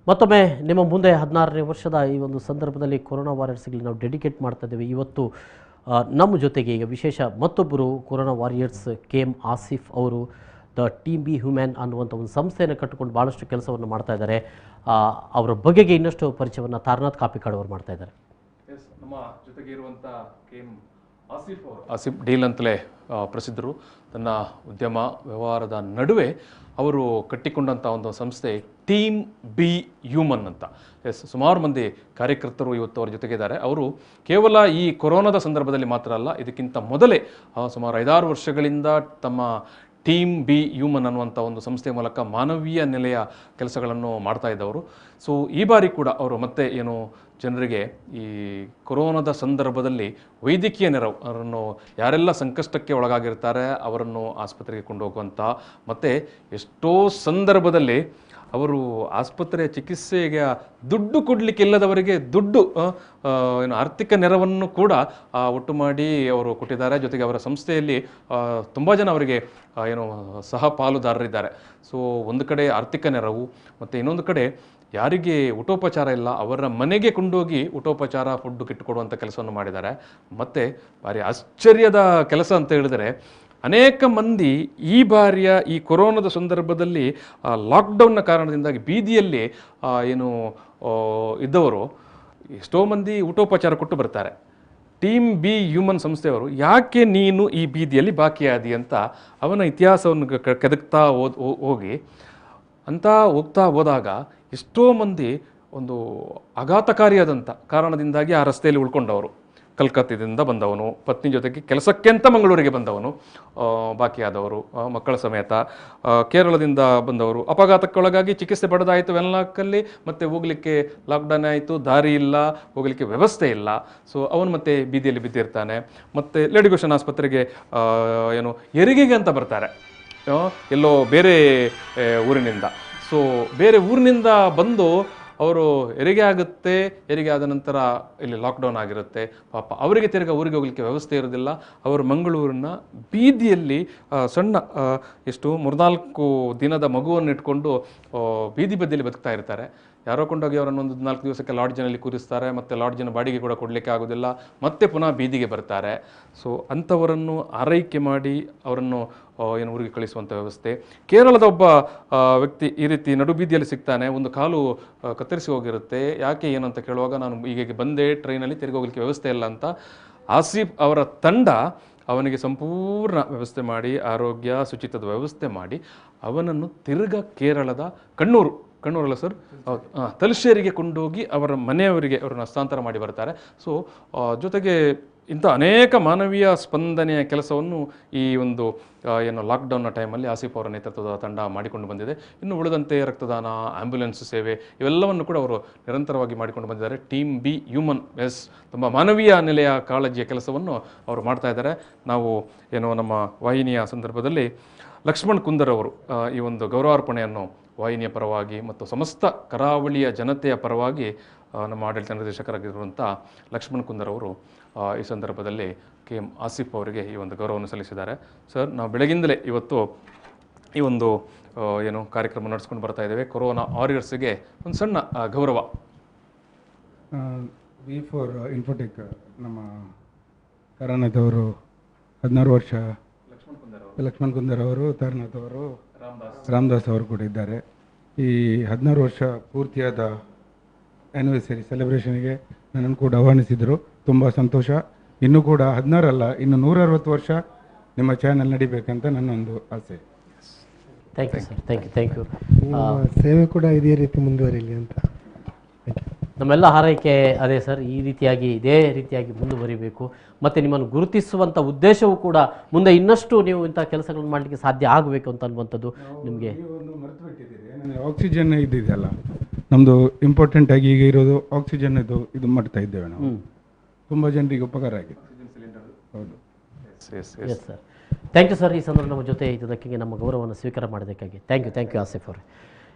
Speaker 1: ಮತ್ತೊಮ್ಮೆ ನಿಮ್ಮ ಮುಂದೆ 16ನೇ ವರ್ಷದ ಈ ಒಂದು ಸಂದರ್ಭದಲ್ಲಿ ಕೊರೋನಾ ವಾರಿಯರ್ಸ್ಗೆ ನಾವು ಡೆಡಿಕೇಟ್ ಮಾಡ್ತಾ ಇದ್ದೇವೆ. ಇವತ್ತು ನಮ್ಮ ಜೊತೆಗೆ ಈಗ ವಿಶೇಷ ಮತ್ತೊಬ್ಬರು ಕೊರೋನಾ ವಾರಿಯರ್ಸ್ KM ಆಸಿಫ್ ಅವರು ದ ಟೀಮ್ ಬಿ ಹ್ಯೂಮ್ಯಾನ್ ಅನ್ನುವಂಥ ಒಂದು ಸಂಸ್ಥೆಯನ್ನು ಕಟ್ಟಿಕೊಂಡು ಭಾಳಷ್ಟು ಕೆಲಸವನ್ನು ಮಾಡ್ತಾ ಇದ್ದಾರೆ. ಅವರ ಬಗೆಗೆ ಇನ್ನಷ್ಟು ಪರಿಚಯವನ್ನು ತಾರನಾಥ್ ಕಾಪಿಕಾಡ್ ಅವರು ಮಾಡ್ತಾ ಇದ್ದಾರೆ.
Speaker 4: ನಮ್ಮ ಜೊತೆಗೆ ಇರುವಂಥ KM ಆಸಿಫ್ ಅವರು, ಆಸಿಫ್ ಡೀಲ್ ಅಂತಲೇ ಪ್ರಸಿದ್ಧರು. ತನ್ನ ಉದ್ಯಮ ವ್ಯವಹಾರದ ನಡುವೆ ಅವರು ಕಟ್ಟಿಕೊಂಡಂಥ ಒಂದು ಸಂಸ್ಥೆ ಟೀಮ್ ಬಿ ಹ್ಯೂಮನ್ ಅಂತ. ಸುಮಾರು ಮಂದಿ ಕಾರ್ಯಕರ್ತರು ಇವತ್ತು ಅವರ ಜೊತೆಗಿದ್ದಾರೆ. ಅವರು ಕೇವಲ ಈ ಕೊರೋನಾದ ಸಂದರ್ಭದಲ್ಲಿ ಮಾತ್ರ ಅಲ್ಲ, ಇದಕ್ಕಿಂತ ಮೊದಲೇ ಸುಮಾರು 5-6 ವರ್ಷಗಳಿಂದ ತಮ್ಮ ಟೀಮ್ ಬಿ ಹ್ಯೂಮನ್ ಅನ್ನುವಂಥ ಒಂದು ಸಂಸ್ಥೆಯ ಮೂಲಕ ಮಾನವೀಯ ನೆಲೆಯ ಕೆಲಸಗಳನ್ನು ಮಾಡ್ತಾ ಇದ್ದವರು. ಸೊ ಈ ಬಾರಿ ಕೂಡ ಅವರು ಮತ್ತೆ ಏನು ಜನರಿಗೆ ಈ ಕೊರೋನಾದ ಸಂದರ್ಭದಲ್ಲಿ ವೈದ್ಯಕೀಯ ನೆರವು, ಅವರನ್ನು ಯಾರೆಲ್ಲ ಸಂಕಷ್ಟಕ್ಕೆ ಒಳಗಾಗಿರ್ತಾರೆ ಅವರನ್ನು ಆಸ್ಪತ್ರೆಗೆ ಕೊಂಡೋಗುವಂಥ, ಮತ್ತು ಎಷ್ಟೋ ಸಂದರ್ಭದಲ್ಲಿ ಅವರು ಆಸ್ಪತ್ರೆಯ ಚಿಕಿತ್ಸೆಗೆ ದುಡ್ಡು ಕೊಡಲಿಕ್ಕೆ ಇಲ್ಲದವರಿಗೆ ದುಡ್ಡು ಏನು ಆರ್ಥಿಕ ನೆರವನ್ನು ಕೂಡ ಒಟ್ಟು ಮಾಡಿ ಅವರು ಕೊಟ್ಟಿದ್ದಾರೆ. ಜೊತೆಗೆ ಅವರ ಸಂಸ್ಥೆಯಲ್ಲಿ ತುಂಬ ಜನ ಅವರಿಗೆ ಏನು ಸಹ ಪಾಲುದಾರರಿದ್ದಾರೆ. ಸೊ ಒಂದು ಕಡೆ ಆರ್ಥಿಕ ನೆರವು, ಮತ್ತು ಇನ್ನೊಂದು ಕಡೆ ಯಾರಿಗೆ ಊಟೋಪಚಾರ ಇಲ್ಲ ಅವರ ಮನೆಗೆ ಕೊಂಡೋಗಿ ಊಟೋಪಚಾರ ಫುಡ್ ಕಿಟ್ಟುಕೊಡುವಂಥ ಕೆಲಸವನ್ನು ಮಾಡಿದ್ದಾರೆ. ಮತ್ತು ಭಾರಿ ಆಶ್ಚರ್ಯದ ಕೆಲಸ ಅಂತ ಹೇಳಿದರೆ, ಅನೇಕ ಮಂದಿ ಈ ಬಾರಿಯ ಈ ಕೊರೋನಾದ ಸಂದರ್ಭದಲ್ಲಿ ಲಾಕ್ಡೌನ್ನ ಕಾರಣದಿಂದಾಗಿ ಬೀದಿಯಲ್ಲಿ ಏನು ಇದ್ದವರು ಎಷ್ಟೋ ಮಂದಿ ಊಟೋಪಚಾರ ಕೊಟ್ಟು ಬರ್ತಾರೆ. ಟೀಮ್ ಬಿ ಹ್ಯೂಮನ್ ಸಂಸ್ಥೆಯವರು ಯಾಕೆ ನೀನು ಈ ಬೀದಿಯಲ್ಲಿ ಬಾಕಿಯಾದಿ ಅಂತ ಅವನ ಇತಿಹಾಸವನ್ನು ಕೆದಕ್ತಾ ಹೋಗಿ ಅಂತ ಹೋಗ್ತಾ ಹೋದಾಗ ಎಷ್ಟೋ ಮಂದಿ ಒಂದು ಆಘಾತಕಾರಿಯಾದಂಥ ಕಾರಣದಿಂದಾಗಿ ಆ ರಸ್ತೆಯಲ್ಲಿ ಉಳ್ಕೊಂಡವರು. ಕಲ್ಕತ್ತಾದಿಂದ ಬಂದವನು, ಪತ್ನಿ ಜೊತೆಗೆ ಕೆಲಸಕ್ಕೆ ಅಂತ ಮಂಗಳೂರಿಗೆ ಬಂದವನು, ಬಾಕಿಯಾದವರು ಮಕ್ಕಳ ಸಮೇತ, ಕೇರಳದಿಂದ ಬಂದವರು ಅಪಘಾತಕ್ಕೊಳಗಾಗಿ ಚಿಕಿತ್ಸೆ ಪಡೆದಾಯಿತು ವೆನ್ಲಾಕಲ್ಲಿ, ಮತ್ತು ಹೋಗಲಿಕ್ಕೆ ಲಾಕ್ಡೌನ್ ಆಯಿತು, ದಾರಿ ಇಲ್ಲ, ಹೋಗಲಿಕ್ಕೆ ವ್ಯವಸ್ಥೆ ಇಲ್ಲ. ಸೊ ಅವನು ಮತ್ತೆ ಬೀದಿಯಲ್ಲಿ ಬಿದ್ದಿರ್ತಾನೆ. ಮತ್ತು ಲೇಡಿ ಗೋಶನ್ ಆಸ್ಪತ್ರೆಗೆ ಏನು ಹೆರಿಗೆಗೆ ಅಂತ ಬರ್ತಾರೆ, ಎಲ್ಲೋ ಬೇರೆ ಊರಿನಿಂದ. ಸೊ ಬೇರೆ ಊರಿನಿಂದ ಬಂದು ಅವರು ಹೆರಿಗೆ ಆಗುತ್ತೆ, ಹೆರಿಗೆ ಆದ ನಂತರ ಇಲ್ಲಿ ಲಾಕ್ಡೌನ್ ಆಗಿರುತ್ತೆ. ಪಾಪ ಅವರಿಗೆ ತಿರ್ಗಿ ಊರಿಗೆ ಹೋಗಲಿಕ್ಕೆ ವ್ಯವಸ್ಥೆ ಇರೋದಿಲ್ಲ. ಅವರು ಮಂಗಳೂರಿನ ಬೀದಿಯಲ್ಲಿ ಸಣ್ಣ ಎಷ್ಟು 3-4 ದಿನದ ಮಗುವನ್ನು ಇಟ್ಕೊಂಡು ಬೀದಿ ಬದಿಯಲ್ಲಿ ಬದುಕ್ತಾ ಇರ್ತಾರೆ. ಯಾರೋ ಕೊಂಡೋಗಿ ಅವರನ್ನು ಒಂದು 4 ದಿವಸಕ್ಕೆ ಲಾಡ್ಜಿನಲ್ಲಿ ಕೂರಿಸ್ತಾರೆ, ಮತ್ತು ಲಾಡ್ಜಿನ ಬಾಡಿಗೆ ಕೂಡ ಕೊಡಲಿಕ್ಕೆ ಆಗೋದಿಲ್ಲ, ಮತ್ತೆ ಪುನಃ ಬೀದಿಗೆ ಬರ್ತಾರೆ. ಸೊ ಅಂಥವರನ್ನು ಆರೈಕೆ ಮಾಡಿ ಅವರನ್ನು ಏನು ಊರಿಗೆ ಕಳಿಸುವಂಥ ವ್ಯವಸ್ಥೆ. ಕೇರಳದ ಒಬ್ಬ ವ್ಯಕ್ತಿ ಈ ರೀತಿ ನಡು ಬೀದಿಯಲ್ಲಿ ಸಿಗ್ತಾನೆ, ಒಂದು ಕಾಲು ಕತ್ತರಿಸಿ ಹೋಗಿರುತ್ತೆ. ಯಾಕೆ ಏನು ಅಂತ ಕೇಳುವಾಗ, ನಾನು ಈಗ ಬಂದೆ ಟ್ರೈನಲ್ಲಿ, ತಿರುಗಿ ಹೋಗಲಿಕ್ಕೆ ವ್ಯವಸ್ಥೆ ಇಲ್ಲ ಅಂತ ಆಸಿಫ್ ಅವರ ತಂಡ ಅವನಿಗೆ ಸಂಪೂರ್ಣ ವ್ಯವಸ್ಥೆ ಮಾಡಿ, ಆರೋಗ್ಯ ಶುಚಿತ್ವದ ವ್ಯವಸ್ಥೆ ಮಾಡಿ ಅವನನ್ನು ಕೇರಳದ ಕಣ್ಣೂರಲ್ಲ ಸರ್, ಹೌದು, ತಲಶೇರಿಗೆ ಕೊಂಡೋಗಿ ಅವರ ಮನೆಯವರಿಗೆ ಅವರನ್ನು ಹಸ್ತಾಂತರ ಮಾಡಿ ಬರ್ತಾರೆ. ಸೊ ಜೊತೆಗೆ ಇಂಥ ಅನೇಕ ಮಾನವೀಯ ಸ್ಪಂದನೆಯ ಕೆಲಸವನ್ನು ಈ ಒಂದು ಏನು ಲಾಕ್ಡೌನ್ನ ಟೈಮಲ್ಲಿ ಆಸಿಫ್ ಅವರ ನೇತೃತ್ವದ ತಂಡ ಮಾಡಿಕೊಂಡು ಬಂದಿದೆ. ಇನ್ನು ಉಳಿದಂತೆ ರಕ್ತದಾನ, ಆ್ಯಂಬ್ಯುಲೆನ್ಸ್ ಸೇವೆ ಇವೆಲ್ಲವನ್ನು ಕೂಡ ಅವರು ನಿರಂತರವಾಗಿ ಮಾಡಿಕೊಂಡು ಬಂದಿದ್ದಾರೆ. ಟೀಮ್ ಬಿ ಹ್ಯೂಮನ್ ತುಂಬ ಮಾನವೀಯ ನೆಲೆಯ ಕಾಳಜಿಯ ಕೆಲಸವನ್ನು ಅವರು ಮಾಡ್ತಾ ಇದ್ದಾರೆ. ನಾವು ಏನು ನಮ್ಮ ವಾಹಿನಿಯ ಸಂದರ್ಭದಲ್ಲಿ ಲಕ್ಷ್ಮಣ್ ಕುಂದರ್ ಅವರು ಈ ಒಂದು ಗೌರವಾರ್ಪಣೆಯನ್ನು ವಾಹಿನಿಯ ಪರವಾಗಿ ಮತ್ತು ಸಮಸ್ತ ಕರಾವಳಿಯ ಜನತೆಯ ಪರವಾಗಿ ನಮ್ಮ ಆಡಳಿತ ನಿರ್ದೇಶಕರಾಗಿರುವಂಥ ಲಕ್ಷ್ಮಣ್ ಕುಂದರ್ ಅವರು ಈ ಸಂದರ್ಭದಲ್ಲಿ KM ಆಸಿಫ್ ಅವರಿಗೆ ಈ ಒಂದು ಗೌರವವನ್ನು ಸಲ್ಲಿಸಿದ್ದಾರೆ. ಸರ್, ನಾವು ಬೆಳಗಿಂದಲೇ ಇವತ್ತು ಈ ಒಂದು ಏನು ಕಾರ್ಯಕ್ರಮ ನಡೆಸ್ಕೊಂಡು ಬರ್ತಾ ಇದ್ದೇವೆ. ಕೊರೋನಾ ವಾರಿಯರ್ಸ್ಗೆ ಒಂದು ಸಣ್ಣ ಗೌರವ.
Speaker 8: V4 ಇನ್ಫೋಟೆಕ್ ನಮ್ಮ ತಾರನಾಥ್ ಅವರು 16 ವರ್ಷ, ಲಕ್ಷ್ಮಣ್ ಕುಂದರ್ ಅವರು, ತಾರನಾಥ್ ಅವರು, ರಾಮದಾಸ್ ಅವರು ಕೂಡ ಇದ್ದಾರೆ. ಈ 16 ವರ್ಷ ಪೂರ್ತಿಯಾದ ಆ್ಯನಿವರ್ಸರಿ ಸೆಲೆಬ್ರೇಷನ್ಗೆ ನನ್ನನ್ನು ಕೂಡ ಆಹ್ವಾನಿಸಿದರು. ತುಂಬ ಸಂತೋಷ. ಇನ್ನೂ ಕೂಡ 16 ಅಲ್ಲ, ಇನ್ನು 160 ವರ್ಷ ನಿಮ್ಮ ಚಾನೆಲ್ ನಡಿಬೇಕಂತ ನನ್ನೊಂದು ಆಸೆ.
Speaker 1: Thank you sir, thank you.
Speaker 9: ಸೇವೆ ಕೂಡ ಇದೇ ರೀತಿ ಮುಂದುವರಿಲಿ ಅಂತ
Speaker 1: ನಮ್ಮೆಲ್ಲ ಹಾರೈಕೆ ಅದೇ ಸರ್. ಇದೇ ರೀತಿಯಾಗಿ ಮುಂದುವರಿಬೇಕು. ಮತ್ತು ನಿಮ್ಮನ್ನು ಗುರುತಿಸುವಂಥ ಉದ್ದೇಶವೂ ಕೂಡ ಮುಂದೆ ಇನ್ನಷ್ಟು ನೀವು ಇಂಥ ಕೆಲಸಗಳನ್ನು ಮಾಡಲಿಕ್ಕೆ ಸಾಧ್ಯ ಆಗಬೇಕು ಅಂತ ಅನ್ನುವಂಥದ್ದು ನಿಮಗೆ.
Speaker 8: ಆಕ್ಸಿಜನ್ ಇದೆಯಲ್ಲ ನಮ್ಮದು ಇಂಪಾರ್ಟೆಂಟ್ ಆಗಿ ಈಗ ಇರೋದು ಆಕ್ಸಿಜನ್ ಇದು ಮಾಡ್ತಾ ಇದ್ದೇವೆ ನಾವು. ತುಂಬ ಜನರಿಗೆ ಉಪಕಾರ ಆಗಿದೆ. ಹೌದು,
Speaker 1: yes sir. Thank you sir. ಈ ಸಂದರ್ಭ ನಮ್ಮ ಜೊತೆ ಇದ್ದದಕ್ಕೆ, ನಮ್ಮ ಗೌರವವನ್ನು ಸ್ವೀಕಾರ ಮಾಡೋದಕ್ಕಾಗಿ ಥ್ಯಾಂಕ್ ಯು ಆಸಿಫ್ ಅವರೇ.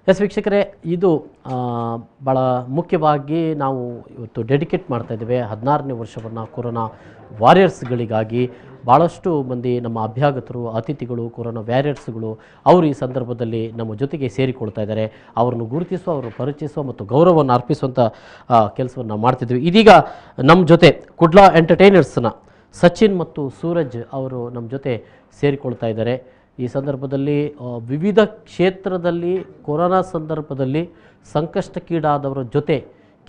Speaker 1: ಎಸ್ ವೀಕ್ಷಕರೇ, ಇದು ಭಾಳ ಮುಖ್ಯವಾಗಿ ನಾವು ಇವತ್ತು ಡೆಡಿಕೇಟ್ ಮಾಡ್ತಾ ಇದ್ದೇವೆ 16ನೇ ವರ್ಷವನ್ನು ಕೊರೋನಾ ವಾರಿಯರ್ಸ್ಗಳಿಗಾಗಿ. ಭಾಳಷ್ಟು ಮಂದಿ ನಮ್ಮ ಅಭ್ಯಾಗತರು, ಅತಿಥಿಗಳು, ಕೊರೋನಾ ವ್ಯಾರಿಯರ್ಸ್ಗಳು ಅವರು ಈ ಸಂದರ್ಭದಲ್ಲಿ ನಮ್ಮ ಜೊತೆಗೆ ಸೇರಿಕೊಳ್ತಾ ಇದ್ದಾರೆ. ಅವರನ್ನು ಗುರುತಿಸುವ, ಅವರನ್ನು ಪರಿಚಯಿಸುವ ಮತ್ತು ಗೌರವವನ್ನು ಅರ್ಪಿಸುವಂಥ ಕೆಲಸವನ್ನು ಮಾಡ್ತಿದ್ವಿ. ಇದೀಗ ನಮ್ಮ ಜೊತೆ ಕುಡ್ಲಾ ಎಂಟರ್ಟೈನರ್ಸ್ನ ಸಚಿನ್ ಮತ್ತು ಸೂರಜ್ ಅವರು ನಮ್ಮ ಜೊತೆ ಸೇರಿಕೊಳ್ತಾ ಇದ್ದಾರೆ. ಈ ಸಂದರ್ಭದಲ್ಲಿ ವಿವಿಧ ಕ್ಷೇತ್ರದಲ್ಲಿ ಕೊರೋನಾ ಸಂದರ್ಭದಲ್ಲಿ ಸಂಕಷ್ಟಕ್ಕೀಡಾದವರ ಜೊತೆ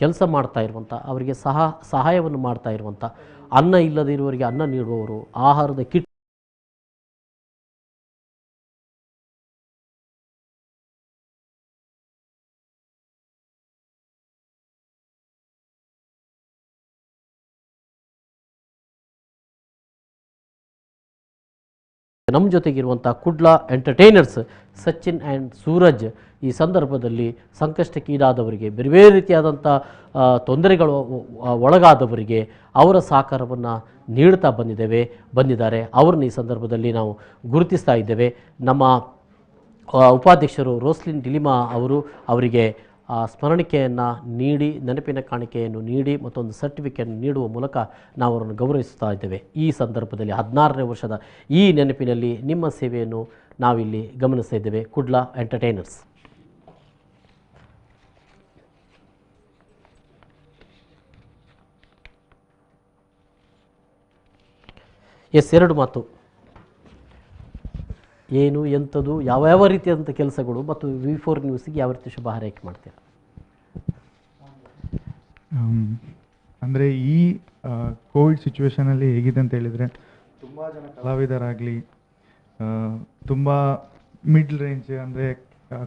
Speaker 1: ಕೆಲಸ ಮಾಡ್ತಾ ಇರುವಂಥ, ಅವರಿಗೆ ಸಹಾಯವನ್ನು ಮಾಡ್ತಾ ಇರುವಂಥ, ಅನ್ನ ಇಲ್ಲದಿರುವವರಿಗೆ ಅನ್ನ ನೀಡುವವರು, ಆಹಾರದ ಕಿಟ್ ನಮ್ಮ ಜೊತೆಗಿರುವಂಥ ಕುಡ್ಲಾ ಎಂಟರ್ಟೈನರ್ಸ್ ಸಚಿನ್ ಆ್ಯಂಡ್ ಸೂರಜ್ ಈ ಸಂದರ್ಭದಲ್ಲಿ ಸಂಕಷ್ಟಕ್ಕೀಡಾದವರಿಗೆ, ಬೇರೆ ಬೇರೆ ರೀತಿಯಾದಂಥ ತೊಂದರೆಗಳು ಒಳಗಾದವರಿಗೆ ಅವರ ಸಹಕಾರವನ್ನು ನೀಡ್ತಾ ಬಂದಿದ್ದಾರೆ. ಅವ್ರನ್ನ ಈ ಸಂದರ್ಭದಲ್ಲಿ ನಾವು ಗುರುತಿಸ್ತಾ ಇದ್ದೇವೆ. ನಮ್ಮ ಉಪಾಧ್ಯಕ್ಷರು ರೋಸ್ಲಿನ್ ಡಿಲಿಮಾ ಅವರಿಗೆ ಸ್ಮರಣಿಕೆಯನ್ನು ನೀಡಿ, ನೆನಪಿನ ಕಾಣಿಕೆಯನ್ನು ನೀಡಿ, ಮತ್ತೊಂದು ಸರ್ಟಿಫಿಕೇಟ್ ನೀಡುವ ಮೂಲಕ ನಾವು ಅವರನ್ನು ಗೌರವಿಸ್ತಾ ಇದ್ದೇವೆ. ಈ ಸಂದರ್ಭದಲ್ಲಿ 16ನೇ ವರ್ಷದ ಈ ನೆನಪಿನಲ್ಲಿ ನಿಮ್ಮ ಸೇವೆಯನ್ನು ನಾವಿಲ್ಲಿ ಗಮನಿಸ್ತಾ ಇದ್ದೇವೆ. ಕುಡ್ಲಾ ಎಂಟರ್ಟೈನರ್ಸ್. ಎರಡು ಮಾತು. ಏನು, ಎಂಥದ್ದು, ಯಾವ ರೀತಿಯಾದಂಥ ಕೆಲಸಗಳು ಮತ್ತು V4 ನ್ಯೂಸಿಗೆ ಯಾವ ರೀತಿ ಶುಭ ಹಾರೈಕೆ ಮಾಡ್ತೀರಾ?
Speaker 17: ಅಂದರೆ ಈ ಕೋವಿಡ್ ಸಿಚುವೇಷನಲ್ಲಿ ಹೇಗಿದೆ ಅಂತ ಹೇಳಿದರೆ, ತುಂಬ ಜನ ಕಲಾವಿದರಾಗಲಿ, ತುಂಬ ಮಿಡ್ಲ್ ರೇಂಜ್ ಅಂದರೆ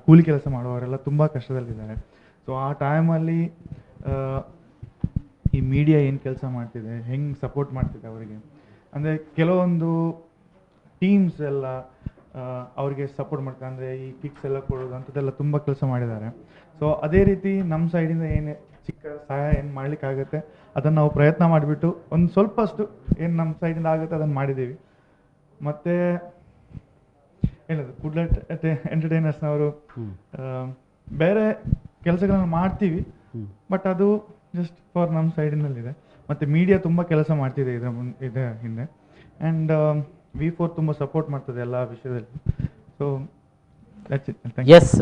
Speaker 17: ಕೂಲಿ ಕೆಲಸ ಮಾಡುವವರೆಲ್ಲ ತುಂಬ ಕಷ್ಟದಲ್ಲಿದ್ದಾರೆ. ಸೊ ಆ ಟೈಮಲ್ಲಿ ಈ ಮೀಡಿಯಾ ಏನು ಕೆಲಸ ಮಾಡ್ತಿದೆ, ಹೆಂಗೆ ಸಪೋರ್ಟ್ ಮಾಡ್ತಿದೆ ಅವರಿಗೆ, ಅಂದರೆ ಕೆಲವೊಂದು ಟೀಮ್ಸ್ ಎಲ್ಲ ಅವರಿಗೆ ಸಪೋರ್ಟ್ ಮಾಡ್ತಾರೆ. ಅಂದರೆ ಈ ಕಿಕ್ಸ್ ಎಲ್ಲ ಕೊಡೋದು ಅಂಥದ್ದೆಲ್ಲ ತುಂಬ ಕೆಲಸ ಮಾಡಿದ್ದಾರೆ. ಸೊ ಅದೇ ರೀತಿ ನಮ್ಮ ಸೈಡಿಂದ ಏನು ಚಿಕ್ಕ ಸಹಾಯ ಏನು ಮಾಡಲಿಕ್ಕಾಗುತ್ತೆ ಅದನ್ನು ನಾವು ಪ್ರಯತ್ನ ಮಾಡಿಬಿಟ್ಟು ಒಂದು ಸ್ವಲ್ಪಷ್ಟು ಏನು ನಮ್ಮ ಸೈಡಿಂದ ಆಗುತ್ತೆ ಅದನ್ನು ಮಾಡಿದ್ದೀವಿ. ಮತ್ತು ಏನದು ಕುಡ್ಲಾ ಎಂಟರ್ಟೈನರ್ಸ್ನವರು ಬೇರೆ ಕೆಲಸಗಳನ್ನು ಮಾಡ್ತೀವಿ, ಬಟ್ ಅದು ಜಸ್ಟ್ ಫಾರ್ ನಮ್ಮ ಸೈಡಿನಲ್ಲಿದೆ. ಮತ್ತು ಮೀಡಿಯಾ ತುಂಬ ಕೆಲಸ ಮಾಡ್ತಿದೆ ಇದರ ಹಿಂದೆ. ಆ್ಯಂಡ್ V4 ತುಂಬ ಸಪೋರ್ಟ್ ಮಾಡ್ತದೆ ಎಲ್ಲ ವಿಷಯದಲ್ಲಿ. ಸೊ
Speaker 1: ಎಸ್,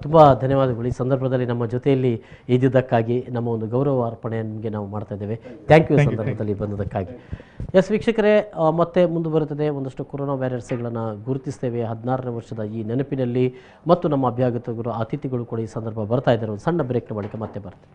Speaker 1: ತುಂಬ ಧನ್ಯವಾದಗಳು. ಈ ಸಂದರ್ಭದಲ್ಲಿ ನಮ್ಮ ಜೊತೆಯಲ್ಲಿ ಇದ್ದಿದ್ದಕ್ಕಾಗಿ ನಮ್ಮ ಒಂದು ಗೌರವ ಅರ್ಪಣೆ ನಿಮಗೆ ನಾವು ಮಾಡ್ತಾ ಇದ್ದೇವೆ. ಥ್ಯಾಂಕ್ ಯು ಸಂದರ್ಭದಲ್ಲಿ ಬಂದದಕ್ಕಾಗಿ. ಎಸ್ ವೀಕ್ಷಕರೇ, ಮತ್ತೆ ಮುಂದುವರೆದಿದೆ. ಒಂದಷ್ಟು ಕೊರೋನಾ ವ್ಯಾರಿಯರ್ಸ್ಗಳನ್ನು ಗುರುತಿಸ್ತೇವೆ 16ನೇ ವರ್ಷದ ಈ ನೆನಪಿನಲ್ಲಿ. ಮತ್ತು ನಮ್ಮ ಅಭ್ಯಾಗತರು, ಅತಿಥಿಗಳು ಕೂಡ ಈ ಸಂದರ್ಭ ಬರ್ತಾ ಇದ್ದಾರೆ. ಒಂದು ಸಣ್ಣ ಬ್ರೇಕ್ನ ಬಳಿಕ ಮತ್ತೆ ಬರ್ತಾರೆ.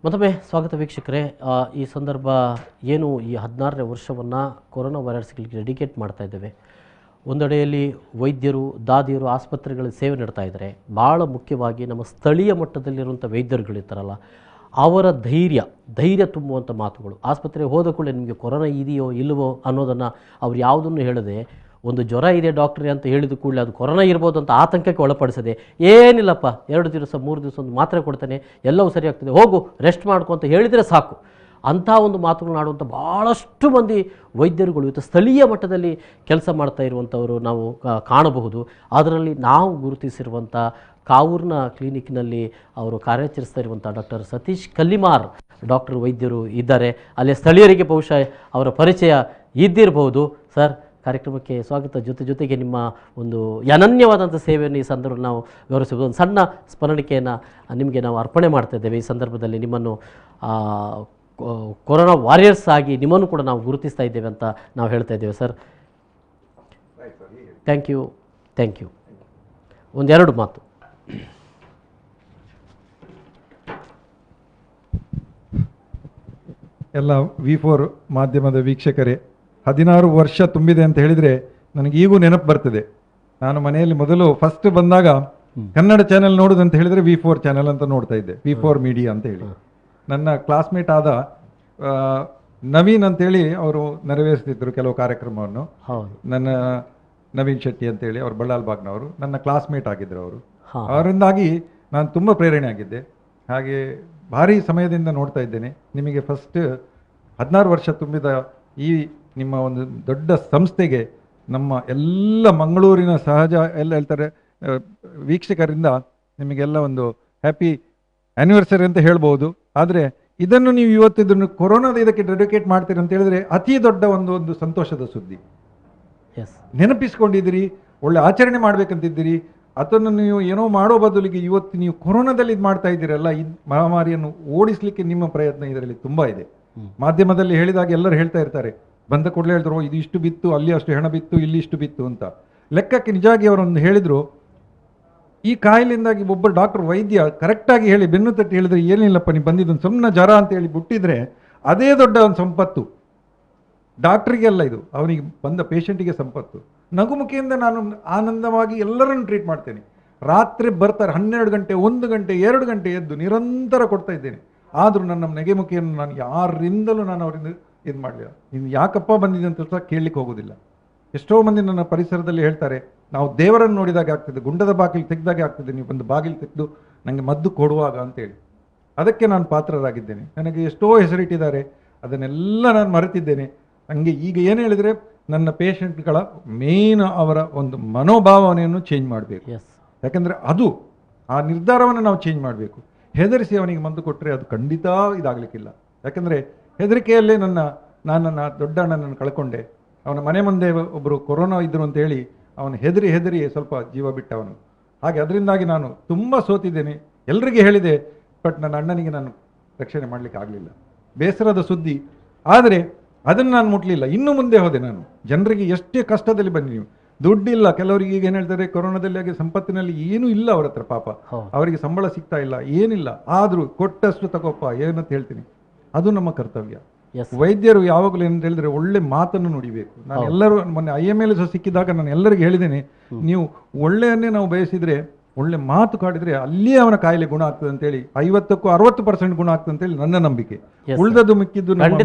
Speaker 1: ಮತ್ತೊಮ್ಮೆ ಸ್ವಾಗತ ವೀಕ್ಷಕರೇ. ಈ ಸಂದರ್ಭ ಏನು ಈ 16ನೇ ವರ್ಷವನ್ನು ಕೊರೋನಾ ವಾರಿಯರ್ಸ್ಗಳಿಗೆ ಡೆಡಿಕೇಟ್ ಮಾಡ್ತಾ ಇದ್ದೇವೆ. ಒಂದೆಡೆಯಲ್ಲಿ ವೈದ್ಯರು, ದಾದಿಯರು ಆಸ್ಪತ್ರೆಗಳಲ್ಲಿ ಸೇವೆ ನೀಡ್ತಾ ಇದ್ದಾರೆ. ಭಾಳ ಮುಖ್ಯವಾಗಿ ನಮ್ಮ ಸ್ಥಳೀಯ ಮಟ್ಟದಲ್ಲಿರುವಂಥ ವೈದ್ಯರುಗಳಿರ್ತಾರಲ್ಲ, ಅವರ ಧೈರ್ಯ ತುಂಬುವಂಥ ಮಾತುಗಳು. ಆಸ್ಪತ್ರೆಗೆ ಹೋದ ಕೂಡಲೇ ನಿಮಗೆ ಕೊರೋನಾ ಇದೆಯೋ ಇಲ್ಲವೋ ಅನ್ನೋದನ್ನು ಅವ್ರು ಯಾವುದನ್ನು ಹೇಳದೆ, ಒಂದು ಜ್ವರ ಇದೆ ಡಾಕ್ಟ್ರೇ ಅಂತ ಹೇಳಿದ ಕೂಡಲೇ ಅದು ಕೊರೋನಾ ಇರ್ಬೋದು ಅಂತ ಆತಂಕಕ್ಕೆ ಒಳಪಡಿಸದೆ, ಏನಿಲ್ಲಪ್ಪ 2 ದಿವಸ 3 ದಿವಸ ಒಂದು ಮಾತ್ರೆ ಕೊಡ್ತಾನೆ, ಎಲ್ಲವೂ ಸರಿ ಆಗ್ತದೆ, ಹೋಗು ರೆಸ್ಟ್ ಮಾಡ್ಕೊ ಅಂತ ಹೇಳಿದರೆ ಸಾಕು. ಅಂಥ ಒಂದು ಮಾತುಗಳನ್ನ ಆಡುವಂಥ ಭಾಳಷ್ಟು ಮಂದಿ ವೈದ್ಯರುಗಳು ಇವತ್ತು ಸ್ಥಳೀಯ ಮಟ್ಟದಲ್ಲಿ ಕೆಲಸ ಮಾಡ್ತಾ ಇರುವಂಥವರು ನಾವು ಕಾಣಬಹುದು. ಅದರಲ್ಲಿ ನಾವು ಗುರುತಿಸಿರುವಂಥ ಕಾವೂರಿನ ಕ್ಲಿನಿಕ್ನಲ್ಲಿ ಅವರು ಕಾರ್ಯಾಚರಿಸ್ತಾ ಇರುವಂಥ ಡಾಕ್ಟರ್ ಸತೀಶ್ ಕಲ್ಲಿಮಾರ್ ಡಾಕ್ಟರ್ ವೈದ್ಯರು ಇದ್ದಾರೆ. ಅಲ್ಲಿ ಸ್ಥಳೀಯರಿಗೆ ಬಹುಶಃ ಅವರ ಪರಿಚಯ ಇದ್ದಿರಬಹುದು. ಸರ್, ಕಾರ್ಯಕ್ರಮಕ್ಕೆ ಸ್ವಾಗತ. ಜೊತೆಗೆ ನಿಮ್ಮ ಒಂದು ಅನನ್ಯವಾದಂಥ ಸೇವೆಯನ್ನು ಈ ಸಂದರ್ಭದಲ್ಲಿ ನಾವು ಗೌರವಿಸಬಹುದು. ಒಂದು ಸಣ್ಣ ಸ್ಮರಣಿಕೆಯನ್ನು ನಿಮಗೆ ನಾವು ಅರ್ಪಣೆ ಮಾಡ್ತಾ ಇದ್ದೇವೆ. ಈ ಸಂದರ್ಭದಲ್ಲಿ ನಿಮ್ಮನ್ನು ಕೊರೋನಾ ವಾರಿಯರ್ಸ್ ಆಗಿ ನಿಮ್ಮನ್ನು ಕೂಡ ನಾವು ಗುರುತಿಸ್ತಾ ಇದ್ದೇವೆ ಅಂತ ನಾವು ಹೇಳ್ತಾ ಇದ್ದೇವೆ. Sir, thank you. ಒಂದೆರಡು ಮಾತು.
Speaker 18: ಎಲ್ಲ V4 ಮಾಧ್ಯಮದ ವೀಕ್ಷಕರೇ, 16 ವರ್ಷ ತುಂಬಿದೆ ಅಂತ ಹೇಳಿದರೆ ನನಗೆ ಈಗೂ ನೆನಪು ಬರ್ತದೆ. ನಾನು ಮನೆಯಲ್ಲಿ ಮೊದಲು ಫಸ್ಟ್ ಬಂದಾಗ ಕನ್ನಡ ಚಾನೆಲ್ ನೋಡೋದಂತ ಹೇಳಿದರೆ V4 ಚಾನೆಲ್ ಅಂತ ನೋಡ್ತಾ ಇದ್ದೆ, V4 ಮೀಡಿಯಾ ಅಂತ ಹೇಳಿ. ನನ್ನ ಕ್ಲಾಸ್ಮೇಟ್ ಆದ ನವೀನ್ ಅಂತೇಳಿ ಅವರು ನೆರವೇರಿಸ್ತಿದ್ರು ಕೆಲವು ಕಾರ್ಯಕ್ರಮವನ್ನು. ನನ್ನ ನವೀನ್ ಶೆಟ್ಟಿ ಅಂತೇಳಿ ಅವರು ಬಳ್ಳಾಲ್ಬಾಗ್ನವರು, ನನ್ನ ಕ್ಲಾಸ್ಮೇಟ್ ಆಗಿದ್ದರು ಅವರು. ಅವರಿಂದಾಗಿ ನಾನು ತುಂಬ ಪ್ರೇರಣೆ ಆಗಿದ್ದೆ. ಹಾಗೆ ಭಾರಿ ಸಮಯದಿಂದ ನೋಡ್ತಾ ಇದ್ದೇನೆ. ನಿಮಗೆ ಫಸ್ಟ್ 16 ವರ್ಷ ತುಂಬಿದ ಈ ನಿಮ್ಮ ಒಂದು ದೊಡ್ಡ ಸಂಸ್ಥೆಗೆ ನಮ್ಮ ಎಲ್ಲ ಮಂಗಳೂರಿನ ಸಹಜ ಎಲ್ಲ ಹೇಳ್ತಾರೆ ವೀಕ್ಷಕರಿಂದ ನಿಮಗೆಲ್ಲ ಒಂದು ಹ್ಯಾಪಿ ಆ್ಯನಿವರ್ಸರಿ ಅಂತ ಹೇಳ್ಬೋದು. ಆದರೆ ಇದನ್ನು ನೀವು ಇದನ್ನು ಕೊರೋನಾದ ಇದಕ್ಕೆ ಡೆಡಿಕೇಟ್ ಮಾಡ್ತೀರಿ ಅಂತ ಹೇಳಿದ್ರೆ ಅತಿ ದೊಡ್ಡ ಒಂದು ಸಂತೋಷದ ಸುದ್ದಿ. ನೆನಪಿಸ್ಕೊಂಡಿದ್ದೀರಿ, ಒಳ್ಳೆ ಆಚರಣೆ ಮಾಡಬೇಕಂತಿದ್ದೀರಿ. ಅದನ್ನು ನೀವು ಏನೋ ಮಾಡೋ ಬದಲಿಗೆ ಇವತ್ತು ನೀವು ಕೊರೋನಾದಲ್ಲಿ ಇದು ಮಾಡ್ತಾ ಇದ್ದೀರಲ್ಲ, ಈ ಮಹಾಮಾರಿಯನ್ನು ಓಡಿಸ್ಲಿಕ್ಕೆ ನಿಮ್ಮ ಪ್ರಯತ್ನ ಇದರಲ್ಲಿ ತುಂಬ ಇದೆ. ಮಾಧ್ಯಮದಲ್ಲಿ ಹೇಳಿದಾಗ ಎಲ್ಲರೂ ಹೇಳ್ತಾ ಇರ್ತಾರೆ, ಬಂದ ಕೂಡಲೇ ಹೇಳಿದ್ರು ಇದು ಇಷ್ಟು ಬಿತ್ತು, ಅಲ್ಲಿ ಅಷ್ಟು ಹೆಣ ಬಿತ್ತು, ಇಲ್ಲಿ ಇಷ್ಟು ಬಿತ್ತು ಅಂತ. ಲೆಕ್ಕಕ್ಕೆ ನಿಜವಾಗಿ ಅವರೊಂದು ಹೇಳಿದ್ರು, ಈ ಕಾಯಿಲೆಯಿಂದಾಗಿ ಒಬ್ಬ ಡಾಕ್ಟರ್ ವೈದ್ಯ ಕರೆಕ್ಟಾಗಿ ಹೇಳಿ ಬೆನ್ನು ತಟ್ಟಿ ಹೇಳಿದ್ರೆ ಏನಿಲ್ಲಪ್ಪ ನೀವು ಬಂದಿದ್ದೊಂದು ಸುಮ್ಮನೆ ಜ್ವರ ಅಂತ ಹೇಳಿ ಬಿಟ್ಟಿದ್ರೆ ಅದೇ ದೊಡ್ಡ ಒಂದು ಸಂಪತ್ತು. ಡಾಕ್ಟ್ರಿಗೆಲ್ಲ ಇದು, ಅವನಿಗೆ ಬಂದ ಪೇಷಂಟಿಗೆ ಸಂಪತ್ತು. ನಗುಮುಖಿಯಿಂದ ನಾನು ಆನಂದವಾಗಿ ಎಲ್ಲರನ್ನು ಟ್ರೀಟ್ ಮಾಡ್ತೇನೆ. ರಾತ್ರಿ ಬರ್ತಾರೆ 12 ಗಂಟೆ 1 ಗಂಟೆ 2 ಗಂಟೆ ಎದ್ದು ನಿರಂತರ ಕೊಡ್ತಾ ಇದ್ದೇನೆ. ಆದರೂ ನನ್ನ ನಗೆಮುಖಿಯನ್ನು ನಾನು ಯಾರಿಂದಲೂ ನಾನು ಅವರಿಂದ ಇದು ಮಾಡಲಿಲ್ಲ. ನೀನು ಯಾಕಪ್ಪ ಬಂದಿದೆ ಅಂತ ಸಹ ಕೇಳಲಿಕ್ಕೆ ಹೋಗೋದಿಲ್ಲ. ಎಷ್ಟೋ ಮಂದಿ ನನ್ನ ಪರಿಸರದಲ್ಲಿ ಹೇಳ್ತಾರೆ, ನಾವು ದೇವರನ್ನು ನೋಡಿದಾಗ ಆಗ್ತದೆ, ಗುಂಡದ ಬಾಗಿಲು ತೆಗೆದಾಗ ಆಗ್ತದೆ, ನೀವು ಬಂದು ಬಾಗಿಲು ತೆಗೆದು ನನಗೆ ಮದ್ದು ಕೊಡುವಾಗ ಅಂತೇಳಿ. ಅದಕ್ಕೆ ನಾನು ಪಾತ್ರರಾಗಿದ್ದೇನೆ. ನನಗೆ ಎಷ್ಟೋ ಹೆಸರಿಟ್ಟಿದ್ದಾರೆ, ಅದನ್ನೆಲ್ಲ ನಾನು ಮರೆತಿದ್ದೇನೆ. ನನಗೆ ಈಗ ಏನು ಹೇಳಿದರೆ ನನ್ನ ಪೇಷಂಟ್ಗಳ ಮೇನ್ ಅವರ ಒಂದು ಮನೋಭಾವನೆಯನ್ನು ಚೇಂಜ್ ಮಾಡಬೇಕು. ಯಾಕಂದರೆ ಅದು ಆ ನಿರ್ಧಾರವನ್ನು ನಾವು ಚೇಂಜ್ ಮಾಡಬೇಕು. ಹೆದರಿಸಿ ಅವನಿಗೆ ಮದ್ದು ಕೊಟ್ಟರೆ ಅದು ಖಂಡಿತ ಇದಾಗಲಿಕ್ಕಿಲ್ಲ. ಯಾಕಂದರೆ ಹೆದರಿಕೆಯಲ್ಲೇ ನನ್ನ ದೊಡ್ಡ ಅಣ್ಣನನ್ನು ಕಳ್ಕೊಂಡೆ. ಅವನ ಮನೆ ಮುಂದೆ ಒಬ್ಬರು ಕೊರೋನಾ ಇದ್ದರು ಅಂತೇಳಿ ಅವನು ಹೆದರಿ ಸ್ವಲ್ಪ ಜೀವ ಬಿಟ್ಟವನು. ಹಾಗೆ ಅದರಿಂದಾಗಿ ನಾನು ತುಂಬ ಸೋತಿದ್ದೇನೆ. ಎಲ್ಲರಿಗೆ ಹೇಳಿದೆ, ಬಟ್ ನನ್ನ ಅಣ್ಣನಿಗೆ ನಾನು ರಕ್ಷಣೆ ಮಾಡಲಿಕ್ಕೆ ಆಗಲಿಲ್ಲ. ಬೇಸರದ ಸುದ್ದಿ. ಆದರೆ ಅದನ್ನು ನಾನು ಮುಟ್ಲಿಲ್ಲ, ಇನ್ನೂ ಮುಂದೆ ಹೋದೆ ನಾನು. ಜನರಿಗೆ ಎಷ್ಟೇ ಕಷ್ಟದಲ್ಲಿ ಬನ್ನಿ, ನೀವು ದುಡ್ಡಿಲ್ಲ, ಕೆಲವರಿಗೆ ಈಗ ಏನು ಹೇಳ್ತಾರೆ ಕೊರೋನಾದಲ್ಲಿ ಹಾಗೆ ಸಂಪತ್ತಿನಲ್ಲಿ ಏನೂ ಇಲ್ಲ ಅವರ ಹತ್ರ, ಪಾಪ ಅವರಿಗೆ ಸಂಬಳ ಸಿಗ್ತಾ ಇಲ್ಲ, ಏನಿಲ್ಲ. ಆದರೂ ಕೊಟ್ಟಷ್ಟು ತಗೋಪ್ಪ ಏನಂತ ಹೇಳ್ತೀನಿ. ಅದು ನಮ್ಮ ಕರ್ತವ್ಯ. ವೈದ್ಯರು ಯಾವಾಗಲೂ ಏನಂತ ಹೇಳಿದ್ರೆ ಒಳ್ಳೆ ಮಾತನ್ನು ನುಡಿಬೇಕು. ನಾನು ಎಲ್ಲರೂ ಮೊನ್ನೆ IML ಸಹ ಸಿಕ್ಕಿದಾಗ ನಾನು ಎಲ್ಲರಿಗೆ ಹೇಳಿದ್ದೇನೆ, ನೀವು ಒಳ್ಳೆಯನ್ನೇ ನಾವು ಬಯಸಿದ್ರೆ ಒಳ್ಳೆ ಮಾತು ಕಾಡಿದ್ರೆ ಅಲ್ಲಿಯೇ ಅವನ ಕಾಯಿಲೆ ಗುಣ ಆಗ್ತದೆ ಅಂತೇಳಿ. 50ಕ್ಕೂ 60% ಗುಣ ಆಗ್ತದೆ ಅಂತೇಳಿ ನನ್ನ ನಂಬಿಕೆ. ಉಳಿದದ್ದು ಮಿಕ್ಕಿದ್ದು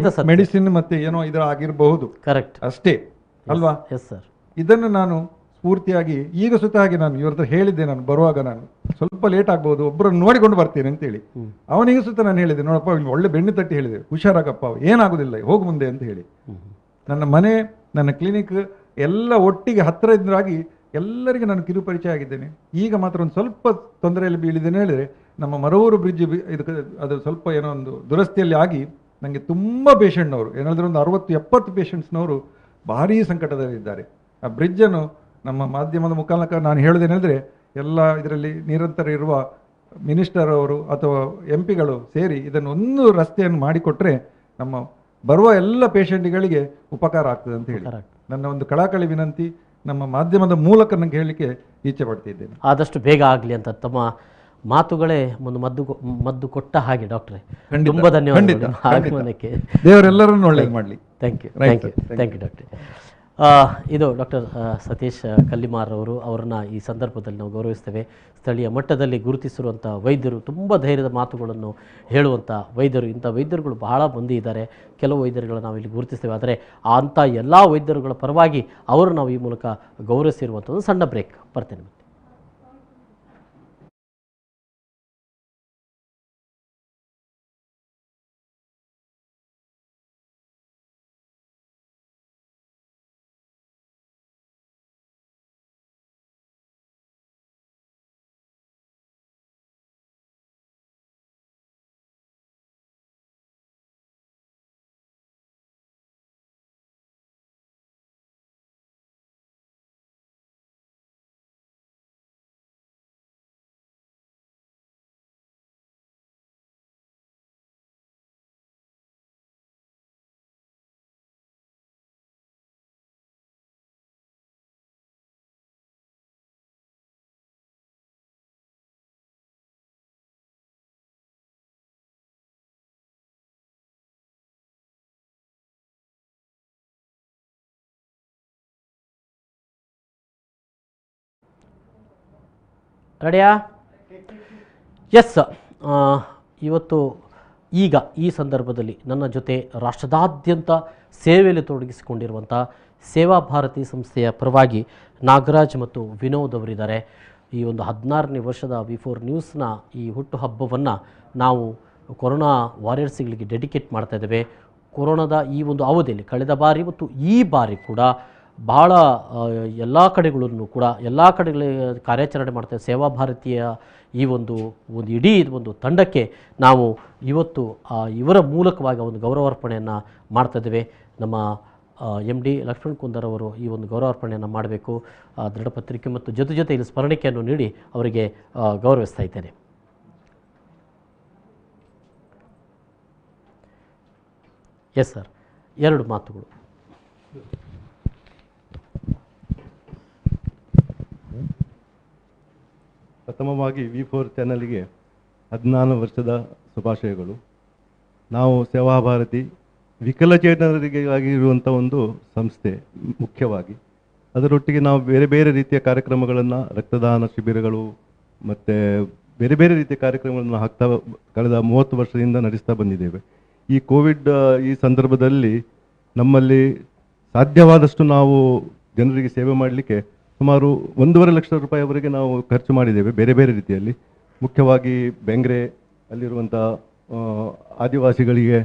Speaker 18: ಮೆಡಿಸಿನ್ ಮತ್ತೆ ಏನೋ ಇದರ ಆಗಿರಬಹುದು, ಕರೆಕ್ಟ್ ಅಷ್ಟೇ ಅಲ್ವಾ? ಇದನ್ನು ನಾನು ಸ್ಫೂರ್ತಿಯಾಗಿ ಈಗ ಸುತ್ತ ಹಾಗೆ ನಾನು ಇವ್ರ ಹತ್ರ ಹೇಳಿದ್ದೆ. ನಾನು ಬರುವಾಗ ನಾನು ಸ್ವಲ್ಪ ಲೇಟ್ ಆಗ್ಬೋದು, ಒಬ್ಬರನ್ನು ನೋಡಿಕೊಂಡು ಬರ್ತೇನೆ ಅಂತೇಳಿ. ಅವನಿಗೆ ಸುತ್ತ ನಾನು ಹೇಳಿದೆ, ನೋಡಪ್ಪ ಒಳ್ಳೆ ಬೆಣ್ಣೆ ತಟ್ಟಿ ಹೇಳಿದೆ, ಹುಷಾರಾಗಪ್ಪ, ಏನಾಗುದಿಲ್ಲ, ಹೋಗು ಮುಂದೆ ಅಂತ ಹೇಳಿ. ನನ್ನ ಮನೆ, ನನ್ನ ಕ್ಲಿನಿಕ್ ಎಲ್ಲ ಒಟ್ಟಿಗೆ ಹತ್ತಿರ ಇದ್ರಾಗಿ ಎಲ್ಲರಿಗೆ ನಾನು ಕಿರು ಪರಿಚಯ ಆಗಿದ್ದೇನೆ. ಈಗ ಮಾತ್ರ ಒಂದು ಸ್ವಲ್ಪ ತೊಂದರೆಯಲ್ಲಿ ಬೀಳಿದ್ದೇನೆ ಹೇಳಿದರೆ, ನಮ್ಮ ಮರವೂರು ಬ್ರಿಡ್ಜ್ ಇದಕ್ಕೆ ಅದು ಸ್ವಲ್ಪ ಏನೋ ಒಂದು ದುರಸ್ತಿಯಲ್ಲಿ ಆಗಿ ನನಗೆ ತುಂಬ ಪೇಷಂಟ್ನವರು ಏನಾದರೂ ಒಂದು 60-70 ಪೇಷಂಟ್ಸ್ನವರು ಭಾರೀ ಸಂಕಟದಲ್ಲಿದ್ದಾರೆ. ಆ ಬ್ರಿಡ್ಜನ್ನು ನಮ್ಮ ಮಾಧ್ಯಮದ ಮುಖಾಂತರ ನಾನು ಹೇಳೋದೇನೆಂದರೆ, ಎಲ್ಲ ಇದರಲ್ಲಿ ನಿರಂತರ ಇರುವ ಮಿನಿಸ್ಟರ್ ಅವರು ಅಥವಾ MP ಗಳು ಸೇರಿ ಇದನ್ನು ಒಂದು ರಸ್ತೆಯನ್ನು ಮಾಡಿಕೊಟ್ರೆ ನಮ್ಮ ಬರುವ ಎಲ್ಲ ಪೇಷಂಟ್ಗಳಿಗೆ ಉಪಕಾರ ಆಗ್ತದೆ ಅಂತ ಹೇಳಿ ನನ್ನ ಒಂದು ಕಳಕಳಿ ವಿನಂತಿ ನಮ್ಮ ಮಾಧ್ಯಮದ ಮೂಲಕ ನನಗೆ ಹೇಳಲಿಕ್ಕೆ ಇಚ್ಛೆ ಪಡ್ತಿದ್ದೇನೆ.
Speaker 1: ಆದಷ್ಟು ಬೇಗ ಆಗಲಿ ಅಂತ ತಮ್ಮ ಮಾತುಗಳೇ ಒಂದು ಮದ್ದು ಕೊಟ್ಟ ಹಾಗೆ ಡಾಕ್ಟ್ರೆ.
Speaker 18: ಖಂಡಿತ,
Speaker 1: ತುಂಬ ಧನ್ಯವಾದಗಳು
Speaker 18: ಖಂಡಿತ,
Speaker 1: ನಿಮ್ಮ ಆಗಮನಕ್ಕೆ.
Speaker 18: ದೇವರೆಲ್ಲರನ್ನು ಒಳ್ಳೇದು ಮಾಡಲಿ.
Speaker 1: ಥ್ಯಾಂಕ್ ಯು ಡಾಕ್ಟ್ರೆ. ಇದು ಡಾಕ್ಟರ್ ಸತೀಶ್ ಕಲ್ಲಿಮಾರ್ ಅವರು. ಅವರನ್ನು ಈ ಸಂದರ್ಭದಲ್ಲಿ ನಾವು ಗೌರವಿಸ್ತೇವೆ. ಸ್ಥಳೀಯ ಮಟ್ಟದಲ್ಲಿ ಗುರುತಿಸಿರುವಂಥ ವೈದ್ಯರು, ತುಂಬ ಧೈರ್ಯದ ಮಾತುಗಳನ್ನು ಹೇಳುವಂಥ ವೈದ್ಯರು. ಇಂಥ ವೈದ್ಯರುಗಳು ಬಹಳ ಮಂದಿ ಇದ್ದಾರೆ. ಕೆಲವು ವೈದ್ಯರುಗಳನ್ನು ನಾವು ಇಲ್ಲಿ ಗುರುತಿಸ್ತೇವೆ. ಆದರೆ ಅಂಥ ಎಲ್ಲ ವೈದ್ಯರುಗಳ ಪರವಾಗಿ ಅವರು ನಾವು ಈ ಮೂಲಕ ಗೌರವಿಸಿರುವಂಥದ್ದು. ಸಣ್ಣ ಬ್ರೇಕ್, ಬರ್ತೇನೆ. ರೆಡಿಯಾ? ಎಸ್. ಇವತ್ತು ಈಗ ಈ ಸಂದರ್ಭದಲ್ಲಿ ನನ್ನ ಜೊತೆ ರಾಷ್ಟ್ರದಾದ್ಯಂತ ಸೇವೆಯಲ್ಲಿ ತೊಡಗಿಸಿಕೊಂಡಿರುವಂಥ ಸೇವಾ ಭಾರತಿ ಸಂಸ್ಥೆಯ ಪರವಾಗಿ ನಾಗರಾಜ್ ಮತ್ತು ವಿನೋದ್ ಅವರಿದ್ದಾರೆ. ಈ ಒಂದು 16ನೇ ವರ್ಷದ V4 ನ್ಯೂಸ್ನ ಈ ಹುಟ್ಟುಹಬ್ಬವನ್ನು ನಾವು ಕೊರೋನಾ ವಾರಿಯರ್ಸ್ಗಳಿಗೆ ಡೆಡಿಕೇಟ್ ಮಾಡ್ತಾ ಇದ್ದೇವೆ. ಕೊರೋನಾದ ಈ ಒಂದು ಅವಧಿಯಲ್ಲಿ ಕಳೆದ ಬಾರಿ ಮತ್ತು ಈ ಬಾರಿ ಕೂಡ ಭಾಳ ಎಲ್ಲ ಕಡೆಗಳಲ್ಲೂ ಕೂಡ ಎಲ್ಲ ಕಡೆಗಳ ಕಾರ್ಯಾಚರಣೆ ಮಾಡ್ತೇವೆ. ಸೇವಾ ಭಾರತೀಯ ಈ ಒಂದು ಇಡೀ ಒಂದು ತಂಡಕ್ಕೆ ನಾವು ಇವತ್ತು ಇವರ ಮೂಲಕವಾಗಿ ಒಂದು ಗೌರವಾರ್ಪಣೆಯನ್ನು ಮಾಡ್ತಾಯಿದ್ದೇವೆ. ನಮ್ಮ MD ಲಕ್ಷ್ಮಣ್ ಕುಂದರ್ ಅವರು ಈ ಒಂದು ಗೌರವಾರ್ಪಣೆಯನ್ನು ಮಾಡಬೇಕು. ದೃಢಪತ್ರಿಕೆ ಮತ್ತು ಜೊತೆಯಲ್ಲಿ ಸ್ಮರಣಿಕೆಯನ್ನು ನೀಡಿ ಅವರಿಗೆ ಗೌರವಿಸ್ತಾ ಇದ್ದೇನೆ. ಎಸ್ ಸರ್, 2 ಮಾತುಗಳು.
Speaker 19: ಪ್ರಥಮವಾಗಿ V4 ಚಾನಲ್ಗೆ 14 ವರ್ಷದ ಶುಭಾಶಯಗಳು. ನಾವು ಸೇವಾ ಭಾರತಿ ವಿಕಲಚೇತನರಿಗಾಗಿರುವಂಥ ಒಂದು ಸಂಸ್ಥೆ ಮುಖ್ಯವಾಗಿ. ಅದರೊಟ್ಟಿಗೆ ನಾವು ಬೇರೆ ಬೇರೆ ರೀತಿಯ ಕಾರ್ಯಕ್ರಮಗಳನ್ನು, ರಕ್ತದಾನ ಶಿಬಿರಗಳು ಮತ್ತು ಬೇರೆ ಬೇರೆ ರೀತಿಯ ಕಾರ್ಯಕ್ರಮಗಳನ್ನು ಕಳೆದ 30 ವರ್ಷದಿಂದ ನಡೆಸ್ತಾ ಬಂದಿದ್ದೇವೆ. ಈ ಕೋವಿಡ್ ಈ ಸಂದರ್ಭದಲ್ಲಿ ನಮ್ಮಲ್ಲಿ ಸಾಧ್ಯವಾದಷ್ಟು ನಾವು ಜನರಿಗೆ ಸೇವೆ ಮಾಡಲಿಕ್ಕೆ ಸುಮಾರು 1.5 ಲಕ್ಷ ರೂಪಾಯಿವರೆಗೆ ನಾವು ಖರ್ಚು ಮಾಡಿದ್ದೇವೆ ಬೇರೆ ಬೇರೆ ರೀತಿಯಲ್ಲಿ. ಮುಖ್ಯವಾಗಿ ಬೆಂಗ್ರೆ ಅಲ್ಲಿರುವಂಥ ಆದಿವಾಸಿಗಳಿಗೆ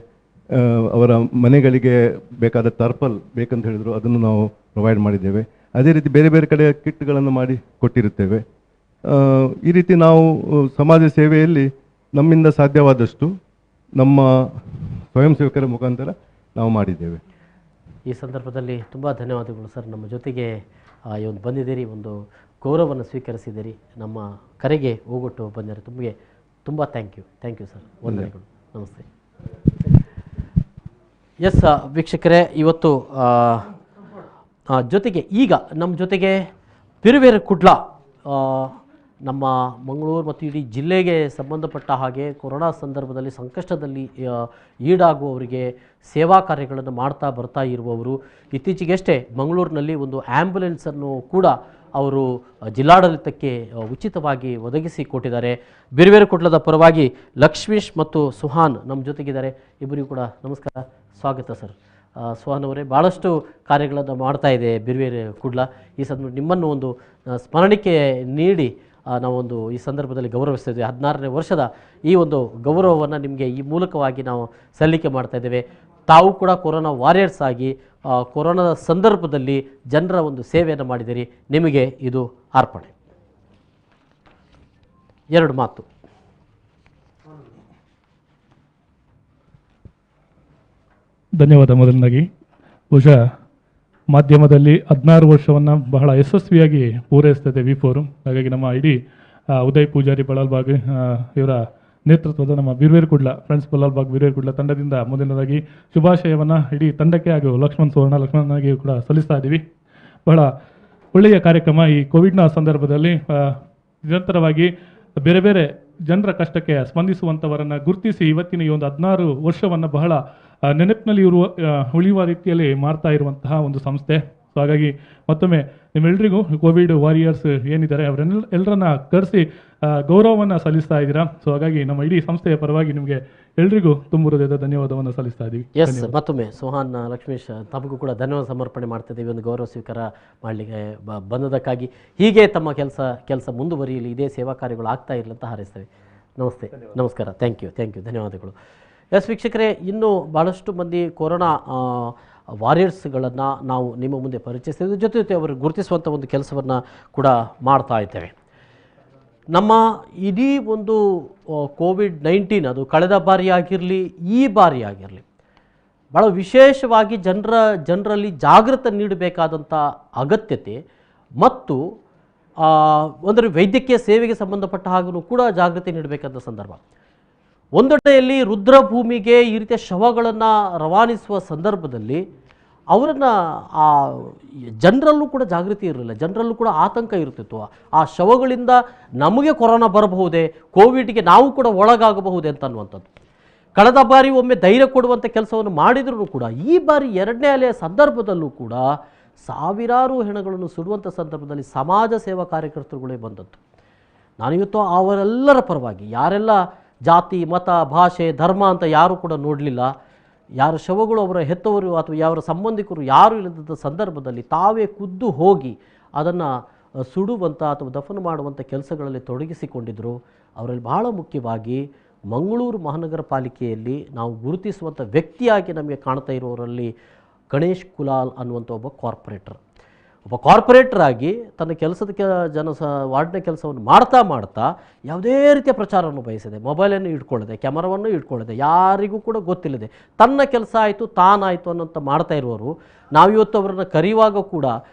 Speaker 19: ಅವರ ಮನೆಗಳಿಗೆ ಬೇಕಾದ ಟರ್ಪಲ್ ಬೇಕಂತ ಹೇಳಿದರು, ಅದನ್ನು ನಾವು ಪ್ರೊವೈಡ್ ಮಾಡಿದ್ದೇವೆ. ಅದೇ ರೀತಿ ಬೇರೆ ಬೇರೆ ಕಡೆ ಕಿಟ್ಗಳನ್ನು ಮಾಡಿ ಕೊಟ್ಟಿರುತ್ತೇವೆ. ಈ ರೀತಿ ನಾವು ಸಮಾಜ ಸೇವೆಯಲ್ಲಿ ನಮ್ಮಿಂದ ಸಾಧ್ಯವಾದಷ್ಟು ನಮ್ಮ ಸ್ವಯಂ ಸೇವಕರ ಮುಖಾಂತರ ನಾವು ಮಾಡಿದ್ದೇವೆ.
Speaker 1: ಈ ಸಂದರ್ಭದಲ್ಲಿ ತುಂಬ ಧನ್ಯವಾದಗಳು ಸರ್. ನಮ್ಮ ಜೊತೆಗೆ ಇವತ್ತು ಬಂದಿದ್ದೀರಿ, ಒಂದು ಗೌರವವನ್ನು ಸ್ವೀಕರಿಸಿದ್ದೀರಿ, ನಮ್ಮ ಕರೆಗೆ ಹೋಗೊಟ್ಟು ಬಂದಿದ್ದಾರೆ. ತಮಗೆ ತುಂಬ ಥ್ಯಾಂಕ್ ಯು ಸರ್. ವಂದನೆಗಳು. ನಮಸ್ತೆ. ಎಸ್ ವೀಕ್ಷಕರೇ, ಇವತ್ತು ಜೊತೆಗೆ ಈಗ ನಮ್ಮ ಜೊತೆಗೆ ಬಿರುವೇರ ಕುಡ್ಲ, ನಮ್ಮ ಮಂಗಳೂರು ಮತ್ತು ಇಡೀ ಜಿಲ್ಲೆಗೆ ಸಂಬಂಧಪಟ್ಟ ಹಾಗೆ ಕೊರೋನಾ ಸಂದರ್ಭದಲ್ಲಿ ಸಂಕಷ್ಟದಲ್ಲಿ ಈಡಾಗುವವರಿಗೆ ಸೇವಾ ಕಾರ್ಯಗಳನ್ನು ಮಾಡ್ತಾ ಬರ್ತಾ ಇರುವವರು. ಇತ್ತೀಚೆಗಷ್ಟೇ ಮಂಗಳೂರಿನಲ್ಲಿ ಒಂದು ಆ್ಯಂಬುಲೆನ್ಸನ್ನು ಕೂಡ ಅವರು ಜಿಲ್ಲಾಡಳಿತಕ್ಕೆ ಉಚಿತವಾಗಿ ಒದಗಿಸಿ ಕೊಟ್ಟಿದ್ದಾರೆ. ಬಿರುವೇರ ಕುಡ್ಲದ ಪರವಾಗಿ ಲಕ್ಷ್ಮೀಶ್ ಮತ್ತು ಸುಹಾನ್ ನಮ್ಮ ಜೊತೆಗಿದ್ದಾರೆ. ಇಬ್ಬರಿಗೂ ಕೂಡ ನಮಸ್ಕಾರ, ಸ್ವಾಗತ ಸರ್. ಸುಹಾನ್ ಅವರೇ, ಭಾಳಷ್ಟು ಕಾರ್ಯಗಳನ್ನು ಮಾಡ್ತಾ ಇದೆ ಬಿರುವೇರ ಕುಡ್ಲ. ಈ ಸಂದರ್ಭ ನಿಮ್ಮನ್ನು ಒಂದು ಸ್ಮರಣಿಕೆ ನೀಡಿ ನಾವೊಂದು ಈ ಸಂದರ್ಭದಲ್ಲಿ ಗೌರವಿಸ್ತಿದ್ವಿ. 16ನೇ ವರ್ಷದ ಈ ಒಂದು ಗೌರವವನ್ನು ನಿಮಗೆ ಈ ಮೂಲಕವಾಗಿ ನಾವು ಸಲ್ಲಿಕೆ ಮಾಡ್ತಾ ಇದ್ದೇವೆ. ತಾವು ಕೂಡ ಕೊರೋನಾ ವಾರಿಯರ್ಸ್ ಆಗಿ ಕೊರೋನಾದ ಸಂದರ್ಭದಲ್ಲಿ ಜನರ ಒಂದು ಸೇವೆಯನ್ನು ಮಾಡಿದಿರಿ. ನಿಮಗೆ ಇದು ಅರ್ಪಣೆ. 2 ಮಾತು.
Speaker 22: ಧನ್ಯವಾದ. ಮೊದಲನಾಗಿ ಬಹುಶಃ ಮಾಧ್ಯಮದಲ್ಲಿ 16 ವರ್ಷವನ್ನು ಬಹಳ ಯಶಸ್ವಿಯಾಗಿ ಪೂರೈಸ್ತದೆ V4. ಹಾಗಾಗಿ ನಮ್ಮ ಇಡೀ ಉದಯ್ ಪೂಜಾರಿ ಬಳಲ್ಬಾಗ್ ಇವರ ನೇತೃತ್ವದ ನಮ್ಮ ಬಿರುವೇರ ಕುಡ್ಲ ಫ್ರೆಂಡ್ಸ್ ಬಳಲ್ಬಾಗ್ ಬಿರುವೇರ ಕುಡ್ಲ ತಂಡದಿಂದ ಮೊದಲನೇದಾಗಿ ಶುಭಾಶಯವನ್ನು ಇಡೀ ತಂಡಕ್ಕೆ ಹಾಗೂ ಲಕ್ಷ್ಮಣನಿಗೆ ಕೂಡ ಸಲ್ಲಿಸ್ತಾ ಇದ್ದೀವಿ. ಬಹಳ ಒಳ್ಳೆಯ ಕಾರ್ಯಕ್ರಮ. ಈ ಕೋವಿಡ್ನ ಸಂದರ್ಭದಲ್ಲಿ ನಿರಂತರವಾಗಿ ಬೇರೆ ಬೇರೆ ಜನರ ಕಷ್ಟಕ್ಕೆ ಸ್ಪಂದಿಸುವಂಥವರನ್ನು ಗುರುತಿಸಿ ಇವತ್ತಿನ ಈ ಒಂದು 16 ವರ್ಷವನ್ನು ಬಹಳ ನೆನಪಿನಲ್ಲಿ ಉಳಿಯುವ ರೀತಿಯಲ್ಲಿ ಮಾಡ್ತಾ ಇರುವಂತಹ ಒಂದು ಸಂಸ್ಥೆ. ಸೊ ಹಾಗಾಗಿ ಮತ್ತೊಮ್ಮೆ ನಿಮ್ಮೆಲ್ಲರಿಗೂ ಕೋವಿಡ್ ವಾರಿಯರ್ಸ್ ಏನಿದ್ದಾರೆ ಎಲ್ಲರನ್ನ ಕರೆಸಿ ಗೌರವವನ್ನು ಸಲ್ಲಿಸ್ತಾ ಇದ್ದೀರಾ. ಸೊ ಹಾಗಾಗಿ ನಮ್ಮ ಇಡೀ ಸಂಸ್ಥೆಯ ಪರವಾಗಿ ನಿಮಗೆ ಎಲ್ರಿಗೂ ತುಂಬ ಹೃದಯದ ಧನ್ಯವಾದವನ್ನು ಸಲ್ಲಿಸ್ತಾ ಇದ್ದೀವಿ.
Speaker 1: ಎಸ್, ಮತ್ತೊಮ್ಮೆ ಸುಹಾನ್, ಲಕ್ಷ್ಮೀಶ್ ತಮಗೂ ಕೂಡ ಧನ್ಯವಾದ ಸಮರ್ಪಣೆ ಮಾಡ್ತಿದ್ದೀವಿ ಒಂದು ಗೌರವ ಸ್ವೀಕಾರ ಮಾಡಲಿಕ್ಕೆ ಬಂದದಕ್ಕಾಗಿ. ಹೀಗೆ ತಮ್ಮ ಕೆಲಸ ಮುಂದುವರಿಯಲಿ, ಇದೇ ಸೇವಾ ಕಾರ್ಯಗಳು ಆಗ್ತಾ ಇರಲಿ ಅಂತ ಹಾರೈಸ್ತೇವೆ. ನಮಸ್ತೆ, ನಮಸ್ಕಾರ, ಥ್ಯಾಂಕ್ ಯು, ಧನ್ಯವಾದಗಳು. ಎಸ್ ವೀಕ್ಷಕರೇ, ಇನ್ನೂ ಭಾಳಷ್ಟು ಮಂದಿ ಕೊರೋನಾ ವಾರಿಯರ್ಸ್ಗಳನ್ನು ನಾವು ನಿಮ್ಮ ಮುಂದೆ ಪರಿಚಯಿಸ್ತೀವಿ. ಜೊತೆ ಅವರು ಗುರುತಿಸುವಂಥ ಒಂದು ಕೆಲಸವನ್ನು ಕೂಡ ಮಾಡ್ತಾ ಇದ್ದೇವೆ. ನಮ್ಮ ಇಡೀ ಒಂದು ಕೋವಿಡ್-19 ಅದು ಕಳೆದ ಬಾರಿ ಆಗಿರಲಿ, ಈ ಬಾರಿ ಆಗಿರಲಿ, ಭಾಳ ವಿಶೇಷವಾಗಿ ಜನರಲ್ಲಿ ಜಾಗೃತಿ ನೀಡಬೇಕಾದಂಥ ಅಗತ್ಯತೆ ಮತ್ತು ಅಂದರೆ ವೈದ್ಯಕೀಯ ಸೇವೆಗೆ ಸಂಬಂಧಪಟ್ಟ ಹಾಗೂ ಕೂಡ ಜಾಗೃತಿ ನೀಡಬೇಕಾದ ಸಂದರ್ಭ. ಒಂದೆಡೆಯಲ್ಲಿ ರುದ್ರಭೂಮಿಗೆ ಈ ರೀತಿಯ ಶವಗಳನ್ನು ರವಾನಿಸುವ ಸಂದರ್ಭದಲ್ಲಿ ಅವರನ್ನು ಜನರಲ್ಲೂ ಕೂಡ ಜಾಗೃತಿ ಇರಲಿಲ್ಲ, ಜನರಲ್ಲೂ ಕೂಡ ಆತಂಕ ಇರ್ತಿತ್ತು. ಆ ಶವಗಳಿಂದ ನಮಗೆ ಕೊರೋನಾ ಬರಬಹುದೇ, ಕೋವಿಡ್ಗೆ ನಾವು ಕೂಡ ಒಳಗಾಗಬಹುದೇ ಅಂತ ಅನ್ನುವಂಥದ್ದು. ಕಳೆದ ಬಾರಿ ಒಮ್ಮೆ ಧೈರ್ಯ ಕೊಡುವಂಥ ಕೆಲಸವನ್ನು ಮಾಡಿದರೂ ಕೂಡ ಈ ಬಾರಿ 2ನೇ ಅಲೆಯ ಸಂದರ್ಭದಲ್ಲೂ ಕೂಡ ಸಾವಿರಾರು ಹೆಣಗಳನ್ನು ಸುಡುವಂಥ ಸಂದರ್ಭದಲ್ಲಿ ಸಮಾಜ ಸೇವಾ ಕಾರ್ಯಕರ್ತರುಗಳೇ ಬಂದದ್ದು. ನಾನಿವತ್ತು ಅವರೆಲ್ಲರ ಪರವಾಗಿ, ಯಾರೆಲ್ಲ ಜಾತಿ, ಮತ, ಭಾಷೆ, ಧರ್ಮ ಅಂತ ಯಾರೂ ಕೂಡ ನೋಡಲಿಲ್ಲ, ಯಾರ ಶವಗಳು ಅವರ ಹೆತ್ತವರು ಅಥವಾ ಯಾರ ಸಂಬಂಧಿಕರು ಯಾರು ಇಲ್ಲದ ಸಂದರ್ಭದಲ್ಲಿ ತಾವೇ ಖುದ್ದು ಹೋಗಿ ಅದನ್ನು ಸುಡುವಂಥ ಅಥವಾ ದಫನ ಮಾಡುವಂಥ ಕೆಲಸಗಳಲ್ಲಿ ತೊಡಗಿಸಿಕೊಂಡಿದ್ದರು. ಅವರಲ್ಲಿ ಬಹಳ ಮುಖ್ಯವಾಗಿ ಮಂಗಳೂರು ಮಹಾನಗರ ಪಾಲಿಕೆಯಲ್ಲಿ ನಾವು ಗುರುತಿಸುವಂಥ ವ್ಯಕ್ತಿಯಾಗಿ ನಮಗೆ ಕಾಣ್ತಾ ಇರೋರಲ್ಲಿ ಗಣೇಶ್ ಕುಲಾಲ್ ಅನ್ನುವಂಥ ಒಬ್ಬ ಕಾರ್ಪೊರೇಟರ್ ಆಗಿ ತನ್ನ ಕೆಲಸದ ವಾರ್ಡ್ನ ಕೆಲಸವನ್ನು ಮಾಡ್ತಾ ಯಾವುದೇ ರೀತಿಯ ಪ್ರಚಾರವನ್ನು ಬಯಸಿದೆ, ಮೊಬೈಲನ್ನು ಇಟ್ಕೊಳ್ಳದೆ, ಕ್ಯಾಮರಾವನ್ನು ಇಟ್ಕೊಳ್ಳದೆ, ಯಾರಿಗೂ ಕೂಡ ಗೊತ್ತಿಲ್ಲದೆ ತನ್ನ ಕೆಲಸ ಆಯಿತು ತಾನಾಯಿತು ಅನ್ನೋಂಥ ಮಾಡ್ತಾ ಇರುವವರು ನಾವಿವತ್ತು ಅವರನ್ನು ಕರೆಯುವಾಗ ಕೂಡ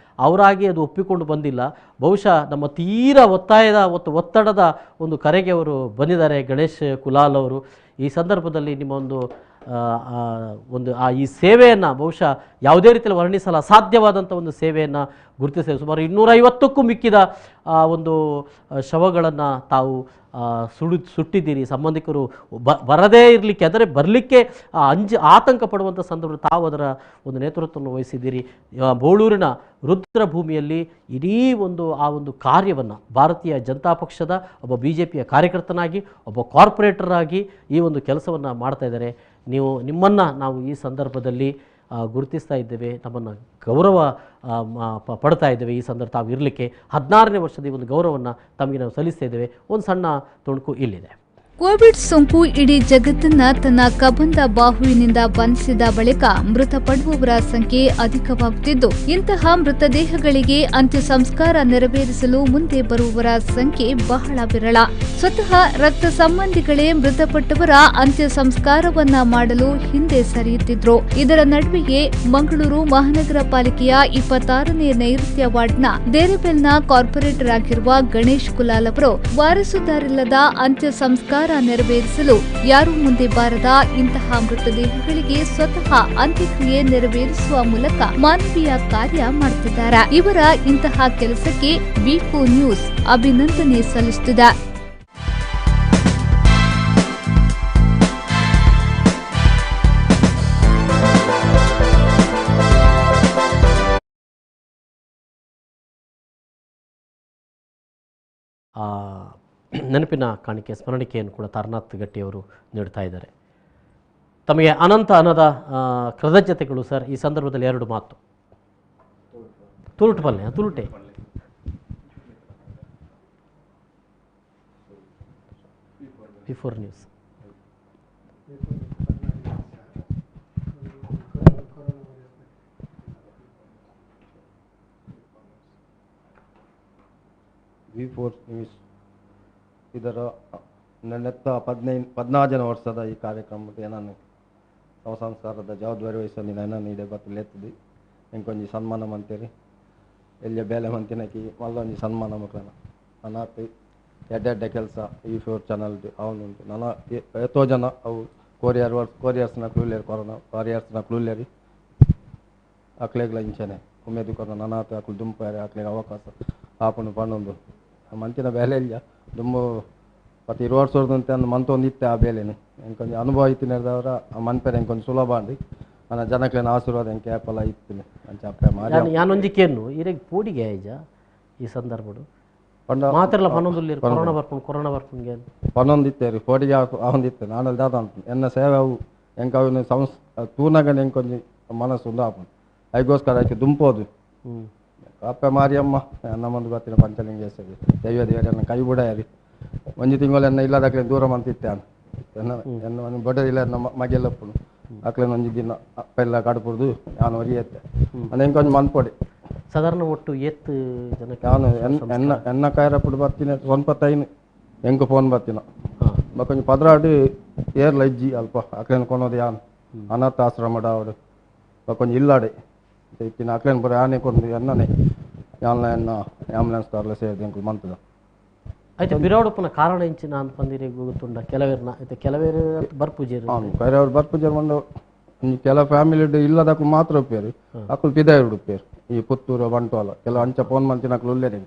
Speaker 1: ಅವರಾಗಿ ಅದು ಒಪ್ಪಿಕೊಂಡು ಬಂದಿಲ್ಲ. ಬಹುಶಃ ನಮ್ಮ ತೀರಾ ಒತ್ತಡದ ಒಂದು ಕರೆಗೆ ಅವರು ಬಂದಿದ್ದಾರೆ ಗಣೇಶ್ ಕುಲಾಲ್ ಅವರು. ಈ ಸಂದರ್ಭದಲ್ಲಿ ನಿಮ್ಮ ಈ ಸೇವೆಯನ್ನು ಬಹುಶಃ ಯಾವುದೇ ರೀತಿಯಲ್ಲಿ ವರ್ಣಿಸಲು ಅಸಾಧ್ಯವಾದಂಥ ಒಂದು ಸೇವೆಯನ್ನು ಗುರುತಿಸಿದೆ. ಸುಮಾರು 250ಕ್ಕೂ ಮಿಕ್ಕಿದ ಒಂದು ಶವಗಳನ್ನು ತಾವು ಸುಟ್ಟಿದ್ದೀರಿ. ಸಂಬಂಧಿಕರು ಬರದೇ ಇರಲಿಕ್ಕೆ, ಅಂದರೆ ಬರಲಿಕ್ಕೆ ಆತಂಕ ಪಡುವಂಥ ಸಂದರ್ಭ ತಾವು ಅದರ ಒಂದು ನೇತೃತ್ವವನ್ನು ವಹಿಸಿದ್ದೀರಿ. ಬೋಳೂರಿನ ರುದ್ರಭೂಮಿಯಲ್ಲಿ ಇಡೀ ಆ ಒಂದು ಕಾರ್ಯವನ್ನು ಭಾರತೀಯ ಜನತಾ ಪಕ್ಷದ ಒಬ್ಬ BJPಯ ಕಾರ್ಯಕರ್ತನಾಗಿ, ಒಬ್ಬ ಕಾರ್ಪೊರೇಟರ್ ಆಗಿ ಈ ಒಂದು ಕೆಲಸವನ್ನು ಮಾಡ್ತಾ ಇದ್ದಾರೆ. ನಿಮ್ಮನ್ನು ನಾವು ಈ ಸಂದರ್ಭದಲ್ಲಿ ಗುರುತಿಸ್ತಾ ಇದ್ದೇವೆ, ನಮ್ಮನ್ನು ಗೌರವ ಪಡ್ತಾ ಇದ್ದೇವೆ. ಈ ಸಂದರ್ಭ ತಾವು ಇರಲಿಕ್ಕೆ 16ನೇ ವರ್ಷದ ಈ ಒಂದು ಗೌರವವನ್ನು ತಮಗೆ ನಾವು ಸಲ್ಲಿಸ್ತಾ ಇದ್ದೇವೆ. ಒಂದು ಸಣ್ಣ ತುಣುಕು ಇಲ್ಲಿದೆ.
Speaker 3: ಕೋವಿಡ್ ಸೋಂಕು ಇಡೀ ಜಗತ್ತನ್ನ ತನ್ನ ಕಬಂದ ಬಾಹುವಿನಿಂದ ಬಂಧಿಸಿದ ಬಳಿಕ ಮೃತಪಡುವವರ ಸಂಖ್ಯೆ ಅಧಿಕವಾಗುತ್ತಿದ್ದು, ಇಂತಹ ಮೃತದೇಹಗಳಿಗೆ ಅಂತ್ಯ ಸಂಸ್ಕಾರ ನೆರವೇರಿಸಲು ಮುಂದೆ ಬರುವವರ ಸಂಖ್ಯೆ ಬಹಳ ವಿರಳ. ಸ್ವತಃ ರಕ್ತ ಸಂಬಂಧಿಗಳೇ ಮೃತಪಟ್ಟವರ ಅಂತ್ಯ ಸಂಸ್ಕಾರವನ್ನ ಮಾಡಲು ಹಿಂದೆ ಸರಿಯುತ್ತಿದ್ರು. ಇದರ ನಡುವೆಯೇ ಮಂಗಳೂರು ಮಹಾನಗರ ಪಾಲಿಕೆಯ 26ನೇ ನೈಋತ್ಯ ವಾರ್ಡ್ನ ದೇರೆಬೆಲ್ನ ಕಾರ್ಪೊರೇಟರ್ ಆಗಿರುವ ಗಣೇಶ್ ಕುಲಾಲ್ ಅವರು ವಾರಸುದಾರಿಲ್ಲದ ಅಂತ್ಯ ಸಂಸ್ಕಾರ ನೆರವೇರಿಸಲು ಯಾರೂ ಮುಂದೆ ಬಾರದ ಇಂತಹ ಮೃತದೇಹಗಳಿಗೆ ಸ್ವತಃ ಅಂತ್ಯಕ್ರಿಯೆ ನೆರವೇರಿಸುವ ಮೂಲಕ ಮಾನವೀಯ ಕಾರ್ಯ ಮಾಡುತ್ತಿದ್ದಾರೆ. ಇವರ ಇಂತಹ ಕೆಲಸಕ್ಕೆ V4 ನ್ಯೂಸ್ ಅಭಿನಂದನೆ ಸಲ್ಲಿಸುತ್ತಿದೆ.
Speaker 1: ನೆನಪಿನ ಕಾಣಿಕೆ ಸ್ಮರಣಿಕೆಯನ್ನು ಕೂಡ ತಾರನಾಥ್ ಗಟ್ಟಿಯವರು ನೀಡ್ತಾ ಇದ್ದಾರೆ. ತಮಗೆ ಅನಂತ ಕೃತಜ್ಞತೆಗಳು ಸರ್. ಈ ಸಂದರ್ಭದಲ್ಲಿ 2 ಮಾತು. ತುರುಟೆ V4 ನ್ಯೂಸ್.
Speaker 15: V4 ನ್ಯೂಸ್ ಇದರ ನನ್ನೆತ್ತ 14 ವರ್ಷದ ಈ ಕಾರ್ಯಕ್ರಮಕ್ಕೆ ನಾನು ಸಂಸ್ಕಾರದ ಜವಾಬ್ದಾರಿ ವಹಿಸಲು ನಾನು ನೀಡೆ ಬತ್ತಲೆತ್ತದೆ. ಎಂಕೊಂಜಿ ಸನ್ಮಾನ ಮಂತೇರಿ ಎಲ್ಲಿಯ ಬೇಲೆ ಮಂತಿನಕಿ ಮಲ್ಲೊಂಜಿ ಸನ್ಮಾನ ಮುಖನ ನನ್ನ ಎಡ್ಡೆ ಕೆಲಸ V4 ಚಾನಲ್ ಅವನುಂಟು. ನನ್ನ ಎಷ್ಟೋ ಜನ ಅವು ಕೊರಿಯರ್ಸ್ನ ಕ್ಲೂಲೇರಿ ಕೊರೋನಾ ವಾರಿಯರ್ಸ್ನ ಕ್ಲೂಲೇರಿ ಅಕ್ಲೆಗ್ಲ ಇಂಚನೆ ಉಮೇದು ಕೊರ ನನ್ನ ಅಕ್ಲು ದುಂಪಾರೆ ಅಕ್ಲೆಗೆ ಅವಕಾಶ ಆಪನು ಪಣ್ಣೊಂದು ಮಂತಿನ ಬೇಲೆ ಇಲ್ಲ ದುಂಬು ಮತ್ತು 20 ವರ್ಷದ ಅಂತ ಮಂತೊಂದು ಇತ್ತೆ ಆ ಬೇಲೆನು ಎಂಕೊಂದು ಅನುಭವ ಇತ್ತಿನದವರ ಮನ್ಪೆರೆ ಎಂಕೊಂದು ಸುಲಭ ಅಂಡಿ ನನ್ನ ಜನಕ್ಲೇನ ಆಶೀರ್ವಾದ ಎಂಕೆ ಆಪಲ ಇತ್ತಿನ ಅಂಚ ಅಪ್ಪ ಮಾರಿ
Speaker 1: ಯಾನೊಂಜಿಕೇನು ಇರೆಗ್ ಪೋಡಿಗೆ ಆಯ್ಜ ಈ ಸಂದರ್ಭಡು ಮಾತ್ರಲ್ಲ ಪನ್ನೊಂದುಲ್ಲಿ ಕೊರೋನಾ ಬರ್ಪುನ್ಗೆ
Speaker 15: ಪನ್ನೊಂದಿತ್ತೇರಿ ಪೋಡಿಗೆ ಆವೊಂದಿತ್ತೆ ನಾನಲ್ಲಿ ದಾದ ಅಂತ ಎನ್ನ ಸೇವೆ ಅವು ಎಂಕ ಅವಿನ ತೂನಗನ ಎಂಕೊಂಜಿ ಮನಸ್ಸು ಉಂದು ಆಪುಂಡು ಐಗೋಸ್ಕರ ಆಯ್ಕೆ ದುಂಪೋದು ಅಪ್ಪ ಮಾರಿಯಮ್ಮ ನಮ್ಮೊಂದು ಗೊತ್ತಿನ ಪಂಚಲಿಂಗೇಶ್ವರಿ ದೈವ ದೇವರನ್ನ ಕೈ ಬಿಡಾರಿ ಒಂಜಿ ತಿಂಗಳು ಇಲ್ಲದಾಕ್ಲೆ ದೂರ ಮಂತಿತ್ತೆ ಎನ್ನ ಬೊಡೆ ಇಲ್ಲ ನಮ್ಮ ಮಗೆಲ್ಲಪ್ಪನು ಅಕ್ಲೇನ ಒಂಜಿ ದಿನ ಅಪ್ಪ ಎಲ್ಲ ಕಡುಪುಡ್ದು ನಾನು ಒರಿಯತ್ತೆ ಅದು ಎಂಕೊಂದು ಮನ್ಪೊಡಿ
Speaker 1: ಸಾಧಾರಣ ಒಟ್ಟು ಎತ್ತು ಜನಕ್ಕೆ
Speaker 15: ನಾನು ಎನ್ನ ಕಾಯರಪ್ಪಡು ಬರ್ತೀನಿ ಸೊನ್ಪತ್ತೈನು ಎಂಕು ಫೋನ್ ಬರ್ತೀನ ಕೊಂಚ ಪದ್ರಾಡು ಏರ್ಲ ಇಜ್ಜಿ ಅಲ್ಪ ಅಕ್ಲೇನ ಕೊನೋದು ಯಾನ್ ಅನಾಥ ಆಶ್ರಮಡ ಅವಡು ಕೊಂಚ ಇಲ್ಲಾಡೆ ಇತ್ತಿನ ಅಕ್ಲೇನ ಬರೋ ಆನೆ ಕೊಂಡು ಎನ್ನನೆ ಯಾನ್ಲ ಎನ್ನ ಆಂಬುಲೆನ್ಸ್ ಕಾರ್ಲ ಸೇರಿದೆ ಎಂಕು ಮಂತದ
Speaker 1: అయితే ಬಿರಾವಡಪ್ಪನ ಕಾರಣ ಇಂಚಿನ ಅಂತ ಬಂದಿರಿ ಗೊತ್ತುಂಡ ಕೆಲವೇರ್ನ అయితే ಕೆಲವೇರು ಬರ್ಪೂಜೇರು
Speaker 15: ಕೈರವ್ರು ಬರ್ಪೂಜೇರು ಬಂದು ಕೆಲ ಫ್ಯಾಮಿಲಿ ಇಲ್ಲದಕ್ಕೂ ಮಾತ್ರ ಉಪ್ಪೇರು ಅಕ್ಕಳು ಪಿದಾಯರು ಉಪ್ಪೇರು ಈ ಪುತ್ತೂರು ಬಂಟ್ವಾಲ ಕೆಲವು ಅಂಚ ಫೋನ್ ಮಂತಿನ ಅಕ್ಕಳು ಉಳ್ಳೇರಿ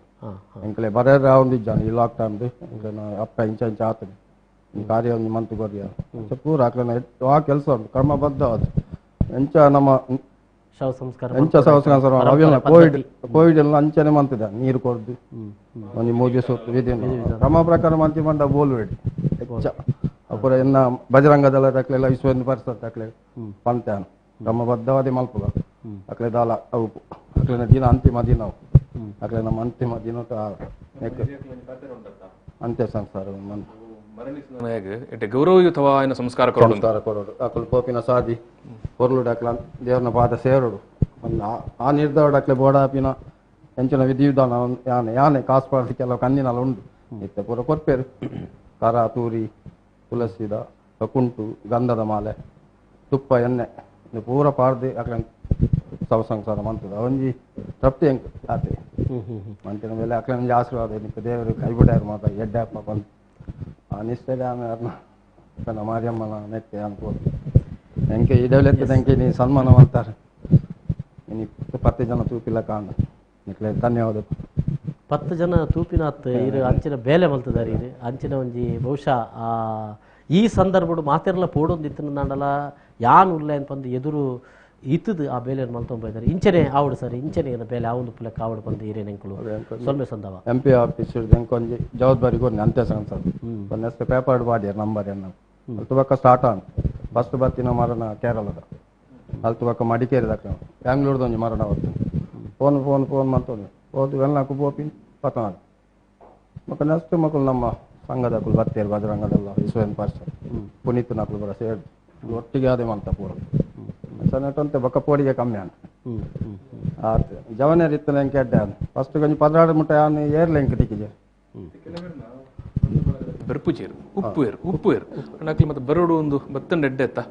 Speaker 15: ಎಂಕಲೆ ಬರೇರ ಒಂದಿಜ್ಜಾನು ಈ ಲಾಕ್ ಟೈಮ್ದು ಅಪ್ಪ ಇಂಚ ಇಂಚ ಆತದೆ ಈ ಕಾರ್ಯ ಒಂದು ಮಂತ್ ಬರ್ರಿ ಪೂರ ಅಕ್ಲನ ಆ ಕೆಲಸ ಉಂಟು ಕ್ರಮಬದ್ಧ ಅದು ಎಂಚ ನಮ್ಮ
Speaker 1: ಶವ ಸಂಸ್ಕಾರ
Speaker 15: ಎಂಚ ಸಂಸ್ಕಾರ ಅವೆಲ್ಲ ಕೋವಿಡ್ ಎಲ್ಲ ಅಂಚನೆ ಮಂತಿದ ನೀರು ಕೊಡ್ದು ಒಂದು ಮೂಜೆ ಸುತ್ತು ವಿಧಿ ಕ್ರಮ ಪ್ರಕಾರ ಮಂತಿ ಬಂದ ಬೋಲ್ಬೇಡಿ ಹೆಚ್ಚ ಅಪುರ ಎನ್ನ ಬಜರಂಗದಲ್ಲ ತಕ್ಲೆಲ್ಲ ವಿಶ್ವದ ಪರಿಸರ ತಕ್ಲೆ ಪಂತ್ಯಾನ ಕ್ರಮಬದ್ಧವಾದಿ ಮಲ್ಪುಗ ಅಕ್ಲೆ ದಾಲ ಅವು ಅಕ್ಲೆನ ದಿನ ಅಂತಿಮ ದಿನ ಅವು ಅಕ್ಲೆ ನಮ್ಮ ಅಂತಿಮ ದಿನ ಅಂತ್ಯ ಸಂಸ್ಕಾರ
Speaker 4: ಗೌರವಯುತವಾದ ಸಂಸ್ಕಾರ
Speaker 15: ಕೊಡೋಡು ಅಕ್ಲು ಪೋಪಿನ ಸಾದಿ ಹೊರ್ಲುಡು ಅಕ್ಲ ದೇವ್ರನ ಪಾದ ಸೇರೋಡು ಆ ನಿರ್ಧಾರ ಅಕ್ಲೆ ಬೋಡಾಪಿನ ಎಂಚಿನ ವಿಧಿ ವಿಧಾನ ಯಾನೆ ಕಾಸು ಪಾಡಿ ಕೆಲವು ಕಣ್ಣಿನಲ್ಲಿ ಉಂಟು ಇತ್ತೆ ಪೂರ ಕೊರ್ಪೇರು ಕರ ತೂರಿ ತುಳಸಿದ ಕುಂಟು ಗಂಧದ ಮಾಲೆ ತುಪ್ಪ ಎಣ್ಣೆ ಇದು ಪೂರ ಪಾಡ್ದು ಅಕ್ಲ ಸವ ಸಂಸಾರ ಮಂತದ ಒಂಜಿ ತೃಪ್ತಿ ಹೆಂಗ್ ಆತೆ ಮಂತಿನ ಮೇಲೆ ಅಕ್ಲಂಜಿ ಆಶೀರ್ವಾದ ನಿಂತು ದೇವರು ಕೈಬಿಡ್ಯಾರು ಮಾತ ಎಡ್ಡಪ್ಪ ಬಂದು ಆ ನಿಷ್ಠೆ ಆಮೇಲೆ ಮಾರಿಯಮ್ಮನ ನೆಕ್ಕೆ ಅನ್ಬೋದು ಎಂಕೆ ಇಡಲೆತ್ತದ ಎಂಕೆ ನೀ ಸನ್ಮಾನ ಅಂತಾರೆ ನೀ 10 ಜನ ತೂಪಿಲ್ಲ ಕಾಣ ನಿಕ್ಲೆ ಧನ್ಯವಾದ
Speaker 1: 10 ಜನ ತೂಪಿನಾತ್ ಇರು ಅಂಚಿನ ಬೇಲೆ ಮಲ್ತದಾರಿ ಇರು ಅಂಚಿನ ಒಂಜಿ ಬಹುಶಃ ಈ ಸಂದರ್ಭಡು ಮಾತೆರ್ಲ ಪೋಡೊಂದಿತ್ತು ನಾಂಡಲ ಯಾನ್ ಉಲ್ಲ ಅನ್ಪಂದು ಎದುರು ಇತ್ತದು ಆ ಬೇಲೆಯನ್ನು ಮಲ್ತೊಂಬೈದಾರೆ ಇಂಚನೆ ಆವಡು ಸರ್ ಇಂಚನೆ ಬೇಲೆ ಆವೊಂದು ಪುಲಕ್ಕೆ ಆವಡು ಬಂದು ಹಿರೇನೆಂಕಲು ಸೊಲ್ಮೆ ಸಂದವ
Speaker 15: MP ಆಫೀಸ್ ಎಂಕೊಂಜಿ ಜವಾಬ್ದಾರಿ ಕೊಡ್ನಿ ಅಂತ್ಯ ಸಂಸದ ಒಂದಷ್ಟು ಪೇಪರ್ ಬಾಡಿಯರ್ ನಂಬರ್ ಎನ್ನ ಅಲ್ತು ಬಕ್ಕ ಸ್ಟಾರ್ಟ್ ಆನ್ ಫಸ್ಟ್ ಬರ್ತಿನ ಮರಣ ಕೇರಳದ ಅಲ್ತು ಬಕ್ಕ ಮಡಿಕೇರಿ ದಕ್ಕ ಬ್ಯಾಂಗ್ಳೂರ್ದು ಒಂಜಿ ಮರಣ ಅವತ್ತು ಫೋನ್ ಮಾಡ್ತೋದು ಹೋದು ಎಲ್ಲಕ್ಕೂ ಬೋಪಿ ಪತನಾಡು ಮತ್ತೆ ನೆಕ್ಸ್ಟ್ ಮಕ್ಕಳು ನಮ್ಮ ಸಂಘದಕ್ಕೂ ಬರ್ತೀರಿ ಬಜರಂಗದಲ್ಲ ವಿಶ್ವನ್ ಪಾರ್ಸಲ್ ಪುನೀತ್ ನಕ್ಕಳು ಬರ ಸೇರಿ ಒಟ್ಟಿಗೆ ಅದೇ ಮಂತ ಪೂರ ಸಣ್ಣಟಂತೆ ಬಕ್ಕ ಪೋಡಿಗೆ ಕಮ್ಮಿ ಅನ್ ಆತ ಜವನೇರ್ ಇತ್ತನ ಎಂಕೆ ಅಡ್ಡೆ ಅನ್ ಫಸ್ಟ್ ಕೊಂಚ 16 ಮುಟ್ಟ ಯಾನು ಏರ್ಲ ಎಂಕೆ ಟಿಕ್ಕಿಜೆ
Speaker 4: ಬರ್ಪುಜೇರು ಉಪ್ಪುವೇರು ಅಣ್ಣಾಕ್ಲಿ ಮತ್ತೆ ಬರೋಡು ಒಂದು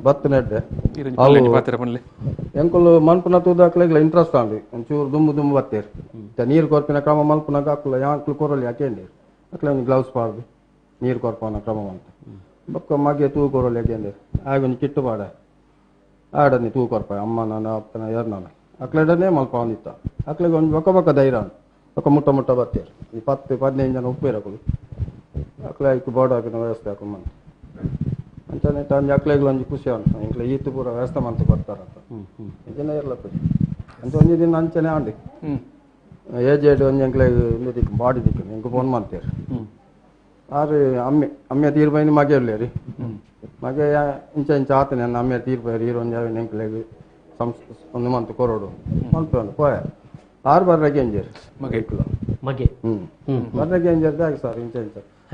Speaker 4: ಬತ್ತನ
Speaker 15: ಎಡ್ಡೆ ಎಂಕುಲು ಮನ್ಪುನ ತೂದಾಕ್ಲೆಗ್ಲ ಇಂಟ್ರೆಸ್ಟ್ ಆಂಡಿ ಒಂಚೂರು ದುಂಬು ಬತ್ತೇರು ನೀರು ಕೊರ್ಪಿನ ಕ್ರಮ ಮಲ್ಪುನಾಗ ಹಾಕಲ್ಲ ಯಾಕ್ಲು ಕೊರಲಿ ಹಾಕೇಂಡಿ ಅಕ್ಲೆ ಒಂದು ಗ್ಲೌಸ್ ಪಾಡ್ದು ನೀರು ಕೊರ್ಪನ ಕ್ರಮ ಅಂತ ಬಕ್ಕ ಮಗೆ ತೂ ಕೊರಲಿ ಹಾಕೇಂಡಿ ಆಗ ಒಂದು ಕಿಟ್ಟು ಪಾಡ ಆಡನಿ ತೂ ಕೊರ್ಪ ಅಮ್ಮ ನಾನು ಅಪ್ಪನ ಯಾರು ನಾನು ಅಕ್ಲೆಡನೇ ಮಲ್ಪ ಒಂದಿತ್ತ ಅಕ್ಲೆಗೆ ಒಂದು ಬಕ್ಕ ಧೈರ್ಯ ಬಕ್ಕ ಮುಟ್ಟ ಬತ್ತೇರು ಈ 10-15 ಜನ ಉಪ್ಪೇರಕಲು ಅಕ್ಲೆ ಆಯ್ತು ಬೋರ್ಡ್ ಹಾಕಿನ ವ್ಯವಸ್ಥೆ ಹಾಕೊಂಡು ಮಂತ ಅಂತಾನೆ ತಂದು ಅಕ್ಲೆಗ್ಲ ಒಂಜಿ ಖುಷಿ ಅಂತ ಇಂಕ್ಲೆ ಈತು ಪೂರ ವ್ಯವಸ್ಥೆ ಮಂತ ಬರ್ತಾರಂತ ಜನ ಇರ್ಲಪ್ಪ ಅಂತ ಒಂಜಿ ದಿನ ಅಂಚನೆ ಆಂಡಿ ಏಜೆಡ್ ಒಂಜಿ ಎಂಕ್ಲೆಗ್ ದಿಕ್ಕು ಬಾಡಿ ದಿಕ್ಕು ಎಂಕು ಫೋನ್ ಮಾಡ್ತೇರಿ ಆರು ಅಮ್ಮೆ ತೀರ್ಬೈನಿ ಮಗೆ ಇರ್ಲೇರಿ ಮಗೆ ಇಂಚ ಆತನೆ ನನ್ನ ಅಮ್ಮೆ ತೀರ್ಬೈರಿ ಹೀರೋ ಒಂಜಿ ಎಂಕ್ಲೆಗ್ ಒಂದು ಮಂತ್ ಕೊರೋಡು ಮಂತ್ ಪೋಯ ಆರು ಬರ್ರಗೆ ಎಂಜೇರಿ
Speaker 1: ಮಗೆ
Speaker 15: ಬರ್ರಗೆ ಎಂಜೇರಿ ಆಗಿ ಸರ್ ಇಂಚ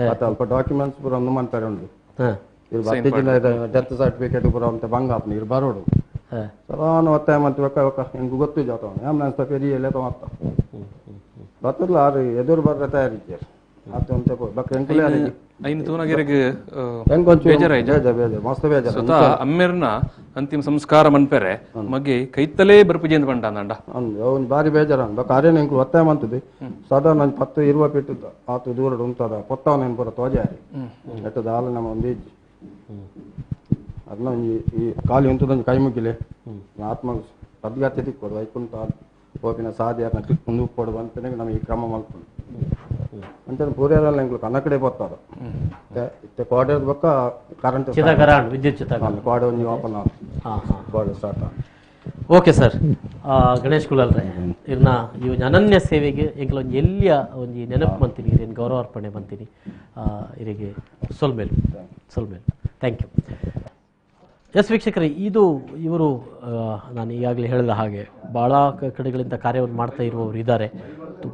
Speaker 15: ಮತ್ತೆ ಅಲ್ಪ ಡಾಕ್ಯುಮೆಂಟ್ಸ್ ಪೂರ ಒಂದು ಮಂತಾರೆ ಉಂಟು ಇರು 10 ದಿನ ಡೆತ್ ಸರ್ಟಿಫಿಕೇಟ್ ಪೂರ ಅಂತ ಬಂಗ ಆಪ್ನಿ ಇರು ಬರೋಡು ಸರಾನು ಒತ್ತಾಯ ಮಂತ ಹೆಂಗು ಗೊತ್ತು ಜಾತ ಆಂಬುಲೆನ್ಸ್ ಪೆರಿ ಎಲ್ಲ ತಗೊಂತ ಬತ್ತಲ್ಲ ಆರು ಎದುರು ಬರ್ರೆ ತಯಾರಿದ್ದಾರೆ ಆತ ಅಂತ ಬಕ್ಕ ಹೆಂಕಲೆ
Speaker 4: ಐನು ತೂನಗೆರೆಗೆ
Speaker 15: ಮಸ್ತ್ ಬೇಜಾರ
Speaker 4: ಸ್ವತಃ ಅಮ್ಮೆರ್ನ ಅಂತಿಮ ಸಂಸ್ಕಾರ ಮನ್ಪೆರೆ ಮಗೆ ಕೈತಲೇ ಬರ್ಪುಜಿ ಅಂತ ಬಂಡ
Speaker 15: ಅವ್ನು ಬಾರಿ ಬೇಜಾರ ಬಕ್ಕ ಅರೇನು ಹೆಂಕು ಒತ್ತಾಯ ಮಂತದ್ದು ಸಾಧಾರಣ 10-20 ಪೆಟ್ಟು ಆತು ದೂರ ಉಂಟದ ಪೊತ್ತವನ ಪೂರ ತೋಜಾರಿ ಎಟ್ಟದ ಹಾಲು ನಮ್ಮ ಒಂದು ಇಜ್ಜಿ ಅದನ್ನ ಈ ಖಾಲಿ ಉಂಟದೊಂದು ಕೈ ಮುಗಿಲೆ ಆತ್ಮ ಸದ್ಗತ್ಯ ತಿಕ್ಕೊಡು ವೈಕುಂಠ ಓಪಿನ ಸಾಧ್ಯ ಮುಂದೆ ಕೊಡುವ ಅಂತಲೇ ನಮಗೆ ಈ ಕ್ರಮ ಮಾಡ್ಕೊಂಡು ಅಂಚನೆ ಪೂರ್ಯಾರಲ್ಲ ಎಂಕ್ಲು ಕನ್ನಕಡೆ ಬರ್ತಾರೆ ಇತ್ತೆ ಕೋಡೆ ಬೊಕ್ಕ ಕರೆಂಟ್
Speaker 1: ಚಿತಗರಾಣ್ ವಿದ್ಯುತ್ ಚಿತಗರಾಣ್
Speaker 15: ಕೋಡೆ ಒಂಜಿ ಓಪನ್ ಕೋಡೆ ಸ್ಟಾರ್ಟ್
Speaker 1: ಓಕೆ ಸರ್ ಗಣೇಶ್ ಕುಲಾಲ್ರೆ ಇರ್ನ ಈ ಒಂದು ಅನನ್ಯ ಸೇವೆಗೆ ಈಗ ಒಂದು ಎಲ್ಲಿಯ ಒಂದು ನೆನಪು ಬಂತೀನಿ ಇರೇನು ಗೌರವ ಅರ್ಪಣೆ ಬಂತೀನಿ ಇವರಿಗೆ ಸೊಲ್ಮೇಲು ಥ್ಯಾಂಕ್ ಯು. ಎಸ್ ವೀಕ್ಷಕರೇ, ಇವರು ನಾನು ಈಗಾಗಲೇ ಹೇಳಿದ ಹಾಗೆ ಭಾಳ ಕಡೆಗಳಿಂದ ಕಾರ್ಯವನ್ನು ಮಾಡ್ತಾ ಇರುವವರು ಇದ್ದಾರೆ.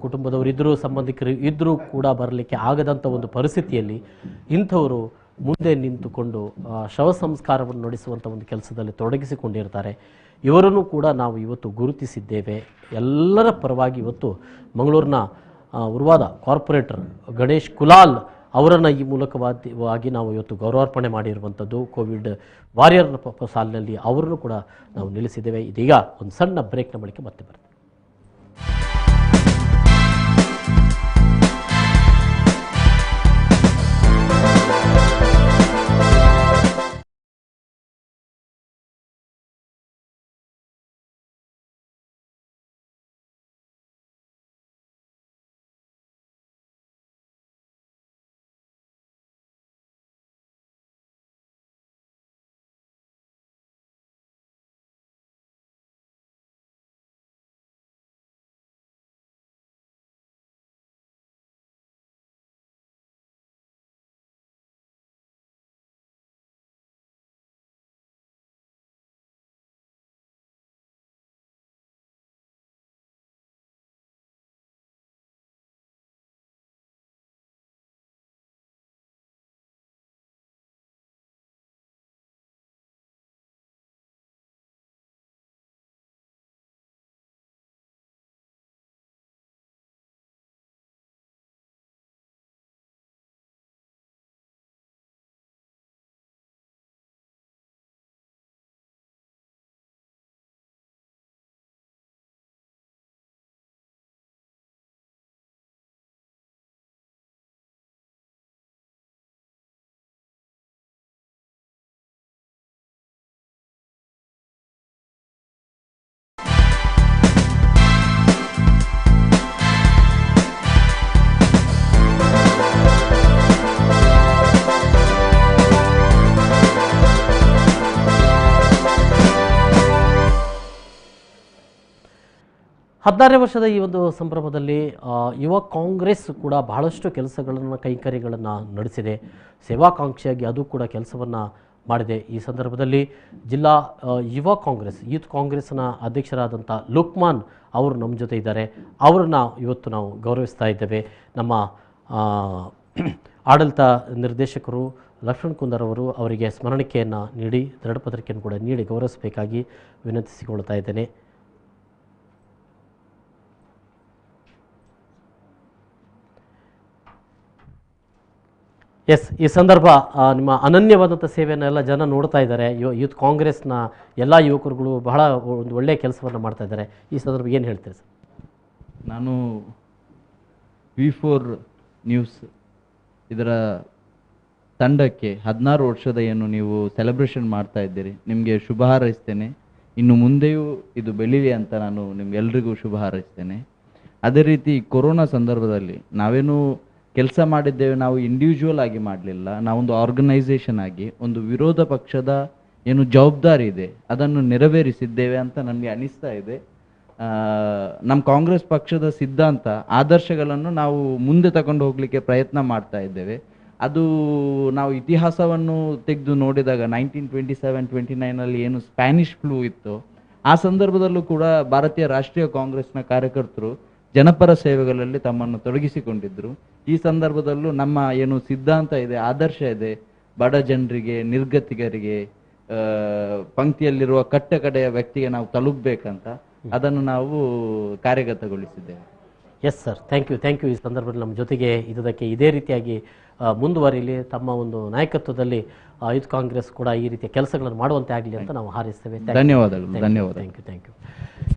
Speaker 1: ಕುಟುಂಬದವರು ಇದ್ದರೂ, ಸಂಬಂಧಿಕರು ಇದ್ದರೂ ಕೂಡ ಬರಲಿಕ್ಕೆ ಆಗದಂಥ ಒಂದು ಪರಿಸ್ಥಿತಿಯಲ್ಲಿ ಇಂಥವರು ಮುಂದೆ ನಿಂತುಕೊಂಡು ಶವ ಸಂಸ್ಕಾರವನ್ನು ನಡೆಸುವಂಥ ಒಂದು ಕೆಲಸದಲ್ಲಿ ತೊಡಗಿಸಿಕೊಂಡಿರ್ತಾರೆ. ಇವರನ್ನು ಕೂಡ ನಾವು ಇವತ್ತು ಗುರುತಿಸಿದ್ದೇವೆ. ಎಲ್ಲರ ಪರವಾಗಿ ಇವತ್ತು ಮಂಗಳೂರಿನ ಉರ್ವಾದ ಕಾರ್ಪೊರೇಟರ್ ಗಣೇಶ್ ಕುಲಾಲ್ ಅವರನ್ನು ಈ ಮೂಲಕವಾಗಿ ನಾವು ಇವತ್ತು ಗೌರವಾರ್ಪಣೆ ಮಾಡಿರುವಂಥದ್ದು. ಕೋವಿಡ್ ವಾರಿಯರ್ ಸಾಲಿನಲ್ಲಿ ಅವರನ್ನು ಕೂಡ ನಾವು ನಿಲ್ಲಿಸಿದ್ದೇವೆ. ಇದೀಗ ಒಂದು ಸಣ್ಣ ಬ್ರೇಕ್ನ ಬಳಿಕ ಮತ್ತೆ ಬರ್ತೀವಿ. ಹದಿನಾರನೇ ವರ್ಷದ ಈ ಒಂದು ಸಂಭ್ರಮದಲ್ಲಿ ಯುವ ಕಾಂಗ್ರೆಸ್ ಕೂಡ ಬಹಳಷ್ಟು ಕೆಲಸಗಳನ್ನು, ಕೈಂಕರ್ಯಗಳನ್ನು ನಡೆಸಿದೆ. ಸೇವಾಕಾಂಕ್ಷಿಯಾಗಿ ಅದು ಕೂಡ ಕೆಲಸವನ್ನು ಮಾಡಿದೆ. ಈ ಸಂದರ್ಭದಲ್ಲಿ ಜಿಲ್ಲಾ ಯುವ ಕಾಂಗ್ರೆಸ್, ಯೂತ್ ಕಾಂಗ್ರೆಸ್ನ ಅಧ್ಯಕ್ಷರಾದಂಥ ಲುಕ್ಮಾನ್ ಅವರು ನಮ್ಮ ಜೊತೆ ಇದ್ದಾರೆ. ಅವರನ್ನು ಇವತ್ತು ನಾವು ಗೌರವಿಸ್ತಾ ಇದ್ದೇವೆ. ನಮ್ಮ ಆಡಳಿತ ನಿರ್ದೇಶಕರು ಲಕ್ಷ್ಮಣ್ ಕುಂದರ್ ಅವರು ಅವರಿಗೆ ಸ್ಮರಣಿಕೆಯನ್ನು ನೀಡಿ, ದೃಢಪತ್ರಿಕೆಯನ್ನು ಕೂಡ ನೀಡಿ ಗೌರವಿಸಬೇಕಾಗಿ ವಿನಂತಿಸಿಕೊಳ್ತಾ ಇದ್ದೇನೆ. ಎಸ್, ಈ ಸಂದರ್ಭ ನಿಮ್ಮ ಅನನ್ಯವಾದಂಥ ಸೇವೆಯನ್ನೆಲ್ಲ ಜನ ನೋಡ್ತಾ ಇದ್ದಾರೆ. ಯೂತ್ ಕಾಂಗ್ರೆಸ್ನ ಎಲ್ಲ ಯುವಕರುಗಳು ಬಹಳ ಒಂದು ಒಳ್ಳೆಯ ಕೆಲಸವನ್ನು ಮಾಡ್ತಾ ಇದ್ದಾರೆ. ಈ ಸಂದರ್ಭ ಏನು ಹೇಳ್ತೀರಿ ಸರ್?
Speaker 2: ನಾನು V4 ನ್ಯೂಸ್ ಇದರ ತಂಡಕ್ಕೆ 16 ವರ್ಷದ ಏನು ನೀವು ಸೆಲೆಬ್ರೇಷನ್ ಮಾಡ್ತಾ ಇದ್ದೀರಿ, ನಿಮಗೆ ಶುಭ ಹಾರೈಸ್ತೇನೆ. ಇನ್ನು ಮುಂದೆಯೂ ಇದು ಬೆಳೀಲಿ ಅಂತ ನಾನು ನಿಮ್ಗೆಲ್ರಿಗೂ ಶುಭ ಹಾರೈಸ್ತೇನೆ. ಅದೇ ರೀತಿ ಕೊರೋನಾ ಸಂದರ್ಭದಲ್ಲಿ ನಾವೇನು ಕೆಲಸ ಮಾಡಿದ್ದೇವೆ, ನಾವು ಇಂಡಿವಿಜುವಲ್ ಆಗಿ ಮಾಡಲಿಲ್ಲ, ನಾವೊಂದು ಆರ್ಗನೈಸೇಷನ್ ಆಗಿ ಒಂದು ವಿರೋಧ ಪಕ್ಷದ ಏನು ಜವಾಬ್ದಾರಿ ಇದೆ ಅದನ್ನು ನೆರವೇರಿಸಿದ್ದೇವೆ ಅಂತ ನನಗೆ ಅನಿಸ್ತಾ ಇದೆ. ನಮ್ಮ ಕಾಂಗ್ರೆಸ್ ಪಕ್ಷದ ಸಿದ್ಧಾಂತ, ಆದರ್ಶಗಳನ್ನು ನಾವು ಮುಂದೆ ತಗೊಂಡು ಹೋಗಲಿಕ್ಕೆ ಪ್ರಯತ್ನ ಮಾಡ್ತಾ ಇದ್ದೇವೆ. ಅದು ನಾವು ಇತಿಹಾಸವನ್ನು ತೆಗೆದು ನೋಡಿದಾಗ 1927-29 ಏನು ಸ್ಪ್ಯಾನಿಷ್ ಫ್ಲೂ ಇತ್ತು, ಆ ಸಂದರ್ಭದಲ್ಲೂ ಕೂಡ ಭಾರತೀಯ ರಾಷ್ಟ್ರೀಯ ಕಾಂಗ್ರೆಸ್ನ ಕಾರ್ಯಕರ್ತರು ಜನಪರ ಸೇವೆಗಳಲ್ಲಿ ತಮ್ಮನ್ನು ತೊಡಗಿಸಿಕೊಂಡಿದ್ದರು. ಈ ಸಂದರ್ಭದಲ್ಲೂ ನಮ್ಮ ಏನು ಸಿದ್ಧಾಂತ ಇದೆ, ಆದರ್ಶ ಇದೆ, ಬಡ ಜನರಿಗೆ, ನಿರ್ಗತಿಕರಿಗೆ, ಪಂಕ್ತಿಯಲ್ಲಿರುವ ಕಟ್ಟಕಡೆಯ ವ್ಯಕ್ತಿಗೆ ನಾವು ತಲುಪಬೇಕಂತ ಅದನ್ನು ನಾವು ಕಾರ್ಯಗತಗೊಳಿಸಿದ್ದೇವೆ.
Speaker 1: Yes sir, thank you. ಈ ಸಂದರ್ಭದಲ್ಲಿ ನಮ್ಮ ಜೊತೆಗೆ ಇದಕ್ಕೆ ಇದೇ ರೀತಿಯಾಗಿ ಮುಂದುವರಿಲಿ, ತಮ್ಮ ಒಂದು ನಾಯಕತ್ವದಲ್ಲಿ ಯೂತ್ ಕಾಂಗ್ರೆಸ್ ಕೂಡ ಈ ರೀತಿಯ ಕೆಲಸಗಳನ್ನು ಮಾಡುವಂತೆ ಆಗಲಿ ಅಂತ ನಾವು ಹಾರೈಸ್ತೇವೆ.
Speaker 2: ಧನ್ಯವಾದಗಳು.
Speaker 1: Thank you.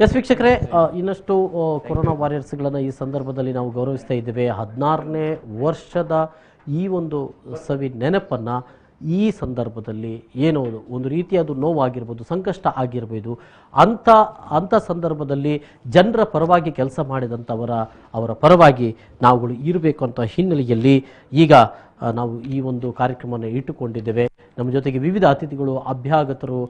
Speaker 1: ಎಸ್ ವೀಕ್ಷಕರೇ, ಇನ್ನಷ್ಟು ಕೊರೋನಾ ವಾರಿಯರ್ಸ್ಗಳನ್ನು ಈ ಸಂದರ್ಭದಲ್ಲಿ ನಾವು ಗೌರವಿಸ್ತಾ ಇದ್ದೇವೆ. 16ನೇ ವರ್ಷದ ಈ ಒಂದು ಸವಿ ನೆನಪನ್ನು ಈ ಸಂದರ್ಭದಲ್ಲಿ ಏನೋ ಒಂದು ರೀತಿಯಾದ ನೋವಾಗಿರ್ಬೋದು, ಸಂಕಷ್ಟ ಆಗಿರ್ಬೋದು, ಅಂಥ ಸಂದರ್ಭದಲ್ಲಿ ಜನರ ಪರವಾಗಿ ಕೆಲಸ ಅವರ ಪರವಾಗಿ ನಾವುಗಳು ಇರಬೇಕು ಅಂತ ಹಿನ್ನೆಲೆಯಲ್ಲಿ ಈಗ ನಾವು ಈ ಒಂದು ಕಾರ್ಯಕ್ರಮವನ್ನು ಇಟ್ಟುಕೊಂಡಿದ್ದೇವೆ. ನಮ್ಮ ಜೊತೆಗೆ ವಿವಿಧ ಅತಿಥಿಗಳು, ಅಭ್ಯಾಗತರು,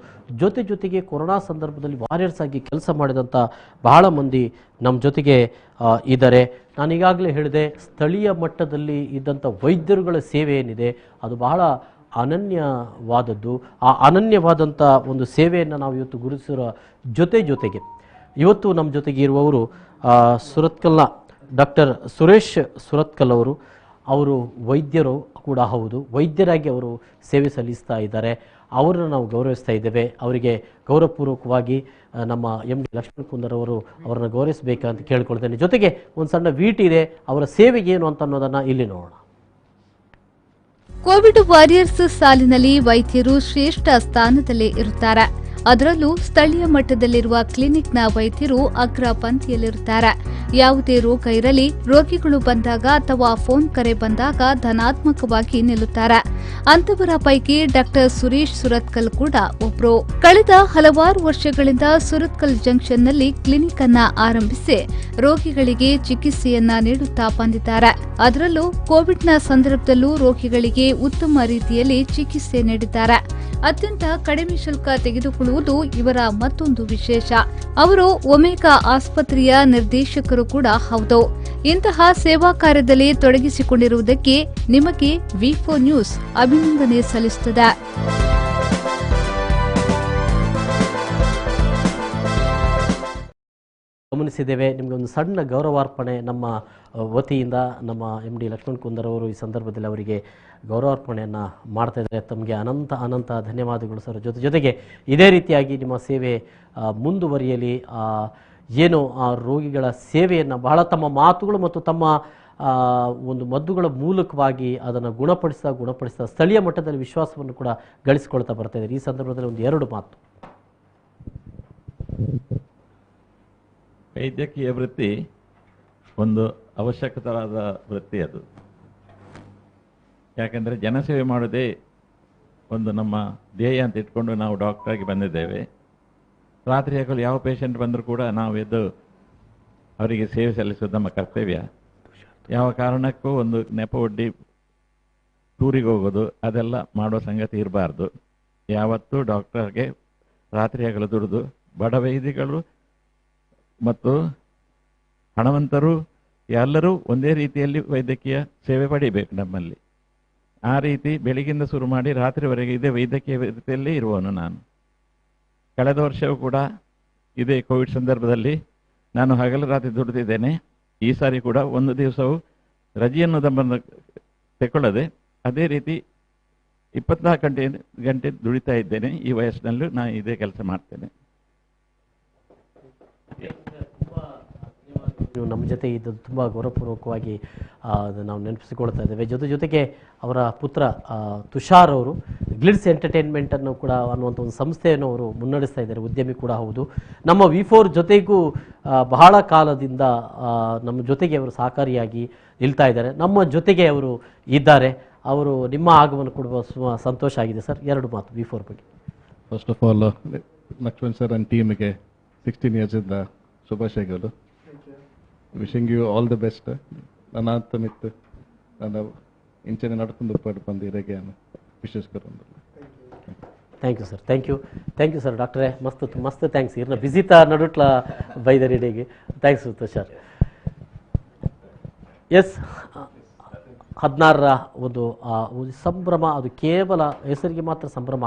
Speaker 1: ಜೊತೆಗೆ ಕೊರೋನಾ ಸಂದರ್ಭದಲ್ಲಿ ವಾರಿಯರ್ಸ್ ಆಗಿ ಕೆಲಸ ಮಾಡಿದಂಥ ಬಹಳ ಮಂದಿ ನಮ್ಮ ಜೊತೆಗೆ ಇದ್ದಾರೆ. ನಾನು ಈಗಾಗಲೇ ಹೇಳಿದೆ, ಸ್ಥಳೀಯ ಮಟ್ಟದಲ್ಲಿ ಇದ್ದಂಥ ವೈದ್ಯರುಗಳ ಸೇವೆ ಏನಿದೆ ಅದು ಬಹಳ ಅನನ್ಯವಾದದ್ದು. ಆ ಅನನ್ಯವಾದಂಥ ಒಂದು ಸೇವೆಯನ್ನು ನಾವು ಇವತ್ತು ಗುರುತಿಸಿರೋ ಜೊತೆಗೆ ಇವತ್ತು ನಮ್ಮ ಜೊತೆಗೆ ಇರುವವರು ಸುರತ್ಕಲ್ನ ಡಾಕ್ಟರ್ ಸುರೇಶ್ ಸುರತ್ಕಲ್ ಅವರು ವೈದ್ಯರು ಕೂಡ ಹೌದು. ವೈದ್ಯರಾಗಿ ಅವರು ಸೇವೆ ಸಲ್ಲಿಸ್ತಾ ಇದ್ದಾರೆ. ಅವರನ್ನು ನಾವು ಗೌರವಿಸ್ತಾ ಇದ್ದೇವೆ. ಅವರಿಗೆ ಗೌರವಪೂರ್ವಕವಾಗಿ ನಮ್ಮ ಎಂ ಡಿ ಲಕ್ಷ್ಮಣ್ ಕುಂದರ್ ಅವರನ್ನು ಗೌರವಿಸಬೇಕಂತ ಕೇಳ್ಕೊಳ್ತೇನೆ. ಜೊತೆಗೆ ಒಂದು ಸಣ್ಣ ವೀಟ್ ಇದೆ, ಅವರ ಸೇವೆ ಏನು ಅಂತ ಅನ್ನೋದನ್ನು ಇಲ್ಲಿ ನೋಡೋಣ.
Speaker 3: ಕೋವಿಡ್ ವಾರಿಯರ್ಸ್ ಸಾಲಿನಲ್ಲಿ ವೈದ್ಯರು ಶ್ರೇಷ್ಠ ಸ್ಥಾನದಲ್ಲೇ ಇರುತ್ತಾರೆ. ಅದರಲ್ಲೂ ಸ್ಥಳೀಯ ಮಟ್ಟದಲ್ಲಿರುವ ಕ್ಲಿನಿಕ್ನ ವೈದ್ಯರು ಅಗ್ರ ಪಂಕ್ತಿಯಲ್ಲಿರುತ್ತಾರೆ. ಯಾವುದೇ ರೋಗ ಇರಲಿ, ರೋಗಿಗಳು ಬಂದಾಗ ಅಥವಾ ಫೋನ್ ಕರೆ ಬಂದಾಗ ಧನಾತ್ಮಕವಾಗಿ ನಿಲ್ಲುತ್ತಾರೆ. ಅಂತವರ ಪೈಕಿ ಡಾಕ್ಟರ್ ಸುರೇಶ್ ಸುರತ್ಕಲ್ ಕೂಡ ಒಬ್ರು. ಕಳೆದ ಹಲವಾರು ವರ್ಷಗಳಿಂದ ಸುರತ್ಕಲ್ ಜಂಕ್ಷನ್ನಲ್ಲಿ ಕ್ಲಿನಿಕ್ ಅನ್ನ ಆರಂಭಿಸಿ ರೋಗಿಗಳಿಗೆ ಚಿಕಿತ್ಸೆಯನ್ನ ನೀಡುತ್ತಾ ಬಂದಿದ್ದಾರೆ. ಅದರಲ್ಲೂ ಕೋವಿಡ್ನ ಸಂದರ್ಭದಲ್ಲೂ ರೋಗಿಗಳಿಗೆ ಉತ್ತಮ ರೀತಿಯಲ್ಲಿ ಚಿಕಿತ್ಸೆ ನೀಡಿದ್ದಾರೆ. ಅತ್ಯಂತ ಕಡಿಮೆ ಶುಲ್ಕ ತೆಗೆದುಕೊಳ್ಳುವುದು ಇವರ ಮತ್ತೊಂದು ವಿಶೇಷ. ಅವರು ಒಮೆಗಾ ಆಸ್ಪತ್ರೆಯ ನಿರ್ದೇಶಕರು ಕೂಡ ಹೌದು. ಇಂತಹ ಸೇವಾ ಕಾರ್ಯದಲ್ಲಿ ತೊಡಗಿಸಿಕೊಂಡಿರುವುದಕ್ಕೆ ನಿಮಗೆ ವಿ4 ನ್ಯೂಸ್ ಅಭಿನಂದನೆ ಸಲ್ಲಿಸುತ್ತದೆ.
Speaker 1: ಗಮನಿಸಿದ್ದೇವೆ. ನಿಮಗೆ ಒಂದು ಸಣ್ಣ ಗೌರವಾರ್ಪಣೆ ನಮ್ಮ ವತಿಯಿಂದ ನಮ್ಮ ಎಂ ಡಿ ಲಕ್ಷ್ಮಣ್ ಕುಂದರ್ ಅವರು ಈ ಸಂದರ್ಭದಲ್ಲಿ ಅವರಿಗೆ ಗೌರವಾರ್ಪಣೆಯನ್ನು ಮಾಡ್ತಾ ಇದ್ದಾರೆ. ತಮಗೆ ಅನಂತ ಧನ್ಯವಾದಗಳು ಸರ್. ಜೊತೆಗೆ ಇದೇ ರೀತಿಯಾಗಿ ನಿಮ್ಮ ಸೇವೆ ಮುಂದುವರಿಯಲಿ. ಏನು ಆ ರೋಗಿಗಳ ಸೇವೆಯನ್ನು ಬಹಳ ತಮ್ಮ ಮಾತುಗಳು ಮತ್ತು ತಮ್ಮ ಒಂದು ಮದ್ದುಗಳ ಮೂಲಕವಾಗಿ ಅದನ್ನು ಗುಣಪಡಿಸ್ತಾ ಸ್ಥಳೀಯ ಮಟ್ಟದಲ್ಲಿ ವಿಶ್ವಾಸವನ್ನು ಕೂಡ ಗಳಿಸಿಕೊಳ್ತಾ ಬರ್ತಾ ಇದ್ದಾರೆ. ಈ ಸಂದರ್ಭದಲ್ಲಿ ಒಂದು 2 ಮಾತು.
Speaker 10: ವೈದ್ಯಕೀಯ ವೃತ್ತಿ ಒಂದು ಅವಶ್ಯಕವಾದ ವೃತ್ತಿ ಅದು. ಯಾಕೆಂದರೆ ಜನಸೇವೆ ಮಾಡೋದೇ ಒಂದು ನಮ್ಮ ಧ್ಯೇಯ ಅಂತ ಇಟ್ಕೊಂಡು ನಾವು ಡಾಕ್ಟ್ರಾಗಿ ಬಂದಿದ್ದೇವೆ. ರಾತ್ರಿ ಹಗಲು ಯಾವ ಪೇಷಂಟ್ ಬಂದರೂ ಕೂಡ ನಾವು ಎದ್ದು ಅವರಿಗೆ ಸೇವೆ ಸಲ್ಲಿಸೋದು ನಮ್ಮ ಕರ್ತವ್ಯ. ಯಾವ ಕಾರಣಕ್ಕೂ ಒಂದು ನೆಪ ಒಡ್ಡಿ ಟೂರಿಗೆ ಹೋಗೋದು ಅದೆಲ್ಲ ಮಾಡೋ ಸಂಗತಿ ಇರಬಾರ್ದು. ಯಾವತ್ತೂ ಡಾಕ್ಟರ್ಗೆ ರಾತ್ರಿ ಹಗಲು ದುಡಿದು ಬಡ ವೈದ್ಯಗಳು ಮತ್ತು ಹಣವಂತರು ಎಲ್ಲರೂ ಒಂದೇ ರೀತಿಯಲ್ಲಿ ವೈದ್ಯಕೀಯ ಸೇವೆ ಪಡಿಬೇಕು ನಮ್ಮಲ್ಲಿ. ಆ ರೀತಿ ಬೆಳಗಿಂದ ಶುರು ಮಾಡಿ ರಾತ್ರಿವರೆಗೆ ಇದೇ ವೈದ್ಯಕೀಯ ವೃತ್ತಿಯಲ್ಲೇ ಇರುವವನು ನಾನು. ಕಳೆದ ವರ್ಷವೂ ಕೂಡ ಇದೇ ಕೋವಿಡ್ ಸಂದರ್ಭದಲ್ಲಿ ನಾನು ಹಗಲು ರಾತ್ರಿ ದುಡಿದಿದ್ದೇನೆ. ಈ ಸಾರಿ ಕೂಡ ಒಂದು ದಿವಸವೂ ರಜೆಯನ್ನು ತೆಗೊಳ್ಳದೆ ಅದೇ ರೀತಿ 24 ಗಂಟೆ ದುಡಿತಾ ಇದ್ದೇನೆ. ಈ ವಯಸ್ಸಿನಲ್ಲೂ ನಾನು ಇದೇ ಕೆಲಸ ಮಾಡ್ತೇನೆ.
Speaker 1: ನೀವು ನಮ್ಮ ಜೊತೆ ಇದ್ದದ್ದು ತುಂಬ ಗೌರವಪೂರ್ವಕವಾಗಿ ನಾವು ನೆನಪಿಸಿಕೊಳ್ತಾ ಇದ್ದೇವೆ. ಜೊತೆಗೆ ಅವರ ಪುತ್ರ ತುಷಾರ್ ಅವರು ಗ್ಲಿಡ್ಸ್ ಎಂಟರ್ಟೈನ್ಮೆಂಟನ್ನು ಕೂಡ ಅನ್ನುವಂಥ ಒಂದು ಸಂಸ್ಥೆಯನ್ನು ಅವರು ಮುನ್ನಡೆಸ್ತಾ ಇದ್ದಾರೆ. ಉದ್ಯಮಿ ಕೂಡ ಹೌದು. ನಮ್ಮ ವಿ4 ಜೊತೆಗೂ ಬಹಳ ಕಾಲದಿಂದ ನಮ್ಮ ಜೊತೆಗೆ ಅವರು ಸಹಕಾರಿಯಾಗಿ ನಿಲ್ತಾ ಇದ್ದಾರೆ. ನಮ್ಮ ಜೊತೆಗೆ ಅವರು ಇದ್ದಾರೆ. ಅವರು ನಿಮ್ಮ ಆಗಮನ ಕೊಡುವ ಸಂತೋಷ ಆಗಿದೆ ಸರ್. 2 ಮಾತು ವಿ4 ಬಗ್ಗೆ.
Speaker 20: First of all Lakshman sir and ಟೀಮಿಗೆ 16 ಇಯರ್ಸಿಂದ ಶುಭಾಶಯಗಳು. Wishing you all the best. ನನ್ನ ಅಂತ ಮಿತ್ತು ನನ್ನ ಇಂಚನೆ ನಡ್ಕೊಂಡು ಬಂದು ಇರಗೆ ವಿಶೇಷಕರ.
Speaker 1: Thank you sir. Thank you sir. ಡಾಕ್ಟ್ರೇ ಮಸ್ತ್ ಥ್ಯಾಂಕ್ಸ್. ಇರ್ನ ಬಿಸಿತ ನಡುಟ್ಲ ಬೈದರಿಡೆಗೆ ಥ್ಯಾಂಕ್ಸ್ ತುಷಾರ್. ಎಸ್, 16ರ ಒಂದು ಸಂಭ್ರಮ ಅದು ಕೇವಲ ಹೆಸರಿಗೆ ಮಾತ್ರ ಸಂಭ್ರಮ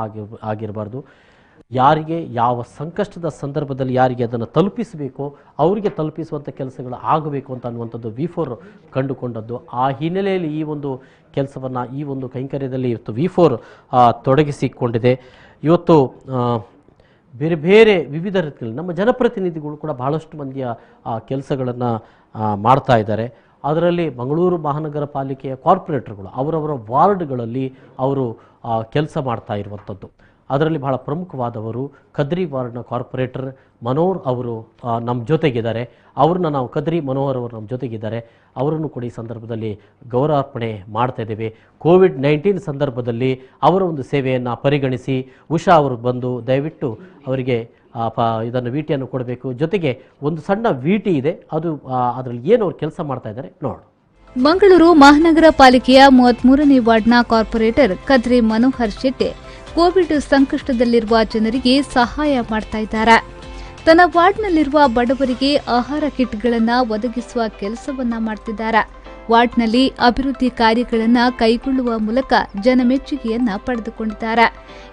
Speaker 1: ಆಗಿರಬಾರ್ದು. ಯಾರಿಗೆ ಯಾವ ಸಂಕಷ್ಟದ ಸಂದರ್ಭದಲ್ಲಿ ಯಾರಿಗೆ ಅದನ್ನು ತಲುಪಿಸಬೇಕೋ ಅವರಿಗೆ ತಲುಪಿಸುವಂಥ ಕೆಲಸಗಳು ಆಗಬೇಕು ಅಂತ ಅನ್ನುವಂಥದ್ದು ವಿ4 ಕಂಡುಕೊಂಡದ್ದು. ಆ ಹಿನ್ನೆಲೆಯಲ್ಲಿ ಈ ಒಂದು ಕೆಲಸವನ್ನು, ಈ ಒಂದು ಕೈಂಕರ್ಯದಲ್ಲಿ ಇವತ್ತು ವಿ4 ತೊಡಗಿಸಿಕೊಂಡಿದೆ. ಇವತ್ತು ಬೇರೆ ಬೇರೆ ವಿವಿಧ ರೀತಿಯಲ್ಲಿ ನಮ್ಮ ಜನಪ್ರತಿನಿಧಿಗಳು ಕೂಡ ಬಹಳಷ್ಟು ಮಂದಿಯ ಕೆಲಸಗಳನ್ನು ಮಾಡ್ತಾ ಇದ್ದಾರೆ. ಅದರಲ್ಲಿ ಮಂಗಳೂರು ಮಹಾನಗರ ಪಾಲಿಕೆಯ ಕಾರ್ಪೊರೇಟರ್ಗಳು ಅವರವರ ವಾರ್ಡ್ಗಳಲ್ಲಿ ಅವರು ಕೆಲಸ ಮಾಡ್ತಾ ಇರುವಂಥದ್ದು. ಅದರಲ್ಲಿ ಬಹಳ ಪ್ರಮುಖವಾದವರು ಕದ್ರಿ ವಾರ್ಡ್ನ ಕಾರ್ಪೊರೇಟರ್ ಮನೋಹರ್ ಅವರು ನಮ್ಮ ಜೊತೆಗಿದ್ದಾರೆ. ಅವ್ರನ್ನ ನಾವು ಕದ್ರಿ ಮನೋಹರ್ ಅವರು ನಮ್ಮ ಜೊತೆಗಿದ್ದಾರೆ. ಅವರನ್ನು ಕೂಡ ಈ ಸಂದರ್ಭದಲ್ಲಿ ಗೌರವಾರ್ಪಣೆ ಮಾಡ್ತಾ ಇದ್ದೇವೆ. ಕೋವಿಡ್-19 ಸಂದರ್ಭದಲ್ಲಿ ಅವರ ಒಂದು ಸೇವೆಯನ್ನು ಪರಿಗಣಿಸಿ ಉಷಾ ಅವರು ಬಂದು ದಯವಿಟ್ಟು ಅವರಿಗೆ ಇದನ್ನು ವಿಟಿಯನ್ನು ಕೊಡಬೇಕು. ಜೊತೆಗೆ ಒಂದು ಸಣ್ಣ ವಿಟಿ ಇದೆ, ಅದು ಅದರಲ್ಲಿ ಏನು ಅವ್ರು ಕೆಲಸ ಮಾಡ್ತಾ ಇದ್ದಾರೆ ನೋಡು.
Speaker 3: ಮಂಗಳೂರು ಮಹಾನಗರ ಪಾಲಿಕೆಯ 33ನೇ ವಾರ್ಡ್ನ ಕಾರ್ಪೊರೇಟರ್ ಕದ್ರಿ ಮನೋಹರ್ ಶೆಟ್ಟಿ ಕೋವಿಡ್ ಸಂಕಷ್ಟದಲ್ಲಿರುವ ಜನರಿಗೆ ಸಹಾಯ ಮಾಡ್ತಾ ಇದ್ದಾರೆ. ತನ್ನ ವಾರ್ಡ್ನಲ್ಲಿರುವ ಬಡವರಿಗೆ ಆಹಾರ ಕಿಟ್ಗಳನ್ನು ಒದಗಿಸುವ ಕೆಲಸವನ್ನ ಮಾಡ್ತಿದ್ದಾರೆ. ವಾರ್ಡ್ನಲ್ಲಿ ಅಭಿವೃದ್ಧಿ ಕಾರ್ಯಗಳನ್ನು ಕೈಗೊಳ್ಳುವ ಮೂಲಕ ಜನಮೆಚ್ಚುಗೆಯನ್ನ ಪಡೆದುಕೊಂಡಿದ್ದಾರೆ.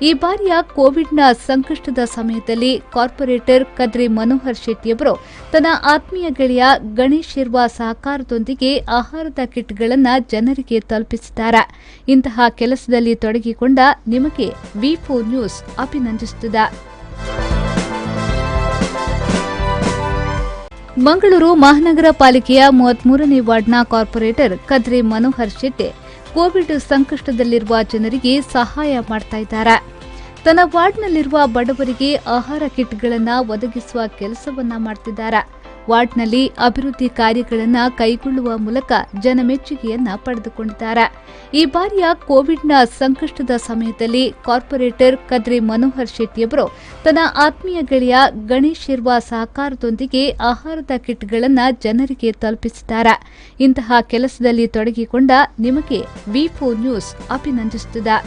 Speaker 3: ಈ ಬಾರಿಯ ಕೋವಿಡ್ನ ಸಂಕಷ್ಟದ ಸಮಯದಲ್ಲಿ ಕಾರ್ಪೊರೇಟರ್ ಕದ್ರಿ ಮನೋಹರ್ ಶೆಟ್ಟಿಯವರು ತನ್ನ ಆತ್ಮೀಯ ಗೆಳೆಯ ಗಣೇಶ್ ಇರುವ ಸಹಕಾರದೊಂದಿಗೆ ಆಹಾರದ ಕಿಟ್ಗಳನ್ನು ಜನರಿಗೆ ತಲುಪಿಸಿದ್ದಾರೆ. ಇಂತಹ ಕೆಲಸದಲ್ಲಿ ತೊಡಗಿಕೊಂಡ ನಿಮಗೆ ವಿ4 ನ್ಯೂಸ್ ಅಭಿನಂದಿಸುತ್ತದೆ. ಮಂಗಳೂರು ಮಹಾನಗರ ಪಾಲಿಕೆಯ 33ನೇ ವಾರ್ಡ್ನ ಕಾರ್ಪೊರೇಟರ್ ಕದ್ರಿ ಮನೋಹರ್ ಶೆಟ್ಟಿ ಕೋವಿಡ್ ಸಂಕಷ್ಟದಲ್ಲಿರುವ ಜನರಿಗೆ ಸಹಾಯ ಮಾಡ್ತಾ ಇದ್ದಾರೆ. ತನ್ನ ವಾರ್ಡ್ನಲ್ಲಿರುವ ಬಡವರಿಗೆ ಆಹಾರ ಕಿಟ್ಗಳನ್ನು ಒದಗಿಸುವ ಕೆಲಸವನ್ನ ಮಾಡ್ತಿದ್ದಾರೆ. ವಾರ್ಡ್ನಲ್ಲಿ ಅಭಿವೃದ್ಧಿ ಕಾರ್ಯಗಳನ್ನು ಕೈಗೊಳ್ಳುವ ಮೂಲಕ ಜನಮೆಚ್ಚುಗೆಯನ್ನ ಪಡೆದುಕೊಂಡಿದ್ದಾರೆ. ಈ ಬಾರಿಯ ಕೋವಿಡ್ನ ಸಂಕಷ್ಟದ ಸಮಯದಲ್ಲಿ ಕಾರ್ಪೊರೇಟರ್ ಕದ್ರಿ ಮನೋಹರ್ ಶೆಟ್ಟಿಯವರು ತನ್ನ ಆತ್ಮೀಯ ಗೆಳೆಯ ಗಣೇಶ್ ಇರುವ ಸಹಕಾರದೊಂದಿಗೆ ಆಹಾರದ ಕಿಟ್ಗಳನ್ನು ಜನರಿಗೆ ತಲುಪಿಸಿದ್ದಾರೆ. ಇಂತಹ ಕೆಲಸದಲ್ಲಿ ತೊಡಗಿಕೊಂಡ ನಿಮಗೆ ವಿ4 ನ್ಯೂಸ್ ಅಭಿನಂದಿಸುತ್ತದೆ.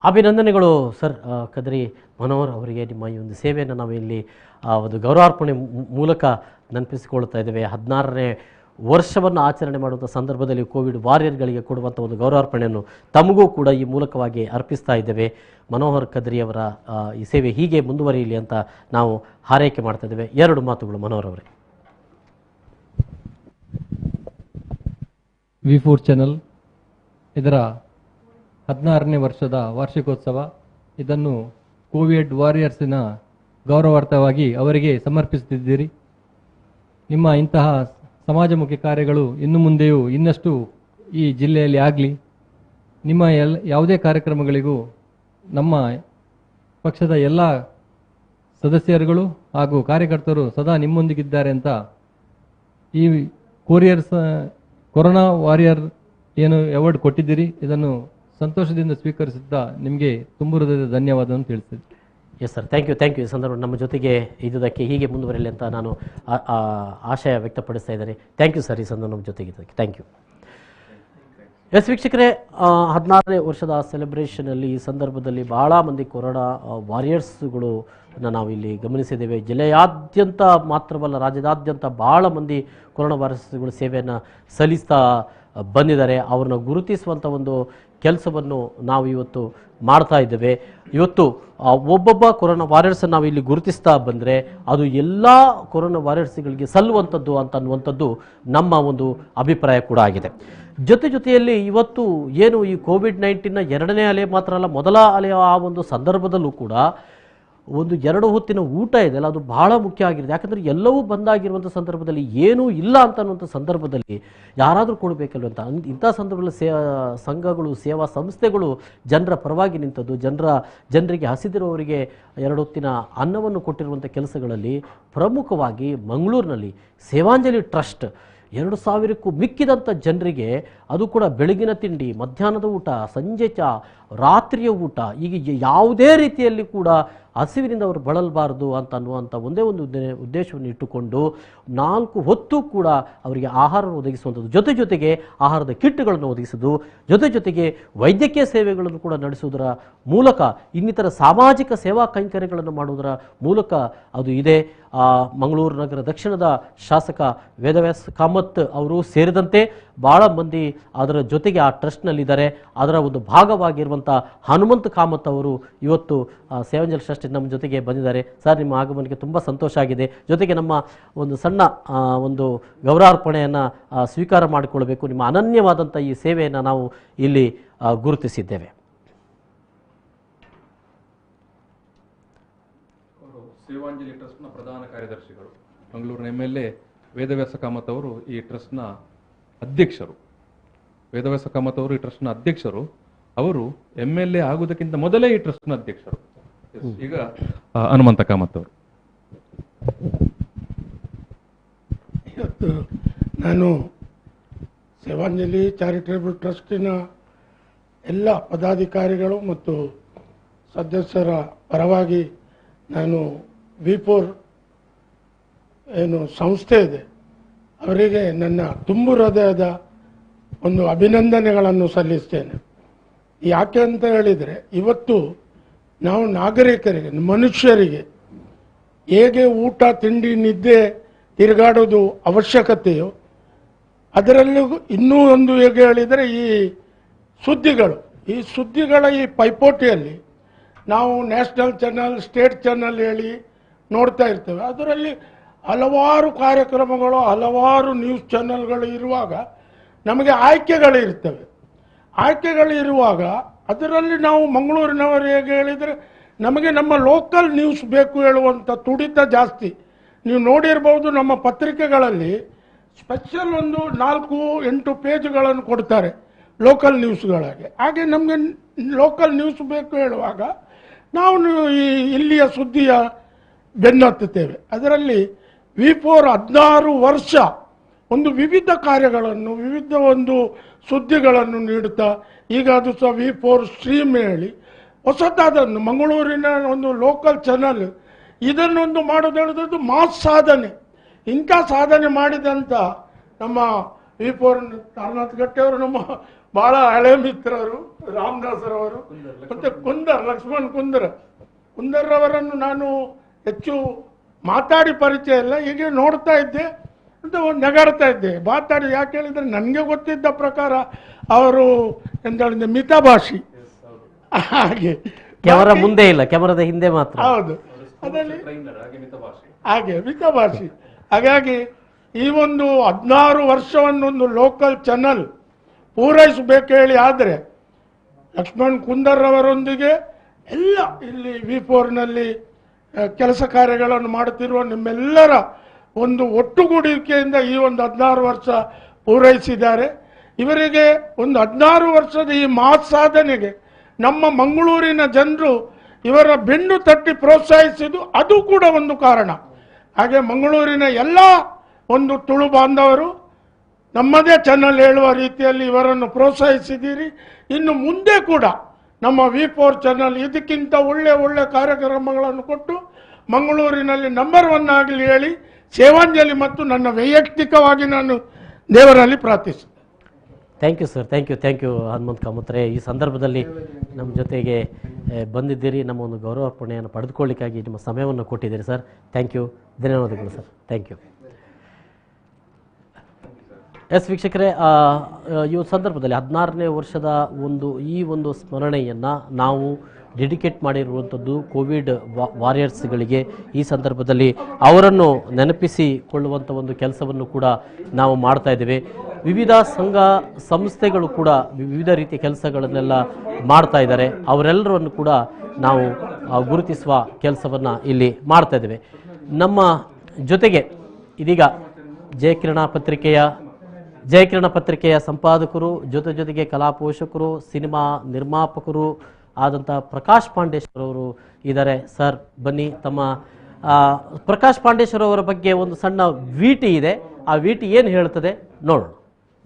Speaker 1: ಅಭಿನಂದನೆಗಳು ಸರ್ ಕದ್ರಿ ಮನೋಹರ್ ಅವರಿಗೆ. ನಿಮ್ಮ ಈ ಒಂದು ಸೇವೆಯನ್ನು ನಾವು ಇಲ್ಲಿ ಒಂದು ಗೌರವಾರ್ಪಣೆ ಮೂಲಕ ನೆನಪಿಸಿಕೊಳ್ತಾ ಇದ್ದೇವೆ. 16ನೇ ವರ್ಷವನ್ನು ಆಚರಣೆ ಮಾಡುವಂಥ ಸಂದರ್ಭದಲ್ಲಿ ಕೋವಿಡ್ ವಾರಿಯರ್ಗಳಿಗೆ ಕೊಡುವಂಥ ಒಂದು ಗೌರವಾರ್ಪಣೆಯನ್ನು ತಮಗೂ ಕೂಡ ಈ ಮೂಲಕವಾಗಿ ಅರ್ಪಿಸ್ತಾ ಇದ್ದೇವೆ. ಮನೋಹರ್ ಕದ್ರಿ ಅವರ ಈ ಸೇವೆ ಹೀಗೆ ಮುಂದುವರಿಯಲಿ ಅಂತ ನಾವು ಹಾರೈಕೆ ಮಾಡ್ತಾ ಇದ್ದೇವೆ. 2 ಮಾತುಗಳು ಮನೋಹರ್ ಅವರೇ.
Speaker 5: ವಿ4 ಚಾನಲ್ ಇದರ 16ನೇ ವರ್ಷದ ವಾರ್ಷಿಕೋತ್ಸವ, ಇದನ್ನು ಕೋವಿಡ್ ವಾರಿಯರ್ಸಿನ ಗೌರವಾರ್ಥವಾಗಿ ಅವರಿಗೆ ಸಮರ್ಪಿಸುತ್ತಿದ್ದೀರಿ. ನಿಮ್ಮ ಇಂತಹ ಸಮಾಜಮುಖಿ ಕಾರ್ಯಗಳು ಇನ್ನು ಮುಂದೆಯೂ ಇನ್ನಷ್ಟು ಈ ಜಿಲ್ಲೆಯಲ್ಲಿ ಆಗಲಿ. ನಿಮ್ಮ ಯಾವುದೇ ಕಾರ್ಯಕ್ರಮಗಳಿಗೂ ನಮ್ಮ ಪಕ್ಷದ ಎಲ್ಲ ಸದಸ್ಯರುಗಳು ಹಾಗೂ ಕಾರ್ಯಕರ್ತರು ಸದಾ ನಿಮ್ಮೊಂದಿಗಿದ್ದಾರೆ ಅಂತ ಈ ಕೊರೋನಾ ವಾರಿಯರ್ ಏನು ಅವಾರ್ಡ್ ಕೊಟ್ಟಿದ್ದೀರಿ, ಇದನ್ನು ಸಂತೋಷದಿಂದ ಸ್ವೀಕರಿಸಿದ್ದ ನಿಮಗೆ ತುಂಬ ಹೃದಯದ ಧನ್ಯವಾದವನ್ನು ತಿಳಿಸ್ತೀನಿ.
Speaker 1: Yes sir, thank you. ಈ ಸಂದರ್ಭ ನಮ್ಮ ಜೊತೆಗೆ ಇದ್ದುದಕ್ಕೆ ಹೀಗೆ ಮುಂದುವರಿಯಲಿ ಅಂತ ನಾನು ಆಶಯ ವ್ಯಕ್ತಪಡಿಸ್ತಾ ಇದ್ದೇನೆ. ಥ್ಯಾಂಕ್ ಯು ಸರ್, ಈ ಸಂದರ್ಭ ನಮ್ಮ ಜೊತೆಗೆ ಇದ್ದಕ್ಕೆ ಥ್ಯಾಂಕ್ ಯು. ಎಸ್ ವೀಕ್ಷಕರೇ, 16ನೇ ವರ್ಷದ ಸೆಲೆಬ್ರೇಷನಲ್ಲಿ ಈ ಸಂದರ್ಭದಲ್ಲಿ ಬಹಳ ಮಂದಿ ಕೊರೋನಾ ವಾರಿಯರ್ಸ್ಗಳು ನಾವು ಇಲ್ಲಿ ಗಮನಿಸಿದ್ದೇವೆ. ಜಿಲ್ಲೆಯಾದ್ಯಂತ ಮಾತ್ರವಲ್ಲ, ರಾಜ್ಯದಾದ್ಯಂತ ಬಹಳ ಮಂದಿ ಕೊರೋನಾ ವಾರಿಯರ್ಸ್ಗಳು ಸೇವೆಯನ್ನು ಸಲ್ಲಿಸ್ತಾ ಬಂದಿದ್ದಾರೆ. ಅವ್ರನ್ನ ಗುರುತಿಸುವಂಥ ಒಂದು ಕೆಲಸವನ್ನು ನಾವು ಇವತ್ತು ಮಾಡ್ತಾ ಇದ್ದೇವೆ. ಇವತ್ತು ಒಬ್ಬೊಬ್ಬ ಕೊರೋನಾ ವಾರಿಯರ್ಸನ್ನು ನಾವು ಇಲ್ಲಿ ಗುರುತಿಸ್ತಾ ಬಂದರೆ ಅದು ಎಲ್ಲ ಕೊರೋನಾ ವಾರಿಯರ್ಸ್ಗಳಿಗೆ ಸಲ್ಲುವಂಥದ್ದು ಅನ್ನುವಂಥದ್ದು ನಮ್ಮ ಒಂದು ಅಭಿಪ್ರಾಯ ಕೂಡ ಆಗಿದೆ. ಜೊತೆಯಲ್ಲಿ ಇವತ್ತು ಏನು ಈ ಕೋವಿಡ್-19ನ 2ನೇ ಅಲೆ ಮಾತ್ರ ಅಲ್ಲ, ಮೊದಲ ಅಲೆಯ ಆ ಒಂದು ಸಂದರ್ಭದಲ್ಲೂ ಕೂಡ ಒಂದು 2 ಹೊತ್ತಿನ ಊಟ ಇದೆಯಲ್ಲ, ಅದು ಬಹಳ ಮುಖ್ಯ ಆಗಿರುತ್ತೆ. ಯಾಕಂದರೆ ಎಲ್ಲವೂ ಬಂದಾಗಿರುವಂಥ ಸಂದರ್ಭದಲ್ಲಿ ಏನೂ ಇಲ್ಲ ಅಂತನ್ನುವಂಥ ಸಂದರ್ಭದಲ್ಲಿ ಯಾರಾದರೂ ಕೊಡಬೇಕಲ್ವ ಅಂತ ಇಂಥ ಸಂದರ್ಭದಲ್ಲಿ ಸಂಘಗಳು, ಸೇವಾ ಸಂಸ್ಥೆಗಳು ಜನರ ಪರವಾಗಿ ನಿಂತದ್ದು, ಜನರಿಗೆ ಹಸಿದಿರುವವರಿಗೆ 2 ಹೊತ್ತಿನ ಅನ್ನವನ್ನು ಕೊಟ್ಟಿರುವಂಥ ಕೆಲಸಗಳಲ್ಲಿ ಪ್ರಮುಖವಾಗಿ ಮಂಗಳೂರಿನಲ್ಲಿ ಸೇವಾಂಜಲಿ ಟ್ರಸ್ಟ್ 2000ಕ್ಕೂ ಮಿಕ್ಕಿದಂಥ ಜನರಿಗೆ, ಅದು ಕೂಡ ಬೆಳಗಿನ ತಿಂಡಿ, ಮಧ್ಯಾಹ್ನದ ಊಟ, ಸಂಜೆ ಚಾ, ರಾತ್ರಿಯ ಊಟ, ಈಗ ಯಾವುದೇ ರೀತಿಯಲ್ಲಿ ಕೂಡ ಹಸಿವಿನಿಂದ ಅವರು ಬಳಲಬಾರದು ಅನ್ನುವಂಥ ಒಂದೇ ಒಂದು ಉದ್ದೇಶವನ್ನು ಇಟ್ಟುಕೊಂಡು 4 ಹೊತ್ತು ಕೂಡ ಅವರಿಗೆ ಆಹಾರವನ್ನು ಒದಗಿಸುವಂಥದ್ದು, ಜೊತೆಗೆ ಆಹಾರದ ಕಿಟ್ಗಳನ್ನು ಒದಗಿಸೋದು, ಜೊತೆಗೆ ವೈದ್ಯಕೀಯ ಸೇವೆಗಳನ್ನು ಕೂಡ ನಡೆಸುವುದರ ಮೂಲಕ ಇನ್ನಿತರ ಸಾಮಾಜಿಕ ಸೇವಾ ಕೈಂಕರ್ಯಗಳನ್ನು ಮಾಡುವುದರ ಮೂಲಕ ಅದು ಇದೆ. ಮಂಗಳೂರು ನಗರ ದಕ್ಷಿಣದ ಶಾಸಕ ವೇದವ್ಯಾಸ್ ಕಾಮತ್ ಅವರು ಸೇರಿದಂತೆ ಭಾಳ ಮಂದಿ ಅದರ ಜೊತೆಗೆ ಆ ಟ್ರಸ್ಟ್ನಲ್ಲಿದ್ದಾರೆ. ಅದರ ಒಂದು ಭಾಗವಾಗಿರುವಂಥ ಹನುಮಂತ್ ಕಾಮತ್ ಅವರು ಇವತ್ತು ಸೇವಾಂಜಲಿ ಟ್ರಸ್ಟ್ ನಮ್ಮ ಜೊತೆಗೆ ಬಂದಿದ್ದಾರೆ. ಸರ್, ನಿಮ್ಮ ಆಗಮನಕ್ಕೆ ತುಂಬ ಸಂತೋಷ ಆಗಿದೆ. ಜೊತೆಗೆ ನಮ್ಮ ಒಂದು ಸಣ್ಣ ಒಂದು ಗೌರವಾರ್ಪಣೆಯನ್ನು ಸ್ವೀಕಾರ ಮಾಡಿಕೊಳ್ಬೇಕು. ನಿಮ್ಮ ಅನನ್ಯವಾದಂಥ ಈ ಸೇವೆಯನ್ನು ನಾವು ಇಲ್ಲಿ ಗುರುತಿಸಿದ್ದೇವೆ.
Speaker 4: ಸೇವಾಂಜಲಿ ಟ್ರಸ್ಟ್ನ ಪ್ರಧಾನ ಕಾರ್ಯದರ್ಶಿಗಳು, ಮಂಗಳೂರಿನ MLA ವೇದವ್ಯಾಸ ಕಾಮತ್ ಅವರು ಈ ಟ್ರಸ್ಟ್ನ ಅಧ್ಯಕ್ಷರು. ವೇದವ್ಯಾಸ ಕಾಮತ್ ಅವರು ಈ ಟ್ರಸ್ಟ್ನ ಅಧ್ಯಕ್ಷರು. ಅವರು MLA ಆಗುವುದಕ್ಕಿಂತ ಮೊದಲೇ ಈ ಟ್ರಸ್ಟ್ನ ಅಧ್ಯಕ್ಷರು. ಈಗ ಹನುಮಂತ ಕಾಮತ್ ಅವರು.
Speaker 7: ಇವತ್ತು ನಾನು ಸೇವಾಂಜಲಿ ಚಾರಿಟೇಬಲ್ ಟ್ರಸ್ಟಿನ ಎಲ್ಲ ಪದಾಧಿಕಾರಿಗಳು ಮತ್ತು ಸದಸ್ಯರ ಪರವಾಗಿ ನಾನು V4 ಏನು ಸಂಸ್ಥೆ ಇದೆ ಅವರಿಗೆ ನನ್ನ ತುಂಬು ಹೃದಯದ ಒಂದು ಅಭಿನಂದನೆಗಳನ್ನು ಸಲ್ಲಿಸ್ತೇನೆ. ಯಾಕೆ ಅಂತ ಹೇಳಿದರೆ, ಇವತ್ತು ನಾವು ನಾಗರಿಕರಿಗೆ, ಮನುಷ್ಯರಿಗೆ ಹೇಗೆ ಊಟ ತಿಂಡಿ ನಿದ್ದೆ ತಿರುಗಾಡೋದು ಅವಶ್ಯಕತೆಯೋ, ಅದರಲ್ಲೂ ಇನ್ನೂ ಒಂದು ಹೇಗೆ ಹೇಳಿದರೆ ಈ ಸುದ್ದಿಗಳ ಈ ಪೈಪೋಟಿಯಲ್ಲಿ ನಾವು ನ್ಯಾಷನಲ್ ಚಾನಲ್, ಸ್ಟೇಟ್ ಚಾನಲ್ ಹೇಳಿ ನೋಡ್ತಾ ಇರ್ತೇವೆ. ಅದರಲ್ಲಿ ಹಲವಾರು ಕಾರ್ಯಕ್ರಮಗಳು, ಹಲವಾರು ನ್ಯೂಸ್ ಚಾನಲ್ಗಳು ಇರುವಾಗ ನಮಗೆ ಆಯ್ಕೆಗಳಿರ್ತವೆ. ಆಯ್ಕೆಗಳಿರುವಾಗ ಅದರಲ್ಲಿ ನಾವು ಮಂಗಳೂರಿನವರು ಹೇಗೆ ಹೇಳಿದರೆ, ನಮಗೆ ನಮ್ಮ ಲೋಕಲ್ ನ್ಯೂಸ್ ಬೇಕು ಹೇಳುವಂಥ ತುಡಿತ ಜಾಸ್ತಿ. ನೀವು ನೋಡಿರ್ಬೋದು, ನಮ್ಮ ಪತ್ರಿಕೆಗಳಲ್ಲಿ ಸ್ಪೆಷಲ್ ಒಂದು 4-8 ಪೇಜ್ಗಳನ್ನು ಕೊಡ್ತಾರೆ ಲೋಕಲ್ ನ್ಯೂಸ್ಗಳಿಗೆ. ಹಾಗೆ ನಮಗೆ ಲೋಕಲ್ ನ್ಯೂಸ್ ಬೇಕು ಹೇಳುವಾಗ ನಾವು ಇಲ್ಲಿಯ ಸುದ್ದಿಯ ಬೆನ್ನತ್ತುತ್ತೇವೆ. ಅದರಲ್ಲಿ V4 16 ವರ್ಷ ಒಂದು ವಿವಿಧ ಕಾರ್ಯಗಳನ್ನು, ವಿವಿಧ ಒಂದು ಸುದ್ದಿಗಳನ್ನು ನೀಡುತ್ತಾ, ಈಗ ಅದು ಸಹ V4 ಸ್ಟ್ರೀಮ್ ಹೇಳಿ ಹೊಸದಾದನ್ನು ಮಂಗಳೂರಿನ ಒಂದು ಲೋಕಲ್ ಚಾನಲ್ ಇದನ್ನೊಂದು ಮಾಡೋದು ಹೇಳಿದ್ದು ಮಾಸ್ ಸಾಧನೆ. ಇಂಥ ಸಾಧನೆ ಮಾಡಿದಂಥ ನಮ್ಮ V4 ತಾರನಾಥ್ ಗಟ್ಟಿಯವರು, ನಮ್ಮ ಬಹಳ ಹಳೆ ಮಿತ್ರರು, ರಾಮದಾಸರವರು ಮತ್ತು ಲಕ್ಷ್ಮಣ್ ಕುಂದರ್ರವರನ್ನು ನಾನು ಹೆಚ್ಚು ಮಾತಾಡಿ ಪರಿಚಯ ಇಲ್ಲ, ಹೀಗೆ ನೋಡ್ತಾ ಇದ್ದೆ ಅಂತ ನಗಾಡ್ತಾ ಇದ್ದೆ. ಮಾತಾಡಿ ಯಾಕೆ ಹೇಳಿದರೆ, ನನಗೆ ಗೊತ್ತಿದ್ದ ಪ್ರಕಾರ ಅವರು ಎಂತ ಹೇಳಿದ್ರೆ ಮಿತಭಾಷಿ. ಹಾಗೆ
Speaker 1: ಕ್ಯಾಮರಾ ಮುಂದೆ ಇಲ್ಲ, ಕ್ಯಾಮರಾದ ಹಿಂದೆ ಮಾತ್ರ.
Speaker 7: ಹೌದು, ಅದರಲ್ಲಿ ಹಾಗೆ ಮಿತಭಾಷಿ. ಹಾಗಾಗಿ ಈ ಒಂದು 16 ವರ್ಷವನ್ನೊಂದು ಲೋಕಲ್ ಚಾನಲ್ ಪೂರೈಸಬೇಕು ಹೇಳಿ ಆದರೆ ಲಕ್ಷ್ಮಣ್ ಕುಂದರ್ರವರೊಂದಿಗೆ ಎಲ್ಲ ಇಲ್ಲಿ V4ನಲ್ಲಿ ಕೆಲಸ ಕಾರ್ಯಗಳನ್ನು ಮಾಡುತ್ತಿರುವ ನಿಮ್ಮೆಲ್ಲರ ಒಂದು ಒಟ್ಟುಗೂಡುವಿಕೆಯಿಂದ ಈ ಒಂದು 16 ವರ್ಷ ಪೂರೈಸಿದ್ದಾರೆ. ಇವರಿಗೆ ಒಂದು 16 ವರ್ಷದ ಈ ಮಾಸ್ ಸಾಧನೆಗೆ ನಮ್ಮ ಮಂಗಳೂರಿನ ಜನರು ಇವರ ಬೆನ್ನು ತಟ್ಟಿ ಪ್ರೋತ್ಸಾಹಿಸಿದ್ದು ಅದು ಕೂಡ ಒಂದು ಕಾರಣ. ಹಾಗೆ ಮಂಗಳೂರಿನ ಎಲ್ಲ ಒಂದು ತುಳು ಬಾಂಧವರು ನಮ್ಮದೇ ಚಾನಲ್ ಹೇಳುವ ರೀತಿಯಲ್ಲಿ ಇವರನ್ನು ಪ್ರೋತ್ಸಾಹಿಸಿದ್ದೀರಿ. ಇನ್ನು ಮುಂದೆ ಕೂಡ ನಮ್ಮ V4 ಚಾನಲ್ ಇದಕ್ಕಿಂತ ಒಳ್ಳೆ ಕಾರ್ಯಕ್ರಮಗಳನ್ನು ಕೊಟ್ಟು ಮಂಗಳೂರಿನಲ್ಲಿ ನಂಬರ್ 1 ಆಗಲಿ ಹೇಳಿ ಸೇವಾಂಜಲಿ ಮತ್ತು ನನ್ನ ವೈಯಕ್ತಿಕವಾಗಿ ನಾನು ದೇವರಲ್ಲಿ ಪ್ರಾರ್ಥಿಸುತ್ತೇನೆ.
Speaker 1: Thank you sir, thank you Hanumanth ಕಾಮತ್ರೆ. ಈ ಸಂದರ್ಭದಲ್ಲಿ ನಮ್ಮ ಜೊತೆಗೆ ಬಂದಿದ್ದೀರಿ, ನಮ್ಮ ಒಂದು ಗೌರವಾರ್ಪಣೆಯನ್ನು ಪಡೆದುಕೊಳ್ಳಿಕ್ಕಾಗಿ ನಿಮ್ಮ ಸಮಯವನ್ನು ಕೊಟ್ಟಿದ್ದೀರಿ ಸರ್. ಥ್ಯಾಂಕ್ ಯು, ಧನ್ಯವಾದಗಳು ಸರ್. Thank you. ಎಸ್ ವೀಕ್ಷಕರೇ, ಈ ಸಂದರ್ಭದಲ್ಲಿ 16ನೇ ವರ್ಷದ ಈ ಒಂದು ಸ್ಮರಣೆಯನ್ನು ನಾವು ಡೆಡಿಕೇಟ್ ಮಾಡಿರುವಂಥದ್ದು ಕೋವಿಡ್ ವಾರಿಯರ್ಸ್ಗಳಿಗೆ. ಈ ಸಂದರ್ಭದಲ್ಲಿ ಅವರನ್ನು ನೆನಪಿಸಿಕೊಳ್ಳುವಂಥ ಒಂದು ಕೆಲಸವನ್ನು ಕೂಡ ನಾವು ಮಾಡ್ತಾ ಇದ್ದೇವೆ. ವಿವಿಧ ಸಂಘ ಸಂಸ್ಥೆಗಳು ಕೂಡ ವಿವಿಧ ರೀತಿಯ ಕೆಲಸಗಳನ್ನೆಲ್ಲ ಮಾಡ್ತಾ ಇದ್ದಾರೆ. ಅವರೆಲ್ಲರನ್ನು ಕೂಡ ನಾವು ಗುರುತಿಸುವ ಕೆಲಸವನ್ನು ಇಲ್ಲಿ ಮಾಡ್ತಾ ಇದ್ದೇವೆ. ನಮ್ಮ ಜೊತೆಗೆ ಇದೀಗ ಜಯಕಿರಣ ಪತ್ರಿಕೆಯ ಸಂಪಾದಕರು, ಜೊತೆಗೆ ಕಲಾ ಪೋಷಕರು, ಸಿನಿಮಾ ನಿರ್ಮಾಪಕರು ಆದಂಥ ಪ್ರಕಾಶ್ ಪಾಂಡೇಶ್ವರ್ ಅವರು ಇದ್ದಾರೆ. ಸರ್ ಬನ್ನಿ, ತಮ್ಮ ಪ್ರಕಾಶ್ ಪಾಂಡೇಶ್ವರ್ ಅವರ ಬಗ್ಗೆ ಒಂದು ಸಣ್ಣ ವಿಟಿ ಇದೆ, ಆ ವಿಟಿ ಏನು ಹೇಳ್ತದೆ ನೋಡೋಣ.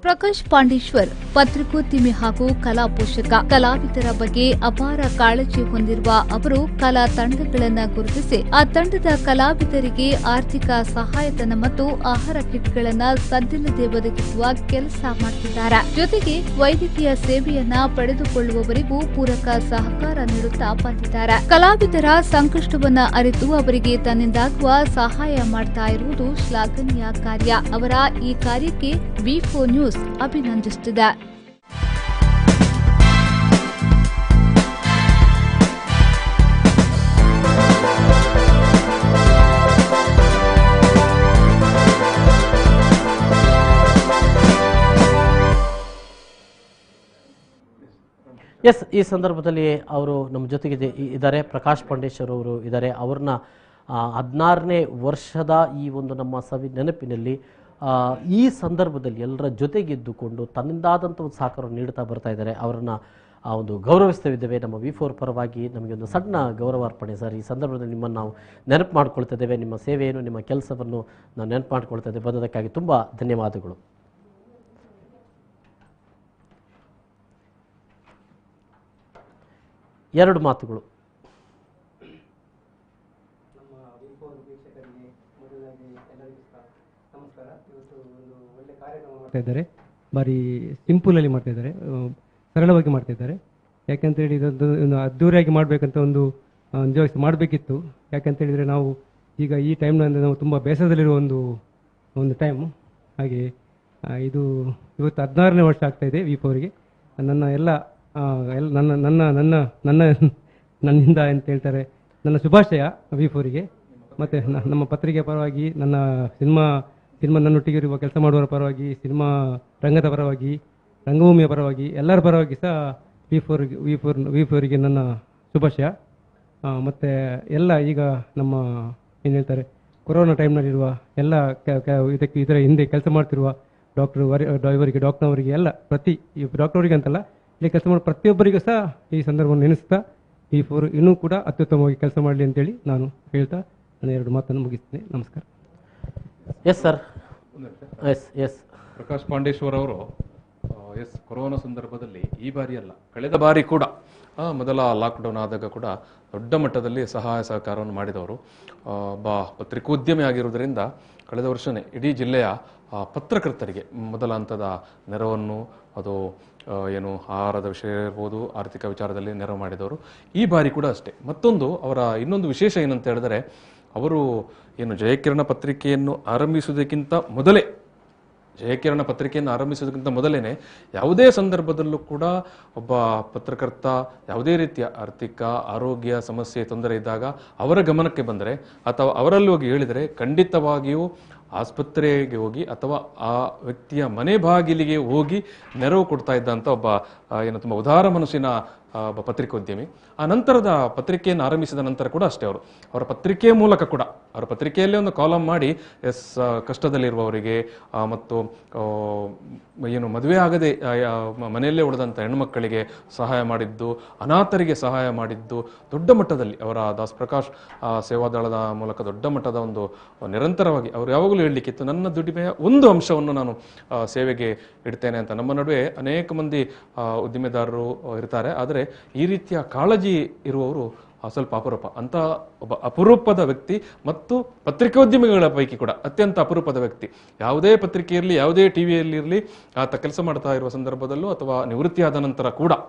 Speaker 3: ಪ್ರಕಾಶ್ ಪಾಂಡೇಶ್ವರ್ ಪತ್ರಿಕೋದ್ಯಮಿ ಹಾಗೂ ಕಲಾ ಪೋಷಕ. ಕಲಾವಿದರ ಬಗ್ಗೆ ಅಪಾರ ಕಾಳಜಿ ಹೊಂದಿರುವ ಅವರು ಕಲಾ ತಂಡಗಳನ್ನು ಗುರುತಿಸಿ ಆ ತಂಡದ ಕಲಾವಿದರಿಗೆ ಆರ್ಥಿಕ ಸಹಾಯಧನ ಮತ್ತು ಆಹಾರ ಕಿಟ್ಗಳನ್ನು ಸದ್ದಿಲ್ಲದೆ ಒದಗಿಸುವ ಕೆಲಸ ಮಾಡುತ್ತಿದ್ದಾರೆ. ಜೊತೆಗೆ ವೈದ್ಯಕೀಯ ಸೇವೆಯನ್ನ ಪಡೆದುಕೊಳ್ಳುವವರಿಗೂ ಪೂರಕ ಸಹಕಾರ ನೀಡುತ್ತಾ ಬಂದಿದ್ದಾರೆ. ಕಲಾವಿದರ ಸಂಕಷ್ಟವನ್ನ ಅರಿತು ಅವರಿಗೆ ತನ್ನಿಂದಾಗುವ ಸಹಾಯ ಮಾಡ್ತಾ ಇರುವುದು ಶ್ಲಾಘನೀಯ ಕಾರ್ಯ. ಅವರ ಈ ಕಾರ್ಯಕ್ಕೆ V4 ನ್ಯೂಸ್ ಅಭಿನಂದಿಸುತ್ತಿದೆ.
Speaker 1: ಎಸ್, ಈ ಸಂದರ್ಭದಲ್ಲಿ ಅವರು ನಮ್ಮ ಜೊತೆಗೆ ಇದ್ದಾರೆ. ಪ್ರಕಾಶ್ ಪಾಂಡೇಶ್ವರ್ ಅವರು ಇದ್ದಾರೆ. ಅವ್ರನ್ನ 16ನೇ ವರ್ಷದ ಈ ಒಂದು ನಮ್ಮ ನೆನಪಿನಲ್ಲಿ ಈ ಸಂದರ್ಭದಲ್ಲಿ ಎಲ್ಲರ ಜೊತೆಗಿದ್ದುಕೊಂಡು ತನ್ನಿಂದಾದಂಥ ಒಂದು ಸಹಕಾರವನ್ನು ನೀಡ್ತಾ ಬರ್ತಾ ಇದ್ದಾರೆ. ಅವರನ್ನು ಒಂದು ಗೌರವಿಸ್ತಿದ್ದೇವೆ. ನಮ್ಮ V4 ಪರವಾಗಿ ನಮಗೆ ಒಂದು ಸಣ್ಣ ಗೌರವಾರ್ಪಣೆ ಸರ್. ಈ ಸಂದರ್ಭದಲ್ಲಿ ನಿಮ್ಮನ್ನು ನಾವು ನೆನಪು ಮಾಡ್ಕೊಳ್ತಾ ಇದ್ದೇವೆ. ನಿಮ್ಮ ಸೇವೆಯನ್ನು, ನಿಮ್ಮ ಕೆಲಸವನ್ನು ನಾವು ನೆನಪು ಮಾಡ್ಕೊಳ್ತಾ ಇದ್ದೇವೆ. ಬಂದದಕ್ಕಾಗಿ ತುಂಬ ಧನ್ಯವಾದಗಳು. ಎರಡು ಮಾತುಗಳು.
Speaker 6: ಮಾಡ್ತಾ ಇದ್ದಾರೆ. ಭಾರಿ ಸಿಂಪಲಲ್ಲಿ ಮಾಡ್ತಾ ಇದ್ದಾರೆ, ಸರಳವಾಗಿ ಮಾಡ್ತಾ ಇದ್ದಾರೆ. ಯಾಕಂತೇಳಿ ಇದೊಂದು ಅದ್ದೂರಿಯಾಗಿ ಮಾಡಬೇಕಂತ ಒಂದು ನಿಜವಾಗಿ ಮಾಡಬೇಕಿತ್ತು. ಯಾಕಂತೇಳಿದರೆ ನಾವು ಈಗ ಈ ಟೈಮ್ನಲ್ಲಿ ನಾವು ತುಂಬ ಬೇಸರದಲ್ಲಿರುವ ಒಂದು ಟೈಮು. ಹಾಗೆ ಇದು ಇವತ್ತು 16ನೇ ವರ್ಷ ಆಗ್ತಾಯಿದೆ V4ಗೆ. ನನ್ನ ಎಲ್ಲ ನನ್ನಿಂದ ಅಂತ ಹೇಳ್ತಾರೆ, ನನ್ನ ಶುಭಾಶಯ V4ಗೆ. ಮತ್ತು ನಮ್ಮ ಪತ್ರಿಕೆ ಪರವಾಗಿ, ನನ್ನ ಸಿನಿಮಾ ನನ್ನೊಟ್ಟಿಗೆ ಇರುವ ಕೆಲಸ ಮಾಡುವವರ ಪರವಾಗಿ, ಸಿನಿಮಾ ರಂಗದ ಪರವಾಗಿ, ರಂಗಭೂಮಿಯ ಪರವಾಗಿ, ಎಲ್ಲರ ಪರವಾಗಿ ಸಹ V4ಗೆ ನನ್ನ ಶುಭಾಶಯ. ಮತ್ತು ಎಲ್ಲ ಈಗ ನಮ್ಮ ಏನು ಹೇಳ್ತಾರೆ, ಕೊರೋನಾ ಟೈಮ್ನಲ್ಲಿರುವ ಎಲ್ಲ ಇದರ ಹಿಂದೆ ಕೆಲಸ ಮಾಡ್ತಿರುವ ಡಾಕ್ಟರ್ನವರಿಗೆ ಎಲ್ಲ ಈ ಡಾಕ್ಟರ್ವರಿಗೆ ಅಂತಲ್ಲ, ಇಲ್ಲಿ ಕೆಲಸ ಮಾಡೋ ಪ್ರತಿಯೊಬ್ಬರಿಗೂ ಸಹ ಈ ಸಂದರ್ಭವನ್ನು ನೆನೆಸ್ತಾ V4 ಇನ್ನೂ ಕೂಡ ಅತ್ಯುತ್ತಮವಾಗಿ ಕೆಲಸ ಮಾಡಲಿ ಅಂತೇಳಿ ನಾನು ಹೇಳ್ತಾ ನಾನು 2 ಮಾತನ್ನು ಮುಗಿಸ್ತೇನೆ. ನಮಸ್ಕಾರ.
Speaker 1: Yes sir. S
Speaker 4: Prakash Pandeshwar ಅವರು ಕೊರೋನಾ ಸಂದರ್ಭದಲ್ಲಿ ಈ ಬಾರಿ ಅಲ್ಲ, ಕಳೆದ ಬಾರಿ ಕೂಡ ಮೊದಲ ಲಾಕ್ಡೌನ್ ಆದಾಗ ಕೂಡ ದೊಡ್ಡ ಮಟ್ಟದಲ್ಲಿ ಸಹಾಯ ಸಹಕಾರವನ್ನು ಮಾಡಿದವರು. ಪತ್ರಿಕೋದ್ಯಮಿ ಆಗಿರುವುದರಿಂದ ಕಳೆದ ವರ್ಷವೇ ಇಡೀ ಜಿಲ್ಲೆಯ ಪತ್ರಕರ್ತರಿಗೆ ಮೊದಲ ಹಂತದ ನೆರವನ್ನು, ಅದು ಏನು ಆಹಾರದ ವಿಷಯ ಇರ್ಬೋದು, ಆರ್ಥಿಕ ವಿಚಾರದಲ್ಲಿ ನೆರವು ಮಾಡಿದವರು. ಈ ಬಾರಿ ಕೂಡ ಅಷ್ಟೇ. ಮತ್ತೊಂದು ಅವರ ಇನ್ನೊಂದು ವಿಶೇಷ ಏನಂತ ಹೇಳಿದರೆ, ಅವರು ಏನು ಜಯಕಿರಣ ಪತ್ರಿಕೆಯನ್ನು ಆರಂಭಿಸುವುದಕ್ಕಿಂತ ಮೊದಲೇ ಯಾವುದೇ ಸಂದರ್ಭದಲ್ಲೂ ಕೂಡ ಒಬ್ಬ ಪತ್ರಕರ್ತ ಯಾವುದೇ ರೀತಿಯ ಆರ್ಥಿಕ ಆರೋಗ್ಯ ಸಮಸ್ಯೆ ತೊಂದರೆ ಇದ್ದಾಗ ಅವರ ಗಮನಕ್ಕೆ ಬಂದರೆ ಅಥವಾ ಅವರಲ್ಲಿ ಹೋಗಿ ಹೇಳಿದರೆ ಖಂಡಿತವಾಗಿಯೂ ಆಸ್ಪತ್ರೆಗೆ ಹೋಗಿ ಅಥವಾ ಆ ವ್ಯಕ್ತಿಯ ಮನೆ ಬಾಗಿಲಿಗೆ ಹೋಗಿ ನೆರವು ಕೊಡ್ತಾ ಇದ್ದಂಥ ಒಬ್ಬ ತುಂಬ ಉದಾರ ಮನಸ್ಸಿನ ಒಬ್ಬ ಪತ್ರಿಕೋದ್ಯಮಿ. ಆ ನಂತರದ ಪತ್ರಿಕೆಯನ್ನು ಆರಂಭಿಸಿದ ನಂತರ ಕೂಡ ಅಷ್ಟೇ, ಅವರ ಪತ್ರಿಕೆಯ ಮೂಲಕ ಕೂಡ ಅವರ ಪತ್ರಿಕೆಯಲ್ಲೇ ಒಂದು ಕಾಲಮ್ ಮಾಡಿ ಕಷ್ಟದಲ್ಲಿರುವವರಿಗೆ ಮತ್ತು ಏನು ಮದುವೆ ಆಗದೆ ಮನೆಯಲ್ಲೇ ಉಳಿದಂಥ ಹೆಣ್ಣುಮಕ್ಕಳಿಗೆ ಸಹಾಯ ಮಾಡಿದ್ದು, ಅನಾಥರಿಗೆ ಸಹಾಯ ಮಾಡಿದ್ದು ದೊಡ್ಡ ಮಟ್ಟದಲ್ಲಿ ಅವರ ದಾಸ್ ಪ್ರಕಾಶ್ ಸೇವಾದಳದ ಮೂಲಕ ದೊಡ್ಡ ಮಟ್ಟದ ಒಂದು ನಿರಂತರವಾಗಿ ಅವರು ಯಾವಾಗಲೂ ಹೇಳಲಿಕ್ಕಿತ್ತು, ನನ್ನ ದುಡಿಮೆಯ ಒಂದು ಅಂಶವನ್ನು ನಾನು ಸೇವೆಗೆ ಇಡ್ತೇನೆ ಅಂತ. ನಮ್ಮ ನಡುವೆ ಅನೇಕ ಮಂದಿ ಉದ್ದಿಮೆದಾರರು ಇರ್ತಾರೆ, ಆದರೆ ಈ ರೀತಿಯ ಕಾಳಜಿ ಇರುವವರು ಸ್ವಲ್ಪ ಅಪರೂಪ. ಅಂತ ಒಬ್ಬ ಅಪರೂಪದ ವ್ಯಕ್ತಿ ಮತ್ತು ಪತ್ರಿಕೋದ್ಯಮಿಗಳ ಪೈಕಿ ಕೂಡ ಅತ್ಯಂತ ಅಪರೂಪದ ವ್ಯಕ್ತಿ. ಯಾವುದೇ ಪತ್ರಿಕೆ ಇರಲಿ, ಯಾವುದೇ ಟಿವಿಯಲ್ಲಿ ಇರಲಿ, ಆತ ಕೆಲಸ ಮಾಡ್ತಾ ಇರುವ ಸಂದರ್ಭದಲ್ಲೂ ಅಥವಾ ನಿವೃತ್ತಿಯಾದ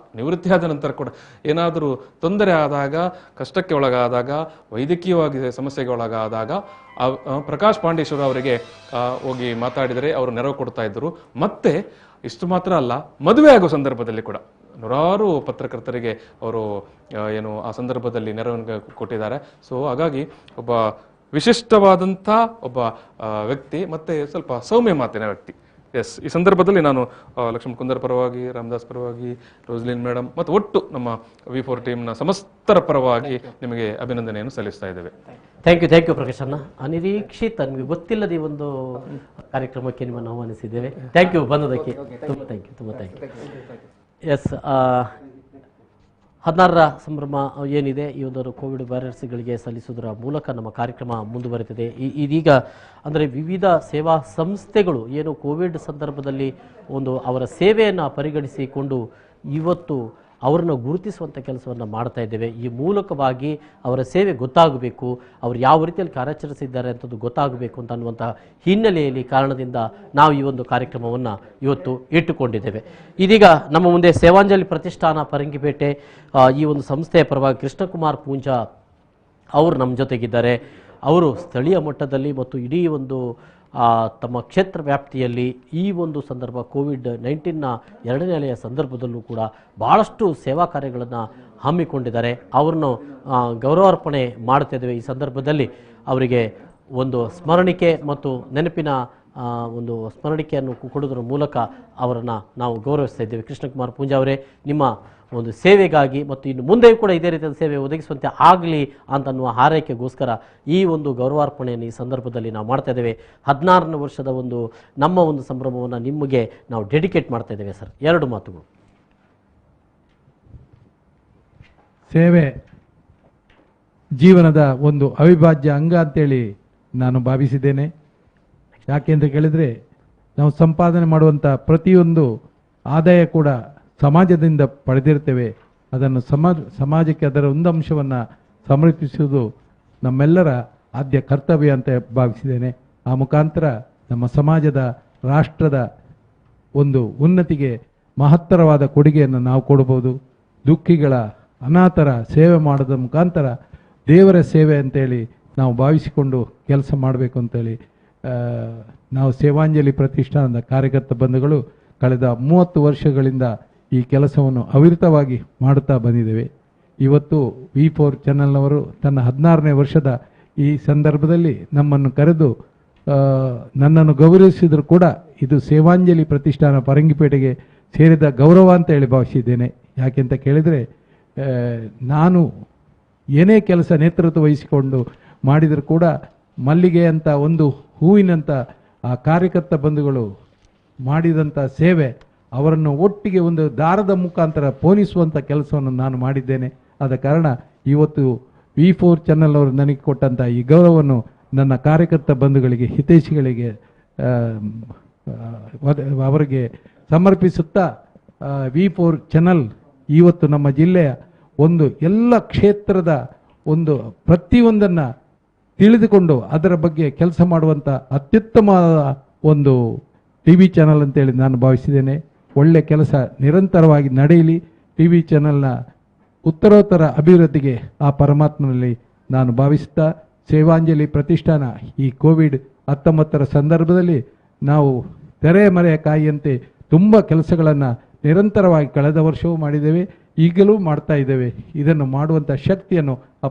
Speaker 4: ನಂತರ ಕೂಡ ಏನಾದರೂ ತೊಂದರೆ ಆದಾಗ, ಕಷ್ಟಕ್ಕೆ ಒಳಗಾದಾಗ, ವೈದ್ಯಕೀಯವಾಗಿ ಸಮಸ್ಯೆಗೆ ಒಳಗಾದಾಗ ಪ್ರಕಾಶ್ ಪಾಂಡೇಶ್ವರ ಅವರಿಗೆ ಹೋಗಿ ಮಾತಾಡಿದರೆ ಅವರು ನೆರವು ಕೊಡ್ತಾ ಇದ್ದರು. ಮತ್ತೆ ಇಷ್ಟು ಮಾತ್ರ ಅಲ್ಲ, ಮದುವೆ ಆಗೋ ಸಂದರ್ಭದಲ್ಲಿ ಕೂಡ ನೂರಾರು ಪತ್ರಕರ್ತರಿಗೆ ಅವರು ಆ ಸಂದರ್ಭದಲ್ಲಿ ನೆರವನ್ನು ಕೊಟ್ಟಿದ್ದಾರೆ. ಸೊ ಹಾಗಾಗಿ ಒಬ್ಬ ವಿಶಿಷ್ಟವಾದಂಥ ಒಬ್ಬ ವ್ಯಕ್ತಿ, ಮತ್ತೆ ಸ್ವಲ್ಪ ಸೌಮ್ಯ ಮಾತಿನ ವ್ಯಕ್ತಿ. ಈ ಸಂದರ್ಭದಲ್ಲಿ ನಾನು ಲಕ್ಷ್ಮಣ್ ಕುಂದರ್ ಪರವಾಗಿ, ರಾಮದಾಸ್ ಪರವಾಗಿ, ರೋಸ್ಲಿನ್ ಮೇಡಮ್ ಮತ್ತು ಒಟ್ಟು ನಮ್ಮ V4 ಟೀಮ್ನ ಸಮಸ್ತರ ಪರವಾಗಿ ನಿಮಗೆ ಅಭಿನಂದನೆಯನ್ನು ಸಲ್ಲಿಸ್ತಾ ಇದ್ದೇವೆ.
Speaker 1: ಥ್ಯಾಂಕ್ ಯು ಪ್ರಕಾಶ್ ಅಣ್ಣ. ಅನಿರೀಕ್ಷಿತ, ನಿಮಗೆ ಗೊತ್ತಿಲ್ಲದೆ ಒಂದು ಕಾರ್ಯಕ್ರಮಕ್ಕೆ ನಿಮ್ಮನ್ನು ಆಹ್ವಾನಿಸಿದ್ದೇವೆ. Thank you ಬಂದದಕ್ಕೆ. ತುಂಬ ಥ್ಯಾಂಕ್ ಯು. ಎಸ್ 16ರ ಸಂಭ್ರಮ ಏನಿದೆ, ಈ ಒಂದು ಕೋವಿಡ್ ವಾರಿಯರ್ಸ್ಗಳಿಗೆ ಸಲ್ಲಿಸುವುದರ ಮೂಲಕ ನಮ್ಮ ಕಾರ್ಯಕ್ರಮ ಮುಂದುವರಿತಿದೆ. ಇದೀಗ ಅಂದರೆ ವಿವಿಧ ಸೇವಾ ಸಂಸ್ಥೆಗಳು ಏನು ಕೋವಿಡ್ ಸಂದರ್ಭದಲ್ಲಿ ಒಂದು ಅವರ ಸೇವೆಯನ್ನು ಪರಿಗಣಿಸಿಕೊಂಡು ಇವತ್ತು ಅವರನ್ನು ಗುರುತಿಸುವಂಥ ಕೆಲಸವನ್ನು ಮಾಡ್ತಾ ಇದ್ದೇವೆ. ಈ ಮೂಲಕವಾಗಿ ಅವರ ಸೇವೆ ಗೊತ್ತಾಗಬೇಕು, ಅವರು ಯಾವ ರೀತಿಯಲ್ಲಿ ಕಾರ್ಯಾಚರಿಸಿದ್ದಾರೆ ಅಂತದ್ದು ಗೊತ್ತಾಗಬೇಕು ಅಂತ ಅನ್ನುವಂಥ ಹಿನ್ನೆಲೆಯಲ್ಲಿ ಕಾರಣದಿಂದ ನಾವು ಈ ಒಂದು ಕಾರ್ಯಕ್ರಮವನ್ನು ಇವತ್ತು ಇಟ್ಟುಕೊಂಡಿದ್ದೇವೆ. ಇದೀಗ ನಮ್ಮ ಮುಂದೆ ಸೇವಾಂಜಲಿ ಪ್ರತಿಷ್ಠಾನ ಪರಂಗಿಪೇಟೆ ಈ ಒಂದು ಸಂಸ್ಥೆಯ ಪರವಾಗಿ ಕೃಷ್ಣಕುಮಾರ್ ಪೂಂಜಾ ಅವರು ನಮ್ಮ ಜೊತೆಗಿದ್ದಾರೆ. ಅವರು ಸ್ಥಳೀಯ ಮಟ್ಟದಲ್ಲಿ ಮತ್ತು ಇಡೀ ಒಂದು ತಮ್ಮ ಕ್ಷೇತ್ರ ವ್ಯಾಪ್ತಿಯಲ್ಲಿ ಈ ಒಂದು ಸಂದರ್ಭ ಕೋವಿಡ್-19ನ 2ನೇ ಅಲೆಯ ಸಂದರ್ಭದಲ್ಲೂ ಕೂಡ ಭಾಳಷ್ಟು ಸೇವಾ ಕಾರ್ಯಗಳನ್ನು ಹಮ್ಮಿಕೊಂಡಿದ್ದಾರೆ. ಅವರನ್ನು ಗೌರವಾರ್ಪಣೆ ಮಾಡ್ತಿದ್ದೇವೆ. ಈ ಸಂದರ್ಭದಲ್ಲಿ ಅವರಿಗೆ ಒಂದು ಸ್ಮರಣಿಕೆ ಮತ್ತು ನೆನಪಿನ ಒಂದು ಸ್ಮರಣಿಕೆಯನ್ನು ಕೊಡೋದ್ರ ಮೂಲಕ ಅವರನ್ನು ನಾವು ಗೌರವಿಸ್ತಾ ಇದ್ದೇವೆ. ಕೃಷ್ಣಕುಮಾರ್ ಪೂಂಜಾ ಅವರೇ, ನಿಮ್ಮ ಒಂದು ಸೇವೆಗಾಗಿ ಮತ್ತು ಇನ್ನು ಮುಂದೆಯೂ ಕೂಡ ಇದೇ ರೀತಿಯ ಸೇವೆ ಒದಗಿಸುವಂತೆ ಆಗಲಿ ಅಂತನ್ನುವ ಹಾರೈಕೆಗೋಸ್ಕರ ಈ ಒಂದು ಗೌರವಾರ್ಪಣೆಯನ್ನು ಈ ಸಂದರ್ಭದಲ್ಲಿ ನಾವು ಮಾಡ್ತಾ ಇದ್ದೇವೆ. 16ನೇ ವರ್ಷದ ಒಂದು ನಮ್ಮ ಒಂದು ಸಂಭ್ರಮವನ್ನು ನಿಮಗೆ ನಾವು ಡೆಡಿಕೇಟ್ ಮಾಡ್ತಾ ಇದ್ದೇವೆ ಸರ್. 2 ಮಾತುಗಳು.
Speaker 18: ಸೇವೆ ಜೀವನದ ಒಂದು ಅವಿಭಾಜ್ಯ ಅಂಗ ಅಂತೇಳಿ ನಾನು ಭಾವಿಸಿದ್ದೇನೆ. ಯಾಕೆ ಅಂತ ಕೇಳಿದರೆ, ನಾವು ಸಂಪಾದನೆ ಮಾಡುವಂಥ ಪ್ರತಿಯೊಂದು ಆದಾಯ ಕೂಡ ಸಮಾಜದಿಂದ ಪಡೆದಿರ್ತೇವೆ. ಅದನ್ನು ಸಮಾಜಕ್ಕೆ ಅದರ ಒಂದು ಅಂಶವನ್ನು ಸಮರ್ಪಿಸುವುದು ನಮ್ಮೆಲ್ಲರ ಆದ್ಯ ಕರ್ತವ್ಯ ಅಂತ ಭಾವಿಸಿದ್ದೇನೆ. ಆ ಮುಖಾಂತರ ನಮ್ಮ ಸಮಾಜದ, ರಾಷ್ಟ್ರದ ಒಂದು ಉನ್ನತಿಗೆ ಮಹತ್ತರವಾದ ಕೊಡುಗೆಯನ್ನು ನಾವು ಕೊಡಬಹುದು. ದುಃಖಿಗಳ, ಅನಾಥರ ಸೇವೆ ಮಾಡೋದ್ರ ಮುಖಾಂತರ ದೇವರ ಸೇವೆ ಅಂತೇಳಿ ನಾವು ಭಾವಿಸಿಕೊಂಡು ಕೆಲಸ ಮಾಡಬೇಕು ಅಂತೇಳಿ ನಾವು ಸೇವಾಂಜಲಿ ಪ್ರತಿಷ್ಠಾನದ ಕಾರ್ಯಕರ್ತ ಬಂಧುಗಳು ಕಳೆದ 30 ವರ್ಷಗಳಿಂದ ಈ ಕೆಲಸವನ್ನು ಅವಿರತವಾಗಿ ಮಾಡುತ್ತಾ ಬಂದಿದ್ದೇವೆ. ಇವತ್ತು V4 ಚಾನೆಲ್ನವರು ತನ್ನ 16ನೇ ವರ್ಷದ ಈ ಸಂದರ್ಭದಲ್ಲಿ ನಮ್ಮನ್ನು ಕರೆದು ನನ್ನನ್ನು ಗೌರವಿಸಿದರೂ ಕೂಡ ಇದು ಸೇವಾಂಜಲಿ ಪ್ರತಿಷ್ಠಾನ ಪರಂಗಿಪೇಟೆಗೆ ಸೇರಿದ ಗೌರವ ಅಂತ ಹೇಳಿ ಭಾವಿಸಿದ್ದೇನೆ. ಯಾಕೆಂತ ಕೇಳಿದರೆ, ನಾನು ಏನೇ ಕೆಲಸ ನೇತೃತ್ವ ವಹಿಸಿಕೊಂಡು ಮಾಡಿದರೂ ಕೂಡ ಮಲ್ಲಿಗೆ ಅಂತ ಒಂದು ಹೂವಿನಂಥ ಆ ಕಾರ್ಯಕರ್ತ ಬಂಧುಗಳು ಮಾಡಿದಂಥ ಸೇವೆ, ಅವರನ್ನು ಒಟ್ಟಿಗೆ ಒಂದು ದಾರದ ಮುಖಾಂತರ ಪೋಣಿಸುವಂಥ ಕೆಲಸವನ್ನು ನಾನು ಮಾಡಿದ್ದೇನೆ. ಆದ ಕಾರಣ ಇವತ್ತು V4 ಚಾನೆಲ್ ಅವರು ನನಗೆ ಕೊಟ್ಟಂಥ ಈ ಗೌರವವನ್ನು ನನ್ನ ಕಾರ್ಯಕರ್ತ ಬಂಧುಗಳಿಗೆ, ಹಿತೈಷಿಗಳಿಗೆ ಅವರಿಗೆ ಸಮರ್ಪಿಸುತ್ತಾ, V4 ಚಾನೆಲ್ ಇವತ್ತು ನಮ್ಮ ಜಿಲ್ಲೆಯ ಒಂದು ಎಲ್ಲ ಕ್ಷೇತ್ರದ ಒಂದು ಪ್ರತಿಯೊಂದನ್ನು ತಿಳಿದುಕೊಂಡು ಅದರ ಬಗ್ಗೆ ಕೆಲಸ ಮಾಡುವಂಥ ಅತ್ಯುತ್ತಮವಾದ ಒಂದು TV ಚಾನಲ್ ಅಂತೇಳಿ ನಾನು ಭಾವಿಸಿದ್ದೇನೆ. ಒಳ್ಳೆ ಕೆಲಸ ನಿರಂತರವಾಗಿ ನಡೆಯಲಿ. TV ಚಾನಲ್ನ ಉತ್ತರೋತ್ತರ ಅಭಿವೃದ್ಧಿಗೆ ಆ ಪರಮಾತ್ಮನಲ್ಲಿ ನಾನು ಭಾವಿಸುತ್ತಾ, ಸೇವಾಂಜಲಿ ಪ್ರತಿಷ್ಠಾನ ಈ ಕೋವಿಡ್-19 ಸಂದರ್ಭದಲ್ಲಿ ನಾವು ತೆರೆಮರೆಯ ಕಾಯಿಯಂತೆ ತುಂಬ ಕೆಲಸಗಳನ್ನು ನಿರಂತರವಾಗಿ ಕಳೆದ ವರ್ಷವೂ ಮಾಡಿದ್ದೇವೆ, ಈಗಲೂ ಮಾಡ್ತಾ ಇದ್ದೇವೆ. ಇದನ್ನು ಮಾಡುವಂಥ ಶಕ್ತಿಯನ್ನು ಆ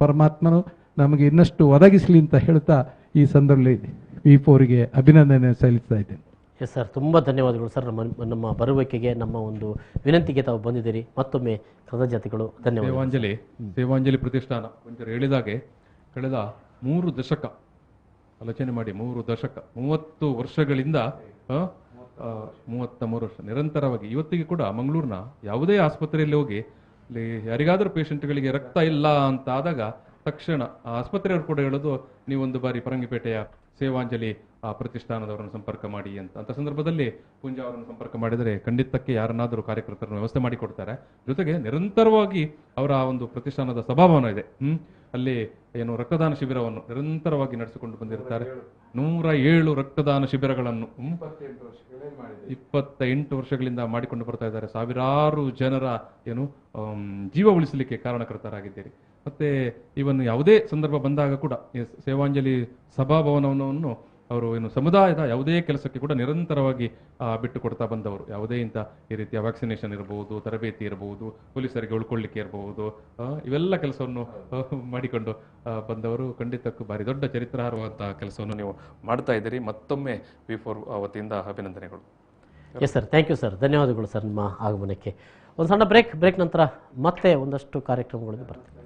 Speaker 18: ಪರಮಾತ್ಮನು ನಮಗೆ ಇನ್ನಷ್ಟು ಒದಗಿಸಲಿ ಅಂತ ಹೇಳ್ತಾ ಈ ಸಂದರ್ಭದಲ್ಲಿ V4ಗೆ ಅಭಿನಂದನೆ ಸಲ್ಲಿಸ್ತಾ ಇದ್ದೇನೆ.
Speaker 1: ಎಸ್ ಸರ್, ತುಂಬ ಧನ್ಯವಾದಗಳು ಸರ್. ನಮ್ಮ ಬರುವಿಕೆಗೆ, ನಮ್ಮ ಒಂದು ವಿನಂತಿಗೆ ತಾವು ಬಂದಿದ್ದೀರಿ. ಮತ್ತೊಮ್ಮೆ ಕೃತಜ್ಞತೆಗಳು, ಧನ್ಯವಾದ.
Speaker 4: ಸೇವಾಂಜಲಿ ಪ್ರತಿಷ್ಠಾನ ಒಂದು ಹೇಳಿದಾಗೆ ಕಳೆದ 3 ದಶಕ ಆಲೋಚನೆ ಮಾಡಿ, 3 ದಶಕ 30 ವರ್ಷಗಳಿಂದ 33 ವರ್ಷ ನಿರಂತರವಾಗಿ ಇವತ್ತಿಗೆ ಕೂಡ ಮಂಗಳೂರಿನ ಯಾವುದೇ ಆಸ್ಪತ್ರೆಯಲ್ಲಿ ಹೋಗಿ ಅಲ್ಲಿ ಯಾರಿಗಾದರೂ ಪೇಷಂಟ್ಗಳಿಗೆ ರಕ್ತ ಇಲ್ಲ ಅಂತ ಆದಾಗ ತಕ್ಷಣ ಆಸ್ಪತ್ರೆಯವರು ಕೂಡ ಹೇಳೋದು, ನೀವೊಂದು ಬಾರಿ ಪರಂಗಿಪೇಟೆಯ ಸೇವಾಂಜಲಿ ಪ್ರತಿಷ್ಠಾನದವರನ್ನು ಸಂಪರ್ಕ ಮಾಡಿ ಅಂತ ಸಂದರ್ಭದಲ್ಲಿ ಪೂಂಜಾ ಅವರನ್ನು ಸಂಪರ್ಕ ಮಾಡಿದರೆ ಖಂಡಿತಕ್ಕೆ ಯಾರನ್ನಾದರೂ ಕಾರ್ಯಕರ್ತರನ್ನು ವ್ಯವಸ್ಥೆ ಮಾಡಿಕೊಡ್ತಾರೆ. ಜೊತೆಗೆ ನಿರಂತರವಾಗಿ ಅವರ ಒಂದು ಪ್ರತಿಷ್ಠಾನದ ಸಭಾಭವನ ಇದೆ, ಅಲ್ಲಿ ಏನು ರಕ್ತದಾನ ಶಿಬಿರವನ್ನು ನಿರಂತರವಾಗಿ ನಡೆಸಿಕೊಂಡು ಬಂದಿರುತ್ತಾರೆ. 107 ರಕ್ತದಾನ ಶಿಬಿರಗಳನ್ನು 28 ವರ್ಷಗಳಿಂದ ಮಾಡಿಕೊಂಡು ಬರ್ತಾ ಇದ್ದಾರೆ. ಸಾವಿರಾರು ಜನರ ಏನು ಜೀವ ಉಳಿಸಲಿಕ್ಕೆ ಕಾರಣಕರ್ತರಾಗಿದ್ದೀರಿ. ಮತ್ತೆ ಇವನ್ನು ಯಾವುದೇ ಸಂದರ್ಭ ಬಂದಾಗ ಕೂಡ ಸೇವಾಂಜಲಿ ಸಭಾಭವನವನ್ನು ಅವರು ಏನು ಸಮುದಾಯದ ಯಾವುದೇ ಕೆಲಸಕ್ಕೆ ಕೂಡ ನಿರಂತರವಾಗಿ ಬಿಟ್ಟು ಕೊಡ್ತಾ ಬಂದವರು. ಯಾವುದೇ ಇಂಥ ಈ ರೀತಿಯ ವ್ಯಾಕ್ಸಿನೇಷನ್ ಇರಬಹುದು, ತರಬೇತಿ ಇರಬಹುದು, ಪೊಲೀಸರಿಗೆ ಉಳ್ಕೊಳ್ಳಿಕ್ಕೆ ಇರಬಹುದು, ಇವೆಲ್ಲ ಕೆಲಸವನ್ನು ಮಾಡಿಕೊಂಡು ಬಂದವರು. ಖಂಡಿತಕ್ಕೂ ಭಾರಿ ದೊಡ್ಡ ಚರಿತ್ರಾರ್ಹವಾದಂತಹ ಕೆಲಸವನ್ನು ನೀವು ಮಾಡ್ತಾ ಇದ್ದೀರಿ. ಮತ್ತೊಮ್ಮೆ V4 ವತಿಯಿಂದ ಅಭಿನಂದನೆಗಳು.
Speaker 1: Yes sir, thank you sir, ಧನ್ಯವಾದಗಳು ಸರ್ ನಿಮ್ಮ ಆಗಮನಕ್ಕೆ. ಒಂದು ಸಣ್ಣ ಬ್ರೇಕ್ ನಂತರ ಮತ್ತೆ ಒಂದಷ್ಟು ಕಾರ್ಯಕ್ರಮಗಳಿಗೆ ಬರ್ತೀವಿ.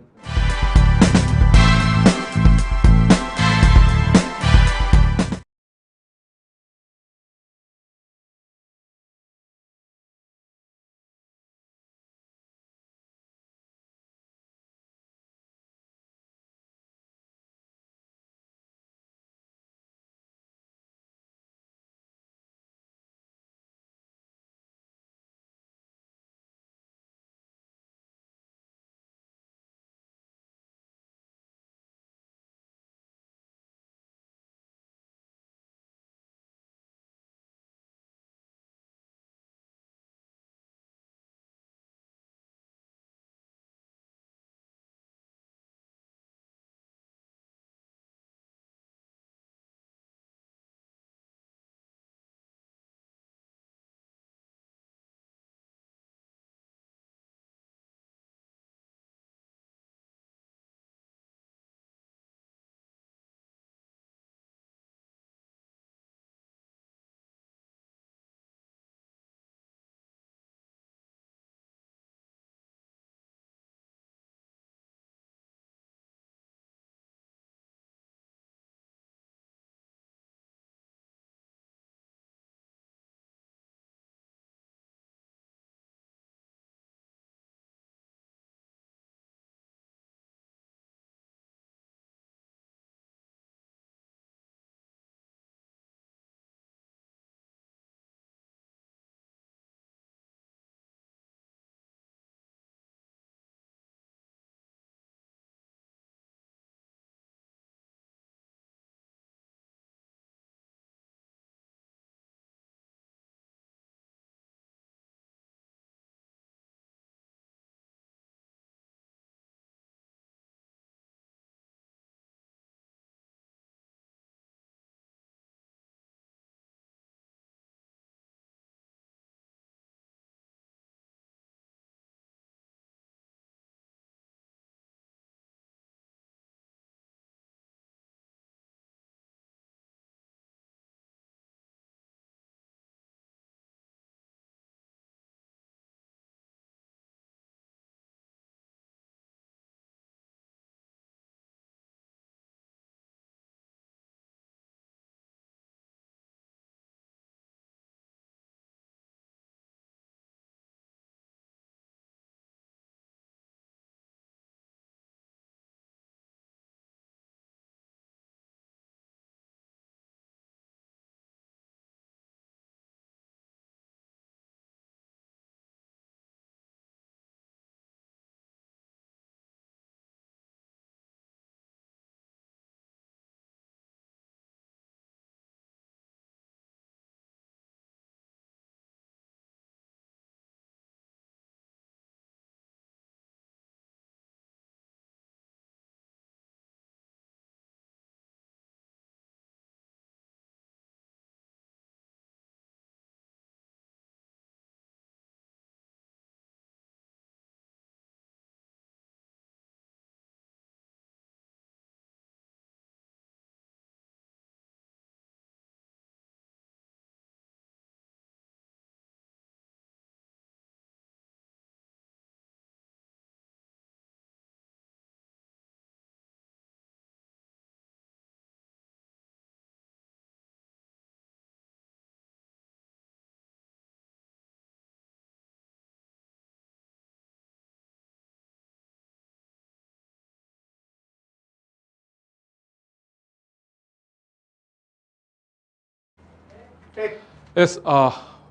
Speaker 4: ಎಸ್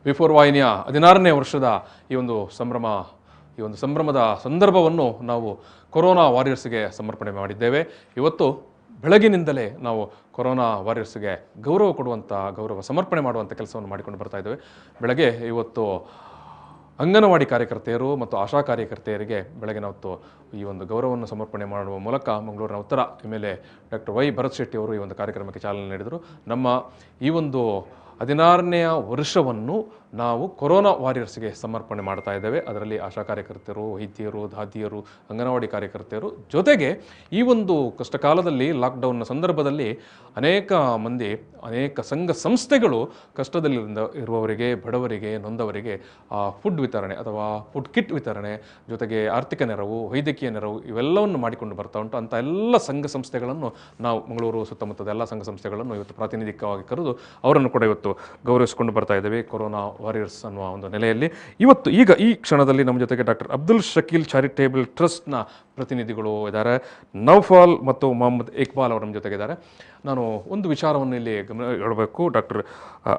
Speaker 4: ವಿಫೋರ್ ವಾಹಿನಿಯ 16ನೇ ವರ್ಷದ ಈ ಒಂದು ಸಂಭ್ರಮದ ಸಂದರ್ಭವನ್ನು ನಾವು ಕೊರೋನಾ ವಾರಿಯರ್ಸ್ಗೆ ಸಮರ್ಪಣೆ ಮಾಡಿದ್ದೇವೆ. ಇವತ್ತು ಬೆಳಗಿನಿಂದಲೇ ನಾವು ಕೊರೋನಾ ವಾರಿಯರ್ಸ್ಗೆ ಗೌರವ ಕೊಡುವಂಥ, ಗೌರವ ಸಮರ್ಪಣೆ ಮಾಡುವಂಥ ಕೆಲಸವನ್ನು ಮಾಡಿಕೊಂಡು ಬರ್ತಾ ಇದ್ದೇವೆ. ಬೆಳಗ್ಗೆ ಇವತ್ತು ಅಂಗನವಾಡಿ ಕಾರ್ಯಕರ್ತೆಯರು ಮತ್ತು ಆಶಾ ಕಾರ್ಯಕರ್ತೆಯರಿಗೆ ಬೆಳಗಿನ ಹೊತ್ತು ಈ ಒಂದು ಗೌರವವನ್ನು ಸಮರ್ಪಣೆ ಮಾಡುವ ಮೂಲಕ ಮಂಗಳೂರಿನ ಉತ್ತರ MLA doctor Y Bharath Shetty ಅವರು ಈ ಒಂದು ಕಾರ್ಯಕ್ರಮಕ್ಕೆ ಚಾಲನೆ ನೀಡಿದರು. ನಮ್ಮ ಈ ಒಂದು 16ನೇ ವರ್ಷವನ್ನು ನಾವು ಕೊರೋನಾ ವಾರಿಯರ್ಸ್ಗೆ ಸಮರ್ಪಣೆ ಮಾಡ್ತಾ ಇದ್ದೇವೆ. ಅದರಲ್ಲಿ ಆಶಾ ಕಾರ್ಯಕರ್ತರು, ವೈದ್ಯರು, ದಾದಿಯರು, ಅಂಗನವಾಡಿ ಕಾರ್ಯಕರ್ತೆಯರು, ಜೊತೆಗೆ ಈ ಒಂದು ಕಷ್ಟಕಾಲದಲ್ಲಿ ಲಾಕ್ಡೌನ್ನ ಸಂದರ್ಭದಲ್ಲಿ ಅನೇಕ ಮಂದಿ, ಅನೇಕ ಸಂಘ ಸಂಸ್ಥೆಗಳು ಕಷ್ಟದಲ್ಲಿ ಇರುವವರಿಗೆ, ಬಡವರಿಗೆ, ನೊಂದವರಿಗೆ ಫುಡ್ ವಿತರಣೆ ಅಥವಾ ಫುಡ್ ಕಿಟ್ ವಿತರಣೆ, ಜೊತೆಗೆ ಆರ್ಥಿಕ ನೆರವು, ವೈದ್ಯಕೀಯ ನೆರವು ಇವೆಲ್ಲವನ್ನು ಮಾಡಿಕೊಂಡು ಬರ್ತಾ ಉಂಟು. ಅಂಥ ಎಲ್ಲ ಸಂಘ ಸಂಸ್ಥೆಗಳನ್ನು ನಾವು ಮಂಗಳೂರು ಸುತ್ತಮುತ್ತದ ಎಲ್ಲ ಸಂಘ ಸಂಸ್ಥೆಗಳನ್ನು ಇವತ್ತು ಪ್ರಾತಿನಿಧಿಕವಾಗಿ ಕರೆದು ಅವರನ್ನು ಕೂಡ ಇವತ್ತು ಗೌರವಿಸಿಕೊಂಡು ಬರ್ತಾ ಇದ್ದೇವೆ ಕೊರೋನಾ ವಾರಿಯರ್ಸ್ ಅನ್ನುವ ಒಂದು ನೆಲೆಯಲ್ಲಿ. ಇವತ್ತು ಈ ಕ್ಷಣದಲ್ಲಿ ನಮ್ಮ ಜೊತೆಗೆ ಡಾಕ್ಟರ್ ಅಬ್ದುಲ್ ಶಕೀಲ್ ಚಾರಿಟೇಬಲ್ ಟ್ರಸ್ಟ್ನ ಪ್ರತಿನಿಧಿಗಳು ಇದ್ದಾರೆ. ನೌಫಾಲ್ ಮತ್ತು ಮೊಹಮ್ಮದ್ ಇಕ್ಬಾಲ್ ಅವರು ನಮ್ಮ ಜೊತೆಗಿದ್ದಾರೆ. ನಾನು ಒಂದು ವಿಚಾರವನ್ನು ಇಲ್ಲಿ ಗಮನ ಹೇಳಬೇಕು. ಡಾಕ್ಟರ್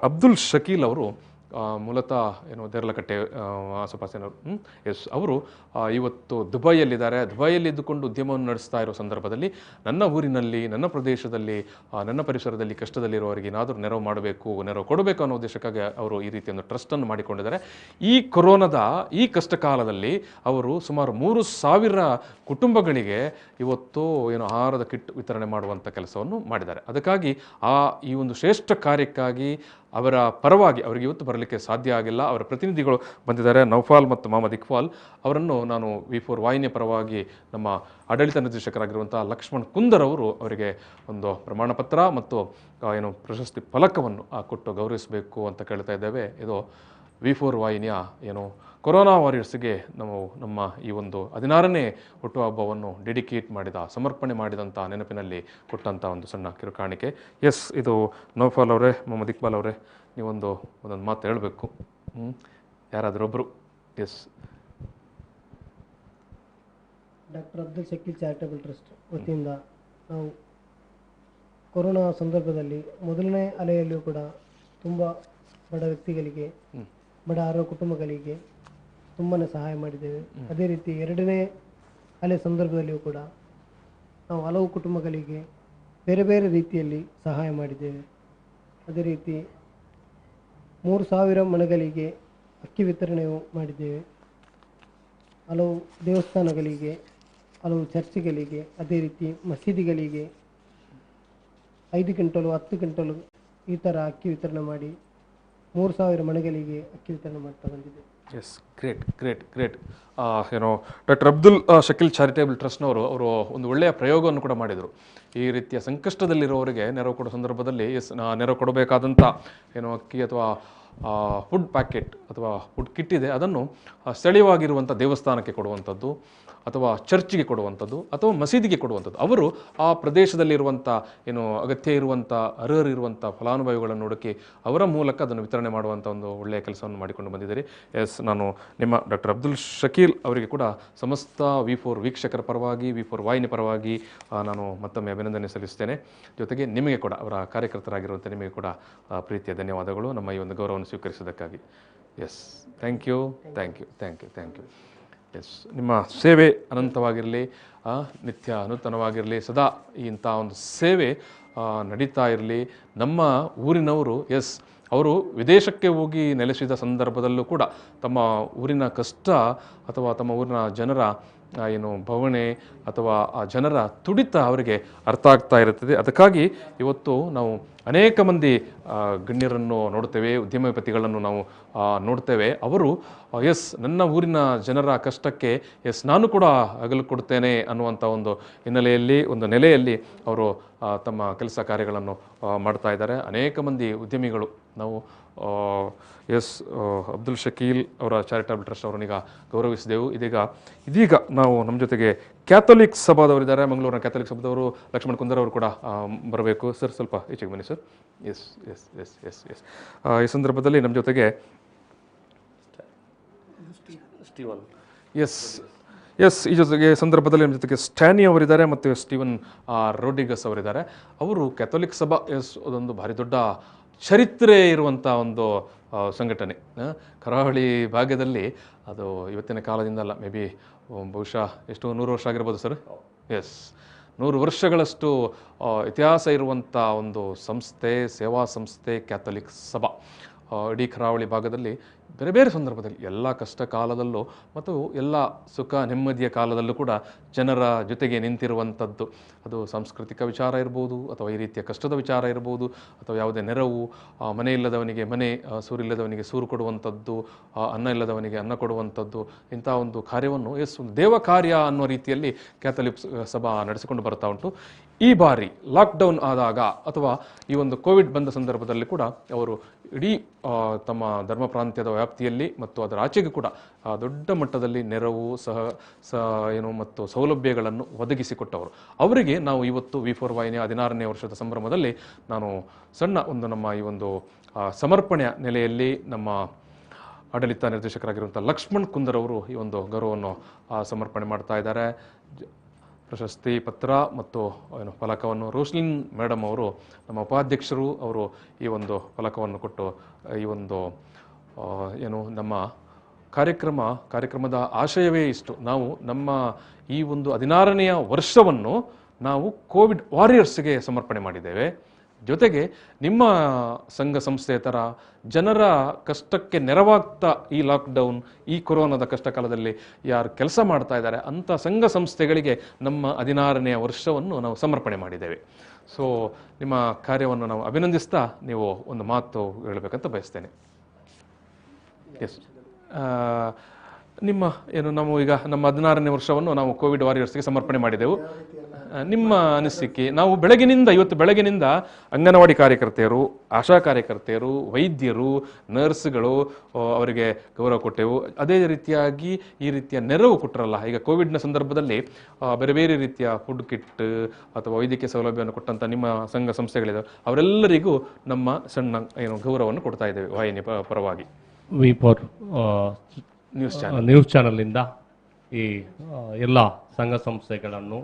Speaker 4: ಅಬ್ದುಲ್ ಶಕೀಲ್ ಅವರು ಮೂಲತಃ ದೇರ್ಲಕಟ್ಟೆ ಆಸುಪಾಸಿನವರು. ಎಸ್, ಅವರು ಇವತ್ತು ದುಬೈಯಲ್ಲಿದ್ದಾರೆ. ದುಬೈಯಲ್ಲಿ ಇದ್ದುಕೊಂಡು ಉದ್ಯಮವನ್ನು ನಡೆಸ್ತಾ ಇರೋ ಸಂದರ್ಭದಲ್ಲಿ ನನ್ನ ಊರಿನಲ್ಲಿ, ನನ್ನ ಪ್ರದೇಶದಲ್ಲಿ, ನನ್ನ ಪರಿಸರದಲ್ಲಿ ಕಷ್ಟದಲ್ಲಿರುವವರಿಗೆ ಏನಾದರೂ ನೆರವು ಮಾಡಬೇಕು, ನೆರವು ಕೊಡಬೇಕು ಅನ್ನೋ ಉದ್ದೇಶಕ್ಕಾಗಿ ಅವರು ಈ ರೀತಿಯ ಒಂದು ಟ್ರಸ್ಟನ್ನು ಮಾಡಿಕೊಂಡಿದ್ದಾರೆ. ಈ ಕೊರೋನಾದ ಈ ಕಷ್ಟ ಕಾಲದಲ್ಲಿ ಅವರು ಸುಮಾರು 3,000 ಕುಟುಂಬಗಳಿಗೆ ಇವತ್ತು ಆಹಾರದ ಕಿಟ್ ವಿತರಣೆ ಮಾಡುವಂಥ ಕೆಲಸವನ್ನು ಮಾಡಿದ್ದಾರೆ. ಅದಕ್ಕಾಗಿ ಈ ಒಂದು ಶ್ರೇಷ್ಠ ಕಾರ್ಯಕ್ಕಾಗಿ ಅವರ ಪರವಾಗಿ ಅವರಿಗೆ ಇವತ್ತು ಬರಲಿಕ್ಕೆ ಸಾಧ್ಯ ಆಗಿಲ್ಲ. ಅವರ ಪ್ರತಿನಿಧಿಗಳು ಬಂದಿದ್ದಾರೆ, ನೌಫಾಲ್ ಮತ್ತು ಮೊಹಮ್ಮದ್ ಇಕ್ಬಾಲ್ ಅವರನ್ನು ನಾನು V4 ವಾಹಿನಿಯ ಪರವಾಗಿ ನಮ್ಮ ಆಡಳಿತ ನಿರ್ದೇಶಕರಾಗಿರುವಂಥ ಲಕ್ಷ್ಮಣ್ ಕುಂದರ್ ಅವರು ಅವರಿಗೆ ಒಂದು ಪ್ರಮಾಣ ಪತ್ರ ಮತ್ತು ಪ್ರಶಸ್ತಿ ಫಲಕವನ್ನು ಕೊಟ್ಟು ಗೌರವಿಸಬೇಕು ಅಂತ ಕೇಳ್ತಾ ಇದ್ದೇವೆ. ಇದು V4 ವಾಹಿನಿಯ ಕೊರೋನಾ ವಾರಿಯರ್ಸ್ಗೆ ನಮ್ಮ ಈ ಒಂದು 16ನೇ ಹುಟ್ಟುಹಬ್ಬವನ್ನು ಡೆಡಿಕೇಟ್ ಮಾಡಿದ, ಸಮರ್ಪಣೆ ಮಾಡಿದಂಥ ನೆನಪಿನಲ್ಲಿ ಕೊಟ್ಟಂಥ ಒಂದು ಸಣ್ಣ ಕಿರುಕಾಣಿಕೆ. ಎಸ್, ಇದು ನೌಫಾಲ್ ಅವರೇ, ಮೊಹಮ್ಮದ್ ಇಕ್ಬಾಲ್ ಅವರೇ, ನೀವೊಂದು ಮಾತು ಹೇಳಬೇಕು. ಯಾರಾದರೂ ಒಬ್ಬರು. Yes.
Speaker 11: Doctor Abdul Shakeel charitable trust ವತಿಯಿಂದ ನಾವು ಕೊರೋನಾ ಸಂದರ್ಭದಲ್ಲಿ ಮೊದಲನೇ ಅಲೆಯಲ್ಲಿಯೂ ಕೂಡ ತುಂಬ ಬಡ ವ್ಯಕ್ತಿಗಳಿಗೆ, ಬಡ ಆರೋಗ್ಯ ಕುಟುಂಬಗಳಿಗೆ ತುಂಬಾ ಸಹಾಯ ಮಾಡಿದ್ದೇವೆ. ಅದೇ ರೀತಿ ಎರಡನೇ ಅಲೆ ಸಂದರ್ಭದಲ್ಲಿಯೂ ಕೂಡ ನಾವು ಹಲವು ಕುಟುಂಬಗಳಿಗೆ ಬೇರೆ ಬೇರೆ ರೀತಿಯಲ್ಲಿ ಸಹಾಯ ಮಾಡಿದ್ದೇವೆ. ಅದೇ ರೀತಿ 3,000 ಮನೆಗಳಿಗೆ ಅಕ್ಕಿ ವಿತರಣೆಯು ಮಾಡಿದ್ದೇವೆ. ಹಲವು ದೇವಸ್ಥಾನಗಳಿಗೆ, ಹಲವು ಚರ್ಚ್ಗಳಿಗೆ, ಅದೇ ರೀತಿ ಮಸೀದಿಗಳಿಗೆ 5 ಕ್ವಿಂಟಲು 10 ಕ್ವಿಂಟಲು ಈ ಥರ ಅಕ್ಕಿ ವಿತರಣೆ ಮಾಡಿ 3,000 ಮನೆಗಳಿಗೆ ಅಕ್ಕಿ ವಿತರಣೆ ಮಾಡ್ತಾ ಬಂದಿದೆ.
Speaker 4: Yes, great. Doctor Abdul Shakeel charitable ಟ್ರಸ್ಟ್ನವರು ಅವರು ಒಂದು ಒಳ್ಳೆಯ ಪ್ರಯೋಗವನ್ನು ಕೂಡ ಮಾಡಿದರು. ಈ ರೀತಿಯ ಸಂಕಷ್ಟದಲ್ಲಿರೋರಿಗೆ ನೆರವು ಕೊಡೋ ಸಂದರ್ಭದಲ್ಲಿ ನೆರವು ಕೊಡಬೇಕಾದಂಥ ಅಕ್ಕಿ ಅಥವಾ ಫುಡ್ ಪ್ಯಾಕೆಟ್ ಅಥವಾ ಫುಡ್ ಕಿಟ್ ಇದೆ, ಅದನ್ನು ಸ್ಥಳೀಯವಾಗಿರುವಂಥ ದೇವಸ್ಥಾನಕ್ಕೆ ಕೊಡುವಂಥದ್ದು ಅಥವಾ ಚರ್ಚ್ಗೆ ಕೊಡುವಂಥದ್ದು ಅಥವಾ ಮಸೀದಿಗೆ ಕೊಡುವಂಥದ್ದು. ಅವರು ಆ ಪ್ರದೇಶದಲ್ಲಿರುವಂಥ ಅಗತ್ಯ ಇರುವಂಥ ಅರ್ಹರಿರುವಂಥ ಫಲಾನುಭವಿಗಳನ್ನು ಹುಡುಕಿ ಅವರ ಮೂಲಕ ಅದನ್ನು ವಿತರಣೆ ಮಾಡುವಂಥ ಒಂದು ಒಳ್ಳೆಯ ಕೆಲಸವನ್ನು ಮಾಡಿಕೊಂಡು ಬಂದಿದ್ದೀರಿ. ಎಸ್, ನಾನು ನಿಮ್ಮ ಡಾಕ್ಟರ್ ಅಬ್ದುಲ್ ಶಕೀಲ್ ಅವರಿಗೆ ಕೂಡ ಸಮಸ್ತ V4 ವೀಕ್ಷಕರ ಪರವಾಗಿ, V4 ವಾಹಿನಿ ಪರವಾಗಿ ನಾನು ಮತ್ತೊಮ್ಮೆ ಅಭಿನಂದನೆ ಸಲ್ಲಿಸ್ತೇನೆ. ಜೊತೆಗೆ ನಿಮಗೆ ಕೂಡ, ಅವರ ಕಾರ್ಯಕರ್ತರಾಗಿರುವಂಥ ನಿಮಗೆ ಕೂಡ ಪ್ರೀತಿಯ ಧನ್ಯವಾದಗಳು ನಮ್ಮ ಈ ಒಂದು ಗೌರವವನ್ನು ಸ್ವೀಕರಿಸೋದಕ್ಕಾಗಿ. Yes, thank you. ಎಸ್, ನಿಮ್ಮ ಸೇವೆ ಅನಂತವಾಗಿರಲಿ, ನಿತ್ಯ ನೂತನವಾಗಿರಲಿ, ಸದಾ ಇಂಥ ಒಂದು ಸೇವೆ ನಡೀತಾ ಇರಲಿ. ನಮ್ಮ ಊರಿನವರು ಅವರು ವಿದೇಶಕ್ಕೆ ಹೋಗಿ ನೆಲೆಸಿದ ಸಂದರ್ಭದಲ್ಲೂ ಕೂಡ ತಮ್ಮ ಊರಿನ ಕಷ್ಟ ಅಥವಾ ತಮ್ಮ ಊರಿನ ಜನರ ಭಾವನೆ ಅಥವಾ ಆ ಜನರ ತುಡಿತ ಅವರಿಗೆ ಅರ್ಥ ಆಗ್ತಾ ಇರುತ್ತದೆ. ಅದಕ್ಕಾಗಿ ಇವತ್ತು ನಾವು ಅನೇಕ ಮಂದಿ ಗಣ್ಯರನ್ನು ನೋಡ್ತೇವೆ, ಉದ್ಯಮಪತಿಗಳನ್ನು ನಾವು ನೋಡ್ತೇವೆ. ಅವರು ನನ್ನ ಊರಿನ ಜನರ ಕಷ್ಟಕ್ಕೆ ನಾನು ಕೂಡ ಹಗಲು ಕೊಡ್ತೇನೆ ಅನ್ನುವಂಥ ಒಂದು ಹಿನ್ನೆಲೆಯಲ್ಲಿ, ಒಂದು ನೆಲೆಯಲ್ಲಿ ಅವರು ತಮ್ಮ ಕೆಲಸ ಕಾರ್ಯಗಳನ್ನು ಮಾಡ್ತಾ ಇದ್ದಾರೆ. ಅನೇಕ ಮಂದಿ ಉದ್ಯಮಿಗಳು ನಾವು ಅಬ್ದುಲ್ ಶಕೀಲ್ ಅವರ ಚಾರಿಟಬಲ್ ಟ್ರಸ್ಟ್ ಅವರನ್ನೀಗ ಗೌರವಿಸಿದೆವು. ಇದೀಗ ನಾವು ನಮ್ಮ ಜೊತೆಗೆ ಕ್ಯಾಥೋಲಿಕ್ ಸಭಾದವರಿದ್ದಾರೆ, ಮಂಗಳೂರಿನ ಕ್ಯಾಥೋಲಿಕ್ ಸಭಾದವರು ಲಕ್ಷ್ಮಣ್ ಕುಂದರ್ ಅವರು ಕೂಡ ಬರಬೇಕು. ಸರ್, ಸ್ವಲ್ಪ ಈಚೆಗೆ ಬನ್ನಿ ಸರ್. ಎಸ್. ಈ ಸಂದರ್ಭದಲ್ಲಿ ನಮ್ಮ ಜೊತೆಗೆ ಈ ಜೊತೆಗೆ ಸಂದರ್ಭದಲ್ಲಿ ನಮ್ಮ ಜೊತೆಗೆ ಸ್ಟ್ಯಾನಿ ಅವರಿದ್ದಾರೆ ಮತ್ತು ಸ್ಟೀವನ್ ರೋಡ್ರಿಗಸ್ ಅವರಿದ್ದಾರೆ. ಅವರು ಕ್ಯಾಥೋಲಿಕ್ ಸಭಾ ಅದೊಂದು ಭಾರಿ ದೊಡ್ಡ ಚರಿತ್ರೆ ಇರುವಂಥ ಒಂದು ಸಂಘಟನೆ. ಕರಾವಳಿ ಭಾಗದಲ್ಲಿ ಅದು ಇವತ್ತಿನ ಕಾಲದಿಂದ ಅಲ್ಲ, ಮೇ ಬಿ ಬಹುಶಃ ಎಷ್ಟು 100 ವರ್ಷ ಆಗಿರ್ಬೋದು ಸರ್. ಎಸ್, 100 ವರ್ಷಗಳಷ್ಟು ಇತಿಹಾಸ ಇರುವಂಥ ಒಂದು ಸಂಸ್ಥೆ, ಸೇವಾ ಸಂಸ್ಥೆ ಕ್ಯಾಥಲಿಕ್ ಸಭಾ. ಇಡೀ ಕರಾವಳಿ ಭಾಗದಲ್ಲಿ ಬೇರೆ ಬೇರೆ ಸಂದರ್ಭದಲ್ಲಿ ಎಲ್ಲ ಕಷ್ಟ ಕಾಲದಲ್ಲೂ ಮತ್ತು ಎಲ್ಲ ಸುಖ ನೆಮ್ಮದಿಯ ಕಾಲದಲ್ಲೂ ಕೂಡ ಜನರ ಜೊತೆಗೆ ನಿಂತಿರುವಂಥದ್ದು. ಅದು ಸಾಂಸ್ಕೃತಿಕ ವಿಚಾರ ಇರ್ಬೋದು, ಅಥವಾ ಈ ರೀತಿಯ ಕಷ್ಟದ ವಿಚಾರ ಇರ್ಬೋದು, ಅಥವಾ ಯಾವುದೇ ನೆರವು, ಮನೆ ಇಲ್ಲದವನಿಗೆ ಮನೆ, ಸೂರಿಲ್ಲದವನಿಗೆ ಸೂರು ಕೊಡುವಂಥದ್ದು, ಅನ್ನ ಇಲ್ಲದವನಿಗೆ ಅನ್ನ ಕೊಡುವಂಥದ್ದು, ಇಂಥ ಒಂದು ಕಾರ್ಯವನ್ನು ಒಂದು ದೇವ ಕಾರ್ಯ ಅನ್ನೋ ರೀತಿಯಲ್ಲಿ ಕ್ಯಾಥಲಿಕ್ ಸಭಾ ನಡೆಸಿಕೊಂಡು ಬರ್ತಾ ಉಂಟು. ಈ ಬಾರಿ ಲಾಕ್ಡೌನ್ ಆದಾಗ ಅಥವಾ ಈ ಒಂದು ಕೋವಿಡ್ ಬಂದ ಸಂದರ್ಭದಲ್ಲಿ ಕೂಡ ಅವರು ಇಡೀ ತಮ್ಮ ಧರ್ಮ ಪ್ರಾಂತ್ಯದ ವ್ಯಾಪ್ತಿಯಲ್ಲಿ ಮತ್ತು ಅದರ ಆಚೆಗೂ ಕೂಡ ದೊಡ್ಡ ಮಟ್ಟದಲ್ಲಿ ನೆರವು ಮತ್ತು ಸೌಲಭ್ಯಗಳನ್ನು ಒದಗಿಸಿಕೊಟ್ಟವರು. ಅವರಿಗೆ ನಾವು ಇವತ್ತು V4 ವಾಹಿನಿಯ 16ನೇ ವರ್ಷದ ಸಂಭ್ರಮದಲ್ಲಿ ನಾನು ಸಣ್ಣ ಒಂದು ನಮ್ಮ ಈ ಒಂದು ಸಮರ್ಪಣೆಯ ನೆಲೆಯಲ್ಲಿ ನಮ್ಮ ಆಡಳಿತ ನಿರ್ದೇಶಕರಾಗಿರುವಂಥ ಲಕ್ಷ್ಮಣ್ ಕುಂದರ್ ಅವರು ಈ ಒಂದು ಗೌರವವನ್ನು ಸಮರ್ಪಣೆ ಮಾಡ್ತಾ ಇದ್ದಾರೆ. ಪ್ರಶಸ್ತಿ ಪತ್ರ ಮತ್ತು ಫಲಕವನ್ನು ರೋಶ್ಲಿನ್ ಮೇಡಮ್ ಅವರು, ನಮ್ಮ ಉಪಾಧ್ಯಕ್ಷರು, ಅವರು ಈ ಒಂದು ಫಲಕವನ್ನು ಕೊಟ್ಟು ಈ ಒಂದು ನಮ್ಮ ಕಾರ್ಯಕ್ರಮದ ಆಶಯವೇ ಇಷ್ಟು. ನಾವು ನಮ್ಮ ಈ ಒಂದು 16ನೇ ವರ್ಷವನ್ನು ನಾವು ಕೋವಿಡ್ ವಾರಿಯರ್ಸ್ಗೆ ಸಮರ್ಪಣೆ ಮಾಡಿದ್ದೇವೆ. ಜೊತೆಗೆ ನಿಮ್ಮ ಸಂಘ ಸಂಸ್ಥೆಯ ಥರ ಜನರ ಕಷ್ಟಕ್ಕೆ ನೆರವಾಗ್ತಾ ಈ ಲಾಕ್ಡೌನ್, ಈ ಕೊರೋನಾದ ಕಷ್ಟ ಕಾಲದಲ್ಲಿ ಯಾರು ಕೆಲಸ ಮಾಡ್ತಾ ಇದ್ದಾರೆ ಅಂಥ ಸಂಘ ಸಂಸ್ಥೆಗಳಿಗೆ ನಮ್ಮ 16ನೇ ವರ್ಷವನ್ನು ನಾವು ಸಮರ್ಪಣೆ ಮಾಡಿದ್ದೇವೆ. ಸೊ ನಿಮ್ಮ ಕಾರ್ಯವನ್ನು ನಾವು ಅಭಿನಂದಿಸ್ತಾ ನೀವು ಒಂದು ಮಾತು ಹೇಳಬೇಕಂತ ಬಯಸ್ತೇನೆ. ಎಸ್, ನಾವು ಈಗ ನಮ್ಮ 16ನೇ ವರ್ಷವನ್ನು ನಾವು ಕೋವಿಡ್ ವಾರಿಯರ್ಸ್ಗೆ ಸಮರ್ಪಣೆ ಮಾಡಿದೆವು. ನಿಮ್ಮ ಅನಿಸಿಕೆ? ನಾವು ಇವತ್ತು ಬೆಳಗಿನಿಂದ ಅಂಗನವಾಡಿ ಕಾರ್ಯಕರ್ತೆಯರು, ಆಶಾ ಕಾರ್ಯಕರ್ತೆಯರು, ವೈದ್ಯರು, ನರ್ಸ್ಗಳು ಅವರಿಗೆ ಗೌರವ ಕೊಟ್ಟೆವು. ಅದೇ ರೀತಿಯಾಗಿ ಈ ರೀತಿಯ ನೆರವು ಕೊಟ್ಟರಲ್ಲ, ಈಗ ಕೋವಿಡ್ನ ಸಂದರ್ಭದಲ್ಲಿ ಬೇರೆ ಬೇರೆ ರೀತಿಯ ಫುಡ್ ಕಿಟ್ ಅಥವಾ ವೈದ್ಯಕೀಯ ಸೌಲಭ್ಯವನ್ನು ಕೊಟ್ಟಂಥ ನಿಮ್ಮ ಸಂಘ ಸಂಸ್ಥೆಗಳಿದ್ದಾವೆ, ಅವರೆಲ್ಲರಿಗೂ ನಮ್ಮ ಸಣ್ಣ ಗೌರವವನ್ನು ಕೊಡ್ತಾ ಇದ್ದೇವೆ ವಾಹಿನಿ ಪರವಾಗಿ.
Speaker 13: V4 ನ್ಯೂಸ್ ಚಾನಲ್ನಿಂದ ಈ ಎಲ್ಲ ಸಂಘ ಸಂಸ್ಥೆಗಳನ್ನು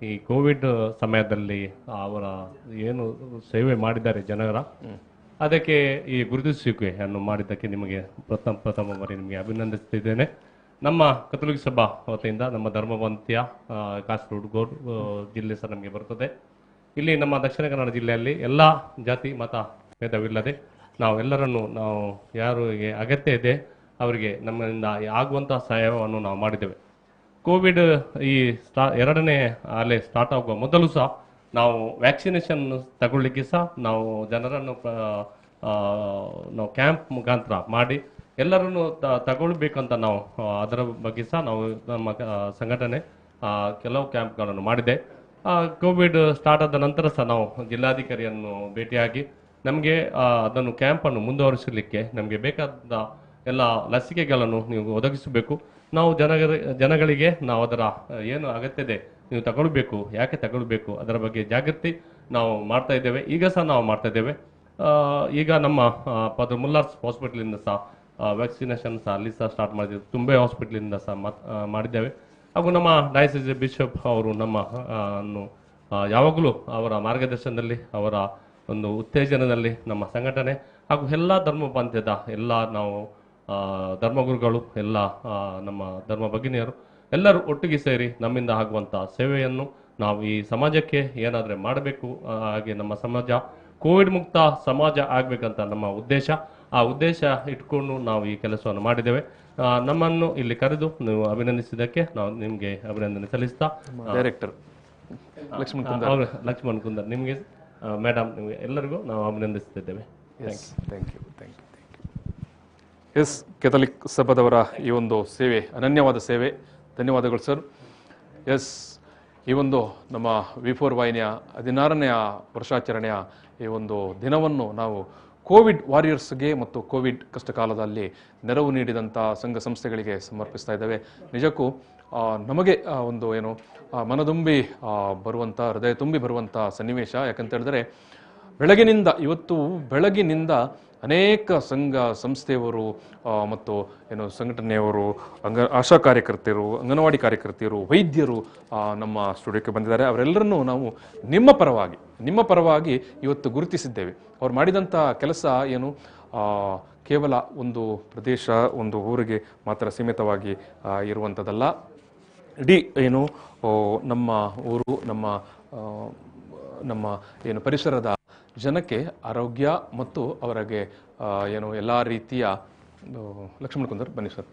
Speaker 13: ಈ ಕೋವಿಡ್ ಸಮಯದಲ್ಲಿ ಅವರ ಏನು ಸೇವೆ ಮಾಡಿದ್ದಾರೆ ಜನರ, ಅದಕ್ಕೆ ಈ ಗುರುತಿಸುವಿಕೆಯನ್ನು ಮಾಡಿದ್ದಕ್ಕೆ ನಿಮಗೆ ಪ್ರಥಮ ಬಾರಿ ನಿಮಗೆ ಅಭಿನಂದಿಸುತ್ತಿದ್ದೇನೆ. ನಮ್ಮ ಕಥೋಲಿಕ ಸಭಾ ವತಿಯಿಂದ ನಮ್ಮ ಧರ್ಮವಂತ್ಯ ಕಾಸರಗೋಡು ಜಿಲ್ಲೆ ಸಹ ನಮಗೆ ಬರುತ್ತದೆ. ಇಲ್ಲಿ ನಮ್ಮ ದಕ್ಷಿಣ ಕನ್ನಡ ಜಿಲ್ಲೆಯಲ್ಲಿ ಎಲ್ಲ ಜಾತಿ ಮತ ಭೇದವಿಲ್ಲದೆ ನಾವೆಲ್ಲರನ್ನು ಯಾರಿಗೆ ಅಗತ್ಯ ಇದೆ ಅವರಿಗೆ ನಮ್ಮಿಂದ ಆಗುವಂತಹ ಸಹಾಯವನ್ನು ನಾವು ಮಾಡಿದ್ದೇವೆ. ಕೋವಿಡ್ ಈ 2ನೇ ಅಲೆ ಸ್ಟಾರ್ಟ್ ಆಗುವ ಮೊದಲು ಸಹ ನಾವು ವ್ಯಾಕ್ಸಿನೇಷನ್ ತಗೊಳ್ಳಿಕ್ಕೆ ಸಹ ನಾವು ಜನರನ್ನು ನಾವು ಕ್ಯಾಂಪ್ ಮುಖಾಂತರ ಮಾಡಿ ಎಲ್ಲರನ್ನು ತಗೊಳ್ಬೇಕಂತ ನಾವು ಅದರ ಬಗ್ಗೆ ಸಹ ನಾವು ನಮ್ಮ ಸಂಘಟನೆ ಕೆಲವು ಕ್ಯಾಂಪ್ಗಳನ್ನು ಮಾಡಿದೆ. ಕೋವಿಡ್ ಸ್ಟಾರ್ಟ್ ಆದ ನಂತರ ಸಹ ನಾವು ಜಿಲ್ಲಾಧಿಕಾರಿಯನ್ನು ಭೇಟಿಯಾಗಿ ನಮಗೆ ಅದನ್ನು ಕ್ಯಾಂಪನ್ನು ಮುಂದುವರಿಸಲಿಕ್ಕೆ ನಮಗೆ ಬೇಕಾದ ಎಲ್ಲ ಲಸಿಕೆಗಳನ್ನು ನೀವು ಒದಗಿಸಬೇಕು. ನಾವು ಜನಗಳಿಗೆ ನಾವು ಅದರ ಏನು ಅಗತ್ಯ ಇದೆ ನೀವು ತಗೊಳ್ಬೇಕು, ಯಾಕೆ ತಗೊಳ್ಬೇಕು ಅದರ ಬಗ್ಗೆ ಜಾಗೃತಿ ನಾವು ಮಾಡ್ತಾ ಇದ್ದೇವೆ. ಈಗ ಸಹ ನಾವು ಮಾಡ್ತಾ ಇದ್ದೇವೆ. ಈಗ ನಮ್ಮ ಫಾದರ್ ಮುಲ್ಲಾರ್ಸ್ ಹಾಸ್ಪಿಟಲಿಂದ ಸಹ ವ್ಯಾಕ್ಸಿನೇಷನ್ ಸಹ ಅಲ್ಲಿ ಸಹ ಸ್ಟಾರ್ಟ್ ಮಾಡಿದ್ದೇವೆ. ತುಂಬೆ ಹಾಸ್ಪಿಟಲಿಂದ ಸಹ ಮಾಡಿದ್ದೇವೆ. ಹಾಗೂ ನಮ್ಮ ಡಯಾಸಿಸ್ ಬಿಷಪ್ ಅವರು ನಮ್ಮ ಯಾವಾಗಲೂ ಅವರ ಮಾರ್ಗದರ್ಶನದಲ್ಲಿ, ಅವರ ಒಂದು ಉತ್ತೇಜನದಲ್ಲಿ ನಮ್ಮ ಸಂಘಟನೆ ಹಾಗೂ ಎಲ್ಲ ಧರ್ಮ ಪಂಥದ ಎಲ್ಲ ನಾವು ಧರ್ಮಗುರುಗಳು, ಎಲ್ಲ ನಮ್ಮ ಧರ್ಮ ಭಗಿನಿಯರು ಎಲ್ಲರೂ ಒಟ್ಟಿಗೆ ಸೇರಿ ನಮ್ಮಿಂದ ಆಗುವಂಥ ಸೇವೆಯನ್ನು ನಾವು ಈ ಸಮಾಜಕ್ಕೆ ಏನಾದರೆ ಮಾಡಬೇಕು. ಹಾಗೆ ನಮ್ಮ ಸಮಾಜ ಕೋವಿಡ್ ಮುಕ್ತ ಸಮಾಜ ಆಗಬೇಕಂತ ನಮ್ಮ ಉದ್ದೇಶ. ಆ ಉದ್ದೇಶ ಇಟ್ಕೊಂಡು ನಾವು ಈ ಕೆಲಸವನ್ನು ಮಾಡಿದ್ದೇವೆ. ನಮ್ಮನ್ನು ಇಲ್ಲಿ ಕರೆದು ನೀವು ಅಭಿನಂದಿಸಿದ್ದಕ್ಕೆ ನಾವು ನಿಮಗೆ ಅಭಿನಂದನೆ ಸಲ್ಲಿಸ್ತಾ,
Speaker 4: ಡೈರೆಕ್ಟರ್
Speaker 13: ಲಕ್ಷ್ಮಣ್ ಕುಂದರ್ ನಿಮಗೆ, ಮೇಡಮ್, ನಿಮಗೆ ಎಲ್ಲರಿಗೂ ನಾವು ಅಭಿನಂದಿಸುತ್ತಿದ್ದೇವೆ.
Speaker 4: Thank you. ಎಸ್, ಕೆಥಲಿಕ್ ಸಭಾದವರ ಈ ಒಂದು ಸೇವೆ ಅನನ್ಯವಾದ ಸೇವೆ. ಧನ್ಯವಾದಗಳು ಸರ್. ಎಸ್, ಈ ಒಂದು ನಮ್ಮ V4 ವಾಹಿನಿಯ 16ನೇ ವರ್ಷಾಚರಣೆಯ ಈ ಒಂದು ದಿನವನ್ನು ನಾವು ಕೋವಿಡ್ ವಾರಿಯರ್ಸ್ಗೆ ಮತ್ತು ಕೋವಿಡ್ ಕಷ್ಟಕಾಲದಲ್ಲಿ ನೆರವು ನೀಡಿದಂಥ ಸಂಘ ಸಂಸ್ಥೆಗಳಿಗೆ ಸಮರ್ಪಿಸ್ತಾ ಇದ್ದೇವೆ. ನಿಜಕ್ಕೂ ನಮಗೆ ಒಂದು ಮನದುಂಬಿ ಬರುವಂಥ, ಹೃದಯ ತುಂಬಿ ಬರುವಂಥ ಸನ್ನಿವೇಶ. ಯಾಕಂತ ಹೇಳಿದ್ರೆ ಇವತ್ತು ಬೆಳಗಿನಿಂದ ಅನೇಕ ಸಂಘ ಸಂಸ್ಥೆಯವರು ಮತ್ತು ಸಂಘಟನೆಯವರು, ಆಶಾ ಕಾರ್ಯಕರ್ತರು, ಅಂಗನವಾಡಿ ಕಾರ್ಯಕರ್ತೆಯರು, ವೈದ್ಯರು ನಮ್ಮ ಸ್ಟುಡಿಯೋಕ್ಕೆ ಬಂದಿದ್ದಾರೆ. ಅವರೆಲ್ಲರನ್ನೂ ನಾವು ನಿಮ್ಮ ಪರವಾಗಿ ಇವತ್ತು ಗುರುತಿಸಿದ್ದೇವೆ. ಅವ್ರು ಮಾಡಿದಂಥ ಕೆಲಸ ಕೇವಲ ಒಂದು ಪ್ರದೇಶ, ಒಂದು ಊರಿಗೆ ಮಾತ್ರ ಸೀಮಿತವಾಗಿ ಇರುವಂಥದ್ದಲ್ಲ. ಇಡೀ ನಮ್ಮ ಊರು, ನಮ್ಮ ಪರಿಸರದ ಜನಕ್ಕೆ ಆರೋಗ್ಯ ಮತ್ತು ಅವರಿಗೆ ಎಲ್ಲ ರೀತಿಯ ಲಕ್ಷ್ಮಣ್ ಕುಂದರ್ ಬನ್ನಿ ಸರ್,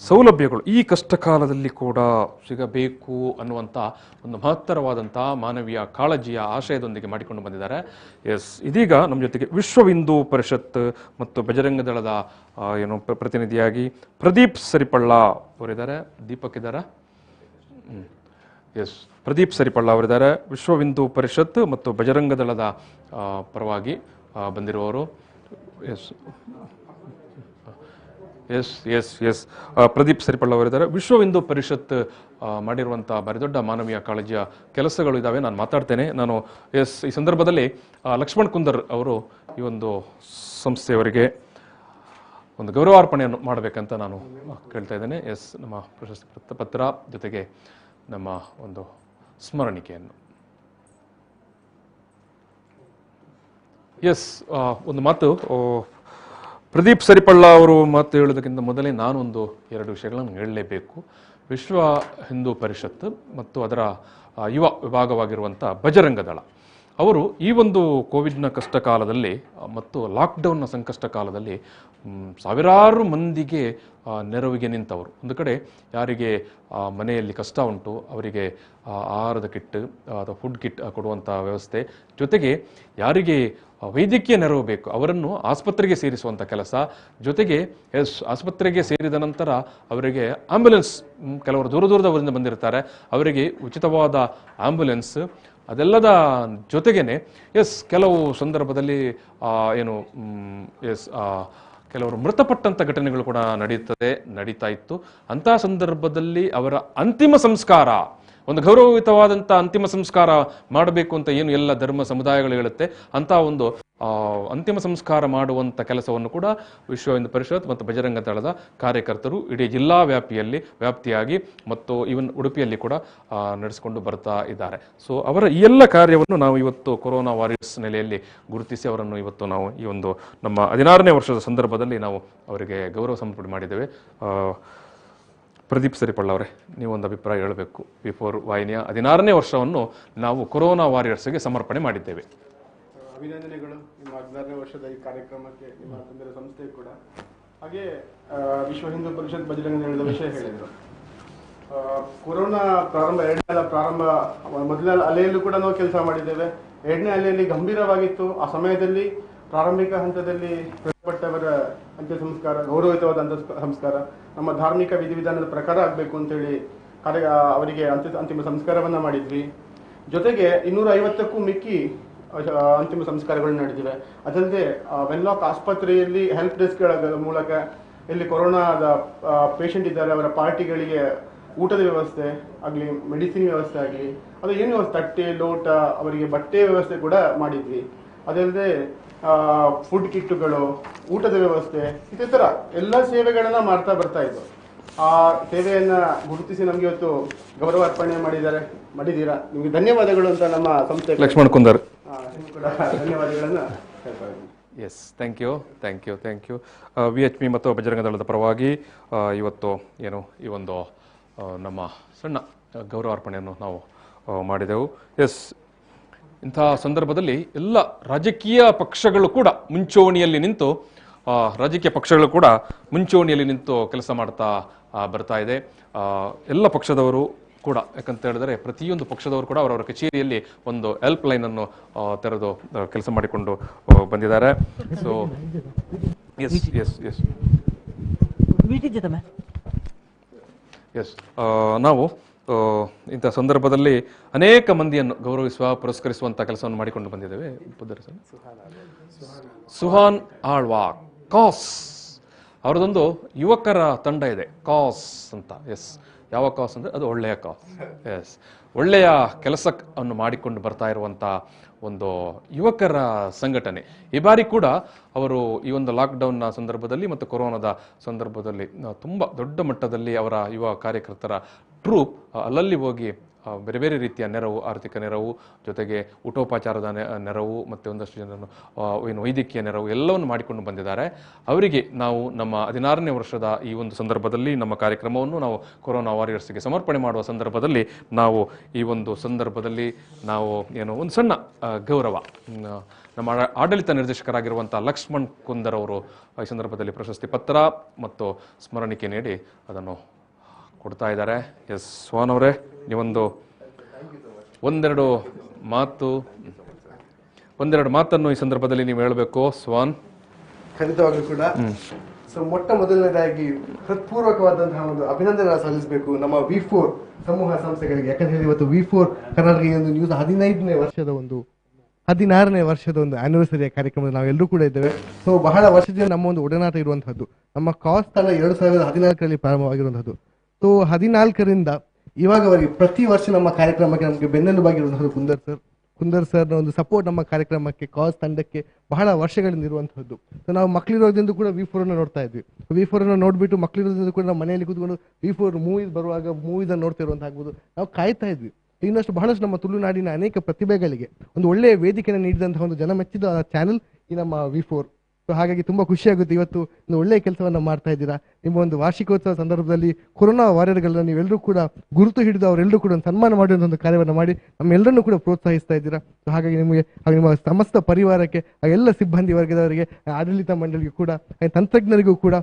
Speaker 4: ಸೌಲಭ್ಯಗಳು ಈ ಕಷ್ಟ ಕಾಲದಲ್ಲಿ ಕೂಡ ಸಿಗಬೇಕು ಅನ್ನುವಂಥ ಒಂದು ಮಹತ್ತರವಾದಂಥ ಮಾನವೀಯ ಕಾಳಜಿಯ ಆಶಯದೊಂದಿಗೆ ಮಾಡಿಕೊಂಡು ಬಂದಿದ್ದಾರೆ. ಇದೀಗ ನಮ್ಮ ಜೊತೆಗೆ ವಿಶ್ವ ಹಿಂದೂ ಪರಿಷತ್ ಮತ್ತು ಬಜರಂಗ ದಳದ ಪ್ರತಿನಿಧಿಯಾಗಿ ಪ್ರದೀಪ್ ಸರಿಪಳ್ಳ ಅವರಿದ್ದಾರೆ. ದೀಪಕ್ ಇದ್ದಾರಾ? ಪ್ರದೀಪ್ ಸರಿಪಳ್ಳ ಅವರಿದ್ದಾರೆ. ವಿಶ್ವ ಹಿಂದೂ ಪರಿಷತ್ ಮತ್ತು ಬಜರಂಗ ದಳದ ಪರವಾಗಿ ಬಂದಿರುವವರು. ಪ್ರದೀಪ್ ಸರಿಪಳ್ಳ ಅವರಿದ್ದಾರೆ. ವಿಶ್ವ ಹಿಂದೂ ಪರಿಷತ್ ಮಾಡಿರುವಂಥ ಭಾರಿ ದೊಡ್ಡ ಮಾನವೀಯ ಕಾಳಜಿಯ ಕೆಲಸಗಳು ಇದ್ದಾವೆ, ನಾನು ಮಾತಾಡ್ತೇನೆ. ಈ ಸಂದರ್ಭದಲ್ಲಿ ಲಕ್ಷ್ಮಣ್ ಕುಂದರ್ ಅವರು ಈ ಒಂದು ಸಂಸ್ಥೆಯವರಿಗೆ ಒಂದು ಗೌರವಾರ್ಪಣೆಯನ್ನು ಮಾಡಬೇಕಂತ ನಾನು ಕೇಳ್ತಾ ಇದ್ದೇನೆ. ನಮ್ಮ ಪ್ರಶಸ್ತಿ ಪತ್ರ ಜೊತೆಗೆ ನಮ್ಮ ಒಂದು ಸ್ಮರಣಿಕೆಯನ್ನು. ಒಂದು ಮಾತು ಪ್ರದೀಪ್ ಸರಿಪಳ್ಳ ಅವರು ಮಾತು ಹೇಳೋದಕ್ಕಿಂತ ಮೊದಲೇ ನಾನೊಂದು 2 ವಿಷಯಗಳನ್ನು ಹೇಳಲೇಬೇಕು. ವಿಶ್ವ ಹಿಂದೂ ಪರಿಷತ್ ಮತ್ತು ಅದರ ಯುವ ವಿಭಾಗವಾಗಿರುವಂಥ ಬಜರಂಗ ದಳ ಅವರು ಈ ಒಂದು ಕೋವಿಡ್ನ ಕಷ್ಟ ಕಾಲದಲ್ಲಿ ಮತ್ತು ಲಾಕ್ಡೌನ್ನ ಸಂಕಷ್ಟ ಕಾಲದಲ್ಲಿ ಸಾವಿರಾರು ಮಂದಿಗೆ ನೆರವಿಗೆ ನಿಂತವರು. ಒಂದು ಕಡೆ ಯಾರಿಗೆ ಮನೆಯಲ್ಲಿ ಕಷ್ಟ ಉಂಟು ಅವರಿಗೆ ಆಹಾರದ ಕಿಟ್ ಅಥವಾ ಫುಡ್ ಕಿಟ್ ಕೊಡುವಂಥ ವ್ಯವಸ್ಥೆ, ಜೊತೆಗೆ ಯಾರಿಗೆ ವೈದ್ಯಕೀಯ ನೆರವು ಬೇಕು ಅವರನ್ನು ಆಸ್ಪತ್ರೆಗೆ ಸೇರಿಸುವಂಥ ಕೆಲಸ, ಜೊತೆಗೆ ಆಸ್ಪತ್ರೆಗೆ ಸೇರಿದ ನಂತರ ಅವರಿಗೆ ಆಂಬ್ಯುಲೆನ್ಸ್, ಕೆಲವರು ದೂರದಿಂದ ಬಂದಿರ್ತಾರೆ, ಅವರಿಗೆ ಉಚಿತವಾದ ಆಂಬ್ಯುಲೆನ್ಸ್, ಅದೆಲ್ಲದ ಜೊತೆಗೇನೆ ಕೆಲವು ಸಂದರ್ಭದಲ್ಲಿ ಕೆಲವರು ಮೃತಪಟ್ಟಂಥ ಘಟನೆಗಳು ಕೂಡ ನಡೀತಾ ಇತ್ತು. ಅಂತಹ ಸಂದರ್ಭದಲ್ಲಿ ಅವರ ಅಂತಿಮ ಸಂಸ್ಕಾರ, ಒಂದು ಗೌರವಯುತವಾದಂಥ ಅಂತಿಮ ಸಂಸ್ಕಾರ ಮಾಡಬೇಕು ಅಂತ ಎಲ್ಲ ಧರ್ಮ ಸಮುದಾಯಗಳು ಹೇಳುತ್ತೆ, ಅಂತ ಒಂದು ಅಂತಿಮ ಸಂಸ್ಕಾರ ಮಾಡುವಂಥ ಕೆಲಸವನ್ನು ಕೂಡ ವಿಶ್ವ ಹಿಂದೂ ಪರಿಷತ್ ಮತ್ತು ಬಜರಂಗ ದಳದ ಕಾರ್ಯಕರ್ತರು ಇಡೀ ಜಿಲ್ಲಾ ವ್ಯಾಪ್ತಿಯಾಗಿ ಮತ್ತು ಈವನ್ ಉಡುಪಿಯಲ್ಲಿ ಕೂಡ ನಡೆಸಿಕೊಂಡು ಬರ್ತಾ ಇದ್ದಾರೆ. ಸೊ ಅವರ ಈ ಎಲ್ಲ ಕಾರ್ಯವನ್ನು ನಾವು ಇವತ್ತು ಕೊರೋನಾ ವಾರಿಯರ್ಸ್ ನೆಲೆಯಲ್ಲಿ ಗುರುತಿಸಿ ಅವರನ್ನು ಇವತ್ತು ನಾವು ಈ ಒಂದು ನಮ್ಮ 16ನೇ ವರ್ಷದ ಸಂದರ್ಭದಲ್ಲಿ ನಾವು ಅವರಿಗೆ ಗೌರವ ಸಮರ್ಪಣೆ ಮಾಡಿದ್ದೇವೆ. ಪ್ರದೀಪ್ ಸರಿಪಳ್ಳ ಅವರೇ, ನೀವೊಂದು ಅಭಿಪ್ರಾಯ ಹೇಳಬೇಕು. V4 ವಾಹಿನಿಯ 16ನೇ ವರ್ಷವನ್ನು ನಾವು ಕೊರೋನಾ ವಾರಿಯರ್ಸ್ಗೆ ಸಮರ್ಪಣೆ ಮಾಡಿದ್ದೇವೆ.
Speaker 12: ಅಭಿನಂದನೆಗಳು ನಿಮ್ಮ 16ನೇ ವರ್ಷದ ಈ ಕಾರ್ಯಕ್ರಮಕ್ಕೆ, ನಿಮ್ಮ ತಂದೆಯ ಸಂಸ್ಥೆ ಕೂಡ. ಹಾಗೆ ವಿಶ್ವ ಹಿಂದೂ ಪರಿಷತ್ ಬಜರಂಗ ದಳದ ವಿಷಯ ಹೇಳಿದರು. ಕೊರೋನಾ ಪ್ರಾರಂಭ ಮೊದಲ ಅಲೆಯಲ್ಲೂ ಕೂಡ ನಾವು ಕೆಲಸ ಮಾಡಿದ್ದೇವೆ. 2ನೇ ಅಲೆಯಲ್ಲಿ ಗಂಭೀರವಾಗಿತ್ತು. ಆ ಸಮಯದಲ್ಲಿ ಪ್ರಾರಂಭಿಕ ಹಂತದಲ್ಲಿ ಮೃತಪಟ್ಟವರ ಅಂತ್ಯ ಸಂಸ್ಕಾರ, ಗೌರವಯುತವಾದ ಸಂಸ್ಕಾರ ನಮ್ಮ ಧಾರ್ಮಿಕ ವಿಧಿವಿಧಾನದ ಪ್ರಕಾರ ಆಗಬೇಕು ಅಂತೇಳಿ ಅವರಿಗೆ ಅಂತಿಮ ಸಂಸ್ಕಾರವನ್ನ ಮಾಡಿದ್ವಿ. ಜೊತೆಗೆ 250ಕ್ಕೂ ಮಿಕ್ಕಿ ಅಂತಿಮ ಸಂಸ್ಕಾರಗಳು ನಡೆದಿವೆ. ಅದಲ್ಲದೆ ವೆನ್ಲಾಕ್ ಆಸ್ಪತ್ರೆಯಲ್ಲಿ ಹೆಲ್ಪ್ ಡೆಸ್ಕ್ಗಳ ಮೂಲಕ ಎಲ್ಲಿ ಕೊರೋನಾದ ಪೇಷಂಟ್ ಇದ್ದಾರೆ ಅವರ ಪಾರ್ಟಿಗಳಿಗೆ ಊಟದ ವ್ಯವಸ್ಥೆ ಆಗಲಿ, ಮೆಡಿಸಿನ್ ವ್ಯವಸ್ಥೆ ಆಗಲಿ, ಅದು ಏನು ವ್ಯವಸ್ಥೆ, ತಟ್ಟೆ ಲೋಟ, ಅವರಿಗೆ ಬಟ್ಟೆ ವ್ಯವಸ್ಥೆ ಕೂಡ ಮಾಡಿದ್ವಿ. ಅದಲ್ಲದೆ ಫುಡ್ ಕಿಟ್ಗಳು, ಊಟದ ವ್ಯವಸ್ಥೆ, ಇದೇ ತರ ಎಲ್ಲ ಸೇವೆಗಳನ್ನ ಮಾಡ್ತಾ ಬರ್ತಾ ಇದ್ವು. ಆ ಸೇವೆಯನ್ನ ಗುರುತಿಸಿ ನಮ್ಗೆ ಇವತ್ತು ಗೌರವ ಅರ್ಪಣೆ ಮಾಡಿದ್ದೀರಾ, ನಿಮ್ಗೆ ಧನ್ಯವಾದಗಳು ಅಂತ ನಮ್ಮ ಸಂಸ್ಥೆ
Speaker 4: ಲಕ್ಷ್ಮಣ್ ಕುಂದರ್
Speaker 12: ಕೂಡ ಧನ್ಯವಾದಗಳನ್ನ.
Speaker 4: Thank you. VHP ಮತ್ತು ಬಜರಂಗ ದಳದ ಪರವಾಗಿ ಇವತ್ತು ಈ ಒಂದು ನಮ್ಮ ಸಣ್ಣ ಗೌರವಾರ್ಪಣೆಯನ್ನು ನಾವು ಮಾಡಿದೆವು. ಇಂತಹ ಸಂದರ್ಭದಲ್ಲಿ ಎಲ್ಲ ರಾಜಕೀಯ ಪಕ್ಷಗಳು ಕೂಡ ಮುಂಚೂಣಿಯಲ್ಲಿ ನಿಂತು ಕೆಲಸ ಮಾಡ್ತಾ ಬರ್ತಾ ಇದೆ. ಎಲ್ಲ ಪಕ್ಷದವರು ಕೂಡ, ಯಾಕಂತ ಹೇಳಿದ್ರೆ ಪ್ರತಿಯೊಂದು ಪಕ್ಷದವರು ಕೂಡ ಅವರವರ ಕಚೇರಿಯಲ್ಲಿ ಒಂದು ಹೆಲ್ಪ್ ಲೈನ್ ಅನ್ನು ತೆರೆದು ಕೆಲಸ ಮಾಡಿಕೊಂಡು ಬಂದಿದ್ದಾರೆ. ಸೊ ನಾವು ಇಂಥ ಸಂದರ್ಭದಲ್ಲಿ ಅನೇಕ ಮಂದಿಯನ್ನು ಪುರಸ್ಕರಿಸುವಂಥ ಕೆಲಸವನ್ನು ಮಾಡಿಕೊಂಡು ಬಂದಿದ್ದೇವೆ. ಸುಹಾನ್ ಆಳ್ವಾ ಕಾಸ್ ಅವರದೊಂದು ಯುವಕರ ತಂಡ ಇದೆ, ಕಾಸ್ ಅಂತ. ಯಾವ ಕಾಸ್ ಅಂದರೆ ಅದು ಒಳ್ಳೆಯ ಕಾಸ್. ಒಳ್ಳೆಯ ಕೆಲಸವನ್ನು ಮಾಡಿಕೊಂಡು ಬರ್ತಾ ಇರುವಂಥ ಒಂದು ಯುವಕರ ಸಂಘಟನೆ. ಈ ಬಾರಿ ಕೂಡ ಅವರು ಈ ಒಂದು ಲಾಕ್ಡೌನ್ನ ಸಂದರ್ಭದಲ್ಲಿ ಮತ್ತು ಕೊರೋನಾದ ಸಂದರ್ಭದಲ್ಲಿ ತುಂಬ ದೊಡ್ಡ ಮಟ್ಟದಲ್ಲಿ ಅವರ ಯುವ ಕಾರ್ಯಕರ್ತರ ಟ್ರೂಪ್ ಅಲ್ಲಲ್ಲಿ ಹೋಗಿ ಬೇರೆ ಬೇರೆ ರೀತಿಯ ನೆರವು, ಆರ್ಥಿಕ ನೆರವು, ಜೊತೆಗೆ ಊಟೋಪಚಾರದ ನೆರವು ಮತ್ತು ಒಂದಷ್ಟು ಜನರನ್ನು ಏನು ವೈದ್ಯಕೀಯ ನೆರವು ಎಲ್ಲವನ್ನು ಮಾಡಿಕೊಂಡು ಬಂದಿದ್ದಾರೆ. ಅವರಿಗೆ ನಾವು ನಮ್ಮ 16ನೇ ವರ್ಷದ ಈ ಒಂದು ಸಂದರ್ಭದಲ್ಲಿ ನಮ್ಮ ಕಾರ್ಯಕ್ರಮವನ್ನು ನಾವು ಕೊರೋನಾ ವಾರಿಯರ್ಸ್ಗೆ ಸಮರ್ಪಣೆ ಮಾಡುವ ಸಂದರ್ಭದಲ್ಲಿ ನಾವು ಈ ಒಂದು ಸಂದರ್ಭದಲ್ಲಿ ನಾವು ಏನು ಒಂದು ಸಣ್ಣ ಗೌರವ ನಮ್ಮ ಆಡಳಿತ ನಿರ್ದೇಶಕರಾಗಿರುವಂಥ ಲಕ್ಷ್ಮಣ್ ಕುಂದರ್ ಅವರು ಈ ಸಂದರ್ಭದಲ್ಲಿ ಪ್ರಶಸ್ತಿ ಪತ್ರ ಮತ್ತು ಸ್ಮರಣಿಕೆ ನೀಡಿ ಅದನ್ನು ಕೊಡ್ತಾ ಇದ್ದಾರೆ. ಎಸ್ ಸ್ವಾನ್ ಅವರೇ, ನೀವೊಂದು ಒಂದೆರಡು ಮಾತನ್ನು ಈ ಸಂದರ್ಭದಲ್ಲಿ ನೀವು ಹೇಳಬೇಕು. ಸ್ವಾನ್.
Speaker 12: ಖಂಡಿತವಾಗ್ಲೂ ಕೂಡ. ಸೊ ಮೊಟ್ಟ ಮೊದಲನೇದಾಗಿ ಹೃತ್ಪೂರ್ವಕವಾದಂತಹ ಒಂದು ಅಭಿನಂದನೆ ಸಲ್ಲಿಸಬೇಕು ನಮ್ಮ V4 ಸಮೂಹ ಸಂಸ್ಥೆಗಳಿಗೆ. ಯಾಕಂದ್ರೆ ಇವತ್ತು V4 ಕರ್ನಾಟಕ ಒಂದು ನ್ಯೂಸ್ 16ನೇ ವರ್ಷದ ಒಂದು ಆನಿವರ್ಸರಿಯ ಕಾರ್ಯಕ್ರಮದಲ್ಲಿ ನಾವೆಲ್ಲರೂ ಕೂಡ ಇದ್ದೇವೆ. ಸೊ ಬಹಳ ವರ್ಷದಿಂದ ನಮ್ಮ ಒಂದು ಒಡನಾಟ ಇರುವಂತಹದ್ದು. ನಮ್ಮ ಕಾಸ್ ತಂಡ 2014ರಲ್ಲಿ ಪ್ರಾರಂಭವಾಗಿರುವಂತಹದ್ದು. ಸೊ 14ರಿಂದ ಇವಾಗವರೆಗೆ ಪ್ರತಿ ವರ್ಷ ನಮ್ಮ ಕಾರ್ಯಕ್ರಮಕ್ಕೆ ನಮಗೆ ಬೆನ್ನೆಲುಬಾಗಿರುವಂತಹದ್ದು ಕುಂದರ್ ಸರ್ನ ಒಂದು ಸಪೋರ್ಟ್ ನಮ್ಮ ಕಾರ್ಯಕ್ರಮಕ್ಕೆ, ಕಾಸ್ ತಂಡಕ್ಕೆ ಬಹಳ ವರ್ಷಗಳಿಂದ ಇರುವಂತಹದ್ದು. ಸೊ ನಾವು ಮಕ್ಕಳಿರೋದ್ರಿಂದ ಕೂಡ V4 ಅನ್ನು ನೋಡ್ತಾ ಇದ್ವಿ. V4 ಅನ್ನು ನೋಡ್ಬಿಟ್ಟು ಮಕ್ಕಳಿರೋದ್ರಿಂದ ಕೂಡ ನಾವು ಮನೆಯಲ್ಲಿ ಕೂತ್ಕೊಂಡು V4 ಮೂವೀಸ್ ಬರುವಾಗ ಮೂವೀಸ್ ನೋಡ್ತಾ ಇರುವಂತಾಗ್ಬೋದು. ನಾವು ಕಾಯ್ತಾ ಇದ್ವಿ. ಇನ್ನಷ್ಟು ಬಹಳಷ್ಟು ನಮ್ಮ ತುಳುನಾಡಿನ ಅನೇಕ ಪ್ರತಿಭೆಗಳಿಗೆ ಒಂದು ಒಳ್ಳೆಯ ವೇದಿಕೆಯನ್ನು ನೀಡಿದಂತಹ ಒಂದು ಜನಮೆಚ್ಚಿದ ಚಾನೆಲ್ ಈ ನಮ್ಮ V4. ಸೊ ಹಾಗಾಗಿ ತುಂಬಾ ಖುಷಿಯಾಗುತ್ತೆ ಇವತ್ತು ಒಂದು ಒಳ್ಳೆಯ ಕೆಲಸವನ್ನ ಮಾಡ್ತಾ ಇದ್ದೀರಾ. ನಿಮ್ಮ ಒಂದು ವಾರ್ಷಿಕೋತ್ಸವ ಸಂದರ್ಭದಲ್ಲಿ ಕೊರೋನಾ ವಾರಿಯರ್ಗಳನ್ನ ನೀವೆಲ್ಲರೂ ಕೂಡ ಗುರುತು ಹಿಡಿದು ಅವರೆಲ್ಲರೂ ಕೂಡ ಒಂದು ಸನ್ಮಾನ ಮಾಡುವಂಥ ಒಂದು ಕಾರ್ಯವನ್ನು ಮಾಡಿ ನಮ್ಮೆಲ್ಲರನ್ನೂ ಕೂಡ ಪ್ರೋತ್ಸಾಹಿಸ್ತಾ ಇದ್ದೀರಾ. ಸೊ ಹಾಗಾಗಿ ನಿಮಗೆ ನಿಮ್ಮ ಸಮಸ್ತ ಪರಿವಾರಕ್ಕೆ, ಎಲ್ಲ ಸಿಬ್ಬಂದಿ ವರ್ಗದವರಿಗೆ, ಆಡಳಿತ ಮಂಡಳಿಗೂ ಕೂಡ, ತಂತ್ರಜ್ಞರಿಗೂ ಕೂಡ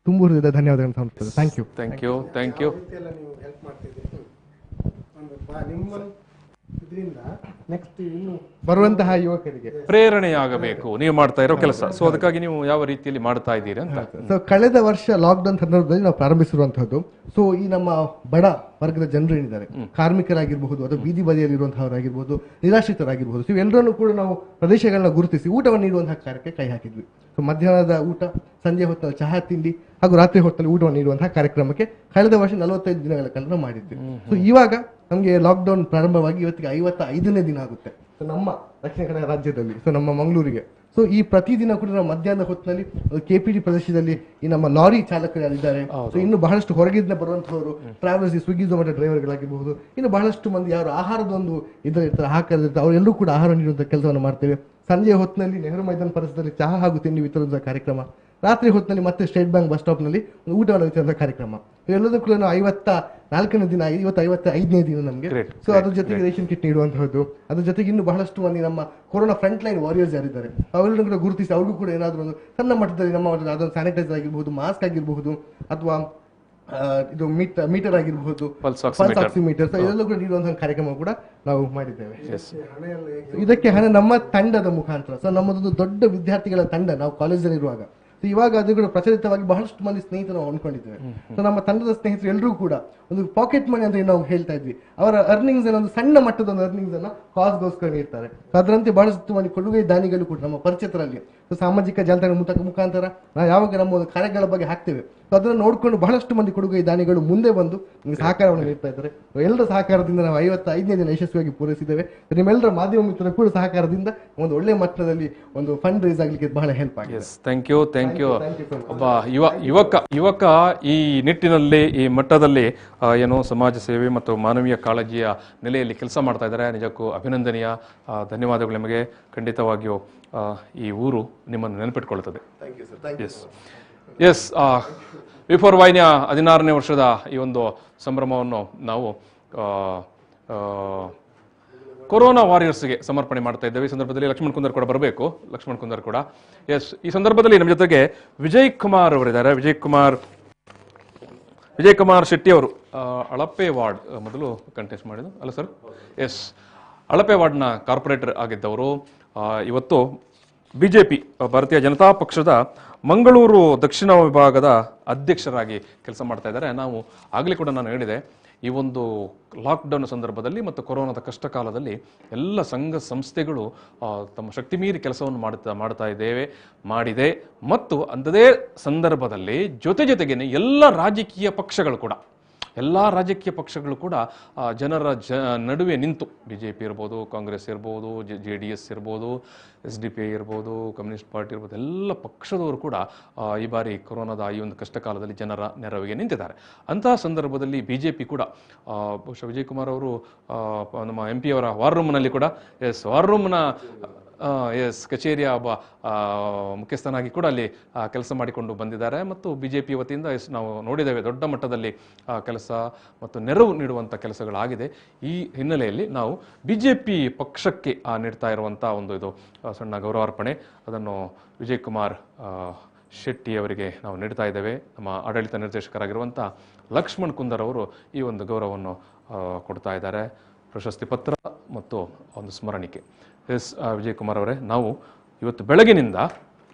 Speaker 12: ತುಂಬು ಹೃದಯದ ಧನ್ಯವಾದಗಳನ್ನು ಸಮರ್ಪಿಸ್ತೇನೆ. Thank you. ಬರುವಂತಹ ಯುವಕರಿಗೆ
Speaker 4: ಪ್ರೇರಣೆಯಾಗಬೇಕು ನೀವು ಮಾಡ್ತಾ ಇರೋ ಕೆಲಸ. ಸೊ ಅದಕ್ಕಾಗಿ ನೀವು ಯಾವ ರೀತಿಯಲ್ಲಿ ಮಾಡ್ತಾ ಇದ್ದೀರಿ ಅಂತ.
Speaker 12: ಸೊ ಕಳೆದ ವರ್ಷ ಲಾಕ್ಡೌನ್ ಸಂದರ್ಭದಲ್ಲಿ ನಾವು ಪ್ರಾರಂಭಿಸಿರುವಂತಹದ್ದು. ಸೊ ಈ ನಮ್ಮ ಬಡ ವರ್ಗದ ಜನರು ಏನಿದ್ದಾರೆ, ಕಾರ್ಮಿಕರಾಗಿರ್ಬಹುದು ಅಥವಾ ಬೀದಿ ಬದಿಯಲ್ಲಿ ಇರುವಂತಹವರಾಗಿರ್ಬಹುದು, ನಿರಾಶ್ರಿತರಾಗಿರ್ಬಹುದು, ಸೊ ಎಲ್ಲರನ್ನೂ ಕೂಡ ನಾವು ಪ್ರದೇಶಗಳನ್ನ ಗುರುತಿಸಿ ಊಟವನ್ನು ನೀಡುವಂತಹ ಕಾರ್ಯಕ್ಕೆ ಕೈ ಹಾಕಿದ್ವಿ. ಸೊ ಮಧ್ಯಾಹ್ನದ ಊಟ, ಸಂಜೆ ಹೊತ್ತಲ್ಲಿ ಚಹಾ ತಿಂಡಿ ಹಾಗೂ ರಾತ್ರಿ ಹೊತ್ತಲ್ಲಿ ಊಟವನ್ನು ನೀಡುವಂತಹ ಕಾರ್ಯಕ್ರಮಕ್ಕೆ ಕಳೆದ ವರ್ಷ 45 ದಿನಗಳ ಕಾಲ ಮಾಡಿದ್ವಿ. ಸೊ ಇವಾಗ ನಮಗೆ ಲಾಕ್ಡೌನ್ ಪ್ರಾರಂಭವಾಗಿ ಇವತ್ತಿಗೆ 55ನೇ ದಿನ ಆಗುತ್ತೆ. ಸೊ ನಮ್ಮ ದಕ್ಷಿಣ ಕನ್ನಡ ರಾಜ್ಯದಲ್ಲಿ, ಸೊ ನಮ್ಮ ಮಂಗಳೂರಿಗೆ. ಸೊ ಈ ಪ್ರತಿದಿನ ಕೂಡ ನಾವು ಮಧ್ಯಾಹ್ನ ಹೊತ್ತಿನಲ್ಲಿ KPD ಪ್ರದೇಶದಲ್ಲಿ ಈ ನಮ್ಮ ಲಾರಿ ಚಾಲಕರು ಯಾರಿದ್ದಾರೆ, ಸೊ ಇನ್ನು ಬಹಳಷ್ಟು ಹೊರಗಿಂದ ಬರುವಂತಹವರು, ಟ್ರಾವೆಲ್ಸ್, ಸ್ವಿಗ್ಗಿ ಝೊಮ್ಯಾಟೊ ಡ್ರೈವರ್ಗಳಾಗಿರಬಹುದು, ಇನ್ನು ಬಹಳಷ್ಟು ಮಂದಿ ಯಾರು ಆಹಾರದ ಒಂದು ಇರ್ತಾರೆ, ಹಾಕಿರ್ತಾರೆ, ಅವರೆಲ್ಲರೂ ಕೂಡ ಆಹಾರ ನೀಡುವಂತಹ ಕೆಲಸವನ್ನು ಮಾಡ್ತೇವೆ. ಸಂಜೆ ಹೊತ್ತಿನಲ್ಲಿ ನೆಹರು ಮೈದಾನ ಪರಿಸರದಲ್ಲಿ ಚಹಾ ಹಾಗೂ ತಿಂಡಿ ವಿತರಿಸುವ ಕಾರ್ಯಕ್ರಮ, ರಾತ್ರಿ ಹೊತ್ತಿನಲ್ಲಿ ಮತ್ತೆ ಸ್ಟೇಟ್ ಬ್ಯಾಂಕ್ ಬಸ್ ಸ್ಟಾಪ್ ನಲ್ಲಿ ಒಂದು ಊಟವನ್ನು ವಿತರಿಸುವ ಕಾರ್ಯಕ್ರಮ. ಎಲ್ಲದೂ ಕೂಡ ನಾವು 54ನೇ ದಿನ, ಇವತ್ತು 55ನೇ ದಿನ ನಮಗೆ. ಸೊ ಅದ್ರ ಜೊತೆಗೆ ರೇಷನ್ ಕಿಟ್ ನೀಡುವಂತಹದ್ದು, ಅದ್ರ ಜೊತೆಗೆ ಇನ್ನು ಬಹಳಷ್ಟು ಮಂದಿ ನಮ್ಮ ಕೊರೋನಾ ಫ್ರಂಟ್ ಲೈನ್ ವಾರಿಯರ್ಸ್ ಯಾರಿದ್ದಾರೆ ಅವರೆಲ್ಲರೂ ಕೂಡ ಗುರುತಿಸಿ ಅವ್ರಿಗೂ ಕೂಡ ಏನಾದರೂ ಒಂದು ಸಣ್ಣ ಮಟ್ಟದಲ್ಲಿ ನಮ್ಮ ಅದೊಂದು ಸ್ಯಾನಿಟೈಸರ್ ಆಗಿರಬಹುದು, ಮಾಸ್ಕ್ ಆಗಿರಬಹುದು, ಅಥವಾ ಇದು ಮೀಟರ್ ಆಗಿರಬಹುದು, ಪಲ್ಸ್ ಆಕ್ಸಿಮೀಟರ್, ಸೊ ಇದೆಲ್ಲ ಕೂಡ ನೀಡುವಂತಹ ಕಾರ್ಯಕ್ರಮ ಕೂಡ ನಾವು ಮಾಡಿದ್ದೇವೆ. ಇದಕ್ಕೆ ಹಣ ನಮ್ಮ ತಂಡದ ಮುಖಾಂತರ. ಸೊ ನಮ್ಮದೊಂದು ದೊಡ್ಡ ವಿದ್ಯಾರ್ಥಿಗಳ ತಂಡ ನಾವು ಕಾಲೇಜಲ್ಲಿ ಇರುವಾಗ. ಇವಾಗ ಅದು ಕೂಡ ಪ್ರಚಲಿತವಾಗಿ ಬಹಳಷ್ಟು ಮಂದಿ ಸ್ನೇಹಿತರು ನಾವು ಅಂದ್ಕೊಂಡಿದ್ದೇವೆ. ಸೊ ನಮ್ಮ ತಂಡದ ಸ್ನೇಹಿತರು ಎಲ್ಲರೂ ಕೂಡ ಒಂದು ಪಾಕೆಟ್ ಮನಿ ಅಂತ ನಾವು ಹೇಳ್ತಾ ಇದ್ವಿ, ಅವರ ಅರ್ನಿಂಗ್ಸ್ ಒಂದು ಸಣ್ಣ ಮಟ್ಟದ ಒಂದು ಅರ್ನಿಂಗ್ಸ್ ಅನ್ನ ಕಾಸ್ಗೋಸ್ಕರ ನೀಡ್ತಾರೆ. ಅದರಂತೆ ಬಹಳಷ್ಟು ಮಂದಿ ಕೊಡುಗೆ ದಾನಿಗಳು ಕೂಡ ನಮ್ಮ ಪರಿಚಿತರಲ್ಲಿ ಸಾಮಾಜಿಕ ಜಾಲತಾಣ ಮುಖಾಂತರ ನಾವು ಯಾವಾಗ ನಮ್ಮ ಒಂದು ಕಾರ್ಯಗಳ ಬಗ್ಗೆ ಹಾಕ್ತೇವೆ, ಸೊ ಅದನ್ನು ನೋಡ್ಕೊಂಡು ಬಹಳಷ್ಟು ಮಂದಿ ಕೊಡುಗೆ ದಾನಿಗಳು ಮುಂದೆ ಬಂದು ಸಹಕಾರವನ್ನು ನೀಡ್ತಾ ಇದ್ದಾರೆ. ಎಲ್ಲರ ಸಹಕಾರದಿಂದ ನಾವು 55ನೇ ದಿನ ಯಶಸ್ವಿಯಾಗಿ ಪೂರೈಸಿದ್ದೇವೆ. ನಿಮ್ಮೆಲ್ಲರ ಮಾಧ್ಯಮ ಮಿತ್ರರ ಕೂಡ ಸಹಕಾರದಿಂದ ಒಂದು ಒಳ್ಳೆ ಮಟ್ಟದಲ್ಲಿ ಒಂದು ಫಂಡ್ ರೈಸ್ ಆಗಲಿಕ್ಕೆ ಬಹಳ ಹೆಲ್ಪ್ ಆಗಿದೆ.
Speaker 4: Thank you. ಒಬ್ಬ ಯುವಕ ಈ ನಿಟ್ಟಿನಲ್ಲಿ, ಈ ಮಟ್ಟದಲ್ಲಿ ಏನು ಸಮಾಜ ಸೇವೆ ಮತ್ತು ಮಾನವೀಯ ಕಾಳಜಿಯ ನೆಲೆಯಲ್ಲಿ ಕೆಲಸ ಮಾಡ್ತಾ ಇದ್ದಾರೆ. ನಿಜಕ್ಕೂ ಅಭಿನಂದನೀಯ. ಧನ್ಯವಾದಗಳು ನಿಮಗೆ. ಖಂಡಿತವಾಗಿಯೂ ಈ ಊರು ನಿಮ್ಮನ್ನು ನೆನಪಿಟ್ಕೊಳ್ತದೆ. ಎಸ್ V4 ವಾಹಿನಿಯ 16ನೇ ವರ್ಷದ ಈ ಒಂದು ಸಂಭ್ರಮವನ್ನು ನಾವು ಕೊರೋನಾ ವಾರಿಯರ್ಸ್ಗೆ ಸಮರ್ಪಣೆ ಮಾಡ್ತಾ ಇದ್ದೇವೆ. ಈ ಸಂದರ್ಭದಲ್ಲಿ ಲಕ್ಷ್ಮಣ್ ಕುಂದರ್ ಕೂಡ ಬರಬೇಕು. ಲಕ್ಷ್ಮಣ್ ಕುಂದರ್ ಕೂಡ ಎಸ್ ಈ ಸಂದರ್ಭದಲ್ಲಿ ನಮ್ಮ ಜೊತೆಗೆ ವಿಜಯ್ ಕುಮಾರ್ ಅವರಿದ್ದಾರೆ. ವಿಜಯ್ ಕುಮಾರ್ ಶೆಟ್ಟಿ ಅವರು ಅಳಪೆ ವಾರ್ಡ್ ಮೊದಲು ಕಂಟೆಸ್ಟ್ ಮಾಡಿದ್ದು ಅಲ್ಲ ಸರ್? ಎಸ್, ಅಳಪೆ ವಾರ್ಡ್ನ ಕಾರ್ಪೊರೇಟರ್ ಆಗಿದ್ದವರು. ಇವತ್ತು BJP ಭಾರತೀಯ ಜನತಾ ಪಕ್ಷದ ಮಂಗಳೂರು ದಕ್ಷಿಣ ವಿಭಾಗದ ಅಧ್ಯಕ್ಷರಾಗಿ ಕೆಲಸ ಮಾಡ್ತಾ ಇದ್ದಾರೆ. ನಾವು ಆಗಲೇ ಕೂಡ ನಾನು ಹೇಳಿದೆ, ಈ ಒಂದು ಲಾಕ್ಡೌನ್ ಸಂದರ್ಭದಲ್ಲಿ ಮತ್ತು ಕೊರೋನಾದ ಕಷ್ಟ ಕಾಲದಲ್ಲಿ ಎಲ್ಲ ಸಂಘ ಸಂಸ್ಥೆಗಳು ತಮ್ಮ ಶಕ್ತಿ ಮೀರಿ ಕೆಲಸವನ್ನು ಮಾಡಿದೆ. ಮತ್ತು ಅಂಥದೇ ಸಂದರ್ಭದಲ್ಲಿ ಜೊತೆಗೇನೆ ಎಲ್ಲ ರಾಜಕೀಯ ಪಕ್ಷಗಳು ಕೂಡ ಎಲ್ಲ ರಾಜಕೀಯ ಪಕ್ಷಗಳು ಕೂಡ ಜನರ ನಡುವೆ ನಿಂತು BJP ಇರ್ಬೋದು, ಕಾಂಗ್ರೆಸ್ ಇರ್ಬೋದು, JDS ಇರ್ಬೋದು, SDPI ಇರ್ಬೋದು, ಕಮ್ಯುನಿಸ್ಟ್ ಪಾರ್ಟಿ ಇರ್ಬೋದು, ಎಲ್ಲ ಪಕ್ಷದವರು ಕೂಡ ಈ ಬಾರಿ ಕೊರೋನಾದ ಈ ಒಂದು ಕಷ್ಟ ಕಾಲದಲ್ಲಿ ಜನರ ನೆರವಿಗೆ ನಿಂತಿದ್ದಾರೆ. ಅಂತಹ ಸಂದರ್ಭದಲ್ಲಿ BJP ಕೂಡ ಬಹುಶಃ ವಿಜಯ್ ಕುಮಾರ್ ಅವರು ನಮ್ಮ MP ಅವರ ವಾರ್ ರೂಮ್ನಲ್ಲಿ ಕೂಡ ವಾರ್ ರೂಮ್ನ ಕಚೇರಿಯ ಒಬ್ಬ ಮುಖ್ಯಸ್ಥನಾಗಿ ಕೂಡ ಅಲ್ಲಿ ಕೆಲಸ ಮಾಡಿಕೊಂಡು ಬಂದಿದ್ದಾರೆ. ಮತ್ತು BJP ವತಿಯಿಂದ ನಾವು ನೋಡಿದ್ದೇವೆ ದೊಡ್ಡ ಮಟ್ಟದಲ್ಲಿ ಕೆಲಸ ಮತ್ತು ನೆರವು ನೀಡುವಂಥ ಕೆಲಸಗಳಾಗಿದೆ. ಈ ಹಿನ್ನೆಲೆಯಲ್ಲಿ ನಾವು BJP ಪಕ್ಷಕ್ಕೆ ನೀಡ್ತಾ ಇರುವಂಥ ಒಂದು ಇದು ಸಣ್ಣ ಗೌರವಾರ್ಪಣೆ, ಅದನ್ನು ವಿಜಯ್ ಕುಮಾರ್ ಶೆಟ್ಟಿ ಅವರಿಗೆ ನಾವು ನೀಡ್ತಾ ಇದ್ದೇವೆ. ನಮ್ಮ ಆಡಳಿತ ನಿರ್ದೇಶಕರಾಗಿರುವಂಥ ಲಕ್ಷ್ಮಣ್ ಕುಂದರ್ ಅವರು ಈ ಒಂದು ಗೌರವವನ್ನು ಕೊಡ್ತಾ ಇದ್ದಾರೆ. ಪ್ರಶಸ್ತಿ ಪತ್ರ ಮತ್ತು ಒಂದು ಸ್ಮರಣಿಕೆ. ವಿಜಯ್ ಕುಮಾರ್ ಅವರೇ, ನಾವು ಇವತ್ತು ಬೆಳಗಿನಿಂದ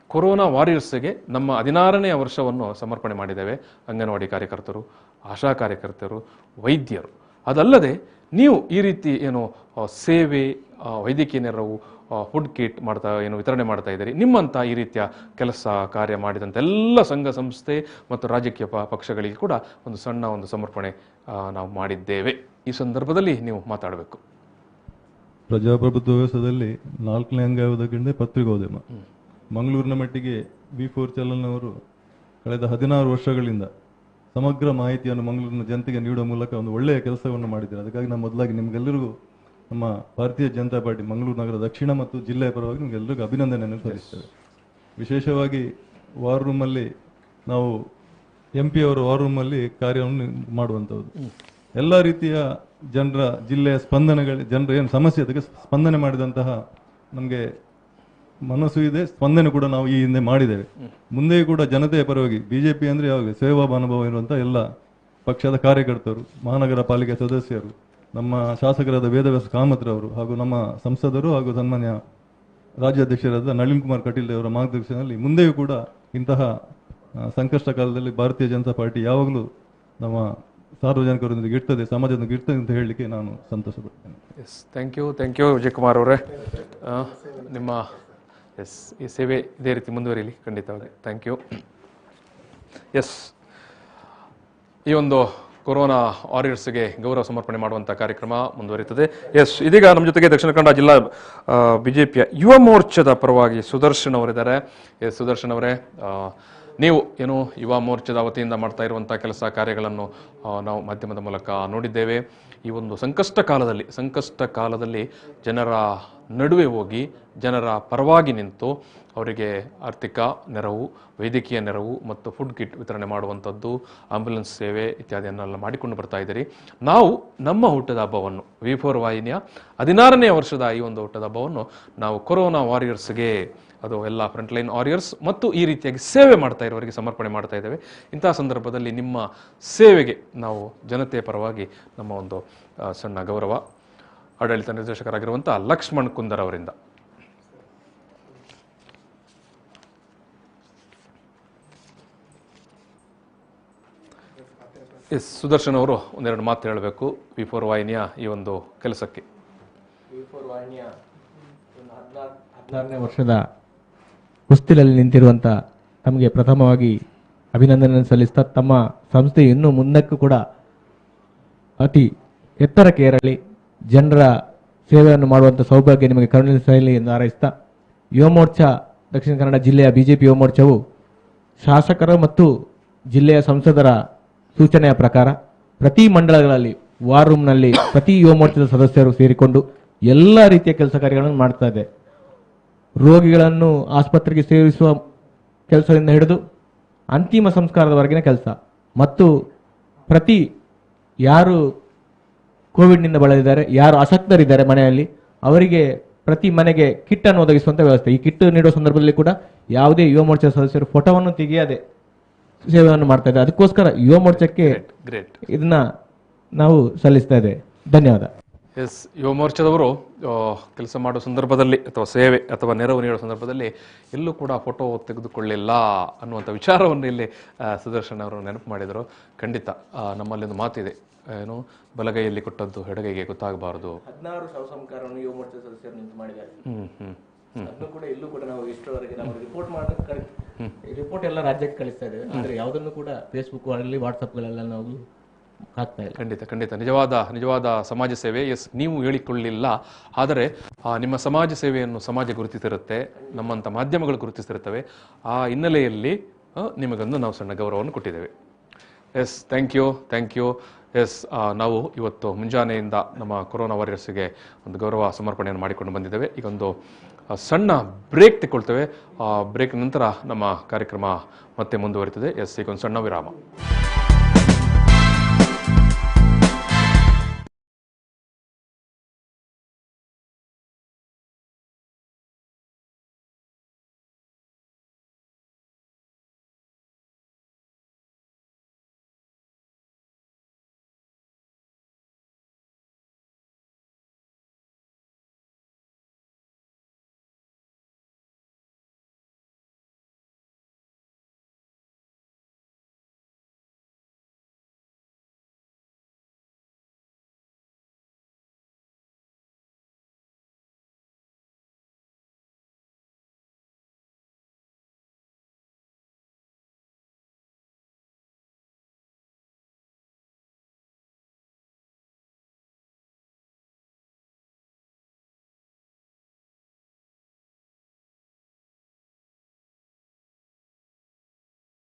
Speaker 4: ಕೊರೋನಾ ವಾರಿಯರ್ಸ್ಗೆ ನಮ್ಮ 16ನೇ ವರ್ಷವನ್ನು ಸಮರ್ಪಣೆ ಮಾಡಿದ್ದೇವೆ. ಅಂಗನವಾಡಿ ಕಾರ್ಯಕರ್ತರು, ಆಶಾ ಕಾರ್ಯಕರ್ತರು, ವೈದ್ಯರು. ಅದಲ್ಲದೆ ನೀವು ಈ ರೀತಿ ಏನು ಸೇವೆ, ವೈದ್ಯಕೀಯ ನೆರವು, ಫುಡ್ ಕಿಟ್ ವಿತರಣೆ ಮಾಡ್ತಾ ಇದ್ದೀರಿ. ನಿಮ್ಮಂಥ ಈ ರೀತಿಯ ಕೆಲಸ ಕಾರ್ಯ ಮಾಡಿದಂಥ ಎಲ್ಲ ಸಂಘ ಸಂಸ್ಥೆ ಮತ್ತು ರಾಜಕೀಯ ಪಕ್ಷಗಳಿಗೆ ಕೂಡ ಒಂದು ಸಣ್ಣ ಒಂದು ಸಮರ್ಪಣೆ ನಾವು ಮಾಡಿದ್ದೇವೆ. ಈ ಸಂದರ್ಭದಲ್ಲಿ ನೀವು ಮಾತಾಡಬೇಕು.
Speaker 19: ಪ್ರಜಾಪ್ರಭುತ್ವ ವ್ಯವಸ್ಥೆಯಲ್ಲಿ 4ನೇ ಅಂಗ ಯಾವುದಕ್ಕೆಂದರೆ ಪತ್ರಿಕೋದ್ಯಮ. ಮಂಗಳೂರಿನ ಮಟ್ಟಿಗೆ V4 ಚಾನಲ್ನವರು ಕಳೆದ 16 ವರ್ಷಗಳಿಂದ ಸಮಗ್ರ ಮಾಹಿತಿಯನ್ನು ಮಂಗಳೂರಿನ ಜನತೆಗೆ ನೀಡುವ ಮೂಲಕ ಒಂದು ಒಳ್ಳೆಯ ಕೆಲಸವನ್ನು ಮಾಡಿದ್ದಾರೆ. ಅದಕ್ಕಾಗಿ ನಾವು ಮೊದಲಾಗಿ ನಿಮಗೆಲ್ಲರಿಗೂ ನಮ್ಮ ಭಾರತೀಯ ಜನತಾ ಪಾರ್ಟಿ ಮಂಗಳೂರು ನಗರ ದಕ್ಷಿಣ ಮತ್ತು ಜಿಲ್ಲೆಯ ಪರವಾಗಿ ನಿಮಗೆಲ್ಲರಿಗೂ ಅಭಿನಂದನೆಯನ್ನು ಸಲ್ಲಿಸ್ತೇವೆ. ವಿಶೇಷವಾಗಿ ವಾರ್ ರೂಮಲ್ಲಿ ನಾವು MP ಅವರ ವಾರ್ ರೂಮಲ್ಲಿ ಕಾರ್ಯವನ್ನು ಮಾಡುವಂಥದ್ದು, ಎಲ್ಲ ರೀತಿಯ ಜನರ ಜಿಲ್ಲೆಯ ಜನರ ಏನು ಸಮಸ್ಯೆ ಅದಕ್ಕೆ ಸ್ಪಂದನೆ ಮಾಡಿದಂತಹ ನಮಗೆ ಮನಸ್ಸು ಇದೆ, ಸ್ಪಂದನೆ ಕೂಡ ನಾವು ಈ ಹಿಂದೆ ಮಾಡಿದ್ದೇವೆ. ಮುಂದೆಯೂ ಕೂಡ ಜನತೆಯ ಪರವಾಗಿ BJP ಅಂದರೆ ಯಾವಾಗ ಸೇವಾ ಮನೋಭಾವ ಇರುವಂಥ ಎಲ್ಲ ಪಕ್ಷದ ಕಾರ್ಯಕರ್ತರು, ಮಹಾನಗರ ಪಾಲಿಕೆ ಸದಸ್ಯರು, ನಮ್ಮ ಶಾಸಕರಾದ ವೇದವ್ಯಾಸ ಕಾಮತ್ರವರು ಹಾಗೂ ನಮ್ಮ ಸಂಸದರು ಹಾಗೂ ಸನ್ಮಾನ್ಯ ರಾಜ್ಯಾಧ್ಯಕ್ಷರಾದ ನಳಿನ್ ಕುಮಾರ್ ಕಟೀಲ್ ಅವರ ಮಾರ್ಗದರ್ಶನದಲ್ಲಿ ಮುಂದೆಯೂ ಕೂಡ ಇಂತಹ ಸಂಕಷ್ಟ ಕಾಲದಲ್ಲಿ ಭಾರತೀಯ ಜನತಾ ಪಾರ್ಟಿ ಯಾವಾಗಲೂ ನಮ್ಮ ಸಾರ್ವಜನಿಕರೊಂದಿಗೆ ಇರ್ತದೆ, ಸಮಾಜದೊಂದಿಗೆ ಇರ್ತದೆ ಅಂತ ಹೇಳಲಿಕ್ಕೆ ನಾನು ಸಂತೋಷಪಡ್ತೇನೆ.
Speaker 4: ಥ್ಯಾಂಕ್ ಯು ವಿಜಯ್ ಕುಮಾರ್ ಅವರೇ. ನಿಮ್ಮ ಈ ಸೇವೆ ಇದೇ ರೀತಿ ಮುಂದುವರಿಯಲಿ ಖಂಡಿತವಾಗಿ. Thank you. ಈ ಒಂದು ಕೊರೋನಾ ವಾರಿಯರ್ಸ್ಗೆ ಗೌರವ ಸಮರ್ಪಣೆ ಮಾಡುವಂಥ ಕಾರ್ಯಕ್ರಮ ಮುಂದುವರಿಯುತ್ತದೆ. ಇದೀಗ ನಮ್ಮ ಜೊತೆಗೆ ದಕ್ಷಿಣ ಕನ್ನಡ ಜಿಲ್ಲಾ BJPಯ ಯುವ ಮೋರ್ಚಾದ ಪರವಾಗಿ ಸುದರ್ಶನ್ ಅವರಿದ್ದಾರೆ. ಸುದರ್ಶನ್ ಅವರೇ, ನೀವು ಏನು ಯುವ ಮೋರ್ಚಾದ ವತಿಯಿಂದ ಮಾಡ್ತಾ ಇರುವಂಥ ಕೆಲಸ ಕಾರ್ಯಗಳನ್ನು ನಾವು ಮಾಧ್ಯಮದ ಮೂಲಕ ನೋಡಿದ್ದೇವೆ. ಈ ಒಂದು ಸಂಕಷ್ಟ ಕಾಲದಲ್ಲಿ ಜನರ ನಡುವೆ ಹೋಗಿ ಜನರ ಪರವಾಗಿ ನಿಂತು ಅವರಿಗೆ ಆರ್ಥಿಕ ನೆರವು, ವೈದ್ಯಕೀಯ ನೆರವು ಮತ್ತು ಫುಡ್ ಕಿಟ್ ವಿತರಣೆ ಮಾಡುವಂಥದ್ದು, ಆಂಬ್ಯುಲೆನ್ಸ್ ಸೇವೆ ಇತ್ಯಾದಿಯನ್ನೆಲ್ಲ ಮಾಡಿಕೊಂಡು ಬರ್ತಾ ಇದ್ದೀರಿ. ನಾವು ನಮ್ಮ ಹುಟ್ಟದ ಹಬ್ಬವನ್ನು V4 ವಾಹಿನಿಯ 16ನೇ ವರ್ಷದ ಈ ಒಂದು ಹುಟ್ಟದ ಹಬ್ಬವನ್ನು ನಾವು ಕೊರೋನಾ ವಾರಿಯರ್ಸ್ಗೆ, ಅದು ಎಲ್ಲ ಫ್ರಂಟ್ಲೈನ್ ವಾರಿಯರ್ಸ್ ಮತ್ತು ಈ ರೀತಿಯಾಗಿ ಸೇವೆ ಮಾಡ್ತಾ ಇರೋರಿಗೆ ಸಮರ್ಪಣೆ ಮಾಡ್ತಾ ಇದ್ದೇವೆ. ಇಂತಹ ಸಂದರ್ಭದಲ್ಲಿ ನಿಮ್ಮ ಸೇವೆಗೆ ನಾವು ಜನತೆಯ ಪರವಾಗಿ ನಮ್ಮ ಒಂದು ಸಣ್ಣ ಗೌರವ ಆಡಳಿತ ನಿರ್ದೇಶಕರಾಗಿರುವಂಥ ಲಕ್ಷ್ಮಣ್ ಕುಂದರ್ ಅವರಿಂದ. ಸುದರ್ಶನ್ ಅವರು ಒಂದೆರಡು ಮಾತು ಹೇಳಬೇಕು V4 ವಾಹಿನಿಯ ಈ ಒಂದು ಕೆಲಸಕ್ಕೆ.
Speaker 14: V4 ವಾಹಿನಿಯ 16ನೇ ವರ್ಷದ ಕುಸ್ತಿಲಲ್ಲಿ ನಿಂತಿರುವಂಥ ತಮಗೆ ಪ್ರಥಮವಾಗಿ ಅಭಿನಂದನೆ ಸಲ್ಲಿಸ್ತಾ, ತಮ್ಮ ಸಂಸ್ಥೆ ಇನ್ನೂ ಮುಂದಕ್ಕೂ ಕೂಡ ಅತಿ ಎತ್ತರಕ್ಕೆ ಏರಲಿ, ಜನರ ಸೇವೆಯನ್ನು ಮಾಡುವಂಥ ಸೌಭಾಗ್ಯ ನಿಮಗೆ ಕರುಣಿಸಲಿ ಎಂದು ಹಾರೈಸ್ತಾ, ಯುವ ಮೋರ್ಚಾ ದಕ್ಷಿಣ ಕನ್ನಡ ಜಿಲ್ಲೆಯ BJP ಯುವ ಮೋರ್ಚಾವು ಶಾಸಕರ ಮತ್ತು ಜಿಲ್ಲೆಯ ಸಂಸದರ ಸೂಚನೆಯ ಪ್ರಕಾರ ಪ್ರತಿ ಮಂಡಳಗಳಲ್ಲಿ ವಾರ್ ರೂಮ್ನಲ್ಲಿ ಪ್ರತಿ ಯುವ ಮೋರ್ಚಾದ ಸದಸ್ಯರು ಸೇರಿಕೊಂಡು ಎಲ್ಲ ರೀತಿಯ ಕೆಲಸ ಕಾರ್ಯಗಳನ್ನು ಮಾಡ್ತಾ ಇದೆ. ರೋಗಿಗಳನ್ನು ಆಸ್ಪತ್ರೆಗೆ ಸೇರಿಸುವ ಕೆಲಸದಿಂದ ಹಿಡಿದು ಅಂತಿಮ ಸಂಸ್ಕಾರದವರೆಗಿನ ಕೆಲಸ ಮತ್ತು ಪ್ರತಿ ಯಾರು ಕೋವಿಡ್ನಿಂದ ಬಳಲಿದ್ದಾರೆ, ಯಾರು ಅಶಕ್ತರಿದ್ದಾರೆ ಮನೆಯಲ್ಲಿ, ಅವರಿಗೆ ಪ್ರತಿ ಮನೆಗೆ ಕಿಟ್ ಅನ್ನು ಒದಗಿಸುವಂಥ ವ್ಯವಸ್ಥೆ. ಈ ಕಿಟ್ ನೀಡುವ ಸಂದರ್ಭದಲ್ಲಿ ಕೂಡ ಯಾವುದೇ ಯುವ ಮೋರ್ಚಾ ಸದಸ್ಯರು ಫೋಟೋವನ್ನು ತೆಗೆಯದೆ ಸೇವೆಯನ್ನು ಮಾಡ್ತಾ ಇದ್ದಾರೆ. ಅದಕ್ಕೋಸ್ಕರ ಯುವ ಮೋರ್ಚಾಕ್ಕೆ ಇದನ್ನ ನಾವು ಸಲ್ಲಿಸ್ತಾ ಇದ್ದೇವೆ. ಧನ್ಯವಾದ.
Speaker 4: ಯುವ ಮೋರ್ಚಾದವರು ಕೆಲಸ ಮಾಡುವ ಸಂದರ್ಭದಲ್ಲಿ ಅಥವಾ ಸೇವೆ ಅಥವಾ ನೆರವು ನೀಡುವ ಸಂದರ್ಭದಲ್ಲಿ ಎಲ್ಲೂ ಕೂಡ ಫೋಟೋ ತೆಗೆದುಕೊಳ್ಳಿಲ್ಲ ಅನ್ನುವಂಥ ವಿಚಾರವನ್ನು ಇಲ್ಲಿ ಸುದರ್ಶನ್ ಅವರು ನೆನಪು ಮಾಡಿದರು. ಖಂಡಿತ ನಮ್ಮಲ್ಲಿ ಒಂದು ಮಾತಿದೆ, ಏನು ಬಲಗೈಯಲ್ಲಿ ಕೊಟ್ಟದ್ದು ಎಡಗೈಗೆ ಗೊತ್ತಾಗಬಾರದು.
Speaker 14: 16 ಶವ ಸಂಸ್ಕಾರವನ್ನು ಯುವ ಮೋರ್ಚಾ ಸದಸ್ಯರು ನಿಂತು ಮಾಡಿದ್ದಾರೆ. ಅದನ್ನು ಕೂಡ ಎಲ್ಲೂ ಕೂಡ ನಾವು ಇಷ್ಟರವರೆಗೆ ನಾವು ರಿಪೋರ್ಟ್ ಎಲ್ಲ ರಾಜ್ಯಕ್ಕೆ ಕಳಿಸ್ತಾ ಇದ್ದೇವೆ. ಆದರೆ ಯಾವುದನ್ನು ಕೂಡ ಫೇಸ್ಬುಕ್ ಅಲ್ಲಿ ವಾಟ್ಸಪ್ಗಳೆಲ್ಲ ನಾವು
Speaker 1: ಆಗ್ತಾ ಇಲ್ಲ.
Speaker 4: ಖಂಡಿತ ಖಂಡಿತ ನಿಜವಾದ ಸಮಾಜ ಸೇವೆ. ಎಸ್, ನೀವು ಹೇಳಿಕೊಳ್ಳಿಲ್ಲ, ಆದರೆ ನಿಮ್ಮ ಸಮಾಜ ಸೇವೆಯನ್ನು ಸಮಾಜ ಗುರುತಿಸಿರುತ್ತೆ, ನಮ್ಮಂಥ ಮಾಧ್ಯಮಗಳು ಗುರುತಿಸಿರುತ್ತವೆ. ಆ ಹಿನ್ನೆಲೆಯಲ್ಲಿ ನಿಮಗೊಂದು ನಾವು ಸಣ್ಣ ಗೌರವವನ್ನು ಕೊಟ್ಟಿದ್ದೇವೆ. S, thank you. ಎಸ್, ನಾವು ಇವತ್ತು ಮುಂಜಾನೆಯಿಂದ ನಮ್ಮ ಕೊರೋನಾ ವಾರಿಯರ್ಸ್ಗೆ ಒಂದು ಗೌರವ ಸಮರ್ಪಣೆಯನ್ನು ಮಾಡಿಕೊಂಡು ಬಂದಿದ್ದೇವೆ. ಈಗ ಒಂದು ಸಣ್ಣ ಬ್ರೇಕ್ ತಗೊಳ್ತೇವೆ. ಬ್ರೇಕ್ ನಂತರ ನಮ್ಮ ಕಾರ್ಯಕ್ರಮ ಮತ್ತೆ ಮುಂದುವರಿತದೆ. ಎಸ್, ಈಗ ಒಂದು ಸಣ್ಣ ವಿರಾಮ.